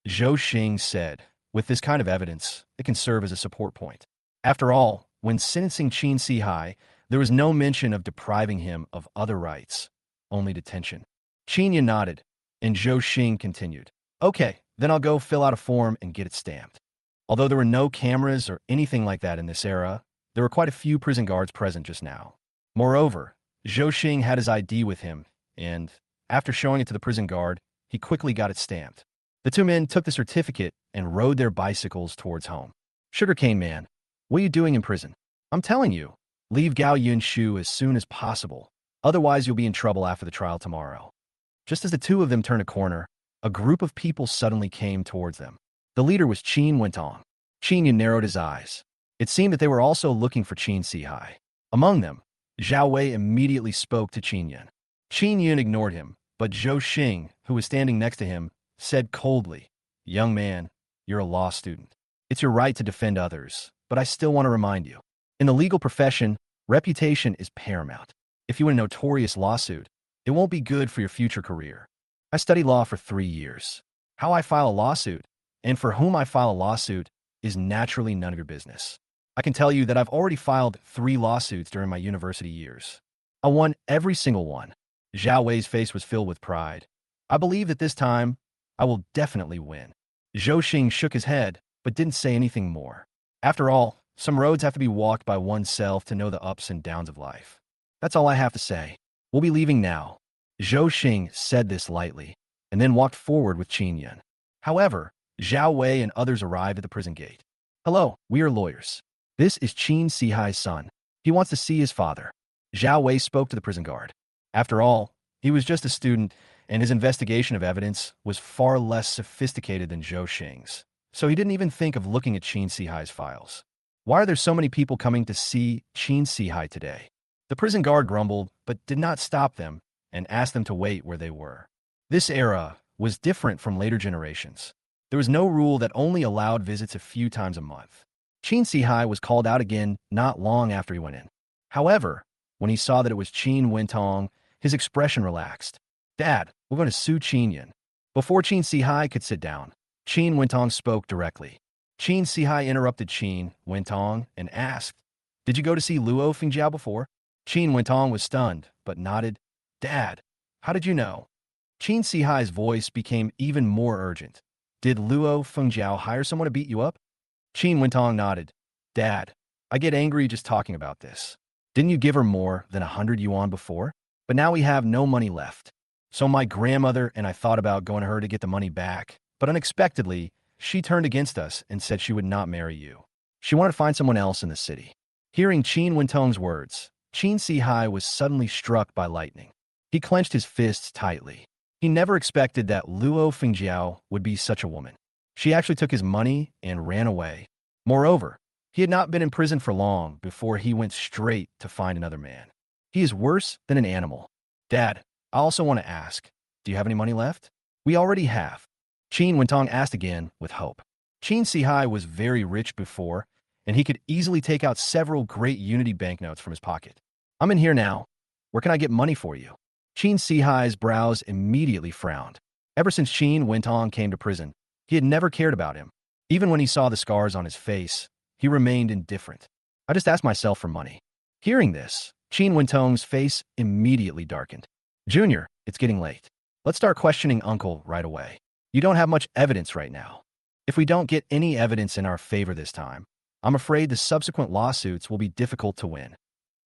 Zhou Xing said, with this kind of evidence, it can serve as a support point. After all, when sentencing Qin Si-hai, there was no mention of depriving him of other rights, only detention. Qin Yun nodded, and Zhou Xing continued. Okay, then I'll go fill out a form and get it stamped. Although there were no cameras or anything like that in this era, there were quite a few prison guards present just now. Moreover, Zhou Xing had his ID with him, and, after showing it to the prison guard, he quickly got it stamped. The two men took the certificate and rode their bicycles towards home. Sugarcane Man, what are you doing in prison? I'm telling you, leave Gao Yunshu as soon as possible. Otherwise, you'll be in trouble after the trial tomorrow. Just as the two of them turned a corner, a group of people suddenly came towards them. The leader was Qin Wentong. Qin Yun narrowed his eyes. It seemed that they were also looking for Qin Si-hai. Among them, Zhao Wei immediately spoke to Qin Yun. Qin Yun ignored him, but Zhou Xing, who was standing next to him, said coldly, Young man, you're a law student. It's your right to defend others, but I still want to remind you. In the legal profession, reputation is paramount. If you win a notorious lawsuit, it won't be good for your future career. I studied law for 3 years. How I file a lawsuit, and for whom I file a lawsuit, is naturally none of your business. I can tell you that I've already filed 3 lawsuits during my university years. I won every single one. Zhao Wei's face was filled with pride. I believe that this time, I will definitely win. Zhou Xing shook his head, but didn't say anything more. After all, some roads have to be walked by oneself to know the ups and downs of life. That's all I have to say. We'll be leaving now. Zhou Xing said this lightly, and then walked forward with Qin Yun. However, Zhao Wei and others arrived at the prison gate. Hello, we are lawyers. This is Qin Sihai's son. He wants to see his father. Zhao Wei spoke to the prison guard. After all, he was just a student, and his investigation of evidence was far less sophisticated than Zhou Xing's, so he didn't even think of looking at Qin Sihai's files. Why are there so many people coming to see Qin Sihai today? The prison guard grumbled, but did not stop them and asked them to wait where they were. This era was different from later generations. There was no rule that only allowed visits a few times a month. Qin Sihai was called out again not long after he went in. However, when he saw that it was Qin Wentong, his expression relaxed. Dad, we're going to sue Qin Yun. Before Qin Sihai could sit down, Qin Wentong spoke directly. Qin Sihai interrupted Qin Wentong and asked, Did you go to see Luo Fengjiao before? Qin Wentong was stunned, but nodded. Dad, how did you know? Qin Sihai's voice became even more urgent. Did Luo Fengjiao hire someone to beat you up? Qin Wentong nodded. Dad, I get angry just talking about this. Didn't you give her more than 100 yuan before? But now we have no money left. So my grandmother and I thought about going to her to get the money back, but unexpectedly, she turned against us and said she would not marry you. She wanted to find someone else in the city. Hearing Qin Wentong's words, Qin Sihai was suddenly struck by lightning. He clenched his fists tightly. He never expected that Luo Fengjiao would be such a woman. She actually took his money and ran away. Moreover, he had not been in prison for long before he went straight to find another man. He is worse than an animal. Dad, I also want to ask, do you have any money left? We already have. Qin Wentong asked again with hope. Qin Sihai was very rich before, and he could easily take out several great Unity banknotes from his pocket. I'm in here now. Where can I get money for you? Qin Sihai's brows immediately frowned. Ever since Qin Wentong came to prison, he had never cared about him. Even when he saw the scars on his face, he remained indifferent. I just asked myself for money. Hearing this, Qin Wentong's face immediately darkened. Junior, it's getting late. Let's start questioning Uncle right away. You don't have much evidence right now. If we don't get any evidence in our favor this time, I'm afraid the subsequent lawsuits will be difficult to win.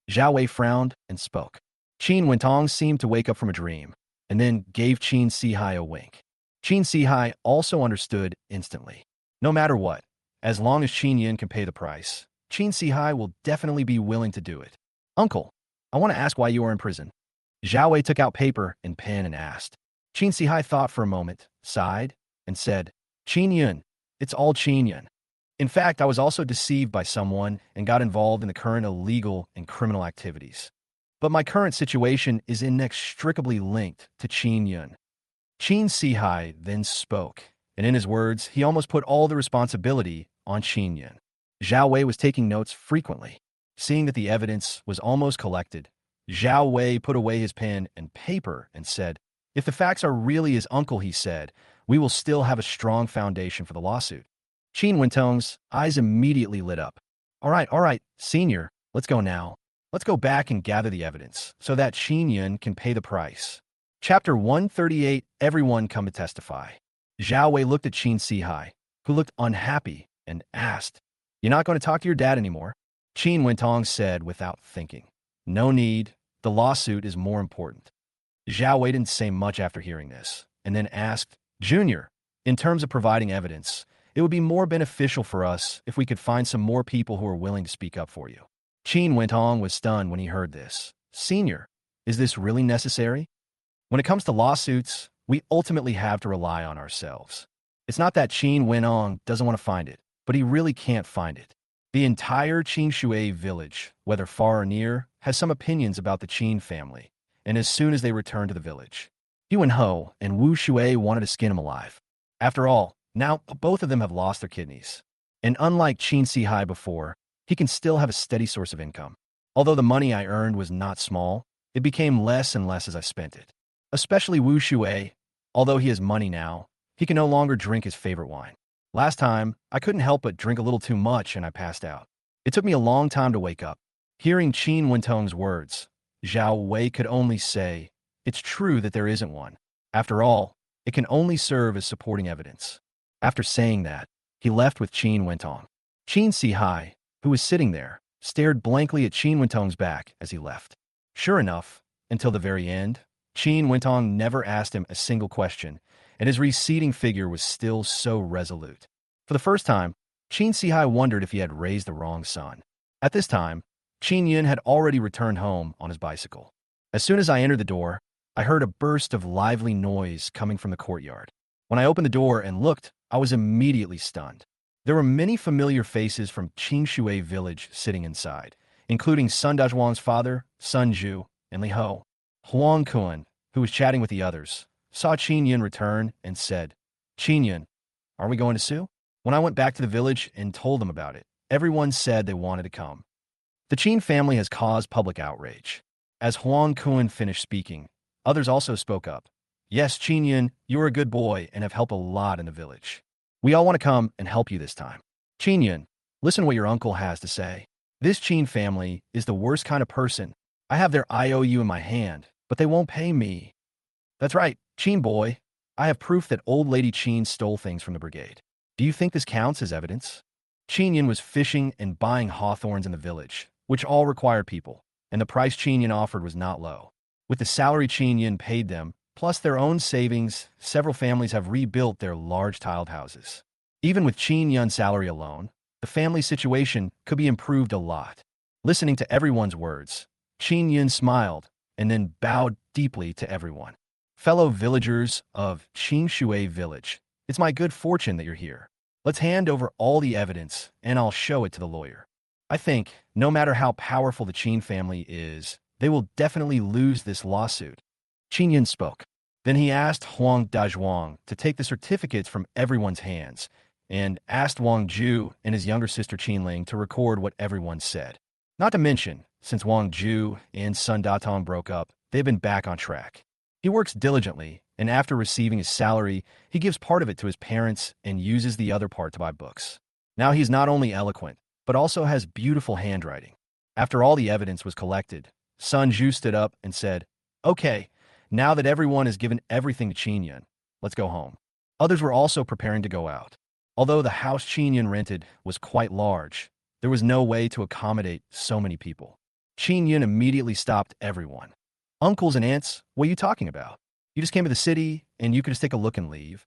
Zhao Wei frowned and spoke. Qin Wentong seemed to wake up from a dream, and then gave Qin Sihai a wink. Qin Sihai also understood instantly. No matter what, as long as Qin Yun can pay the price, Qin Sihai will definitely be willing to do it. Uncle, I want to ask why you are in prison. Zhao Wei took out paper and pen and asked. Qin Sihai thought for a moment, sighed, and said, Qin Yun, it's all Qin Yun. In fact, I was also deceived by someone and got involved in the current illegal and criminal activities. But my current situation is inextricably linked to Qin Yun. Qin Sihai then spoke, and in his words, he almost put all the responsibility on Qin Yun. Zhao Wei was taking notes frequently. Seeing that the evidence was almost collected, Zhao Wei put away his pen and paper and said, If the facts are really as Uncle he said, we will still have a strong foundation for the lawsuit. Qin Wentong's eyes immediately lit up. All right, senior, let's go now. Let's go back and gather the evidence so that Qin Yun can pay the price. Chapter 138, Everyone Come to Testify. Zhao Wei looked at Qin Sihai, who looked unhappy, and asked, You're not going to talk to your dad anymore? Qin Wentong said without thinking, No need, the lawsuit is more important. Zhao Wei didn't say much after hearing this, and then asked, Junior, in terms of providing evidence, it would be more beneficial for us if we could find some more people who are willing to speak up for you. Qin Wentong was stunned when he heard this. Senior, is this really necessary? When it comes to lawsuits, we ultimately have to rely on ourselves. It's not that Qin Wentong doesn't want to find it, but he really can't find it. The entire Qin Shui village, whether far or near, has some opinions about the Qin family, and as soon as they return to the village, Yuan Ho and Wu Shui wanted to skin him alive. After all, now both of them have lost their kidneys. And unlike Qin Si Hai before, he can still have a steady source of income. Although the money I earned was not small, it became less and less as I spent it. Especially Wu Shuai, although he has money now, he can no longer drink his favorite wine. Last time, I couldn't help but drink a little too much and I passed out. It took me a long time to wake up. Hearing Qin Wentong's words, Zhao Wei could only say, "It's true that there isn't one. After all, it can only serve as supporting evidence." After saying that, he left with Qin Wentong. Qin Si Hai, who was sitting there, stared blankly at Qin Wentong's back as he left. Sure enough, until the very end, Qin Wentong never asked him a single question, and his receding figure was still so resolute. For the first time, Qin Si Hai wondered if he had raised the wrong son. At this time, Qin Yun had already returned home on his bicycle. As soon as I entered the door, I heard a burst of lively noise coming from the courtyard. When I opened the door and looked, I was immediately stunned. There were many familiar faces from Qingshui village sitting inside, including Sun Dazhuang's father, Sun Zhu, and Li Ho. Huang Kun, who was chatting with the others, saw Qin Yun return and said, "Qin Yun, are we going to sue?" When I went back to the village and told them about it, everyone said they wanted to come. The Qin family has caused public outrage. As Huang Kun finished speaking, others also spoke up. "Yes, Qin Yun, you're a good boy and have helped a lot in the village. We all want to come and help you this time. Qin Yun, listen to what your uncle has to say. This Qin family is the worst kind of person. I have their IOU in my hand, but they won't pay me." "That's right, Qin boy. I have proof that old lady Qin stole things from the brigade. Do you think this counts as evidence?" Qin Yun was fishing and buying hawthorns in the village, which all required people, and the price Qin Yun offered was not low. With the salary Qin Yun paid them, plus their own savings, several families have rebuilt their large tiled houses. Even with Qin Yun's salary alone, the family situation could be improved a lot. Listening to everyone's words, Qin Yun smiled and then bowed deeply to everyone. "Fellow villagers of Qingshui village, it's my good fortune that you're here. Let's hand over all the evidence and I'll show it to the lawyer. I think, no matter how powerful the Qin family is, they will definitely lose this lawsuit." Qin Yun spoke. Then he asked Huang Dazhuang to take the certificates from everyone's hands and asked Wang Ju and his younger sister Qinling to record what everyone said. Not to mention, since Wang Ju and Sun Datong broke up, they've been back on track. He works diligently, and after receiving his salary, he gives part of it to his parents and uses the other part to buy books. Now he's not only eloquent, but also has beautiful handwriting. After all the evidence was collected, Sun Zhu stood up and said, "Okay, now that everyone has given everything to Qin Yun, let's go home." Others were also preparing to go out. Although the house Qin Yun rented was quite large, there was no way to accommodate so many people. Qin Yun immediately stopped everyone. "Uncles and aunts, what are you talking about? You just came to the city, and you could just take a look and leave.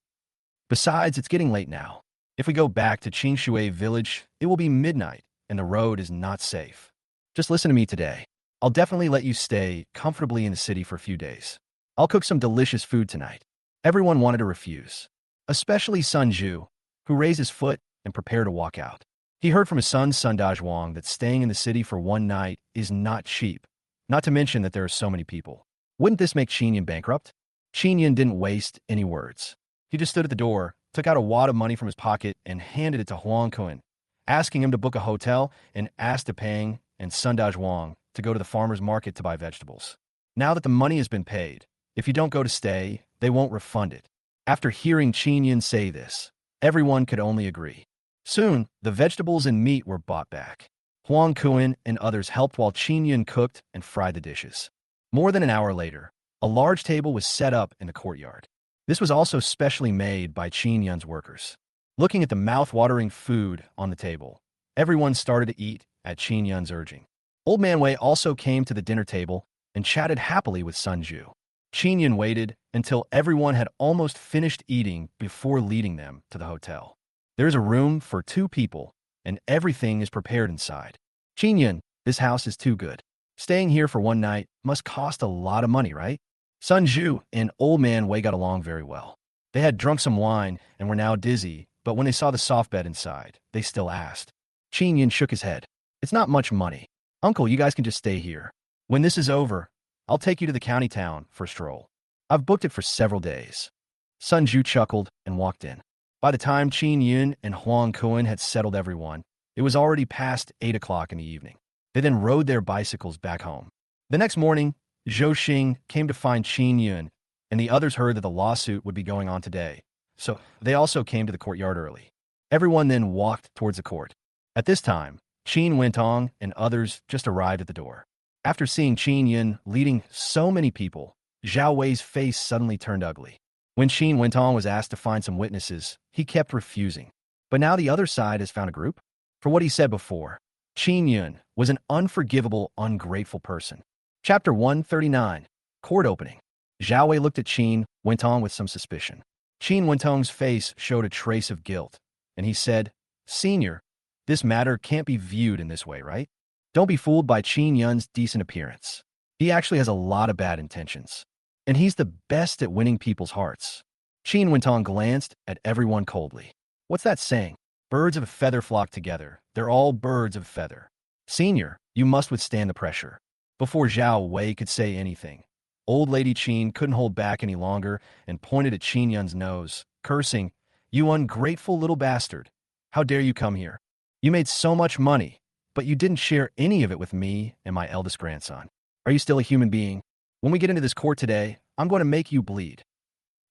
Besides, it's getting late now. If we go back to Qingshui village, it will be midnight, and the road is not safe. Just listen to me today. I'll definitely let you stay comfortably in the city for a few days. I'll cook some delicious food tonight." Everyone wanted to refuse, especially Sun Zhu, who raised his foot and prepared to walk out. He heard from his son Sun Dazhuang that staying in the city for one night is not cheap, not to mention that there are so many people. Wouldn't this make Qin Yun bankrupt? Qin Yun didn't waste any words. He just stood at the door, took out a wad of money from his pocket, and handed it to Huang Kun, asking him to book a hotel, and asked Pang and Sun Dazhuang to go to the farmer's market to buy vegetables. Now that the money has been paid, if you don't go to stay, they won't refund it. After hearing Qin Yun say this, everyone could only agree. Soon, the vegetables and meat were bought back. Huang Kun and others helped while Qin Yun cooked and fried the dishes. More than an hour later, a large table was set up in the courtyard. This was also specially made by Qin Yun's workers. Looking at the mouth-watering food on the table, everyone started to eat at Qin Yun's urging. Old Man Wei also came to the dinner table and chatted happily with Sun Zhu. Qin Yun waited until everyone had almost finished eating before leading them to the hotel. There is a room for 2 people, and everything is prepared inside. "Qin Yun, this house is too good. Staying here for one night must cost a lot of money, right?" Sun Zhu and Old Man Wei got along very well. They had drunk some wine and were now dizzy, but when they saw the soft bed inside, they still asked. Qin Yun shook his head. "It's not much money. Uncle, you guys can just stay here. When this is over, I'll take you to the county town for a stroll. I've booked it for several days." Sun Zhu chuckled and walked in. By the time Qin Yun and Huang Kuan had settled everyone, it was already past 8 o'clock in the evening. They then rode their bicycles back home. The next morning, Zhou Xing came to find Qin Yun, and the others heard that the lawsuit would be going on today, so they also came to the courtyard early. Everyone then walked towards the court. At this time, Qin Wentong and others just arrived at the door. After seeing Qin Yun leading so many people, Zhao Wei's face suddenly turned ugly. When Qin Wentong was asked to find some witnesses, he kept refusing. But now the other side has found a group? For what he said before, Qin Yun was an unforgivable, ungrateful person. Chapter 139, Court Opening. Zhao Wei looked at Qin Wentong with some suspicion. Qin Wentong's face showed a trace of guilt, and he said, "Senior, this matter can't be viewed in this way, right? Don't be fooled by Qin Yun's decent appearance. He actually has a lot of bad intentions, and he's the best at winning people's hearts." Qin Wentong glanced at everyone coldly. "What's that saying? Birds of a feather flock together. They're all birds of a feather. Senior, you must withstand the pressure." Before Zhao Wei could say anything, old lady Qin couldn't hold back any longer and pointed at Qin Yun's nose, cursing, "You ungrateful little bastard. How dare you come here? You made so much money, but you didn't share any of it with me and my eldest grandson. Are you still a human being? When we get into this court today, I'm going to make you bleed."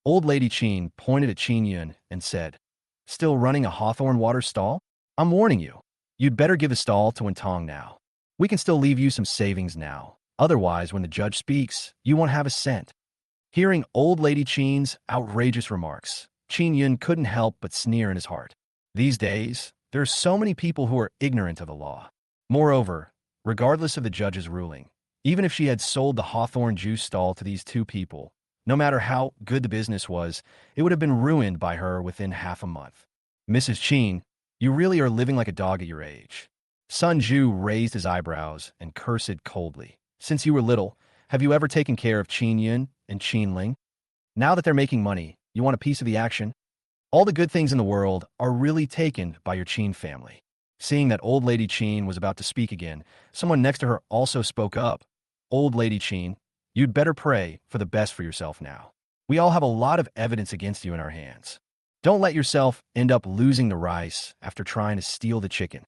Old lady Qin pointed at Qin Yun and said, "Still running a hawthorn water stall? I'm warning you. You'd better give the stall to Wentong now. We can still leave you some savings now. Otherwise, when the judge speaks, you won't have a cent." Hearing old lady Qin's outrageous remarks, Qin Yun couldn't help but sneer in his heart. These days, there are so many people who are ignorant of the law. Moreover, regardless of the judge's ruling, even if she had sold the hawthorn juice stall to these two people, no matter how good the business was, it would have been ruined by her within half a month. "Mrs. Qin, you really are living like a dog at your age." Sun Zhu raised his eyebrows and cursed coldly. "Since you were little, have you ever taken care of Qin Yun and Qin Ling? Now that they're making money, you want a piece of the action? All the good things in the world are really taken by your Qin family." Seeing that old lady Qin was about to speak again, someone next to her also spoke up. "Old lady Qin, you'd better pray for the best for yourself now. We all have a lot of evidence against you in our hands. Don't let yourself end up losing the rice after trying to steal the chicken."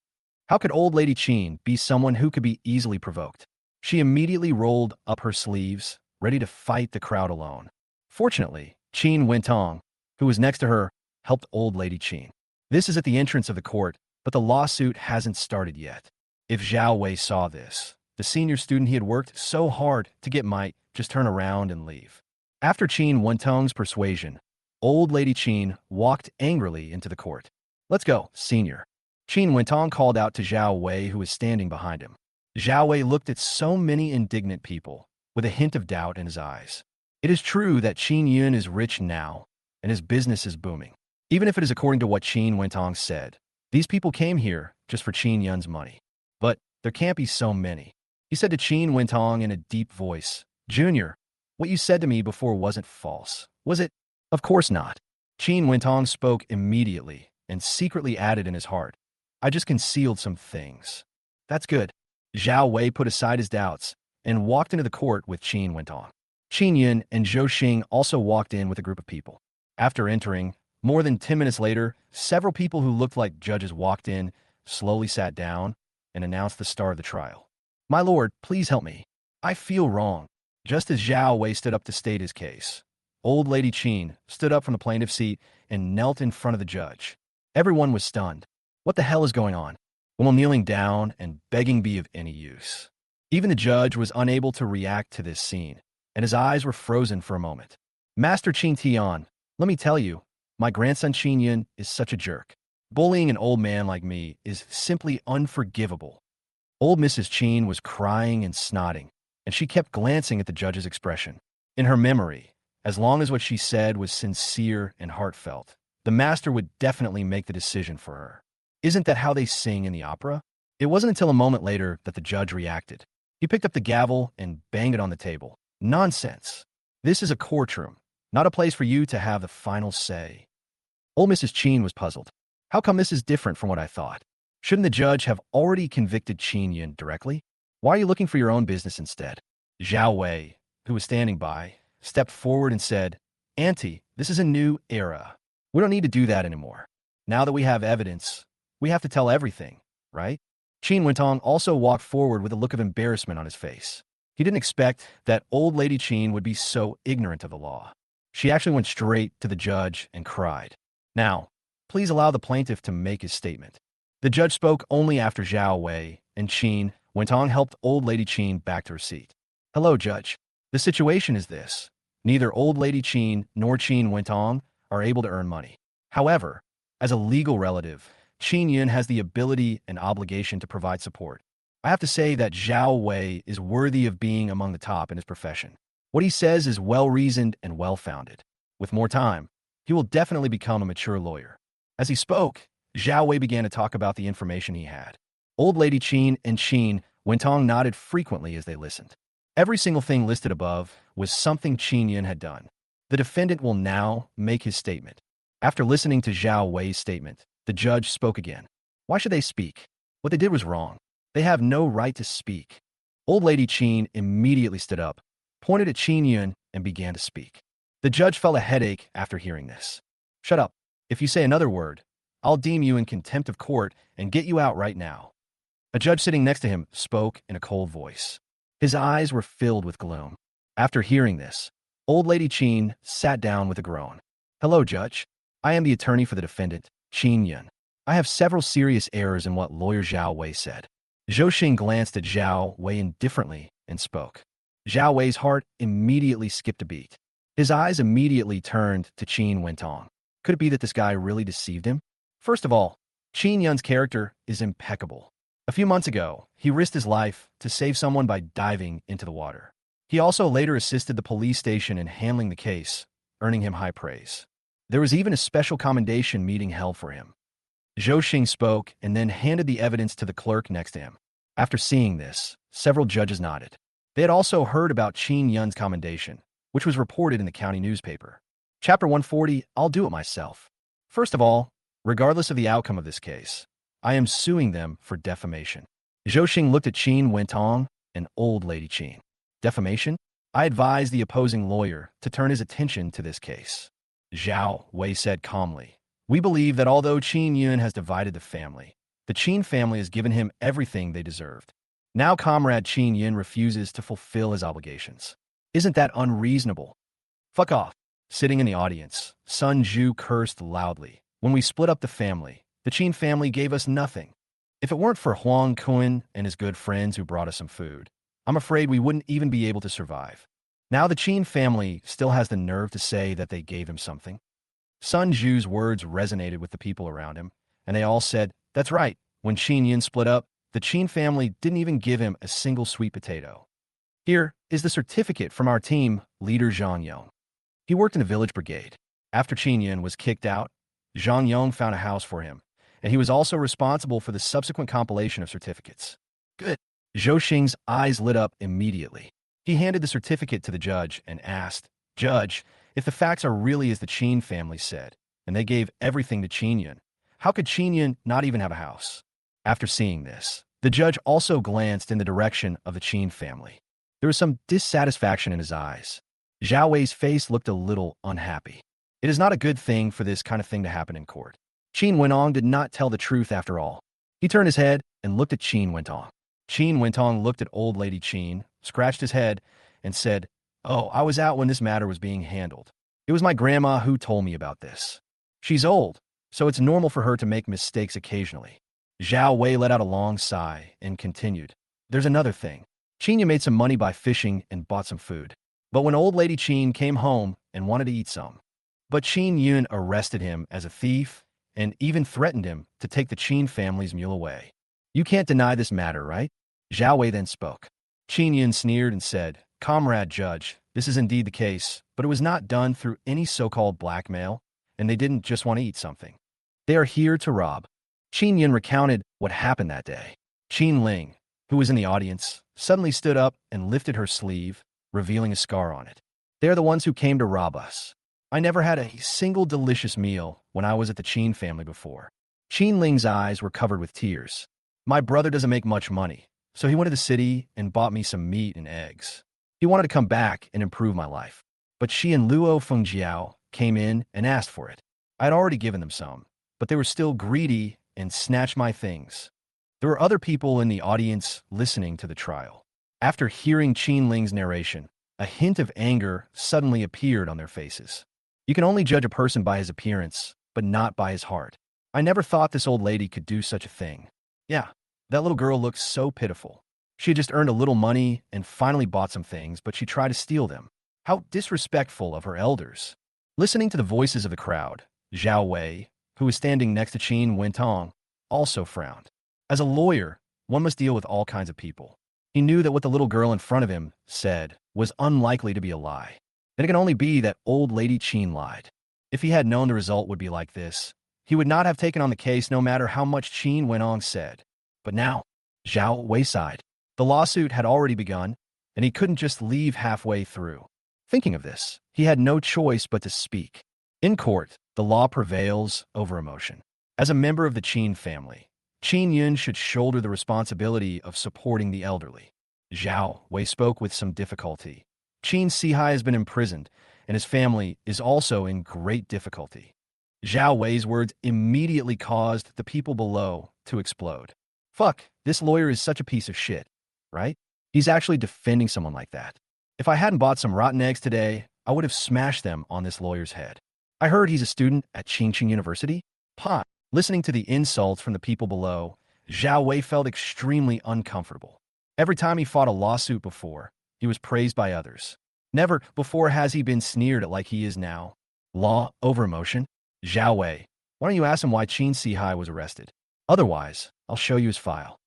How could old lady Qin be someone who could be easily provoked? She immediately rolled up her sleeves, ready to fight the crowd alone. Fortunately, Qin Wentong, who was next to her, helped old lady Qin. This is at the entrance of the court, but the lawsuit hasn't started yet. If Zhao Wei saw this, the senior student he had worked so hard to get might just turn around and leave. After Qin Wentong's persuasion, old lady Qin walked angrily into the court. "Let's go, senior." Qin Wentong called out to Zhao Wei, who was standing behind him. Zhao Wei looked at so many indignant people, with a hint of doubt in his eyes. It is true that Qin Yun is rich now, and his business is booming. Even if it is according to what Qin Wentong said, these people came here just for Qin Yun's money. But there can't be so many. He said to Qin Wentong in a deep voice, "Junior, what you said to me before wasn't false, was it?" "Of course not." Qin Wentong spoke immediately and secretly added in his heart, "I just concealed some things." "That's good." Zhao Wei put aside his doubts and walked into the court with Qin Wentong. Qin Yun and Zhou Xing also walked in with a group of people. After entering, more than 10 minutes later, several people who looked like judges walked in, slowly sat down, and announced the start of the trial. "My lord, please help me. I feel wrong." Just as Zhao Wei stood up to state his case, old lady Qin stood up from the plaintiff's seat and knelt in front of the judge. Everyone was stunned. What the hell is going on? While kneeling down and begging be of any use. Even the judge was unable to react to this scene, and his eyes were frozen for a moment. "Master Qin Tian, let me tell you, my grandson Qin Yun is such a jerk. Bullying an old man like me is simply unforgivable." Old Mrs. Qin was crying and snotting, and she kept glancing at the judge's expression. In her memory, as long as what she said was sincere and heartfelt, the master would definitely make the decision for her. Isn't that how they sing in the opera? It wasn't until a moment later that the judge reacted. He picked up the gavel and banged it on the table. "Nonsense. This is a courtroom, not a place for you to have the final say." Old Mrs. Qin was puzzled. How come this is different from what I thought? Shouldn't the judge have already convicted Qin Yun directly? Why are you looking for your own business instead? Zhao Wei, who was standing by, stepped forward and said, "Auntie, this is a new era. We don't need to do that anymore. Now that we have evidence, we have to tell everything, right? Qin Wentong also walked forward with a look of embarrassment on his face. He didn't expect that old lady Qin would be so ignorant of the law. She actually went straight to the judge and cried. Now, please allow the plaintiff to make his statement. The judge spoke only after Zhao Wei and Qin Wentong helped old lady Qin back to her seat. Hello, judge. The situation is this. Neither old lady Qin nor Qin Wentong are able to earn money. However, as a legal relative, Qin Yun has the ability and obligation to provide support. I have to say that Zhao Wei is worthy of being among the top in his profession. What he says is well-reasoned and well-founded. With more time, he will definitely become a mature lawyer. As he spoke, Zhao Wei began to talk about the information he had. Old lady Qin and Qin Wentong nodded frequently as they listened. Every single thing listed above was something Qin Yun had done. The defendant will now make his statement. After listening to Zhao Wei's statement, the judge spoke again. Why should they speak? What they did was wrong. They have no right to speak. Old lady Qin immediately stood up, pointed at Qin Yun, and began to speak. The judge felt a headache after hearing this. Shut up. If you say another word, I'll deem you in contempt of court and get you out right now. A judge sitting next to him spoke in a cold voice. His eyes were filled with gloom. After hearing this, old lady Qin sat down with a groan. Hello, judge. I am the attorney for the defendant, Qin Yun. I have several serious errors in what lawyer Zhao Wei said. Zhou Xing glanced at Zhao Wei indifferently and spoke. Zhao Wei's heart immediately skipped a beat. His eyes immediately turned to Qin Wentong. Could it be that this guy really deceived him? First of all, Qin Yun's character is impeccable. A few months ago, he risked his life to save someone by diving into the water. He also later assisted the police station in handling the case, earning him high praise. There was even a special commendation meeting held for him. Zhou Xing spoke and then handed the evidence to the clerk next to him. After seeing this, several judges nodded. They had also heard about Qin Yun's commendation, which was reported in the county newspaper. Chapter 140, I'll do it myself. First of all, regardless of the outcome of this case, I am suing them for defamation. Zhou Xing looked at Qin Wentong and old lady Qin. Defamation? I advise the opposing lawyer to turn his attention to this case. Zhao Wei said calmly. We believe that although Qin Yun has divided the family, the Qin family has given him everything they deserved. Now comrade Qin Yun refuses to fulfill his obligations. Isn't that unreasonable? Fuck off. Sitting in the audience, Sun Zhu cursed loudly. When we split up the family, the Qin family gave us nothing. If it weren't for Huang Kun and his good friends who brought us some food, I'm afraid we wouldn't even be able to survive. Now the Qin family still has the nerve to say that they gave him something. Sun Zhu's words resonated with the people around him, and they all said, that's right, when Qin Yun split up, the Qin family didn't even give him a single sweet potato. Here is the certificate from our team, leader Zhang Yong. He worked in the village brigade. After Qin Yun was kicked out, Zhang Yong found a house for him, and he was also responsible for the subsequent compilation of certificates. Good. Zhou Xing's eyes lit up immediately. He handed the certificate to the judge and asked, Judge, if the facts are really as the Qin family said, and they gave everything to Qin Yun, how could Qin Yun not even have a house? After seeing this, the judge also glanced in the direction of the Qin family. There was some dissatisfaction in his eyes. Zhao Wei's face looked a little unhappy. It is not a good thing for this kind of thing to happen in court. Qin Wentong did not tell the truth after all. He turned his head and looked at Qin Wentong. Qin Wentong looked at old lady Qin, scratched his head, and said, Oh, I was out when this matter was being handled. It was my grandma who told me about this. She's old, so it's normal for her to make mistakes occasionally. Zhao Wei let out a long sigh and continued. There's another thing. Qin Yun made some money by fishing and bought some food. But when old lady Qin came home and wanted to eat some, but Qin Yun arrested him as a thief and even threatened him to take the Qin family's mule away. You can't deny this matter, right? Zhao Wei then spoke. Qin Yun sneered and said, Comrade Judge, this is indeed the case, but it was not done through any so-called blackmail, and they didn't just want to eat something. They are here to rob. Qin Yun recounted what happened that day. Qin Ling, who was in the audience, suddenly stood up and lifted her sleeve, revealing a scar on it. They are the ones who came to rob us. I never had a single delicious meal when I was at the Qin family before. Qin Ling's eyes were covered with tears. My brother doesn't make much money, so he went to the city and bought me some meat and eggs. He wanted to come back and improve my life. But she and Luo Fengjiao came in and asked for it. I had already given them some, but they were still greedy and snatched my things. There were other people in the audience listening to the trial. After hearing Qin Ling's narration, a hint of anger suddenly appeared on their faces. You can only judge a person by his appearance, but not by his heart. I never thought this old lady could do such a thing. Yeah, that little girl looked so pitiful. She had just earned a little money and finally bought some things, but she tried to steal them. How disrespectful of her elders. Listening to the voices of the crowd, Zhao Wei, who was standing next to Qin Wentong, also frowned. As a lawyer, one must deal with all kinds of people. He knew that what the little girl in front of him said was unlikely to be a lie. And it can only be that old lady Qin lied. If he had known the result would be like this, he would not have taken on the case no matter how much Qin Wenong said. But now, Zhao Wei sighed. The lawsuit had already begun, and he couldn't just leave halfway through. Thinking of this, he had no choice but to speak. In court, the law prevails over emotion. As a member of the Qin family, Qin Yun should shoulder the responsibility of supporting the elderly. Zhao Wei spoke with some difficulty. Qin Sihai has been imprisoned, and his family is also in great difficulty. Zhao Wei's words immediately caused the people below to explode. Fuck, this lawyer is such a piece of shit, right? He's actually defending someone like that. If I hadn't bought some rotten eggs today, I would have smashed them on this lawyer's head. I heard he's a student at Qingqing University. Pot. Listening to the insults from the people below, Zhao Wei felt extremely uncomfortable. Every time he fought a lawsuit before, he was praised by others. Never before has he been sneered at like he is now. Law over emotion? Zhao Wei, why don't you ask him why Qin Sihai was arrested? Otherwise, I'll show you his file.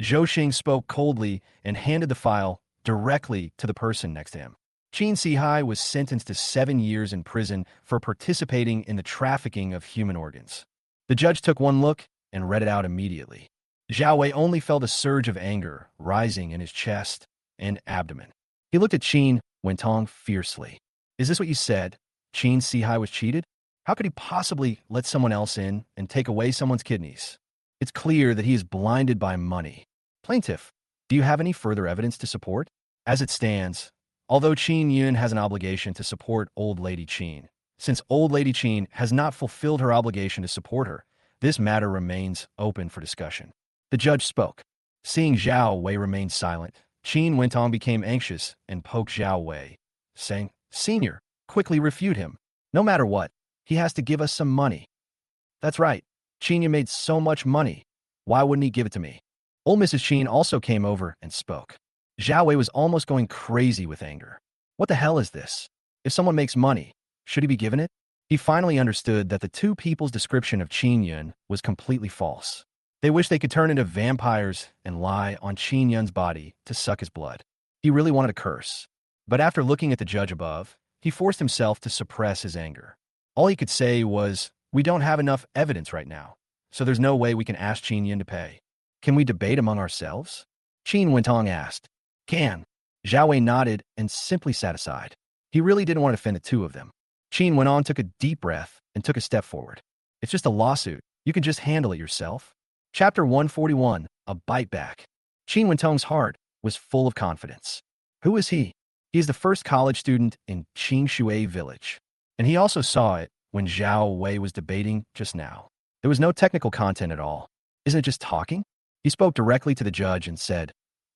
Zhou Xing spoke coldly and handed the file directly to the person next to him. Qin Sihai was sentenced to 7 years in prison for participating in the trafficking of human organs. The judge took one look and read it out immediately. Zhao Wei only felt a surge of anger rising in his chest and abdomen. He looked at Qin Wentong fiercely. Is this what you said? Qin Sihai was cheated? How could he possibly let someone else in and take away someone's kidneys? It's clear that he is blinded by money. Plaintiff, do you have any further evidence to support? As it stands, although Qin Yun has an obligation to support Old Lady Qin, since Old Lady Qin has not fulfilled her obligation to support her, this matter remains open for discussion. The judge spoke. Seeing Zhao Wei remain silent, Qin Wentong became anxious and poked Zhao Wei, saying, Senior, quickly refute him. No matter what, he has to give us some money. That's right. Qin Yun made so much money. Why wouldn't he give it to me? Old Mrs. Qin also came over and spoke. Zhao Wei was almost going crazy with anger. What the hell is this? If someone makes money, should he be given it? He finally understood that the two people's description of Qin Yun was completely false. They wished they could turn into vampires and lie on Qin Yun's body to suck his blood. He really wanted to curse. But after looking at the judge above, he forced himself to suppress his anger. All he could say was, we don't have enough evidence right now, so there's no way we can ask Qin Yun to pay. Can we debate among ourselves? Qin Wentong asked. Can. Zhao Wei nodded and simply sat aside. He really didn't want to offend the two of them. Qin Wenong took a deep breath and took a step forward. It's just a lawsuit. You can just handle it yourself. Chapter 141, A Bite Back. Qin Wentong's heart was full of confidence. Who is he? He is the first college student in Qingshui village. And he also saw it when Zhao Wei was debating just now. There was no technical content at all. Isn't it just talking? He spoke directly to the judge and said,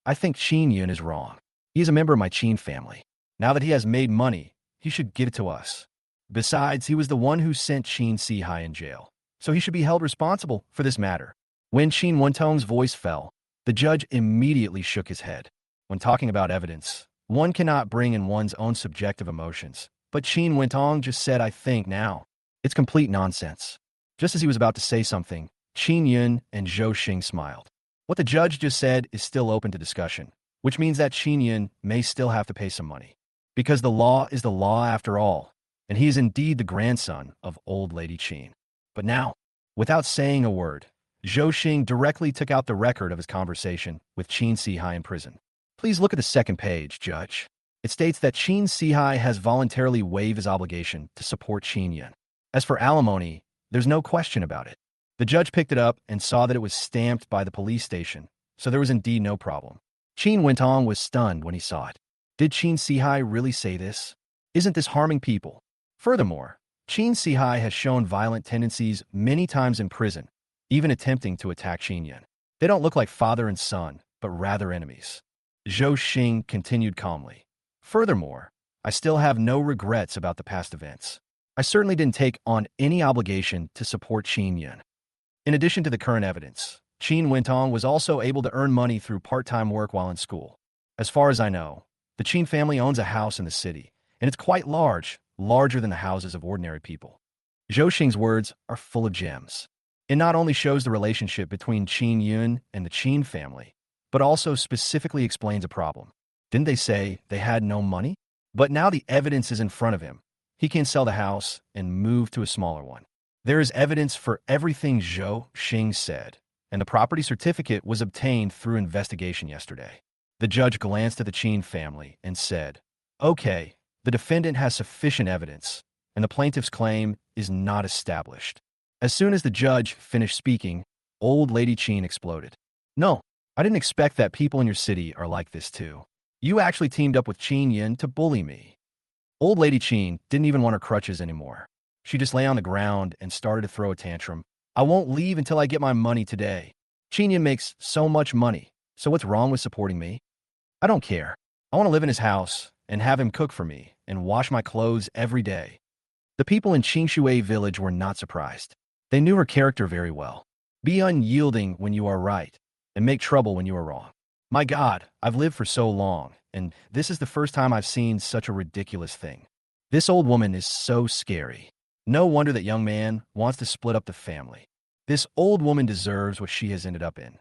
I think Qin Yun is wrong. He is a member of my Qin family. Now that he has made money, he should give it to us. Besides, he was the one who sent Qin Sihai in jail, so he should be held responsible for this matter. When Qin Wentong's voice fell, the judge immediately shook his head. When talking about evidence, one cannot bring in one's own subjective emotions, but Qin Wentong just said, I think now. It's complete nonsense. Just as he was about to say something, Qin Yun and Zhou Xing smiled. What the judge just said is still open to discussion, which means that Qin Yun may still have to pay some money. Because the law is the law after all, and he is indeed the grandson of Old Lady Qin. But now, without saying a word, Zhou Xing directly took out the record of his conversation with Qin Sihai in prison. Please look at the second page, Judge. It states that Qin Sihai has voluntarily waived his obligation to support Qin Yun. As for alimony, there's no question about it. The judge picked it up and saw that it was stamped by the police station, so there was indeed no problem. Qin Wentong was stunned when he saw it. Did Qin Sihai really say this? Isn't this harming people? Furthermore, Qin Sihai has shown violent tendencies many times in prison, even attempting to attack Qin Yan. They don't look like father and son, but rather enemies. Zhou Xing continued calmly. Furthermore, I still have no regrets about the past events. I certainly didn't take on any obligation to support Qin Yan. In addition to the current evidence, Qin Wentong was also able to earn money through part-time work while in school. As far as I know, the Qin family owns a house in the city, and it's quite large, larger than the houses of ordinary people. Zhou Xing's words are full of gems. It not only shows the relationship between Qin Yun and the Qin family, but also specifically explains a problem. Didn't they say they had no money? But now the evidence is in front of him. He can sell the house and move to a smaller one. There is evidence for everything Zhou Xing said, and the property certificate was obtained through investigation yesterday. The judge glanced at the Qin family and said, "Okay, the defendant has sufficient evidence, and the plaintiff's claim is not established." As soon as the judge finished speaking, old lady Qin exploded. "No, I didn't expect that people in your city are like this too. You actually teamed up with Qin Yin to bully me." Old lady Qin didn't even want her crutches anymore. She just lay on the ground and started to throw a tantrum. "I won't leave until I get my money today. Qin Yin makes so much money, so what's wrong with supporting me? I don't care. I want to live in his house and have him cook for me and wash my clothes every day." The people in Qingshui village were not surprised. They knew her character very well. Be unyielding when you are right, and make trouble when you are wrong. My God, I've lived for so long, and this is the first time I've seen such a ridiculous thing. This old woman is so scary. No wonder that young man wants to split up the family. This old woman deserves what she has ended up in.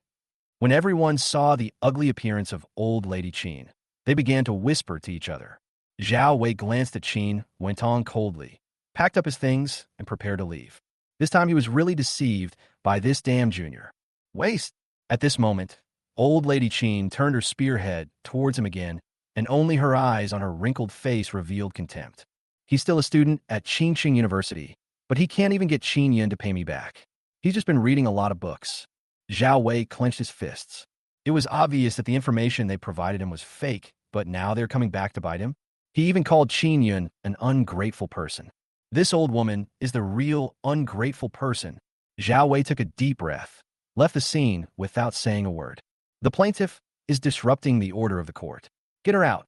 When everyone saw the ugly appearance of old lady Qin, they began to whisper to each other. Zhao Wei glanced at Qin, went on coldly, packed up his things, and prepared to leave. This time he was really deceived by this damn junior. Waste! At this moment, old lady Qin turned her spearhead towards him again, and only her eyes on her wrinkled face revealed contempt. He's still a student at Qingqing University, but he can't even get Qin Yin to pay me back. He's just been reading a lot of books. Zhao Wei clenched his fists. It was obvious that the information they provided him was fake, but now they're coming back to bite him. He even called Qin Yun an ungrateful person. This old woman is the real ungrateful person. Zhao Wei took a deep breath, left the scene without saying a word. The plaintiff is disrupting the order of the court. Get her out.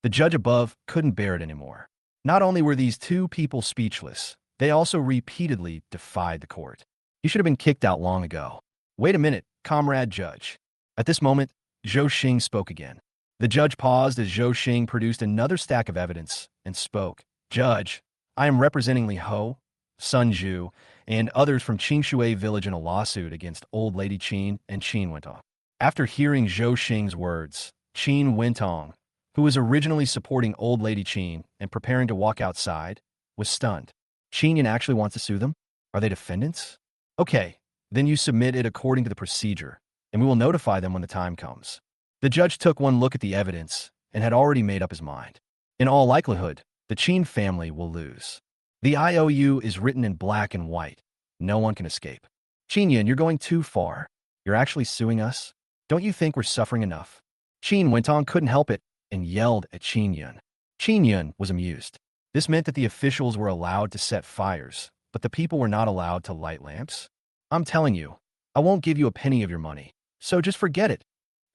The judge above couldn't bear it anymore. Not only were these two people speechless, they also repeatedly defied the court. He should have been kicked out long ago. Wait a minute, comrade judge. At this moment, Zhou Xing spoke again. The judge paused as Zhou Xing produced another stack of evidence and spoke. "Judge, I am representing Li Ho, Sun Zhu, and others from Qingshui village in a lawsuit against old lady Qin and Qin Wentong." After hearing Zhou Xing's words, Qin Wentong, who was originally supporting old lady Qin and preparing to walk outside, was stunned. Qin Yan actually wants to sue them? Are they defendants? Okay, then you submit it according to the procedure, and we will notify them when the time comes. The judge took one look at the evidence and had already made up his mind. In all likelihood, the Qin family will lose. The IOU is written in black and white. No one can escape. Qin Yan, you're going too far. You're actually suing us? Don't you think we're suffering enough? Qin Wentong couldn't help it and yelled at Qin Yun. Qin Yun was amused. This meant that the officials were allowed to set fires, but the people were not allowed to light lamps. I'm telling you, I won't give you a penny of your money, so just forget it.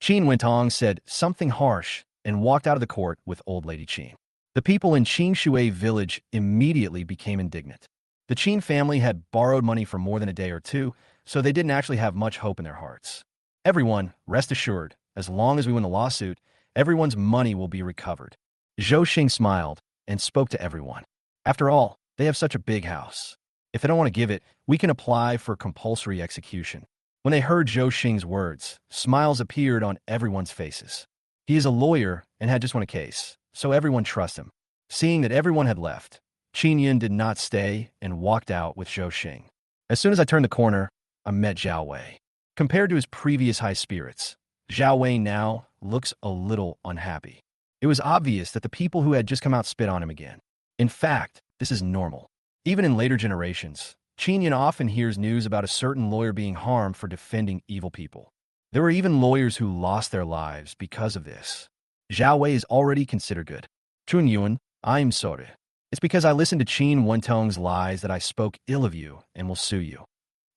Qin Wentong said something harsh and walked out of the court with old lady Qin. The people in Qingshui village immediately became indignant. The Qin family had borrowed money for more than a day or two, so they didn't actually have much hope in their hearts. Everyone, rest assured, as long as we win the lawsuit, everyone's money will be recovered. Zhou Xing smiled and spoke to everyone. After all, they have such a big house. If they don't want to give it, we can apply for compulsory execution. When they heard Zhou Xing's words, smiles appeared on everyone's faces. He is a lawyer and had just won a case, so everyone trusts him. Seeing that everyone had left, Qin Yin did not stay and walked out with Zhou Xing. As soon as I turned the corner, I met Zhao Wei. Compared to his previous high spirits, Zhao Wei now looks a little unhappy. It was obvious that the people who had just come out spit on him again. In fact, this is normal. Even in later generations, Qin Yin often hears news about a certain lawyer being harmed for defending evil people. There were even lawyers who lost their lives because of this. Zhao Wei is already considered good. Chun Yuan, I am sorry. It's because I listened to Qin Wentong's lies that I spoke ill of you and will sue you.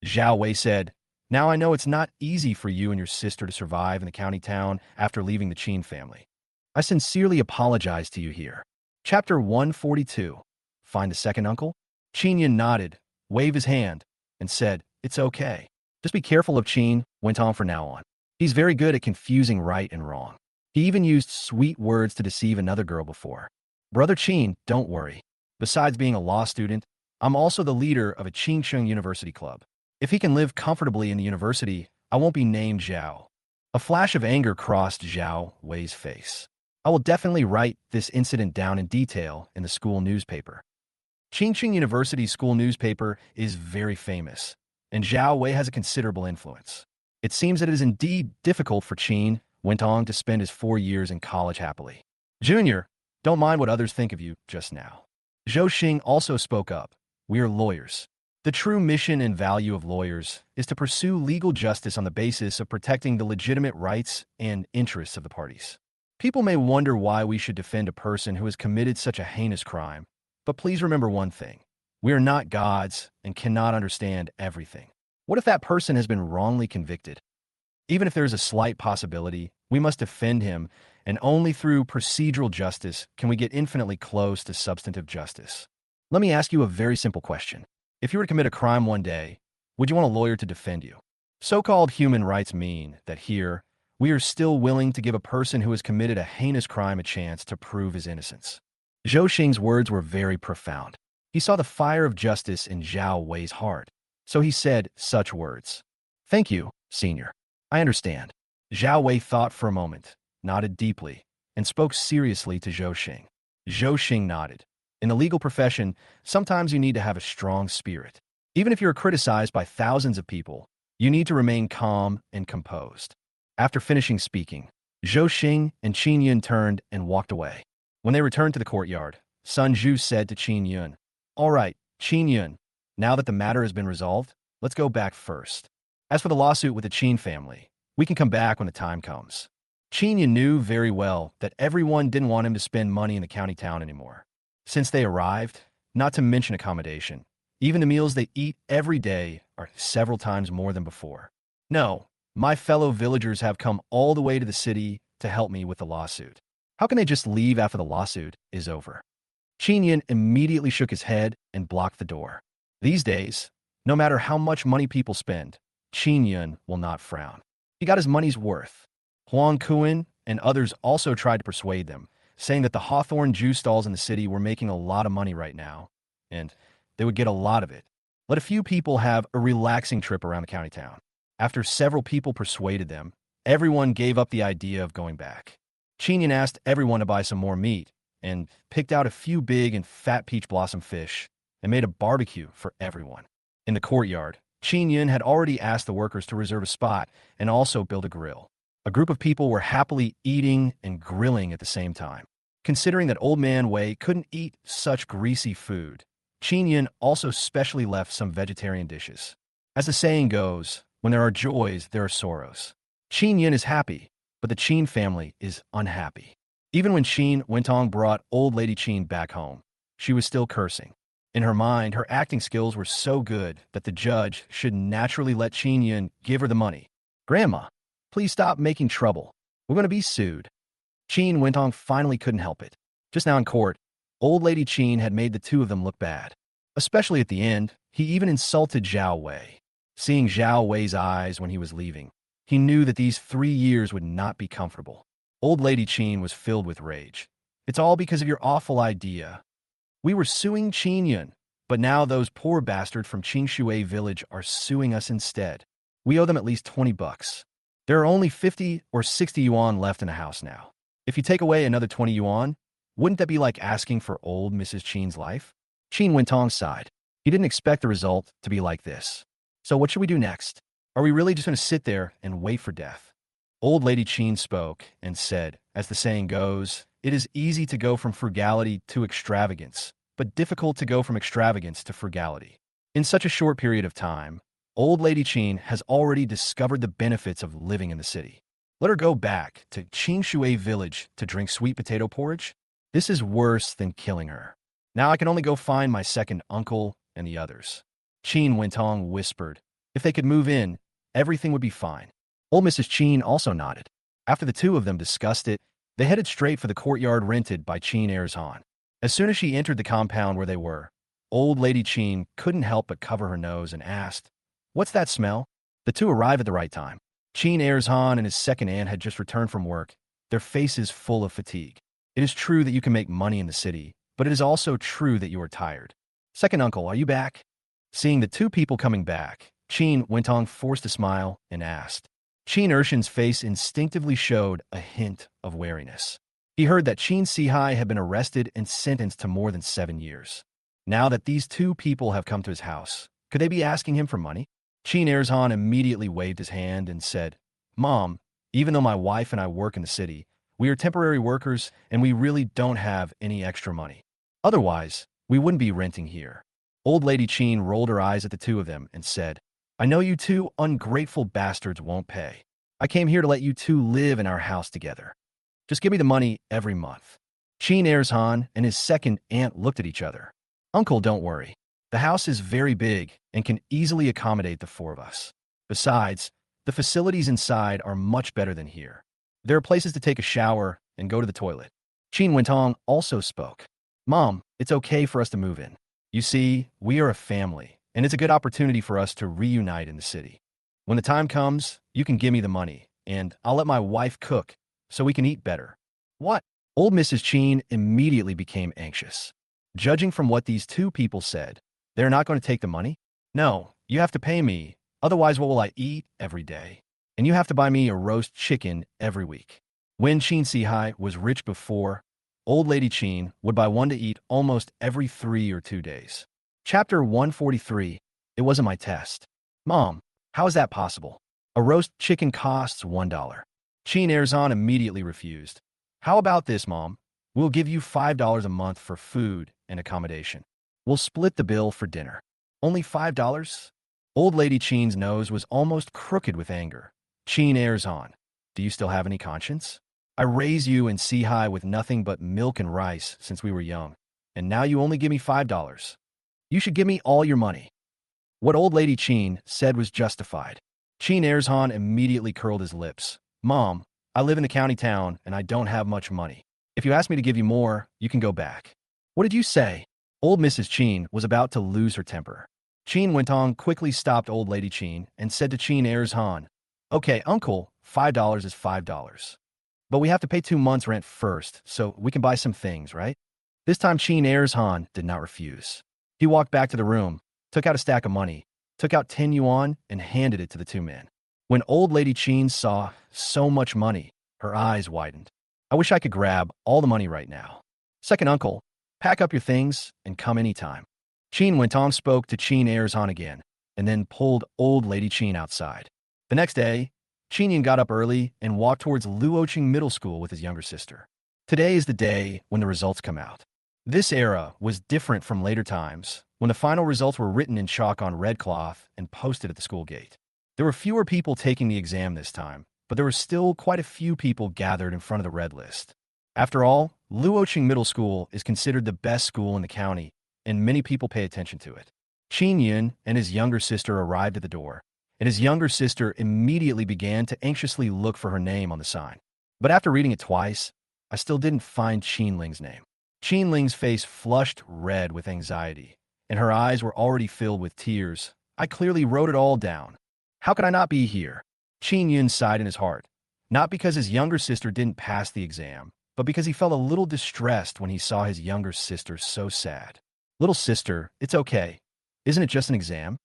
Zhao Wei said, now I know it's not easy for you and your sister to survive in the county town after leaving the Qin family. I sincerely apologize to you here. Chapter 142. Find a second uncle? Qin Yun nodded, waved his hand, and said, it's okay. Just be careful of Qin, went on from now on. He's very good at confusing right and wrong. He even used sweet words to deceive another girl before. Brother Qin, don't worry. Besides being a law student, I'm also the leader of a Qingsheng University club. If he can live comfortably in the university, I won't be named Zhao. A flash of anger crossed Zhao Wei's face. I will definitely write this incident down in detail in the school newspaper. Qingsheng University's school newspaper is very famous, and Zhao Wei has a considerable influence. It seems that it is indeed difficult for Qin Wentong to spend his 4 years in college happily. Junior, don't mind what others think of you just now. Zhou Xing also spoke up. We are lawyers. The true mission and value of lawyers is to pursue legal justice on the basis of protecting the legitimate rights and interests of the parties. People may wonder why we should defend a person who has committed such a heinous crime, but please remember one thing. We are not gods and cannot understand everything. What if that person has been wrongly convicted? Even if there is a slight possibility, we must defend him, and only through procedural justice can we get infinitely close to substantive justice. Let me ask you a very simple question. If you were to commit a crime one day, would you want a lawyer to defend you? So-called human rights mean that here, we are still willing to give a person who has committed a heinous crime a chance to prove his innocence. Zhou Xing's words were very profound. He saw the fire of justice in Zhao Wei's heart, so he said such words. Thank you, senior. I understand. Zhao Wei thought for a moment, nodded deeply, and spoke seriously to Zhou Xing. Zhou Xing nodded. In the legal profession, sometimes you need to have a strong spirit. Even if you're criticized by thousands of people, you need to remain calm and composed. After finishing speaking, Zhou Xing and Qin Yun turned and walked away. When they returned to the courtyard, Sun Zhu said to Qin Yun, all right, Qin Yun, now that the matter has been resolved, let's go back first. As for the lawsuit with the Qin family, we can come back when the time comes. Qin Yun knew very well that everyone didn't want him to spend money in the county town anymore. Since they arrived, not to mention accommodation, even the meals they eat every day are several times more than before. No, my fellow villagers have come all the way to the city to help me with the lawsuit. How can they just leave after the lawsuit is over? Qin Yun immediately shook his head and blocked the door. These days, no matter how much money people spend, Qin Yun will not frown. He got his money's worth. Huang Kuan and others also tried to persuade them, saying that the Hawthorne juice stalls in the city were making a lot of money right now, and they would get a lot of it. Let a few people have a relaxing trip around the county town. After several people persuaded them, everyone gave up the idea of going back. Qin Yun asked everyone to buy some more meat, and picked out a few big and fat peach blossom fish, and made a barbecue for everyone. In the courtyard, Qin Yun had already asked the workers to reserve a spot and also build a grill. A group of people were happily eating and grilling at the same time. Considering that Old Man Wei couldn't eat such greasy food, Qin Yun also specially left some vegetarian dishes. As the saying goes, when there are joys, there are sorrows. Qin Yun is happy, but the Qin family is unhappy. Even when Qin Wentong brought old lady Qin back home, she was still cursing. In her mind, her acting skills were so good that the judge should naturally let Qin Yun give her the money. Grandma, please stop making trouble. We're going to be sued. Qin Wentong finally couldn't help it. Just now in court, old lady Qin had made the two of them look bad. Especially at the end, he even insulted Zhao Wei. Seeing Zhao Wei's eyes when he was leaving, he knew that these 3 years would not be comfortable. Old lady Qin was filled with rage. It's all because of your awful idea. We were suing Qin Yun, but now those poor bastards from Qingshui village are suing us instead. We owe them at least 20 bucks. There are only 50 or 60 yuan left in the house now. If you take away another 20 yuan, wouldn't that be like asking for old Mrs. Qin's life? Qin Wentong sighed. He didn't expect the result to be like this. So what should we do next? Are we really just going to sit there and wait for death? Old lady Qin spoke and said, as the saying goes, it is easy to go from frugality to extravagance, but difficult to go from extravagance to frugality. In such a short period of time, old lady Qin has already discovered the benefits of living in the city. Let her go back to Qingshui village to drink sweet potato porridge? This is worse than killing her. Now I can only go find my second uncle and the others. Chin Wentong whispered. If they could move in, everything would be fine. Old Mrs. Chin also nodded. After the two of them discussed it, they headed straight for the courtyard rented by Chin Erzhan. As soon as she entered the compound where they were, old Lady Chin couldn't help but cover her nose and asked, "What's that smell?" The two arrived at the right time. Chin Erzhan and his second aunt had just returned from work, their faces full of fatigue. It is true that you can make money in the city, but it is also true that you are tired. Second uncle, are you back? Seeing the two people coming back, Chin Wentong forced a smile and asked. Chin Ershan's face instinctively showed a hint of wariness. He heard that Chin Sihai had been arrested and sentenced to more than 7 years. Now that these two people have come to his house, could they be asking him for money? Chin Erzhan immediately waved his hand and said, "Mom, even though my wife and I work in the city, we are temporary workers and we really don't have any extra money. Otherwise, we wouldn't be renting here." Old Lady Chin rolled her eyes at the two of them and said, "I know you two ungrateful bastards won't pay. I came here to let you two live in our house together. Just give me the money every month." Chin Erzhan and his second aunt looked at each other. "Uncle, don't worry. The house is very big and can easily accommodate the four of us. Besides, the facilities inside are much better than here. There are places to take a shower and go to the toilet." Chin Wentong also spoke. "Mom, it's okay for us to move in. You see, we are a family, and it's a good opportunity for us to reunite in the city. When the time comes, you can give me the money, and I'll let my wife cook so we can eat better." "What?" Old Mrs. Chin immediately became anxious. Judging from what these two people said, they're not going to take the money? "No, you have to pay me. Otherwise, what will I eat every day? And you have to buy me a roast chicken every week." When Chin Sihai was rich before, Old Lady Chin would buy one to eat almost every 3 or 2 days. Chapter 143. It wasn't my test. "Mom, how is that possible? A roast chicken costs $1. Chin Erzhan immediately refused. "How about this, Mom? We'll give you $5 a month for food and accommodation. We'll split the bill for dinner." "Only $5? Old Lady Chin's nose was almost crooked with anger. "Chin Erzhan, do you still have any conscience? I raised you in Sihai with nothing but milk and rice since we were young, and now you only give me $5. You should give me all your money." What Old Lady Chin said was justified. Chin Erzhan immediately curled his lips. "Mom, I live in the county town and I don't have much money. If you ask me to give you more, you can go back." "What did you say?" Old Mrs. Chin was about to lose her temper. Chin Wentong quickly stopped Old Lady Chin and said to Chin Erzhan, "Okay, Uncle, $5 is $5. But we have to pay 2 months' rent first, so we can buy some things, right?" This time Chin Erzhan did not refuse. He walked back to the room, took out a stack of money, took out 10 yuan, and handed it to the two men. When Old Lady Chin saw so much money, her eyes widened. "I wish I could grab all the money right now. Second uncle, pack up your things and come anytime." Chin Wentong spoke to Chin Erzhan again, and then pulled Old Lady Chin outside. The next day, Chin Yin got up early and walked towards Luoqing Middle School with his younger sister. Today is the day when the results come out. This era was different from later times, when the final results were written in chalk on red cloth and posted at the school gate. There were fewer people taking the exam this time, but there were still quite a few people gathered in front of the red list. After all, Luoqing Middle School is considered the best school in the county, and many people pay attention to it. Chin Yin and his younger sister arrived at the door, and his younger sister immediately began to anxiously look for her name on the sign. But after reading it twice, I still didn't find Chin Ling's name. Chin Ling's face flushed red with anxiety, and her eyes were already filled with tears. I clearly wrote it all down. How could I not be here? Chin Yun sighed in his heart, not because his younger sister didn't pass the exam, but because he felt a little distressed when he saw his younger sister so sad. "Little sister, it's okay. Isn't it just an exam?"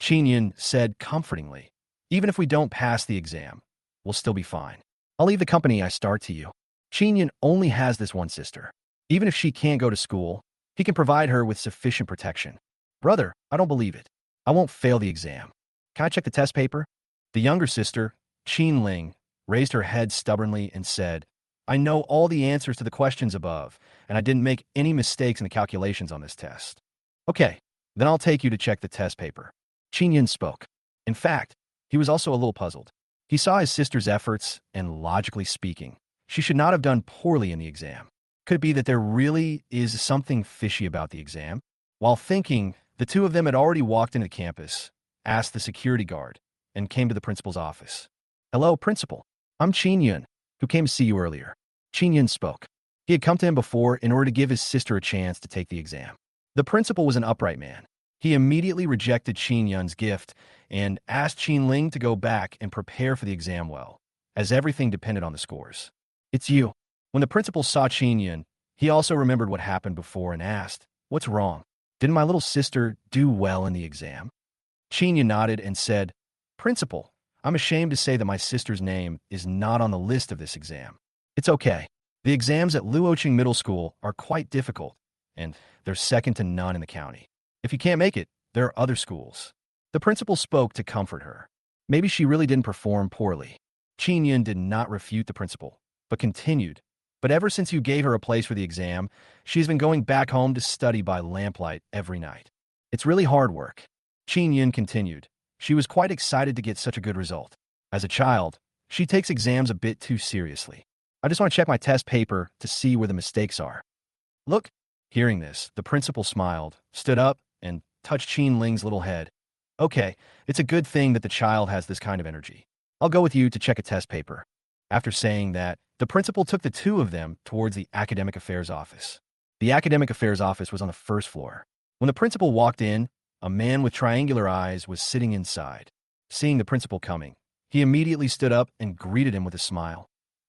Chin Yun said comfortingly. "Even if we don't pass the exam, we'll still be fine. I'll leave the company I start to you." Chin Yun only has this one sister. Even if she can't go to school, he can provide her with sufficient protection. "Brother, I don't believe it. I won't fail the exam. Can I check the test paper?" The younger sister, Chin Ling, raised her head stubbornly and said, "I know all the answers to the questions above, and I didn't make any mistakes in the calculations on this test." "Okay, then I'll take you to check the test paper." Chin Yin spoke. In fact, he was also a little puzzled. He saw his sister's efforts, and logically speaking, she should not have done poorly in the exam. Could it be that there really is something fishy about the exam? While thinking, the two of them had already walked into campus, asked the security guard, and came to the principal's office. "Hello, principal. I'm Qin Yun, who came to see you earlier." Qin Yun spoke. He had come to him before in order to give his sister a chance to take the exam. The principal was an upright man. He immediately rejected Qin Yun's gift and asked Qin Ling to go back and prepare for the exam well, as everything depended on the scores. "It's you." When the principal saw Qin Yun, he also remembered what happened before and asked, "What's wrong? Didn't my little sister do well in the exam?" Qin Yun nodded and said, "Principal, I'm ashamed to say that my sister's name is not on the list of this exam." "It's okay. The exams at Luoqing Middle School are quite difficult, and they're second to none in the county. If you can't make it, there are other schools." The principal spoke to comfort her. Maybe she really didn't perform poorly. Qin Yun did not refute the principal, but continued. "But ever since you gave her a place for the exam, she's been going back home to study by lamplight every night. It's really hard work." Qin Yun continued. She was quite excited to get such a good result. As a child, she takes exams a bit too seriously. "I just want to check my test paper to see where the mistakes are." "Look." Hearing this, the principal smiled, stood up, and touched Qin Ling's little head. "Okay, it's a good thing that the child has this kind of energy. I'll go with you to check a test paper." After saying that, the principal took the two of them towards the academic affairs office. The academic affairs office was on the first floor. When the principal walked in, a man with triangular eyes was sitting inside. Seeing the principal coming, he immediately stood up and greeted him with a smile.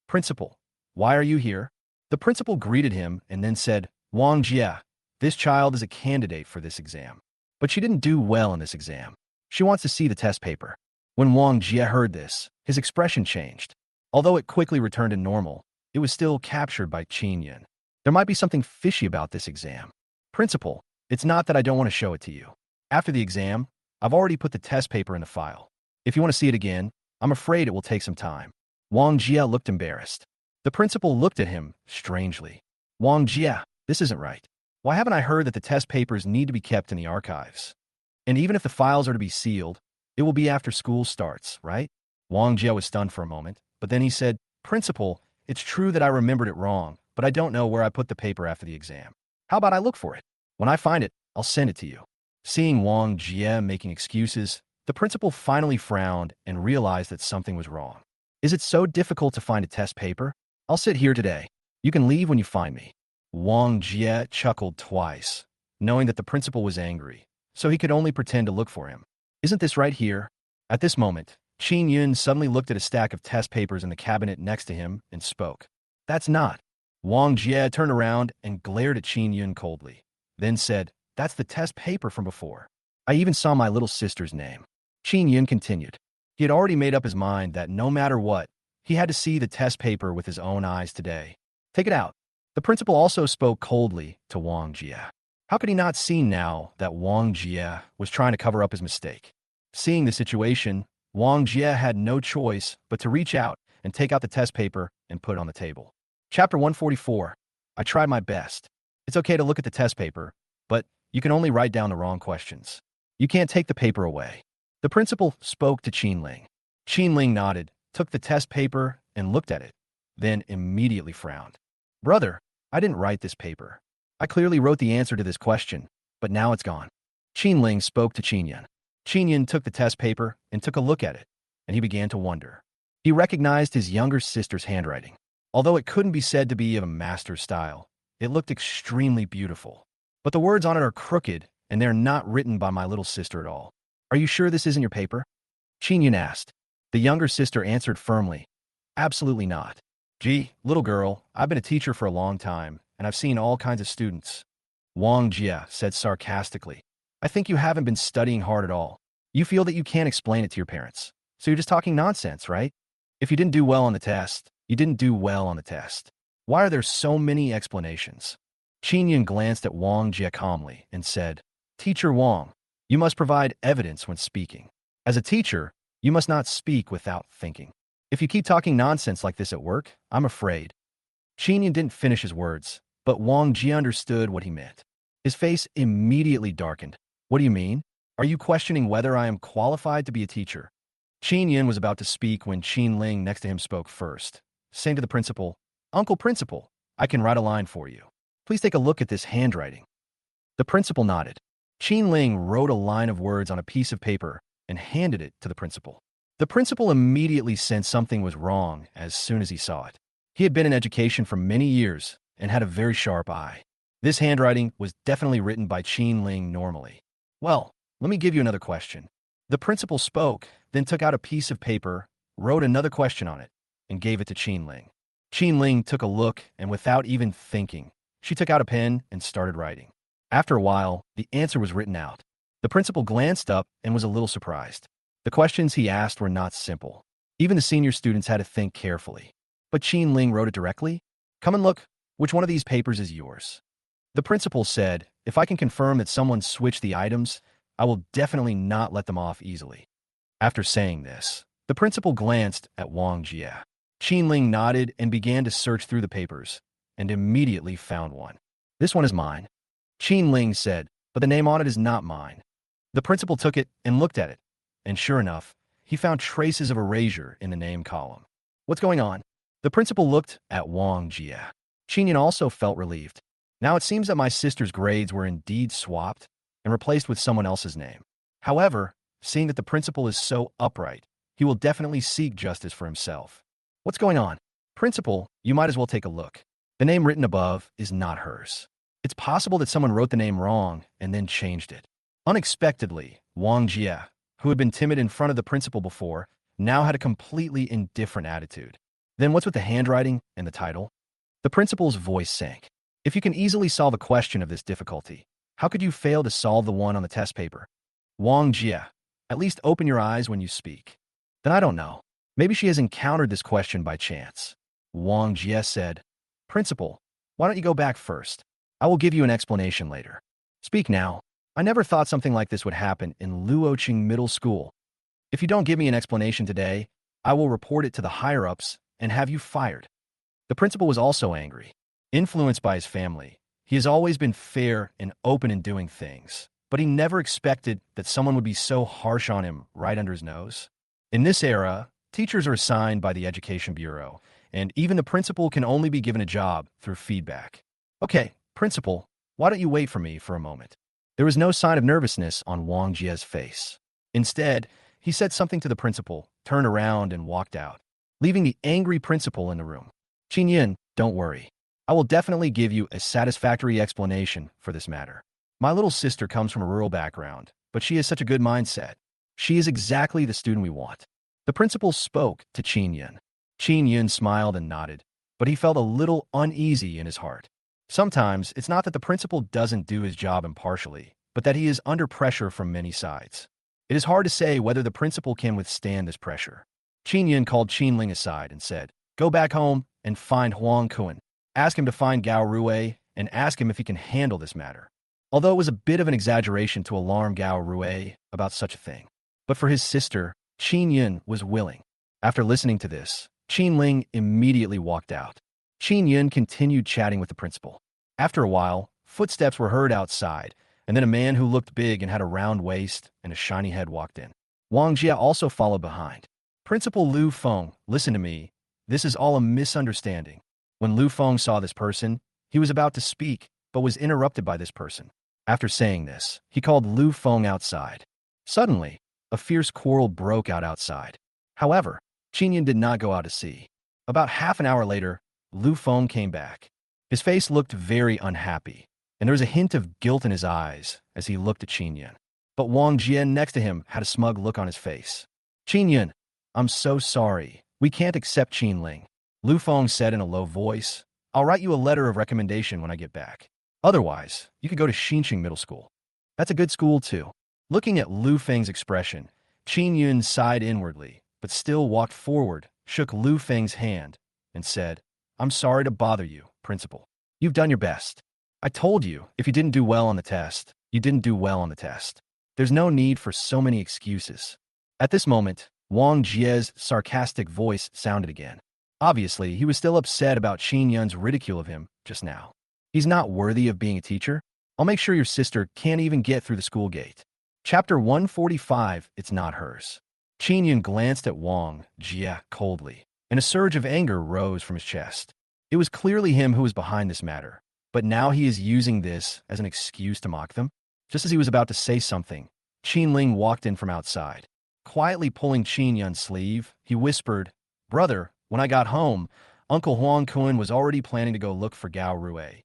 "Principal, why are you here?" The principal greeted him and then said, "Wang Jie, this child is a candidate for this exam. But she didn't do well in this exam. She wants to see the test paper." When Wang Jie heard this, his expression changed. Although it quickly returned to normal, it was still captured by Qin Yun. "There might be something fishy about this exam. Principal, it's not that I don't want to show it to you. After the exam, I've already put the test paper in the file. If you want to see it again, I'm afraid it will take some time." Wang Jie looked embarrassed. The principal looked at him strangely. "Wang Jie, this isn't right. Why haven't I heard that the test papers need to be kept in the archives? And even if the files are to be sealed, it will be after school starts, right?" Wang Jie was stunned for a moment, but then he said, "Principal, it's true that I remembered it wrong, but I don't know where I put the paper after the exam. How about I look for it? When I find it, I'll send it to you." Seeing Wang Jie making excuses, the principal finally frowned and realized that something was wrong. "Is it so difficult to find a test paper? I'll sit here today. You can leave when you find me." Wang Jie chuckled twice, knowing that the principal was angry, so he could only pretend to look for him. "Isn't this right here?" At this moment, Qin Yun suddenly looked at a stack of test papers in the cabinet next to him and spoke. "That's not." Wang Jie turned around and glared at Qin Yun coldly, then said, "That's the test paper from before. I even saw my little sister's name." Qin Yun continued. He had already made up his mind that no matter what, he had to see the test paper with his own eyes today. "Take it out." The principal also spoke coldly to Wang Jie. How could he not see now that Wang Jie was trying to cover up his mistake? Seeing the situation, Wang Jie had no choice but to reach out and take out the test paper and put it on the table. Chapter 144. I tried my best. It's okay to look at the test paper, but you can only write down the wrong questions. You can't take the paper away. The principal spoke to Qin Ling. Qin Ling nodded, took the test paper, and looked at it, then immediately frowned. "Brother, I didn't write this paper. I clearly wrote the answer to this question, but now it's gone." Qin Ling spoke to Qin Yun. Qin Yun took the test paper and took a look at it, and he began to wonder. He recognized his younger sister's handwriting. Although it couldn't be said to be of a master's style, it looked extremely beautiful. "But the words on it are crooked, and they're not written by my little sister at all. Are you sure this isn't your paper?" Qin Yun asked. The younger sister answered firmly, "Absolutely not. Gee, little girl, I've been a teacher for a long time, and I've seen all kinds of students." Wang Jie said sarcastically, "I think you haven't been studying hard at all. You feel that you can't explain it to your parents, so you're just talking nonsense, right? If you didn't do well on the test, you didn't do well on the test. Why are there so many explanations?" Qin Yun glanced at Wang Jie calmly and said, "Teacher Wang, you must provide evidence when speaking. As a teacher, you must not speak without thinking. If you keep talking nonsense like this at work, I'm afraid." Qin Yun didn't finish his words, but Wang Jie understood what he meant. His face immediately darkened. "What do you mean? Are you questioning whether I am qualified to be a teacher?" Qin Yun was about to speak when Qin Ling next to him spoke first, saying to the principal, "Uncle Principal, I can write a line for you. Please take a look at this handwriting. The principal nodded. Qin Ling wrote a line of words on a piece of paper and handed it to the principal. The principal immediately sensed something was wrong as soon as he saw it. He had been in education for many years and had a very sharp eye. This handwriting was definitely written by Qin Ling normally. Well, let me give you another question. The principal spoke, then took out a piece of paper, wrote another question on it, and gave it to Qin Ling. Qin Ling took a look, and without even thinking, she took out a pen and started writing. After a while, the answer was written out. The principal glanced up and was a little surprised. The questions he asked were not simple. Even the senior students had to think carefully. But Qin Ling wrote it directly. Come and look. Which one of these papers is yours? The principal said, if I can confirm that someone switched the items, I will definitely not let them off easily. After saying this, the principal glanced at Wang Jie. Qin Ling nodded and began to search through the papers, and immediately found one. This one is mine. Qin Ling said, but the name on it is not mine. The principal took it and looked at it, and sure enough, he found traces of erasure in the name column. What's going on? The principal looked at Wang Jie. Qin Yan also felt relieved. Now it seems that my sister's grades were indeed swapped and replaced with someone else's name. However, seeing that the principal is so upright, he will definitely seek justice for himself. What's going on? Principal, you might as well take a look. The name written above is not hers. It's possible that someone wrote the name wrong and then changed it. Unexpectedly, Wang Jie, who had been timid in front of the principal before, now had a completely indifferent attitude. Then what's with the handwriting and the title? The principal's voice sank. If you can easily solve a question of this difficulty, how could you fail to solve the one on the test paper? Wang Jie, at least open your eyes when you speak. Then I don't know. Maybe she has encountered this question by chance. Wang Jie said, Principal, why don't you go back first? I will give you an explanation later. Speak now. I never thought something like this would happen in Luoqing Middle School. If you don't give me an explanation today, I will report it to the higher-ups and have you fired. The principal was also angry. Influenced by his family, he has always been fair and open in doing things, but he never expected that someone would be so harsh on him right under his nose. In this era, teachers are assigned by the Education Bureau, and even the principal can only be given a job through feedback. Okay, principal, why don't you wait for me for a moment? There was no sign of nervousness on Wang Jie's face. Instead, he said something to the principal, turned around, and walked out, leaving the angry principal in the room. Qin Yan, don't worry. I will definitely give you a satisfactory explanation for this matter. My little sister comes from a rural background, but she has such a good mindset. She is exactly the student we want. The principal spoke to Qin Yan. Qin Yan smiled and nodded, but he felt a little uneasy in his heart. Sometimes it's not that the principal doesn't do his job impartially, but that he is under pressure from many sides. It is hard to say whether the principal can withstand this pressure. Qin Yan called Qin Ling aside and said, Go back home and find Huang Kun. Ask him to find Gao Rui and ask him if he can handle this matter. Although it was a bit of an exaggeration to alarm Gao Rui about such a thing. But for his sister, Qin Yan was willing. After listening to this, Qin Ling immediately walked out. Qin Yan continued chatting with the principal. After a while, footsteps were heard outside, and then a man who looked big and had a round waist and a shiny head walked in. Wang Jie also followed behind. Principal Lu Feng, listen to me. This is all a misunderstanding. When Lu Feng saw this person, he was about to speak, but was interrupted by this person. After saying this, he called Lu Feng outside. Suddenly, a fierce quarrel broke out outside. However, Qin Yan did not go out to see. About half an hour later, Lu Feng came back. His face looked very unhappy, and there was a hint of guilt in his eyes as he looked at Qin Yan. But Wang Jie next to him had a smug look on his face. Qin Yan, I'm so sorry. We can't accept Qin Ling. Lu Feng said in a low voice, I'll write you a letter of recommendation when I get back. Otherwise, you could go to Xinqing Middle School. That's a good school, too. Looking at Lu Feng's expression, Qin Yan sighed inwardly, but still walked forward, shook Lu Feng's hand, and said, I'm sorry to bother you, Principal. You've done your best. I told you, if you didn't do well on the test, you didn't do well on the test. There's no need for so many excuses. At this moment, Wang Jie's sarcastic voice sounded again. Obviously, he was still upset about Qin Yan's ridicule of him just now. He's not worthy of being a teacher. I'll make sure your sister can't even get through the school gate. Chapter 145, It's Not Hers. Qin Yan glanced at Wang Jie coldly, and a surge of anger rose from his chest. It was clearly him who was behind this matter, but now he is using this as an excuse to mock them. Just as he was about to say something, Qin Ling walked in from outside. Quietly pulling Qin Yun's sleeve, he whispered, "Brother, when I got home, Uncle Huang Kun was already planning to go look for Gao Rui.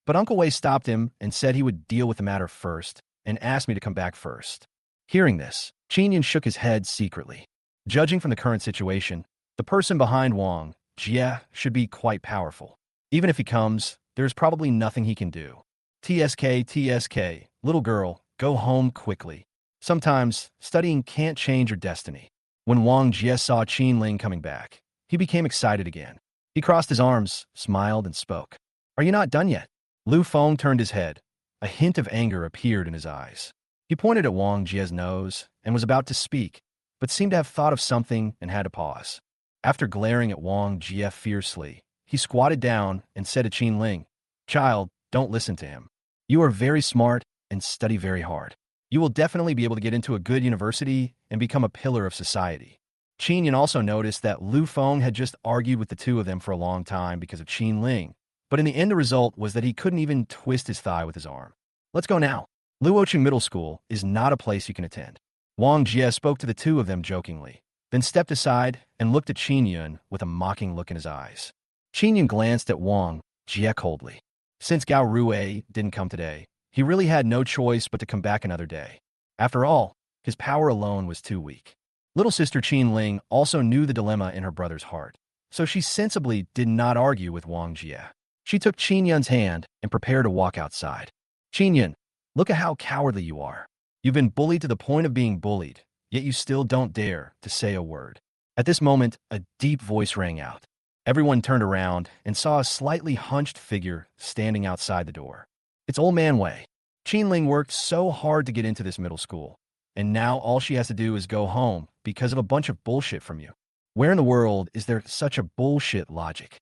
But Uncle Wei stopped him and said he would deal with the matter first and asked me to come back first." Hearing this, Qin Yun shook his head secretly. Judging from the current situation, the person behind Wang Jie should be quite powerful. Even if he comes, there's probably nothing he can do. TSK, little girl, go home quickly. Sometimes, studying can't change your destiny. When Wang Jie saw Qin Ling coming back, he became excited again. He crossed his arms, smiled, and spoke. "Are you not done yet?" Lu Feng turned his head. A hint of anger appeared in his eyes. He pointed at Wang Jie's nose and was about to speak, but seemed to have thought of something and had to pause. After glaring at Wang Jie fiercely, he squatted down and said to Qin Ling, "Child, don't listen to him. You are very smart and study very hard. You will definitely be able to get into a good university and become a pillar of society." Qin Yun also noticed that Lu Feng had just argued with the two of them for a long time because of Qin Ling, but in the end the result was that he couldn't even twist his thigh with his arm. "Let's go now. Luoqing Middle School is not a place you can attend." Wang Jie spoke to the two of them jokingly, then stepped aside and looked at Qin Yun with a mocking look in his eyes. Qin Yun glanced at Wang Jie coldly. Since Gao Rui didn't come today, he really had no choice but to come back another day. After all, his power alone was too weak. Little sister Qin Ling also knew the dilemma in her brother's heart, so she sensibly did not argue with Wang Jie. She took Qin Yun's hand and prepared to walk outside. "Qin Yun, look at how cowardly you are. You've been bullied to the point of being bullied, yet you still don't dare to say a word." At this moment, a deep voice rang out. Everyone turned around and saw a slightly hunched figure standing outside the door. It's old Manhwa. Qin Ling worked so hard to get into this middle school, and now all she has to do is go home because of a bunch of bullshit from you. Where in the world is there such a bullshit logic?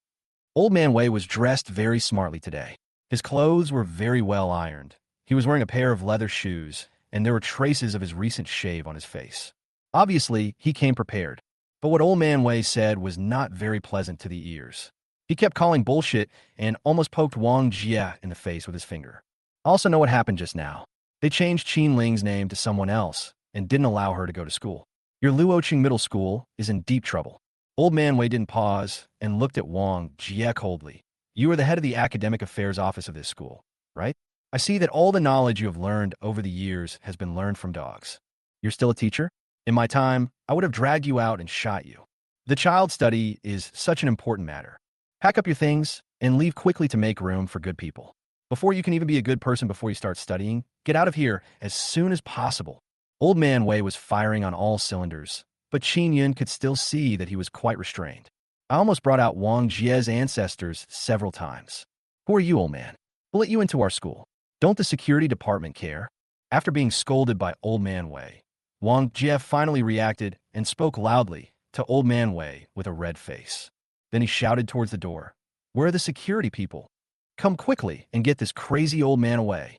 Old Manhwa was dressed very smartly today. His clothes were very well ironed. He was wearing a pair of leather shoes, and there were traces of his recent shave on his face. Obviously, he came prepared. But what old Manhwa said was not very pleasant to the ears. He kept calling bullshit and almost poked Wang Jie in the face with his finger. I also know what happened just now. They changed Qin Ling's name to someone else and didn't allow her to go to school. Your Luoqing Middle School is in deep trouble. Old Manhwa didn't pause and looked at Wang Jie coldly. You are the head of the academic affairs office of this school, right? I see that all the knowledge you have learned over the years has been learned from dogs. You're still a teacher? In my time, I would have dragged you out and shot you. The child study is such an important matter. Pack up your things and leave quickly to make room for good people. Before you can even be a good person before you start studying, get out of here as soon as possible. Old Manhwa was firing on all cylinders, but Qin Yun could still see that he was quite restrained. I almost brought out Wang Jie's ancestors several times. Who are you, old man? We'll let you into our school. Don't the security department care? After being scolded by old Manhwa, Wang Jie finally reacted and spoke loudly to old Manhwa with a red face. Then he shouted towards the door. Where are the security people? Come quickly and get this crazy old man away.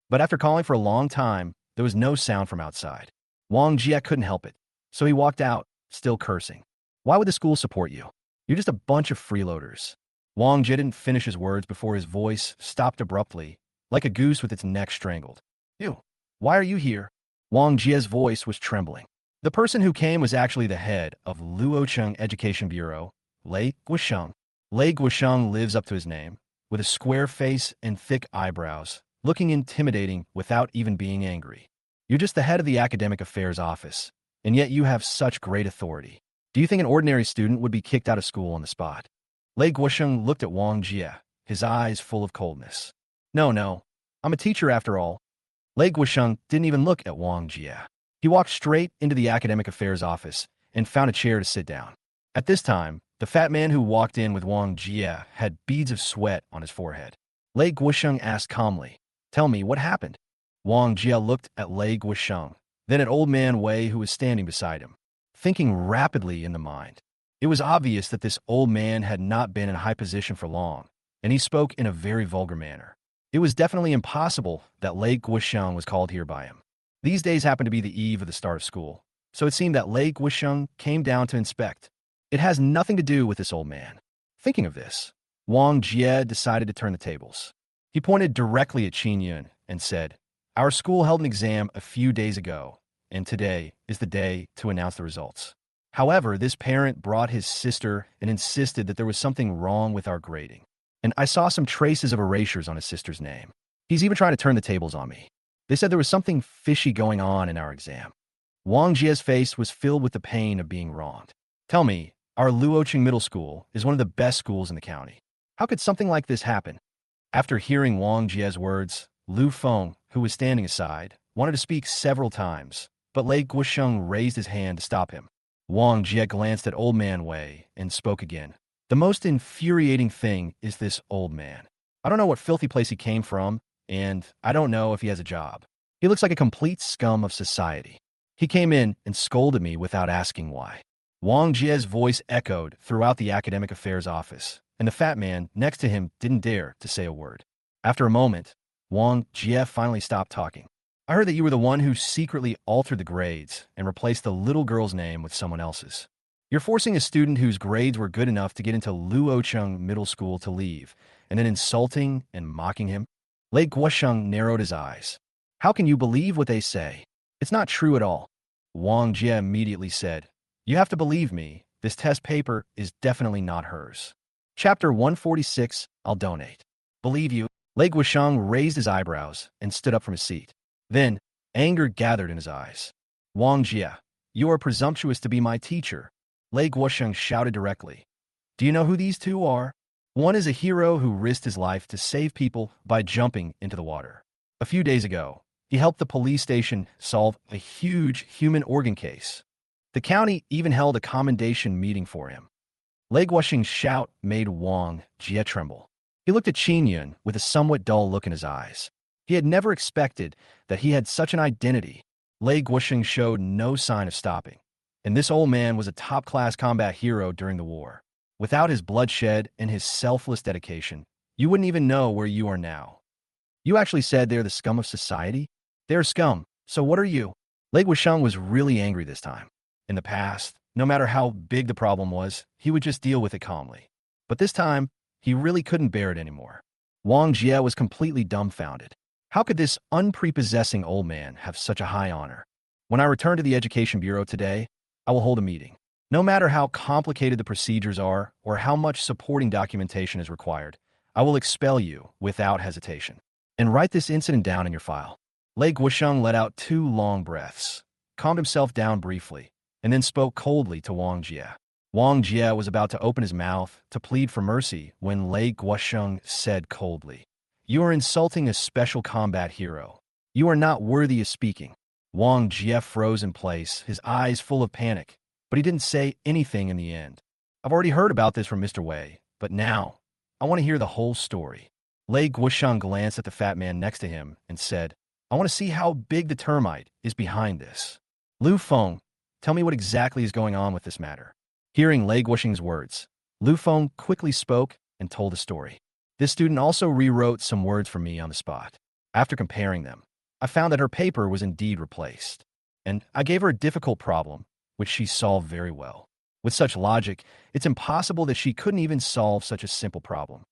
But after calling for a long time, there was no sound from outside. Wang Jie couldn't help it, so he walked out, still cursing. Why would the school support you? You're just a bunch of freeloaders. Wang Jie didn't finish his words before his voice stopped abruptly, like a goose with its neck strangled. You, why are you here? Wang Jie's voice was trembling. The person who came was actually the head of Luocheng Education Bureau, Lei Guosheng. Lei Guosheng lives up to his name, with a square face and thick eyebrows, looking intimidating without even being angry. You're just the head of the academic affairs office, and yet you have such great authority. Do you think an ordinary student would be kicked out of school on the spot? Lei Guosheng looked at Wang Jie, his eyes full of coldness. No, I'm a teacher after all. Lei Guosheng didn't even look at Wang Jie. He walked straight into the academic affairs office and found a chair to sit down. At this time, the fat man who walked in with Wang Jie had beads of sweat on his forehead. Lei Guosheng asked calmly, Tell me, what happened? Wang Jie looked at Lei Guosheng, then at old man Wei who was standing beside him, thinking rapidly in the mind. It was obvious that this old man had not been in a high position for long, and he spoke in a very vulgar manner. It was definitely impossible that Lei Guosheng was called here by him. These days happened to be the eve of the start of school, so it seemed that Lei Guosheng came down to inspect. It has nothing to do with this old man. Thinking of this, Wang Jie decided to turn the tables. He pointed directly at Qin Yun and said, "Our school held an exam a few days ago, and today is the day to announce the results. However, this parent brought his sister and insisted that there was something wrong with our grading. And I saw some traces of erasures on his sister's name. He's even trying to turn the tables on me. They said there was something fishy going on in our exam." Wang Jie's face was filled with the pain of being wronged. "Tell me, our Luoqing Middle School is one of the best schools in the county. How could something like this happen?" After hearing Wang Jie's words, Lu Feng, who was standing aside, wanted to speak several times, but Lei Guosheng raised his hand to stop him. Wang Jie glanced at Old Man Wei and spoke again. "The most infuriating thing is this old man. I don't know what filthy place he came from, and I don't know if he has a job. He looks like a complete scum of society. He came in and scolded me without asking why." Wang Jie's voice echoed throughout the academic affairs office, and the fat man next to him didn't dare to say a word. After a moment, Wang Jie finally stopped talking. "I heard that you were the one who secretly altered the grades and replaced the little girl's name with someone else's. You're forcing a student whose grades were good enough to get into Luocheng Middle School to leave, and then insulting and mocking him?" Lei Guosheng narrowed his eyes. "How can you believe what they say? It's not true at all." Wang Jie immediately said, "You have to believe me. This test paper is definitely not hers." Chapter 146, I'll donate. "Believe you?" Lei Guosheng raised his eyebrows and stood up from his seat. Then, anger gathered in his eyes. "Wang Jie, you are presumptuous to be my teacher." Lei Guosheng shouted directly. "Do you know who these two are? One is a hero who risked his life to save people by jumping into the water. A few days ago, he helped the police station solve a huge human organ case. The county even held a commendation meeting for him." Lei Guosheng's shout made Wang Jie tremble. He looked at Qin Yun with a somewhat dull look in his eyes. He had never expected that he had such an identity. Lei Guosheng showed no sign of stopping. And this old man was a top-class combat hero during the war. Without his bloodshed and his selfless dedication, you wouldn't even know where you are now. "You actually said they're the scum of society? They're scum, so what are you?" Lei Guosheng was really angry this time. In the past, no matter how big the problem was, he would just deal with it calmly. But this time, he really couldn't bear it anymore. Wang Jie was completely dumbfounded. How could this unprepossessing old man have such a high honor? "When I return to the Education Bureau today, I will hold a meeting. No matter how complicated the procedures are or how much supporting documentation is required, I will expel you without hesitation. And write this incident down in your file." Lei Guosheng let out 2 long breaths, calmed himself down briefly, and then spoke coldly to Wang Jie. Wang Jie was about to open his mouth to plead for mercy when Lei Guosheng said coldly, "You are insulting a special combat hero. You are not worthy of speaking." Wang Jie froze in place, his eyes full of panic, but he didn't say anything in the end. "I've already heard about this from Mr. Wei, but now I want to hear the whole story." Lei Guosheng glanced at the fat man next to him and said, "I want to see how big the termite is behind this. Lu Feng, tell me what exactly is going on with this matter." Hearing Lei Guosheng's words, Lu Feng quickly spoke and told the story. "This student also rewrote some words for me on the spot. After comparing them, I found that her paper was indeed replaced. And I gave her a difficult problem, which she solved very well. With such logic, it's impossible that she couldn't even solve such a simple problem."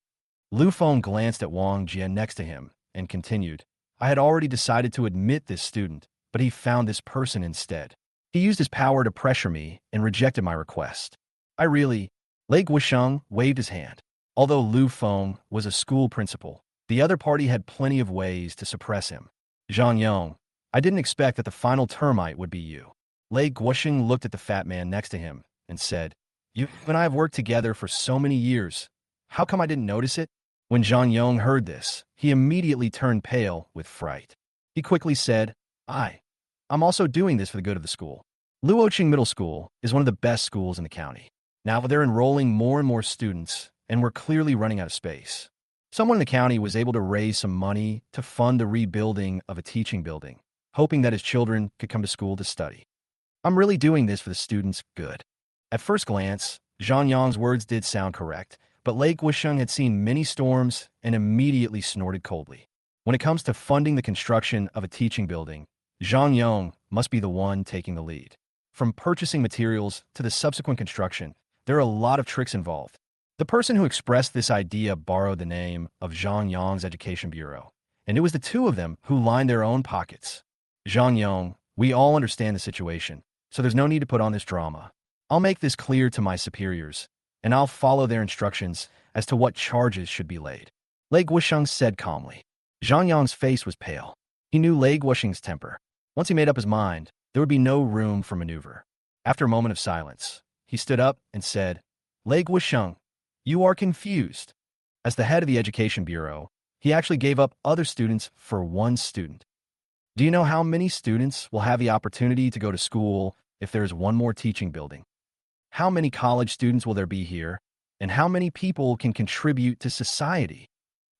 Lu Feng glanced at Wang Jie next to him and continued, "I had already decided to admit this student, but he found this person instead. He used his power to pressure me and rejected my request. I really..." Lei Guosheng waved his hand. Although Lu Feng was a school principal, the other party had plenty of ways to suppress him. "Zhang Yong, I didn't expect that the final termite would be you." Lei Guosheng looked at the fat man next to him and said, "You and I have worked together for so many years. How come I didn't notice it?" When Zhang Yong heard this, he immediately turned pale with fright. He quickly said, I'm also doing this for the good of the school. Luoqing Middle School is one of the best schools in the county. Now they're enrolling more and more students, and we're clearly running out of space. Someone in the county was able to raise some money to fund the rebuilding of a teaching building, hoping that his children could come to school to study. I'm really doing this for the students' good." At first glance, Zhang Yong's words did sound correct, but Lei Guosheng had seen many storms and immediately snorted coldly. When it comes to funding the construction of a teaching building, Zhang Yong must be the one taking the lead. From purchasing materials to the subsequent construction, there are a lot of tricks involved. The person who expressed this idea borrowed the name of Zhang Yong's Education Bureau, and it was the two of them who lined their own pockets. Zhang Yong, we all understand the situation, so there's no need to put on this drama. I'll make this clear to my superiors, and I'll follow their instructions as to what charges should be laid. Lei Guosheng said calmly. Zhang Yong's face was pale. He knew Lei Guosheng's temper. Once he made up his mind, there would be no room for maneuver. After a moment of silence, he stood up and said, Lei Guosheng, you are confused. As the head of the Education Bureau, he actually gave up other students for one student. Do you know how many students will have the opportunity to go to school if there is one more teaching building? How many college students will there be here? And how many people can contribute to society?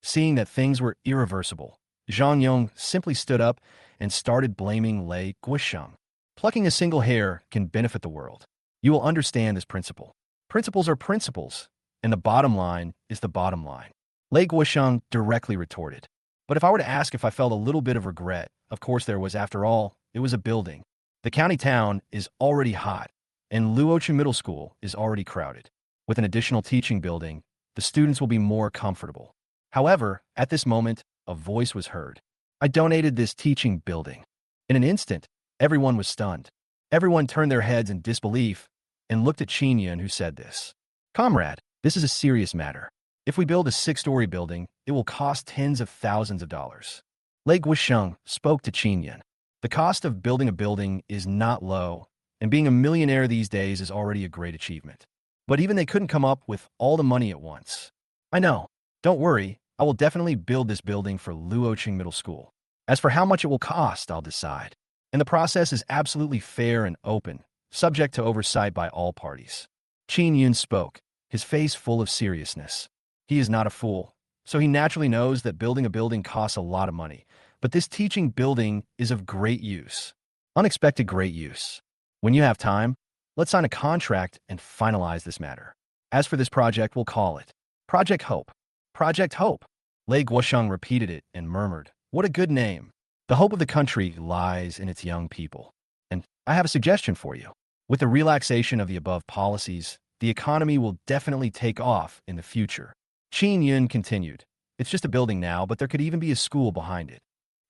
Seeing that things were irreversible, Zhang Yong simply stood up and started blaming Lei Guosheng. Plucking a single hair can benefit the world. You will understand this principle. Principles are principles, and the bottom line is the bottom line. Lei Guosheng directly retorted. But if I were to ask if I felt a little bit of regret, of course there was. After all, it was a building. The county town is already hot, and Luochen Middle School is already crowded. With an additional teaching building, the students will be more comfortable. However, at this moment, a voice was heard. I donated this teaching building. In an instant, everyone was stunned. Everyone turned their heads in disbelief and looked at Qin Yun, who said this. Comrade, this is a serious matter. If we build a 6-story building, it will cost tens of thousands of dollars. Lei Guosheng spoke to Qin Yun. The cost of building a building is not low, and being a millionaire these days is already a great achievement. But even they couldn't come up with all the money at once. I know. Don't worry, I will definitely build this building for Luoqing Middle School. As for how much it will cost, I'll decide. And the process is absolutely fair and open, subject to oversight by all parties. Qin Yun spoke, his face full of seriousness. He is not a fool, so he naturally knows that building a building costs a lot of money. But this teaching building is of great use. Unexpected great use. When you have time, let's sign a contract and finalize this matter. As for this project, we'll call it Project Hope. Project Hope. Lei Guosheng repeated it and murmured, what a good name. The hope of the country lies in its young people. And I have a suggestion for you. With the relaxation of the above policies, the economy will definitely take off in the future. Qin Yun continued, it's just a building now, but there could even be a school behind it.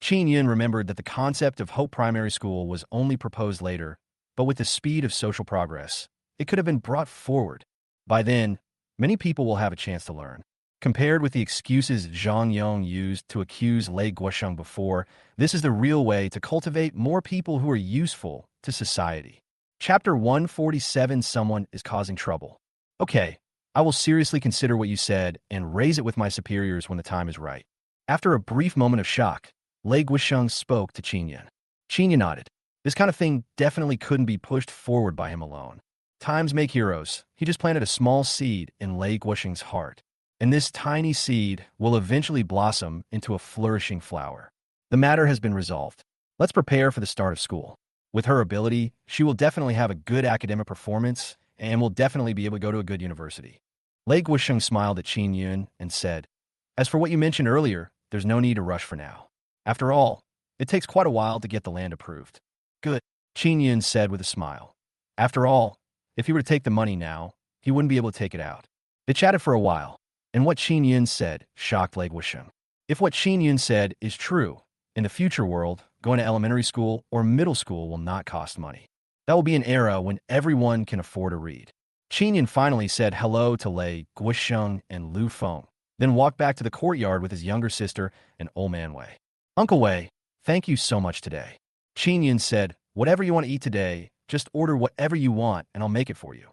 Qin Yun remembered that the concept of Hope Primary School was only proposed later, but with the speed of social progress, it could have been brought forward. By then, many people will have a chance to learn. Compared with the excuses Zhang Yong used to accuse Lei Guosheng before, this is the real way to cultivate more people who are useful to society. Chapter 147, Someone is Causing Trouble. Okay, I will seriously consider what you said and raise it with my superiors when the time is right. After a brief moment of shock, Lei Guosheng spoke to Qin Yun. Qin Yun nodded. This kind of thing definitely couldn't be pushed forward by him alone. Times make heroes. He just planted a small seed in Lei Guosheng's heart. And this tiny seed will eventually blossom into a flourishing flower. The matter has been resolved. Let's prepare for the start of school. With her ability, she will definitely have a good academic performance and will definitely be able to go to a good university. Lei Guosheng smiled at Qin Yun and said, as for what you mentioned earlier, there's no need to rush for now. After all, it takes quite a while to get the land approved. Good, Qin Yun said with a smile. After all, if he were to take the money now, he wouldn't be able to take it out. They chatted for a while. And what Qin Yun said shocked Lei Guosheng. If what Qin Yun said is true, in the future world, going to elementary school or middle school will not cost money. That will be an era when everyone can afford to read. Qin Yun finally said hello to Lei Guosheng and Lu Feng, then walked back to the courtyard with his younger sister and old man Wei. Uncle Wei, thank you so much today. Qin Yun said, whatever you want to eat today, just order whatever you want and I'll make it for you.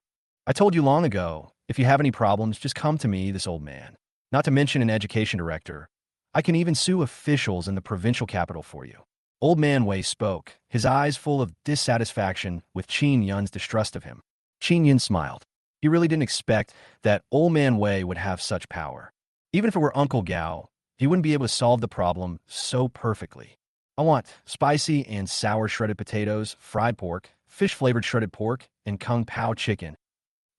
I told you long ago, if you have any problems, just come to me, this old man. Not to mention an education director. I can even sue officials in the provincial capital for you. Old man Wei spoke, his eyes full of dissatisfaction with Qin Yun's distrust of him. Qin Yun smiled. He really didn't expect that old man Wei would have such power. Even if it were Uncle Gao, he wouldn't be able to solve the problem so perfectly. I want spicy and sour shredded potatoes, fried pork, fish-flavored shredded pork, and kung pao chicken.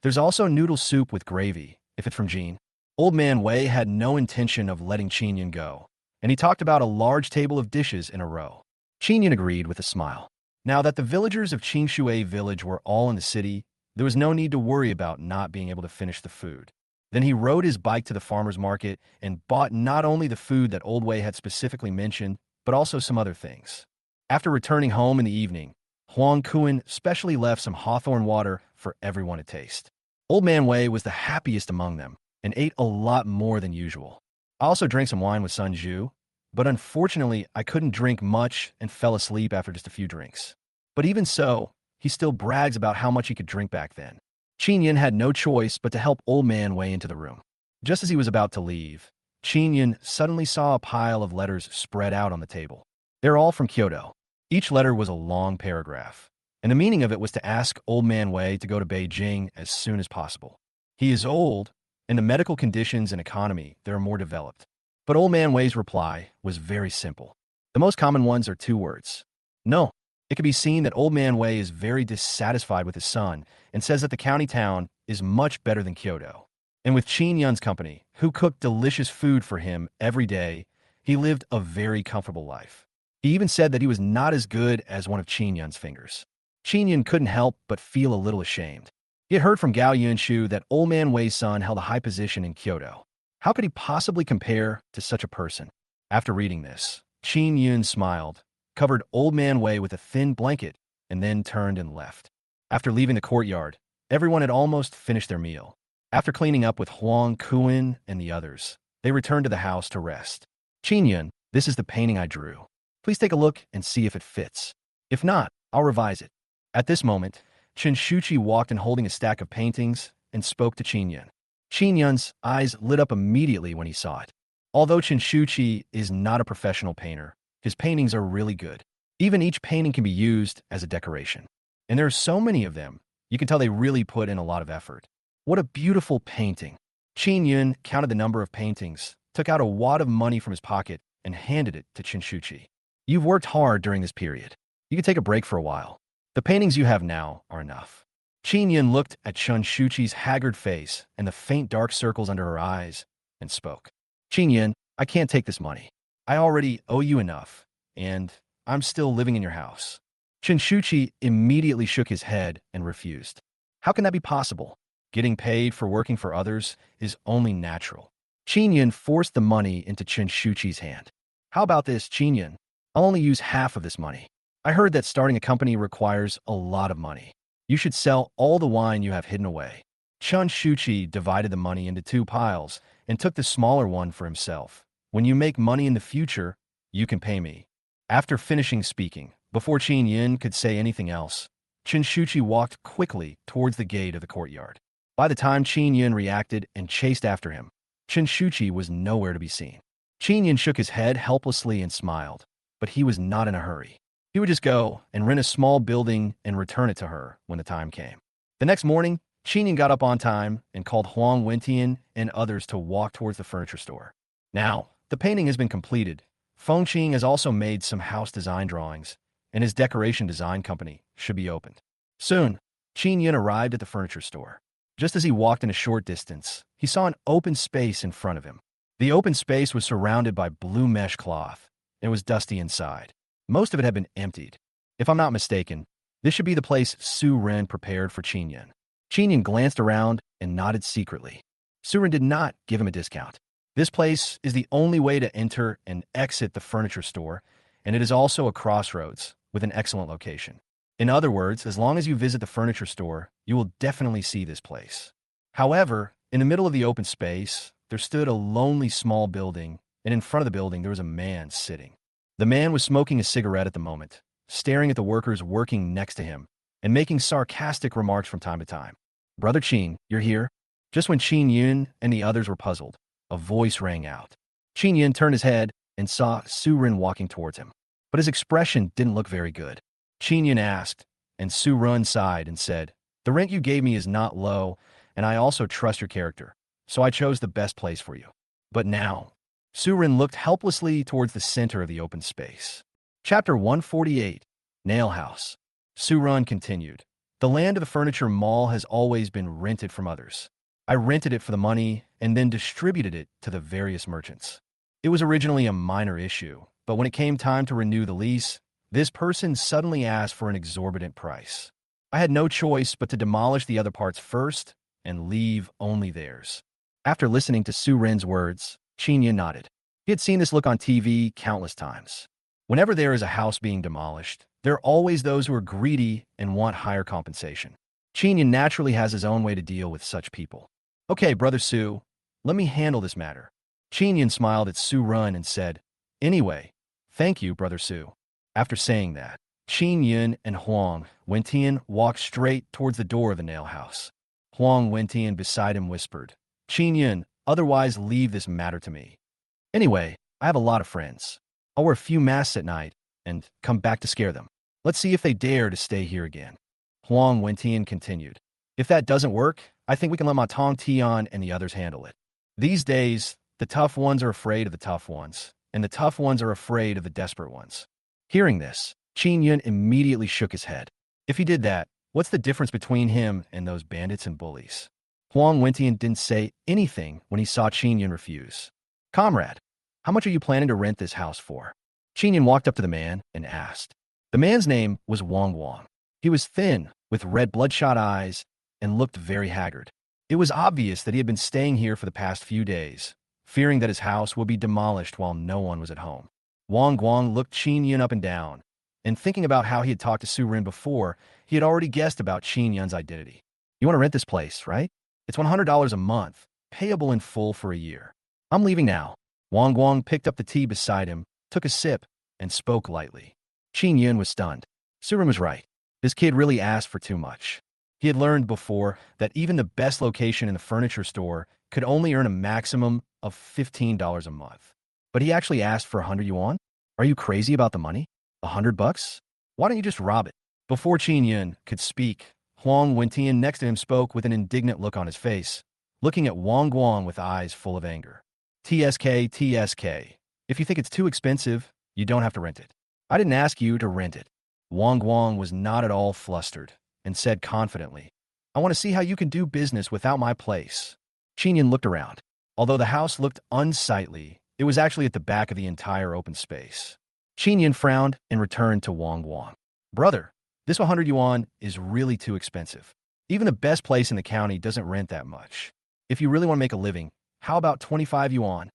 There's also noodle soup with gravy, if it's from Jean. Old man Wei had no intention of letting Qin Yun go, and he talked about a large table of dishes in a row. Qin Yun agreed with a smile. Now that the villagers of Qingshui village were all in the city, there was no need to worry about not being able to finish the food. Then he rode his bike to the farmer's market and bought not only the food that Old Wei had specifically mentioned, but also some other things. After returning home in the evening, Huang Kuan specially left some hawthorn water for everyone to taste. Old Man Wei was the happiest among them and ate a lot more than usual. I also drank some wine with Sun Zhu, but unfortunately I couldn't drink much and fell asleep after just a few drinks. But even so, he still brags about how much he could drink back then. Qin Yin had no choice but to help Old Man Wei into the room. Just as he was about to leave, Qin Yin suddenly saw a pile of letters spread out on the table. They're all from Kyoto. Each letter was a long paragraph, and the meaning of it was to ask Old Man Wei to go to Beijing as soon as possible. He is old, and the medical conditions and economy there are more developed. But Old Man Wei's reply was very simple. The most common ones are two words. No. It can be seen that Old Man Wei is very dissatisfied with his son and says that the county town is much better than Kyoto. And with Qin Yun's company, who cooked delicious food for him every day, he lived a very comfortable life. He even said that he was not as good as one of Qin Yun's fingers. Qin Yun couldn't help but feel a little ashamed. He had heard from Gao Yunshu that Old Man Wei's son held a high position in Kyoto. How could he possibly compare to such a person? After reading this, Qin Yun smiled, covered Old Man Wei with a thin blanket, and then turned and left. After leaving the courtyard, everyone had almost finished their meal. After cleaning up with Huang Kuan and the others, they returned to the house to rest. Qin Yun, this is the painting I drew. Please take a look and see if it fits. If not, I'll revise it. At this moment, Chen Shuqi walked in holding a stack of paintings and spoke to Qin Yun. Qin Yun's eyes lit up immediately when he saw it. Although Chen Shuqi is not a professional painter, his paintings are really good. Even each painting can be used as a decoration. And there are so many of them, you can tell they really put in a lot of effort. What a beautiful painting. Qin Yun counted the number of paintings, took out a wad of money from his pocket, and handed it to Chen Shuqi. You've worked hard during this period. You can take a break for a while. The paintings you have now are enough. Qin Yun looked at Chen Shuqi's haggard face and the faint dark circles under her eyes and spoke. Qin Yun, I can't take this money. I already owe you enough, and I'm still living in your house. Chen Shuqi immediately shook his head and refused. How can that be possible? Getting paid for working for others is only natural. Qin Yun forced the money into Chen Shuqi's hand. How about this, Qin Yun? I'll only use half of this money. I heard that starting a company requires a lot of money. You should sell all the wine you have hidden away. Chen Shuqi divided the money into two piles and took the smaller one for himself. When you make money in the future, you can pay me. After finishing speaking, before Qin Yun could say anything else, Chen Shuqi walked quickly towards the gate of the courtyard. By the time Qin Yun reacted and chased after him, Chen Shuqi was nowhere to be seen. Qin Yun shook his head helplessly and smiled, but he was not in a hurry. He would just go and rent a small building and return it to her when the time came. The next morning, Qin Yun got up on time and called Huang Wentian and others to walk towards the furniture store. Now, the painting has been completed. Feng Qing has also made some house design drawings, and his decoration design company should be opened. Soon, Qin Yun arrived at the furniture store. Just as he walked in a short distance, he saw an open space in front of him. The open space was surrounded by blue mesh cloth, and it was dusty inside. Most of it had been emptied. If I'm not mistaken, this should be the place Su Ren prepared for Qin Yun. Qin Yun glanced around and nodded secretly. Su Ren did not give him a discount. This place is the only way to enter and exit the furniture store, and it is also a crossroads with an excellent location. In other words, as long as you visit the furniture store, you will definitely see this place. However, in the middle of the open space, there stood a lonely small building, and in front of the building there was a man sitting. The man was smoking a cigarette at the moment, staring at the workers working next to him, and making sarcastic remarks from time to time. Brother Qin, you're here? Just when Qin Yun and the others were puzzled, a voice rang out. Qin Yun turned his head and saw Su Ren walking towards him, but his expression didn't look very good. Qin Yun asked, and Su Ren sighed and said, the rent you gave me is not low, and I also trust your character, so I chose the best place for you. But now, Su Ren looked helplessly towards the center of the open space. Chapter 148, Nail House. Su Ren continued, the land of the furniture mall has always been rented from others. I rented it for the money and then distributed it to the various merchants. It was originally a minor issue, but when it came time to renew the lease, this person suddenly asked for an exorbitant price. I had no choice but to demolish the other parts first and leave only theirs. After listening to Su Rin's words, Qin Yin nodded. He had seen this look on TV countless times. Whenever there is a house being demolished, there are always those who are greedy and want higher compensation. Qin Yin naturally has his own way to deal with such people. Okay, Brother Su, let me handle this matter. Qin Yin smiled at Su Rin and said, Anyway, thank you, Brother Su. After saying that, Qin Yin and Huang Wentian walked straight towards the door of the nail house. Huang Wentian beside him whispered, Qin Yin, otherwise leave this matter to me. Anyway, I have a lot of friends. I'll wear a few masks at night and come back to scare them. Let's see if they dare to stay here again. Huang Wentian continued. If that doesn't work, I think we can let Ma Tong Tian and the others handle it. These days, the tough ones are afraid of the tough ones, and the tough ones are afraid of the desperate ones. Hearing this, Qin Yun immediately shook his head. If he did that, what's the difference between him and those bandits and bullies? Huang Wentian didn't say anything when he saw Qin Yun refuse. Comrade, how much are you planning to rent this house for? Qin Yun walked up to the man and asked. The man's name was Wang Wang. He was thin, with red bloodshot eyes, and looked very haggard. It was obvious that he had been staying here for the past few days, fearing that his house would be demolished while no one was at home. Wang Guang looked Qin Yun up and down, and thinking about how he had talked to Su Rin before, he had already guessed about Qin Yun's identity. You want to rent this place, right? It's $100 a month, payable in full for a year. I'm leaving now. Wang Guang picked up the tea beside him, took a sip, and spoke lightly. Qin Yun was stunned. Su Rin was right. This kid really asked for too much. He had learned before that even the best location in the furniture store could only earn a maximum of $15 a month. But he actually asked for 100 yuan? Are you crazy about the money? $100? Why don't you just rob it? Before Qin Yun could speak, Huang Wentian next to him spoke with an indignant look on his face, looking at Wang Guang with eyes full of anger. TSK, TSK. If you think it's too expensive, you don't have to rent it. I didn't ask you to rent it. Wang Guang was not at all flustered and said confidently, I want to see how you can do business without my place. Qin Yun looked around. Although the house looked unsightly, it was actually at the back of the entire open space. Qin Yun frowned and returned to Wang Guang. Brother, this 100 yuan is really too expensive. Even the best place in the county doesn't rent that much. If you really want to make a living, how about 25 yuan?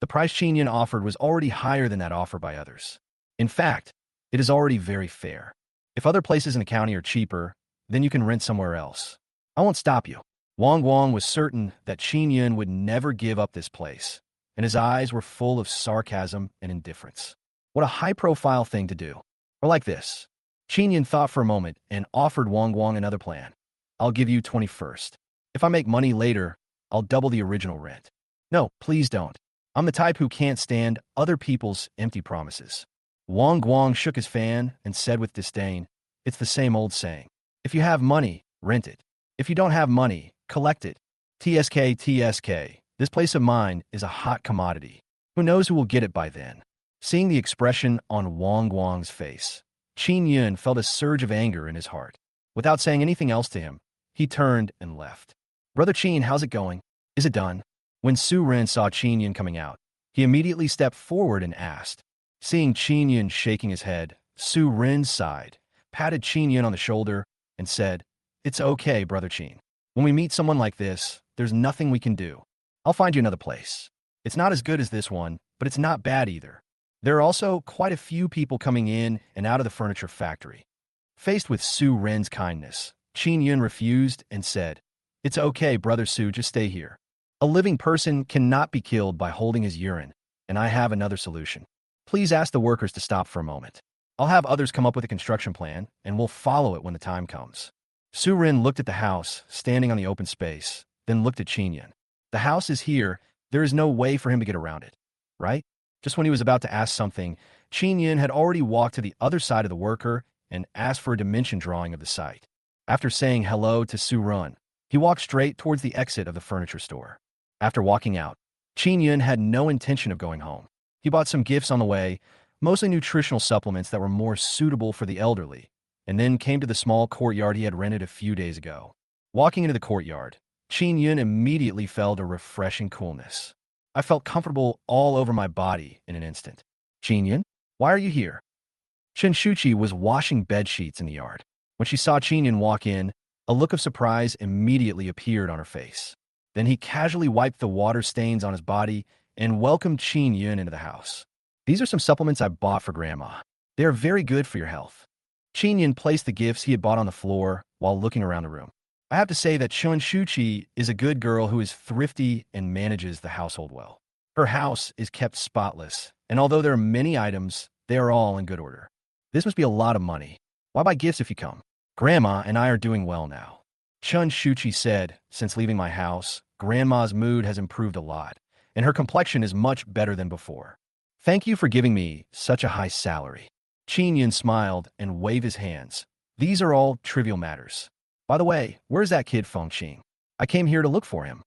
The price Qin Yun offered was already higher than that offer by others. In fact, it is already very fair. If other places in the county are cheaper, then you can rent somewhere else. I won't stop you. Wang Guang was certain that Qin Yun would never give up this place, and his eyes were full of sarcasm and indifference. What a high-profile thing to do. Or like this. Qin Yun thought for a moment and offered Wang Guang another plan. I'll give you 21st. If I make money later, I'll double the original rent. No, please don't. I'm the type who can't stand other people's empty promises. Wang Guang shook his fan and said with disdain, it's the same old saying. If you have money, rent it. If you don't have money, collect it. TSK, TSK. This place of mine is a hot commodity. Who knows who will get it by then? Seeing the expression on Wang Guang's face, Qin Yun felt a surge of anger in his heart. Without saying anything else to him, he turned and left. Brother Qin, how's it going? Is it done? When Su Rin saw Qin Yun coming out, he immediately stepped forward and asked. Seeing Qin Yun shaking his head, Su Rin sighed, patted Qin Yun on the shoulder, and said, It's okay, Brother Qin. When we meet someone like this, there's nothing we can do. I'll find you another place. It's not as good as this one, but it's not bad either. There are also quite a few people coming in and out of the furniture factory. Faced with Su Rin's kindness, Qin Yun refused and said, It's okay, Brother Su, just stay here. A living person cannot be killed by holding his urine, and I have another solution. Please ask the workers to stop for a moment. I'll have others come up with a construction plan, and we'll follow it when the time comes. Su Rin looked at the house, standing on the open space, then looked at Qin Yun. The house is here. There is no way for him to get around it, right? Just when he was about to ask something, Qin Yun had already walked to the other side of the worker and asked for a dimension drawing of the site. After saying hello to Su Rin, he walked straight towards the exit of the furniture store. After walking out, Qin Yun had no intention of going home. He bought some gifts on the way, mostly nutritional supplements that were more suitable for the elderly, and then came to the small courtyard he had rented a few days ago. Walking into the courtyard, Qin Yun immediately felt a refreshing coolness. I felt comfortable all over my body in an instant. Qin Yun, why are you here? Chen Shuqi was washing bed sheets in the yard. When she saw Qin Yun walk in, a look of surprise immediately appeared on her face. Then he casually wiped the water stains on his body and welcomed Qin Yun into the house. These are some supplements I bought for Grandma. They are very good for your health. Qin Yun placed the gifts he had bought on the floor while looking around the room. I have to say that Chun Shuchi is a good girl who is thrifty and manages the household well. Her house is kept spotless, and although there are many items, they are all in good order. This must be a lot of money. Why buy gifts if you come? Grandma and I are doing well now. Chun Shuchi said, since leaving my house, Grandma's mood has improved a lot, and her complexion is much better than before. Thank you for giving me such a high salary. Qin Yun smiled and waved his hands. These are all trivial matters. By the way, where's that kid Feng Qing? I came here to look for him.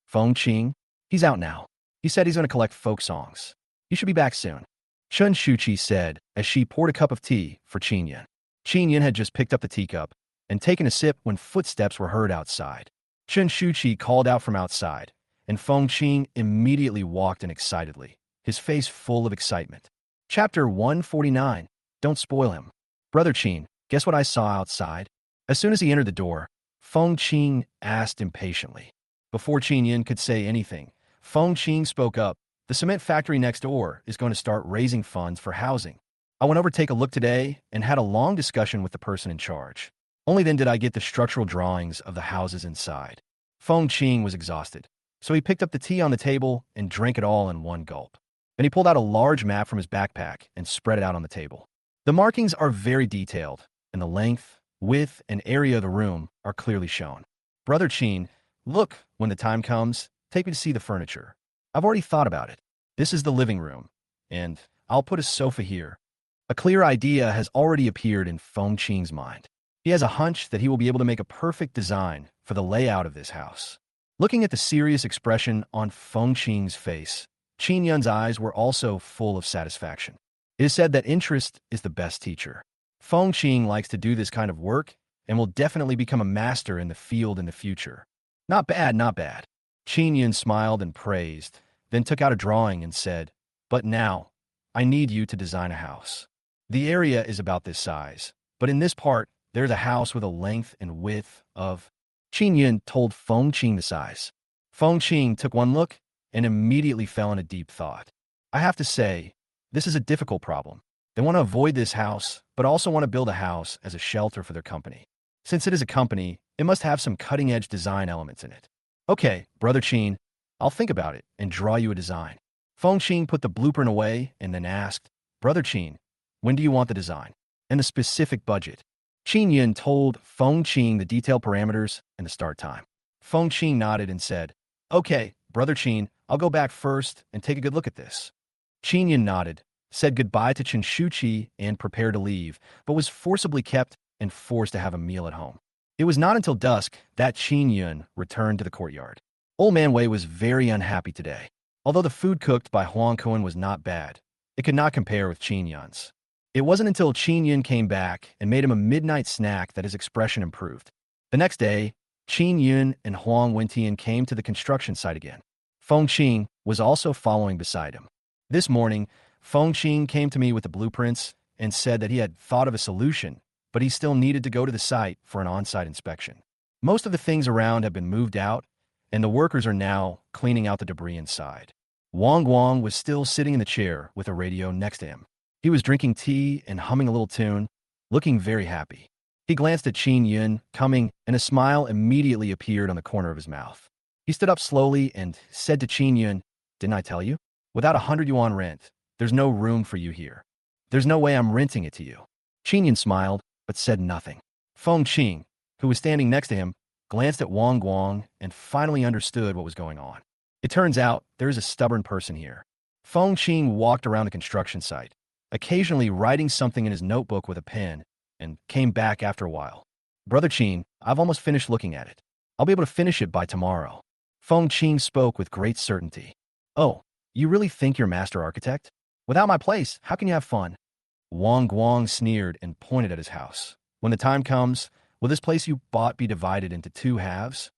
Feng Qing? He's out now. He said he's going to collect folk songs. He should be back soon. Chun Shuchi said as she poured a cup of tea for Qin Yun. Qin Yun had just picked up the teacup and taken a sip when footsteps were heard outside. Chun Shuchi called out from outside, and Feng Qing immediately walked in excitedly, his face full of excitement. Chapter 149. Don't spoil him. Brother Qin, guess what I saw outside? As soon as he entered the door, Feng Qing asked impatiently. Before Qin Yun could say anything, Feng Qing spoke up. The cement factory next door is going to start raising funds for housing. I went over to take a look today and had a long discussion with the person in charge. Only then did I get the structural drawings of the houses inside. Feng Qing was exhausted, so he picked up the tea on the table and drank it all in one gulp. Then he pulled out a large map from his backpack and spread it out on the table. The markings are very detailed, and the length, width, and area of the room are clearly shown. Brother Qin, look, when the time comes, take me to see the furniture. I've already thought about it. This is the living room, and I'll put a sofa here. A clear idea has already appeared in Feng Qing's mind. He has a hunch that he will be able to make a perfect design for the layout of this house. Looking at the serious expression on Feng Qing's face, Qin Yun's eyes were also full of satisfaction. It is said that interest is the best teacher. Feng Qing likes to do this kind of work and will definitely become a master in the field in the future. Not bad, not bad. Qin Yun smiled and praised, then took out a drawing and said, but now, I need you to design a house. The area is about this size, but in this part, there's a house with a length and width of... Qin Yun told Feng Qing the size. Feng Qing took one look and immediately fell in a deep thought. I have to say, this is a difficult problem. They want to avoid this house, but also want to build a house as a shelter for their company. Since it is a company, it must have some cutting-edge design elements in it. Okay, Brother Qin, I'll think about it and draw you a design. Feng Qing put the blueprint away and then asked, Brother Qin, when do you want the design? And the specific budget? Qin Yun told Feng Qing the detailed parameters and the start time. Feng Qing nodded and said, okay, Brother Qin, I'll go back first and take a good look at this. Qin Yun nodded, said goodbye to Chun Shuchi and prepared to leave, but was forcibly kept and forced to have a meal at home. It was not until dusk that Qin Yun returned to the courtyard. Old Man Wei was very unhappy today. Although the food cooked by Huang Kun was not bad, it could not compare with Qin Yun's. It wasn't until Qin Yun came back and made him a midnight snack that his expression improved. The next day, Qin Yun and Huang Wentian came to the construction site again. Feng Qing was also following beside him. This morning, Feng Qing came to me with the blueprints and said that he had thought of a solution, but he still needed to go to the site for an on-site inspection. Most of the things around have been moved out, and the workers are now cleaning out the debris inside. Wang Guang was still sitting in the chair with a radio next to him. He was drinking tea and humming a little tune, looking very happy. He glanced at Qin Yun coming, and a smile immediately appeared on the corner of his mouth. He stood up slowly and said to Qin Yun, didn't I tell you? Without 100 yuan rent, there's no room for you here. There's no way I'm renting it to you. Qin Yun smiled, but said nothing. Feng Qing, who was standing next to him, glanced at Wang Guang and finally understood what was going on. It turns out there is a stubborn person here. Feng Qing walked around the construction site, occasionally writing something in his notebook with a pen, and came back after a while. Brother Qin, I've almost finished looking at it. I'll be able to finish it by tomorrow. Feng Qing spoke with great certainty. Oh, you really think you're master architect? Without my place, how can you have fun? Wang Guang sneered and pointed at his house. When the time comes, will this place you bought be divided into two halves?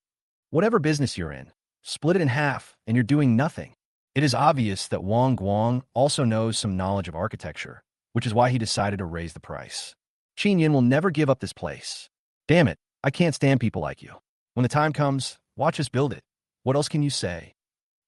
Whatever business you're in, split it in half, and you're doing nothing. It is obvious that Wang Guang also knows some knowledge of architecture, which is why he decided to raise the price. Qin Yun will never give up this place. Damn it, I can't stand people like you. When the time comes, watch us build it. What else can you say?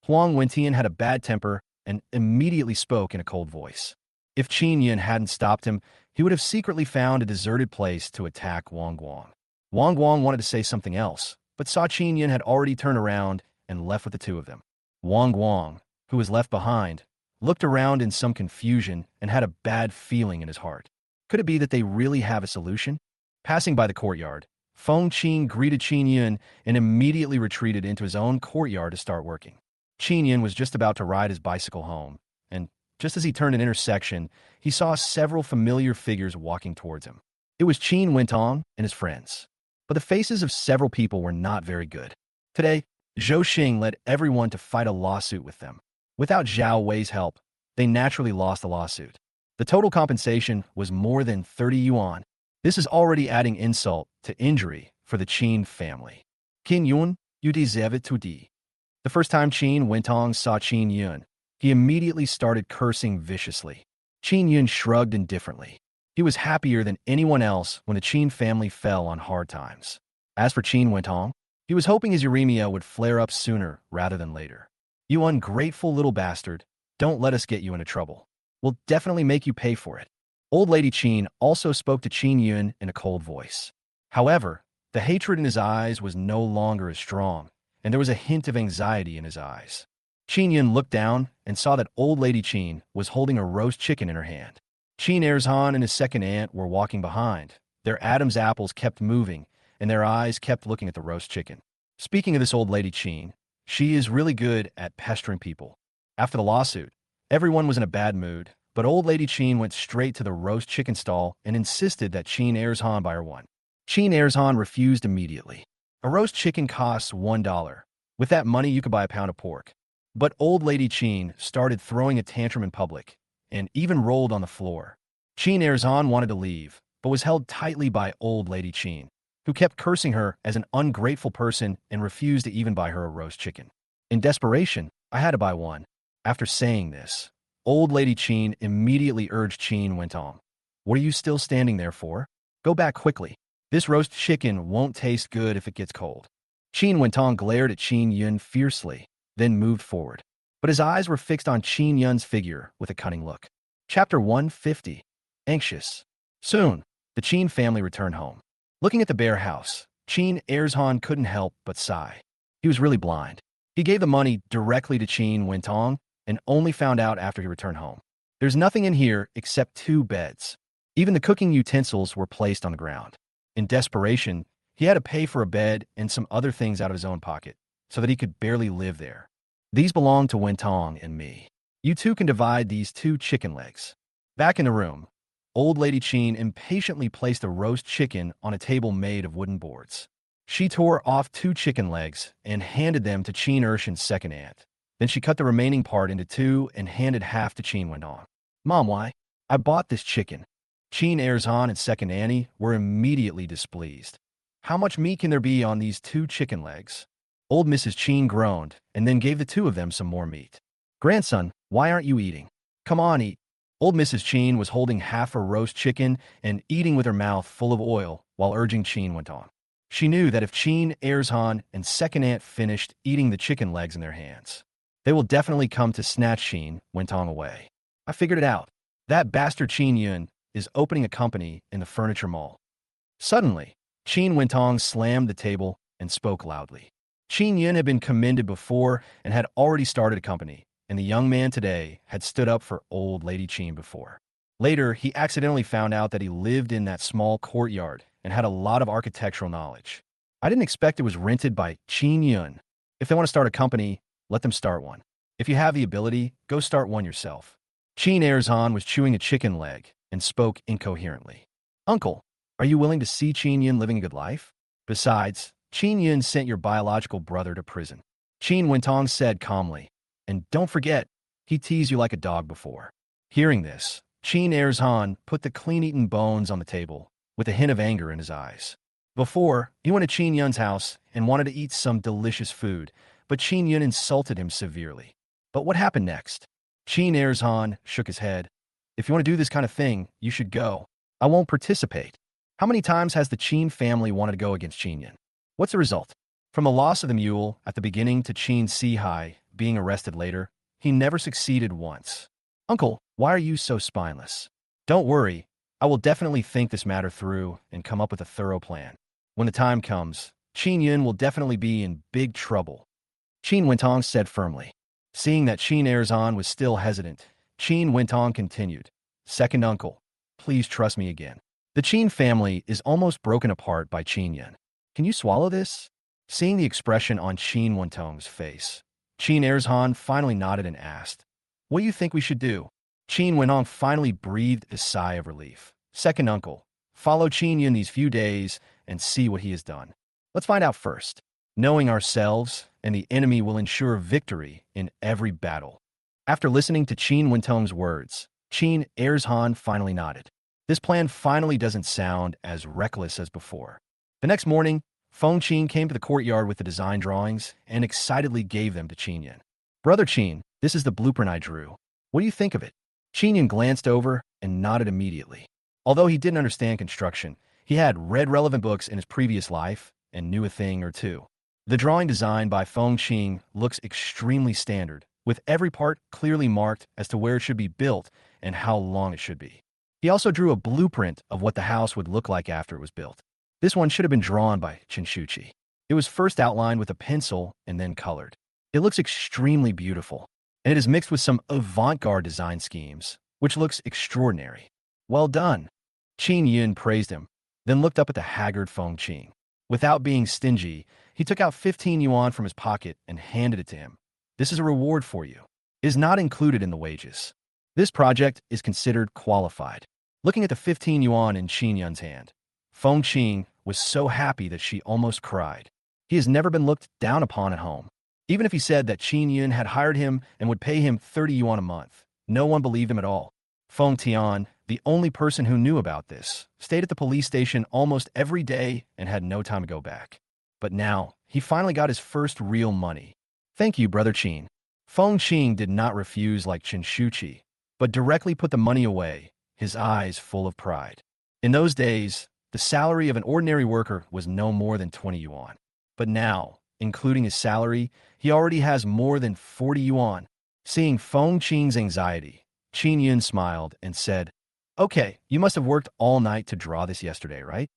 Huang Wentian had a bad temper and immediately spoke in a cold voice. If Qin Yun hadn't stopped him, he would have secretly found a deserted place to attack Wang Guang. Wang Guang wanted to say something else, but saw Qin Yun had already turned around and left with the two of them. Wang Guang, who was left behind, looked around in some confusion and had a bad feeling in his heart. Could it be that they really have a solution? Passing by the courtyard, Feng Qin greeted Qin Yun and immediately retreated into his own courtyard to start working. Qin Yun was just about to ride his bicycle home, and just as he turned an intersection, he saw several familiar figures walking towards him. It was Qin Wentong and his friends. But the faces of several people were not very good. Today, Zhou Xing led everyone to fight a lawsuit with them. Without Zhao Wei's help, they naturally lost the lawsuit. The total compensation was more than 30 yuan. This is already adding insult to injury for the Qin family. Qin Yun, you deserve it today. The first time Qin Wentong saw Qin Yun, he immediately started cursing viciously. Qin Yun shrugged indifferently. He was happier than anyone else when the Qin family fell on hard times. As for Qin Wentong, he was hoping his uremia would flare up sooner rather than later. You ungrateful little bastard, don't let us get you into trouble. We'll definitely make you pay for it. Old Lady Qin also spoke to Qin Yun in a cold voice. However, the hatred in his eyes was no longer as strong, and there was a hint of anxiety in his eyes. Qin Yun looked down and saw that Old Lady Qin was holding a roast chicken in her hand. Qin Erzhan and his second aunt were walking behind. Their Adam's apples kept moving, and their eyes kept looking at the roast chicken. Speaking of this Old Lady Qin, she is really good at pestering people. After the lawsuit, everyone was in a bad mood, but Old Lady Qin went straight to the roast chicken stall and insisted that Qin Erzhan buy her one. Qin Erzhan refused immediately. A roast chicken costs $1. With that money, you could buy a pound of pork. But Old Lady Qin started throwing a tantrum in public, and even rolled on the floor. Qin Erzhan wanted to leave, but was held tightly by Old Lady Qin, who kept cursing her as an ungrateful person and refused to even buy her a roast chicken. In desperation, I had to buy one. After saying this, Old Lady Qin immediately urged Qin Wentong. What are you still standing there for? Go back quickly. This roast chicken won't taste good if it gets cold. Qin Wentong glared at Qin Yun fiercely, then moved forward. But his eyes were fixed on Qin Yun's figure with a cunning look. Chapter 150. Anxious. Soon, the Qin family returned home. Looking at the bare house, Qin Erzhan couldn't help but sigh. He was really blind. He gave the money directly to Qin Wentong and only found out after he returned home. There's nothing in here except 2 beds. Even the cooking utensils were placed on the ground. In desperation, he had to pay for a bed and some other things out of his own pocket so that he could barely live there. These belong to Wentong and me. You two can divide these 2 chicken legs. Back in the room, Old Lady Qin impatiently placed a roast chicken on a table made of wooden boards. She tore off 2 chicken legs and handed them to Qin Ershan's second aunt. Then she cut the remaining part into 2 and handed half to Qin Wentong. Mom, why? I bought this chicken. Qin Erzhan and second Annie were immediately displeased. How much meat can there be on these 2 chicken legs? Old Mrs. Qin groaned and then gave the 2 of them some more meat. Grandson, why aren't you eating? Come on, eat. Old Mrs. Qin was holding half a roast chicken and eating with her mouth full of oil while urging Qin Wentong. She knew that if Qin Erzhan and second aunt finished eating the chicken legs in their hands, they will definitely come to snatch Qin Wentong away. I figured it out. That bastard Qin Yun is opening a company in the furniture mall. Suddenly, Qin Wentong slammed the table and spoke loudly. Qin Yun had been commended before and had already started a company, and the young man today had stood up for Old Lady Qin before. Later, he accidentally found out that he lived in that small courtyard and had a lot of architectural knowledge. I didn't expect it was rented by Qin Yun. If they want to start a company, let them start one. If you have the ability, go start one yourself. Qin Erzhan was chewing a chicken leg and spoke incoherently. Uncle, are you willing to see Qin Yun living a good life? Besides, Qin Yun sent your biological brother to prison. Qin Wentong said calmly, and don't forget, he teased you like a dog before. Hearing this, Qin Erzhan put the clean-eaten bones on the table with a hint of anger in his eyes. Before, he went to Qin Yun's house and wanted to eat some delicious food, but Qin Yun insulted him severely. But what happened next? Qin Erzhan shook his head. If you want to do this kind of thing, you should go. I won't participate. How many times has the Qin family wanted to go against Qin Yun? What's the result? From the loss of the mule at the beginning to Qin Sihai being arrested later, he never succeeded once. Uncle, why are you so spineless? Don't worry, I will definitely think this matter through and come up with a thorough plan. When the time comes, Qin Yun will definitely be in big trouble. Qin Wentong said firmly. Seeing that Qin Erzan was still hesitant, Qin Wentong continued. Second uncle, please trust me again. The Qin family is almost broken apart by Qin Yun. Can you swallow this? Seeing the expression on Qin Wentong's face, Qin Erzan finally nodded and asked, what do you think we should do? Qin Wentong finally breathed a sigh of relief. Second uncle, follow Qin Yun these few days and see what he has done. Let's find out first. Knowing ourselves and the enemy will ensure victory in every battle. After listening to Qin Wentong's words, Qin Erzhan finally nodded. This plan finally doesn't sound as reckless as before. The next morning, Feng Qin came to the courtyard with the design drawings and excitedly gave them to Qin Yun. Brother Qin, this is the blueprint I drew. What do you think of it? Qin Yun glanced over and nodded immediately. Although he didn't understand construction, he had read relevant books in his previous life and knew a thing or two. The drawing designed by Feng Qin looks extremely standard, with every part clearly marked as to where it should be built and how long it should be. He also drew a blueprint of what the house would look like after it was built. This one should have been drawn by Chinshuchi. It was first outlined with a pencil and then colored. It looks extremely beautiful, and it is mixed with some avant-garde design schemes, which looks extraordinary. Well done. Qin Yun praised him, then looked up at the haggard Feng Qin. Without being stingy, he took out 15 yuan from his pocket and handed it to him. This is a reward for you. It is not included in the wages. This project is considered qualified. Looking at the 15 yuan in Qin Yun's hand, Feng Qin was so happy that she almost cried. He has never been looked down upon at home. Even if he said that Qin Yun had hired him and would pay him 30 yuan a month, no one believed him at all. Feng Tian, the only person who knew about this, stayed at the police station almost every day and had no time to go back. But now, he finally got his first real money. Thank you, Brother Qin. Feng Qin did not refuse like Chinshuchi, but directly put the money away, his eyes full of pride. In those days, the salary of an ordinary worker was no more than 20 yuan. But now, including his salary, he already has more than 40 yuan. Seeing Feng Qin's anxiety, Qin Yun smiled and said, okay, you must have worked all night to draw this yesterday, right?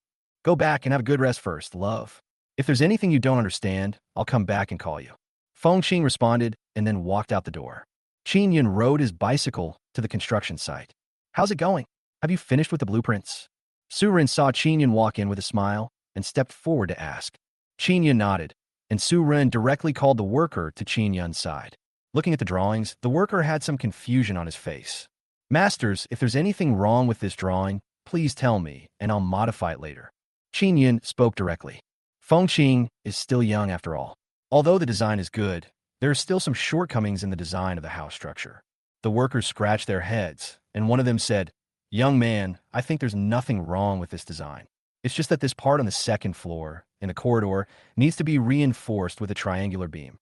Go back and have a good rest first, love. If there's anything you don't understand, I'll come back and call you. Feng Qin responded and then walked out the door. Qin Yun rode his bicycle to the construction site. How's it going? Have you finished with the blueprints? Su Ren saw Qin Yun walk in with a smile and stepped forward to ask. Qin Yun nodded, and Su Ren directly called the worker to Qin Yun's side. Looking at the drawings, the worker had some confusion on his face. Masters, if there's anything wrong with this drawing, please tell me, and I'll modify it later. Qin Yun spoke directly. Feng Qin is still young after all. Although the design is good, there are still some shortcomings in the design of the house structure. The workers scratched their heads, and one of them said, young man, I think there's nothing wrong with this design. It's just that this part on the second floor, in the corridor, needs to be reinforced with a triangular beam.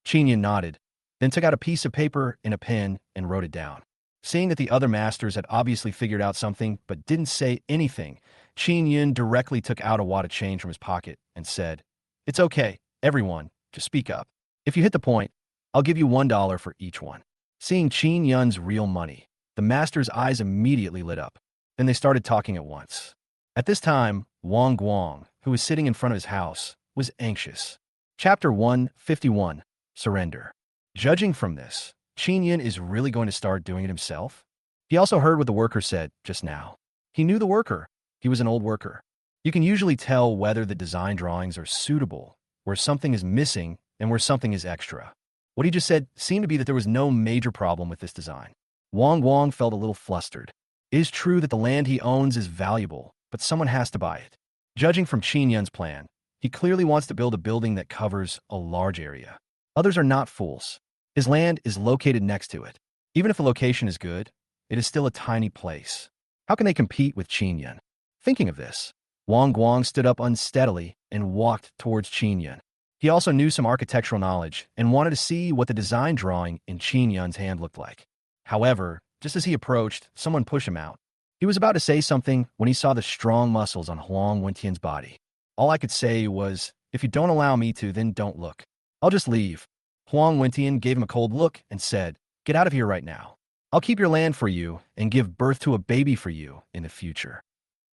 Qin Yun nodded, then took out a piece of paper and a pen and wrote it down. Seeing that the other masters had obviously figured out something but didn't say anything, Qin Yun directly took out a wad of change from his pocket and said, it's okay, everyone, just speak up. If you hit the point, I'll give you $1 for each one. Seeing Qin Yun's real money, the master's eyes immediately lit up. Then they started talking at once. At this time, Wang Guang, who was sitting in front of his house, was anxious. Chapter 151, Surrender. Judging from this, Qin Yun is really going to start doing it himself? He also heard what the worker said just now. He knew the worker. He was an old worker. You can usually tell whether the design drawings are suitable, where something is missing, and where something is extra. What he just said seemed to be that there was no major problem with this design. Wang Guang felt a little flustered. It is true that the land he owns is valuable, but someone has to buy it. Judging from Qin Yun's plan, he clearly wants to build a building that covers a large area. Others are not fools. His land is located next to it. Even if the location is good, it is still a tiny place. How can they compete with Qin Yun? Thinking of this, Wang Guang stood up unsteadily and walked towards Qin Yun. He also knew some architectural knowledge and wanted to see what the design drawing in Qin Yun's hand looked like. However, just as he approached, someone pushed him out. He was about to say something when he saw the strong muscles on Huang Wentian's body. All I could say was, If you don't allow me to, then don't look. I'll just leave. Huang Wentian gave him a cold look and said, "Get out of here right now. I'll keep your land for you and give birth to a baby for you in the future."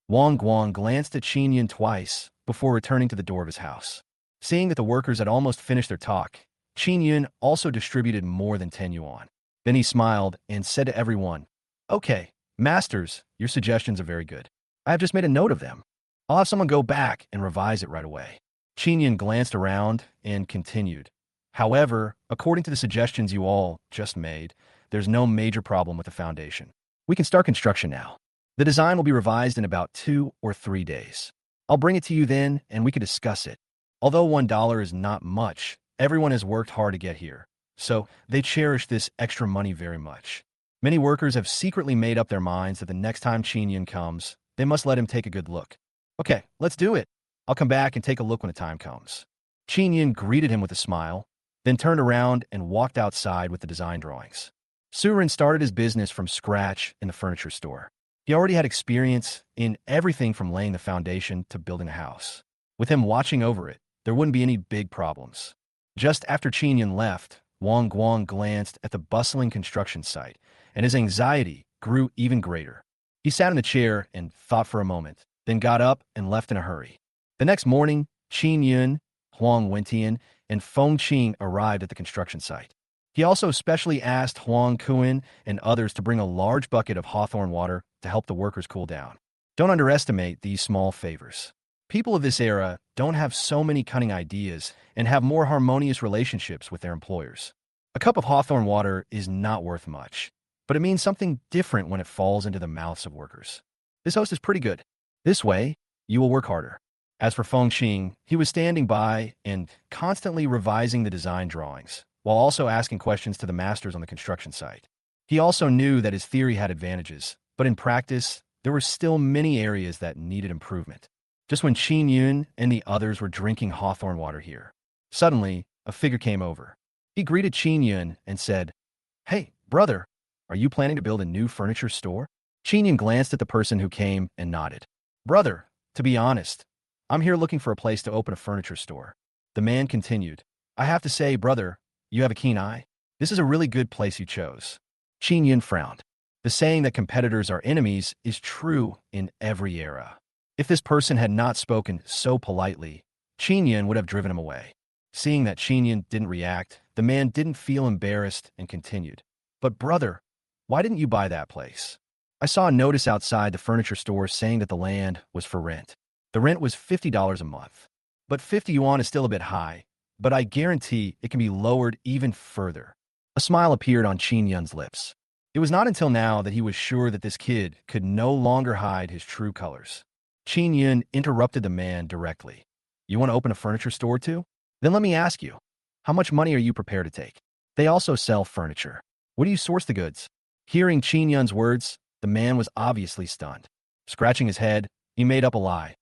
Wang Guang glanced at Qin Yun twice before returning to the door of his house. Seeing that the workers had almost finished their talk, Qin Yun also distributed more than 10 yuan. Then he smiled and said to everyone, "Okay, masters, your suggestions are very good. I have just made a note of them. I'll have someone go back and revise it right away." Qin Yun glanced around and continued, "However, according to the suggestions you all just made, there's no major problem with the foundation. We can start construction now. The design will be revised in about 2 or 3 days. I'll bring it to you then, and we can discuss it. Although $1 is not much, everyone has worked hard to get here, so they cherish this extra money very much. Many workers have secretly made up their minds that the next time Qin Yun comes, they must let him take a good look. Okay, let's do it. I'll come back and take a look when the time comes." Qin Yun greeted him with a smile, then turned around and walked outside with the design drawings. Surin started his business from scratch in the furniture store. He already had experience in everything from laying the foundation to building a house. With him watching over it, there wouldn't be any big problems. Just after Qin Yun left, Wang Guang glanced at the bustling construction site, and his anxiety grew even greater. He sat in the chair and thought for a moment, then got up and left in a hurry. The next morning, Qin Yun, Huang Wentian, and Feng Qing arrived at the construction site. He also specially asked Huang Kuan and others to bring a large bucket of hawthorn water to help the workers cool down. Don't underestimate these small favors. People of this era don't have so many cunning ideas and have more harmonious relationships with their employers. A cup of hawthorn water is not worth much, but it means something different when it falls into the mouths of workers. This host is pretty good. This way, you will work harder. As for Feng Qing, he was standing by and constantly revising the design drawings, while also asking questions to the masters on the construction site. He also knew that his theory had advantages, but in practice, there were still many areas that needed improvement. Just when Qin Yun and the others were drinking hawthorn water here, suddenly, a figure came over. He greeted Qin Yun and said, "Hey, brother, are you planning to build a new furniture store?" Qin Yun glanced at the person who came and nodded. "Brother, to be honest, I'm here looking for a place to open a furniture store." The man continued, "I have to say, brother, you have a keen eye. This is a really good place you chose." Qin Yun frowned. The saying that competitors are enemies is true in every era. If this person had not spoken so politely, Qin Yun would have driven him away. Seeing that Qin Yun didn't react, the man didn't feel embarrassed and continued, "But brother, why didn't you buy that place? I saw a notice outside the furniture store saying that the land was for rent. The rent was $50 a month. But 50 yuan is still a bit high, but I guarantee it can be lowered even further." A smile appeared on Qin Yun's lips. It was not until now that he was sure that this kid could no longer hide his true colors. Qin Yun interrupted the man directly. "You want to open a furniture store too? Then let me ask you, how much money are you prepared to take? They also sell furniture. Where do you source the goods?" Hearing Qin Yun's words, the man was obviously stunned. Scratching his head, he made up a lie.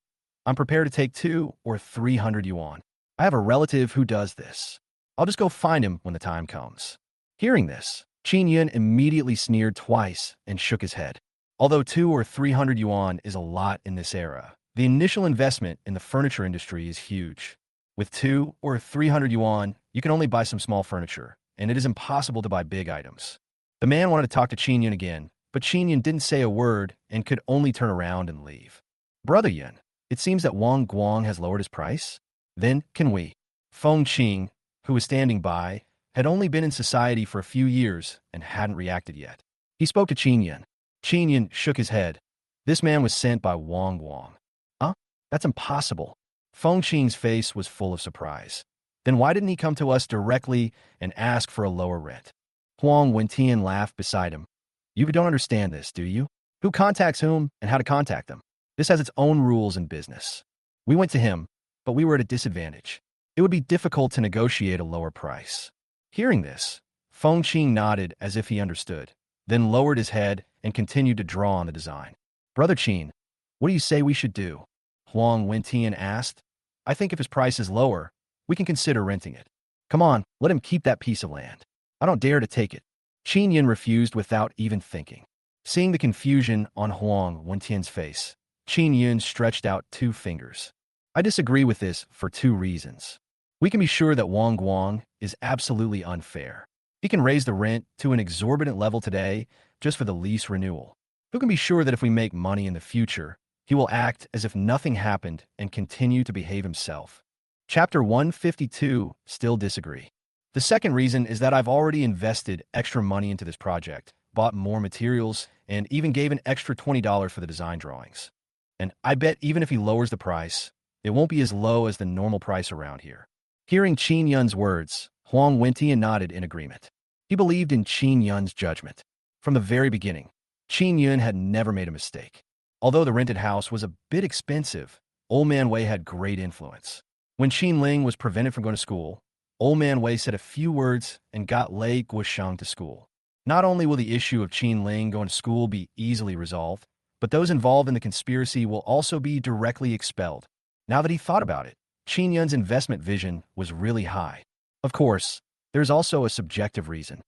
"I'm prepared to take 200 or 300 yuan. I have a relative who does this. I'll just go find him when the time comes." Hearing this, Qin Yun immediately sneered twice and shook his head. Although 200 or 300 yuan is a lot in this era, the initial investment in the furniture industry is huge. With 200 or 300 yuan, you can only buy some small furniture, and it is impossible to buy big items. The man wanted to talk to Qin Yun again, but Qin Yun didn't say a word and could only turn around and leave. "Brother Yun, it seems that Wang Guang has lowered his price. Then can we?" Feng Qing, who was standing by, had only been in society for a few years and hadn't reacted yet. He spoke to Qin Yun. Qin Yun shook his head. This man was sent by Wang Guang. "Huh? That's impossible." Feng Qing's face was full of surprise. "Then why didn't he come to us directly and ask for a lower rent?" Huang Wentian laughed beside him. "You don't understand this, do you? Who contacts whom and how to contact them? This has its own rules in business. We went to him, but we were at a disadvantage. It would be difficult to negotiate a lower price." Hearing this, Feng Qing nodded as if he understood, then lowered his head and continued to draw on the design. "Brother Qin, what do you say we should do?" Huang Wentian asked. "I think if his price is lower, we can consider renting it. Come on, let him keep that piece of land. I don't dare to take it." Qin Yun refused without even thinking. Seeing the confusion on Huang Wentian's face, Qin Yun stretched out 2 fingers. I disagree with this for two reasons. We can be sure that Wang Guang is absolutely unfair. He can raise the rent to an exorbitant level today just for the lease renewal. Who can be sure that if we make money in the future, he will act as if nothing happened and continue to behave himself? Chapter 152, still disagree. The second reason is that I've already invested extra money into this project, bought more materials, and even gave an extra $20 for the design drawings. And I bet even if he lowers the price, it won't be as low as the normal price around here. Hearing Qin Yun's words, Huang Wentian nodded in agreement. He believed in Qin Yun's judgment. From the very beginning, Qin Yun had never made a mistake. Although the rented house was a bit expensive, Old Man Wei had great influence. When Qin Ling was prevented from going to school, Old Man Wei said a few words and got Lei Guosheng to school. Not only will the issue of Qin Ling going to school be easily resolved, but those involved in the conspiracy will also be directly expelled. Now that he thought about it, Qin Yun's investment vision was really high. Of course, there's also a subjective reason.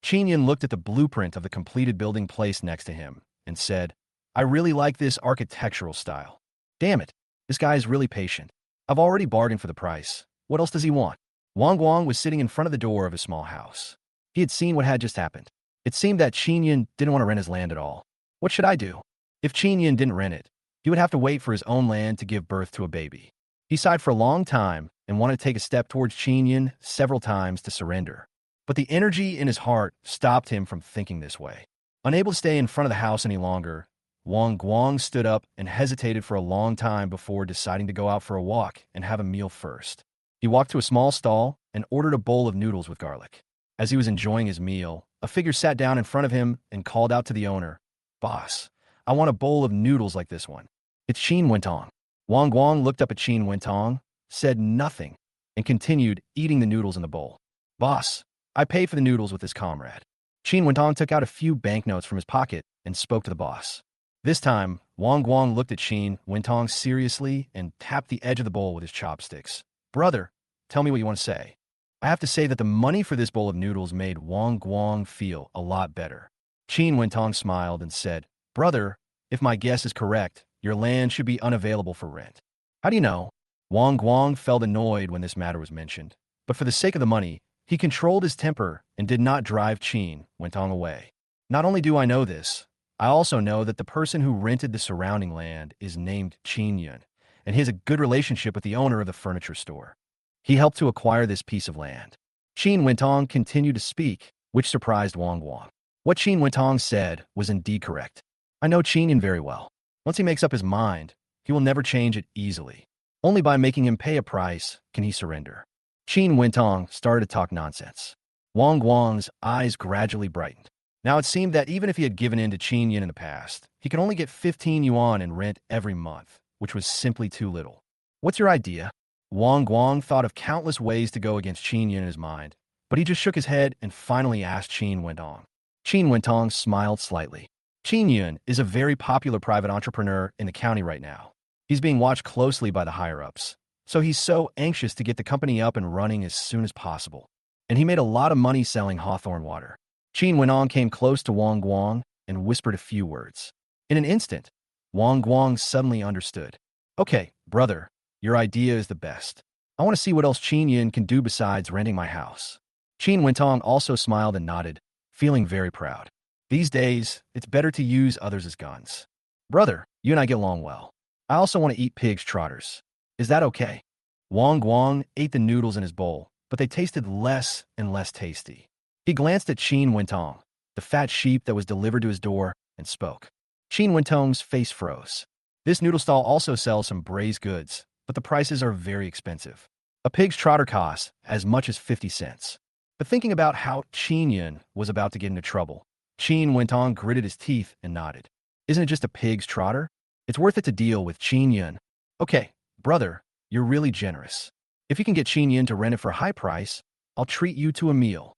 Qin Yun looked at the blueprint of the completed building placed next to him and said, I really like this architectural style. Damn it, this guy is really patient. I've already bargained for the price. What else does he want? Wang Guang was sitting in front of the door of his small house. He had seen what had just happened. It seemed that Qin Yun didn't want to rent his land at all. What should I do? If Qin Yun didn't rent it, he would have to wait for his own land to give birth to a baby. He sighed for a long time and wanted to take a step towards Qin Yun several times to surrender. But the energy in his heart stopped him from thinking this way. Unable to stay in front of the house any longer, Wang Guang stood up and hesitated for a long time before deciding to go out for a walk and have a meal first. He walked to a small stall and ordered a bowl of noodles with garlic. As he was enjoying his meal, a figure sat down in front of him and called out to the owner, Boss, I want a bowl of noodles like this one. It's Qin Wentong. Wang Guang looked up at Qin Wentong, said nothing, and continued eating the noodles in the bowl. Boss, I pay for the noodles with this comrade. Qin Wentong took out a few banknotes from his pocket and spoke to the boss. This time, Wang Guang looked at Qin Wentong seriously and tapped the edge of the bowl with his chopsticks. Brother, tell me what you want to say. I have to say that the money for this bowl of noodles made Wang Guang feel a lot better. Qin Wentong smiled and said, Brother, if my guess is correct, your land should be unavailable for rent. How do you know? Wang Guang felt annoyed when this matter was mentioned, but for the sake of the money, he controlled his temper and did not drive Qin Wentong away. Not only do I know this, I also know that the person who rented the surrounding land is named Qin Yun, and he has a good relationship with the owner of the furniture store. He helped to acquire this piece of land. Qin Wentong continued to speak, which surprised Wang Guang. What Qin Wentong said was indeed correct. I know Qin Yun very well. Once he makes up his mind, he will never change it easily. Only by making him pay a price can he surrender. Qin Wentong started to talk nonsense. Wang Guang's eyes gradually brightened. Now it seemed that even if he had given in to Qin Yun in the past, he could only get 15 yuan in rent every month, which was simply too little. What's your idea? Wang Guang thought of countless ways to go against Qin Yun in his mind, but he just shook his head and finally asked Qin Wentong. Qin Wentong smiled slightly. Qin Yun is a very popular private entrepreneur in the county right now. He's being watched closely by the higher-ups, so he's so anxious to get the company up and running as soon as possible. And he made a lot of money selling hawthorn water. Qin Wentong came close to Wang Guang and whispered a few words. In an instant, Wang Guang suddenly understood. Okay, brother, your idea is the best. I want to see what else Qin Yun can do besides renting my house. Qin Wentong also smiled and nodded, feeling very proud. These days, it's better to use others as guns. Brother, you and I get along well. I also want to eat pig's trotters. Is that okay? Wang Guang ate the noodles in his bowl, but they tasted less and less tasty. He glanced at Qin Wentong, the fat sheep that was delivered to his door, and spoke. Qin Wentong's face froze. This noodle stall also sells some braised goods, but the prices are very expensive. A pig's trotter costs as much as 50 cents. But thinking about how Qin Yun was about to get into trouble, Qin Wentong gritted his teeth and nodded. Isn't it just a pig's trotter? It's worth it to deal with Qin Yun. Okay, brother, you're really generous. If you can get Qin Yun to rent it for a high price, I'll treat you to a meal.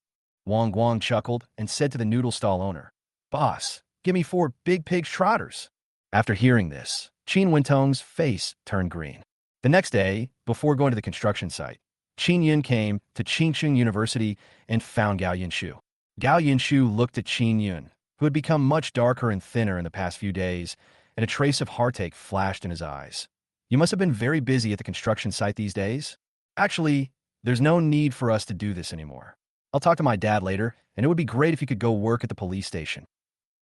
Wang Guang chuckled and said to the noodle stall owner, Boss, give me 4 big pig's trotters. After hearing this, Qin Wentong's face turned green. The next day, before going to the construction site, Qin Yun came to Qingcheng University and found Gao Yinshu. Gao Yinshu looked at Qin Yun, who had become much darker and thinner in the past few days, and a trace of heartache flashed in his eyes. You must have been very busy at the construction site these days. Actually, there's no need for us to do this anymore. I'll talk to my dad later, and it would be great if you could go work at the police station.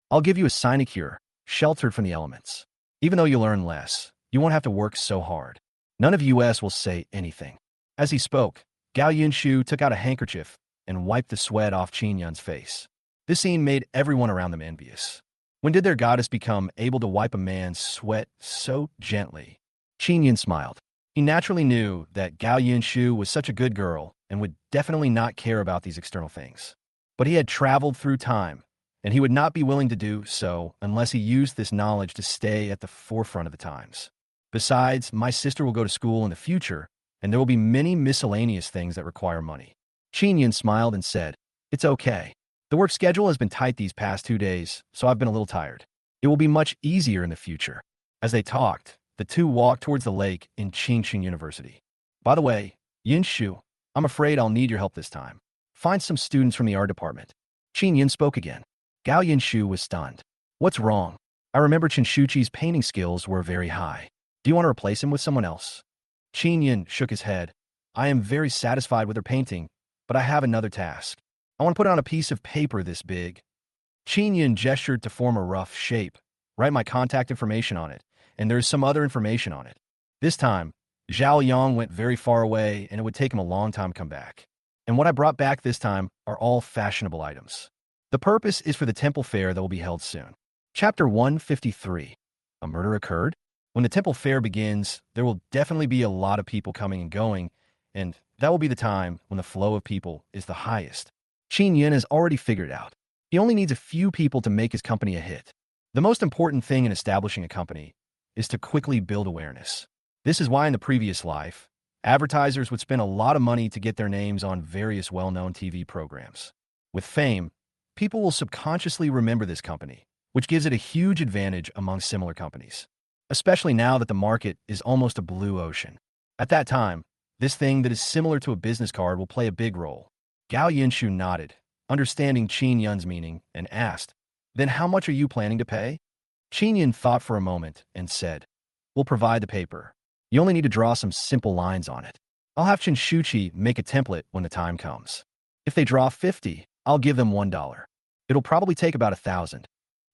I'll give you a sinecure, sheltered from the elements. Even though you'll earn less, you won't have to work so hard. None of us will say anything. As he spoke, Gao Yunshu took out a handkerchief and wiped the sweat off Qin Yun's face. This scene made everyone around them envious. When did their goddess become able to wipe a man's sweat so gently? Qin Yun smiled. He naturally knew that Gao Yunshu was such a good girl and would definitely not care about these external things. But he had traveled through time, and he would not be willing to do so unless he used this knowledge to stay at the forefront of the times. Besides, my sister will go to school in the future, and there will be many miscellaneous things that require money. Qin Yun smiled and said, "It's okay. The work schedule has been tight these past 2 days, so I've been a little tired. It will be much easier in the future." As they talked, the two walked towards the lake in Qingqing University. "By the way, Yunshu, I'm afraid I'll need your help this time. Find some students from the art department." Qin Yun spoke again. Gao Yunshu was stunned. "What's wrong? I remember Chinshuchi's painting skills were very high. Do you want to replace him with someone else?" Qin Yun shook his head. "I am very satisfied with her painting, but I have another task. I want to put it on a piece of paper this big." Qin Yun gestured to form a rough shape. "Write my contact information on it, and there's some other information on it." This time, Zhao Yang went very far away, and it would take him a long time to come back. And what I brought back this time are all fashionable items. The purpose is for the temple fair that will be held soon. Chapter 153. A murder occurred? When the temple fair begins, there will definitely be a lot of people coming and going, and that will be the time when the flow of people is the highest. Qin Yun has already figured out. He only needs a few people to make his company a hit. The most important thing in establishing a company is to quickly build awareness. This is why in the previous life, advertisers would spend a lot of money to get their names on various well-known TV programs. With fame, people will subconsciously remember this company, which gives it a huge advantage among similar companies, especially now that the market is almost a blue ocean. At that time, this thing that is similar to a business card will play a big role. Gao Yunshu nodded, understanding Qin Yun's meaning, and asked, "Then how much are you planning to pay?" Qin Yun thought for a moment and said, "We'll provide the paper. You only need to draw some simple lines on it. I'll have Chinshuchi make a template when the time comes. If they draw 50, I'll give them $1. It'll probably take about 1,000.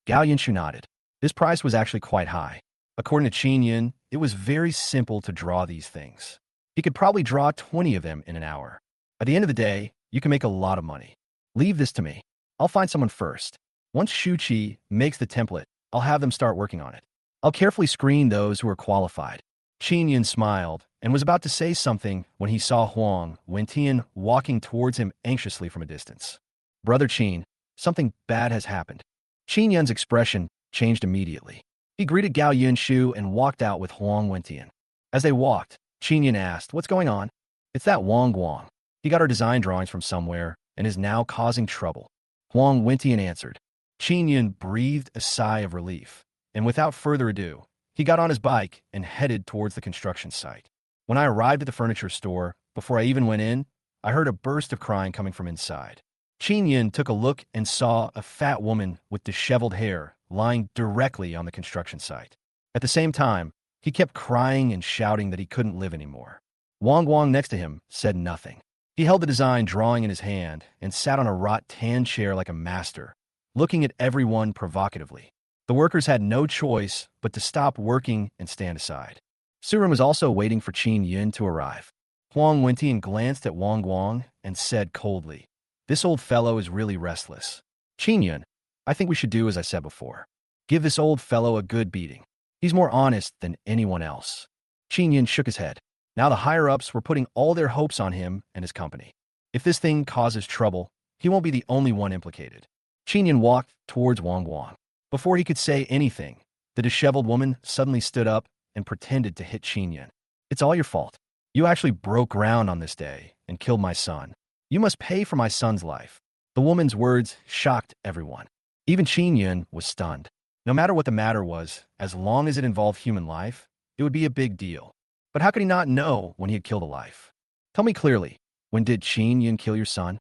Gao Yunshu nodded. This price was actually quite high. According to Qin Yun, it was very simple to draw these things. He could probably draw 20 of them in an hour. At the end of the day, you can make a lot of money. Leave this to me. I'll find someone first. Once Shuqi makes the template, I'll have them start working on it. I'll carefully screen those who are qualified." Qin Yun smiled and was about to say something when he saw Huang Wentian walking towards him anxiously from a distance. "Brother Qin, something bad has happened." Qin Yun's expression changed immediately. He greeted Gao Yunshu and walked out with Huang Wentian. As they walked, Qin Yun asked, "What's going on?" "It's that Wang Guang. He got our design drawings from somewhere and is now causing trouble." Huang Wentian answered. Qin Yun breathed a sigh of relief, and without further ado, he got on his bike and headed towards the construction site. When I arrived at the furniture store, before I even went in, I heard a burst of crying coming from inside. Qin Yun took a look and saw a fat woman with disheveled hair lying directly on the construction site. At the same time, he kept crying and shouting that he couldn't live anymore. Wang Guang next to him said nothing. He held the design drawing in his hand and sat on a rattan chair like a master, looking at everyone provocatively. The workers had no choice but to stop working and stand aside. Surin was also waiting for Qin Yun to arrive. Huang Wentian glanced at Wang Guang and said coldly, "This old fellow is really restless. Qin Yun, I think we should do as I said before. Give this old fellow a good beating. He's more honest than anyone else." Qin Yun shook his head. Now the higher-ups were putting all their hopes on him and his company. If this thing causes trouble, he won't be the only one implicated. Qin Yun walked towards Wang Guang. Before he could say anything, the disheveled woman suddenly stood up and pretended to hit Qin Yun. "It's all your fault. You actually broke ground on this day and killed my son. You must pay for my son's life." The woman's words shocked everyone. Even Qin Yun was stunned. No matter what the matter was, as long as it involved human life, it would be a big deal. But how could he not know when he had killed a life? "Tell me clearly, when did Qin Yun kill your son?"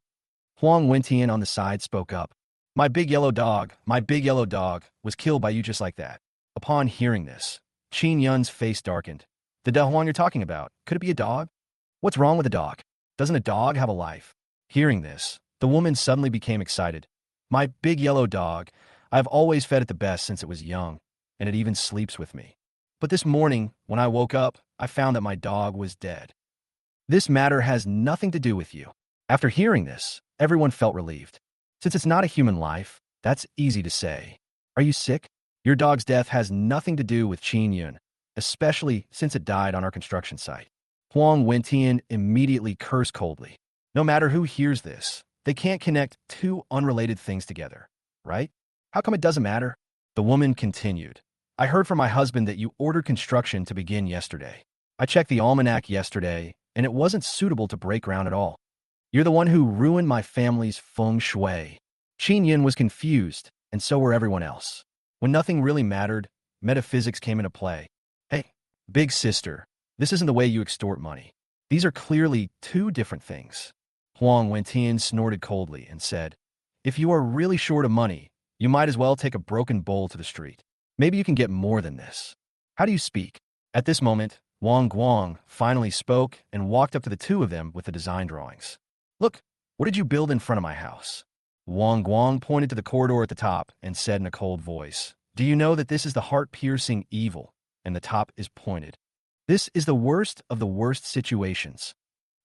Huang Wentian on the side spoke up. My big yellow dog, was killed by you just like that." Upon hearing this, Qin Yun's face darkened. The Dahuang you're talking about, could it be a dog? What's wrong with a dog? Doesn't a dog have a life? Hearing this, the woman suddenly became excited. My big yellow dog, I've always fed it the best since it was young, and it even sleeps with me. But this morning, when I woke up, I found that my dog was dead. This matter has nothing to do with you. After hearing this, everyone felt relieved. Since it's not a human life, that's easy to say. Are you sick? Your dog's death has nothing to do with Qin Yun, especially since it died on our construction site. Huang Wentian immediately cursed coldly. No matter who hears this, they can't connect two unrelated things together, right? How come it doesn't matter? The woman continued. I heard from my husband that you ordered construction to begin yesterday. I checked the almanac yesterday, and it wasn't suitable to break ground at all. You're the one who ruined my family's feng shui. Qin Yin was confused, and so were everyone else. When nothing really mattered, metaphysics came into play. Hey, big sister, this isn't the way you extort money. These are clearly two different things. Huang Wentian snorted coldly and said, if you are really short of money, you might as well take a broken bowl to the street. Maybe you can get more than this. How do you speak? At this moment, Wang Guang finally spoke and walked up to the two of them with the design drawings. Look, what did you build in front of my house? Wang Guang pointed to the corridor at the top and said in a cold voice, do you know that this is the heart-piercing evil, and the top is pointed? This is the worst of the worst situations.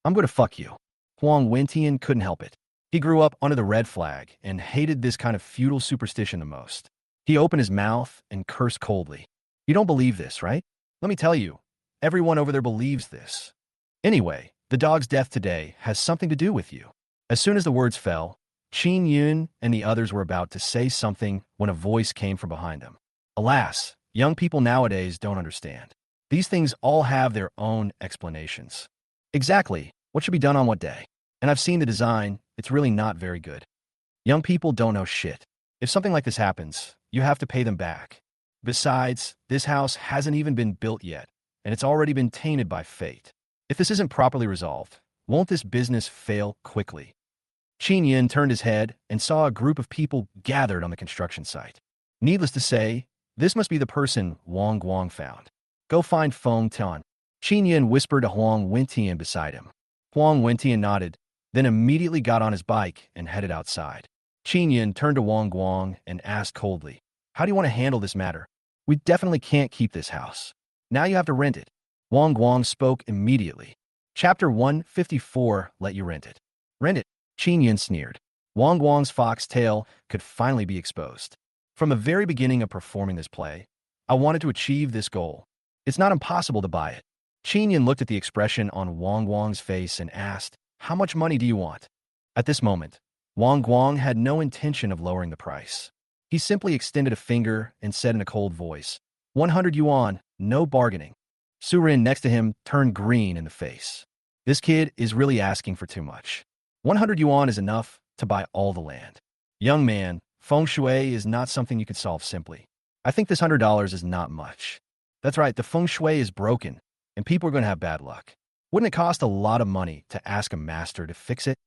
I'm going to fuck you. Huang Wentian couldn't help it. He grew up under the red flag and hated this kind of feudal superstition the most. He opened his mouth and cursed coldly. You don't believe this, right? Let me tell you, everyone over there believes this. Anyway, the dog's death today has something to do with you. As soon as the words fell, Qin Yun and the others were about to say something when a voice came from behind them. Alas, young people nowadays don't understand. These things all have their own explanations. Exactly, what should be done on what day? And I've seen the design, it's really not very good. Young people don't know shit. If something like this happens, you have to pay them back. Besides, this house hasn't even been built yet, and it's already been tainted by fate. If this isn't properly resolved, won't this business fail quickly? Qin Yin turned his head and saw a group of people gathered on the construction site. Needless to say, this must be the person Wang Guang found. Go find Feng Tian. Qin Yin whispered to Huang Wentian beside him. Huang Wentian nodded, then immediately got on his bike and headed outside. Qin Yin turned to Wang Guang and asked coldly, how do you want to handle this matter? We definitely can't keep this house. Now you have to rent it. Wang Guang spoke immediately. Chapter 154, let you rent it. Rent it, Qin Yin sneered. Wang Guang's fox tail could finally be exposed. From the very beginning of performing this play, I wanted to achieve this goal. It's not impossible to buy it. Qin Yin looked at the expression on Wang Guang's face and asked, how much money do you want? At this moment, Wang Guang had no intention of lowering the price. He simply extended a finger and said in a cold voice, 100 yuan, no bargaining. Su Rin next to him turned green in the face. This kid is really asking for too much. 100 yuan is enough to buy all the land. Young man, feng shui is not something you can solve simply. I think this $100 is not much. That's right, the feng shui is broken, and people are going to have bad luck. Wouldn't it cost a lot of money to ask a master to fix it?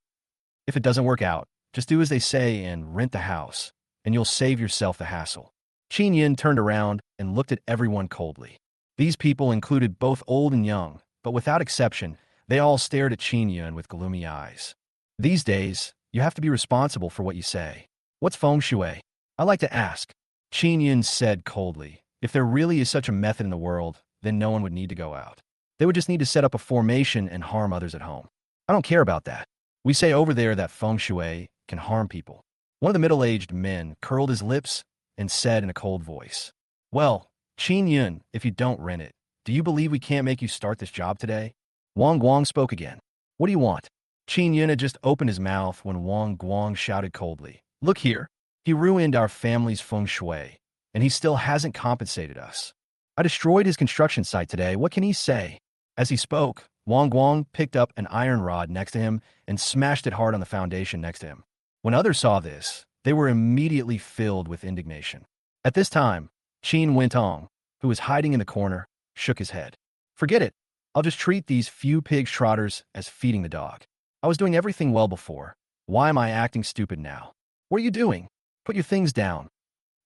If it doesn't work out, just do as they say and rent the house, and you'll save yourself the hassle. Qin Yin turned around and looked at everyone coldly. These people included both old and young, but without exception, they all stared at Qin Yin with gloomy eyes. These days, you have to be responsible for what you say. What's feng shui? I like to ask. Qin Yin said coldly, if there really is such a method in the world, then no one would need to go out. They would just need to set up a formation and harm others at home. I don't care about that. We say over there that feng shui can harm people. One of the middle-aged men curled his lips and said in a cold voice, well, Qin Yun, if you don't rent it, do you believe we can't make you start this job today? Wang Guang spoke again. What do you want? Qin Yun had just opened his mouth when Wang Guang shouted coldly, look here. He ruined our family's feng shui, and he still hasn't compensated us. I destroyed his construction site today. What can he say? As he spoke, Wang Guang picked up an iron rod next to him and smashed it hard on the foundation next to him. When others saw this, they were immediately filled with indignation. At this time, Qin Wentong, who was hiding in the corner, shook his head. Forget it. I'll just treat these few pig trotters as feeding the dog. I was doing everything well before. Why am I acting stupid now? What are you doing? Put your things down.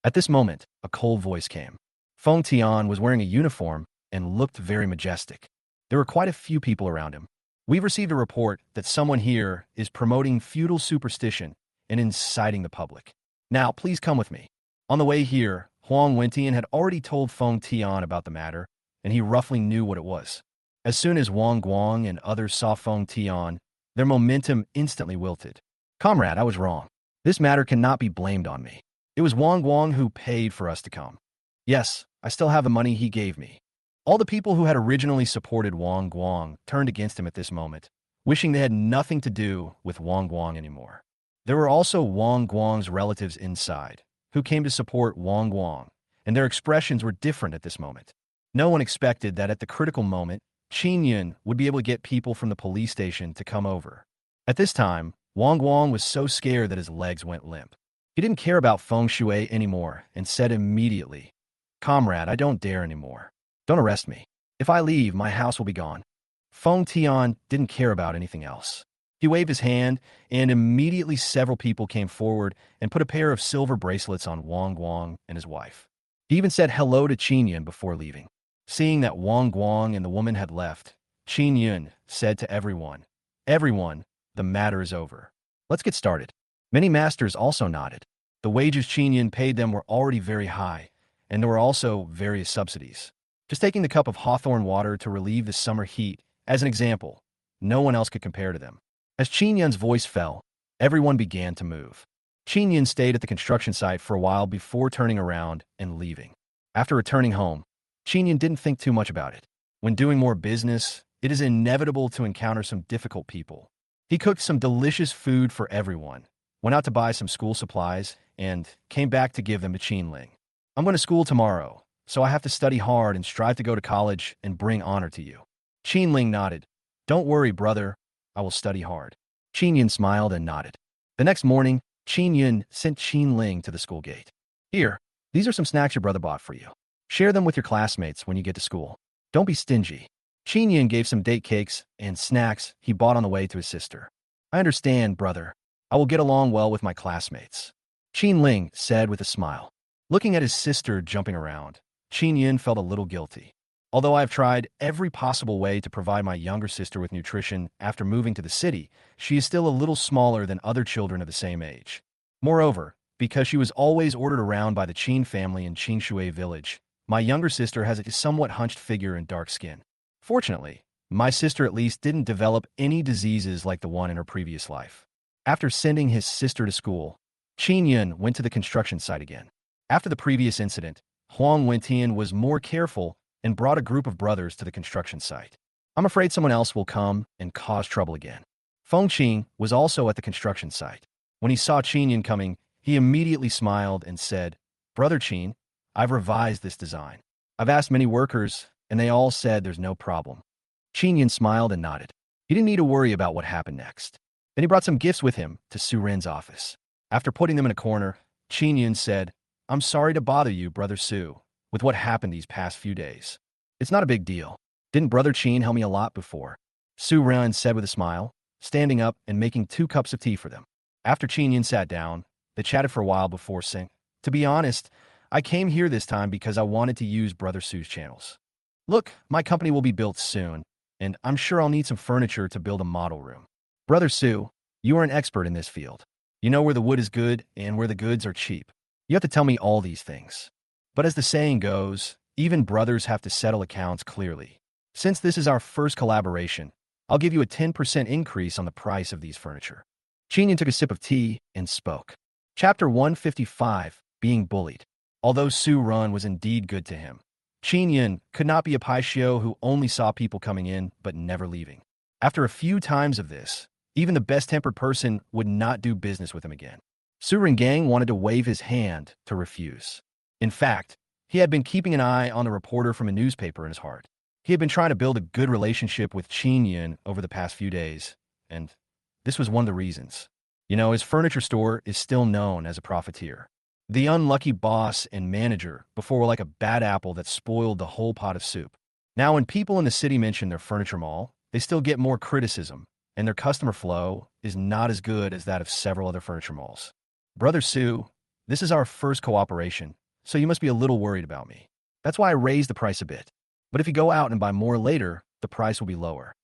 At this moment, a cold voice came. Feng Tian was wearing a uniform and looked very majestic. There were quite a few people around him. We've received a report that someone here is promoting feudal superstition and inciting the public. Now, please come with me. On the way here, Huang Wentian had already told Feng Tian about the matter, and he roughly knew what it was. As soon as Wang Guang and others saw Feng Tian, their momentum instantly wilted. Comrade, I was wrong. This matter cannot be blamed on me. It was Wang Guang who paid for us to come. Yes, I still have the money he gave me. All the people who had originally supported Wang Guang turned against him at this moment, wishing they had nothing to do with Wang Guang anymore. There were also Wang Guang's relatives inside, who came to support Wang Guang, and their expressions were different at this moment. No one expected that at the critical moment, Qin Yun would be able to get people from the police station to come over. At this time, Wang Guang was so scared that his legs went limp. He didn't care about Feng Shui anymore and said immediately, "Comrade, I don't dare anymore. Don't arrest me. If I leave, my house will be gone." Feng Tian didn't care about anything else. He waved his hand, and immediately several people came forward and put a pair of silver bracelets on Wang Guang and his wife. He even said hello to Qin Yun before leaving. Seeing that Wang Guang and the woman had left, Qin Yun said to everyone, "Everyone, the matter is over. Let's get started." Many masters also nodded. The wages Qin Yun paid them were already very high, and there were also various subsidies. Just taking the cup of hawthorn water to relieve the summer heat, as an example, no one else could compare to them. As Qin Yun's voice fell, everyone began to move. Qin Yun stayed at the construction site for a while before turning around and leaving. After returning home, Qin Yun didn't think too much about it. When doing more business, it is inevitable to encounter some difficult people. He cooked some delicious food for everyone, went out to buy some school supplies, and came back to give them to Qin Ling. "I'm going to school tomorrow, so I have to study hard and strive to go to college and bring honor to you." Qin Ling nodded. "Don't worry, brother. I will study hard." Qin Yun smiled and nodded. The next morning, Qin Yun sent Qin Ling to the school gate. "Here, these are some snacks your brother bought for you. Share them with your classmates when you get to school. Don't be stingy." Qin Yun gave some date cakes and snacks he bought on the way to his sister. "I understand, brother. I will get along well with my classmates," Qin Ling said with a smile. Looking at his sister jumping around, Qin Yun felt a little guilty. Although I have tried every possible way to provide my younger sister with nutrition after moving to the city, she is still a little smaller than other children of the same age. Moreover, because she was always ordered around by the Qin family in Qingshui village, my younger sister has a somewhat hunched figure and dark skin. Fortunately, my sister at least didn't develop any diseases like the one in her previous life. After sending his sister to school, Qin Yun went to the construction site again. After the previous incident, Huang Wentian was more careful and brought a group of brothers to the construction site. "I'm afraid someone else will come and cause trouble again." Feng Qing was also at the construction site. When he saw Qin Yun coming, he immediately smiled and said, "Brother Qin, I've revised this design. I've asked many workers, and they all said there's no problem." Qin Yun smiled and nodded. He didn't need to worry about what happened next. Then he brought some gifts with him to Su Ren's office. After putting them in a corner, Qin Yun said, "I'm sorry to bother you, Brother Su, with what happened these past few days. It's not a big deal. Didn't Brother Qin help me a lot before?" Su Ren said with a smile, standing up and making 2 cups of tea for them. After Qin Yun sat down, they chatted for a while before saying, "To be honest, I came here this time because I wanted to use Brother Su's channels. Look, my company will be built soon, and I'm sure I'll need some furniture to build a model room. Brother Su, you are an expert in this field. You know where the wood is good and where the goods are cheap. You have to tell me all these things. But as the saying goes, even brothers have to settle accounts clearly. Since this is our first collaboration, I'll give you a 10% increase on the price of these furniture." Qin Yun took a sip of tea and spoke. Chapter 155, Being Bullied. Although Su Ren was indeed good to him, Qin Yun could not be a Paishio who only saw people coming in but never leaving. After a few times of this, even the best-tempered person would not do business with him again. Su Rengang wanted to wave his hand to refuse. In fact, he had been keeping an eye on the reporter from a newspaper in his heart. He had been trying to build a good relationship with Qin Yun over the past few days, and this was one of the reasons. You know, his furniture store is still known as a profiteer. The unlucky boss and manager before were like a bad apple that spoiled the whole pot of soup. Now, when people in the city mention their furniture mall, they still get more criticism, and their customer flow is not as good as that of several other furniture malls. Brother Su, this is our first cooperation, so you must be a little worried about me. That's why I raised the price a bit. But if you go out and buy more later, the price will be lower.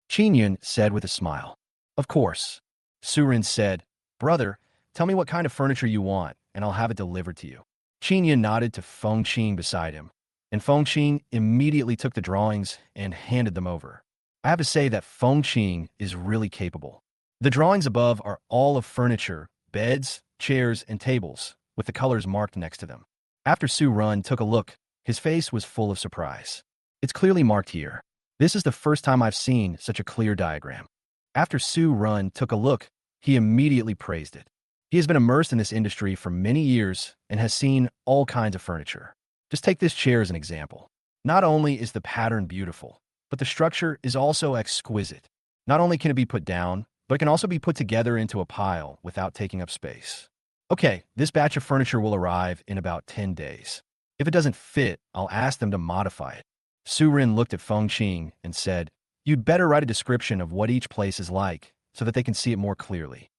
Qin Yun said with a smile. Of course. Surin said, Brother, tell me what kind of furniture you want, and I'll have it delivered to you. Qin Yun nodded to Feng Qing beside him, and Feng Qing immediately took the drawings and handed them over. I have to say that Feng Qing is really capable. The drawings above are all of furniture, beds, chairs, and tables, with the colors marked next to them. After Su Run took a look, his face was full of surprise. It's clearly marked here. This is the first time I've seen such a clear diagram. After Su Run took a look, he immediately praised it. He has been immersed in this industry for many years and has seen all kinds of furniture. Just take this chair as an example. Not only is the pattern beautiful, but the structure is also exquisite. Not only can it be put down, but it can also be put together into a pile without taking up space. Okay, this batch of furniture will arrive in about 10 days. If it doesn't fit, I'll ask them to modify it. Su Rin looked at Feng Qing and said, You'd better write a description of what each place is like so that they can see it more clearly.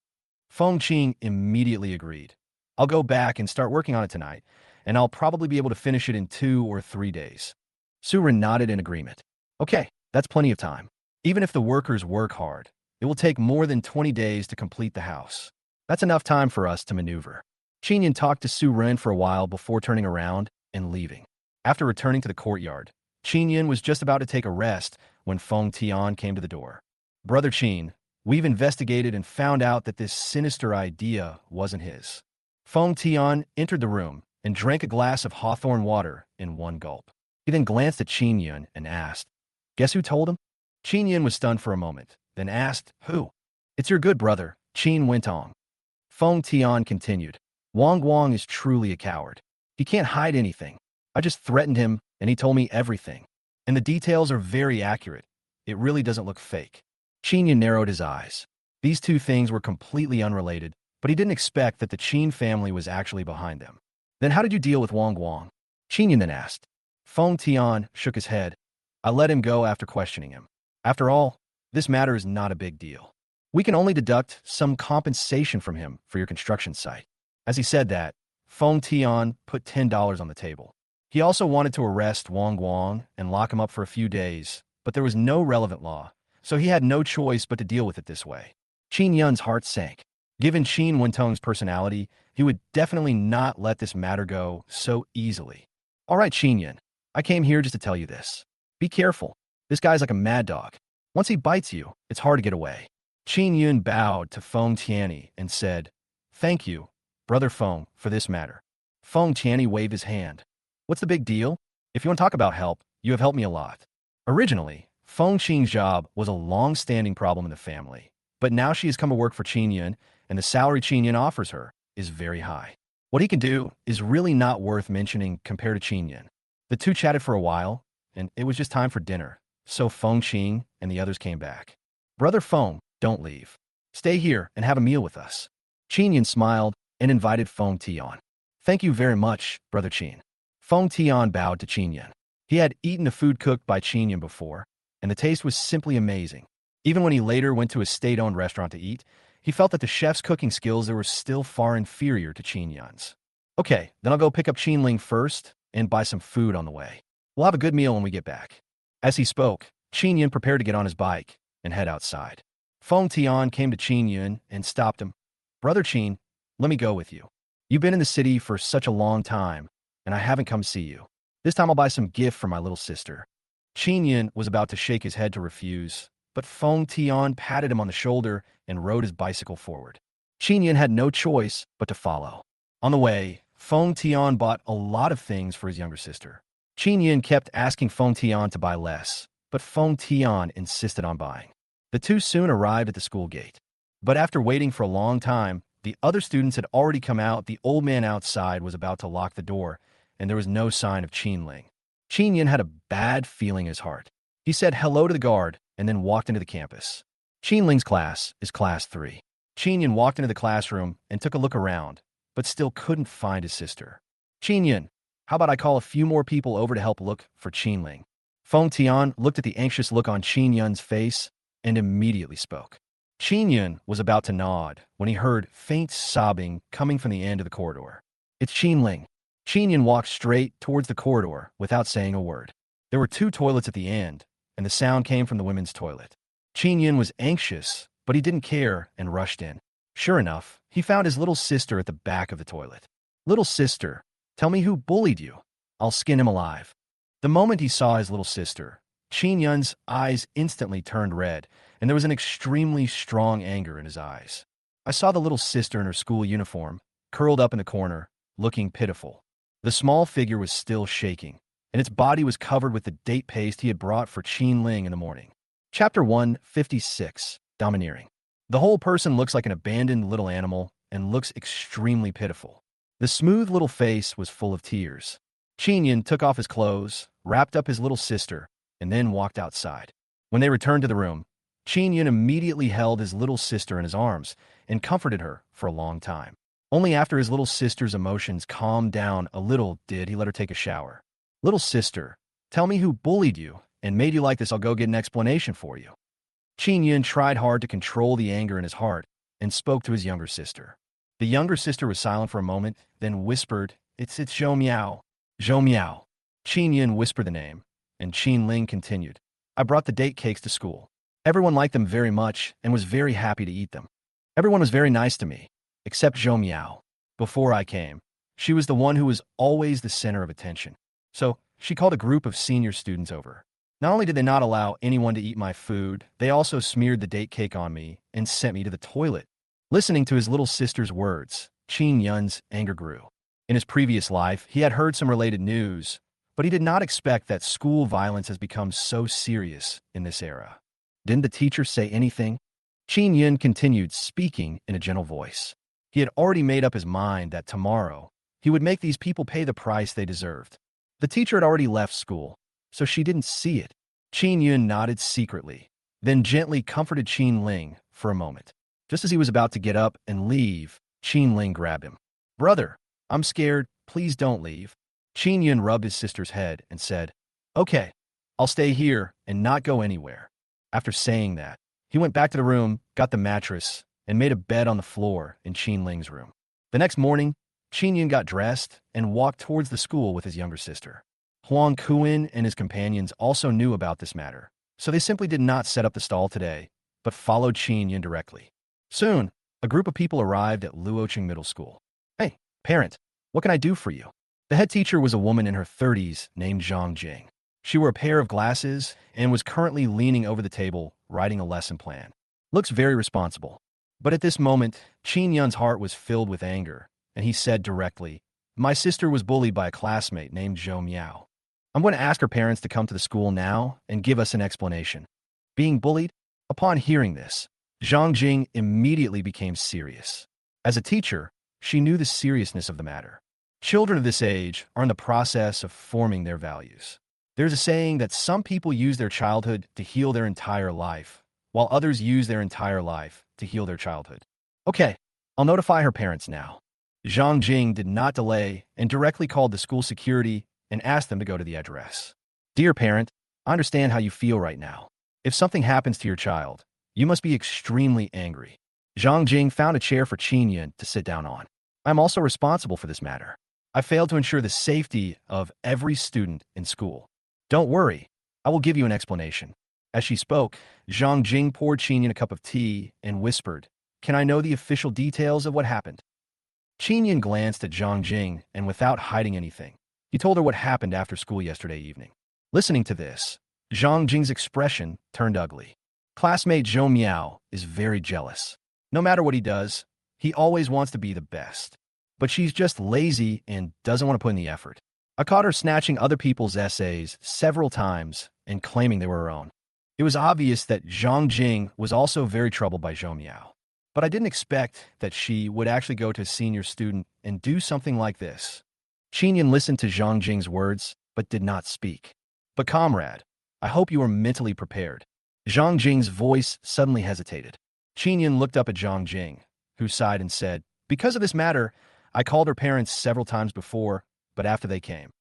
Feng Qing immediately agreed. I'll go back and start working on it tonight, and I'll probably be able to finish it in 2 or 3 days. Su Rin nodded in agreement. Okay, that's plenty of time. Even if the workers work hard, it will take more than 20 days to complete the house. That's enough time for us to maneuver. Qin Yin talked to Su Ren for a while before turning around and leaving. After returning to the courtyard, Qin Yin was just about to take a rest when Feng Tian came to the door. Brother Qin, we've investigated and found out that this sinister idea wasn't his. Feng Tian entered the room and drank a glass of hawthorn water in one gulp. He then glanced at Qin Yin and asked, Guess who told him? Qin Yin was stunned for a moment, then asked, Who? It's your good brother, Qin went on. Feng Tian continued, Wang Guang is truly a coward. He can't hide anything. I just threatened him, and he told me everything. And the details are very accurate. It really doesn't look fake. Qin Yin narrowed his eyes. These two things were completely unrelated, but he didn't expect that the Qin family was actually behind them. Then how did you deal with Wang Guang? Qin Yin then asked. Feng Tian shook his head. I let him go after questioning him. After all, this matter is not a big deal. We can only deduct some compensation from him for your construction site. As he said that, Feng Tian put $10 on the table. He also wanted to arrest Wang Guang and lock him up for a few days, but there was no relevant law, so he had no choice but to deal with it this way. Qin Yun's heart sank. Given Qin Wentong's personality, he would definitely not let this matter go so easily. All right, Qin Yun, I came here just to tell you this. Be careful. This guy's like a mad dog. Once he bites you, it's hard to get away. Qin Yun bowed to Feng Tianyi and said, Thank you, Brother Feng, for this matter. Feng Tianyi waved his hand. What's the big deal? If you want to talk about help, you have helped me a lot. Originally, Feng Qing's job was a long-standing problem in the family, but now she has come to work for Qin Yun, and the salary Qin Yun offers her is very high. What he can do is really not worth mentioning compared to Qin Yun. The two chatted for a while, and it was just time for dinner, so Feng Qing and the others came back. Brother Feng, don't leave. Stay here and have a meal with us. Qin Yun smiled and invited Feng Tian. Thank you very much, Brother Qin. Feng Tian bowed to Qin Yun. He had eaten the food cooked by Qin Yun before, and the taste was simply amazing. Even when he later went to a state-owned restaurant to eat, he felt that the chef's cooking skills were still far inferior to Qin Yun's. Okay, then I'll go pick up Qin Ling first and buy some food on the way. We'll have a good meal when we get back. As he spoke, Qin Yun prepared to get on his bike and head outside. Feng Tian came to Qin Yun and stopped him. Brother Qin, let me go with you. You've been in the city for such a long time, and I haven't come to see you. This time I'll buy some gift for my little sister. Qin Yun was about to shake his head to refuse, but Feng Tian patted him on the shoulder and rode his bicycle forward. Qin Yun had no choice but to follow. On the way, Feng Tian bought a lot of things for his younger sister. Qin Yun kept asking Feng Tian to buy less, but Feng Tian insisted on buying. The two soon arrived at the school gate. But after waiting for a long time, the other students had already come out. The old man outside was about to lock the door, and there was no sign of Qin Ling. Qin Yun had a bad feeling in his heart. He said hello to the guard and then walked into the campus. Qin Ling's class is class 3. Qin Yun walked into the classroom and took a look around, but still couldn't find his sister. Qin Yun, how about I call a few more people over to help look for Qin Ling? Feng Tian looked at the anxious look on Qin Yun's face and immediately spoke. Qin Yun was about to nod when he heard faint sobbing coming from the end of the corridor. It's Qin Ling. Qin Yun walked straight towards the corridor without saying a word. There were two toilets at the end, and the sound came from the women's toilet. Qin Yun was anxious, but he didn't care and rushed in. Sure enough, he found his little sister at the back of the toilet. "Little sister, tell me who bullied you. I'll skin him alive." The moment he saw his little sister, Qin Yun's eyes instantly turned red, and there was an extremely strong anger in his eyes. I saw the little sister in her school uniform, curled up in the corner, looking pitiful. The small figure was still shaking, and its body was covered with the date paste he had brought for Qin Ling in the morning. Chapter 156, Domineering. The whole person looks like an abandoned little animal and looks extremely pitiful. The smooth little face was full of tears. Qin Yun took off his clothes, wrapped up his little sister, and then walked outside. When they returned to the room, Qin Yun immediately held his little sister in his arms and comforted her for a long time. Only after his little sister's emotions calmed down a little did he let her take a shower. "Little sister, tell me who bullied you and made you like this. I'll go get an explanation for you." Qin Yun tried hard to control the anger in his heart and spoke to his younger sister. The younger sister was silent for a moment, then whispered, It's Zhou Miao. Zhou Miao." Qin Yun whispered the name, and Qin Ling continued, "I brought the date cakes to school. Everyone liked them very much and was very happy to eat them. Everyone was very nice to me, except Zhou Miao. Before I came, she was the one who was always the center of attention. So she called a group of senior students over. Not only did they not allow anyone to eat my food, they also smeared the date cake on me and sent me to the toilet." Listening to his little sister's words, Qin Yun's anger grew. In his previous life, he had heard some related news, but he did not expect that school violence has become so serious in this era. "Didn't the teacher say anything?" Qin Yun continued, speaking in a gentle voice. He had already made up his mind that tomorrow he would make these people pay the price they deserved. The teacher had already left school, so she didn't see it. Qin Yun nodded secretly, then gently comforted Qin Ling for a moment. Just as he was about to get up and leave, Qin Ling grabbed him. "Brother, I'm scared. Please don't leave." Qin Yun rubbed his sister's head and said, "Okay, I'll stay here and not go anywhere." After saying that, he went back to the room, got the mattress, and made a bed on the floor in Qin Ling's room. The next morning, Qin Yun got dressed and walked towards the school with his younger sister. Huang Kuin and his companions also knew about this matter, so they simply did not set up the stall today, but followed Qin Yun directly. Soon, a group of people arrived at Luoqing Middle School. "Hey, parent, what can I do for you?" The head teacher was a woman in her 30s named Zhang Jing. She wore a pair of glasses and was currently leaning over the table, writing a lesson plan. Looks very responsible. But at this moment, Qin Yun's heart was filled with anger, and he said directly, "My sister was bullied by a classmate named Zhou Miao. I'm going to ask her parents to come to the school now and give us an explanation." Being bullied? Upon hearing this, Zhang Jing immediately became serious. As a teacher, she knew the seriousness of the matter. Children of this age are in the process of forming their values. There's a saying that some people use their childhood to heal their entire life, while others use their entire life to heal their childhood. "Okay, I'll notify her parents now." Zhang Jing did not delay and directly called the school security and asked them to go to the address. "Dear parent, I understand how you feel right now. If something happens to your child, you must be extremely angry." Zhang Jing found a chair for Qin Yun to sit down on. "I'm also responsible for this matter. I failed to ensure the safety of every student in school. Don't worry, I will give you an explanation." As she spoke, Zhang Jing poured Qin Yun a cup of tea and whispered, "Can I know the official details of what happened?" Qin Yun glanced at Zhang Jing, and without hiding anything, he told her what happened after school yesterday evening. Listening to this, Zhang Jing's expression turned ugly. Classmate Zhou Miao is very jealous. No matter what he does, he always wants to be the best. But she's just lazy and doesn't want to put in the effort. I caught her snatching other people's essays several times and claiming they were her own. It was obvious that Zhang Jing was also very troubled by Zhou Miao. But I didn't expect that she would actually go to a senior student and do something like this. Qin Yun listened to Zhang Jing's words, but did not speak. "But comrade, I hope you are mentally prepared." Zhang Jing's voice suddenly hesitated. Qin Yun looked up at Zhang Jing, who sighed and said, "Because of this matter, I called her parents several times before, but after they came.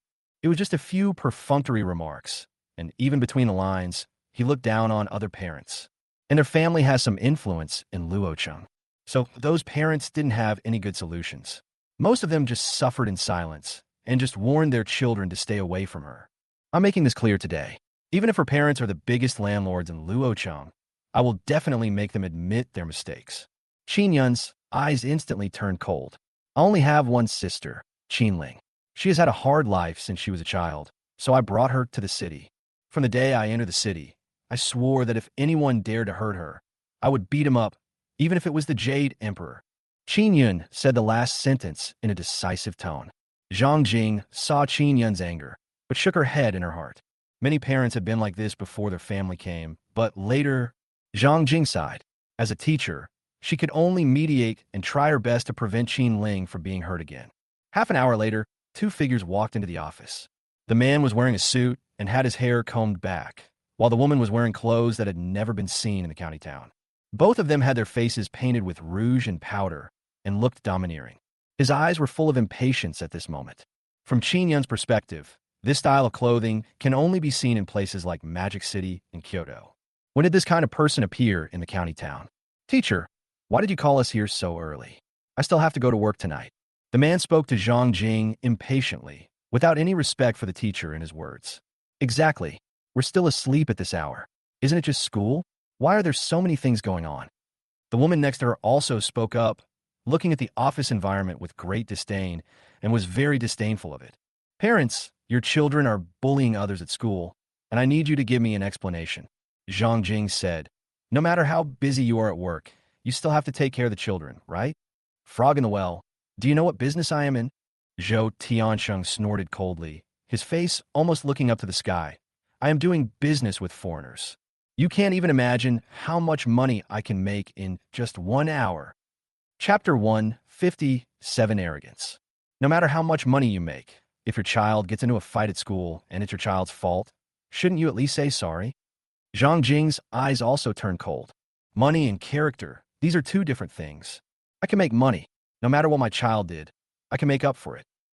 It was just a few perfunctory remarks, and even between the lines, he looked down on other parents. And their family has some influence in Luocheng. So those parents didn't have any good solutions. Most of them just suffered in silence and just warned their children to stay away from her. I'm making this clear today. Even if her parents are the biggest landlords in Luocheng, I will definitely make them admit their mistakes. Qin Yun's eyes instantly turned cold. I only have one sister, Qin Ling. She has had a hard life since she was a child, so I brought her to the city. From the day I entered the city, I swore that if anyone dared to hurt her, I would beat him up, even if it was the Jade Emperor. Qin Yun said the last sentence in a decisive tone. Zhang Jing saw Qin Yun's anger, but shook her head in her heart. Many parents had been like this before their family came, but later, Zhang Jing sighed. As a teacher, she could only mediate and try her best to prevent Qin Ling from being hurt again. Half an hour later, two figures walked into the office. The man was wearing a suit and had his hair combed back, while the woman was wearing clothes that had never been seen in the county town. Both of them had their faces painted with rouge and powder and looked domineering. His eyes were full of impatience at this moment. From Qin Yun's perspective, this style of clothing can only be seen in places like Magic City and Kyoto. When did this kind of person appear in the county town? Teacher, why did you call us here so early? I still have to go to work tonight. The man spoke to Zhang Jing impatiently, without any respect for the teacher in his words. Exactly. We're still asleep at this hour. Isn't it just school? Why are there so many things going on? The woman next to her also spoke up, looking at the office environment with great disdain, and was very disdainful of it. Parents, your children are bullying others at school, and I need you to give me an explanation. Zhang Jing said, no matter how busy you are at work, you still have to take care of the children, right? Frog in the well, do you know what business I am in? Zhou Tiansheng snorted coldly, his face almost looking up to the sky. I am doing business with foreigners. You can't even imagine how much money I can make in just 1 hour. Chapter 157 Arrogance. No matter how much money you make, if your child gets into a fight at school and it's your child's fault, shouldn't you at least say sorry? Zhang Jing's eyes also turned cold. Money and character, these are two different things. I can make money. No matter what my child did, I can make up for it.